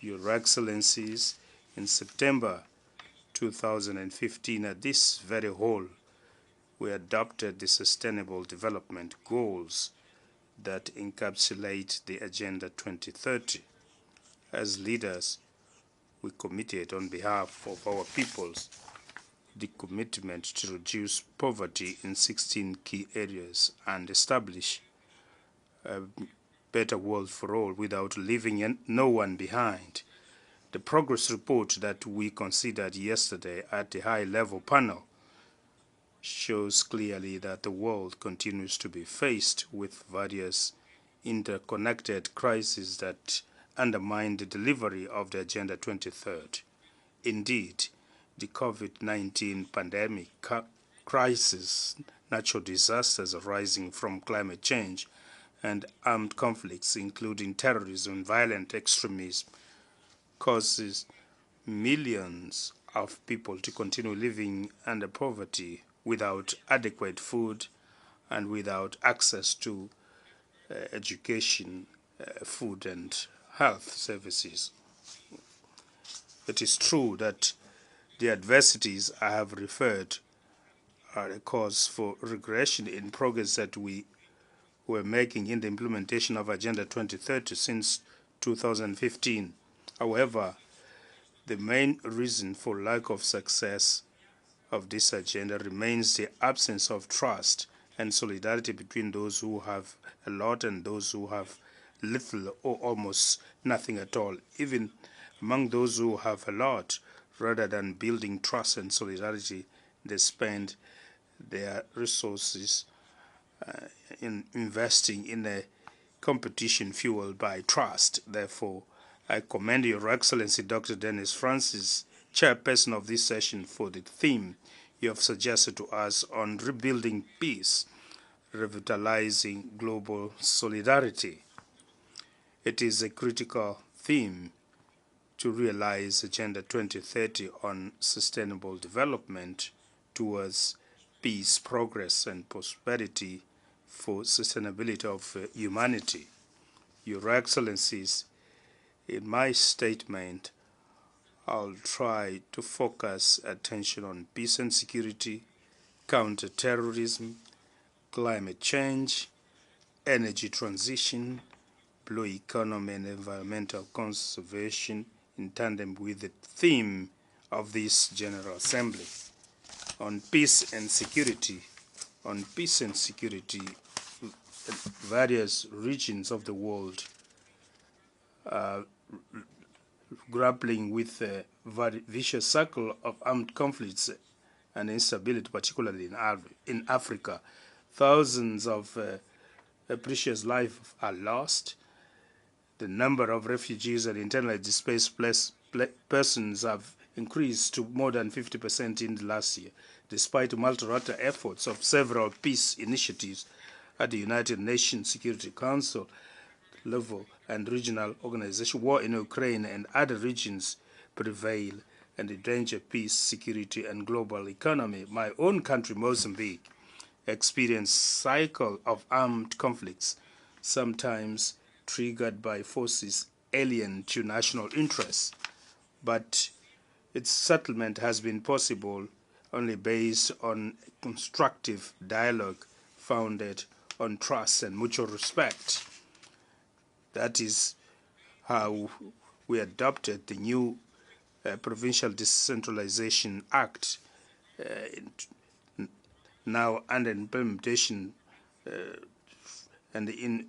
Speaker 15: Your Excellencies, in September 2015 at this very hall, we adopted the Sustainable Development Goals that encapsulate the Agenda 2030. As leaders, we committed on behalf of our peoples the commitment to reduce poverty in 16 key areas and establish a better world for all without leaving no one behind. The progress report that we considered yesterday at the high-level panel shows clearly that the world continues to be faced with various interconnected crises that undermine the delivery of the Agenda 2030. Indeed, the COVID-19 pandemic crisis, natural disasters arising from climate change, and armed conflicts, including terrorism and violent extremism, causes millions of people to continue living under poverty without adequate food and without access to education, food, and health services. It is true that the adversities I have referred are a cause for regression in progress that we were making in the implementation of Agenda 2030 since 2015. However, the main reason for lack of success of this agenda remains the absence of trust and solidarity between those who have a lot and those who have little or almost nothing at all. Even among those who have a lot, rather than building trust and solidarity, they spend their resources in investing in a competition fueled by trust. Therefore, I commend Your Excellency Dr. Dennis Francis, chairperson of this session, for the theme you have suggested to us on rebuilding peace, revitalizing global solidarity. It is a critical theme to realize Agenda 2030 on sustainable development towards peace, progress, and prosperity for sustainability of humanity. Your Excellencies, in my statement, I'll try to focus attention on peace and security, counter-terrorism, climate change, energy transition, blue economy, and environmental conservation in tandem with the theme of this General Assembly. On peace and security, various regions of the world are grappling with a very vicious cycle of armed conflicts and instability, particularly in Africa. Thousands of precious lives are lost. The number of refugees and internally displaced persons have increased to more than 50% in the last year, despite multilateral efforts of several peace initiatives at the United Nations Security Council level and regional organization. War in Ukraine and other regions prevail and endanger peace, security, and global economy. My own country, Mozambique, experienced cycle of armed conflicts, sometimes triggered by forces alien to national interests, but its settlement has been possible only based on constructive dialogue founded on trust and mutual respect. That is how we adopted the new Provincial Decentralization Act, now under implementation and in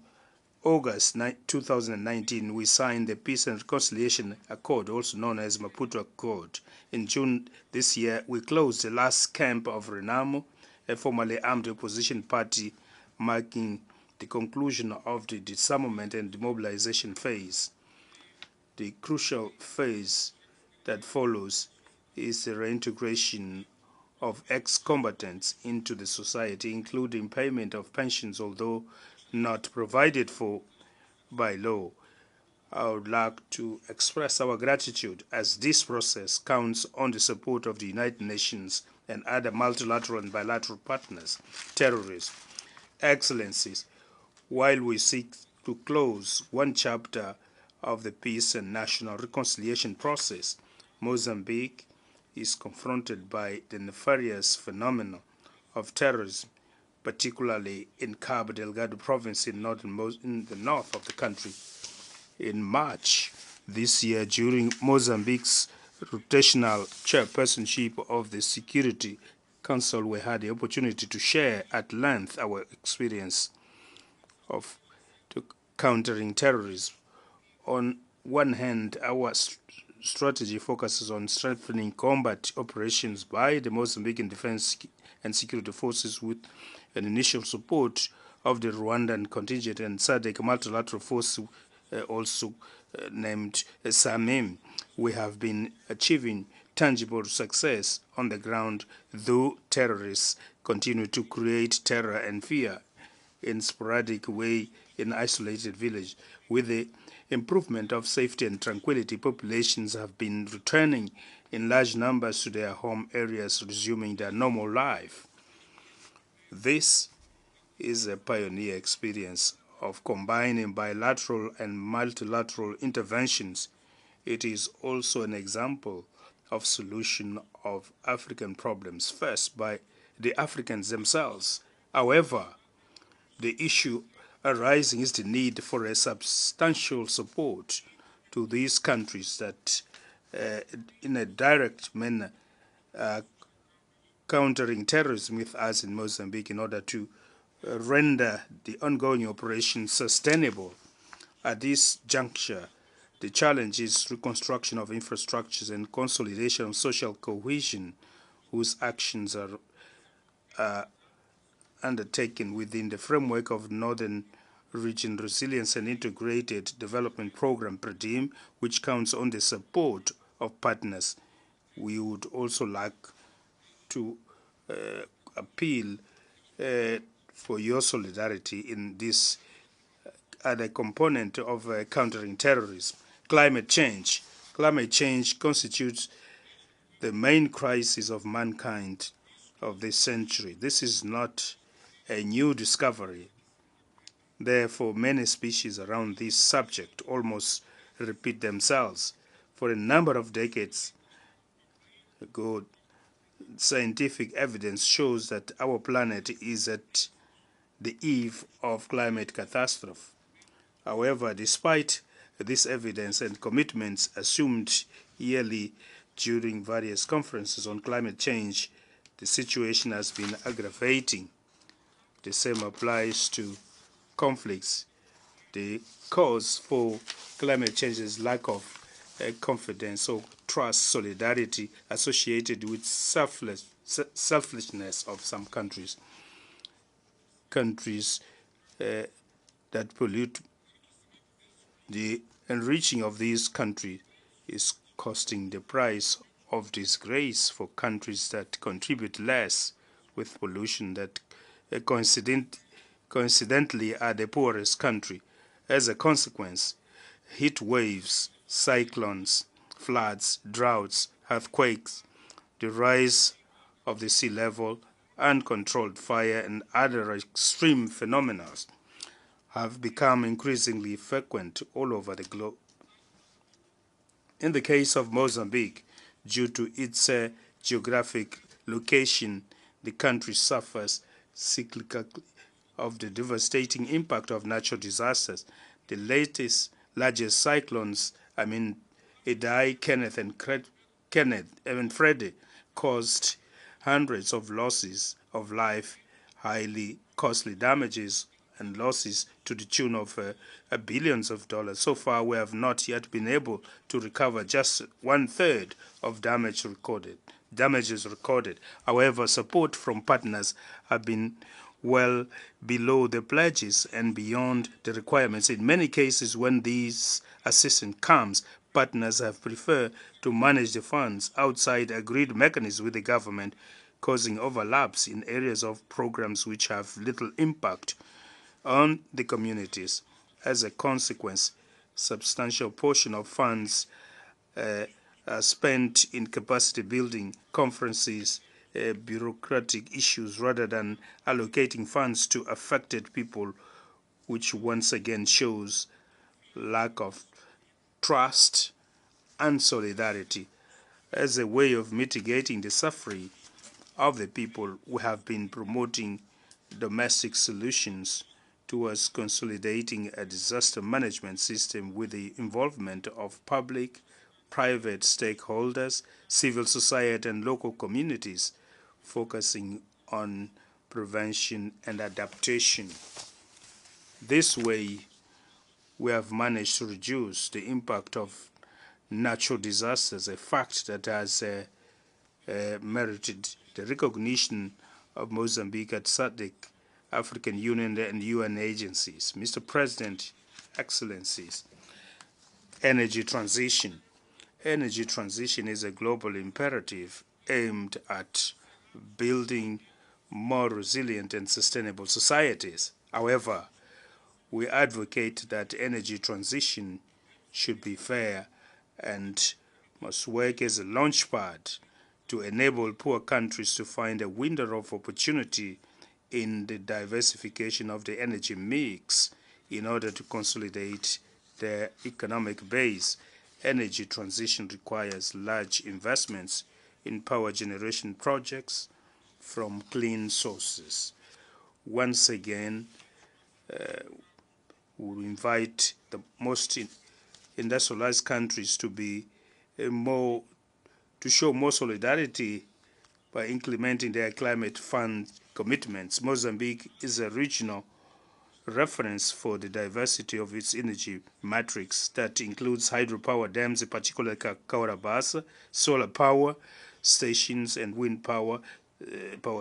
Speaker 15: August 2019, we signed the Peace and Reconciliation Accord, also known as Maputo Accord. In June this year, we closed the last camp of Renamo, a formerly armed opposition party, marking the conclusion of the disarmament and demobilization phase. The crucial phase that follows is the reintegration of ex-combatants into the society, including payment of pensions, although not provided for by law. I would like to express our gratitude as this process counts on the support of the United Nations and other multilateral and bilateral partners. Terrorists, Excellencies, while we seek to close one chapter of the peace and national reconciliation process, Mozambique is confronted by the nefarious phenomenon of terrorism, particularly in Cabo Delgado province in the north of the country. In March this year, during Mozambique's rotational chairpersonship of the Security Council, we had the opportunity to share at length our experience of countering terrorism. On one hand, our strategy focuses on strengthening combat operations by the Mozambican Defense and Security Forces with an initial support of the Rwandan contingent and SADC multilateral force, also named SAMIM. We have been achieving tangible success on the ground, though terrorists continue to create terror and fear in sporadic way in isolated villages. With the improvement of safety and tranquility, populations have been returning in large numbers to their home areas, resuming their normal life. This is a pioneer experience of combining bilateral and multilateral interventions. It is also an example of solution of African problems, first by the Africans themselves. However, the issue arising is the need for a substantial support to these countries that, in a direct manner, countering terrorism with us in Mozambique in order to render the ongoing operation sustainable. At this juncture, the challenge is reconstruction of infrastructures and consolidation of social cohesion, whose actions are undertaken within the framework of Northern Region Resilience and Integrated Development Program, PREDIM, which counts on the support of partners. We would also like to appeal for your solidarity in this other component of countering terrorism. Climate change. Climate change constitutes the main crisis of mankind of this century. This is not a new discovery. Therefore, many species around this subject almost repeat themselves. For a number of decades ago, scientific evidence shows that our planet is at the eve of climate catastrophe. However, despite this evidence and commitments assumed yearly during various conferences on climate change, the situation has been aggravating. The same applies to conflicts. The cause for climate change is lack of confidence or trust, solidarity associated with selfishness of some countries. Countries that pollute. The enriching of these countries is costing the price of disgrace for countries that contribute less with pollution that coincidentally are the poorest country. As a consequence, heat waves, cyclones, floods, droughts, earthquakes, the rise of the sea level, uncontrolled fire, and other extreme phenomena have become increasingly frequent all over the globe. In the case of Mozambique, due to its geographic location, the country suffers cyclically of the devastating impact of natural disasters. The largest cyclones, Idai, Kenneth, and Freddy, caused hundreds of losses of life, highly costly damages, and losses to the tune of billions of dollars. So far, we have not yet been able to recover just 1/3 of damages recorded. However, support from partners have been well below the pledges and beyond the requirements. In many cases, when these assistance comes, partners have preferred to manage the funds outside agreed mechanisms with the government, causing overlaps in areas of programs which have little impact on the communities. As a consequence, substantial portion of funds are spent in capacity building, conferences, bureaucratic issues, rather than allocating funds to affected people, which once again shows lack of trust and solidarity. As a way of mitigating the suffering of the people, we have been promoting domestic solutions towards consolidating a disaster management system with the involvement of public, private stakeholders, civil society, and local communities, focusing on prevention and adaptation. This way, we have managed to reduce the impact of natural disasters, a fact that has merited the recognition of Mozambique at SADC, African Union, and UN agencies. Mr. President, Excellencies, energy transition. Energy transition is a global imperative aimed at building more resilient and sustainable societies. However, we advocate that energy transition should be fair and must work as a launchpad to enable poor countries to find a window of opportunity in the diversification of the energy mix in order to consolidate their economic base. Energy transition requires large investments in power generation projects from clean sources. Once again, we invite the most industrialized countries to be to show more solidarity by implementing their climate fund commitments. Mozambique is a regional reference for the diversity of its energy matrix that includes hydropower dams, in particular Kaurabasa, solar power stations and wind power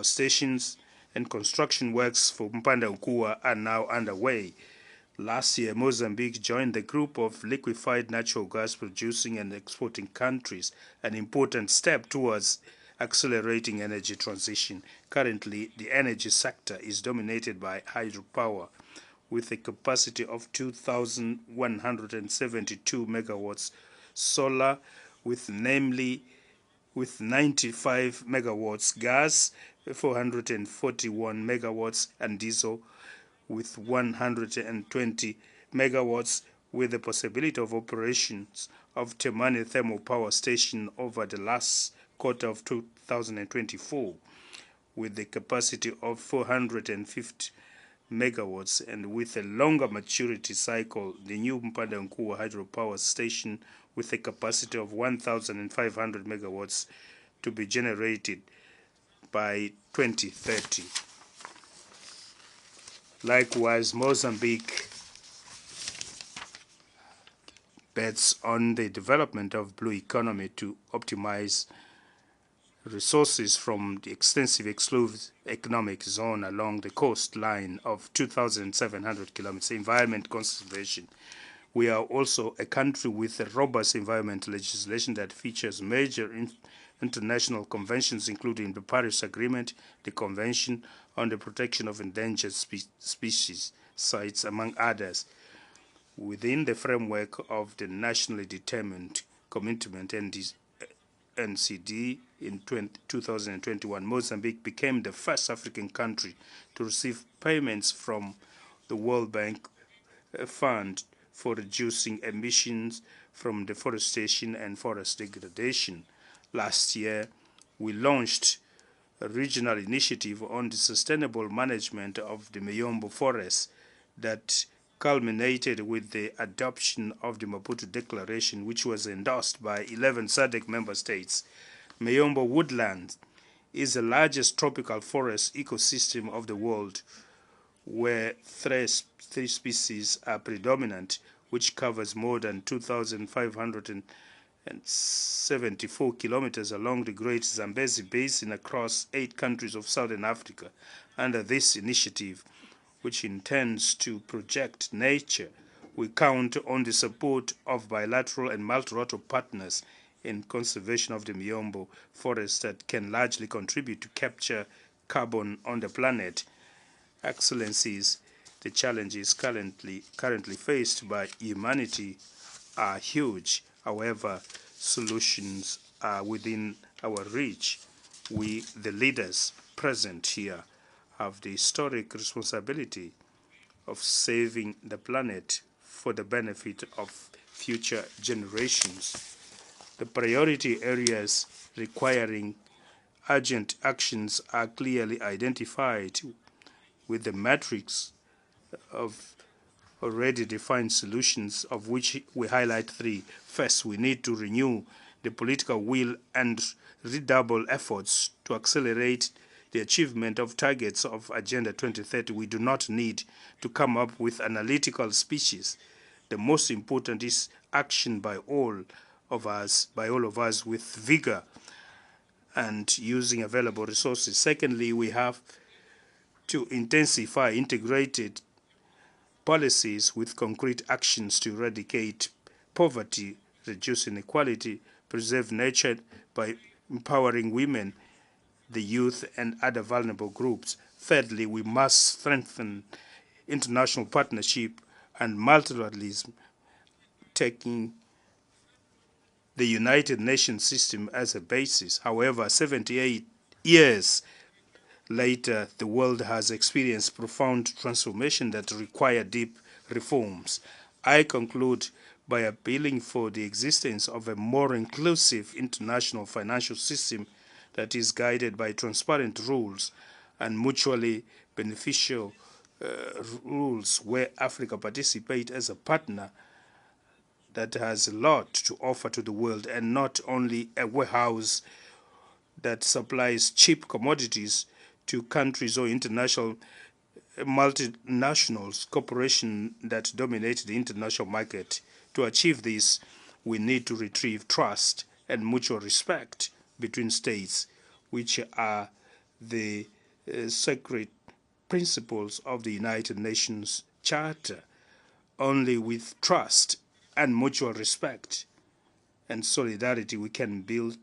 Speaker 15: stations, and construction works for Mpanda Ukua are now underway. Last year, Mozambique joined the group of liquefied natural gas producing and exporting countries, an important step towards accelerating energy transition. Currently, the energy sector is dominated by hydropower, with a capacity of 2,172 megawatts, solar with 95 megawatts, gas 441 megawatts, and diesel with 120 megawatts, with the possibility of operations of Temane Thermal Power Station over the last quarter of 2024, with the capacity of 450 megawatts, and with a longer maturity cycle, the new Mpanda Nkuwa hydropower station with a capacity of 1,500 megawatts to be generated by 2030. Likewise, Mozambique bets on the development of blue economy to optimize resources from the extensive exclusive economic zone along the coastline of 2,700 kilometers. Environment conservation. We are also a country with a robust environmental legislation that features major international conventions, including the Paris Agreement, the Convention on the Protection of Endangered Species sites, among others. Within the framework of the nationally determined commitment NCD in 2021, Mozambique became the first African country to receive payments from the World Bank Fund for reducing emissions from deforestation and forest degradation. Last year, we launched a regional initiative on the sustainable management of the Miyombo forest that culminated with the adoption of the Maputo Declaration, which was endorsed by 11 SADC member states. Miyombo woodland is the largest tropical forest ecosystem of the world, where three species are predominant, which covers more than 2,574 kilometers along the Great Zambezi Basin across 8 countries of Southern Africa. Under this initiative, which intends to project nature, we count on the support of bilateral and multilateral partners in conservation of the Miombo forest that can largely contribute to capture carbon on the planet. Excellencies, the challenges currently faced by humanity are huge. However, solutions are within our reach. We, the leaders present here, have the historic responsibility of saving the planet for the benefit of future generations. The priority areas requiring urgent actions are clearly identified with the matrix of already defined solutions, of which we highlight 3. First, we need to renew the political will and redouble efforts to accelerate the achievement of targets of Agenda 2030. We do not need to come up with analytical speeches. The most important is action by all of us with vigor and using available resources. Secondly, we have to intensify integrated policies with concrete actions to eradicate poverty, reduce inequality, preserve nature by empowering women, the youth, and other vulnerable groups. Thirdly, we must strengthen international partnership and multilateralism, taking the United Nations system as a basis. However, 78 years later, the world has experienced profound transformation that require deep reforms. I conclude by appealing for the existence of a more inclusive international financial system that is guided by transparent rules and mutually beneficial rules, where Africa participates as a partner that has a lot to offer to the world and not only a warehouse that supplies cheap commodities to countries or international multinationals, corporations that dominate the international market. To achieve this, we need to retrieve trust and mutual respect between states, which are the sacred principles of the United Nations Charter. Only with trust and mutual respect and solidarity we can build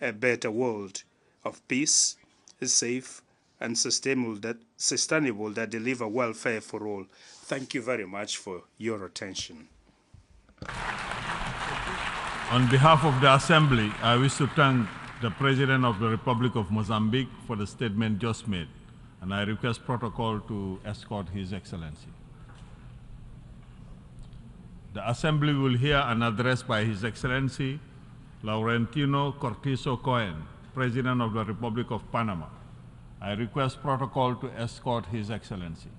Speaker 15: a better world of peace, safe and sustainable that deliver welfare for all. Thank you very much for your attention.
Speaker 12: On behalf of the Assembly, I wish to thank the President of the Republic of Mozambique for the statement just made, and I request protocol to escort His Excellency. The Assembly will hear an address by His Excellency Laurentino Cortizo Cohen, President of the Republic of Panama. I request protocol to escort His Excellency.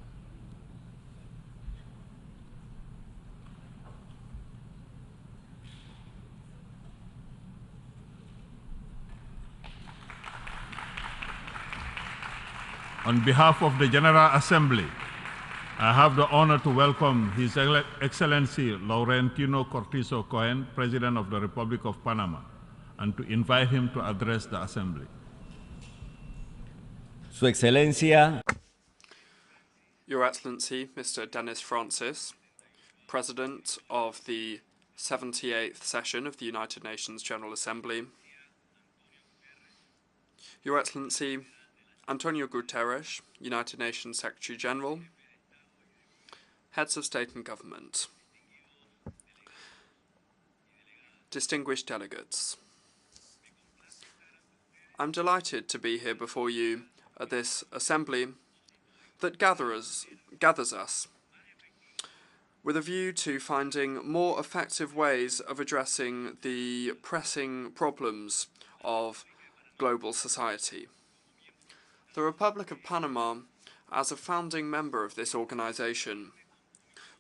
Speaker 12: On behalf of the General Assembly, I have the honor to welcome His Excellency Laurentino Cortizo Cohen, President of the Republic of Panama, and to invite him to address the Assembly.
Speaker 1: Su Excelencia.
Speaker 23: Your Excellency, Mr. Dennis Francis, President of the 78th session of the United Nations General Assembly. Your Excellency, Antonio Guterres, United Nations Secretary General, Heads of State and Government, distinguished delegates. I'm delighted to be here before you at this assembly that gathers us with a view to finding more effective ways of addressing the pressing problems of global society. The Republic of Panama, as a founding member of this organization,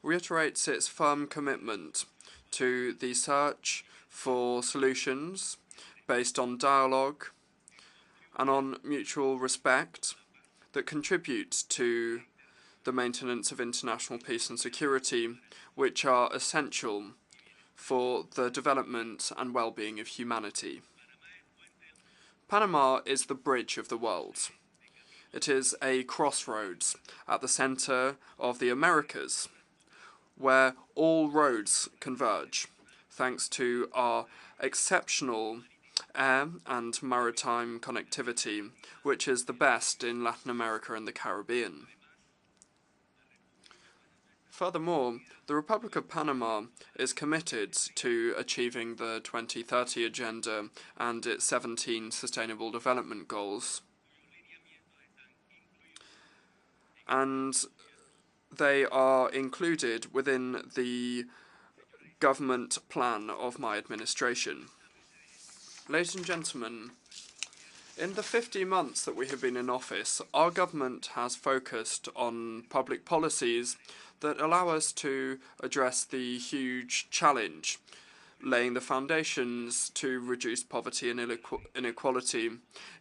Speaker 23: reiterates its firm commitment to the search for solutions based on dialogue and on mutual respect that contribute to the maintenance of international peace and security, which are essential for the development and well-being of humanity. Panama is the bridge of the world. It is a crossroads at the center of the Americas, where all roads converge, thanks to our exceptional air and maritime connectivity, which is the best in Latin America and the Caribbean. Furthermore, the Republic of Panama is committed to achieving the 2030 Agenda and its 17 Sustainable Development Goals, and they are included within the government plan of my administration. Ladies and gentlemen, in the 50 months that we have been in office, our government has focused on public policies that allow us to address the huge challenge, laying the foundations to reduce poverty and inequality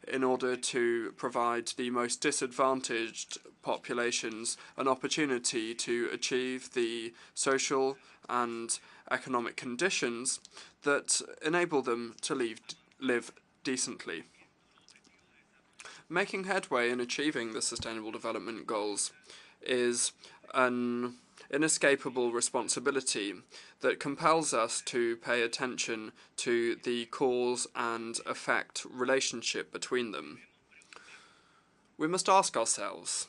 Speaker 23: in order to provide the most disadvantaged populations an opportunity to achieve the social and economic conditions that enable them to live decently. Making headway in achieving the Sustainable Development Goals is an inescapable responsibility that compels us to pay attention to the cause and effect relationship between them. We must ask ourselves,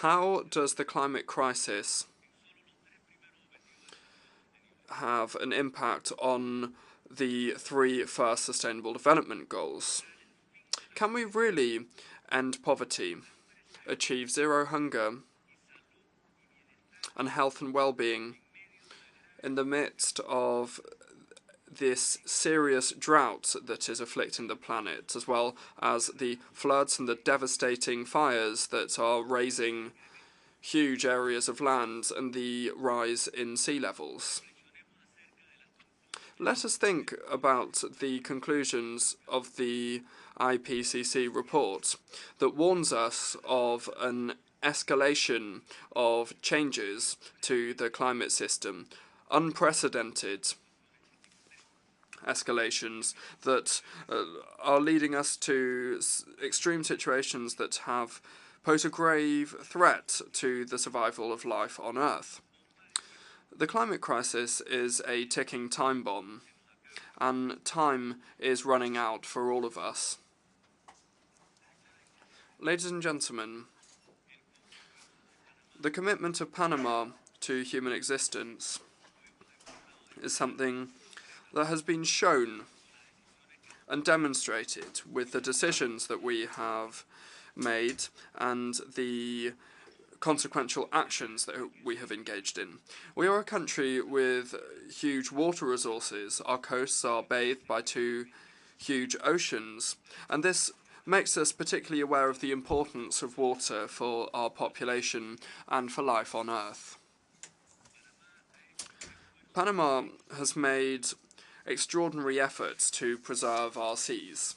Speaker 23: how does the climate crisis have an impact on the 3 first Sustainable Development Goals? Can we really end poverty, achieve zero hunger and health and well-being in the midst of this serious drought that is afflicting the planet, as well as the floods and the devastating fires that are razing huge areas of land and the rise in sea levels? Let us think about the conclusions of the IPCC report that warns us of an escalation of changes to the climate system, unprecedented escalations that are leading us to extreme situations that pose a grave threat to the survival of life on Earth. The climate crisis is a ticking time bomb, and time is running out for all of us. Ladies and gentlemen, the commitment of Panama to human existence is something that has been shown and demonstrated with the decisions that we have made and the consequential actions that we have engaged in. We are a country with huge water resources. Our coasts are bathed by 2 huge oceans, and this makes us particularly aware of the importance of water for our population and for life on Earth. Panama has made extraordinary efforts to preserve our seas,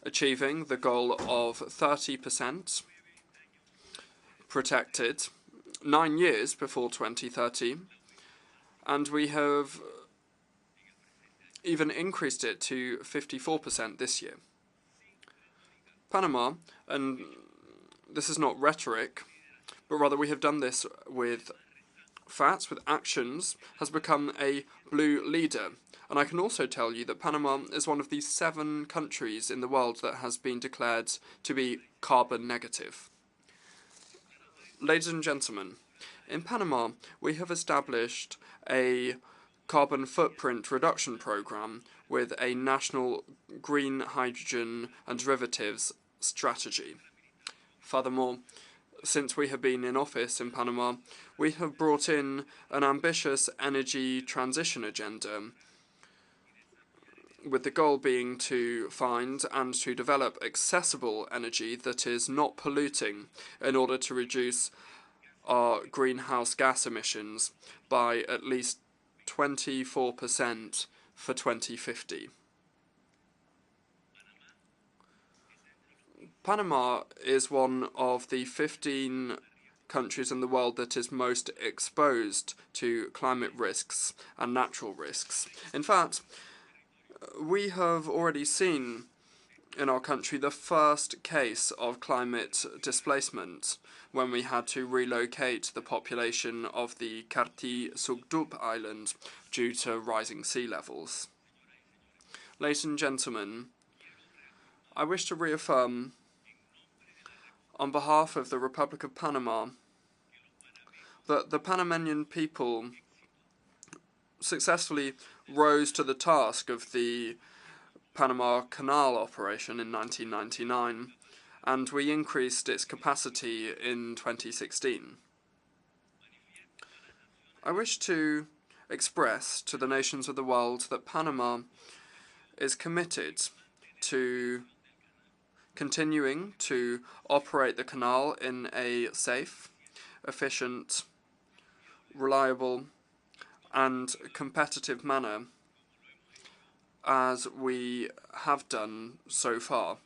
Speaker 23: achieving the goal of 30% protected 9 years before 2030, and we have even increased it to 54% this year. Panama, and this is not rhetoric, but rather we have done this with facts, with actions, has become a blue leader. And I can also tell you that Panama is one of the 7 countries in the world that has been declared to be carbon negative. Ladies and gentlemen, in Panama we have established a carbon footprint reduction program with a national green hydrogen and derivatives strategy. Furthermore, since we have been in office in Panama, we have brought in an ambitious energy transition agenda, with the goal being to find and to develop accessible energy that is not polluting in order to reduce our greenhouse gas emissions by at least 24% for 2050. Panama is one of the 15 countries in the world that is most exposed to climate risks and natural risks. In fact, we have already seen in our country the first case of climate displacement when we had to relocate the population of the Karti Sugdup island due to rising sea levels. Ladies and gentlemen, I wish to reaffirm on behalf of the Republic of Panama that the Panamanian people successfully rose to the task of the Panama Canal operation in 1999, and we increased its capacity in 2016. I wish to express to the nations of the world that Panama is committed to continuing to operate the canal in a safe, efficient, reliable, and competitive manner, as we have done so far.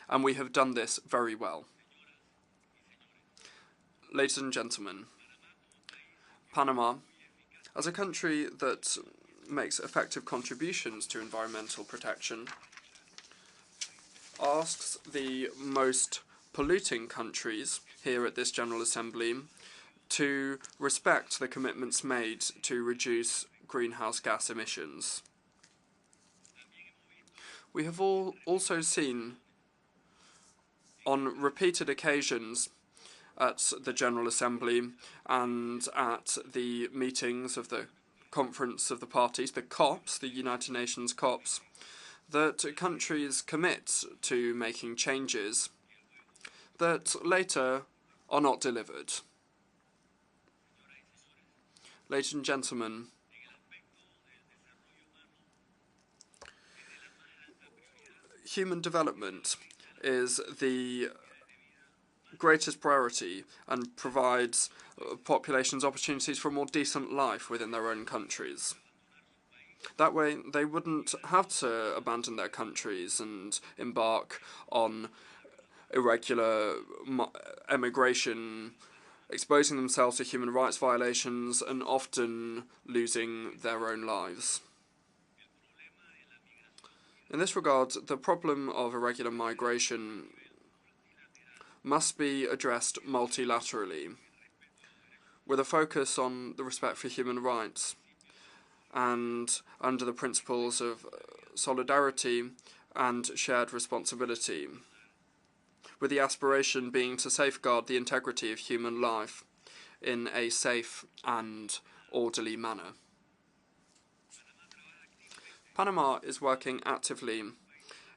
Speaker 23: And we have done this very well. Ladies and gentlemen, Panama, as a country that makes effective contributions to environmental protection, asks the most polluting countries here at this General Assembly to respect the commitments made to reduce greenhouse gas emissions. We have also seen on repeated occasions at the General Assembly and at the meetings of the Conference of the Parties, the COPs, the United Nations COPs, that countries commit to making changes that later are not delivered. Ladies and gentlemen, human development is the greatest priority and provides populations opportunities for a more decent life within their own countries. That way, they wouldn't have to abandon their countries and embark on irregular emigration, exposing themselves to human rights violations and often losing their own lives. In this regard, the problem of irregular migration must be addressed multilaterally, with a focus on the respect for human rights and under the principles of solidarity and shared responsibility, with the aspiration being to safeguard the integrity of human life in a safe and orderly manner. Panama is working actively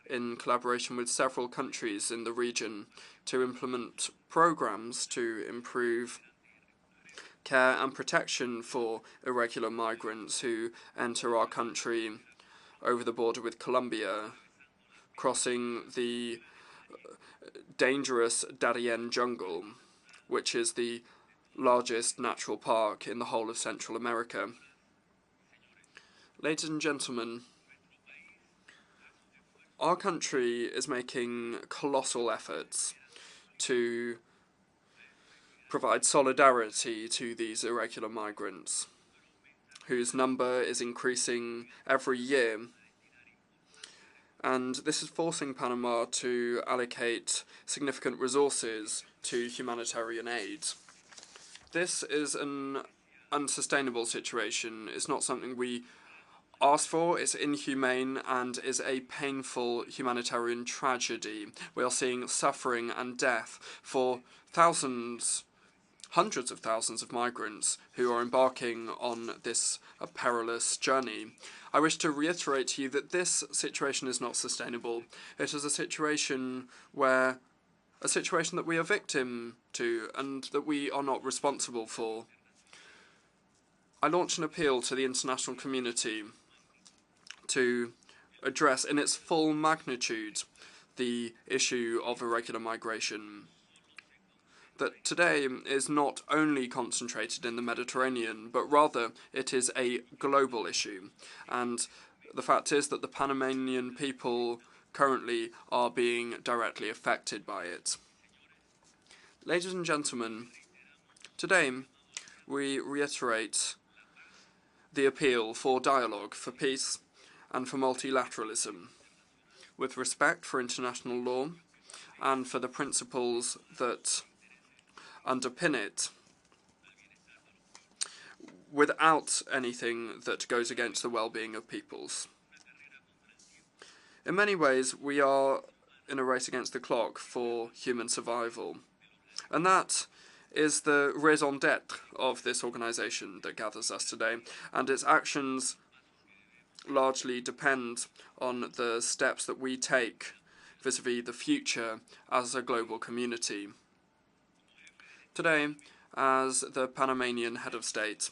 Speaker 23: in collaboration with several countries in the region to implement programs to improve care and protection for irregular migrants who enter our country over the border with Colombia, crossing the dangerous Darien jungle, which is the largest natural park in the whole of Central America. Ladies and gentlemen, our country is making colossal efforts to provide solidarity to these irregular migrants, whose number is increasing every year. And this is forcing Panama to allocate significant resources to humanitarian aid. This is an unsustainable situation. It's not something we asked for, it's inhumane and is a painful humanitarian tragedy. We are seeing suffering and death for thousands, hundreds of thousands of migrants who are embarking on this perilous journey. I wish to reiterate to you that this situation is not sustainable. It is a situation that we are victim to and that we are not responsible for. I launch an appeal to the international community to address in its full magnitude the issue of irregular migration, that today is not only concentrated in the Mediterranean, but rather it is a global issue. And the fact is that the Panamanian people currently are being directly affected by it. Ladies and gentlemen, today we reiterate the appeal for dialogue, for peace, and for multilateralism, with respect for international law and for the principles that underpin it, without anything that goes against the well-being of peoples. In many ways, we are in a race against the clock for human survival, and that is the raison d'etre of this organisation that gathers us today, and its actions largely depend on the steps that we take vis-à-vis the future as a global community. Today, as the Panamanian head of state,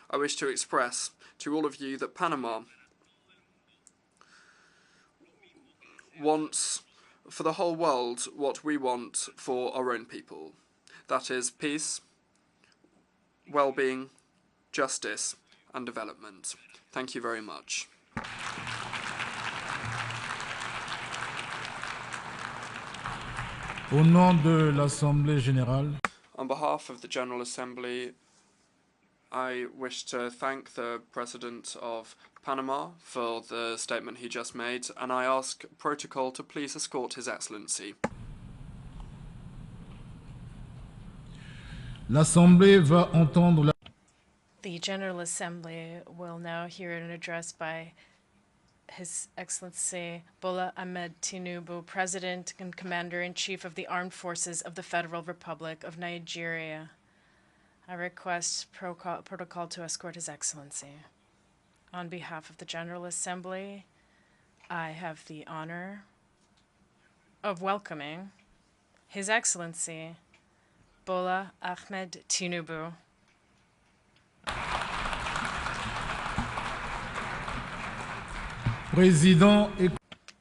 Speaker 23: I wish to express to all of you that Panama wants for the whole world what we want for our own people. That is peace, well-being, justice, and development. Thank you very much.
Speaker 1: Au nom de l'Assemblée générale,
Speaker 23: on behalf of the General Assembly, I wish to thank the President of Panama for the statement he just made, and I ask Protocol to please escort His Excellency.
Speaker 1: l'Assemblée va entendre la...
Speaker 11: The General Assembly will now hear an address by His Excellency Bola Ahmed Tinubu, President and Commander-in-Chief of the Armed Forces of the Federal Republic of Nigeria. I request protocol to escort His Excellency. On behalf of the General Assembly, I have the honor of welcoming His Excellency Bola Ahmed Tinubu.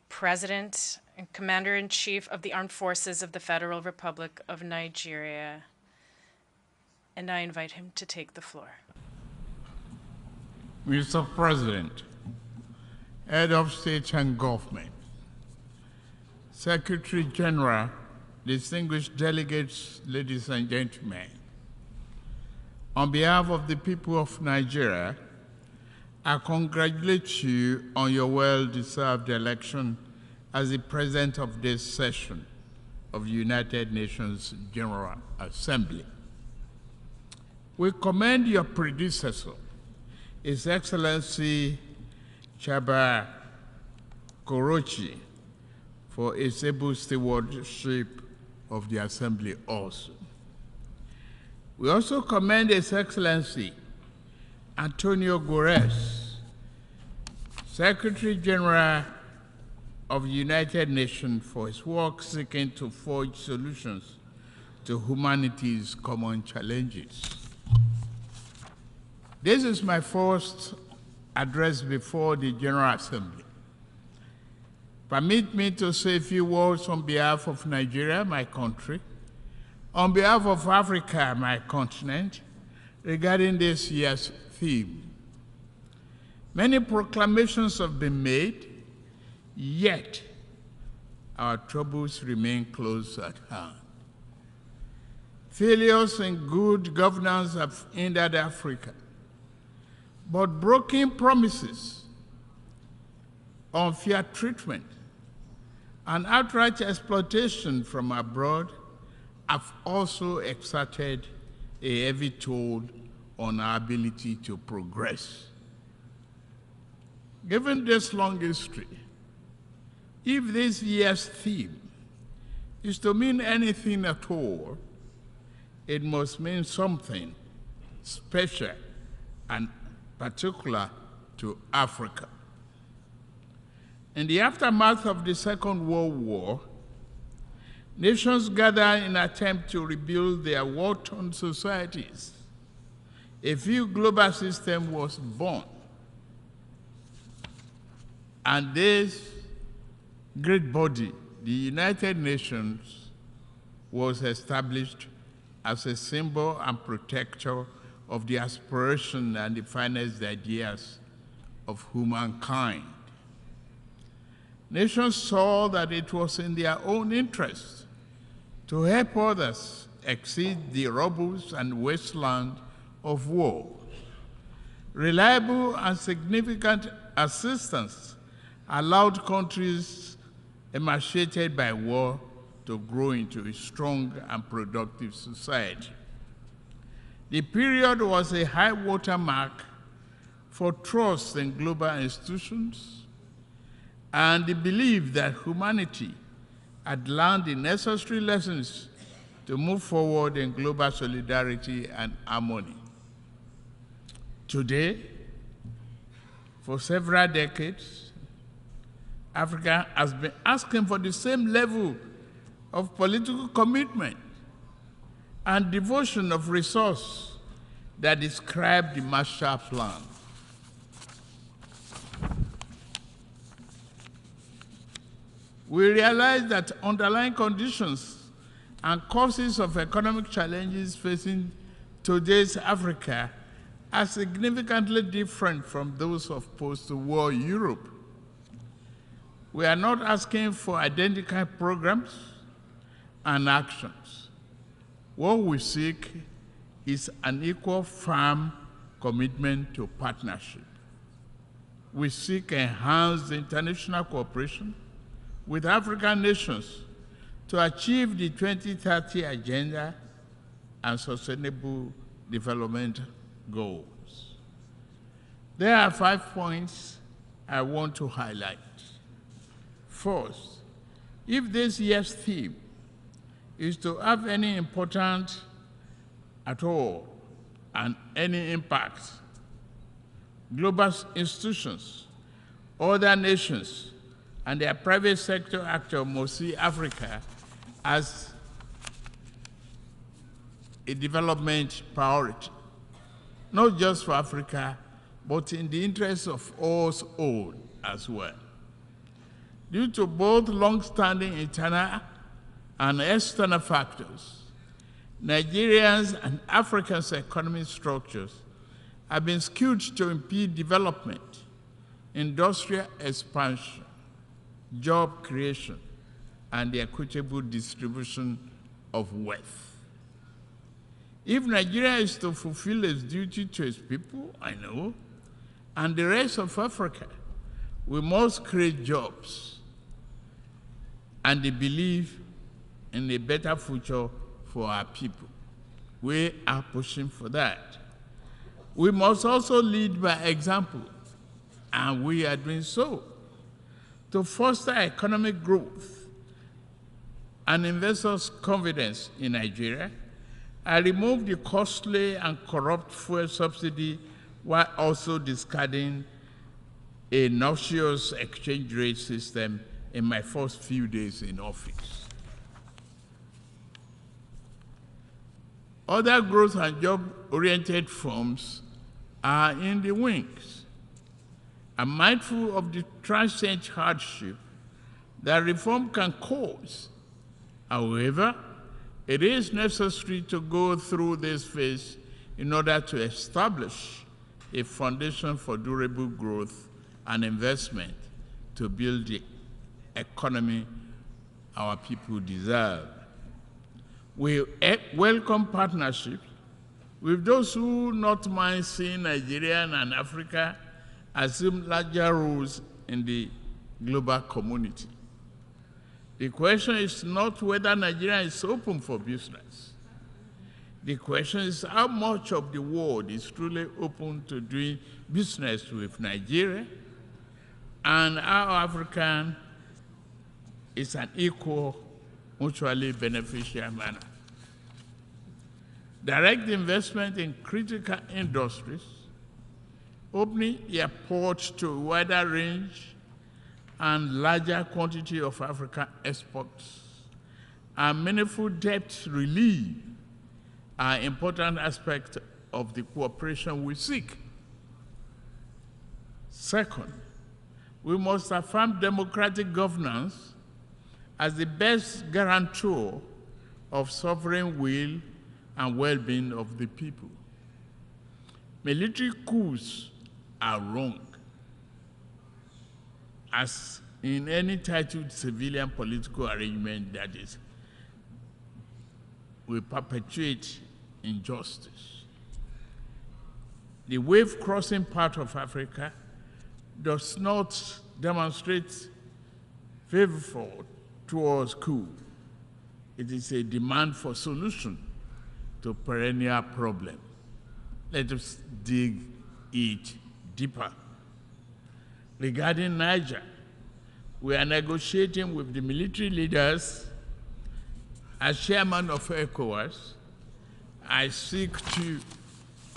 Speaker 11: President and Commander-in-Chief of the Armed Forces of the Federal Republic of Nigeria. And I invite him to take the floor.
Speaker 16: Mr. President, Head of State and Government, Secretary General, distinguished delegates, ladies and gentlemen, on behalf of the people of Nigeria, I congratulate you on your well-deserved election as the President of this session of the United Nations General Assembly. We commend your predecessor, His Excellency Chaba Korochi, for his able stewardship of the Assembly also. We also commend His Excellency Antonio Guterres, Secretary General of the United Nations, for his work seeking to forge solutions to humanity's common challenges. This is my first address before the General Assembly. Permit me to say a few words on behalf of Nigeria, my country, on behalf of Africa, my continent, regarding this year's theme. Many proclamations have been made, yet our troubles remain close at hand. Failures in good governance have hindered Africa, but broken promises, unfair treatment, and outright exploitation from abroad have also exerted a heavy toll on our ability to progress. Given this long history, if this year's theme is to mean anything at all, it must mean something special and particular to Africa. In the aftermath of the Second World War, nations gathered in an attempt to rebuild their war-torn societies. A new global system was born. And this great body, the United Nations, was established as a symbol and protector of the aspiration and the finest ideas of humankind. Nations saw that it was in their own interest to help others exceed the rubbles and wasteland of war. Reliable and significant assistance allowed countries emaciated by war to grow into a strong and productive society. The period was a high water mark for trust in global institutions and the belief that humanity had learned the necessary lessons to move forward in global solidarity and harmony. Today, for several decades, Africa has been asking for the same level of political commitment and devotion of resource that described the Marshall Plan. We realize that underlying conditions and causes of economic challenges facing today's Africa are significantly different from those of post-war Europe. We are not asking for identical programs and actions. What we seek is an equal, firm commitment to partnership. We seek enhanced international cooperation with African nations to achieve the 2030 Agenda and Sustainable Development Goals. There are 5 points I want to highlight. First, if this year's theme is to have any importance at all and any impact, global institutions, other nations, and their private sector actors must see Africa as a development priority, not just for Africa, but in the interest of us all as well. Due to both long-standing internal and external factors, Nigerians and Africans' economic structures have been skewed to impede development, industrial expansion, job creation, and the equitable distribution of wealth. If Nigeria is to fulfill its duty to its people, I know, and the rest of Africa, we must create jobs and the belief in a better future for our people. We are pushing for that. We must also lead by example, and we are doing so. To foster economic growth and investors' confidence in Nigeria, I removed the costly and corrupt fuel subsidy while also discarding a noxious exchange rate system in my first few days in office. Other growth and job-oriented firms are in the wings. I'm mindful of the transient hardship that reform can cause. However, it is necessary to go through this phase in order to establish a foundation for durable growth and investment to build the economy our people deserve. We welcome partnerships with those who not mind seeing Nigeria and Africa assume larger roles in the global community. The question is not whether Nigeria is open for business. The question is how much of the world is truly open to doing business with Nigeria, and how African is an equal, mutually beneficial manner. Direct investment in critical industries, opening airports to a wider range and larger quantity of African exports, and meaningful debt relief are important aspects of the cooperation we seek. Second, we must affirm democratic governance as the best guarantor of sovereign will and well-being of the people. Military coups are wrong, as in any titled civilian political arrangement that will perpetuate injustice. The wave-crossing part of Africa does not demonstrate favor towards coup. It is a demand for solution to perennial problem. Let us dig it deeper. Regarding Niger, we are negotiating with the military leaders. As chairman of ECOWAS, I seek to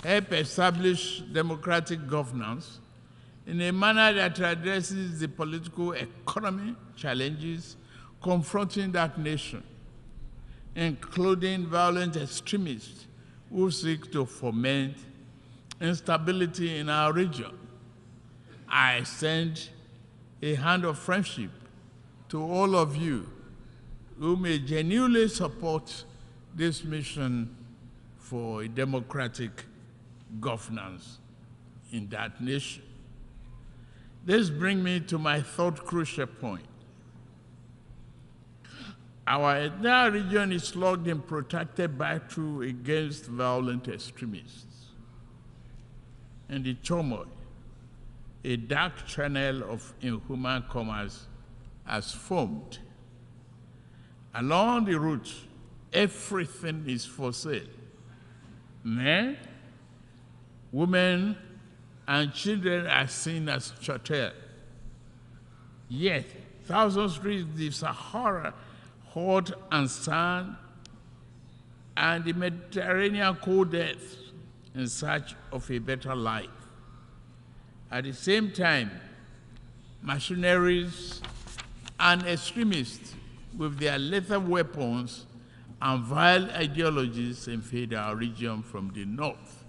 Speaker 16: help establish democratic governance in a manner that addresses the political economy challenges confronting that nation, including violent extremists who seek to foment instability in our region. I extend a hand of friendship to all of you who may genuinely support this mission for a democratic governance in that nation. This brings me to my third crucial point. Our entire region is locked in protracted battle against violent extremists. And the turmoil, a dark channel of inhuman commerce has formed. Along the route, everything is for sale. Men, women, and children are seen as chattel. Yet, thousands reach the Sahara, hot and sand, and the Mediterranean cold death in search of a better life. At the same time, mercenaries and extremists with their lethal weapons and vile ideologies invade our region from the north.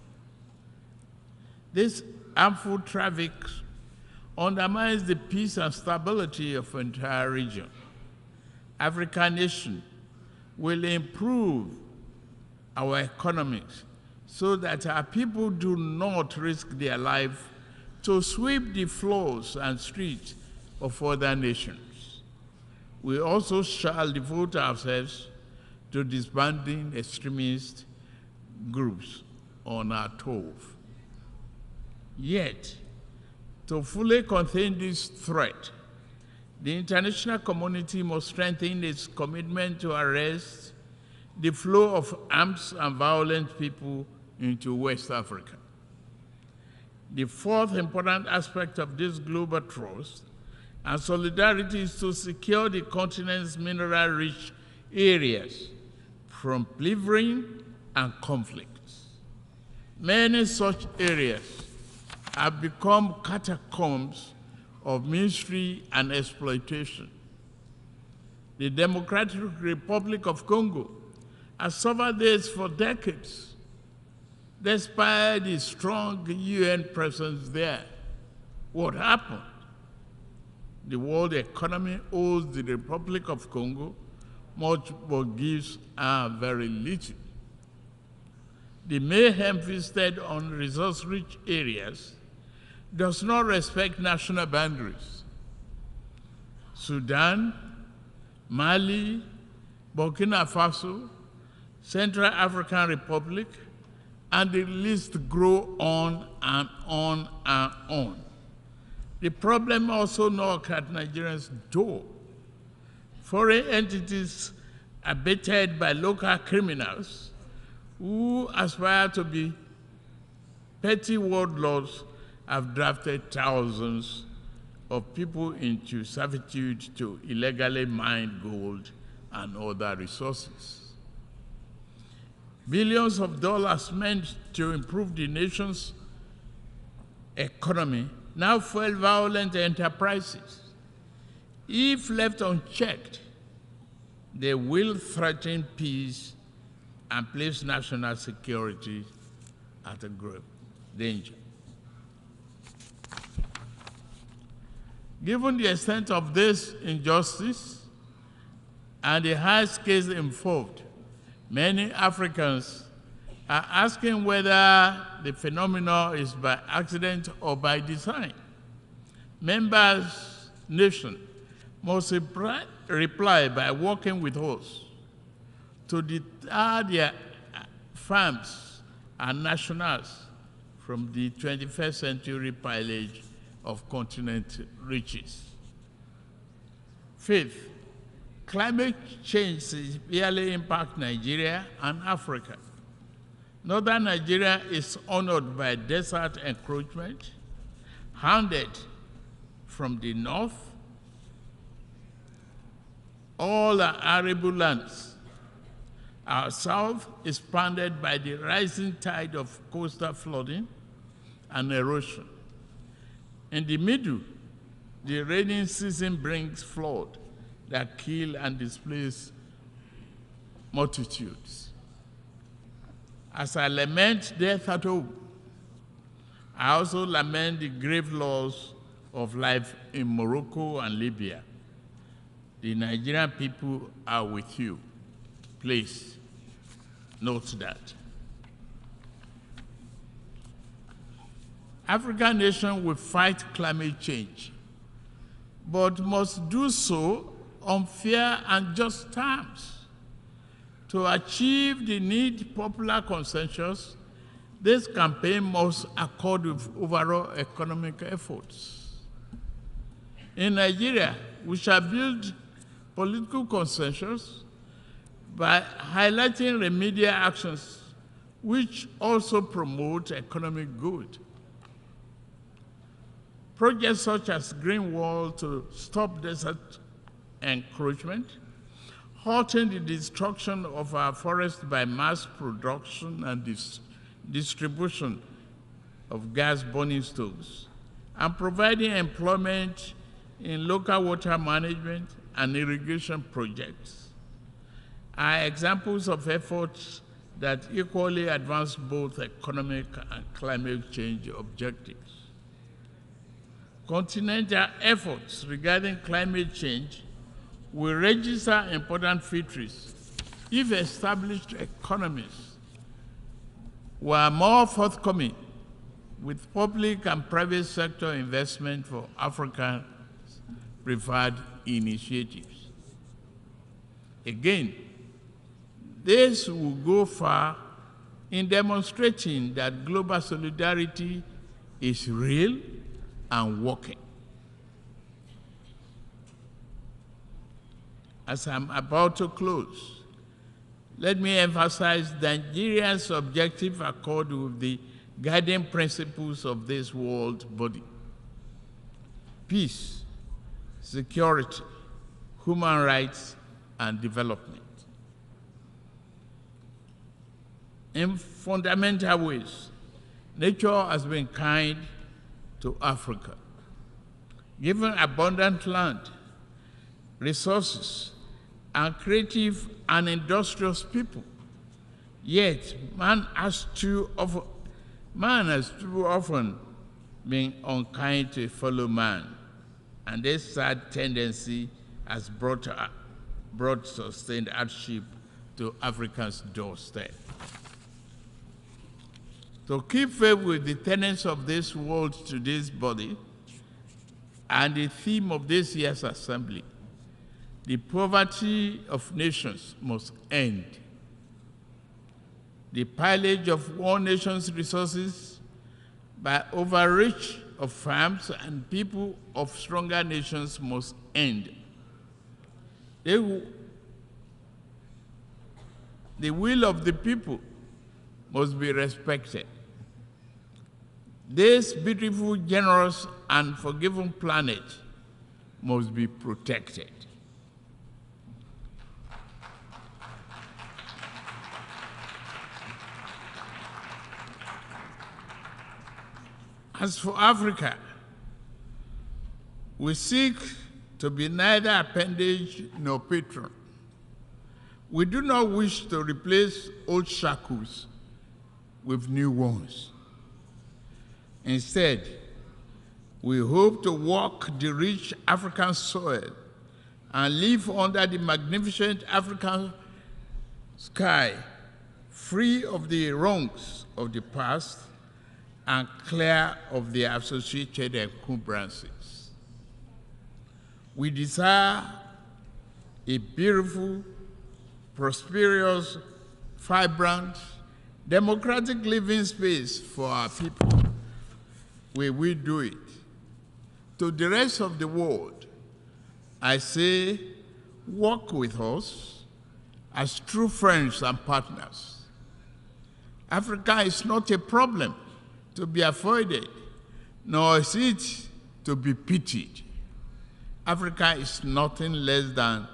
Speaker 16: This harmful traffic undermines the peace and stability of the entire region. African nation will improve our economics so that our people do not risk their life to sweep the floors and streets of other nations. We also shall devote ourselves to disbanding extremist groups on our turf. Yet, to fully contain this threat, the international community must strengthen its commitment to arrest the flow of arms and violent people into West Africa. The fourth important aspect of this global trust and solidarity is to secure the continent's mineral-rich areas from plundering and conflicts. Many such areas have become catacombs of misery and exploitation. The Democratic Republic of Congo has suffered this for decades. Despite the strong UN presence there, what happened? The world economy owes the Republic of Congo much but gives her very little. The mayhem visited on resource-rich areas does not respect national boundaries. Sudan, Mali, Burkina Faso, Central African Republic, and the list grow on and on and on. The problem also knocks at Nigeria's door. Foreign entities are baited by local criminals who aspire to be petty warlords have drafted thousands of people into servitude to illegally mine gold and other resources. Billions of dollars meant to improve the nation's economy now fuel violent enterprises. If left unchecked, they will threaten peace and place national security at a grave danger. Given the extent of this injustice and the high scales involved, many Africans are asking whether the phenomenon is by accident or by design. Members' nations must reply by working with us to deter their farms and nationals from the 21st century pillage of continent riches. Fifth, climate change severely impacts Nigeria and Africa. Northern Nigeria is honored by desert encroachment, handed from the north, all are arable lands. Our south is pounded by the rising tide of coastal flooding and erosion. In the middle, the rainy season brings flood that kill and displace multitudes. As I lament death at home, I also lament the grave loss of life in Morocco and Libya. The Nigerian people are with you. Please note that. African nations will fight climate change, but must do so on fair and just terms. To achieve the need popular consensus, this campaign must accord with overall economic efforts. In Nigeria, we shall build political consensus by highlighting remedial actions which also promote economic good. Projects such as Green Wall to stop desert encroachment, halting the destruction of our forests by mass production and distribution of gas burning stoves, and providing employment in local water management and irrigation projects are examples of efforts that equally advance both economic and climate change objectives. Continental efforts regarding climate change will register important victories if established economies were more forthcoming with public and private sector investment for Africa's preferred initiatives. Again, this will go far in demonstrating that global solidarity is real and working. As I'm about to close, let me emphasize Nigeria's objective accord with the guiding principles of this world body: peace, security, human rights, and development. In fundamental ways, nature has been kind to Africa, given abundant land, resources, and creative and industrious people. Yet, man has too often been unkind to a fellow man, and this sad tendency has brought sustained hardship to Africa's doorstep. To keep faith with the tenets of this world to this body and the theme of this year's assembly, the poverty of nations must end. The pillage of one nation's resources by overreach of farms and people of stronger nations must end. The will of the people must be respected. This beautiful, generous, and forgiving planet must be protected. As for Africa, we seek to be neither appendage nor patron. We do not wish to replace old shackles with new ones. Instead, we hope to walk the rich African soil and live under the magnificent African sky, free of the wrongs of the past and clear of the associated encumbrances. We desire a beautiful, prosperous, vibrant, democratic living space for our people. We will do it. To the rest of the world, I say, work with us as true friends and partners. Africa is not a problem to be avoided, nor is it to be pitied. Africa is nothing less than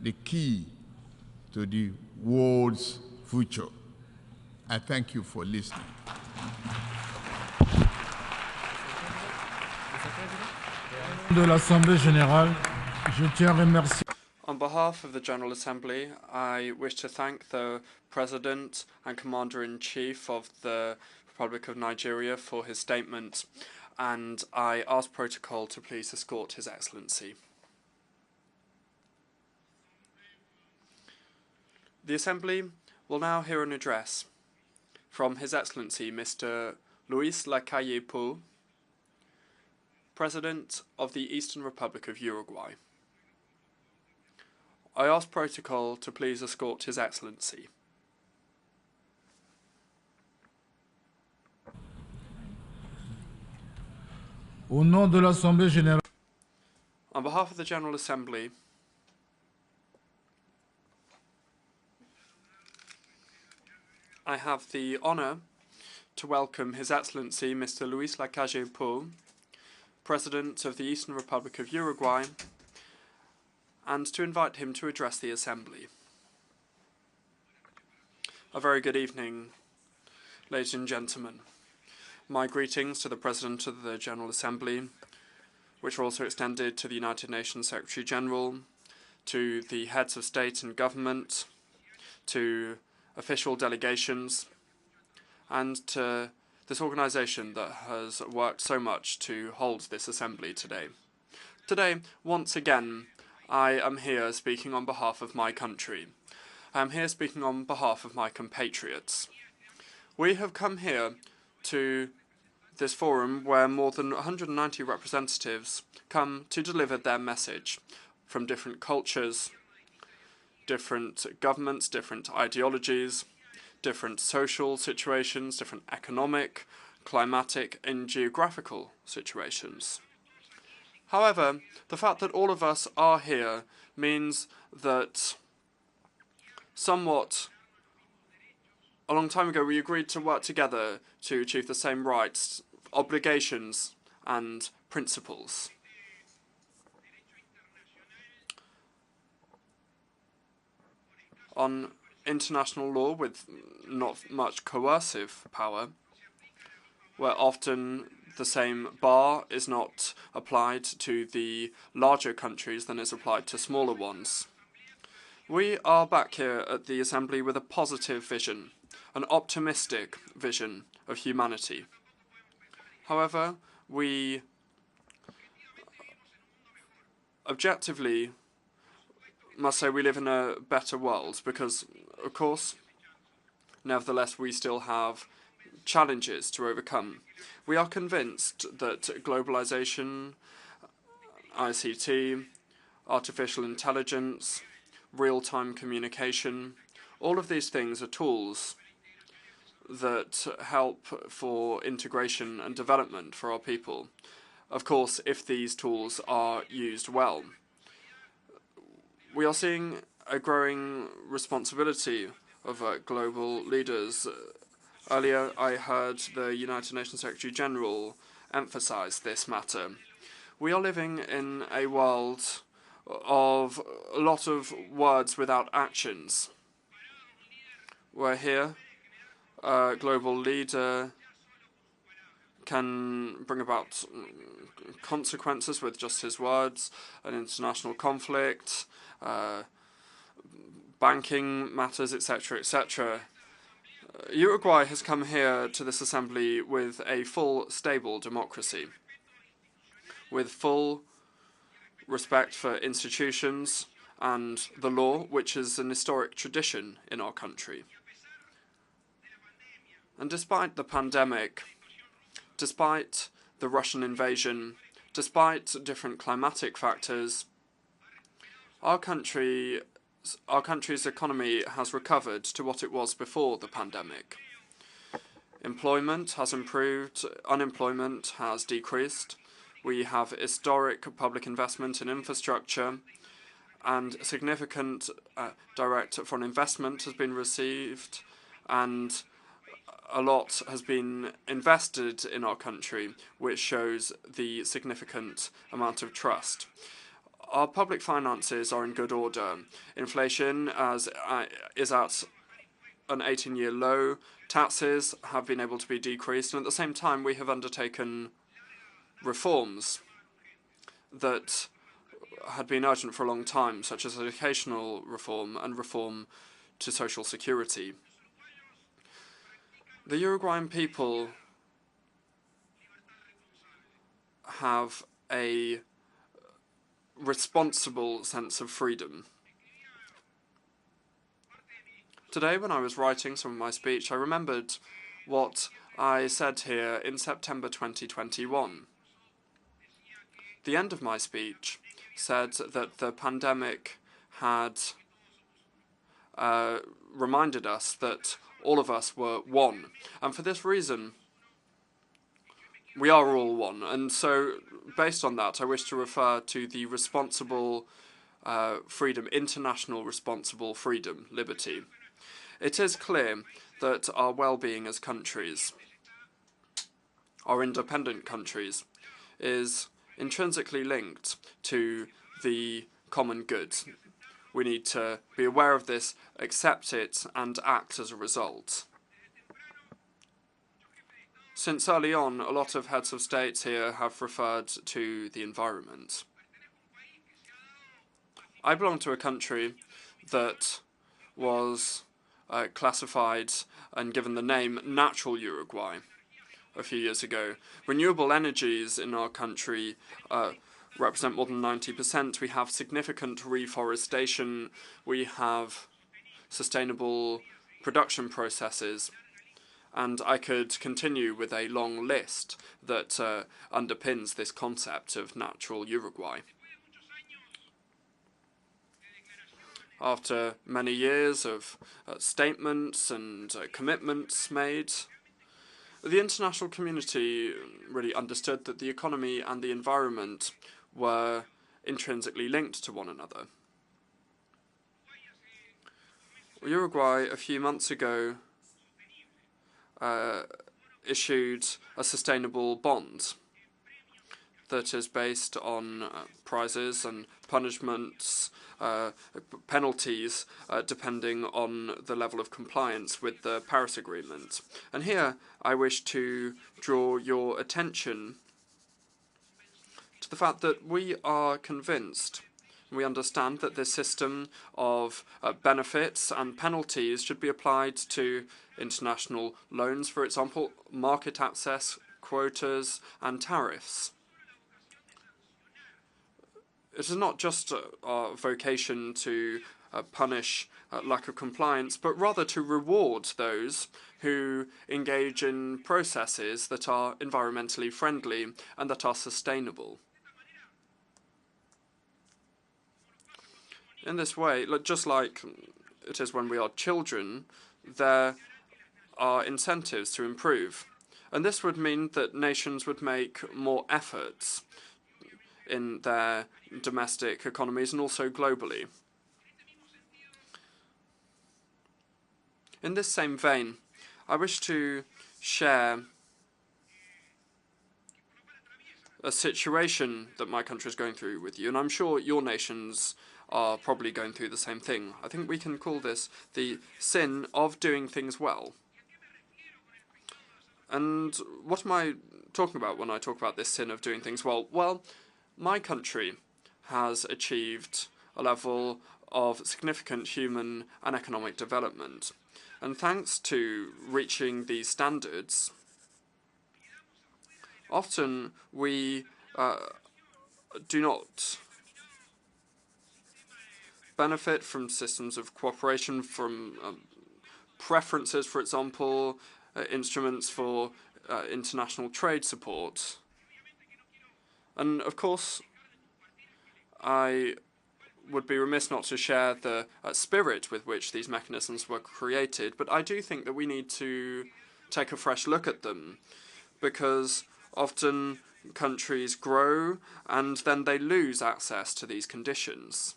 Speaker 16: the key to the world's future. I thank you for listening.
Speaker 1: De l'Assemblée générale, je tiens à remercier.
Speaker 23: On behalf of the General Assembly, I wish to thank the President and Commander-in-Chief of the Republic of Nigeria for his statement, and I ask protocol to please escort His Excellency. The Assembly will now hear an address from His Excellency Mr. Luis Lacalle Pou, President of the Eastern Republic of Uruguay. I ask protocol to please escort His Excellency.
Speaker 1: Au nom de l'Assemblée générale,
Speaker 23: On behalf of the General Assembly, I have the honour to welcome His Excellency Mr. Luis Lacalle Pou, President of the Eastern Republic of Uruguay, and to invite him to address the Assembly. A very good evening, ladies and gentlemen. My greetings to the President of the General Assembly, which are also extended to the United Nations Secretary General, to the heads of state and government, to official delegations, and to this organisation that has worked so much to hold this Assembly today. Today, once again, I am here speaking on behalf of my country. I am here speaking on behalf of my compatriots. We have come here to this forum where more than 190 representatives come to deliver their message from different cultures, different governments, different ideologies, different social situations, different economic, climatic, and geographical situations. However, the fact that all of us are here means that somewhat a long time ago we agreed to work together to achieve the same rights, obligations, and principles. On international law with not much coercive power, where often the same bar is not applied to the larger countries than is applied to smaller ones. We are back here at the Assembly with a positive vision, an optimistic vision of humanity. However, we objectively must say we live in a better world because, of course, nevertheless, we still have challenges to overcome. We are convinced that globalization, ICT, artificial intelligence, real-time communication, all of these things are tools that help for integration and development for our people. Of course, if these tools are used well. We are seeing a growing responsibility of global leaders. Earlier, I heard the United Nations Secretary General emphasize this matter. We are living in a world of a lot of words without actions. We're here. A global leader can bring about consequences with just his words, an international conflict, banking matters, etc., etc. Uruguay has come here to this assembly with a full, stable democracy, with full respect for institutions and the law, which is an historic tradition in our country. And despite the pandemic, despite the Russian invasion, despite different climatic factors, Our country's economy has recovered to what it was before the pandemic. Employment has improved, unemployment has decreased. We have historic public investment in infrastructure, and significant direct foreign investment has been received, and a lot has been invested in our country, which shows the significant amount of trust. Our public finances are in good order. Inflation is at an 18-year low. Taxes have been able to be decreased, and at the same time we have undertaken reforms that had been urgent for a long time, such as educational reform and reform to social security. The Uruguayan people have a responsible sense of freedom. Today, when I was writing some of my speech, I remembered what I said here in September 2021. The end of my speech said that the pandemic had reminded us that all of us were one. And for this reason, we are all one. And so, based on that, I wish to refer to the responsible freedom, international responsible freedom, liberty. It is clear that our well-being as countries, our independent countries, is intrinsically linked to the common good. We need to be aware of this, accept it, and act as a result. Since early on, a lot of heads of states here have referred to the environment. I belong to a country that was classified and given the name Natural Uruguay a few years ago. Renewable energies in our country represent more than 90%. We have significant reforestation. We have sustainable production processes. And I could continue with a long list that underpins this concept of natural Uruguay. After many years of statements and commitments made, the international community really understood that the economy and the environment were intrinsically linked to one another. Uruguay, a few months ago, issued a sustainable bond that is based on prizes and punishments, penalties, depending on the level of compliance with the Paris Agreement. And here I wish to draw your attention to the fact that we are convinced, we understand that this system of benefits and penalties should be applied to international loans, for example, market access, quotas, and tariffs. It is not just our vocation to punish lack of compliance, but rather to reward those who engage in processes that are environmentally friendly and that are sustainable. In this way, just like it is when we are children, there are incentives to improve. And this would mean that nations would make more efforts in their domestic economies and also globally. In this same vein, I wish to share a situation that my country is going through with you, and I'm sure your nations are probably going through the same thing. I think we can call this the sin of doing things well. And what am I talking about when I talk about this sin of doing things well? Well, my country has achieved a level of significant human and economic development. And thanks to reaching these standards, often we do not benefit from systems of cooperation, from preferences, for example, instruments for international trade support. And of course, I would be remiss not to share the spirit with which these mechanisms were created, but I do think that we need to take a fresh look at them, because often countries grow and then they lose access to these conditions.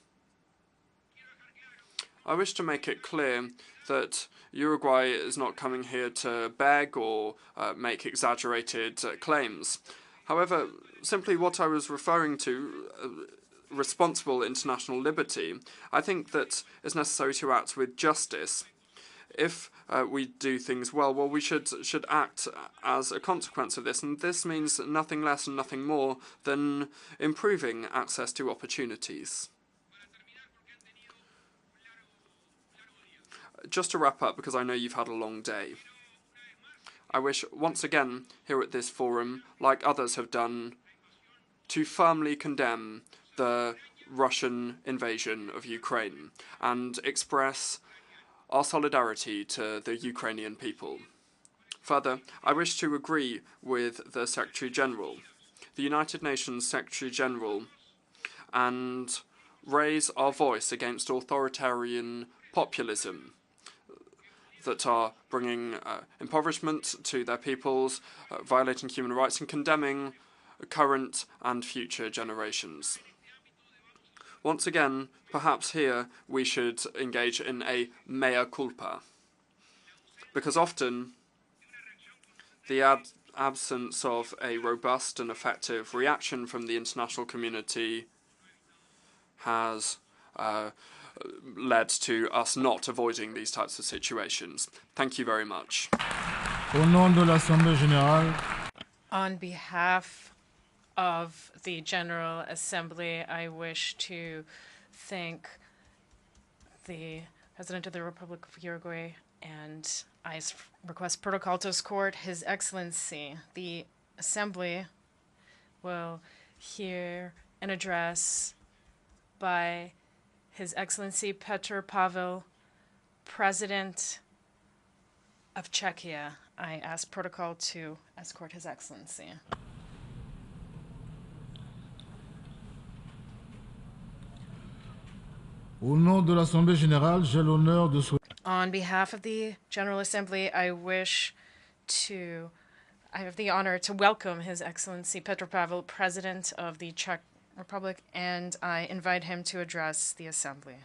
Speaker 23: I wish to make it clear that Uruguay is not coming here to beg or make exaggerated claims. However, simply what I was referring to, responsible international liberty, I think that it's necessary to act with justice. If we do things well, we should act as a consequence of this, and this means nothing less and nothing more than improving access to opportunities. Just to wrap up, because I know you've had a long day, I wish once again here at this forum, like others have done, to firmly condemn the Russian invasion of Ukraine and express our solidarity to the Ukrainian people. Further, I wish to agree with the Secretary-General, the United Nations Secretary-General, and raise our voice against authoritarian populism that are bringing impoverishment to their peoples, violating human rights, and condemning current and future generations. Once again, perhaps here we should engage in a mea culpa, because often the absence of a robust and effective reaction from the international community has led to us not avoiding these types of situations. Thank you very much.
Speaker 1: Au nom de l'Assemblée générale,
Speaker 11: on behalf of the General Assembly, I wish to thank the President of the Republic of Uruguay, and I request protocol to escort His Excellency. The Assembly will hear an address by His Excellency Petr Pavel, President of Czechia. I ask protocol to escort His Excellency.
Speaker 1: au nom de l'Assemblée générale, j'ai l'honneur de souhaiter.
Speaker 11: On behalf of the General Assembly, I have the honor to welcome His Excellency Petr Pavel, President of the Czech Republic, and I invite him to address the Assembly.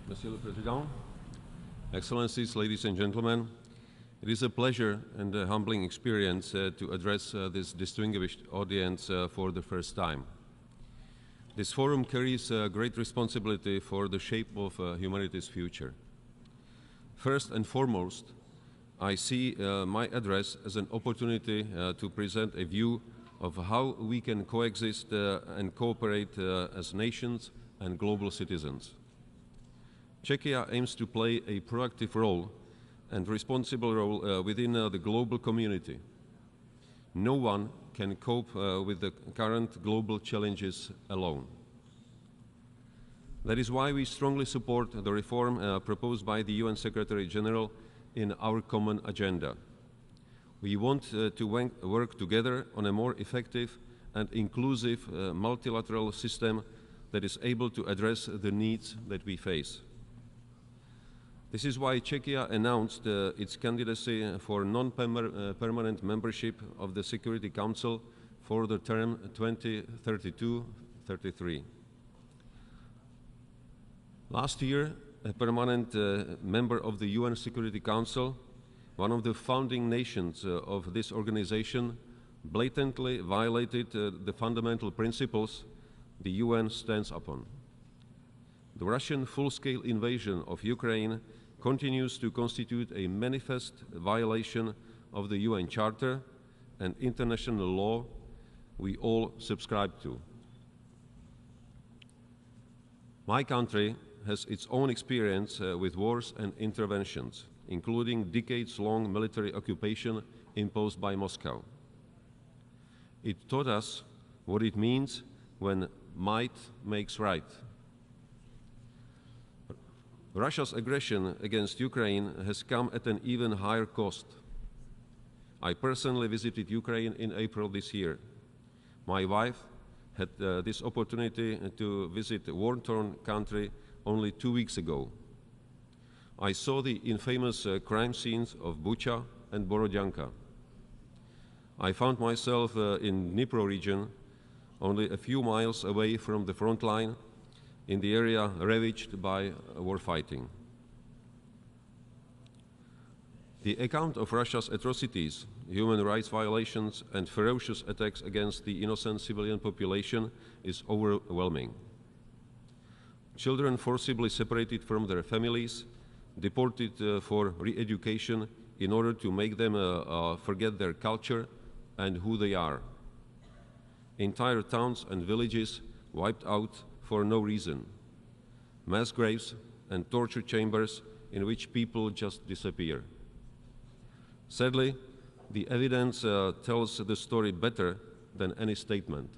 Speaker 17: Monsieur le Président, Excellencies, ladies and gentlemen, it is a pleasure and a humbling experience to address this distinguished audience for the first time. This forum carries great responsibility for the shape of humanity's future. First and foremost, I see my address as an opportunity to present a view of how we can coexist and cooperate as nations and global citizens. Czechia aims to play a proactive role and responsible role within the global community. No one can cope with the current global challenges alone. That is why we strongly support the reform proposed by the UN Secretary General in our common agenda. We want to work together on a more effective and inclusive multilateral system that is able to address the needs that we face. This is why Czechia announced its candidacy for non-permanent membership of the Security Council for the term 2032-33. Last year, a permanent member of the UN Security Council, one of the founding nations of this organization, blatantly violated the fundamental principles the UN stands upon. The Russian full-scale invasion of Ukraine continues to constitute a manifest violation of the UN Charter and international law we all subscribe to. My country has its own experience with wars and interventions, including decades-long military occupation imposed by Moscow. It taught us what it means when might makes right. Russia's aggression against Ukraine has come at an even higher cost. I personally visited Ukraine in April this year. My wife had this opportunity to visit a war-torn country only 2 weeks ago. I saw the infamous crime scenes of Bucha and Borodyanka. I found myself in Dnipro region, only a few miles away from the front line, in the area ravaged by war fighting. The account of Russia's atrocities, human rights violations, and ferocious attacks against the innocent civilian population is overwhelming. Children forcibly separated from their families, deported for re-education in order to make them forget their culture and who they are. Entire towns and villages wiped out for no reason. Mass graves and torture chambers in which people just disappear. Sadly, the evidence tells the story better than any statement.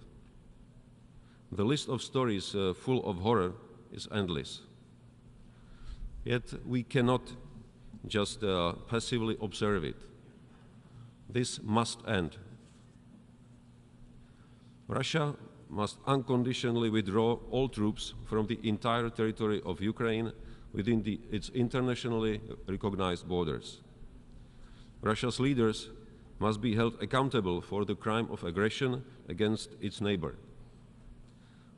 Speaker 17: The list of stories full of horror is endless. Yet we cannot just passively observe it. This must end. Russia must unconditionally withdraw all troops from the entire territory of Ukraine within its internationally recognized borders. Russia's leaders must be held accountable for the crime of aggression against its neighbor.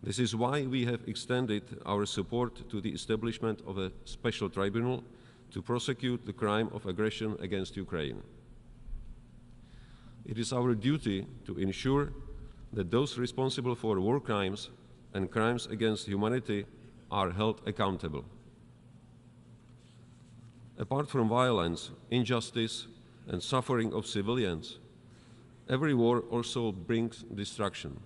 Speaker 17: This is why we have extended our support to the establishment of a special tribunal to prosecute the crime of aggression against Ukraine. It is our duty to ensure that those responsible for war crimes and crimes against humanity are held accountable. Apart from violence, injustice, and suffering of civilians, every war also brings destruction.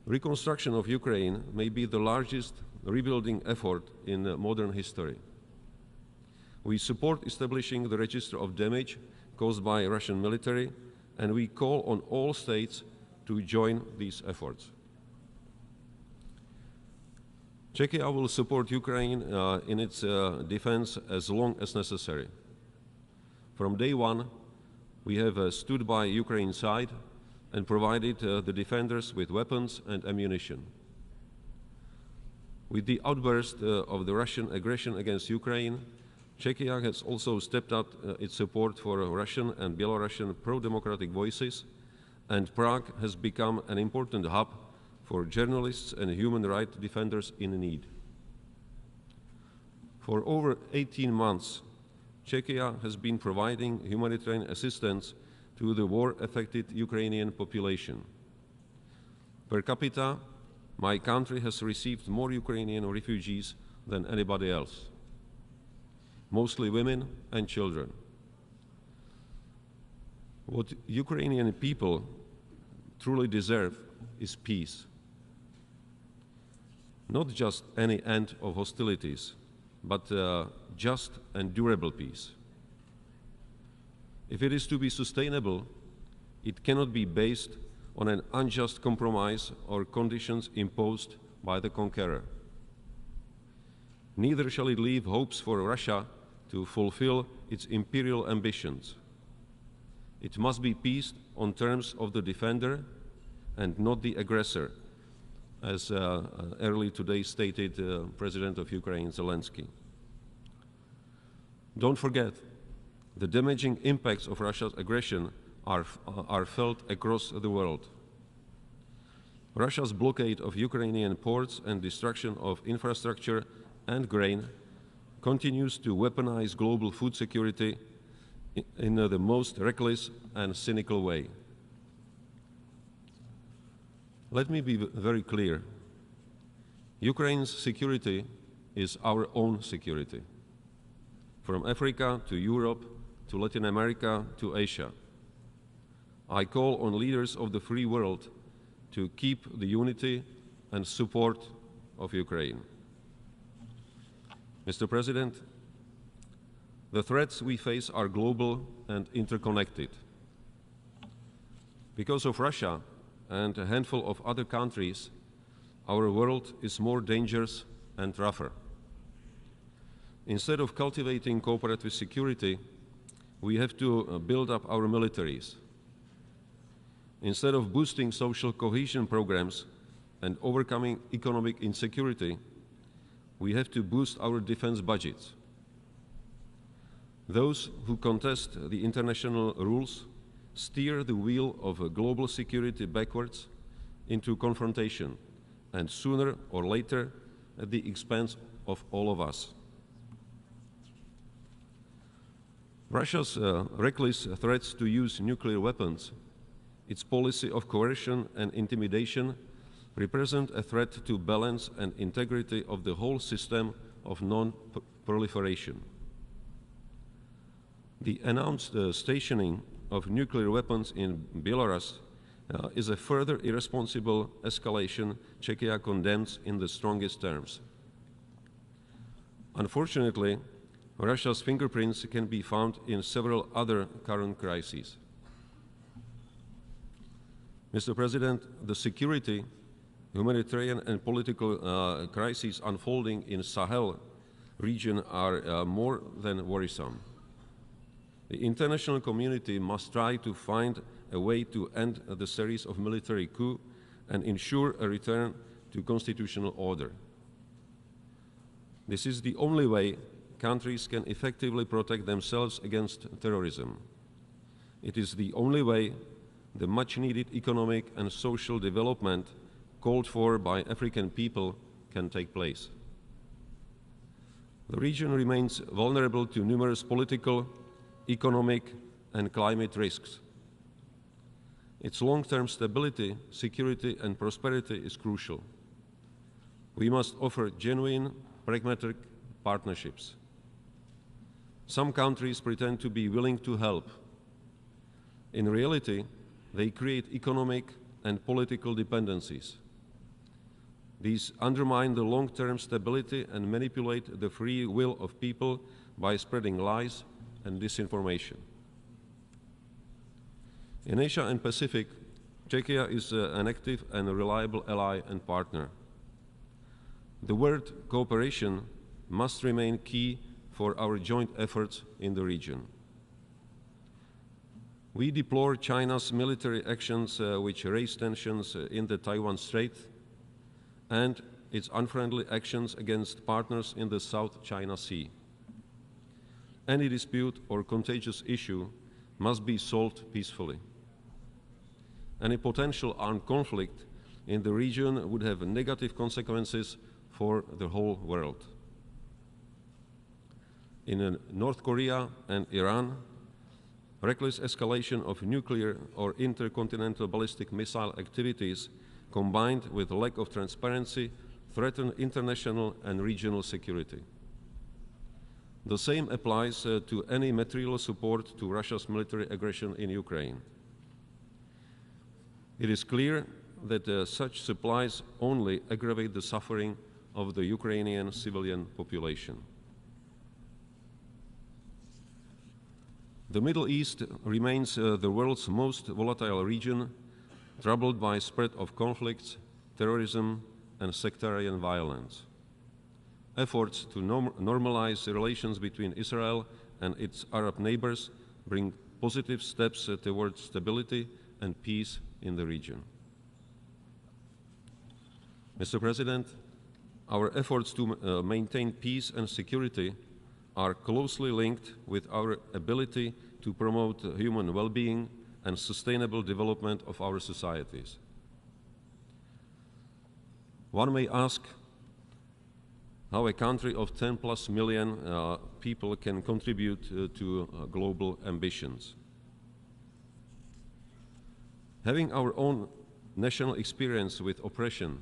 Speaker 17: Reconstruction of Ukraine may be the largest rebuilding effort in modern history. We support establishing the register of damage caused by Russian military, and we call on all states to join these efforts. Czechia will support Ukraine in its defense as long as necessary. From day one, we have stood by Ukraine's side and provided the defenders with weapons and ammunition. With the outburst of the Russian aggression against Ukraine, Czechia has also stepped up its support for Russian and Belarusian pro-democratic voices, and Prague has become an important hub for journalists and human rights defenders in need. For over 18 months, Czechia has been providing humanitarian assistance to the war-affected Ukrainian population. Per capita, my country has received more Ukrainian refugees than anybody else, mostly women and children. What Ukrainian people truly deserve is peace. Not just any end of hostilities, but just and durable peace. If it is to be sustainable, it cannot be based on an unjust compromise or conditions imposed by the conqueror. Neither shall it leave hopes for Russia to fulfill its imperial ambitions. It must be peace on terms of the defender and not the aggressor, as early today stated President of Ukraine, Zelenskiy. Don't forget, the damaging impacts of Russia's aggression are felt across the world. Russia's blockade of Ukrainian ports and destruction of infrastructure and grain continues to weaponize global food security in the most reckless and cynical way. Let me be very clear. Ukraine's security is our own security. From Africa to Europe, to Latin America, to Asia. I call on leaders of the free world to keep the unity and support of Ukraine. Mr. President, the threats we face are global and interconnected. Because of Russia and a handful of other countries, our world is more dangerous and rougher. Instead of cultivating cooperative security, we have to build up our militaries. Instead of boosting social cohesion programs and overcoming economic insecurity, we have to boost our defense budgets. Those who contest the international rules steer the wheel of global security backwards into confrontation, and sooner or later at the expense of all of us. Russia's reckless threats to use nuclear weapons, its policy of coercion and intimidation represent a threat to balance and integrity of the whole system of non-proliferation. The announced stationing of nuclear weapons in Belarus is a further irresponsible escalation Czechia condemns in the strongest terms. Unfortunately, Russia's fingerprints can be found in several other current crises. Mr. President, the security, humanitarian and political crises unfolding in Sahel region are more than worrisome. The international community must try to find a way to end the series of military coups and ensure a return to constitutional order. This is the only way countries can effectively protect themselves against terrorism. It is the only way the much-needed economic and social development called for by African people can take place. The region remains vulnerable to numerous political, economic, and climate risks. Its long-term stability, security, and prosperity is crucial. We must offer genuine, pragmatic partnerships. Some countries pretend to be willing to help. In reality, they create economic and political dependencies. These undermine the long-term stability and manipulate the free will of people by spreading lies and disinformation. In Asia and Pacific, Czechia is an active and reliable ally and partner. The word cooperation must remain key for our joint efforts in the region. We deplore China's military actions which raise tensions in the Taiwan Strait and its unfriendly actions against partners in the South China Sea. Any dispute or contagious issue must be solved peacefully. Any potential armed conflict in the region would have negative consequences for the whole world. In North Korea and Iran, reckless escalation of nuclear or intercontinental ballistic missile activities combined with lack of transparency threaten international and regional security. The same applies to any material support to Russia's military aggression in Ukraine. It is clear that such supplies only aggravate the suffering of the Ukrainian civilian population. The Middle East remains the world's most volatile region, troubled by spread of conflicts, terrorism, and sectarian violence. Efforts to normalize relations between Israel and its Arab neighbors bring positive steps towards stability and peace in the region. Mr. President, our efforts to maintain peace and security are closely linked with our ability to promote human well-being and sustainable development of our societies. One may ask how a country of 10+ million people can contribute to global ambitions. Having our own national experience with oppression,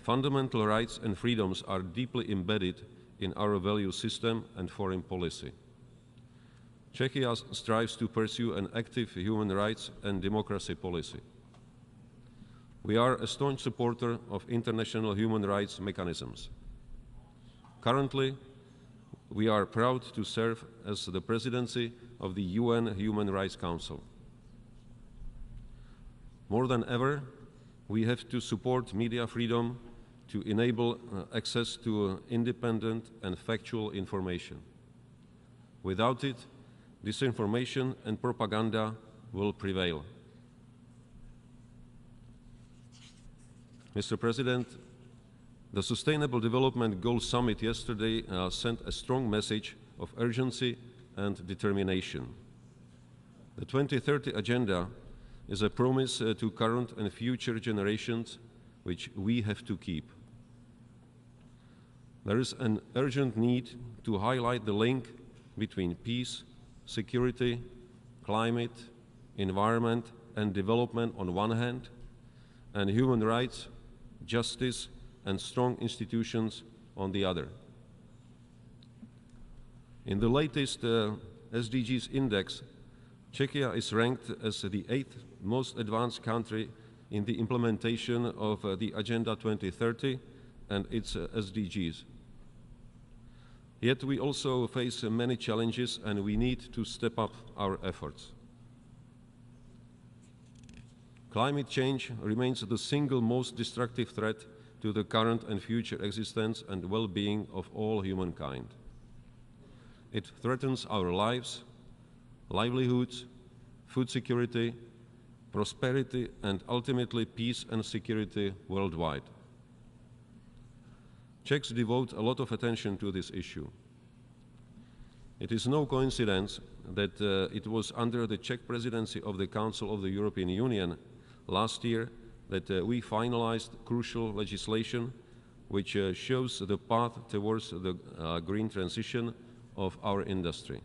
Speaker 17: fundamental rights and freedoms are deeply embedded in our value system and foreign policy. Czechia strives to pursue an active human rights and democracy policy. We are a staunch supporter of international human rights mechanisms. Currently, we are proud to serve as the presidency of the UN Human Rights Council. More than ever, we have to support media freedom to enable access to independent and factual information. Without it, disinformation and propaganda will prevail. Mr. President, the Sustainable Development Goals Summit yesterday sent a strong message of urgency and determination. The 2030 Agenda is a promise to current and future generations which we have to keep. There is an urgent need to highlight the link between peace, security, climate, environment and development on one hand, and human rights, justice and strong institutions on the other. In the latest SDGs index, Czechia is ranked as the 8th most advanced country in the implementation of the Agenda 2030 and its SDGs. Yet we also face many challenges and we need to step up our efforts. Climate change remains the single most destructive threat to the current and future existence and well-being of all humankind. It threatens our lives, livelihoods, food security, prosperity, and ultimately peace and security worldwide. Czechs devote a lot of attention to this issue. It is no coincidence that it was under the Czech presidency of the Council of the European Union last year that we finalized crucial legislation which shows the path towards the green transition of our industry.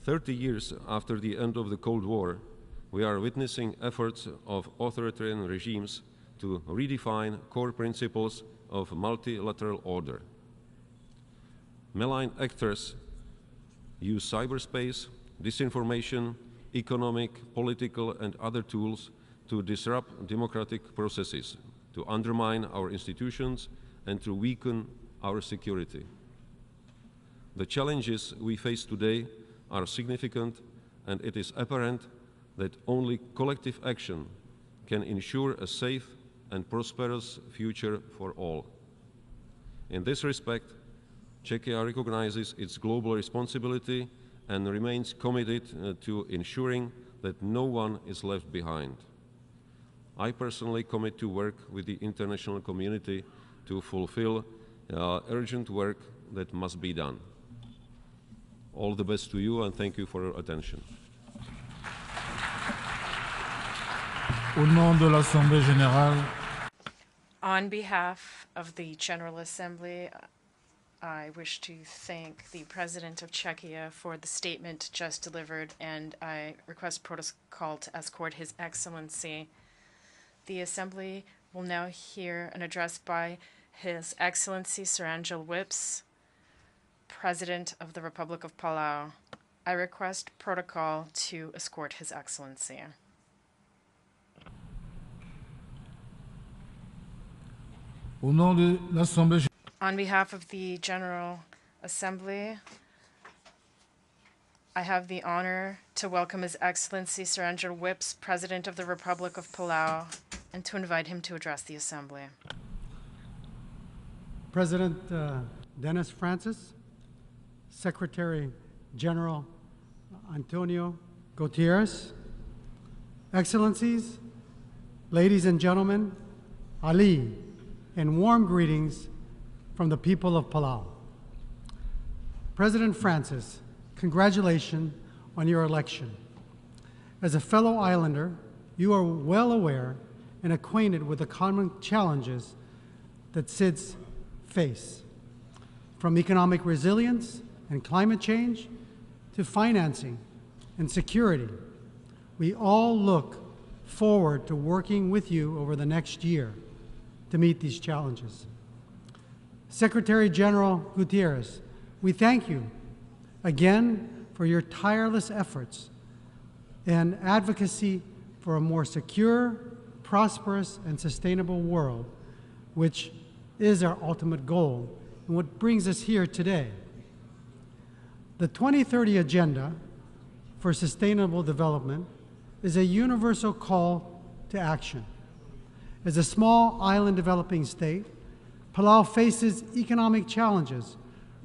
Speaker 17: 30 years after the end of the Cold War, we are witnessing efforts of authoritarian regimes to redefine core principles of multilateral order. Malign actors use cyberspace, disinformation, economic, political and other tools to disrupt democratic processes, to undermine our institutions and to weaken our security. The challenges we face today are significant, and it is apparent that only collective action can ensure a safe and prosperous future for all. In this respect, Czechia recognizes its global responsibility and remains committed to ensuring that no one is left behind. I personally commit to work with the international community to fulfill urgent work that must be done. All the best to you, and thank you for your attention.
Speaker 1: Au nom de l'Assemblée générale,
Speaker 11: on behalf of the General Assembly, I wish to thank the President of Czechia for the statement just delivered, and I request protocol to escort His Excellency. The Assembly will now hear an address by His Excellency Cyril Whips, President of the Republic of Palau. I request protocol to escort His Excellency.
Speaker 1: au nom de l'Assemblée générale,
Speaker 11: On behalf of the General Assembly, I have the honor to welcome His Excellency Cyril Whips, President of the Republic of Palau, and to invite him to address the Assembly.
Speaker 18: President Dennis Francis, Secretary General Antonio Gutierrez, Excellencies, ladies and gentlemen, Ali, and warm greetings from the people of Palau. President Francis, congratulations on your election. As a fellow islander, you are well aware and acquainted with the common challenges that SIDS face, from economic resilience and climate change to financing and security. We all look forward to working with you over the next year to meet these challenges. Secretary General Gutierrez, we thank you again for your tireless efforts and advocacy for a more secure, prosperous, and sustainable world, which is our ultimate goal and what brings us here today. The 2030 Agenda for Sustainable Development is a universal call to action. As a small island developing state, Palau faces economic challenges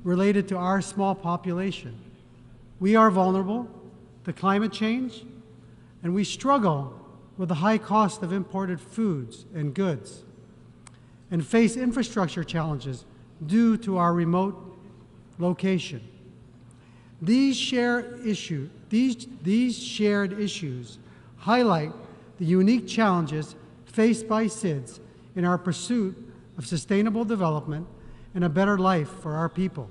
Speaker 18: related to our small population. We are vulnerable to climate change, and we struggle with the high cost of imported foods and goods, and face infrastructure challenges due to our remote location. These shared issues highlight the unique challenges faced by SIDS in our pursuit of sustainable development and a better life for our people.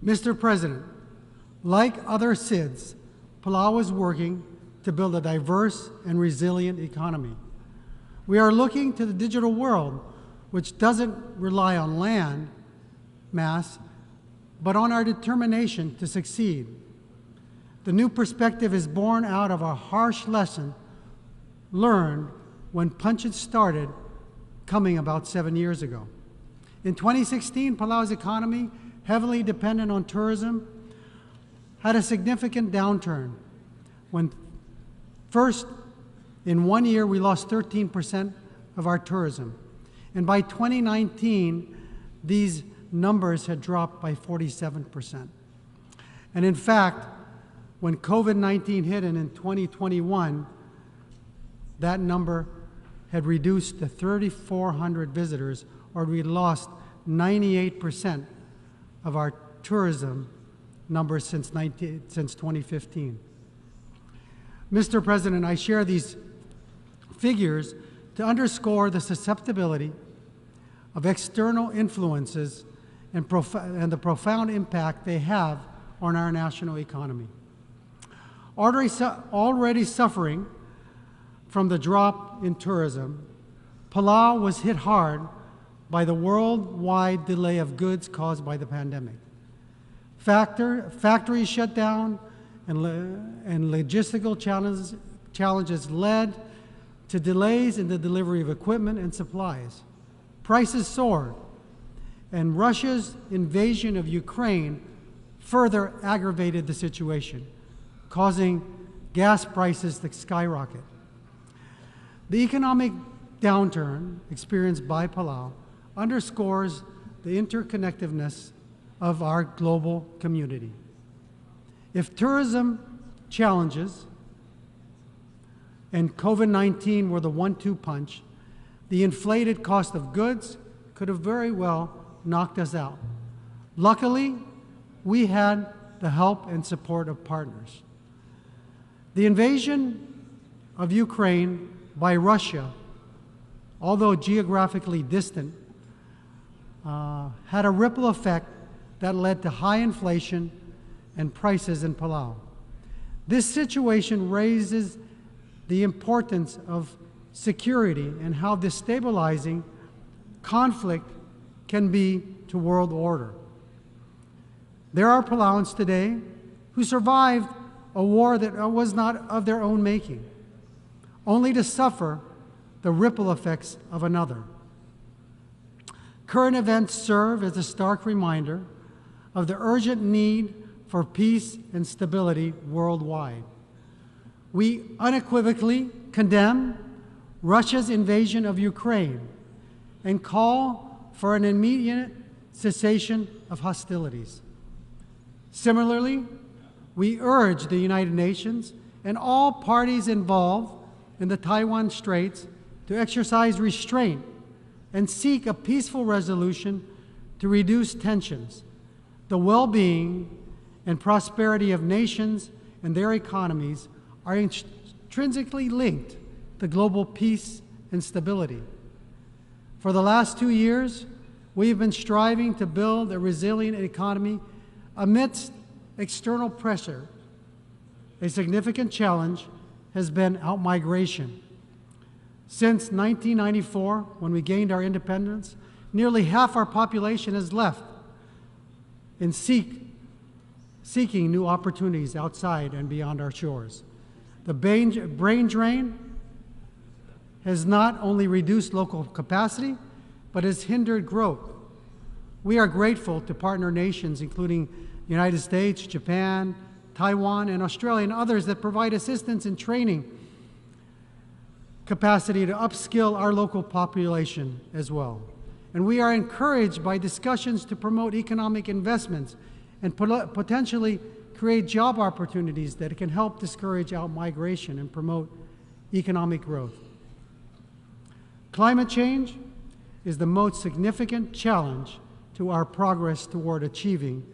Speaker 18: Mr. President, like other SIDS, Palau is working to build a diverse and resilient economy. We are looking to the digital world, which doesn't rely on land mass, but on our determination to succeed. The new perspective is born out of a harsh lesson learned when punches started coming about 7 years ago. In 2016, Palau's economy, heavily dependent on tourism, had a significant downturn. When first, in 1 year, we lost 13% of our tourism. And by 2019, these numbers had dropped by 47%. And in fact, when COVID-19 hit and in 2021, that number had reduced to 3,400 visitors, or we lost 98% of our tourism numbers since 2015. Mr. President, I share these figures to underscore the susceptibility of external influences and the profound impact they have on our national economy. Already suffering from the drop in tourism, Palau was hit hard by the worldwide delay of goods caused by the pandemic. Factories shut down and logistical challenges led to delays in the delivery of equipment and supplies. Prices soared, and Russia's invasion of Ukraine further aggravated the situation, causing gas prices to skyrocket. The economic downturn experienced by Palau underscores the interconnectedness of our global community. If tourism challenges and COVID-19 were the 1-2 punch, the inflated cost of goods could have very well knocked us out. Luckily, we had the help and support of partners. The invasion of Ukraine by Russia, although geographically distant, had a ripple effect that led to high inflation and prices in Palau. This situation raises the importance of security and how destabilizing conflict can be to world order. There are Palauans today who survived a war that was not of their own making, only to suffer the ripple effects of another. Current events serve as a stark reminder of the urgent need for peace and stability worldwide. We unequivocally condemn Russia's invasion of Ukraine and call for an immediate cessation of hostilities. Similarly, we urge the United Nations and all parties involved in the Taiwan Straits to exercise restraint and seek a peaceful resolution to reduce tensions. The well-being and prosperity of nations and their economies are intrinsically linked to global peace and stability. For the last 2 years, we have been striving to build a resilient economy amidst external pressure. A significant challenge has been outmigration. Since 1994, when we gained our independence, nearly half our population has left and seeking new opportunities outside and beyond our shores. The brain drain has not only reduced local capacity, but has hindered growth. We are grateful to partner nations, including the United States, Japan, Taiwan, and Australia, and others that provide assistance in training capacity to upskill our local population as well. And we are encouraged by discussions to promote economic investments and potentially create job opportunities that can help discourage outmigration and promote economic growth. Climate change is the most significant challenge to our progress toward achieving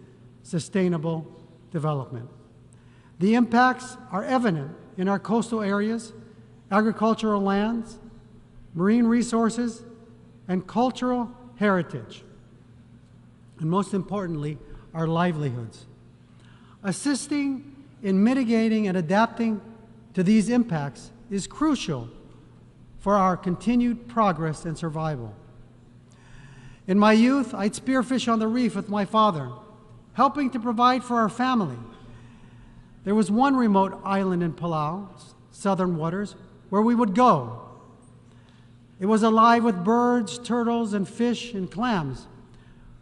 Speaker 18: sustainable development. The impacts are evident in our coastal areas, agricultural lands, marine resources, and cultural heritage, and most importantly, our livelihoods. Assisting in mitigating and adapting to these impacts is crucial for our continued progress and survival. In my youth, I'd spearfish on the reef with my father, helping to provide for our family. There was one remote island in Palau's southern waters where we would go. It was alive with birds, turtles, and fish and clams.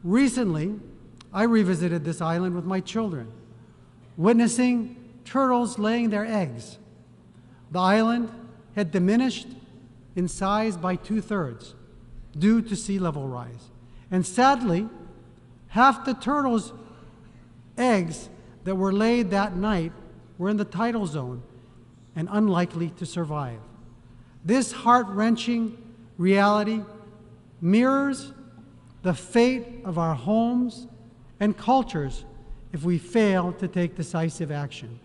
Speaker 18: Recently, I revisited this island with my children, witnessing turtles laying their eggs. The island had diminished in size by 2/3 due to sea level rise. And sadly, half the turtles' eggs that were laid that night were in the tidal zone and unlikely to survive. This heart-wrenching reality mirrors the fate of our homes and cultures if we fail to take decisive action.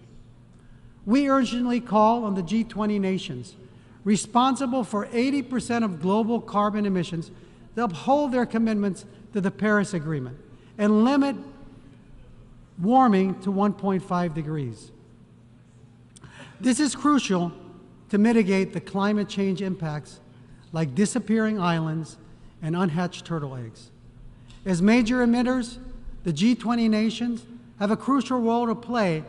Speaker 18: We urgently call on the G20 nations, responsible for 80% of global carbon emissions, to uphold their commitments to the Paris Agreement and limit warming to 1.5 degrees. This is crucial to mitigate the climate change impacts like disappearing islands and unhatched turtle eggs. As major emitters, the G20 nations have a crucial role to play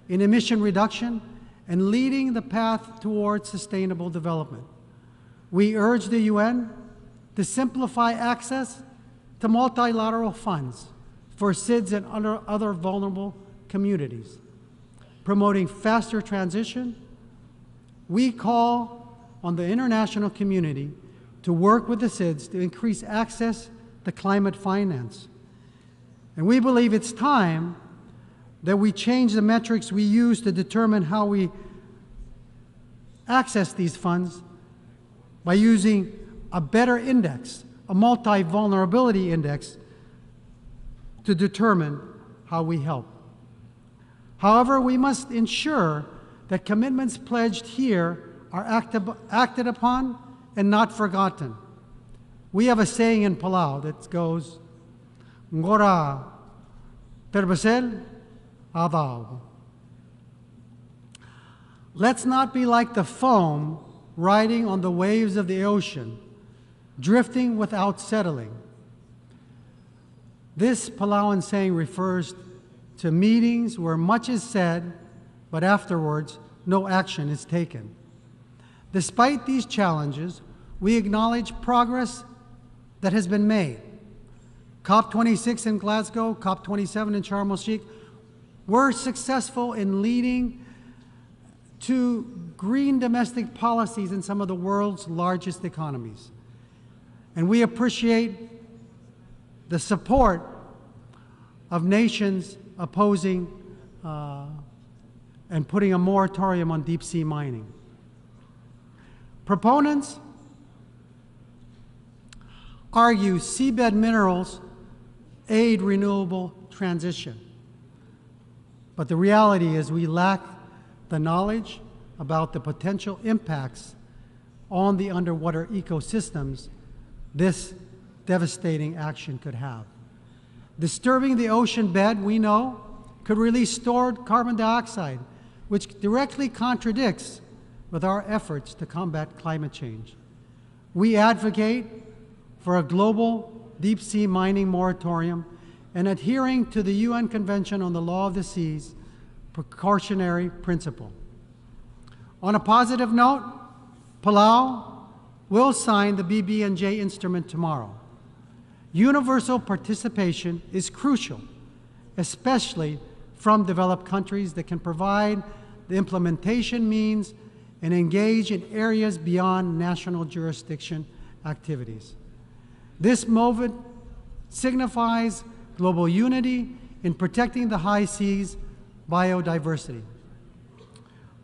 Speaker 18: in emission reduction and leading the path towards sustainable development. We urge the UN to simplify access to multilateral funds for SIDS and other vulnerable communities. Promoting faster transition, we call on the international community to work with the SIDS to increase access to climate finance. And we believe it's time that we change the metrics we use to determine how we access these funds by using a better index, a multi-vulnerability index, to determine how we help. However, we must ensure that commitments pledged here are acted upon and not forgotten. We have a saying in Palau that goes, Ngora terbesel adao. Let's not be like the foam riding on the waves of the ocean, drifting without settling. This Palauan saying refers to meetings where much is said, but afterwards no action is taken. Despite these challenges, we acknowledge progress that has been made. COP26 in Glasgow, COP27 in Sharm el-Sheikh were successful in leading to green domestic policies in some of the world's largest economies. And we appreciate the support of nations opposing and putting a moratorium on deep sea mining. Proponents argue seabed minerals aid renewable transition. But the reality is we lack the knowledge about the potential impacts on the underwater ecosystems this devastating action could have. Disturbing the ocean bed, we know, could release stored carbon dioxide, which directly contradicts with our efforts to combat climate change. We advocate for a global deep-sea mining moratorium and adhering to the UN Convention on the Law of the Seas precautionary principle. On a positive note, Palau will sign the BB&J instrument tomorrow. Universal participation is crucial, especially from developed countries that can provide the implementation means and engage in areas beyond national jurisdiction activities. This movement signifies global unity in protecting the high seas biodiversity.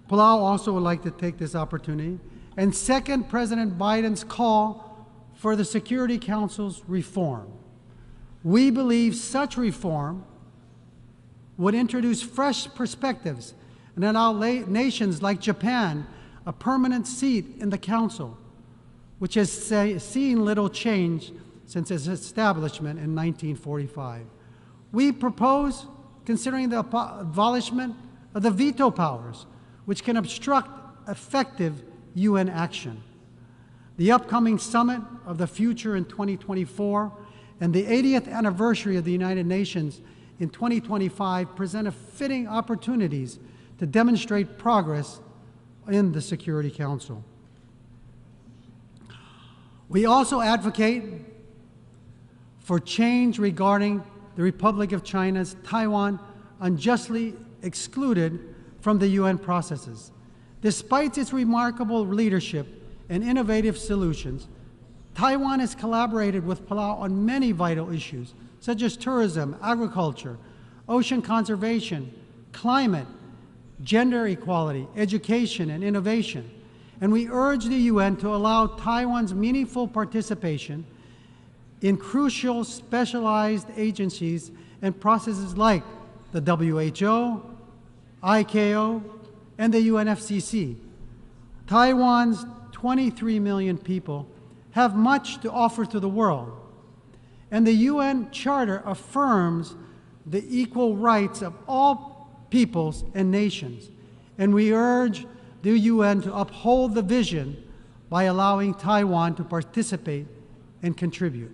Speaker 18: Palau also would like to take this opportunity and second President Biden's call for the Security Council's reform. We believe such reform would introduce fresh perspectives and allow nations like Japan a permanent seat in the Council, which has seen little change since its establishment in 1945. We propose considering the abolishment of the veto powers, which can obstruct effective UN action. The upcoming summit of the future in 2024 and the 80th anniversary of the United Nations in 2025 present fitting opportunities to demonstrate progress in the Security Council. We also advocate for change regarding the Republic of China's Taiwan unjustly excluded from the UN processes. Despite its remarkable leadership and innovative solutions, Taiwan has collaborated with Palau on many vital issues, such as tourism, agriculture, ocean conservation, climate, gender equality, education, and innovation. And we urge the UN to allow Taiwan's meaningful participation in crucial specialized agencies and processes like the WHO, ICAO, and the UNFCCC. Taiwan's 23 million people have much to offer to the world, and the UN Charter affirms the equal rights of all peoples and nations, and we urge the UN to uphold the vision by allowing Taiwan to participate and contribute.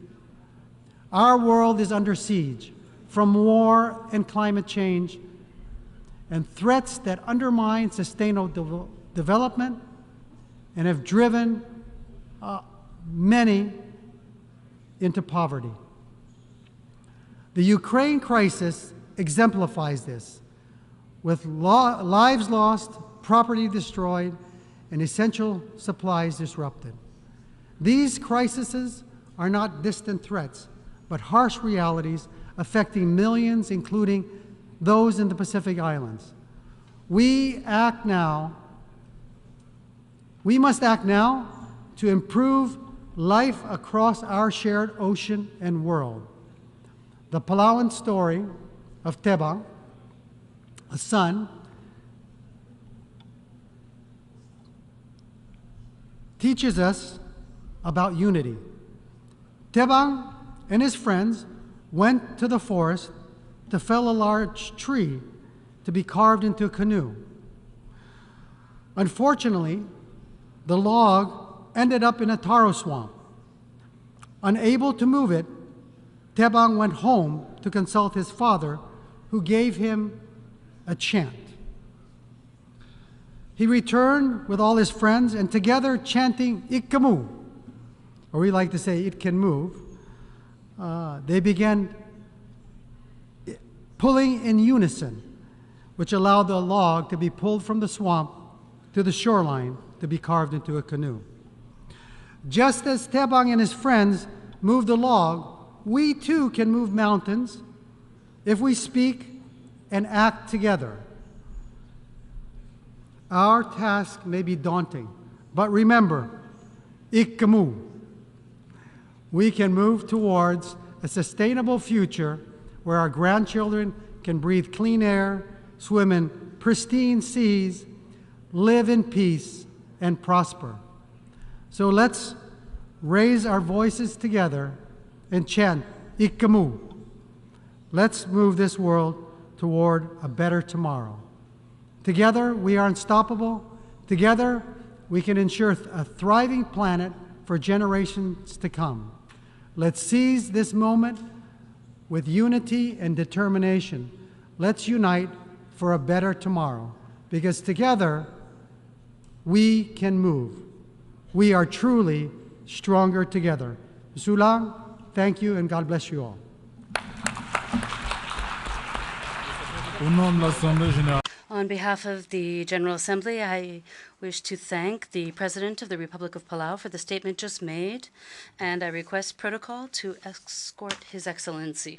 Speaker 18: Our world is under siege from war and climate change and threats that undermine sustainable development and have driven many into poverty. The Ukraine crisis exemplifies this, with lives lost, property destroyed, and essential supplies disrupted. These crises are not distant threats, but harsh realities affecting millions, including those in the Pacific Islands. We must act now to improve life across our shared ocean and world. The Palauan story of Tebang, a son, teaches us about unity. Tebang and his friends went to the forest to fell a large tree to be carved into a canoe. Unfortunately, the log ended up in a taro swamp. Unable to move it, Tebang went home to consult his father, who gave him a chant. He returned with all his friends, and together chanting Ikkamu, or we like to say it can move, they began pulling in unison, which allowed the log to be pulled from the swamp to the shoreline to be carved into a canoe. Just as Tebang and his friends moved the log, we too can move mountains if we speak and act together. Our task may be daunting, but remember, Ikkamu. We can move towards a sustainable future where our grandchildren can breathe clean air, swim in pristine seas, live in peace, and prosper. So let's raise our voices together and chant Ikkamu. Let's move this world toward a better tomorrow. Together, we are unstoppable. Together, we can ensure a thriving planet for generations to come. Let's seize this moment with unity and determination. Let's unite for a better tomorrow, because together, we can move. We are truly stronger together. Sulang, thank you, and God bless you all.
Speaker 2: On behalf of the General Assembly, I wish to thank the President of the Republic of Palau for the statement just made, and I request protocol to escort His Excellency.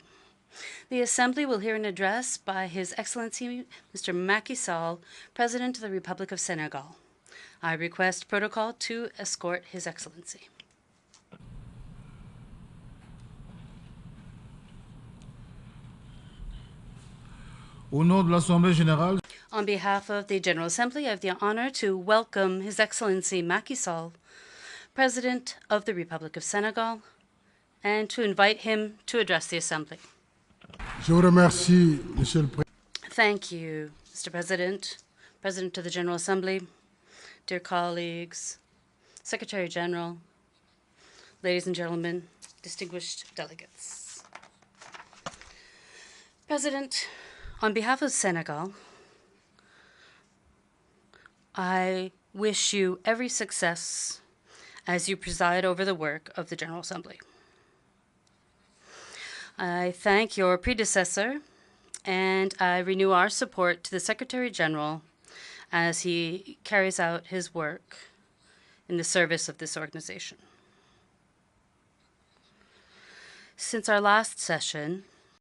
Speaker 2: The Assembly will hear an address by His Excellency Mr. Macky Sall, President of the Republic of Senegal. I request protocol to escort His Excellency.
Speaker 1: Au nom de l'Assemblée générale,
Speaker 2: On behalf of the General Assembly, I have the honor to welcome His Excellency Macky Sall, President of the Republic of Senegal, and to invite him to address the Assembly.
Speaker 13: Je vous remercie, Monsieur le Président.
Speaker 2: Thank you, Mr. President, President of the General Assembly, dear colleagues, Secretary General, ladies and gentlemen, distinguished delegates. President, on behalf of Senegal, I wish you every success as you preside over the work of the General Assembly. I thank your predecessor, and I renew our support to the Secretary General as he carries out his work in the service of this organization. Since our last session,